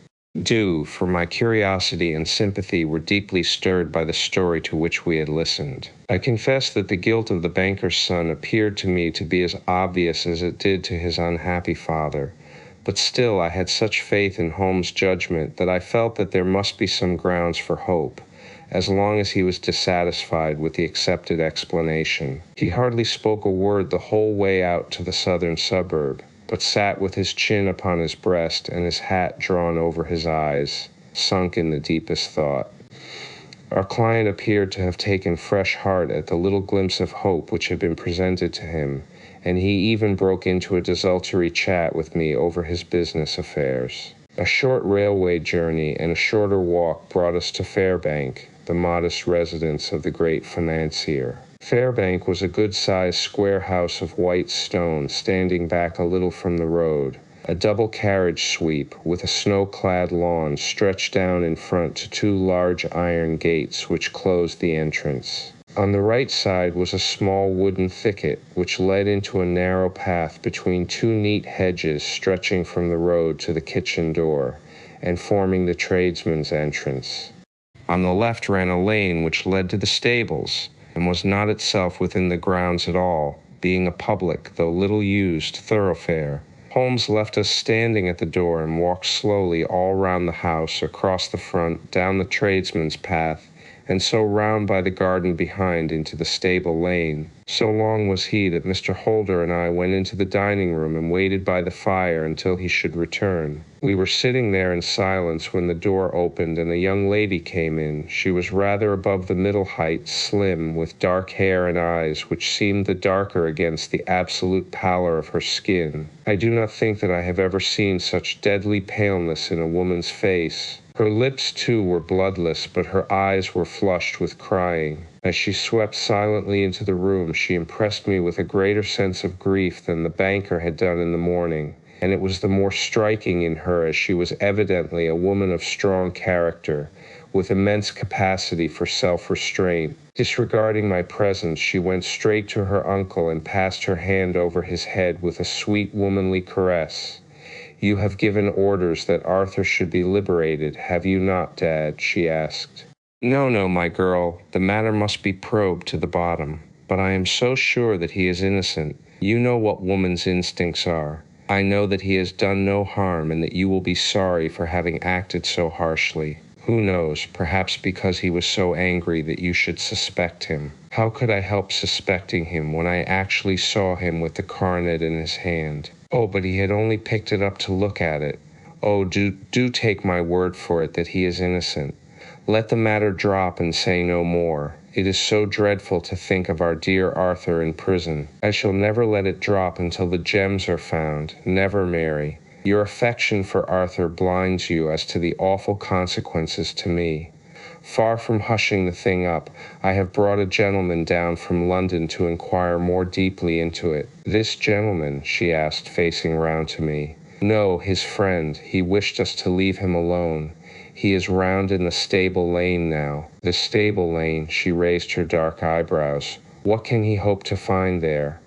do, for my curiosity and sympathy were deeply stirred by the story to which we had listened. I confess that the guilt of the banker's son appeared to me to be as obvious as it did to his unhappy father, but still I had such faith in Holmes' judgment that I felt that there must be some grounds for hope, as long as he was dissatisfied with the accepted explanation. He hardly spoke a word the whole way out to the southern suburb, but sat with his chin upon his breast and his hat drawn over his eyes, sunk in the deepest thought. Our client appeared to have taken fresh heart at the little glimpse of hope which had been presented to him, and he even broke into a desultory chat with me over his business affairs. A short railway journey and a shorter walk brought us to Fairbank, the modest residence of the great financier. Fairbank was a good-sized square house of white stone standing back a little from the road. A double carriage sweep with a snow-clad lawn stretched down in front to 2 large iron gates which closed the entrance. On the right side was a small wooden thicket, which led into a narrow path between two neat hedges stretching from the road to the kitchen door, and forming the tradesman's entrance. On the left ran a lane which led to the stables, and was not itself within the grounds at all, being a public, though little used, thoroughfare. Holmes left us standing at the door and walked slowly all round the house, across the front, down the tradesman's path, and so round by the garden behind into the stable lane. So long was he that Mr. Holder and I went into the dining room and waited by the fire until he should return. We were sitting there in silence when the door opened and a young lady came in. She was rather above the middle height, slim, with dark hair and eyes which seemed the darker against the absolute pallor of her skin. I do not think that I have ever seen such deadly paleness in a woman's face. Her lips, too, were bloodless, but her eyes were flushed with crying. As she swept silently into the room, she impressed me with a greater sense of grief than the banker had done in the morning, and it was the more striking in her as she was evidently a woman of strong character, with immense capacity for self-restraint. Disregarding my presence, she went straight to her uncle and passed her hand over his head with a sweet womanly caress. "You have given orders that Arthur should be liberated, have you not, Dad?" she asked. No, my girl, the matter must be probed to the bottom. But I am so sure that he is innocent. You know what woman's instincts are. I know that he has done no harm and that you will be sorry for having acted so harshly. Who knows, perhaps because he was so angry that you should suspect him. How could I help suspecting him when I actually saw him with the coronet in his hand? Oh, but he had only picked it up to look at it. Oh, do take my word for it that he is innocent. Let the matter drop and say no more. It is so dreadful to think of our dear Arthur in prison. I shall never let it drop until the gems are found. Never, Mary. Your affection for Arthur blinds you as to the awful consequences to me. Far from hushing the thing up, I have brought a gentleman down from London to inquire more deeply into it. This gentleman, she asked, facing round to me. No, his friend. He wished us to leave him alone. He is round in the stable lane now. The stable lane, she raised her dark eyebrows. What can he hope to find there?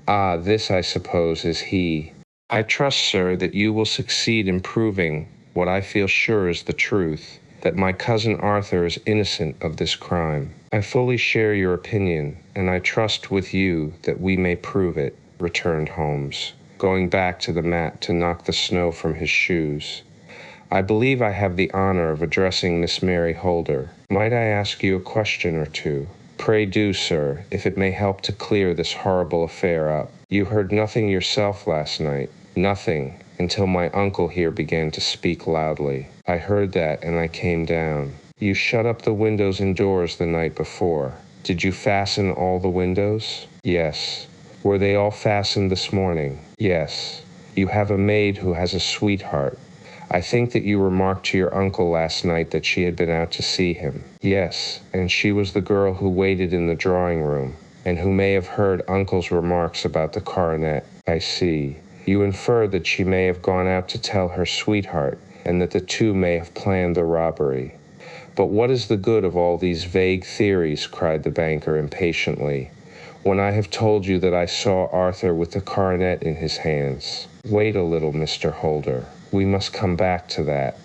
Ah, this, I suppose, is he. I trust, sir, that you will succeed in proving what I feel sure is the truth, that my cousin Arthur is innocent of this crime. I fully share your opinion, and I trust with you that we may prove it, returned Holmes, going back to the mat to knock the snow from his shoes. I believe I have the honor of addressing Miss Mary Holder. Might I ask you a question or two? Pray do, sir, if it may help to clear this horrible affair up. You heard nothing yourself last night? Nothing, until my uncle here began to speak loudly. I heard that, and I came down. You shut up the windows and doors the night before. Did you fasten all the windows? Yes. Were they all fastened this morning? Yes. You have a maid who has a sweetheart. I think that you remarked to your uncle last night that she had been out to see him. Yes, and she was the girl who waited in the drawing room, and who may have heard uncle's remarks about the coronet. I see. You infer that she may have gone out to tell her sweetheart, and that the two may have planned the robbery. But what is the good of all these vague theories, cried the banker impatiently, when I have told you that I saw Arthur with the coronet in his hands? Wait a little, Mr. Holder. We must come back to that.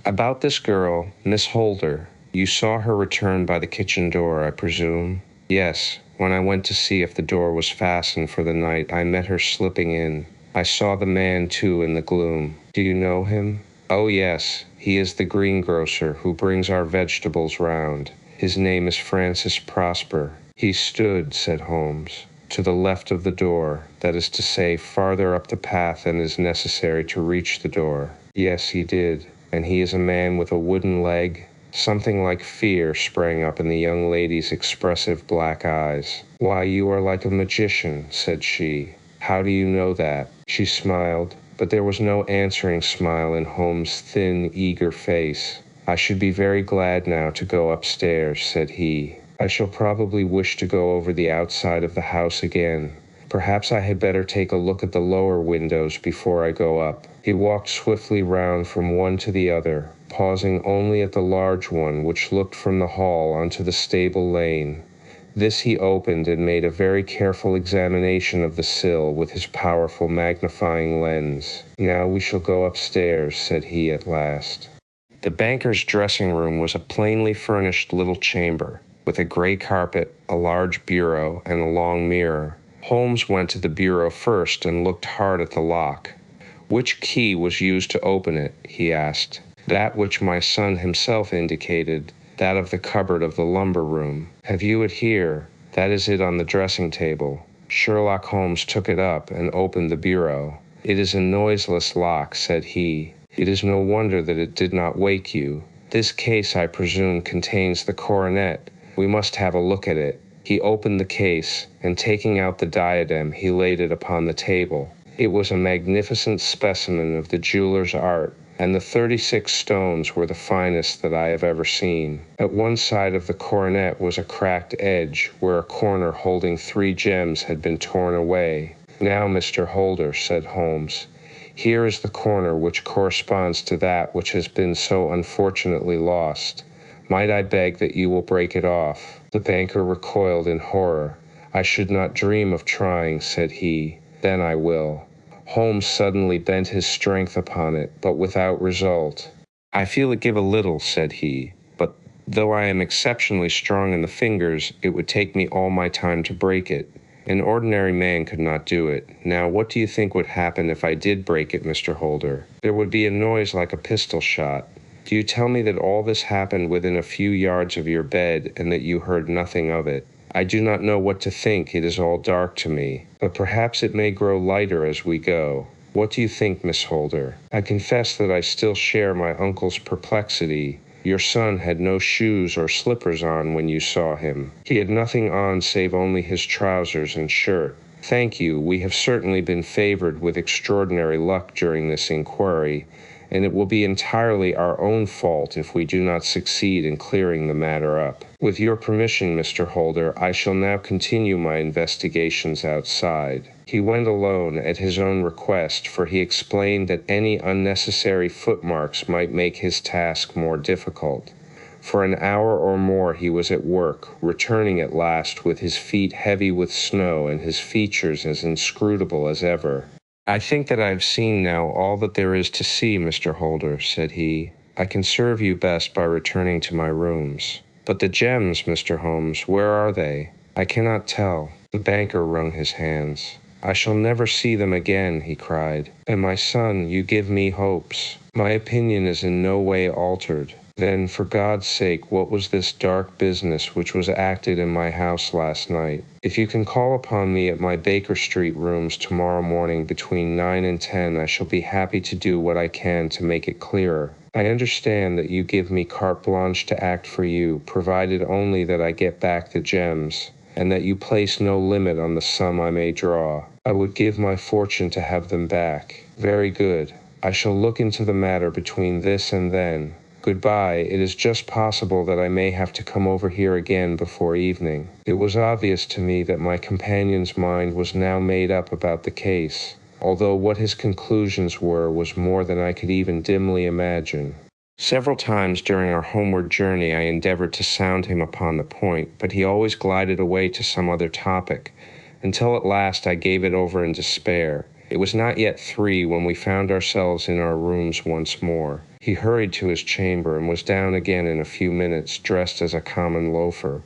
About this girl, Miss Holder, you saw her return by the kitchen door, I presume? Yes. When I went to see if the door was fastened for the night, I met her slipping in. I saw the man, too, in the gloom. Do you know him? Oh, yes. He is the greengrocer who brings our vegetables round. His name is Francis Prosper. He stood, said Holmes, to the left of the door, that is to say, farther up the path than is necessary to reach the door. Yes, he did. And he is a man with a wooden leg? Something like fear sprang up in the young lady's expressive black eyes. Why, you are like a magician, said she. How do you know that? She smiled, but there was no answering smile in Holmes' thin, eager face. I should be very glad now to go upstairs, said he. I shall probably wish to go over the outside of the house again. Perhaps I had better take a look at the lower windows before I go up. He walked swiftly round from one to the other, pausing only at the large one which looked from the hall onto the stable lane. This he opened and made a very careful examination of the sill with his powerful magnifying lens. "Now we shall go upstairs," said he at last. The banker's dressing room was a plainly furnished little chamber, with a gray carpet, a large bureau, and a long mirror. Holmes went to the bureau first and looked hard at the lock. "Which key was used to open it?" he asked. "That which my son himself indicated, that of the cupboard of the lumber room. Have you it here? That is it on the dressing table." Sherlock Holmes took it up and opened the bureau. "It is a noiseless lock," said he. "It is no wonder that it did not wake you. This case, I presume, contains the coronet. We must have a look at it." He opened the case, and taking out the diadem, he laid it upon the table. It was a magnificent specimen of the jeweler's art, and the 36 stones were the finest that I have ever seen. At one side of the coronet was a cracked edge, where a corner holding 3 gems had been torn away. "Now, Mr. Holder," said Holmes, "here is the corner which corresponds to that which has been so unfortunately lost. Might I beg that you will break it off?" The banker recoiled in horror. "I should not dream of trying," said he. "Then I will." Holmes suddenly bent his strength upon it, but without result. "I feel it give a little," said he, "but though I am exceptionally strong in the fingers, it would take me all my time to break it. An ordinary man could not do it. Now, what do you think would happen if I did break it, Mr. Holder?" "There would be a noise like a pistol shot." "Do you tell me that all this happened within a few yards of your bed, and that you heard nothing of it?" "I do not know what to think. It is all dark to me. But perhaps it may grow lighter as we go. What do you think, Miss Holder?" "I confess that I still share my uncle's perplexity. Your son had no shoes or slippers on when you saw him. He had nothing on save only his trousers and shirt." "Thank you. We have certainly been favored with extraordinary luck during this inquiry, and it will be entirely our own fault if we do not succeed in clearing the matter up. With your permission, Mr. Holder, I shall now continue my investigations outside." He went alone at his own request, for he explained that any unnecessary footmarks might make his task more difficult. For an hour or more he was at work, returning at last with his feet heavy with snow and his features as inscrutable as ever. "I think that I have seen now all that there is to see, Mr. Holder," said he. "I can serve you best by returning to my rooms." "But the gems, Mr. Holmes, where are they?" "I cannot tell." The banker wrung his hands. "I shall never see them again," he cried. "And my son, you give me hopes. My opinion is in no way altered. Then, for God's sake, what was this dark business which was acted in my house last night? If you can call upon me at my Baker Street rooms tomorrow morning between 9 and 10, I shall be happy to do what I can to make it clearer. I understand that you give me carte blanche to act for you, provided only that I get back the gems, and that you place no limit on the sum I may draw. I would give my fortune to have them back. Very good. I shall look into the matter between this and then. Goodbye. It is just possible that I may have to come over here again before evening." It was obvious to me that my companion's mind was now made up about the case, although what his conclusions were was more than I could even dimly imagine. Several times during our homeward journey I endeavored to sound him upon the point, but he always glided away to some other topic, until at last I gave it over in despair. It was not yet 3 when we found ourselves in our rooms once more. He hurried to his chamber and was down again in a few minutes, dressed as a common loafer.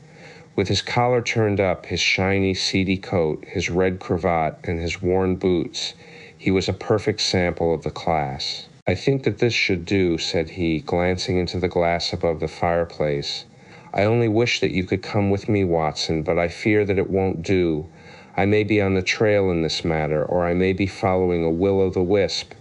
With his collar turned up, his shiny, seedy coat, his red cravat, and his worn boots, he was a perfect sample of the class. "I think that this should do," said he, glancing into the glass above the fireplace. "I only wish that you could come with me, Watson, but I fear that it won't do. I may be on the trail in this matter, or I may be following a will-o'-the-wisp,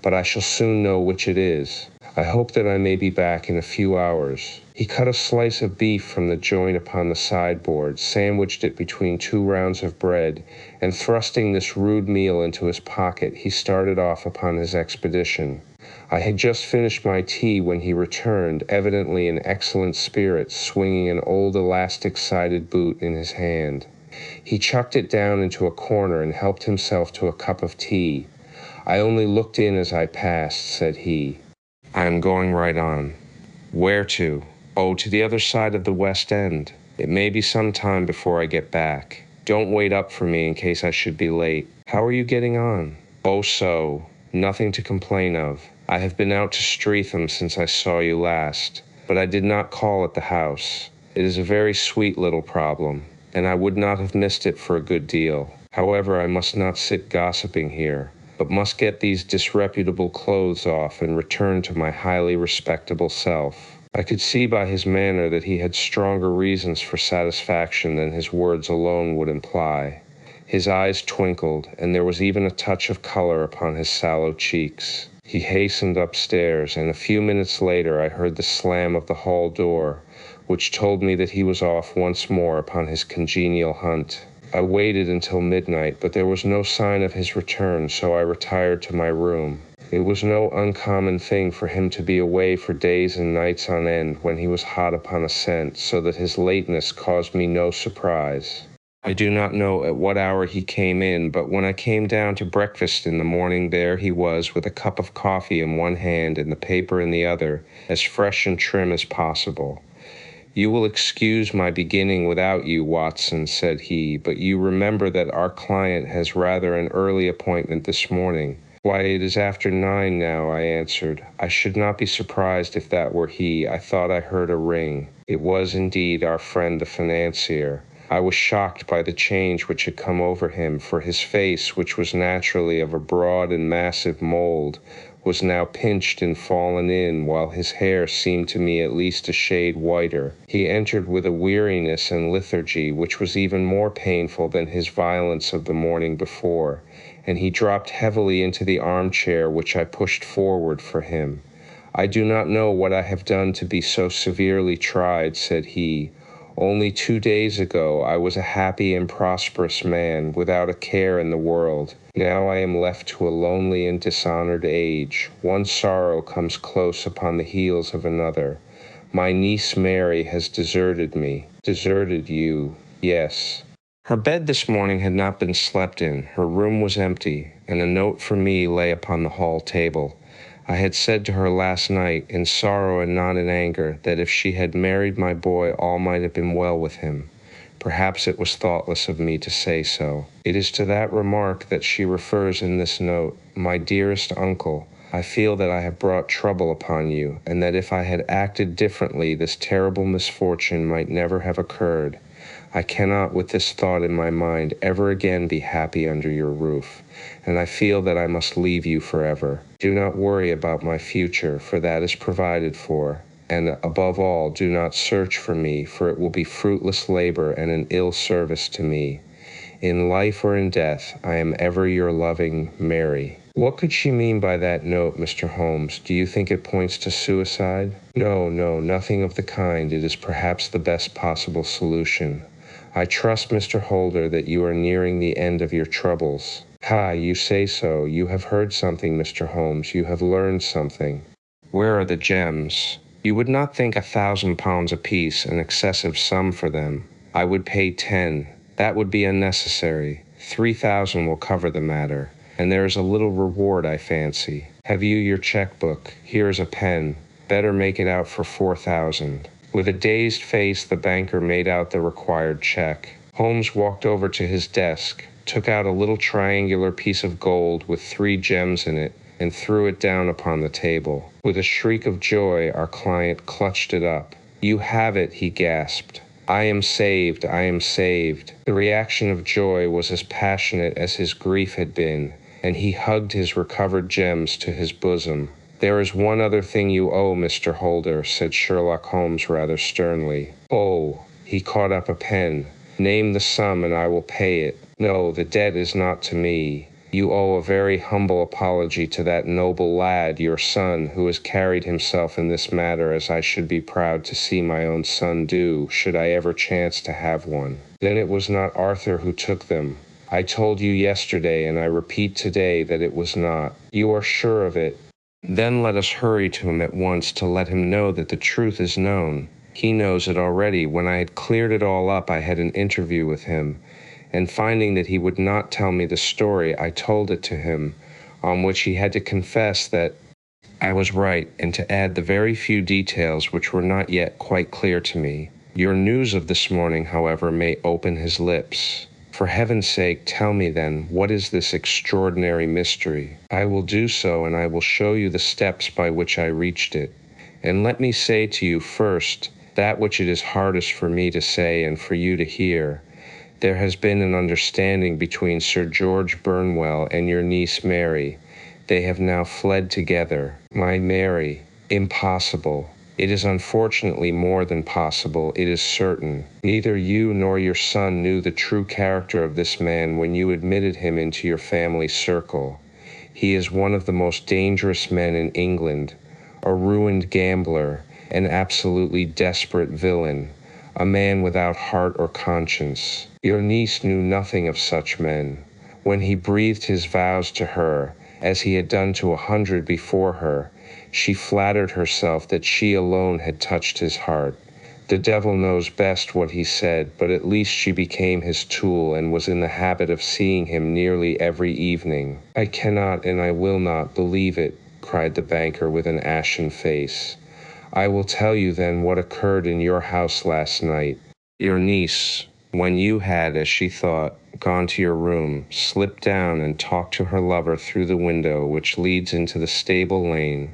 but I shall soon know which it is. I hope that I may be back in a few hours." He cut a slice of beef from the joint upon the sideboard, sandwiched it between 2 rounds of bread, and thrusting this rude meal into his pocket, he started off upon his expedition. I had just finished my tea when he returned, evidently in excellent spirits, swinging an old elastic-sided boot in his hand. He chucked it down into a corner and helped himself to a cup of tea. "I only looked in as I passed," said he. "I am going right on." "Where to?" "Oh, to the other side of the West End." It may be some time before I get back. Don't wait up for me in case I should be late. How are you getting on? Oh, so. Nothing to complain of. I have been out to Streatham since I saw you last, but I did not call at the house. It is a very sweet little problem, and I would not have missed it for a good deal. However, I must not sit gossiping here, but must get these disreputable clothes off and return to my highly respectable self. I could see by his manner that he had stronger reasons for satisfaction than his words alone would imply. His eyes twinkled, and there was even a touch of color upon his sallow cheeks. He hastened upstairs, and a few minutes later I heard the slam of the hall door, which told me that he was off once more upon his congenial hunt. I waited until midnight, but there was no sign of his return, so I retired to my room. It was no uncommon thing for him to be away for days and nights on end when he was hot upon a scent, so that his lateness caused me no surprise. I do not know at what hour he came in, but when I came down to breakfast in the morning, there he was with a cup of coffee in one hand and the paper in the other, as fresh and trim as possible. "You will excuse my beginning without you, Watson," said he, "but you remember that our client has rather an early appointment this morning." "Why, it is after 9 now," I answered. "I should not be surprised if that were he. I thought I heard a ring." It was indeed our friend the financier. I was shocked by the change which had come over him, for his face, which was naturally of a broad and massive mold, was now pinched and fallen in, while his hair seemed to me at least a shade whiter. He entered with a weariness and lethargy which was even more painful than his violence of the morning before, and he dropped heavily into the armchair which I pushed forward for him. "I do not know what I have done to be so severely tried," said he. "Only 2 days ago I was a happy and prosperous man, without a care in the world. Now I am left to a lonely and dishonored age. One sorrow comes close upon the heels of another. My niece Mary has deserted me. Deserted you, yes." Her bed this morning had not been slept in, her room was empty, and a note for me lay upon the hall table. I had said to her last night, in sorrow and not in anger, that if she had married my boy all might have been well with him. Perhaps it was thoughtless of me to say so. It is to that remark that she refers in this note. "My dearest uncle, I feel that I have brought trouble upon you, and that if I had acted differently this terrible misfortune might never have occurred. I cannot, with this thought in my mind, ever again be happy under your roof, and I feel that I must leave you forever. Do not worry about my future, for that is provided for, and above all, do not search for me, for it will be fruitless labor and an ill service to me. In life or in death, I am ever your loving Mary." What could she mean by that note, Mr. Holmes? Do you think it points to suicide? No, nothing of the kind. It is perhaps the best possible solution. I trust, Mr. Holder, that you are nearing the end of your troubles. "Ha, you say so. You have heard something, Mr. Holmes. You have learned something." "Where are the gems?" "You would not think £1,000 apiece an excessive sum for them. I would pay 10. That would be unnecessary. 3,000 will cover the matter. And there is a little reward, I fancy. Have you your checkbook? Here is a pen. Better make it out for 4,000. With a dazed face, the banker made out the required check. Holmes walked over to his desk, took out a little triangular piece of gold with 3 gems in it, and threw it down upon the table. With a shriek of joy, our client clutched it up. "You have it," he gasped. "I am saved, I am saved." The reaction of joy was as passionate as his grief had been, and he hugged his recovered gems to his bosom. "There is one other thing you owe, Mr. Holder," said Sherlock Holmes rather sternly. "Oh!" He caught up a pen. "Name the sum and I will pay it." "No, the debt is not to me. You owe a very humble apology to that noble lad, your son, who has carried himself in this matter as I should be proud to see my own son do, should I ever chance to have one. Then it was not Arthur who took them. I told you yesterday, and I repeat today, that it was not. You are sure of it? Then let us hurry to him at once to let him know that the truth is known. He knows it already. When I had cleared it all up, I had an interview with him, and finding that he would not tell me the story, I told it to him, on which he had to confess that I was right, and to add the very few details which were not yet quite clear to me. Your news of this morning, however, may open his lips. For heaven's sake, tell me then, what is this extraordinary mystery? I will do so, and I will show you the steps by which I reached it. And let me say to you first, that which it is hardest for me to say and for you to hear. There has been an understanding between Sir George Burnwell and your niece Mary. They have now fled together. My Mary, impossible. It is unfortunately more than possible, it is certain. Neither you nor your son knew the true character of this man when you admitted him into your family circle. He is one of the most dangerous men in England, a ruined gambler, an absolutely desperate villain, a man without heart or conscience. Your niece knew nothing of such men. When he breathed his vows to her, as he had done to 100 before her, she flattered herself that she alone had touched his heart. The devil knows best what he said, but at least she became his tool and was in the habit of seeing him nearly every evening. I cannot and I will not believe it, cried the banker with an ashen face. I will tell you then what occurred in your house last night. Your niece, when you had, as she thought, gone to your room, slipped down and talked to her lover through the window which leads into the stable lane.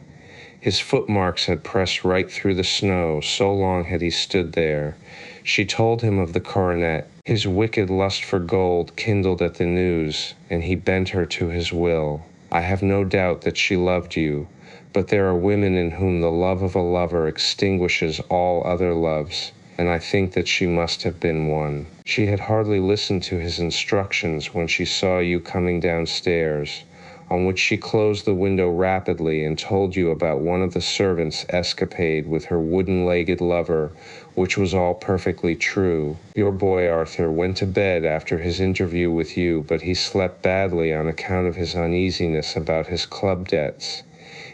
His footmarks had pressed right through the snow, so long had he stood there. She told him of the coronet. His wicked lust for gold kindled at the news, and he bent her to his will. I have no doubt that she loved you, but there are women in whom the love of a lover extinguishes all other loves, and I think that she must have been one. She had hardly listened to his instructions when she saw you coming downstairs, on which she closed the window rapidly and told you about one of the servants' escapade with her wooden-legged lover, which was all perfectly true. Your boy Arthur went to bed after his interview with you, but he slept badly on account of his uneasiness about his club debts.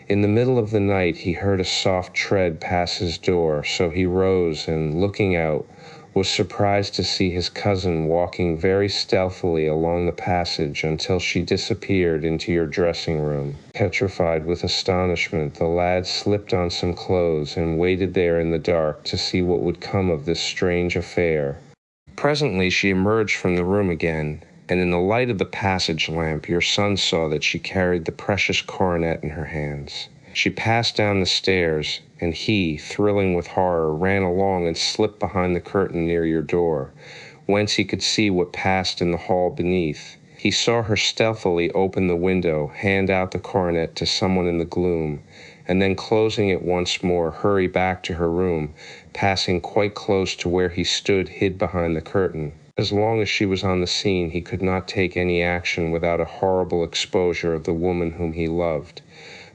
In the middle of the night he heard a soft tread pass his door, so he rose and, looking out, was surprised to see his cousin walking very stealthily along the passage until she disappeared into your dressing room. Petrified with astonishment, the lad slipped on some clothes and waited there in the dark to see what would come of this strange affair. Presently she emerged from the room again, and in the light of the passage lamp your son saw that she carried the precious coronet in her hands. She passed down the stairs, and he, thrilling with horror, ran along and slipped behind the curtain near your door, whence he could see what passed in the hall beneath. He saw her stealthily open the window, hand out the coronet to someone in the gloom, and then closing it once more, hurry back to her room, passing quite close to where he stood hid behind the curtain. As long as she was on the scene, he could not take any action without a horrible exposure of the woman whom he loved.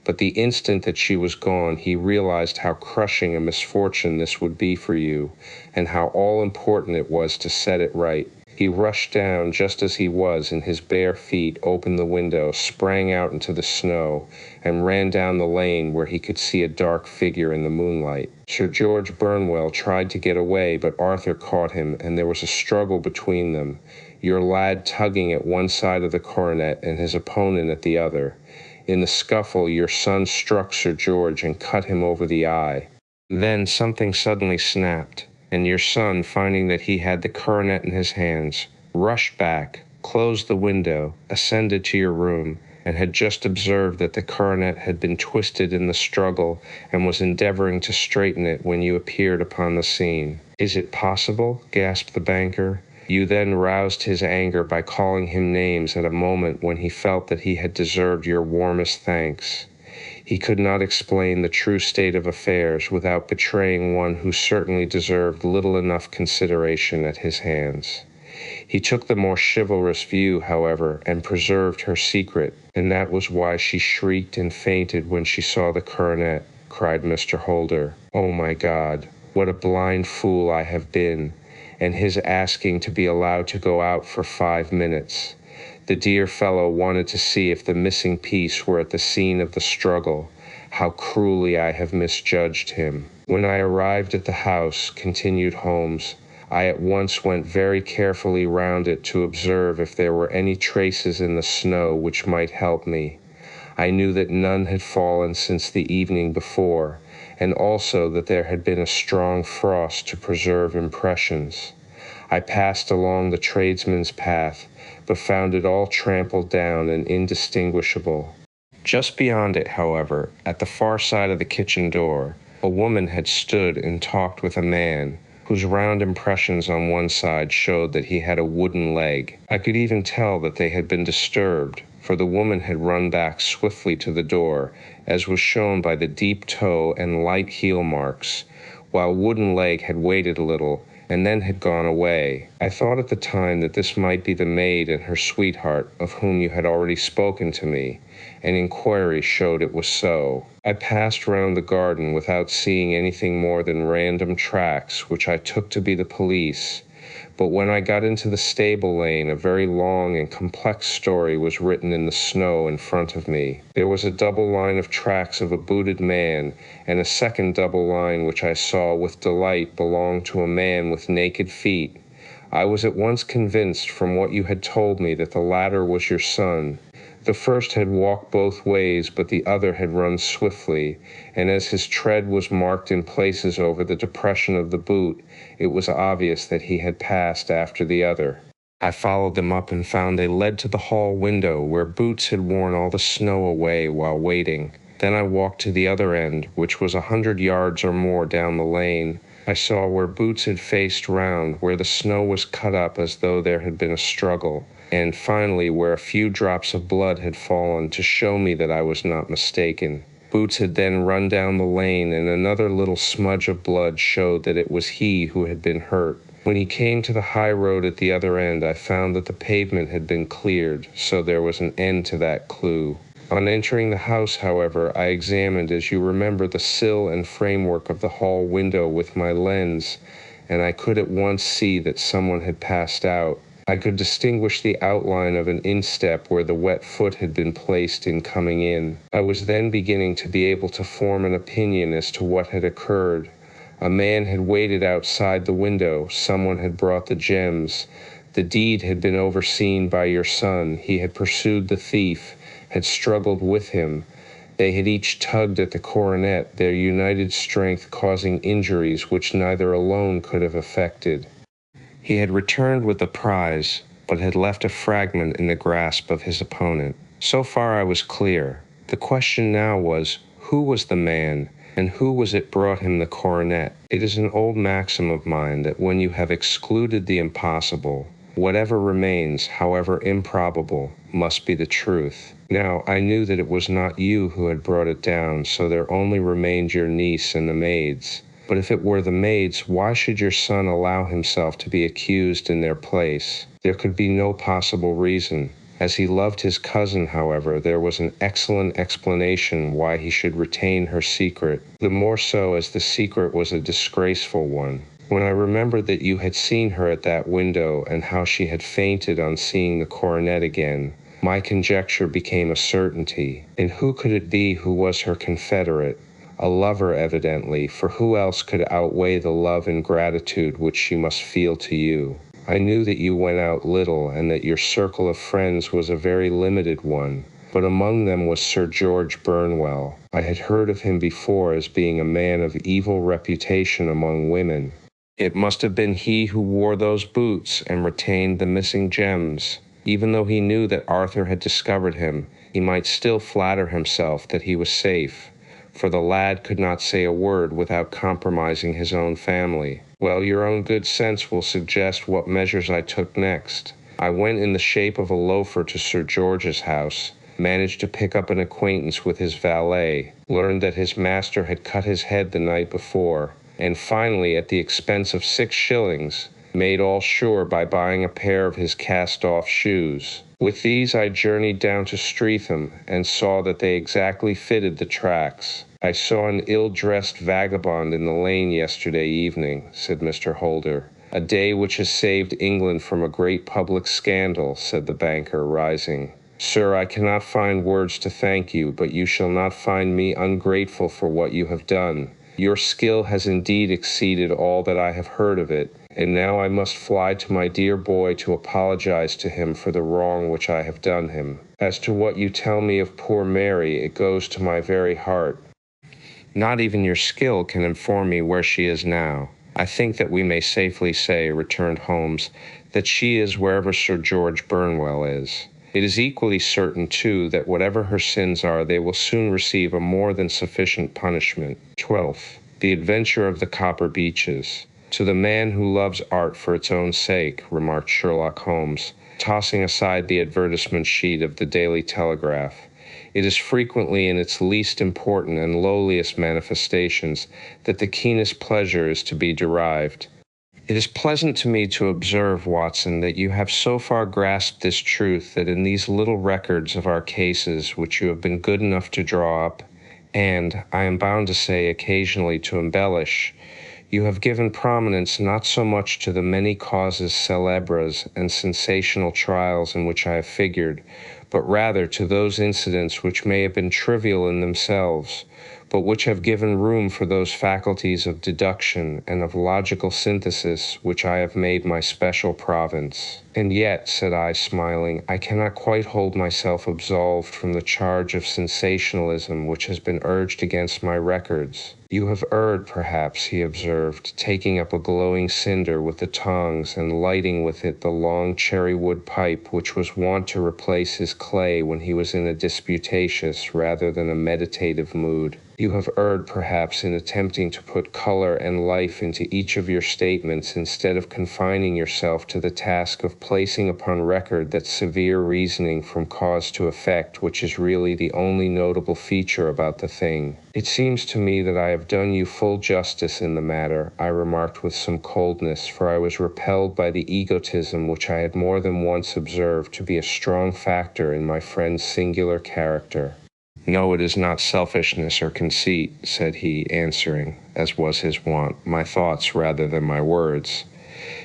But the instant that she was gone, he realized how crushing a misfortune this would be for you, and how all-important it was to set it right. He rushed down just as he was, and his bare feet opened the window, sprang out into the snow, and ran down the lane where he could see a dark figure in the moonlight. Sir George Burnwell tried to get away, but Arthur caught him, and there was a struggle between them, your lad tugging at one side of the coronet and his opponent at the other. In the scuffle, your son struck Sir George and cut him over the eye. Then something suddenly snapped, and your son, finding that he had the coronet in his hands, rushed back, closed the window, ascended to your room, and had just observed that the coronet had been twisted in the struggle and was endeavoring to straighten it when you appeared upon the scene. "Is it possible?" gasped the banker. You then roused his anger by calling him names at a moment when he felt that he had deserved your warmest thanks. He could not explain the true state of affairs without betraying one who certainly deserved little enough consideration at his hands. He took the more chivalrous view, however, and preserved her secret, and that was why she shrieked and fainted when she saw the coronet, cried Mr. Holder. Oh my God, what a blind fool I have been! And his asking to be allowed to go out for 5 minutes. The dear fellow wanted to see if the missing piece were at the scene of the struggle. How cruelly I have misjudged him. When I arrived at the house, continued Holmes, I at once went very carefully round it to observe if there were any traces in the snow which might help me. I knew that none had fallen since the evening before, and also that there had been a strong frost to preserve impressions. I passed along the tradesman's path, but found it all trampled down and indistinguishable. Just beyond it, however, at the far side of the kitchen door, a woman had stood and talked with a man, whose round impressions on one side showed that he had a wooden leg. I could even tell that they had been disturbed, for the woman had run back swiftly to the door, as was shown by the deep toe and light heel marks, while wooden leg had waited a little and then had gone away. I thought at the time that this might be the maid and her sweetheart of whom you had already spoken to me, and inquiry showed it was so. I passed round the garden without seeing anything more than random tracks, which I took to be the police. But when I got into the stable lane, a very long and complex story was written in the snow in front of me. There was a double line of tracks of a booted man, and a second double line which I saw with delight belonged to a man with naked feet. I was at once convinced from what you had told me that the latter was your son. The first had walked both ways, but the other had run swiftly, and as his tread was marked in places over the depression of the boot, it was obvious that he had passed after the other. I followed them up and found they led to the hall window, where Boots had worn all the snow away while waiting. Then I walked to the other end, which was 100 yards or more down the lane. I saw where Boots had faced round, where the snow was cut up as though there had been a struggle, and finally where a few drops of blood had fallen to show me that I was not mistaken. Boots had then run down the lane, and another little smudge of blood showed that it was he who had been hurt. When he came to the high road at the other end, I found that the pavement had been cleared, so there was an end to that clue. On entering the house, however, I examined, as you remember, the sill and framework of the hall window with my lens, and I could at once see that someone had passed out. I could distinguish the outline of an instep where the wet foot had been placed in coming in. I was then beginning to be able to form an opinion as to what had occurred. A man had waited outside the window. Someone had brought the gems. The deed had been overseen by your son. He had pursued the thief, had struggled with him. They had each tugged at the coronet, their united strength causing injuries which neither alone could have effected. He had returned with the prize, but had left a fragment in the grasp of his opponent. So far I was clear. The question now was, who was the man, and who was it brought him the coronet? It is an old maxim of mine that when you have excluded the impossible, whatever remains, however improbable, must be the truth. Now, I knew that it was not you who had brought it down, so there only remained your niece and the maids. But if it were the maids, why should your son allow himself to be accused in their place? There could be no possible reason. As he loved his cousin, however, there was an excellent explanation why he should retain her secret, the more so as the secret was a disgraceful one. When I remembered that you had seen her at that window and how she had fainted on seeing the coronet again, my conjecture became a certainty. And who could it be who was her confederate? A lover, evidently, for who else could outweigh the love and gratitude which she must feel to you? I knew that you went out little, and that your circle of friends was a very limited one, but among them was Sir George Burnwell. I had heard of him before as being a man of evil reputation among women. It must have been he who wore those boots and retained the missing gems. Even though he knew that Arthur had discovered him, he might still flatter himself that he was safe, for the lad could not say a word without compromising his own family. Well, your own good sense will suggest what measures I took next. I went in the shape of a loafer to Sir George's house, managed to pick up an acquaintance with his valet, learned that his master had cut his head the night before, and finally, at the expense of 6 shillings, made all sure by buying a pair of his cast-off shoes. With these I journeyed down to Streatham, and saw that they exactly fitted the tracks. I saw an ill-dressed vagabond in the lane yesterday evening, said Mr. Holder. A day which has saved England from a great public scandal, said the banker, rising. Sir, I cannot find words to thank you, but you shall not find me ungrateful for what you have done. Your skill has indeed exceeded all that I have heard of it, and now I must fly to my dear boy to apologize to him for the wrong which I have done him. As to what you tell me of poor Mary, it goes to my very heart. Not even your skill can inform me where she is now. I think that we may safely say, returned Holmes, that she is wherever Sir George Burnwell is. It is equally certain, too, that whatever her sins are, they will soon receive a more than sufficient punishment. 12th, The Adventure of the Copper Beeches. To the man who loves art for its own sake, remarked Sherlock Holmes, tossing aside the advertisement sheet of the Daily Telegraph, it is frequently in its least important and lowliest manifestations that the keenest pleasure is to be derived. It is pleasant to me to observe, Watson, that you have so far grasped this truth that in these little records of our cases which you have been good enough to draw up, and, I am bound to say, occasionally to embellish, you have given prominence not so much to the many causes célèbres and sensational trials in which I have figured, but rather to those incidents which may have been trivial in themselves, but which have given room for those faculties of deduction and of logical synthesis which I have made my special province. And yet, said I, smiling, I cannot quite hold myself absolved from the charge of sensationalism which has been urged against my records. You have erred, perhaps, he observed, taking up a glowing cinder with the tongs and lighting with it the long cherry-wood pipe which was wont to replace his clay when he was in a disputatious rather than a meditative mood. You have erred, perhaps, in attempting to put color and life into each of your statements instead of confining yourself to the task of placing upon record that severe reasoning from cause to effect which is really the only notable feature about the thing. It seems to me that I have done you full justice in the matter, I remarked with some coldness, for I was repelled by the egotism which I had more than once observed to be a strong factor in my friend's singular character. No, it is not selfishness or conceit, said he, answering, as was his wont, my thoughts rather than my words.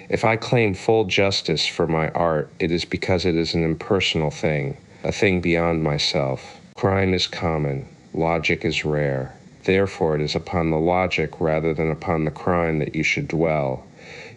If I claim full justice for my art, it is because it is an impersonal thing, a thing beyond myself. Crime is common, logic is rare. Therefore it is upon the logic rather than upon the crime that you should dwell.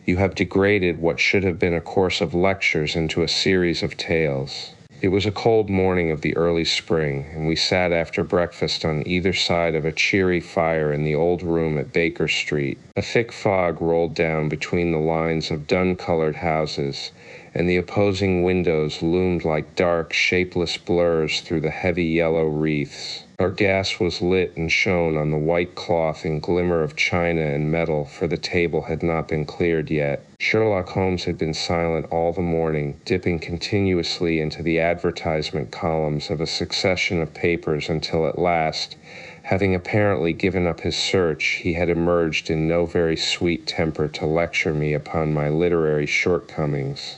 You have degraded what should have been a course of lectures into a series of tales. It was a cold morning of the early spring, and we sat after breakfast on either side of a cheery fire in the old room at Baker Street. A thick fog rolled down between the lines of dun-colored houses, and the opposing windows loomed like dark, shapeless blurs through the heavy yellow wreaths. Our gas was lit and shone on the white cloth and glimmer of china and metal, for the table had not been cleared yet. Sherlock Holmes had been silent all the morning, dipping continuously into the advertisement columns of a succession of papers until at last, having apparently given up his search, he had emerged in no very sweet temper to lecture me upon my literary shortcomings.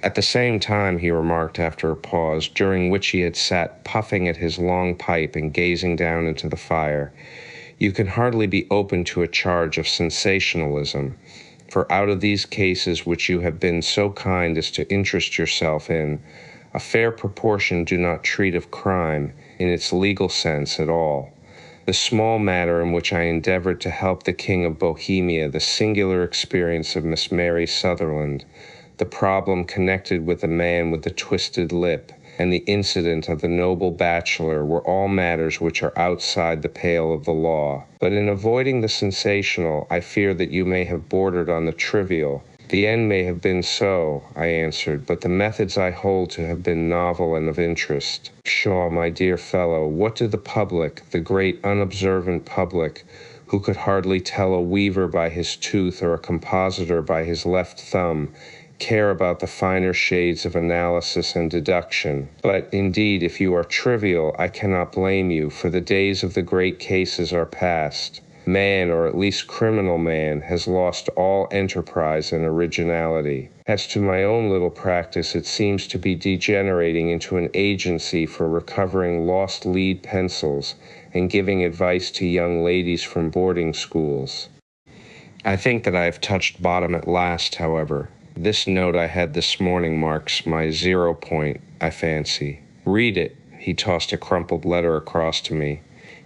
At the same time, he remarked after a pause, during which he had sat puffing at his long pipe and gazing down into the fire, you can hardly be open to a charge of sensationalism, for out of these cases which you have been so kind as to interest yourself in, a fair proportion do not treat of crime in its legal sense at all. The small matter in which I endeavored to help the King of Bohemia, the singular experience of Miss Mary Sutherland, the problem connected with the man with the twisted lip, and the incident of the noble bachelor were all matters which are outside the pale of the law. But in avoiding the sensational, I fear that you may have bordered on the trivial. The end may have been so, I answered, but the methods I hold to have been novel and of interest. Pshaw, my dear fellow, what do the public, the great unobservant public, who could hardly tell a weaver by his tooth or a compositor by his left thumb, care about the finer shades of analysis and deduction? But, indeed, if you are trivial, I cannot blame you, for the days of the great cases are past. Man, or at least criminal man, has lost all enterprise and originality. As to my own little practice, it seems to be degenerating into an agency for recovering lost lead pencils and giving advice to young ladies from boarding schools. I think that I have touched bottom at last, however. This note I had this morning marks my 0 point, I fancy. Read it. He tossed a crumpled letter across to me.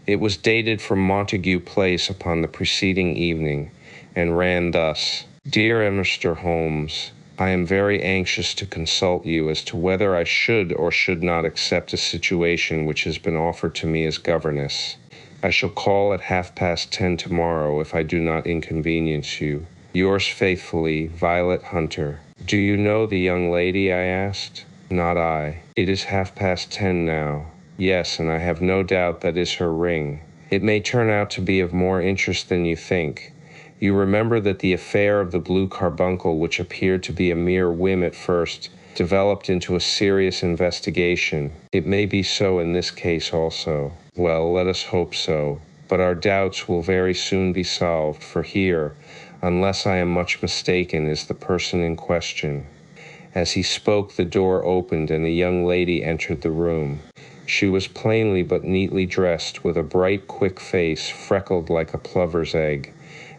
It was dated from Montague Place upon the preceding evening, and ran thus: Dear Mr. Holmes, I am very anxious to consult you as to whether I should or should not accept a situation which has been offered to me as governess. I shall call at 10:30 tomorrow if I do not inconvenience you. Yours faithfully, Violet Hunter. Do you know the young lady? I asked. Not I. It is 10:30 now. Yes, and I have no doubt that is her ring. It may turn out to be of more interest than you think. You remember that the affair of the blue carbuncle, which appeared to be a mere whim at first, developed into a serious investigation. It may be so in this case also. Well, let us hope so. But our doubts will very soon be solved, for here, unless I am much mistaken, is the person in question. As he spoke, the door opened and a young lady entered the room. She was plainly but neatly dressed, with a bright, quick face, freckled like a plover's egg,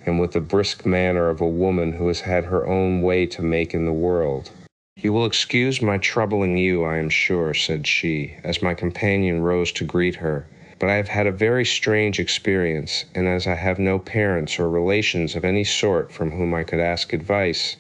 and with the brisk manner of a woman who has had her own way to make in the world. You will excuse my troubling you, I am sure, said she, as my companion rose to greet her, but I have had a very strange experience, and as I have no parents or relations of any sort from whom I could ask advice,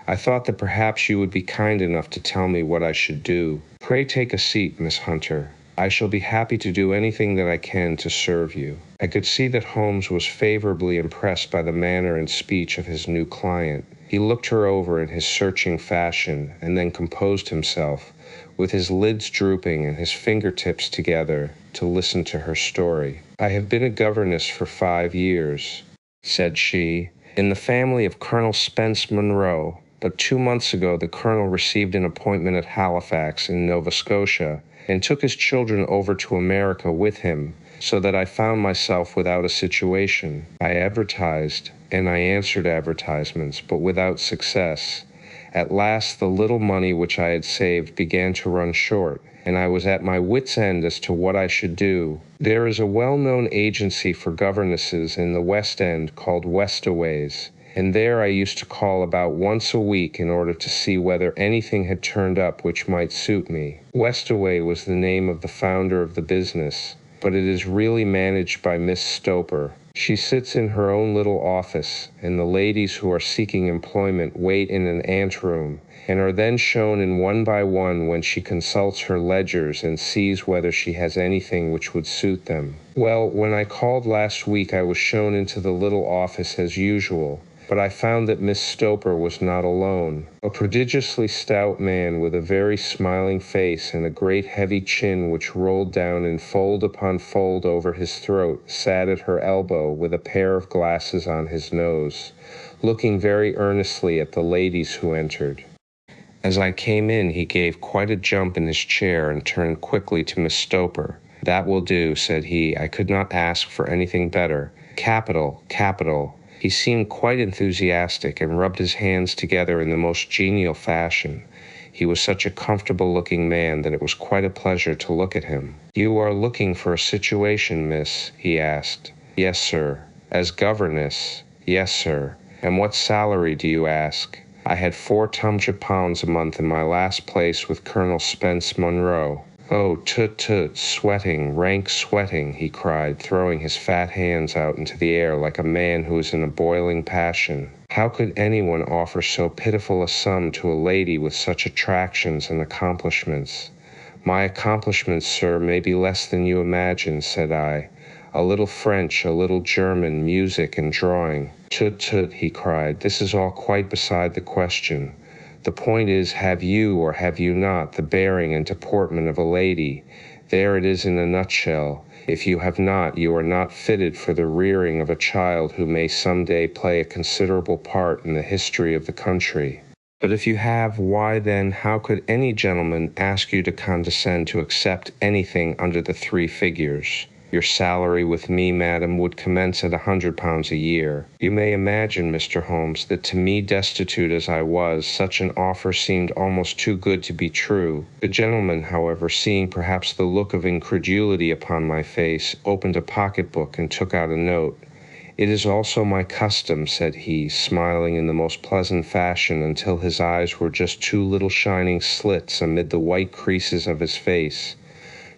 I thought that perhaps you would be kind enough to tell me what I should do. Pray take a seat, Miss Hunter. I shall be happy to do anything that I can to serve you. I could see that Holmes was favorably impressed by the manner and speech of his new client. He looked her over in his searching fashion, and then composed himself, with his lids drooping and his fingertips together, to listen to her story. I have been a governess for 5 years, said she, in the family of Colonel Spence Monroe. But 2 months ago the colonel received an appointment at Halifax in Nova Scotia, and took his children over to America with him, so that I found myself without a situation. I advertised, and I answered advertisements, but without success. At last the little money which I had saved began to run short, and I was at my wits' end as to what I should do. There is a well-known agency for governesses in the West End called Westaways, and there I used to call about once a week in order to see whether anything had turned up which might suit me. Westaway was the name of the founder of the business, but it is really managed by Miss Stoper. She sits in her own little office, and the ladies who are seeking employment wait in an anteroom, and are then shown in one by one when she consults her ledgers and sees whether she has anything which would suit them. Well, when I called last week I was shown into the little office as usual, but I found that Miss Stoper was not alone. A prodigiously stout man with a very smiling face and a great heavy chin which rolled down in fold upon fold over his throat sat at her elbow with a pair of glasses on his nose, looking very earnestly at the ladies who entered. As I came in, he gave quite a jump in his chair and turned quickly to Miss Stoper. "That will do," said he. "I could not ask for anything better. Capital, capital." He seemed quite enthusiastic and rubbed his hands together in the most genial fashion. He was such a comfortable-looking man that it was quite a pleasure to look at him. "You are looking for a situation, miss?" he asked. "Yes, sir." "As governess?" "Yes, sir." "And what salary do you ask?" "I had £400 a month in my last place with Colonel Spence Monroe." "Oh, tut, sweating, rank sweating," he cried, throwing his fat hands out into the air like a man who is in a boiling passion. "How could anyone offer so pitiful a sum to a lady with such attractions and accomplishments?" "My accomplishments, sir, may be less than you imagine," said I. "A little French, a little German, music and drawing." Tut, he cried, "this is all quite beside the question. The point is, have you or have you not the bearing and deportment of a lady? There it is in a nutshell. If you have not, you are not fitted for the rearing of a child who may some day play a considerable part in the history of the country. But if you have, why then, how could any gentleman ask you to condescend to accept anything under the 3 figures? Your salary with me, madam, would commence at £100 a year. You may imagine, Mr. Holmes, that to me, destitute as I was, such an offer seemed almost too good to be true. The gentleman, however, seeing perhaps the look of incredulity upon my face, opened a pocket-book and took out a note. "It is also my custom," said he, smiling in the most pleasant fashion until his eyes were just 2 little shining slits amid the white creases of his face,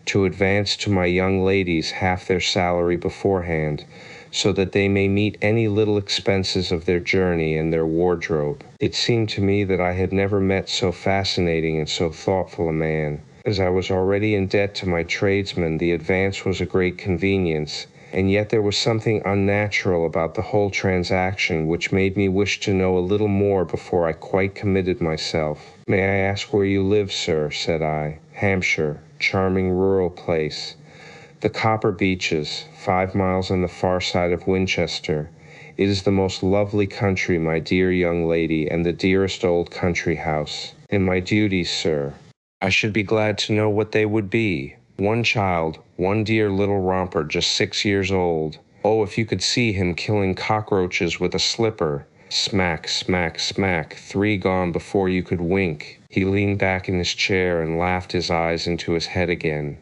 "to advance to my young ladies half their salary beforehand, so that they may meet any little expenses of their journey and their wardrobe." It seemed to me that I had never met so fascinating and so thoughtful a man. As I was already in debt to my tradesmen, the advance was a great convenience, and yet there was something unnatural about the whole transaction which made me wish to know a little more before I quite committed myself. "May I ask where you live, sir?" said I. "Hampshire, charming rural place. The Copper Beeches, 5 miles on the far side of Winchester. It is the most lovely country, my dear young lady, and the dearest old country house. And my duties, sir, I should be glad to know what they would be. One child, one dear little romper, just 6 years old. Oh, if you could see him killing cockroaches with a slipper. Smack, smack, smack, 3 gone before you could wink." He leaned back in his chair and laughed his eyes into his head again.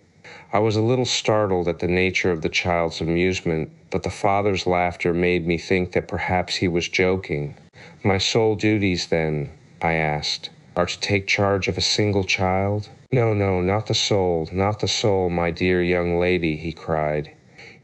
I was a little startled at the nature of the child's amusement, but the father's laughter made me think that perhaps he was joking. "My sole duties, then," I asked, "are to take charge of a single child?" "No, no, not the sole, not the sole, my dear young lady," he cried.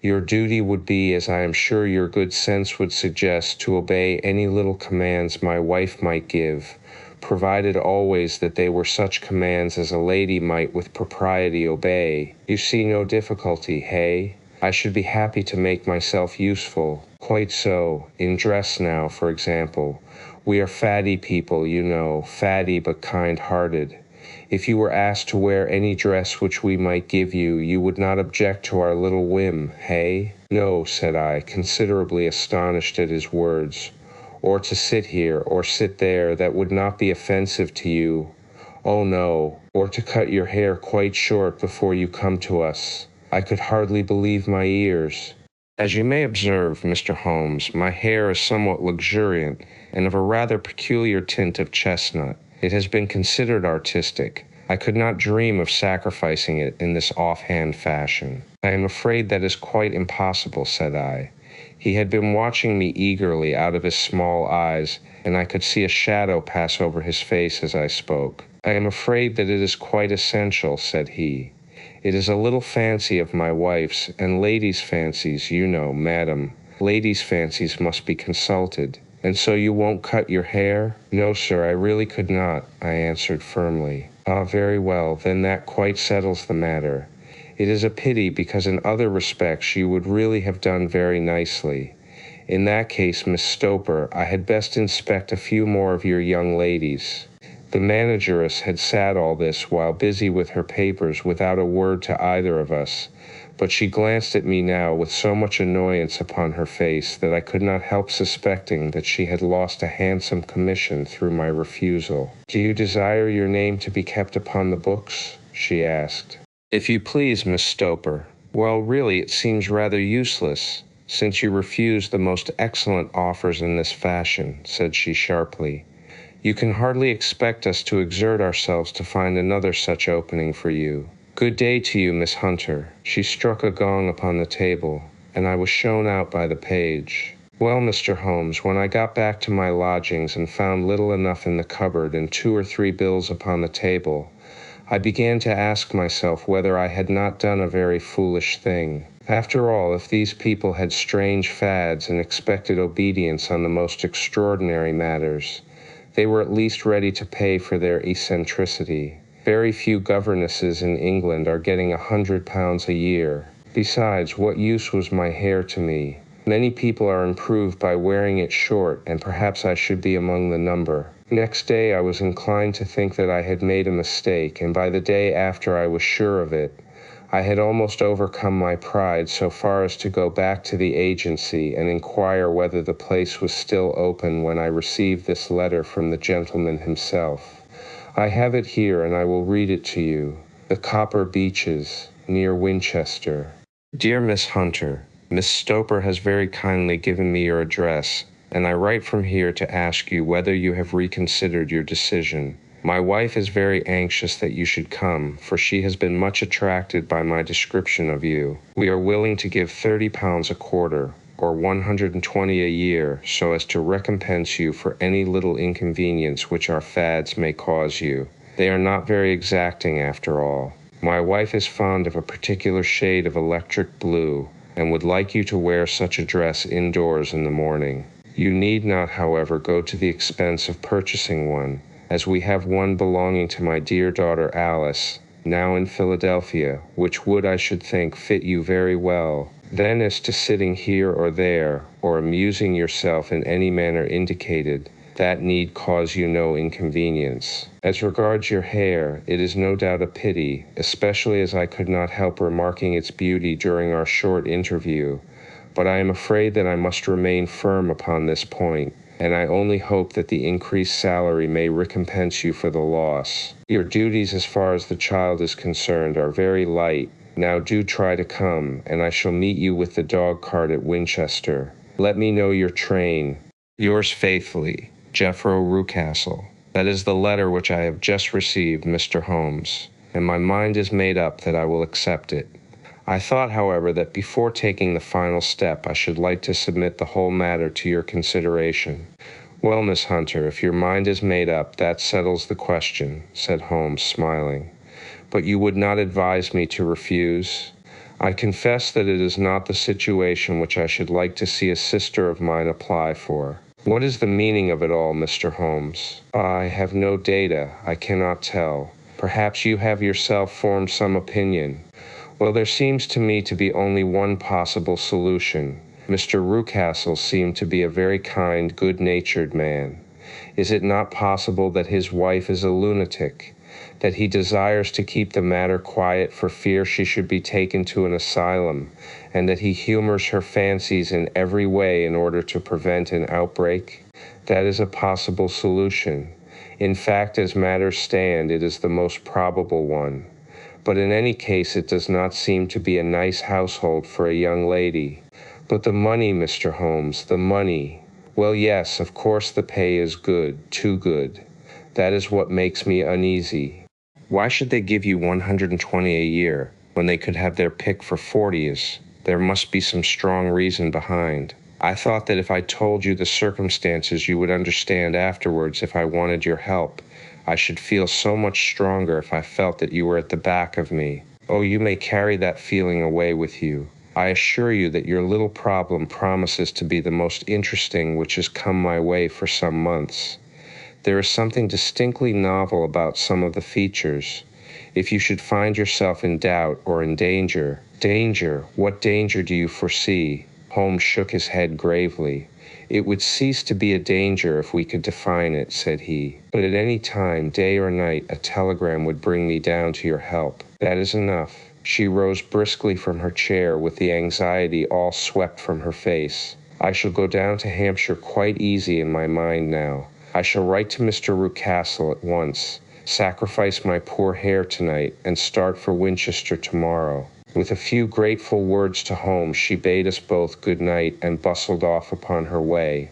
"Your duty would be, as I am sure your good sense would suggest, to obey any little commands my wife might give, provided always that they were such commands as a lady might with propriety obey. You see no difficulty, hey? I should be happy to make myself useful." "Quite so. In dress now, for example. We are fatty people, you know, fatty but kind-hearted. If you were asked to wear any dress which we might give you, you would not object to our little whim, hey?" "No," said I, considerably astonished at his words. "Or to sit here, or sit there, that would not be offensive to you. Oh no, or to cut your hair quite short before you come to us." I could hardly believe my ears. "As you may observe, Mr. Holmes, my hair is somewhat luxuriant and of a rather peculiar tint of chestnut. It has been considered artistic. I could not dream of sacrificing it in this offhand fashion." "I am afraid that is quite impossible," said I. He had been watching me eagerly out of his small eyes, and I could see a shadow pass over his face as I spoke. "I am afraid that it is quite essential," said he. "It is a little fancy of my wife's, and ladies' fancies, you know, madam. Ladies' fancies must be consulted. And so you won't cut your hair?" "No, sir, I really could not," I answered firmly. "Ah, very well, then that quite settles the matter. It is a pity, because in other respects you would really have done very nicely. In that case, Miss Stoper, I had best inspect a few more of your young ladies." The manageress had sat all this while busy with her papers without a word to either of us, but she glanced at me now with so much annoyance upon her face that I could not help suspecting that she had lost a handsome commission through my refusal. "Do you desire your name to be kept upon the books?" she asked. "If you please, Miss Stoper." "Well, really, it seems rather useless, since you refuse the most excellent offers in this fashion," said she sharply. "You can hardly expect us to exert ourselves to find another such opening for you. Good day to you, Miss Hunter." She struck a gong upon the table, and I was shown out by the page. Well, Mr. Holmes, when I got back to my lodgings and found little enough in the cupboard and 2 or 3 bills upon the table, I began to ask myself whether I had not done a very foolish thing. After all, if these people had strange fads and expected obedience on the most extraordinary matters, they were at least ready to pay for their eccentricity. Very few governesses in England are getting £100 a year. Besides, what use was my hair to me? Many people are improved by wearing it short, and perhaps I should be among the number. Next day I was inclined to think that I had made a mistake, and by the day after I was sure of it. I had almost overcome my pride so far as to go back to the agency and inquire whether the place was still open when I received this letter from the gentleman himself. I have it here, and I will read it to you. "The Copper Beeches, near Winchester. Dear Miss Hunter, Miss Stoper has very kindly given me your address, and I write from here to ask you whether you have reconsidered your decision. My wife is very anxious that you should come, for she has been much attracted by my description of you. We are willing to give £30 a quarter, or 120 a year, so as to recompense you for any little inconvenience which our fads may cause you. They are not very exacting after all. My wife is fond of a particular shade of electric blue, and would like you to wear such a dress indoors in the morning. You need not, however, go to the expense of purchasing one, as we have one belonging to my dear daughter Alice, now in Philadelphia, which would, I should think, fit you very well. Then as to sitting here or there, or amusing yourself in any manner indicated, that need cause you no inconvenience. As regards your hair, it is no doubt a pity, especially as I could not help remarking its beauty during our short interview, but I am afraid that I must remain firm upon this point, and I only hope that the increased salary may recompense you for the loss. Your duties as far as the child is concerned are very light. Now do try to come, and I shall meet you with the dog cart at Winchester. Let me know your train. Yours faithfully, Jeffro Rucastle. That is the letter which I have just received, Mr. Holmes, and my mind is made up that I will accept it. I thought, however, that before taking the final step, I should like to submit the whole matter to your consideration. Well, Miss Hunter, if your mind is made up, that settles the question, said Holmes, smiling. But you would not advise me to refuse? I confess that it is not the situation which I should like to see a sister of mine apply for. What is the meaning of it all, Mr. Holmes? I have no data. I cannot tell. Perhaps you have yourself formed some opinion. Well, there seems to me to be only one possible solution. Mr. Rucastle seemed to be a very kind, good-natured man. Is it not possible that his wife is a lunatic, that he desires to keep the matter quiet for fear she should be taken to an asylum, and that he humors her fancies in every way in order to prevent an outbreak? That is a possible solution. In fact, as matters stand, it is the most probable one. But in any case, it does not seem to be a nice household for a young lady. But the money, Mr. Holmes, the money. Well, yes, of course the pay is good, too good. That is what makes me uneasy. Why should they give you 120 a year when they could have their pick for 40s? There must be some strong reason behind. I thought that if I told you the circumstances, you would understand afterwards if I wanted your help. I should feel so much stronger if I felt that you were at the back of me. Oh, you may carry that feeling away with you. I assure you that your little problem promises to be the most interesting which has come my way for some months. There is something distinctly novel about some of the features. If you should find yourself in doubt or in danger. Danger? What danger do you foresee? Holmes shook his head gravely. It would cease to be a danger if we could define it, said he. But at any time, day or night, a telegram would bring me down to your help. That is enough. She rose briskly from her chair with the anxiety all swept from her face. I shall go down to Hampshire quite easy in my mind now. I shall write to Mr. Rucastle at once, sacrifice my poor hair tonight, and start for Winchester tomorrow. With a few grateful words to Holmes, she bade us both good night and bustled off upon her way.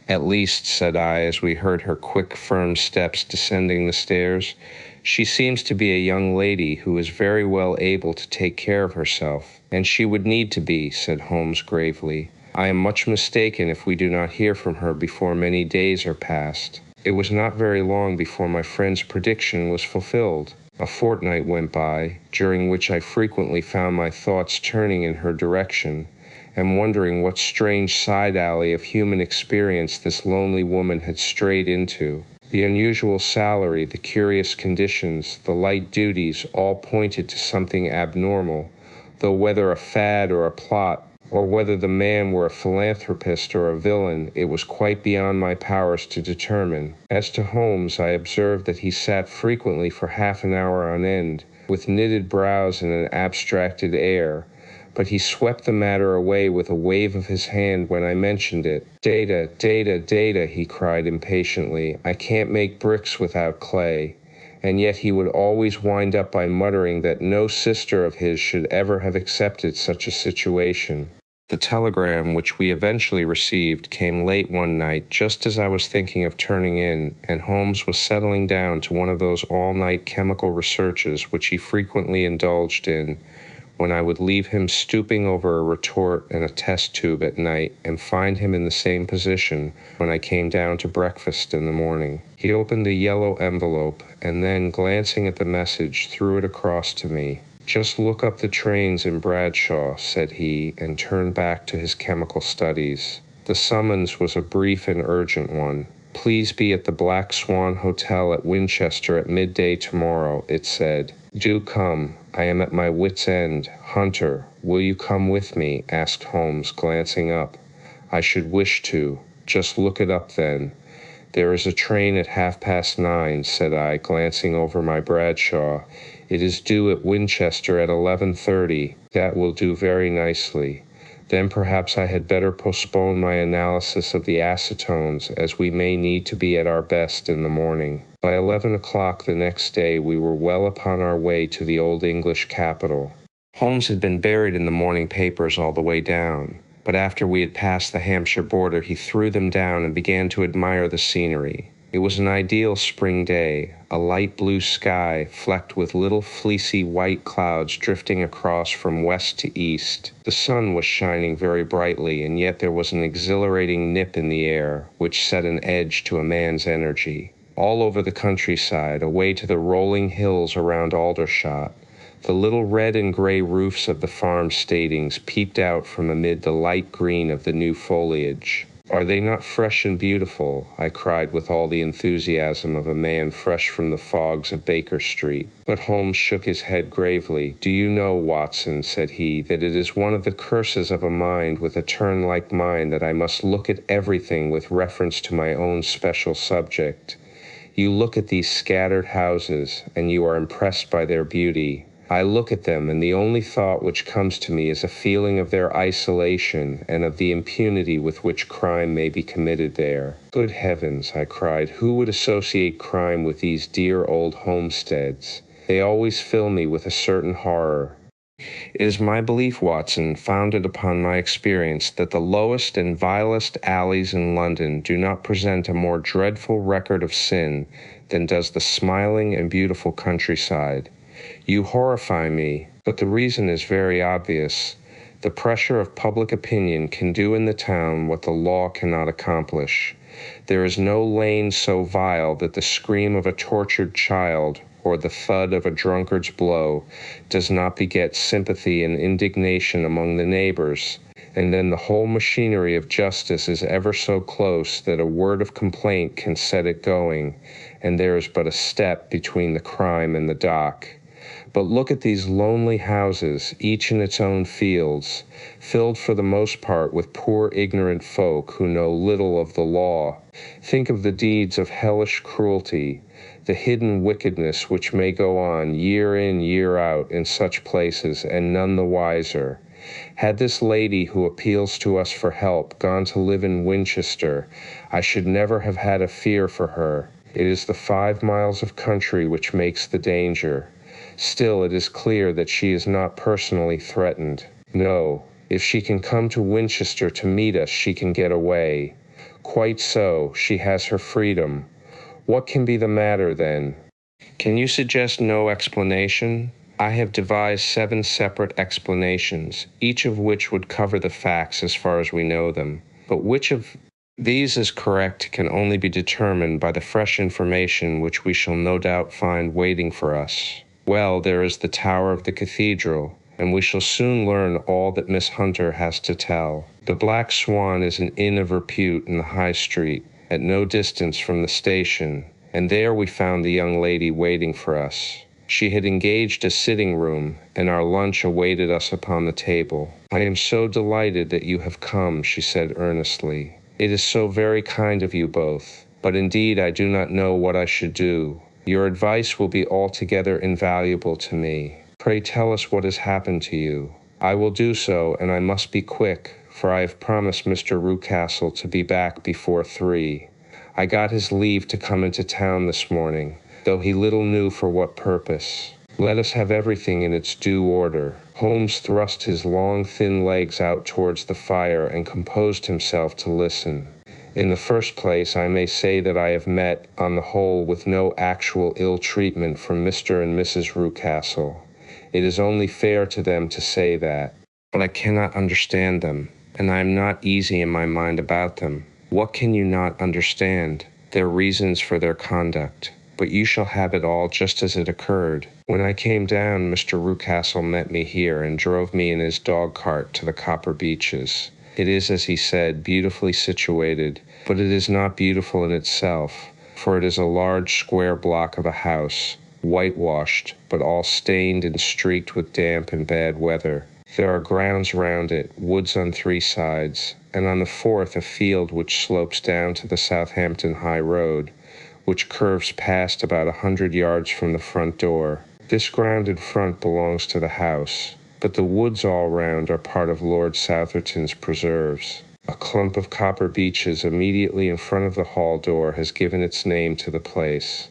At least, said I, as we heard her quick, firm steps descending the stairs, she seems to be a young lady who is very well able to take care of herself, and she would need to be, said Holmes gravely. I am much mistaken if we do not hear from her before many days are past. It was not very long before my friend's prediction was fulfilled. A fortnight went by, during which I frequently found my thoughts turning in her direction, and wondering what strange side alley of human experience this lonely woman had strayed into. The unusual salary, the curious conditions, the light duties, all pointed to something abnormal, though whether a fad or a plot, or whether the man were a philanthropist or a villain, it was quite beyond my powers to determine. As to Holmes, I observed that he sat frequently for half an hour on end, with knitted brows and an abstracted air, but he swept the matter away with a wave of his hand when I mentioned it. Data, data, data, he cried impatiently. I can't make bricks without clay. And yet he would always wind up by muttering that no sister of his should ever have accepted such a situation. The telegram which we eventually received came late one night, just as I was thinking of turning in, and Holmes was settling down to one of those all-night chemical researches which he frequently indulged in, when I would leave him stooping over a retort and a test tube at night, and find him in the same position when I came down to breakfast in the morning. He opened the yellow envelope, and then, glancing at the message, threw it across to me. Just look up the trains in Bradshaw, said he, and turned back to his chemical studies. The summons was a brief and urgent one. Please be at the Black Swan Hotel at Winchester at midday tomorrow, it said. Do come. I am at my wit's end. Hunter, Will you come with me? Asked Holmes, glancing up. I should wish to. Just look it up then. There is a train at 9:30, said I, glancing over my Bradshaw. It is due at Winchester at 11:30. That will do very nicely. Then perhaps I had better postpone my analysis of the acetones, as we may need to be at our best in the morning. By 11 o'clock the next day we were well upon our way to the old English capital. Holmes had been buried in the morning papers all the way down, but after we had passed the Hampshire border he threw them down and began to admire the scenery. It was an ideal spring day, a light blue sky flecked with little fleecy white clouds drifting across from west to east. The sun was shining very brightly, and yet there was an exhilarating nip in the air, which set an edge to a man's energy. All over the countryside, away to the rolling hills around Aldershot, the little red and gray roofs of the farm stadings peeped out from amid the light green of the new foliage. Are they not fresh and beautiful? I cried with all the enthusiasm of a man fresh from the fogs of Baker Street. But Holmes shook his head gravely. Do you know, Watson, said he, that it is one of the curses of a mind with a turn like mine that I must look at everything with reference to my own special subject. You look at these scattered houses, and you are impressed by their beauty. I look at them, and the only thought which comes to me is a feeling of their isolation and of the impunity with which crime may be committed there. Good heavens, I cried, who would associate crime with these dear old homesteads? They always fill me with a certain horror. It is my belief, Watson, founded upon my experience, that the lowest and vilest alleys in London do not present a more dreadful record of sin than does the smiling and beautiful countryside. You horrify me, but the reason is very obvious. The pressure of public opinion can do in the town what the law cannot accomplish. There is no lane so vile that the scream of a tortured child or the thud of a drunkard's blow does not beget sympathy and indignation among the neighbors, and then the whole machinery of justice is ever so close that a word of complaint can set it going, and there is but a step between the crime and the dock. But look at these lonely houses, each in its own fields, filled for the most part with poor ignorant folk who know little of the law. Think of the deeds of hellish cruelty, the hidden wickedness which may go on year in, year out in such places, and none the wiser. Had this lady who appeals to us for help gone to live in Winchester, I should never have had a fear for her. It is the 5 miles of country which makes the danger. Still, it is clear that she is not personally threatened. No, if she can come to Winchester to meet us, she can get away. Quite so, she has her freedom. What can be the matter, then? Can you suggest no explanation? I have devised 7 separate explanations, each of which would cover the facts as far as we know them. But which of these is correct can only be determined by the fresh information which we shall no doubt find waiting for us. Well, there is the tower of the cathedral, and we shall soon learn all that Miss Hunter has to tell. The Black Swan is an inn of repute in the High Street, at no distance from the station, and there we found the young lady waiting for us. She had engaged a sitting room, and our lunch awaited us upon the table. I am so delighted that you have come, she said earnestly. It is so very kind of you both, but indeed I do not know what I should do. Your advice will be altogether invaluable to me. Pray tell us what has happened to you. I will do so, and I must be quick, for I have promised Mr. Rucastle to be back before 3. I got his leave to come into town this morning, though he little knew for what purpose. Let us have everything in its due order. Holmes thrust his long, thin legs out towards the fire and composed himself to listen. In the first place, I may say that I have met, on the whole, with no actual ill treatment from Mr. and Mrs. Rucastle. It is only fair to them to say that. But I cannot understand them, and I am not easy in my mind about them. What can you not understand? Their reasons for their conduct. But you shall have it all just as it occurred. When I came down, Mr. Rucastle met me here and drove me in his dog-cart to the Copper Beeches. It is, as he said, beautifully situated, but it is not beautiful in itself, for it is a large square block of a house, whitewashed, but all stained and streaked with damp and bad weather. There are grounds round it, woods on 3 sides, and on the 4th a field which slopes down to the Southampton High Road, which curves past about 100 yards from the front door. This ground in front belongs to the house, but the woods all round are part of Lord Southerton's preserves. A clump of copper beeches immediately in front of the hall door has given its name to the place.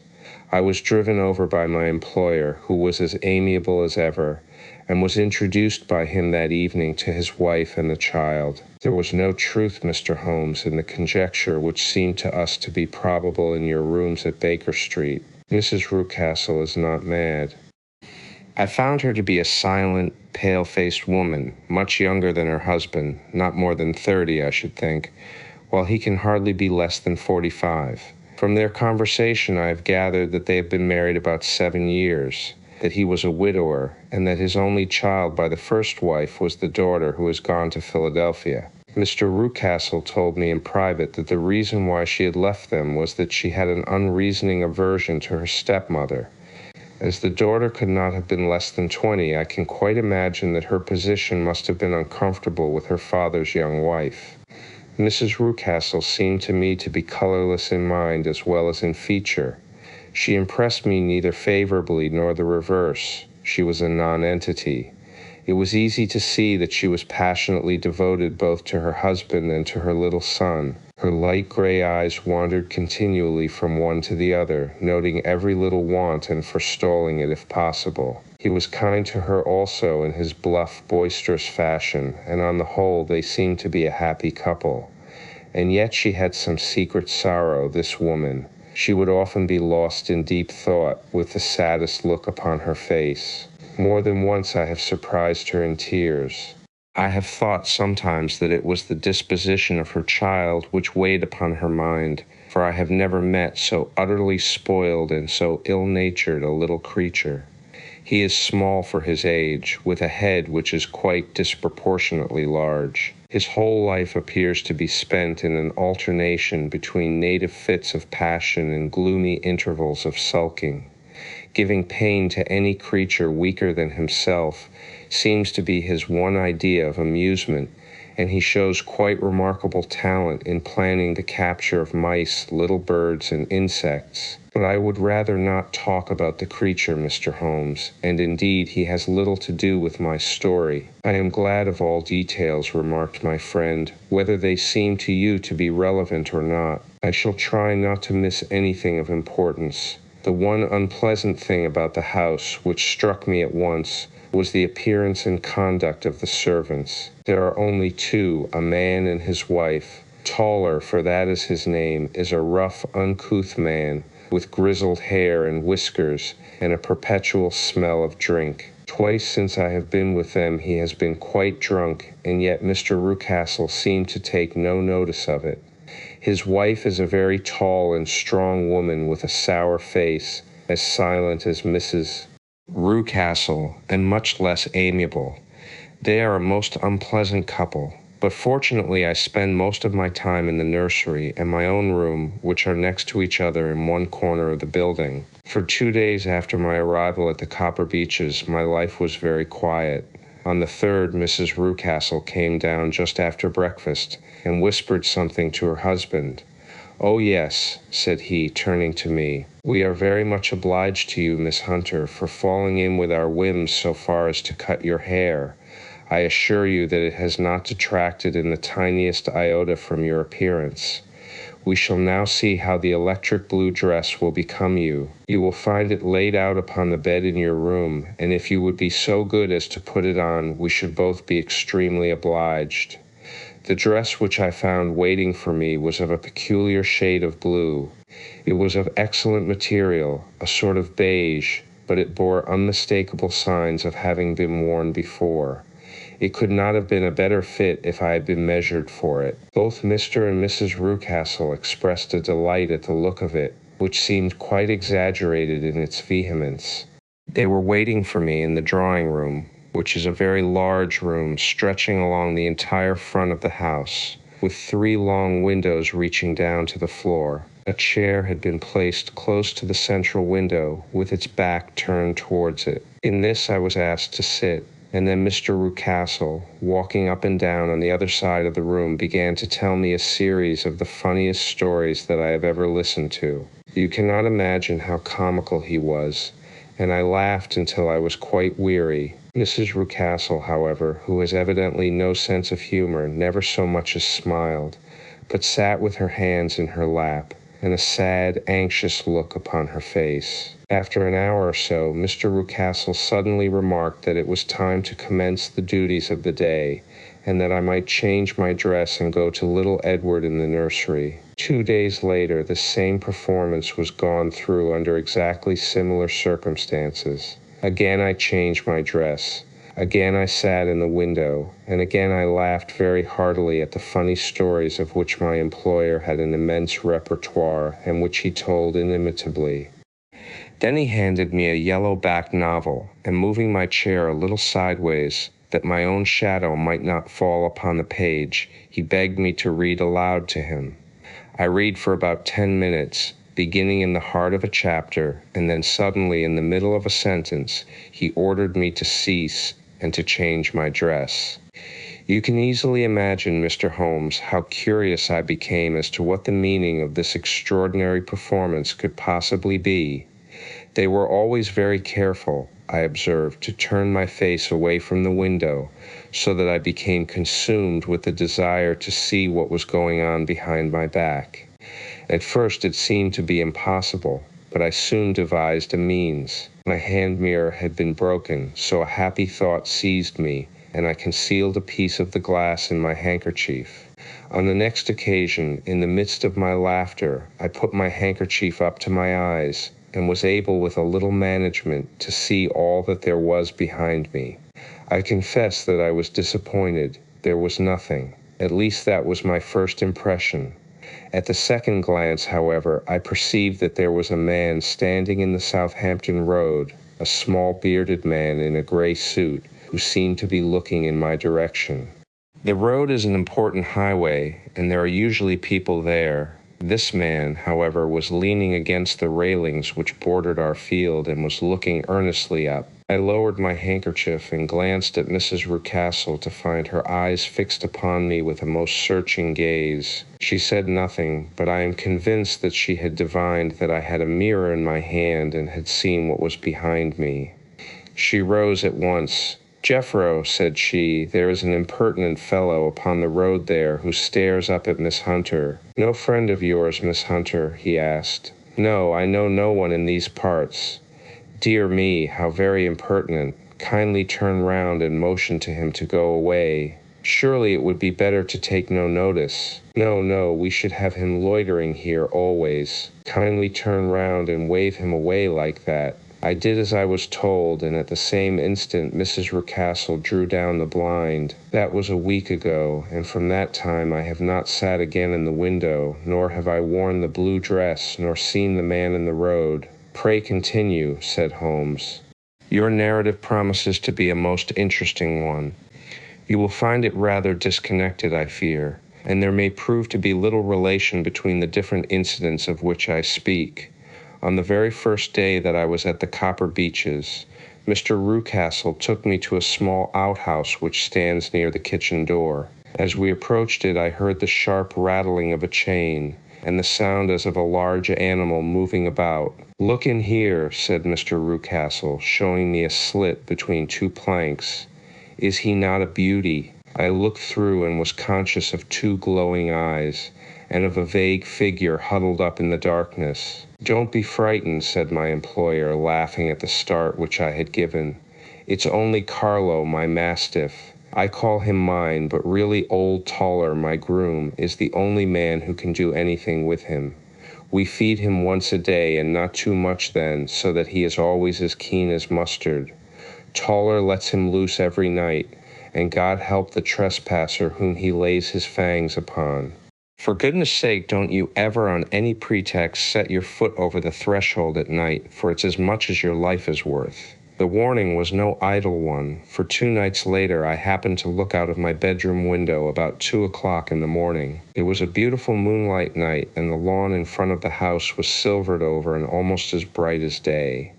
I was driven over by my employer, who was as amiable as ever, and was introduced by him that evening to his wife and the child. There was no truth, Mr. Holmes, in the conjecture which seemed to us to be probable in your rooms at Baker Street. Mrs. Rucastle is not mad. I found her to be a silent, pale-faced woman, much younger than her husband, not more than 30, I should think, while he can hardly be less than 45. From their conversation I have gathered that they have been married about 7 years, that he was a widower, and that his only child by the first wife was the daughter who has gone to Philadelphia. Mr. Rucastle told me in private that the reason why she had left them was that she had an unreasoning aversion to her stepmother. As the daughter could not have been less than 20, I can quite imagine that her position must have been uncomfortable with her father's young wife. Mrs. Rucastle seemed to me to be colorless in mind as well as in feature. She impressed me neither favorably nor the reverse. She was a nonentity. It was easy to see that she was passionately devoted both to her husband and to her little son. Her light gray eyes wandered continually from one to the other, noting every little want and forestalling it if possible. He was kind to her also in his bluff, boisterous fashion, and on the whole they seemed to be a happy couple. And yet she had some secret sorrow, this woman. She would often be lost in deep thought, with the saddest look upon her face. More than once I have surprised her in tears. I have thought sometimes that it was the disposition of her child which weighed upon her mind, for I have never met so utterly spoiled and so ill-natured a little creature. He is small for his age, with a head which is quite disproportionately large. His whole life appears to be spent in an alternation between native fits of passion and gloomy intervals of sulking. Giving pain to any creature weaker than himself seems to be his one idea of amusement, and he shows quite remarkable talent in planning the capture of mice, little birds, and insects. But I would rather not talk about the creature, Mr. Holmes, and indeed he has little to do with my story. I am glad of all details, remarked my friend, whether they seem to you to be relevant or not. I shall try not to miss anything of importance. The one unpleasant thing about the house, which struck me at once, was the appearance and conduct of the servants. There are only 2, a man and his wife. Taller, for that is his name, is a rough, uncouth man, with grizzled hair and whiskers, and a perpetual smell of drink. Twice since I have been with them he has been quite drunk, and yet Mr. Rucastle seemed to take no notice of it. His wife is a very tall and strong woman with a sour face, as silent as Mrs. Rucastle, and much less amiable. They are a most unpleasant couple, but fortunately I spend most of my time in the nursery and my own room, which are next to each other in one corner of the building. For 2 days after my arrival at the Copper Beeches, my life was very quiet. On the 3rd, Mrs. Rucastle came down just after breakfast and whispered something to her husband. "Oh, yes," said he, turning to me. "We are very much obliged to you, Miss Hunter, for falling in with our whims so far as to cut your hair. I assure you that it has not detracted in the tiniest iota from your appearance. We shall now see how the electric blue dress will become you. You will find it laid out upon the bed in your room, and if you would be so good as to put it on, we should both be extremely obliged." The dress which I found waiting for me was of a peculiar shade of blue. It was of excellent material, a sort of beige, but it bore unmistakable signs of having been worn before. It could not have been a better fit if I had been measured for it. Both Mr. and Mrs. Rucastle expressed a delight at the look of it, which seemed quite exaggerated in its vehemence. They were waiting for me in the drawing-room, which is a very large room stretching along the entire front of the house, with 3 long windows reaching down to the floor. A chair had been placed close to the central window, with its back turned towards it. In this I was asked to sit, And then Mr. Rucastle, walking up and down on the other side of the room, began to tell me a series of the funniest stories that I have ever listened to. You cannot imagine how comical he was, and I laughed until I was quite weary. Mrs. Rucastle, however, who has evidently no sense of humor, never so much as smiled, but sat with her hands in her lap, and a sad, anxious look upon her face. After an hour or so, Mr. Rucastle suddenly remarked that it was time to commence the duties of the day, and that I might change my dress and go to little Edward in the nursery. 2 days later, the same performance was gone through under exactly similar circumstances. Again I changed my dress. Again I sat in the window, and again I laughed very heartily at the funny stories of which my employer had an immense repertoire and which he told inimitably. Then he handed me a yellow-backed novel, and moving my chair a little sideways, that my own shadow might not fall upon the page, he begged me to read aloud to him. I read for about 10 minutes, beginning in the heart of a chapter, and then suddenly in the middle of a sentence, he ordered me to cease and to change my dress. You can easily imagine, Mr. Holmes, how curious I became as to what the meaning of this extraordinary performance could possibly be. They were always very careful, I observed, to turn my face away from the window, so that I became consumed with the desire to see what was going on behind my back. At first it seemed to be impossible, but I soon devised a means. My hand mirror had been broken, so a happy thought seized me, and I concealed a piece of the glass in my handkerchief. On the next occasion, in the midst of my laughter, I put my handkerchief up to my eyes, and was able with a little management to see all that there was behind me. I confess that I was disappointed. There was nothing. At least that was my first impression. At the second glance, however, I perceived that there was a man standing in the Southampton Road, a small bearded man in a gray suit, who seemed to be looking in my direction. The road is an important highway, and there are usually people there. This man, however, was leaning against the railings which bordered our field and was looking earnestly up. I lowered my handkerchief and glanced at Mrs. Rucastle to find her eyes fixed upon me with a most searching gaze. She said nothing, but I am convinced that she had divined that I had a mirror in my hand and had seen what was behind me. She rose at once. "Jeffro," said she, "there is an impertinent fellow upon the road there who stares up at Miss Hunter." "No friend of yours, Miss Hunter?" he asked. "No, I know no one in these parts." "Dear me, how very impertinent. Kindly turn round and motion to him to go away. Surely it would be better to take no notice." "No, no, we should have him loitering here always. Kindly turn round and wave him away like that." I did as I was told, and at the same instant Mrs. Rucastle drew down the blind. That was a week ago, and from that time I have not sat again in the window, nor have I worn the blue dress, nor seen the man in the road. "Pray continue," said Holmes. "Your narrative promises to be a most interesting one. You will find it rather disconnected, I fear, and there may prove to be little relation between the different incidents of which I speak. On the very first day that I was at the Copper Beeches, Mr. Rucastle took me to a small outhouse which stands near the kitchen door. As we approached it, I heard the sharp rattling of a chain, and the sound as of a large animal moving about. "Look in here," said Mr. Rucastle, showing me a slit between two planks. "Is he not a beauty?" I looked through and was conscious of two glowing eyes, and of a vague figure huddled up in the darkness. "Don't be frightened," said my employer, laughing at the start which I had given. "It's only Carlo, my mastiff. I call him mine, but really old Toller, my groom, is the only man who can do anything with him. We feed him once a day, and not too much then, so that he is always as keen as mustard. Toller lets him loose every night, and God help the trespasser whom he lays his fangs upon. For goodness sake, don't you ever on any pretext set your foot over the threshold at night, for it's as much as your life is worth." The warning was no idle one, for 2 nights later I happened to look out of my bedroom window about 2 o'clock in the morning. It was a beautiful moonlight night, and the lawn in front of the house was silvered over and almost as bright as day.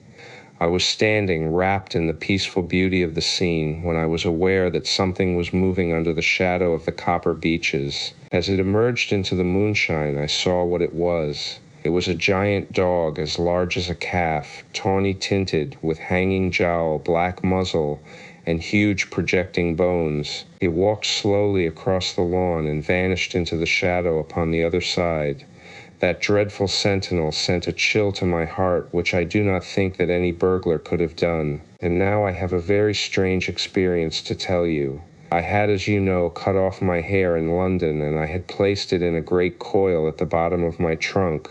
I was standing, wrapped in the peaceful beauty of the scene, when I was aware that something was moving under the shadow of the copper beeches. As it emerged into the moonshine, I saw what it was. It was a giant dog as large as a calf, tawny tinted, with hanging jowl, black muzzle, and huge projecting bones. It walked slowly across the lawn and vanished into the shadow upon the other side. That dreadful sentinel sent a chill to my heart which I do not think that any burglar could have done. And now I have a very strange experience to tell you. I had, as you know, cut off my hair in London, and I had placed it in a great coil at the bottom of my trunk.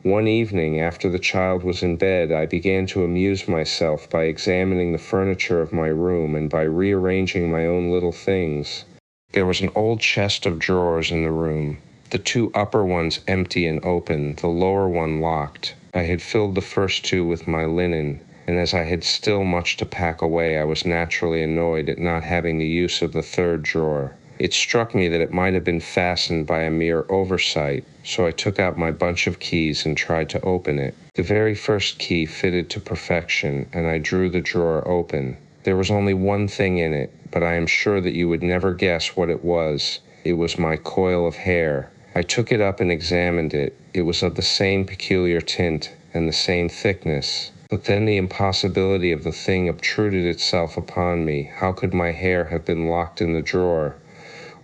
One evening, after the child was in bed, I began to amuse myself by examining the furniture of my room and by rearranging my own little things. There was an old chest of drawers in the room, the two upper ones empty and open, the lower one locked. I had filled the first two with my linen, and as I had still much to pack away, I was naturally annoyed at not having the use of the third drawer. It struck me that it might have been fastened by a mere oversight, so I took out my bunch of keys and tried to open it. The very first key fitted to perfection, and I drew the drawer open. There was only one thing in it, but I am sure that you would never guess what it was. It was my coil of hair. I took it up and examined it. It was of the same peculiar tint and the same thickness. But then the impossibility of the thing obtruded itself upon me. How could my hair have been locked in the drawer?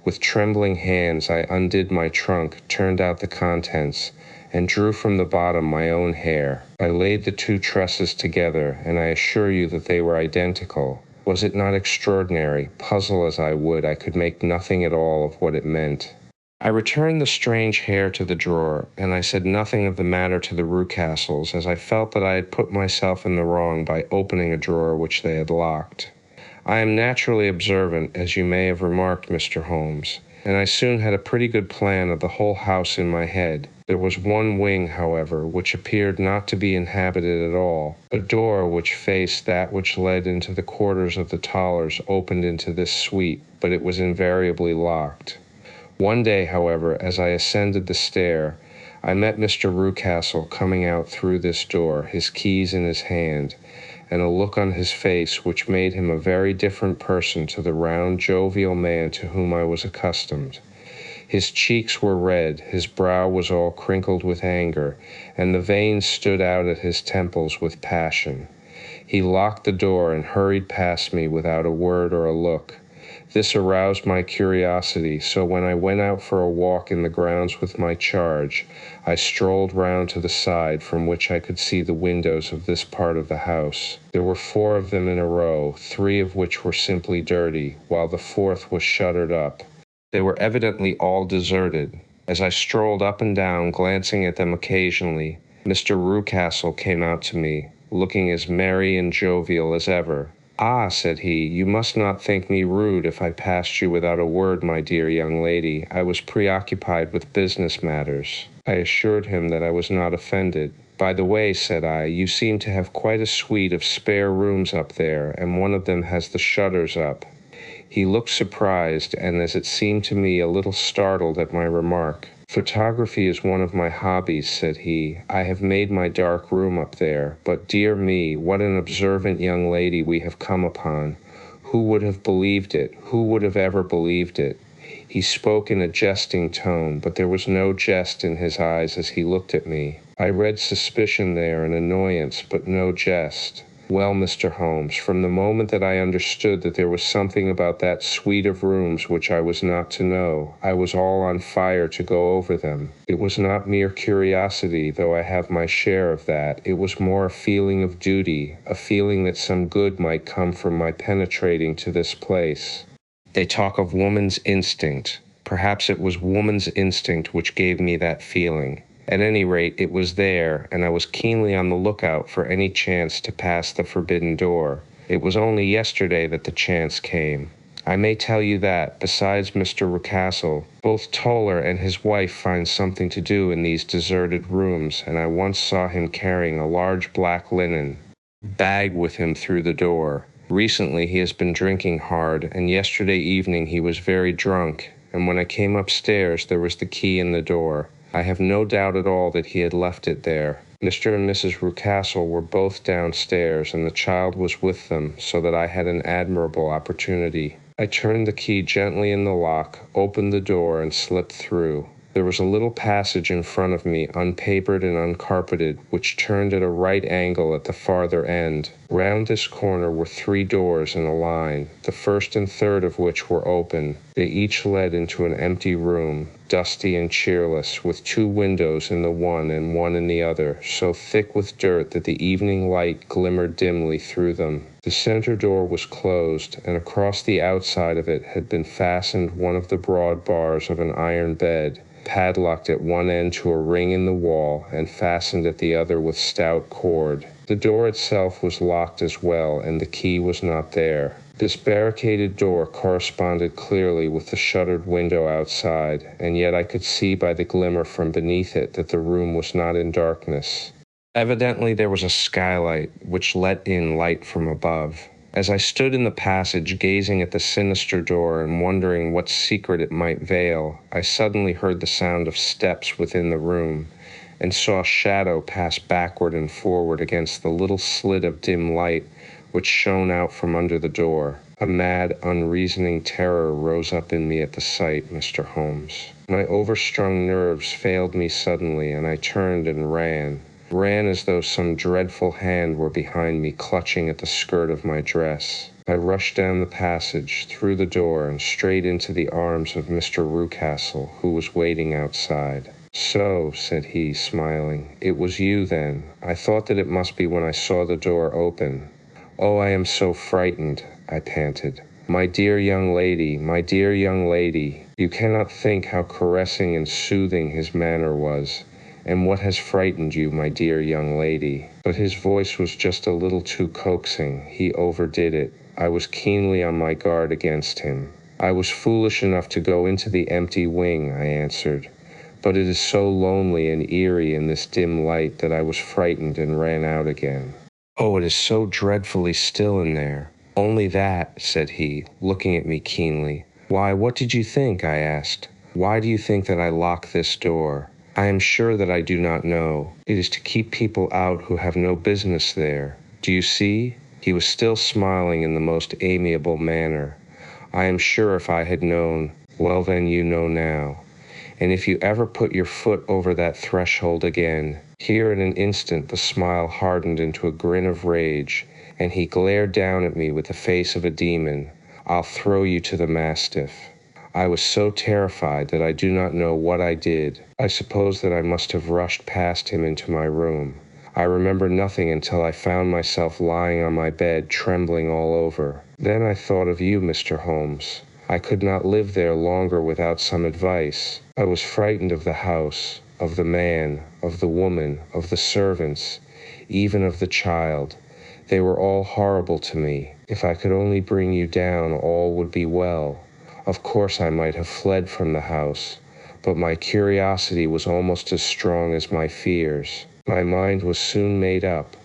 With trembling hands I undid my trunk, turned out the contents, and drew from the bottom my own hair. I laid the two tresses together, and I assure you that they were identical. Was it not extraordinary? Puzzle as I would, I could make nothing at all of what it meant. I returned the strange hair to the drawer, and I said nothing of the matter to the Rucastles, as I felt that I had put myself in the wrong by opening a drawer which they had locked. I am naturally observant, as you may have remarked, Mr. Holmes, and I soon had a pretty good plan of the whole house in my head. There was one wing, however, which appeared not to be inhabited at all. A door which faced that which led into the quarters of the Tollers opened into this suite, but it was invariably locked. One day, however, as I ascended the stair, I met Mr. Rucastle coming out through this door, his keys in his hand, and a look on his face which made him a very different person to the round, jovial man to whom I was accustomed. His cheeks were red, his brow was all crinkled with anger, and the veins stood out at his temples with passion. He locked the door and hurried past me without a word or a look. This aroused my curiosity, so when I went out for a walk in the grounds with my charge, I strolled round to the side from which I could see the windows of this part of the house. There were 4 of them in a row, 3 of which were simply dirty, while the 4th was shuttered up. They were evidently all deserted. As I strolled up and down, glancing at them occasionally, Mr. Rucastle came out to me, looking as merry and jovial as ever. "Ah," said he, "you must not think me rude if I passed you without a word, my dear young lady. I was preoccupied with business matters." I assured him that I was not offended. "By the way," said I, "you seem to have quite a suite of spare rooms up there, and one of them has the shutters up." He looked surprised, and as it seemed to me, a little startled at my remark. "Photography is one of my hobbies," said he. "I have made my dark room up there, but dear me, what an observant young lady we have come upon. Who would have believed it? Who would have ever believed it?" He spoke in a jesting tone, but there was no jest in his eyes as he looked at me. I read suspicion there and annoyance, but no jest. Well, Mr. Holmes, from the moment that I understood that there was something about that suite of rooms which I was not to know, I was all on fire to go over them. It was not mere curiosity, though I have my share of that. It was more a feeling of duty, a feeling that some good might come from my penetrating to this place. They talk of woman's instinct. Perhaps it was woman's instinct which gave me that feeling. At any rate, it was there, and I was keenly on the lookout for any chance to pass the forbidden door. It was only yesterday that the chance came. I may tell you that, besides Mr. Rucastle, both Toller and his wife find something to do in these deserted rooms, and I once saw him carrying a large black linen bag with him through the door. Recently he has been drinking hard, and yesterday evening he was very drunk, and when I came upstairs there was the key in the door. I have no doubt at all that he had left it there. Mr. and Mrs. Rucastle were both downstairs, and the child was with them, so that I had an admirable opportunity. I turned the key gently in the lock, opened the door, and slipped through. There was a little passage in front of me, unpapered and uncarpeted, which turned at a right angle at the farther end. Round this corner were 3 doors in a line, the first and third of which were open. They each led into an empty room, dusty and cheerless, with 2 windows in the one and one in the other, so thick with dirt that the evening light glimmered dimly through them. The center door was closed, and across the outside of it had been fastened one of the broad bars of an iron bed, padlocked at one end to a ring in the wall and fastened at the other with stout cord. The door itself was locked as well, and the key was not there. This barricaded door corresponded clearly with the shuttered window outside, and yet I could see by the glimmer from beneath it that the room was not in darkness. Evidently there was a skylight which let in light from above. As I stood in the passage, gazing at the sinister door and wondering what secret it might veil, I suddenly heard the sound of steps within the room, and saw a shadow pass backward and forward against the little slit of dim light which shone out from under the door. A mad, unreasoning terror rose up in me at the sight, Mr. Holmes. My overstrung nerves failed me suddenly, and I turned and ran as though some dreadful hand were behind me, clutching at the skirt of my dress. I rushed down the passage, through the door, and straight into the arms of Mr. Rucastle, who was waiting outside. "So," said he, smiling, "it was you, then. I thought that it must be when I saw the door open." "Oh, I am so frightened," I panted. My dear young lady, you cannot think how caressing and soothing his manner was. And what has frightened you, my dear young lady?" But his voice was just a little too coaxing. He overdid it. I was keenly on my guard against him. "I was foolish enough to go into the empty wing," I answered. "But it is so lonely and eerie in this dim light that I was frightened and ran out again." "Oh, it is so dreadfully still in there." "Only that," said he, looking at me keenly. "Why, what did you think?" I asked. "Why do you think that I locked this door?" "I am sure that I do not know. It is to keep people out who have no business there. Do you see?" He was still smiling in the most amiable manner. "I am sure if I had known, well then you know now. And if you ever put your foot over that threshold again," here in an instant the smile hardened into a grin of rage, and he glared down at me with the face of a demon, "I'll throw you to the mastiff." I was so terrified that I do not know what I did. I suppose that I must have rushed past him into my room. I remember nothing until I found myself lying on my bed, trembling all over. Then I thought of you, Mr. Holmes. I could not live there longer without some advice. I was frightened of the house, of the man, of the woman, of the servants, even of the child. They were all horrible to me. If I could only bring you down, all would be well. Of course I might have fled from the house, but my curiosity was almost as strong as my fears. My mind was soon made up.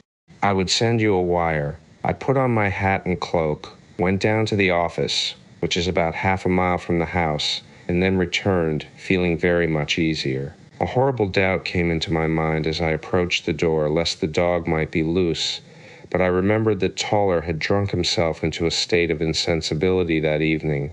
I would send you a wire. I put on my hat and cloak, went down to the office, which is about half a mile from the house, and then returned, feeling very much easier. A horrible doubt came into my mind as I approached the door, lest the dog might be loose, but I remembered that Toller had drunk himself into a state of insensibility that evening,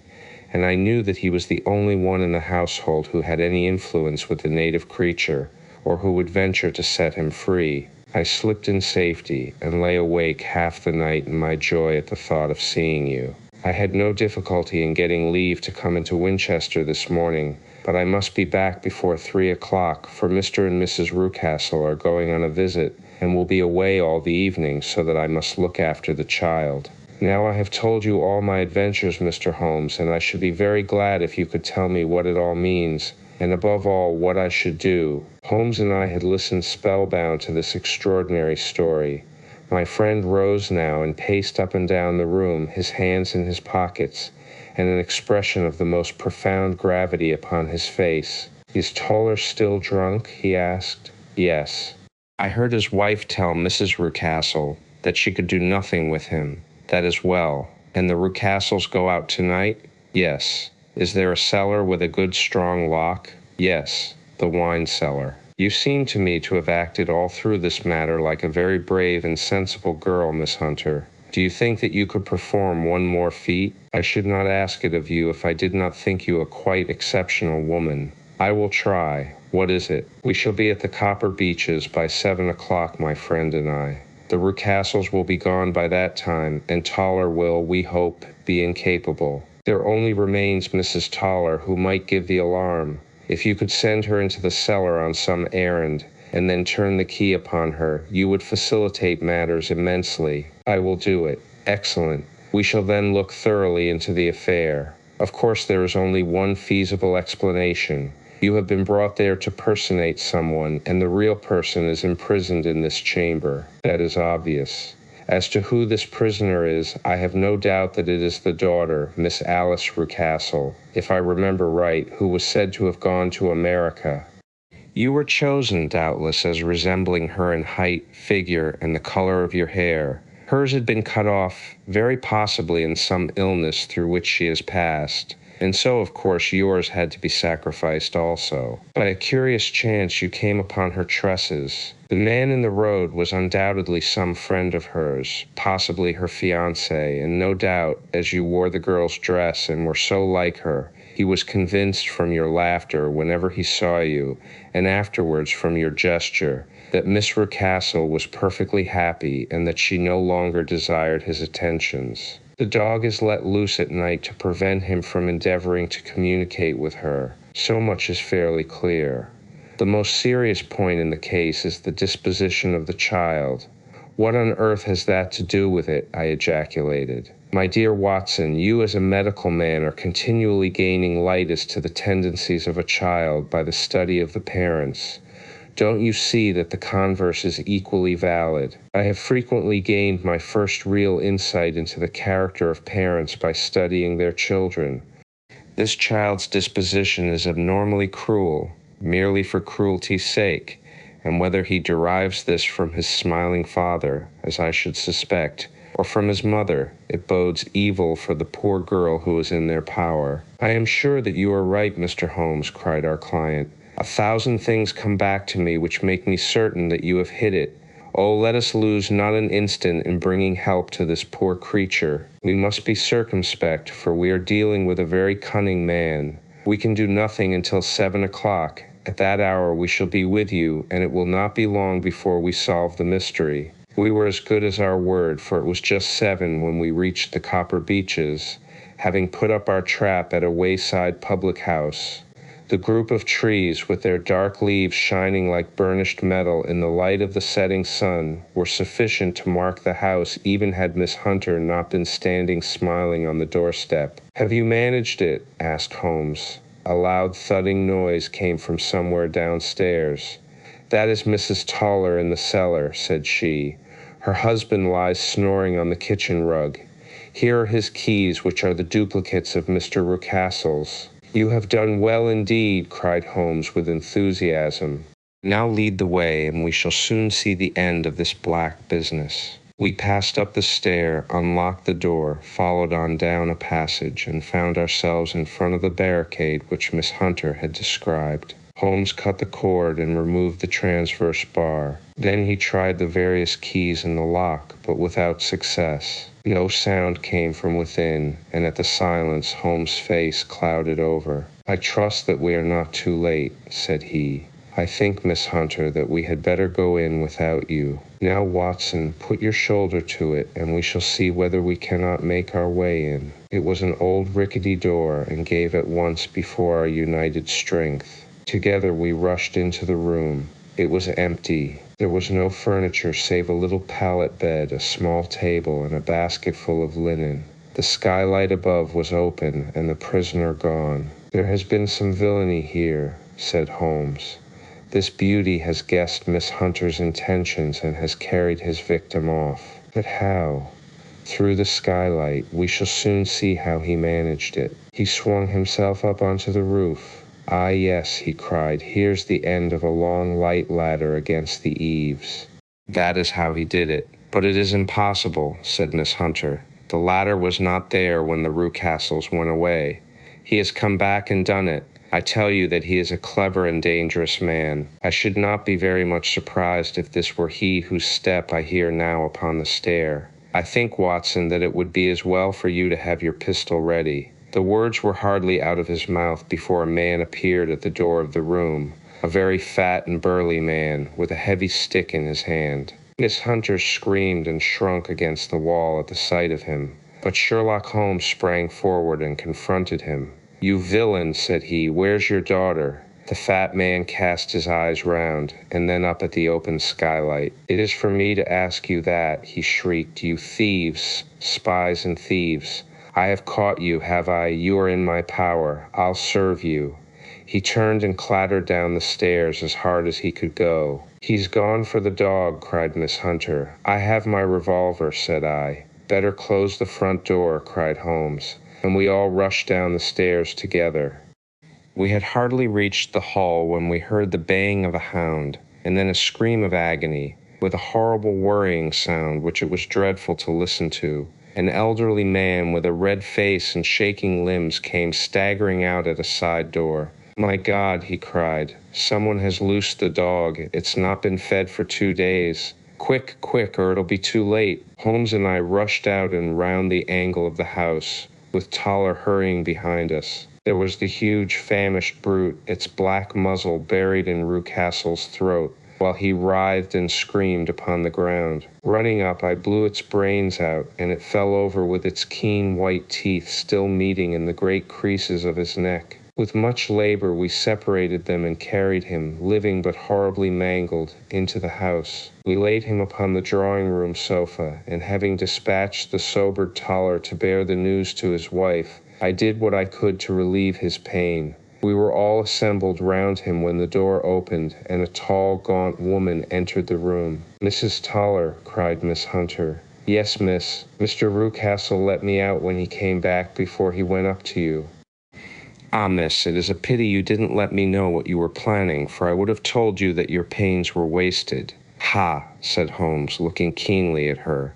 and I knew that he was the only one in the household who had any influence with the native creature, or who would venture to set him free. I slipped in safety, and lay awake half the night in my joy at the thought of seeing you. I had no difficulty in getting leave to come into Winchester this morning, but I must be back before 3 o'clock, for Mr. and Mrs. Rucastle are going on a visit, and will be away all the evening, so that I must look after the child. Now I have told you all my adventures, Mr. Holmes, and I should be very glad if you could tell me what it all means, and above all, what I should do. Holmes and I had listened spellbound to this extraordinary story. My friend rose now and paced up and down the room, his hands in his pockets, and an expression of the most profound gravity upon his face. "Is Toller still drunk?" he asked. "Yes." "I heard his wife tell Mrs. Rucastle that she could do nothing with him." "That is well. And the Rucastles go out tonight?" "Yes." "Is there a cellar with a good strong lock?" "Yes, the wine cellar." You seem to me to have acted all through this matter like a very brave and sensible girl, Miss Hunter. Do you think that you could perform one more feat? I should not ask it of you if I did not think you a quite exceptional woman. I will try. What is it? We shall be at the Copper Beeches by 7 o'clock, my friend and I. The Rucastles will be gone by that time, and Toller will, we hope, be incapable. There only remains Mrs. Toller, who might give the alarm. If you could send her into the cellar on some errand, and then turn the key upon her, you would facilitate matters immensely. I will do it. Excellent. We shall then look thoroughly into the affair. Of course, there is only one feasible explanation. You have been brought there to personate someone, and the real person is imprisoned in this chamber. That is obvious. As to who this prisoner is, I have no doubt that it is the daughter, Miss Alice Rucastle, if I remember right, who was said to have gone to America. You were chosen, doubtless, as resembling her in height, figure, and the color of your hair. Hers had been cut off, very possibly in some illness through which she has passed, and so, of course, yours had to be sacrificed also. By a curious chance you came upon her tresses. The man in the road was undoubtedly some friend of hers, possibly her fiancé, and no doubt, as you wore the girl's dress and were so like her, he was convinced from your laughter whenever he saw you, and afterwards from your gesture, that Miss Rucastle was perfectly happy and that she no longer desired his attentions. The dog is let loose at night to prevent him from endeavoring to communicate with her. So much is fairly clear. The most serious point in the case is the disposition of the child. What on earth has that to do with it? I ejaculated. My dear Watson, you as a medical man are continually gaining light as to the tendencies of a child by the study of the parents. Don't you see that the converse is equally valid? I have frequently gained my first real insight into the character of parents by studying their children. This child's disposition is abnormally cruel, merely for cruelty's sake, and whether he derives this from his smiling father, as I should suspect, or from his mother, it bodes evil for the poor girl who is in their power. I am sure that you are right, Mr. Holmes, cried our client. 1,000 things come back to me which make me certain that you have hit it. Oh, let us lose not an instant in bringing help to this poor creature. We must be circumspect, for we are dealing with a very cunning man. We can do nothing until 7 o'clock. At that hour we shall be with you, and it will not be long before we solve the mystery. We were as good as our word, for it was just 7 when we reached the Copper Beeches, having put up our trap at a wayside public house. The group of trees, with their dark leaves shining like burnished metal in the light of the setting sun, were sufficient to mark the house even had Miss Hunter not been standing smiling on the doorstep. "Have you managed it?" asked Holmes. A loud thudding noise came from somewhere downstairs. "That is Mrs. Toller in the cellar," said she. "Her husband lies snoring on the kitchen rug. Here are his keys, which are the duplicates of Mr. Rucastle's." "You have done well indeed," cried Holmes with enthusiasm. "Now lead the way, and we shall soon see the end of this black business." We passed up the stair, unlocked the door, followed on down a passage, and found ourselves in front of the barricade which Miss Hunter had described. Holmes cut the cord and removed the transverse bar. Then he tried the various keys in the lock, but without success. No sound came from within, and at the silence Holmes' face clouded over. "I trust that we are not too late," said he. "I think, Miss Hunter, that we had better go in without you. Now, Watson, put your shoulder to it, and we shall see whether we cannot make our way in." It was an old rickety door, and gave at once before our united strength. Together we rushed into the room. It was empty. There was no furniture save a little pallet bed, a small table, and a basket full of linen. The skylight above was open, and the prisoner gone. "There has been some villainy here," said Holmes. "This beauty has guessed Miss Hunter's intentions and has carried his victim off. But how? Through the skylight. We shall soon see how he managed it. He swung himself up onto the roof. Ah, yes," he cried, "here's the end of a long light ladder against the eaves. That is how he did it." "But it is impossible," said Miss Hunter. "The ladder was not there when the Rucastles went away. He has come back and done it. I tell you that he is a clever and dangerous man. I should not be very much surprised if this were he whose step I hear now upon the stair. I think, Watson, that it would be as well for you to have your pistol ready." The words were hardly out of his mouth before a man appeared at the door of the room, a very fat and burly man, with a heavy stick in his hand. Miss Hunter screamed and shrunk against the wall at the sight of him, but Sherlock Holmes sprang forward and confronted him. "You villain," said he, "where's your daughter?" The fat man cast his eyes round, and then up at the open skylight. "It is for me to ask you that," he shrieked. "You thieves, spies and thieves. I have caught you, have I? You are in my power. I'll serve you." He turned and clattered down the stairs as hard as he could go. "He's gone for the dog," cried Miss Hunter. "I have my revolver," said I. "Better close the front door," cried Holmes, and we all rushed down the stairs together. We had hardly reached the hall when we heard the baying of a hound, and then a scream of agony, with a horrible worrying sound which it was dreadful to listen to. An elderly man with a red face and shaking limbs came staggering out at a side door. "My God," he cried, "someone has loosed the dog. It's not been fed for 2 days. Quick, quick, or it'll be too late." Holmes and I rushed out and round the angle of the house, with Toller hurrying behind us. There was the huge, famished brute, its black muzzle buried in Rucastle's throat, while he writhed and screamed upon the ground. Running up, I blew its brains out, and it fell over with its keen white teeth still meeting in the great creases of his neck. With much labor we separated them and carried him, living but horribly mangled, into the house. We laid him upon the drawing-room sofa, and having dispatched the sobered Toller to bear the news to his wife, I did what I could to relieve his pain. We were all assembled round him when the door opened, and a tall, gaunt woman entered the room. "Mrs. Toller," cried Miss Hunter. "Yes, miss. Mr. Rucastle let me out when he came back before he went up to you." "Ah, miss, it is a pity you didn't let me know what you were planning, for I would have told you that your pains were wasted." "Ha!" said Holmes, looking keenly at her.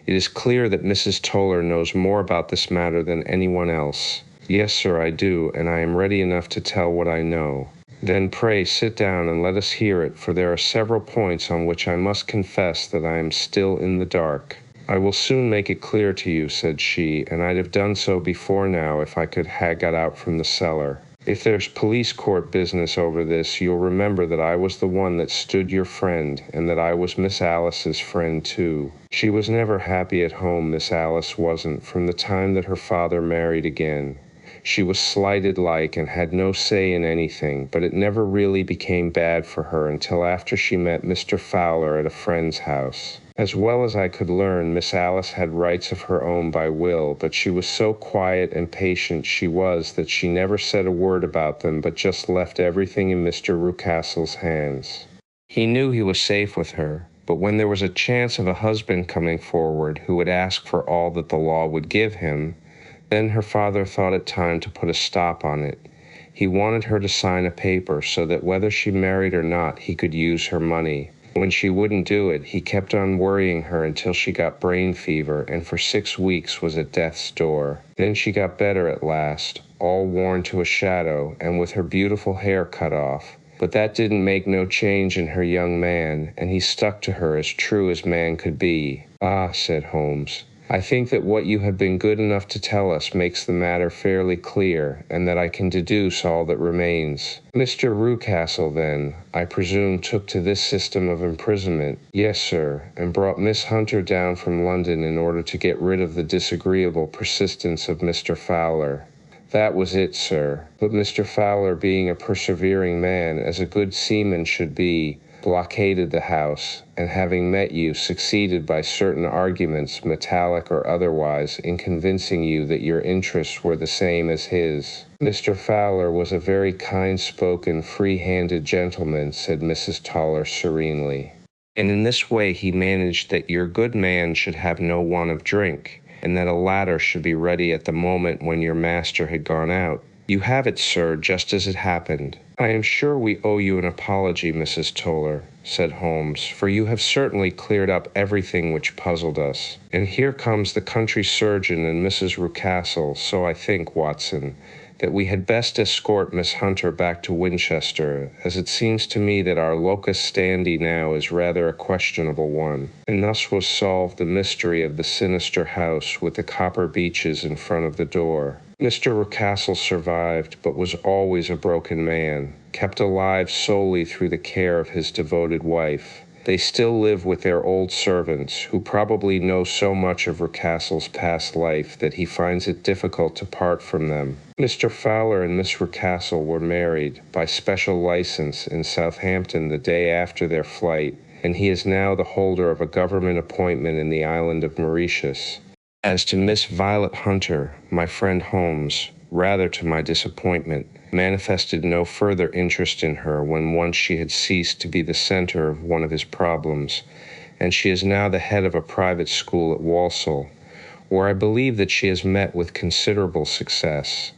"It is clear that Mrs. Toller knows more about this matter than anyone else." "Yes, sir, I do, and I am ready enough to tell what I know." "Then pray sit down and let us hear it, for there are several points on which I must confess that I am still in the dark." "I will soon make it clear to you," said she, "and I'd have done so before now if I could ha' got out from the cellar. If there's police court business over this, you'll remember that I was the one that stood your friend, and that I was Miss Alice's friend too. She was never happy at home, Miss Alice wasn't, from the time that her father married again. She was slighted like and had no say in anything, but it never really became bad for her until after she met Mr. Fowler at a friend's house. As well as I could learn, Miss Alice had rights of her own by will, but she was so quiet and patient that she never said a word about them, but just left everything in Mr. Rucastle's hands. He knew he was safe with her, but when there was a chance of a husband coming forward who would ask for all that the law would give him, then her father thought it time to put a stop on it. He wanted her to sign a paper so that whether she married or not, he could use her money. When she wouldn't do it, he kept on worrying her until she got brain fever and for 6 weeks was at death's door. Then she got better at last, all worn to a shadow and with her beautiful hair cut off. But that didn't make no change in her young man, and he stuck to her as true as man could be. "Ah," said Holmes, "I think that what you have been good enough to tell us makes the matter fairly clear, and that I can deduce all that remains. Mr. Rucastle, then, I presume, took to this system of imprisonment." "Yes, sir, and brought Miss Hunter down from London in order to get rid of the disagreeable persistence of Mr. Fowler." "That was it, sir. But Mr. Fowler, being a persevering man, as a good seaman should be, blockaded the house, and having met you, succeeded by certain arguments, metallic or otherwise, in convincing you that your interests were the same as his." "Mr. Fowler was a very kind-spoken, free-handed gentleman," said Mrs. Toller serenely. "And in this way he managed that your good man should have no want of drink, and that a ladder should be ready at the moment when your master had gone out. You have it, sir, just as it happened." "I am sure we owe you an apology, Mrs. Toller," said Holmes, "for you have certainly cleared up everything which puzzled us. And here comes the country surgeon and Mrs. Rucastle, so I think, Watson. that we had best escort Miss Hunter back to Winchester, as it seems to me that our locus standi now is rather a questionable one, and thus was solved the mystery of the sinister house with the copper beeches in front of the door. Mr. Rucastle survived, but was always a broken man, kept alive solely through the care of his devoted wife. They still live with their old servants, who probably know so much of Rucastle's past life that he finds it difficult to part from them. Mr. Fowler and Miss Rucastle were married, by special license, in Southampton the day after their flight, and he is now the holder of a government appointment in the island of Mauritius. As to Miss Violet Hunter, my friend Holmes, rather to my disappointment, manifested no further interest in her when once she had ceased to be the center of one of his problems, and she is now the head of a private school at Walsall, where I believe that she has met with considerable success.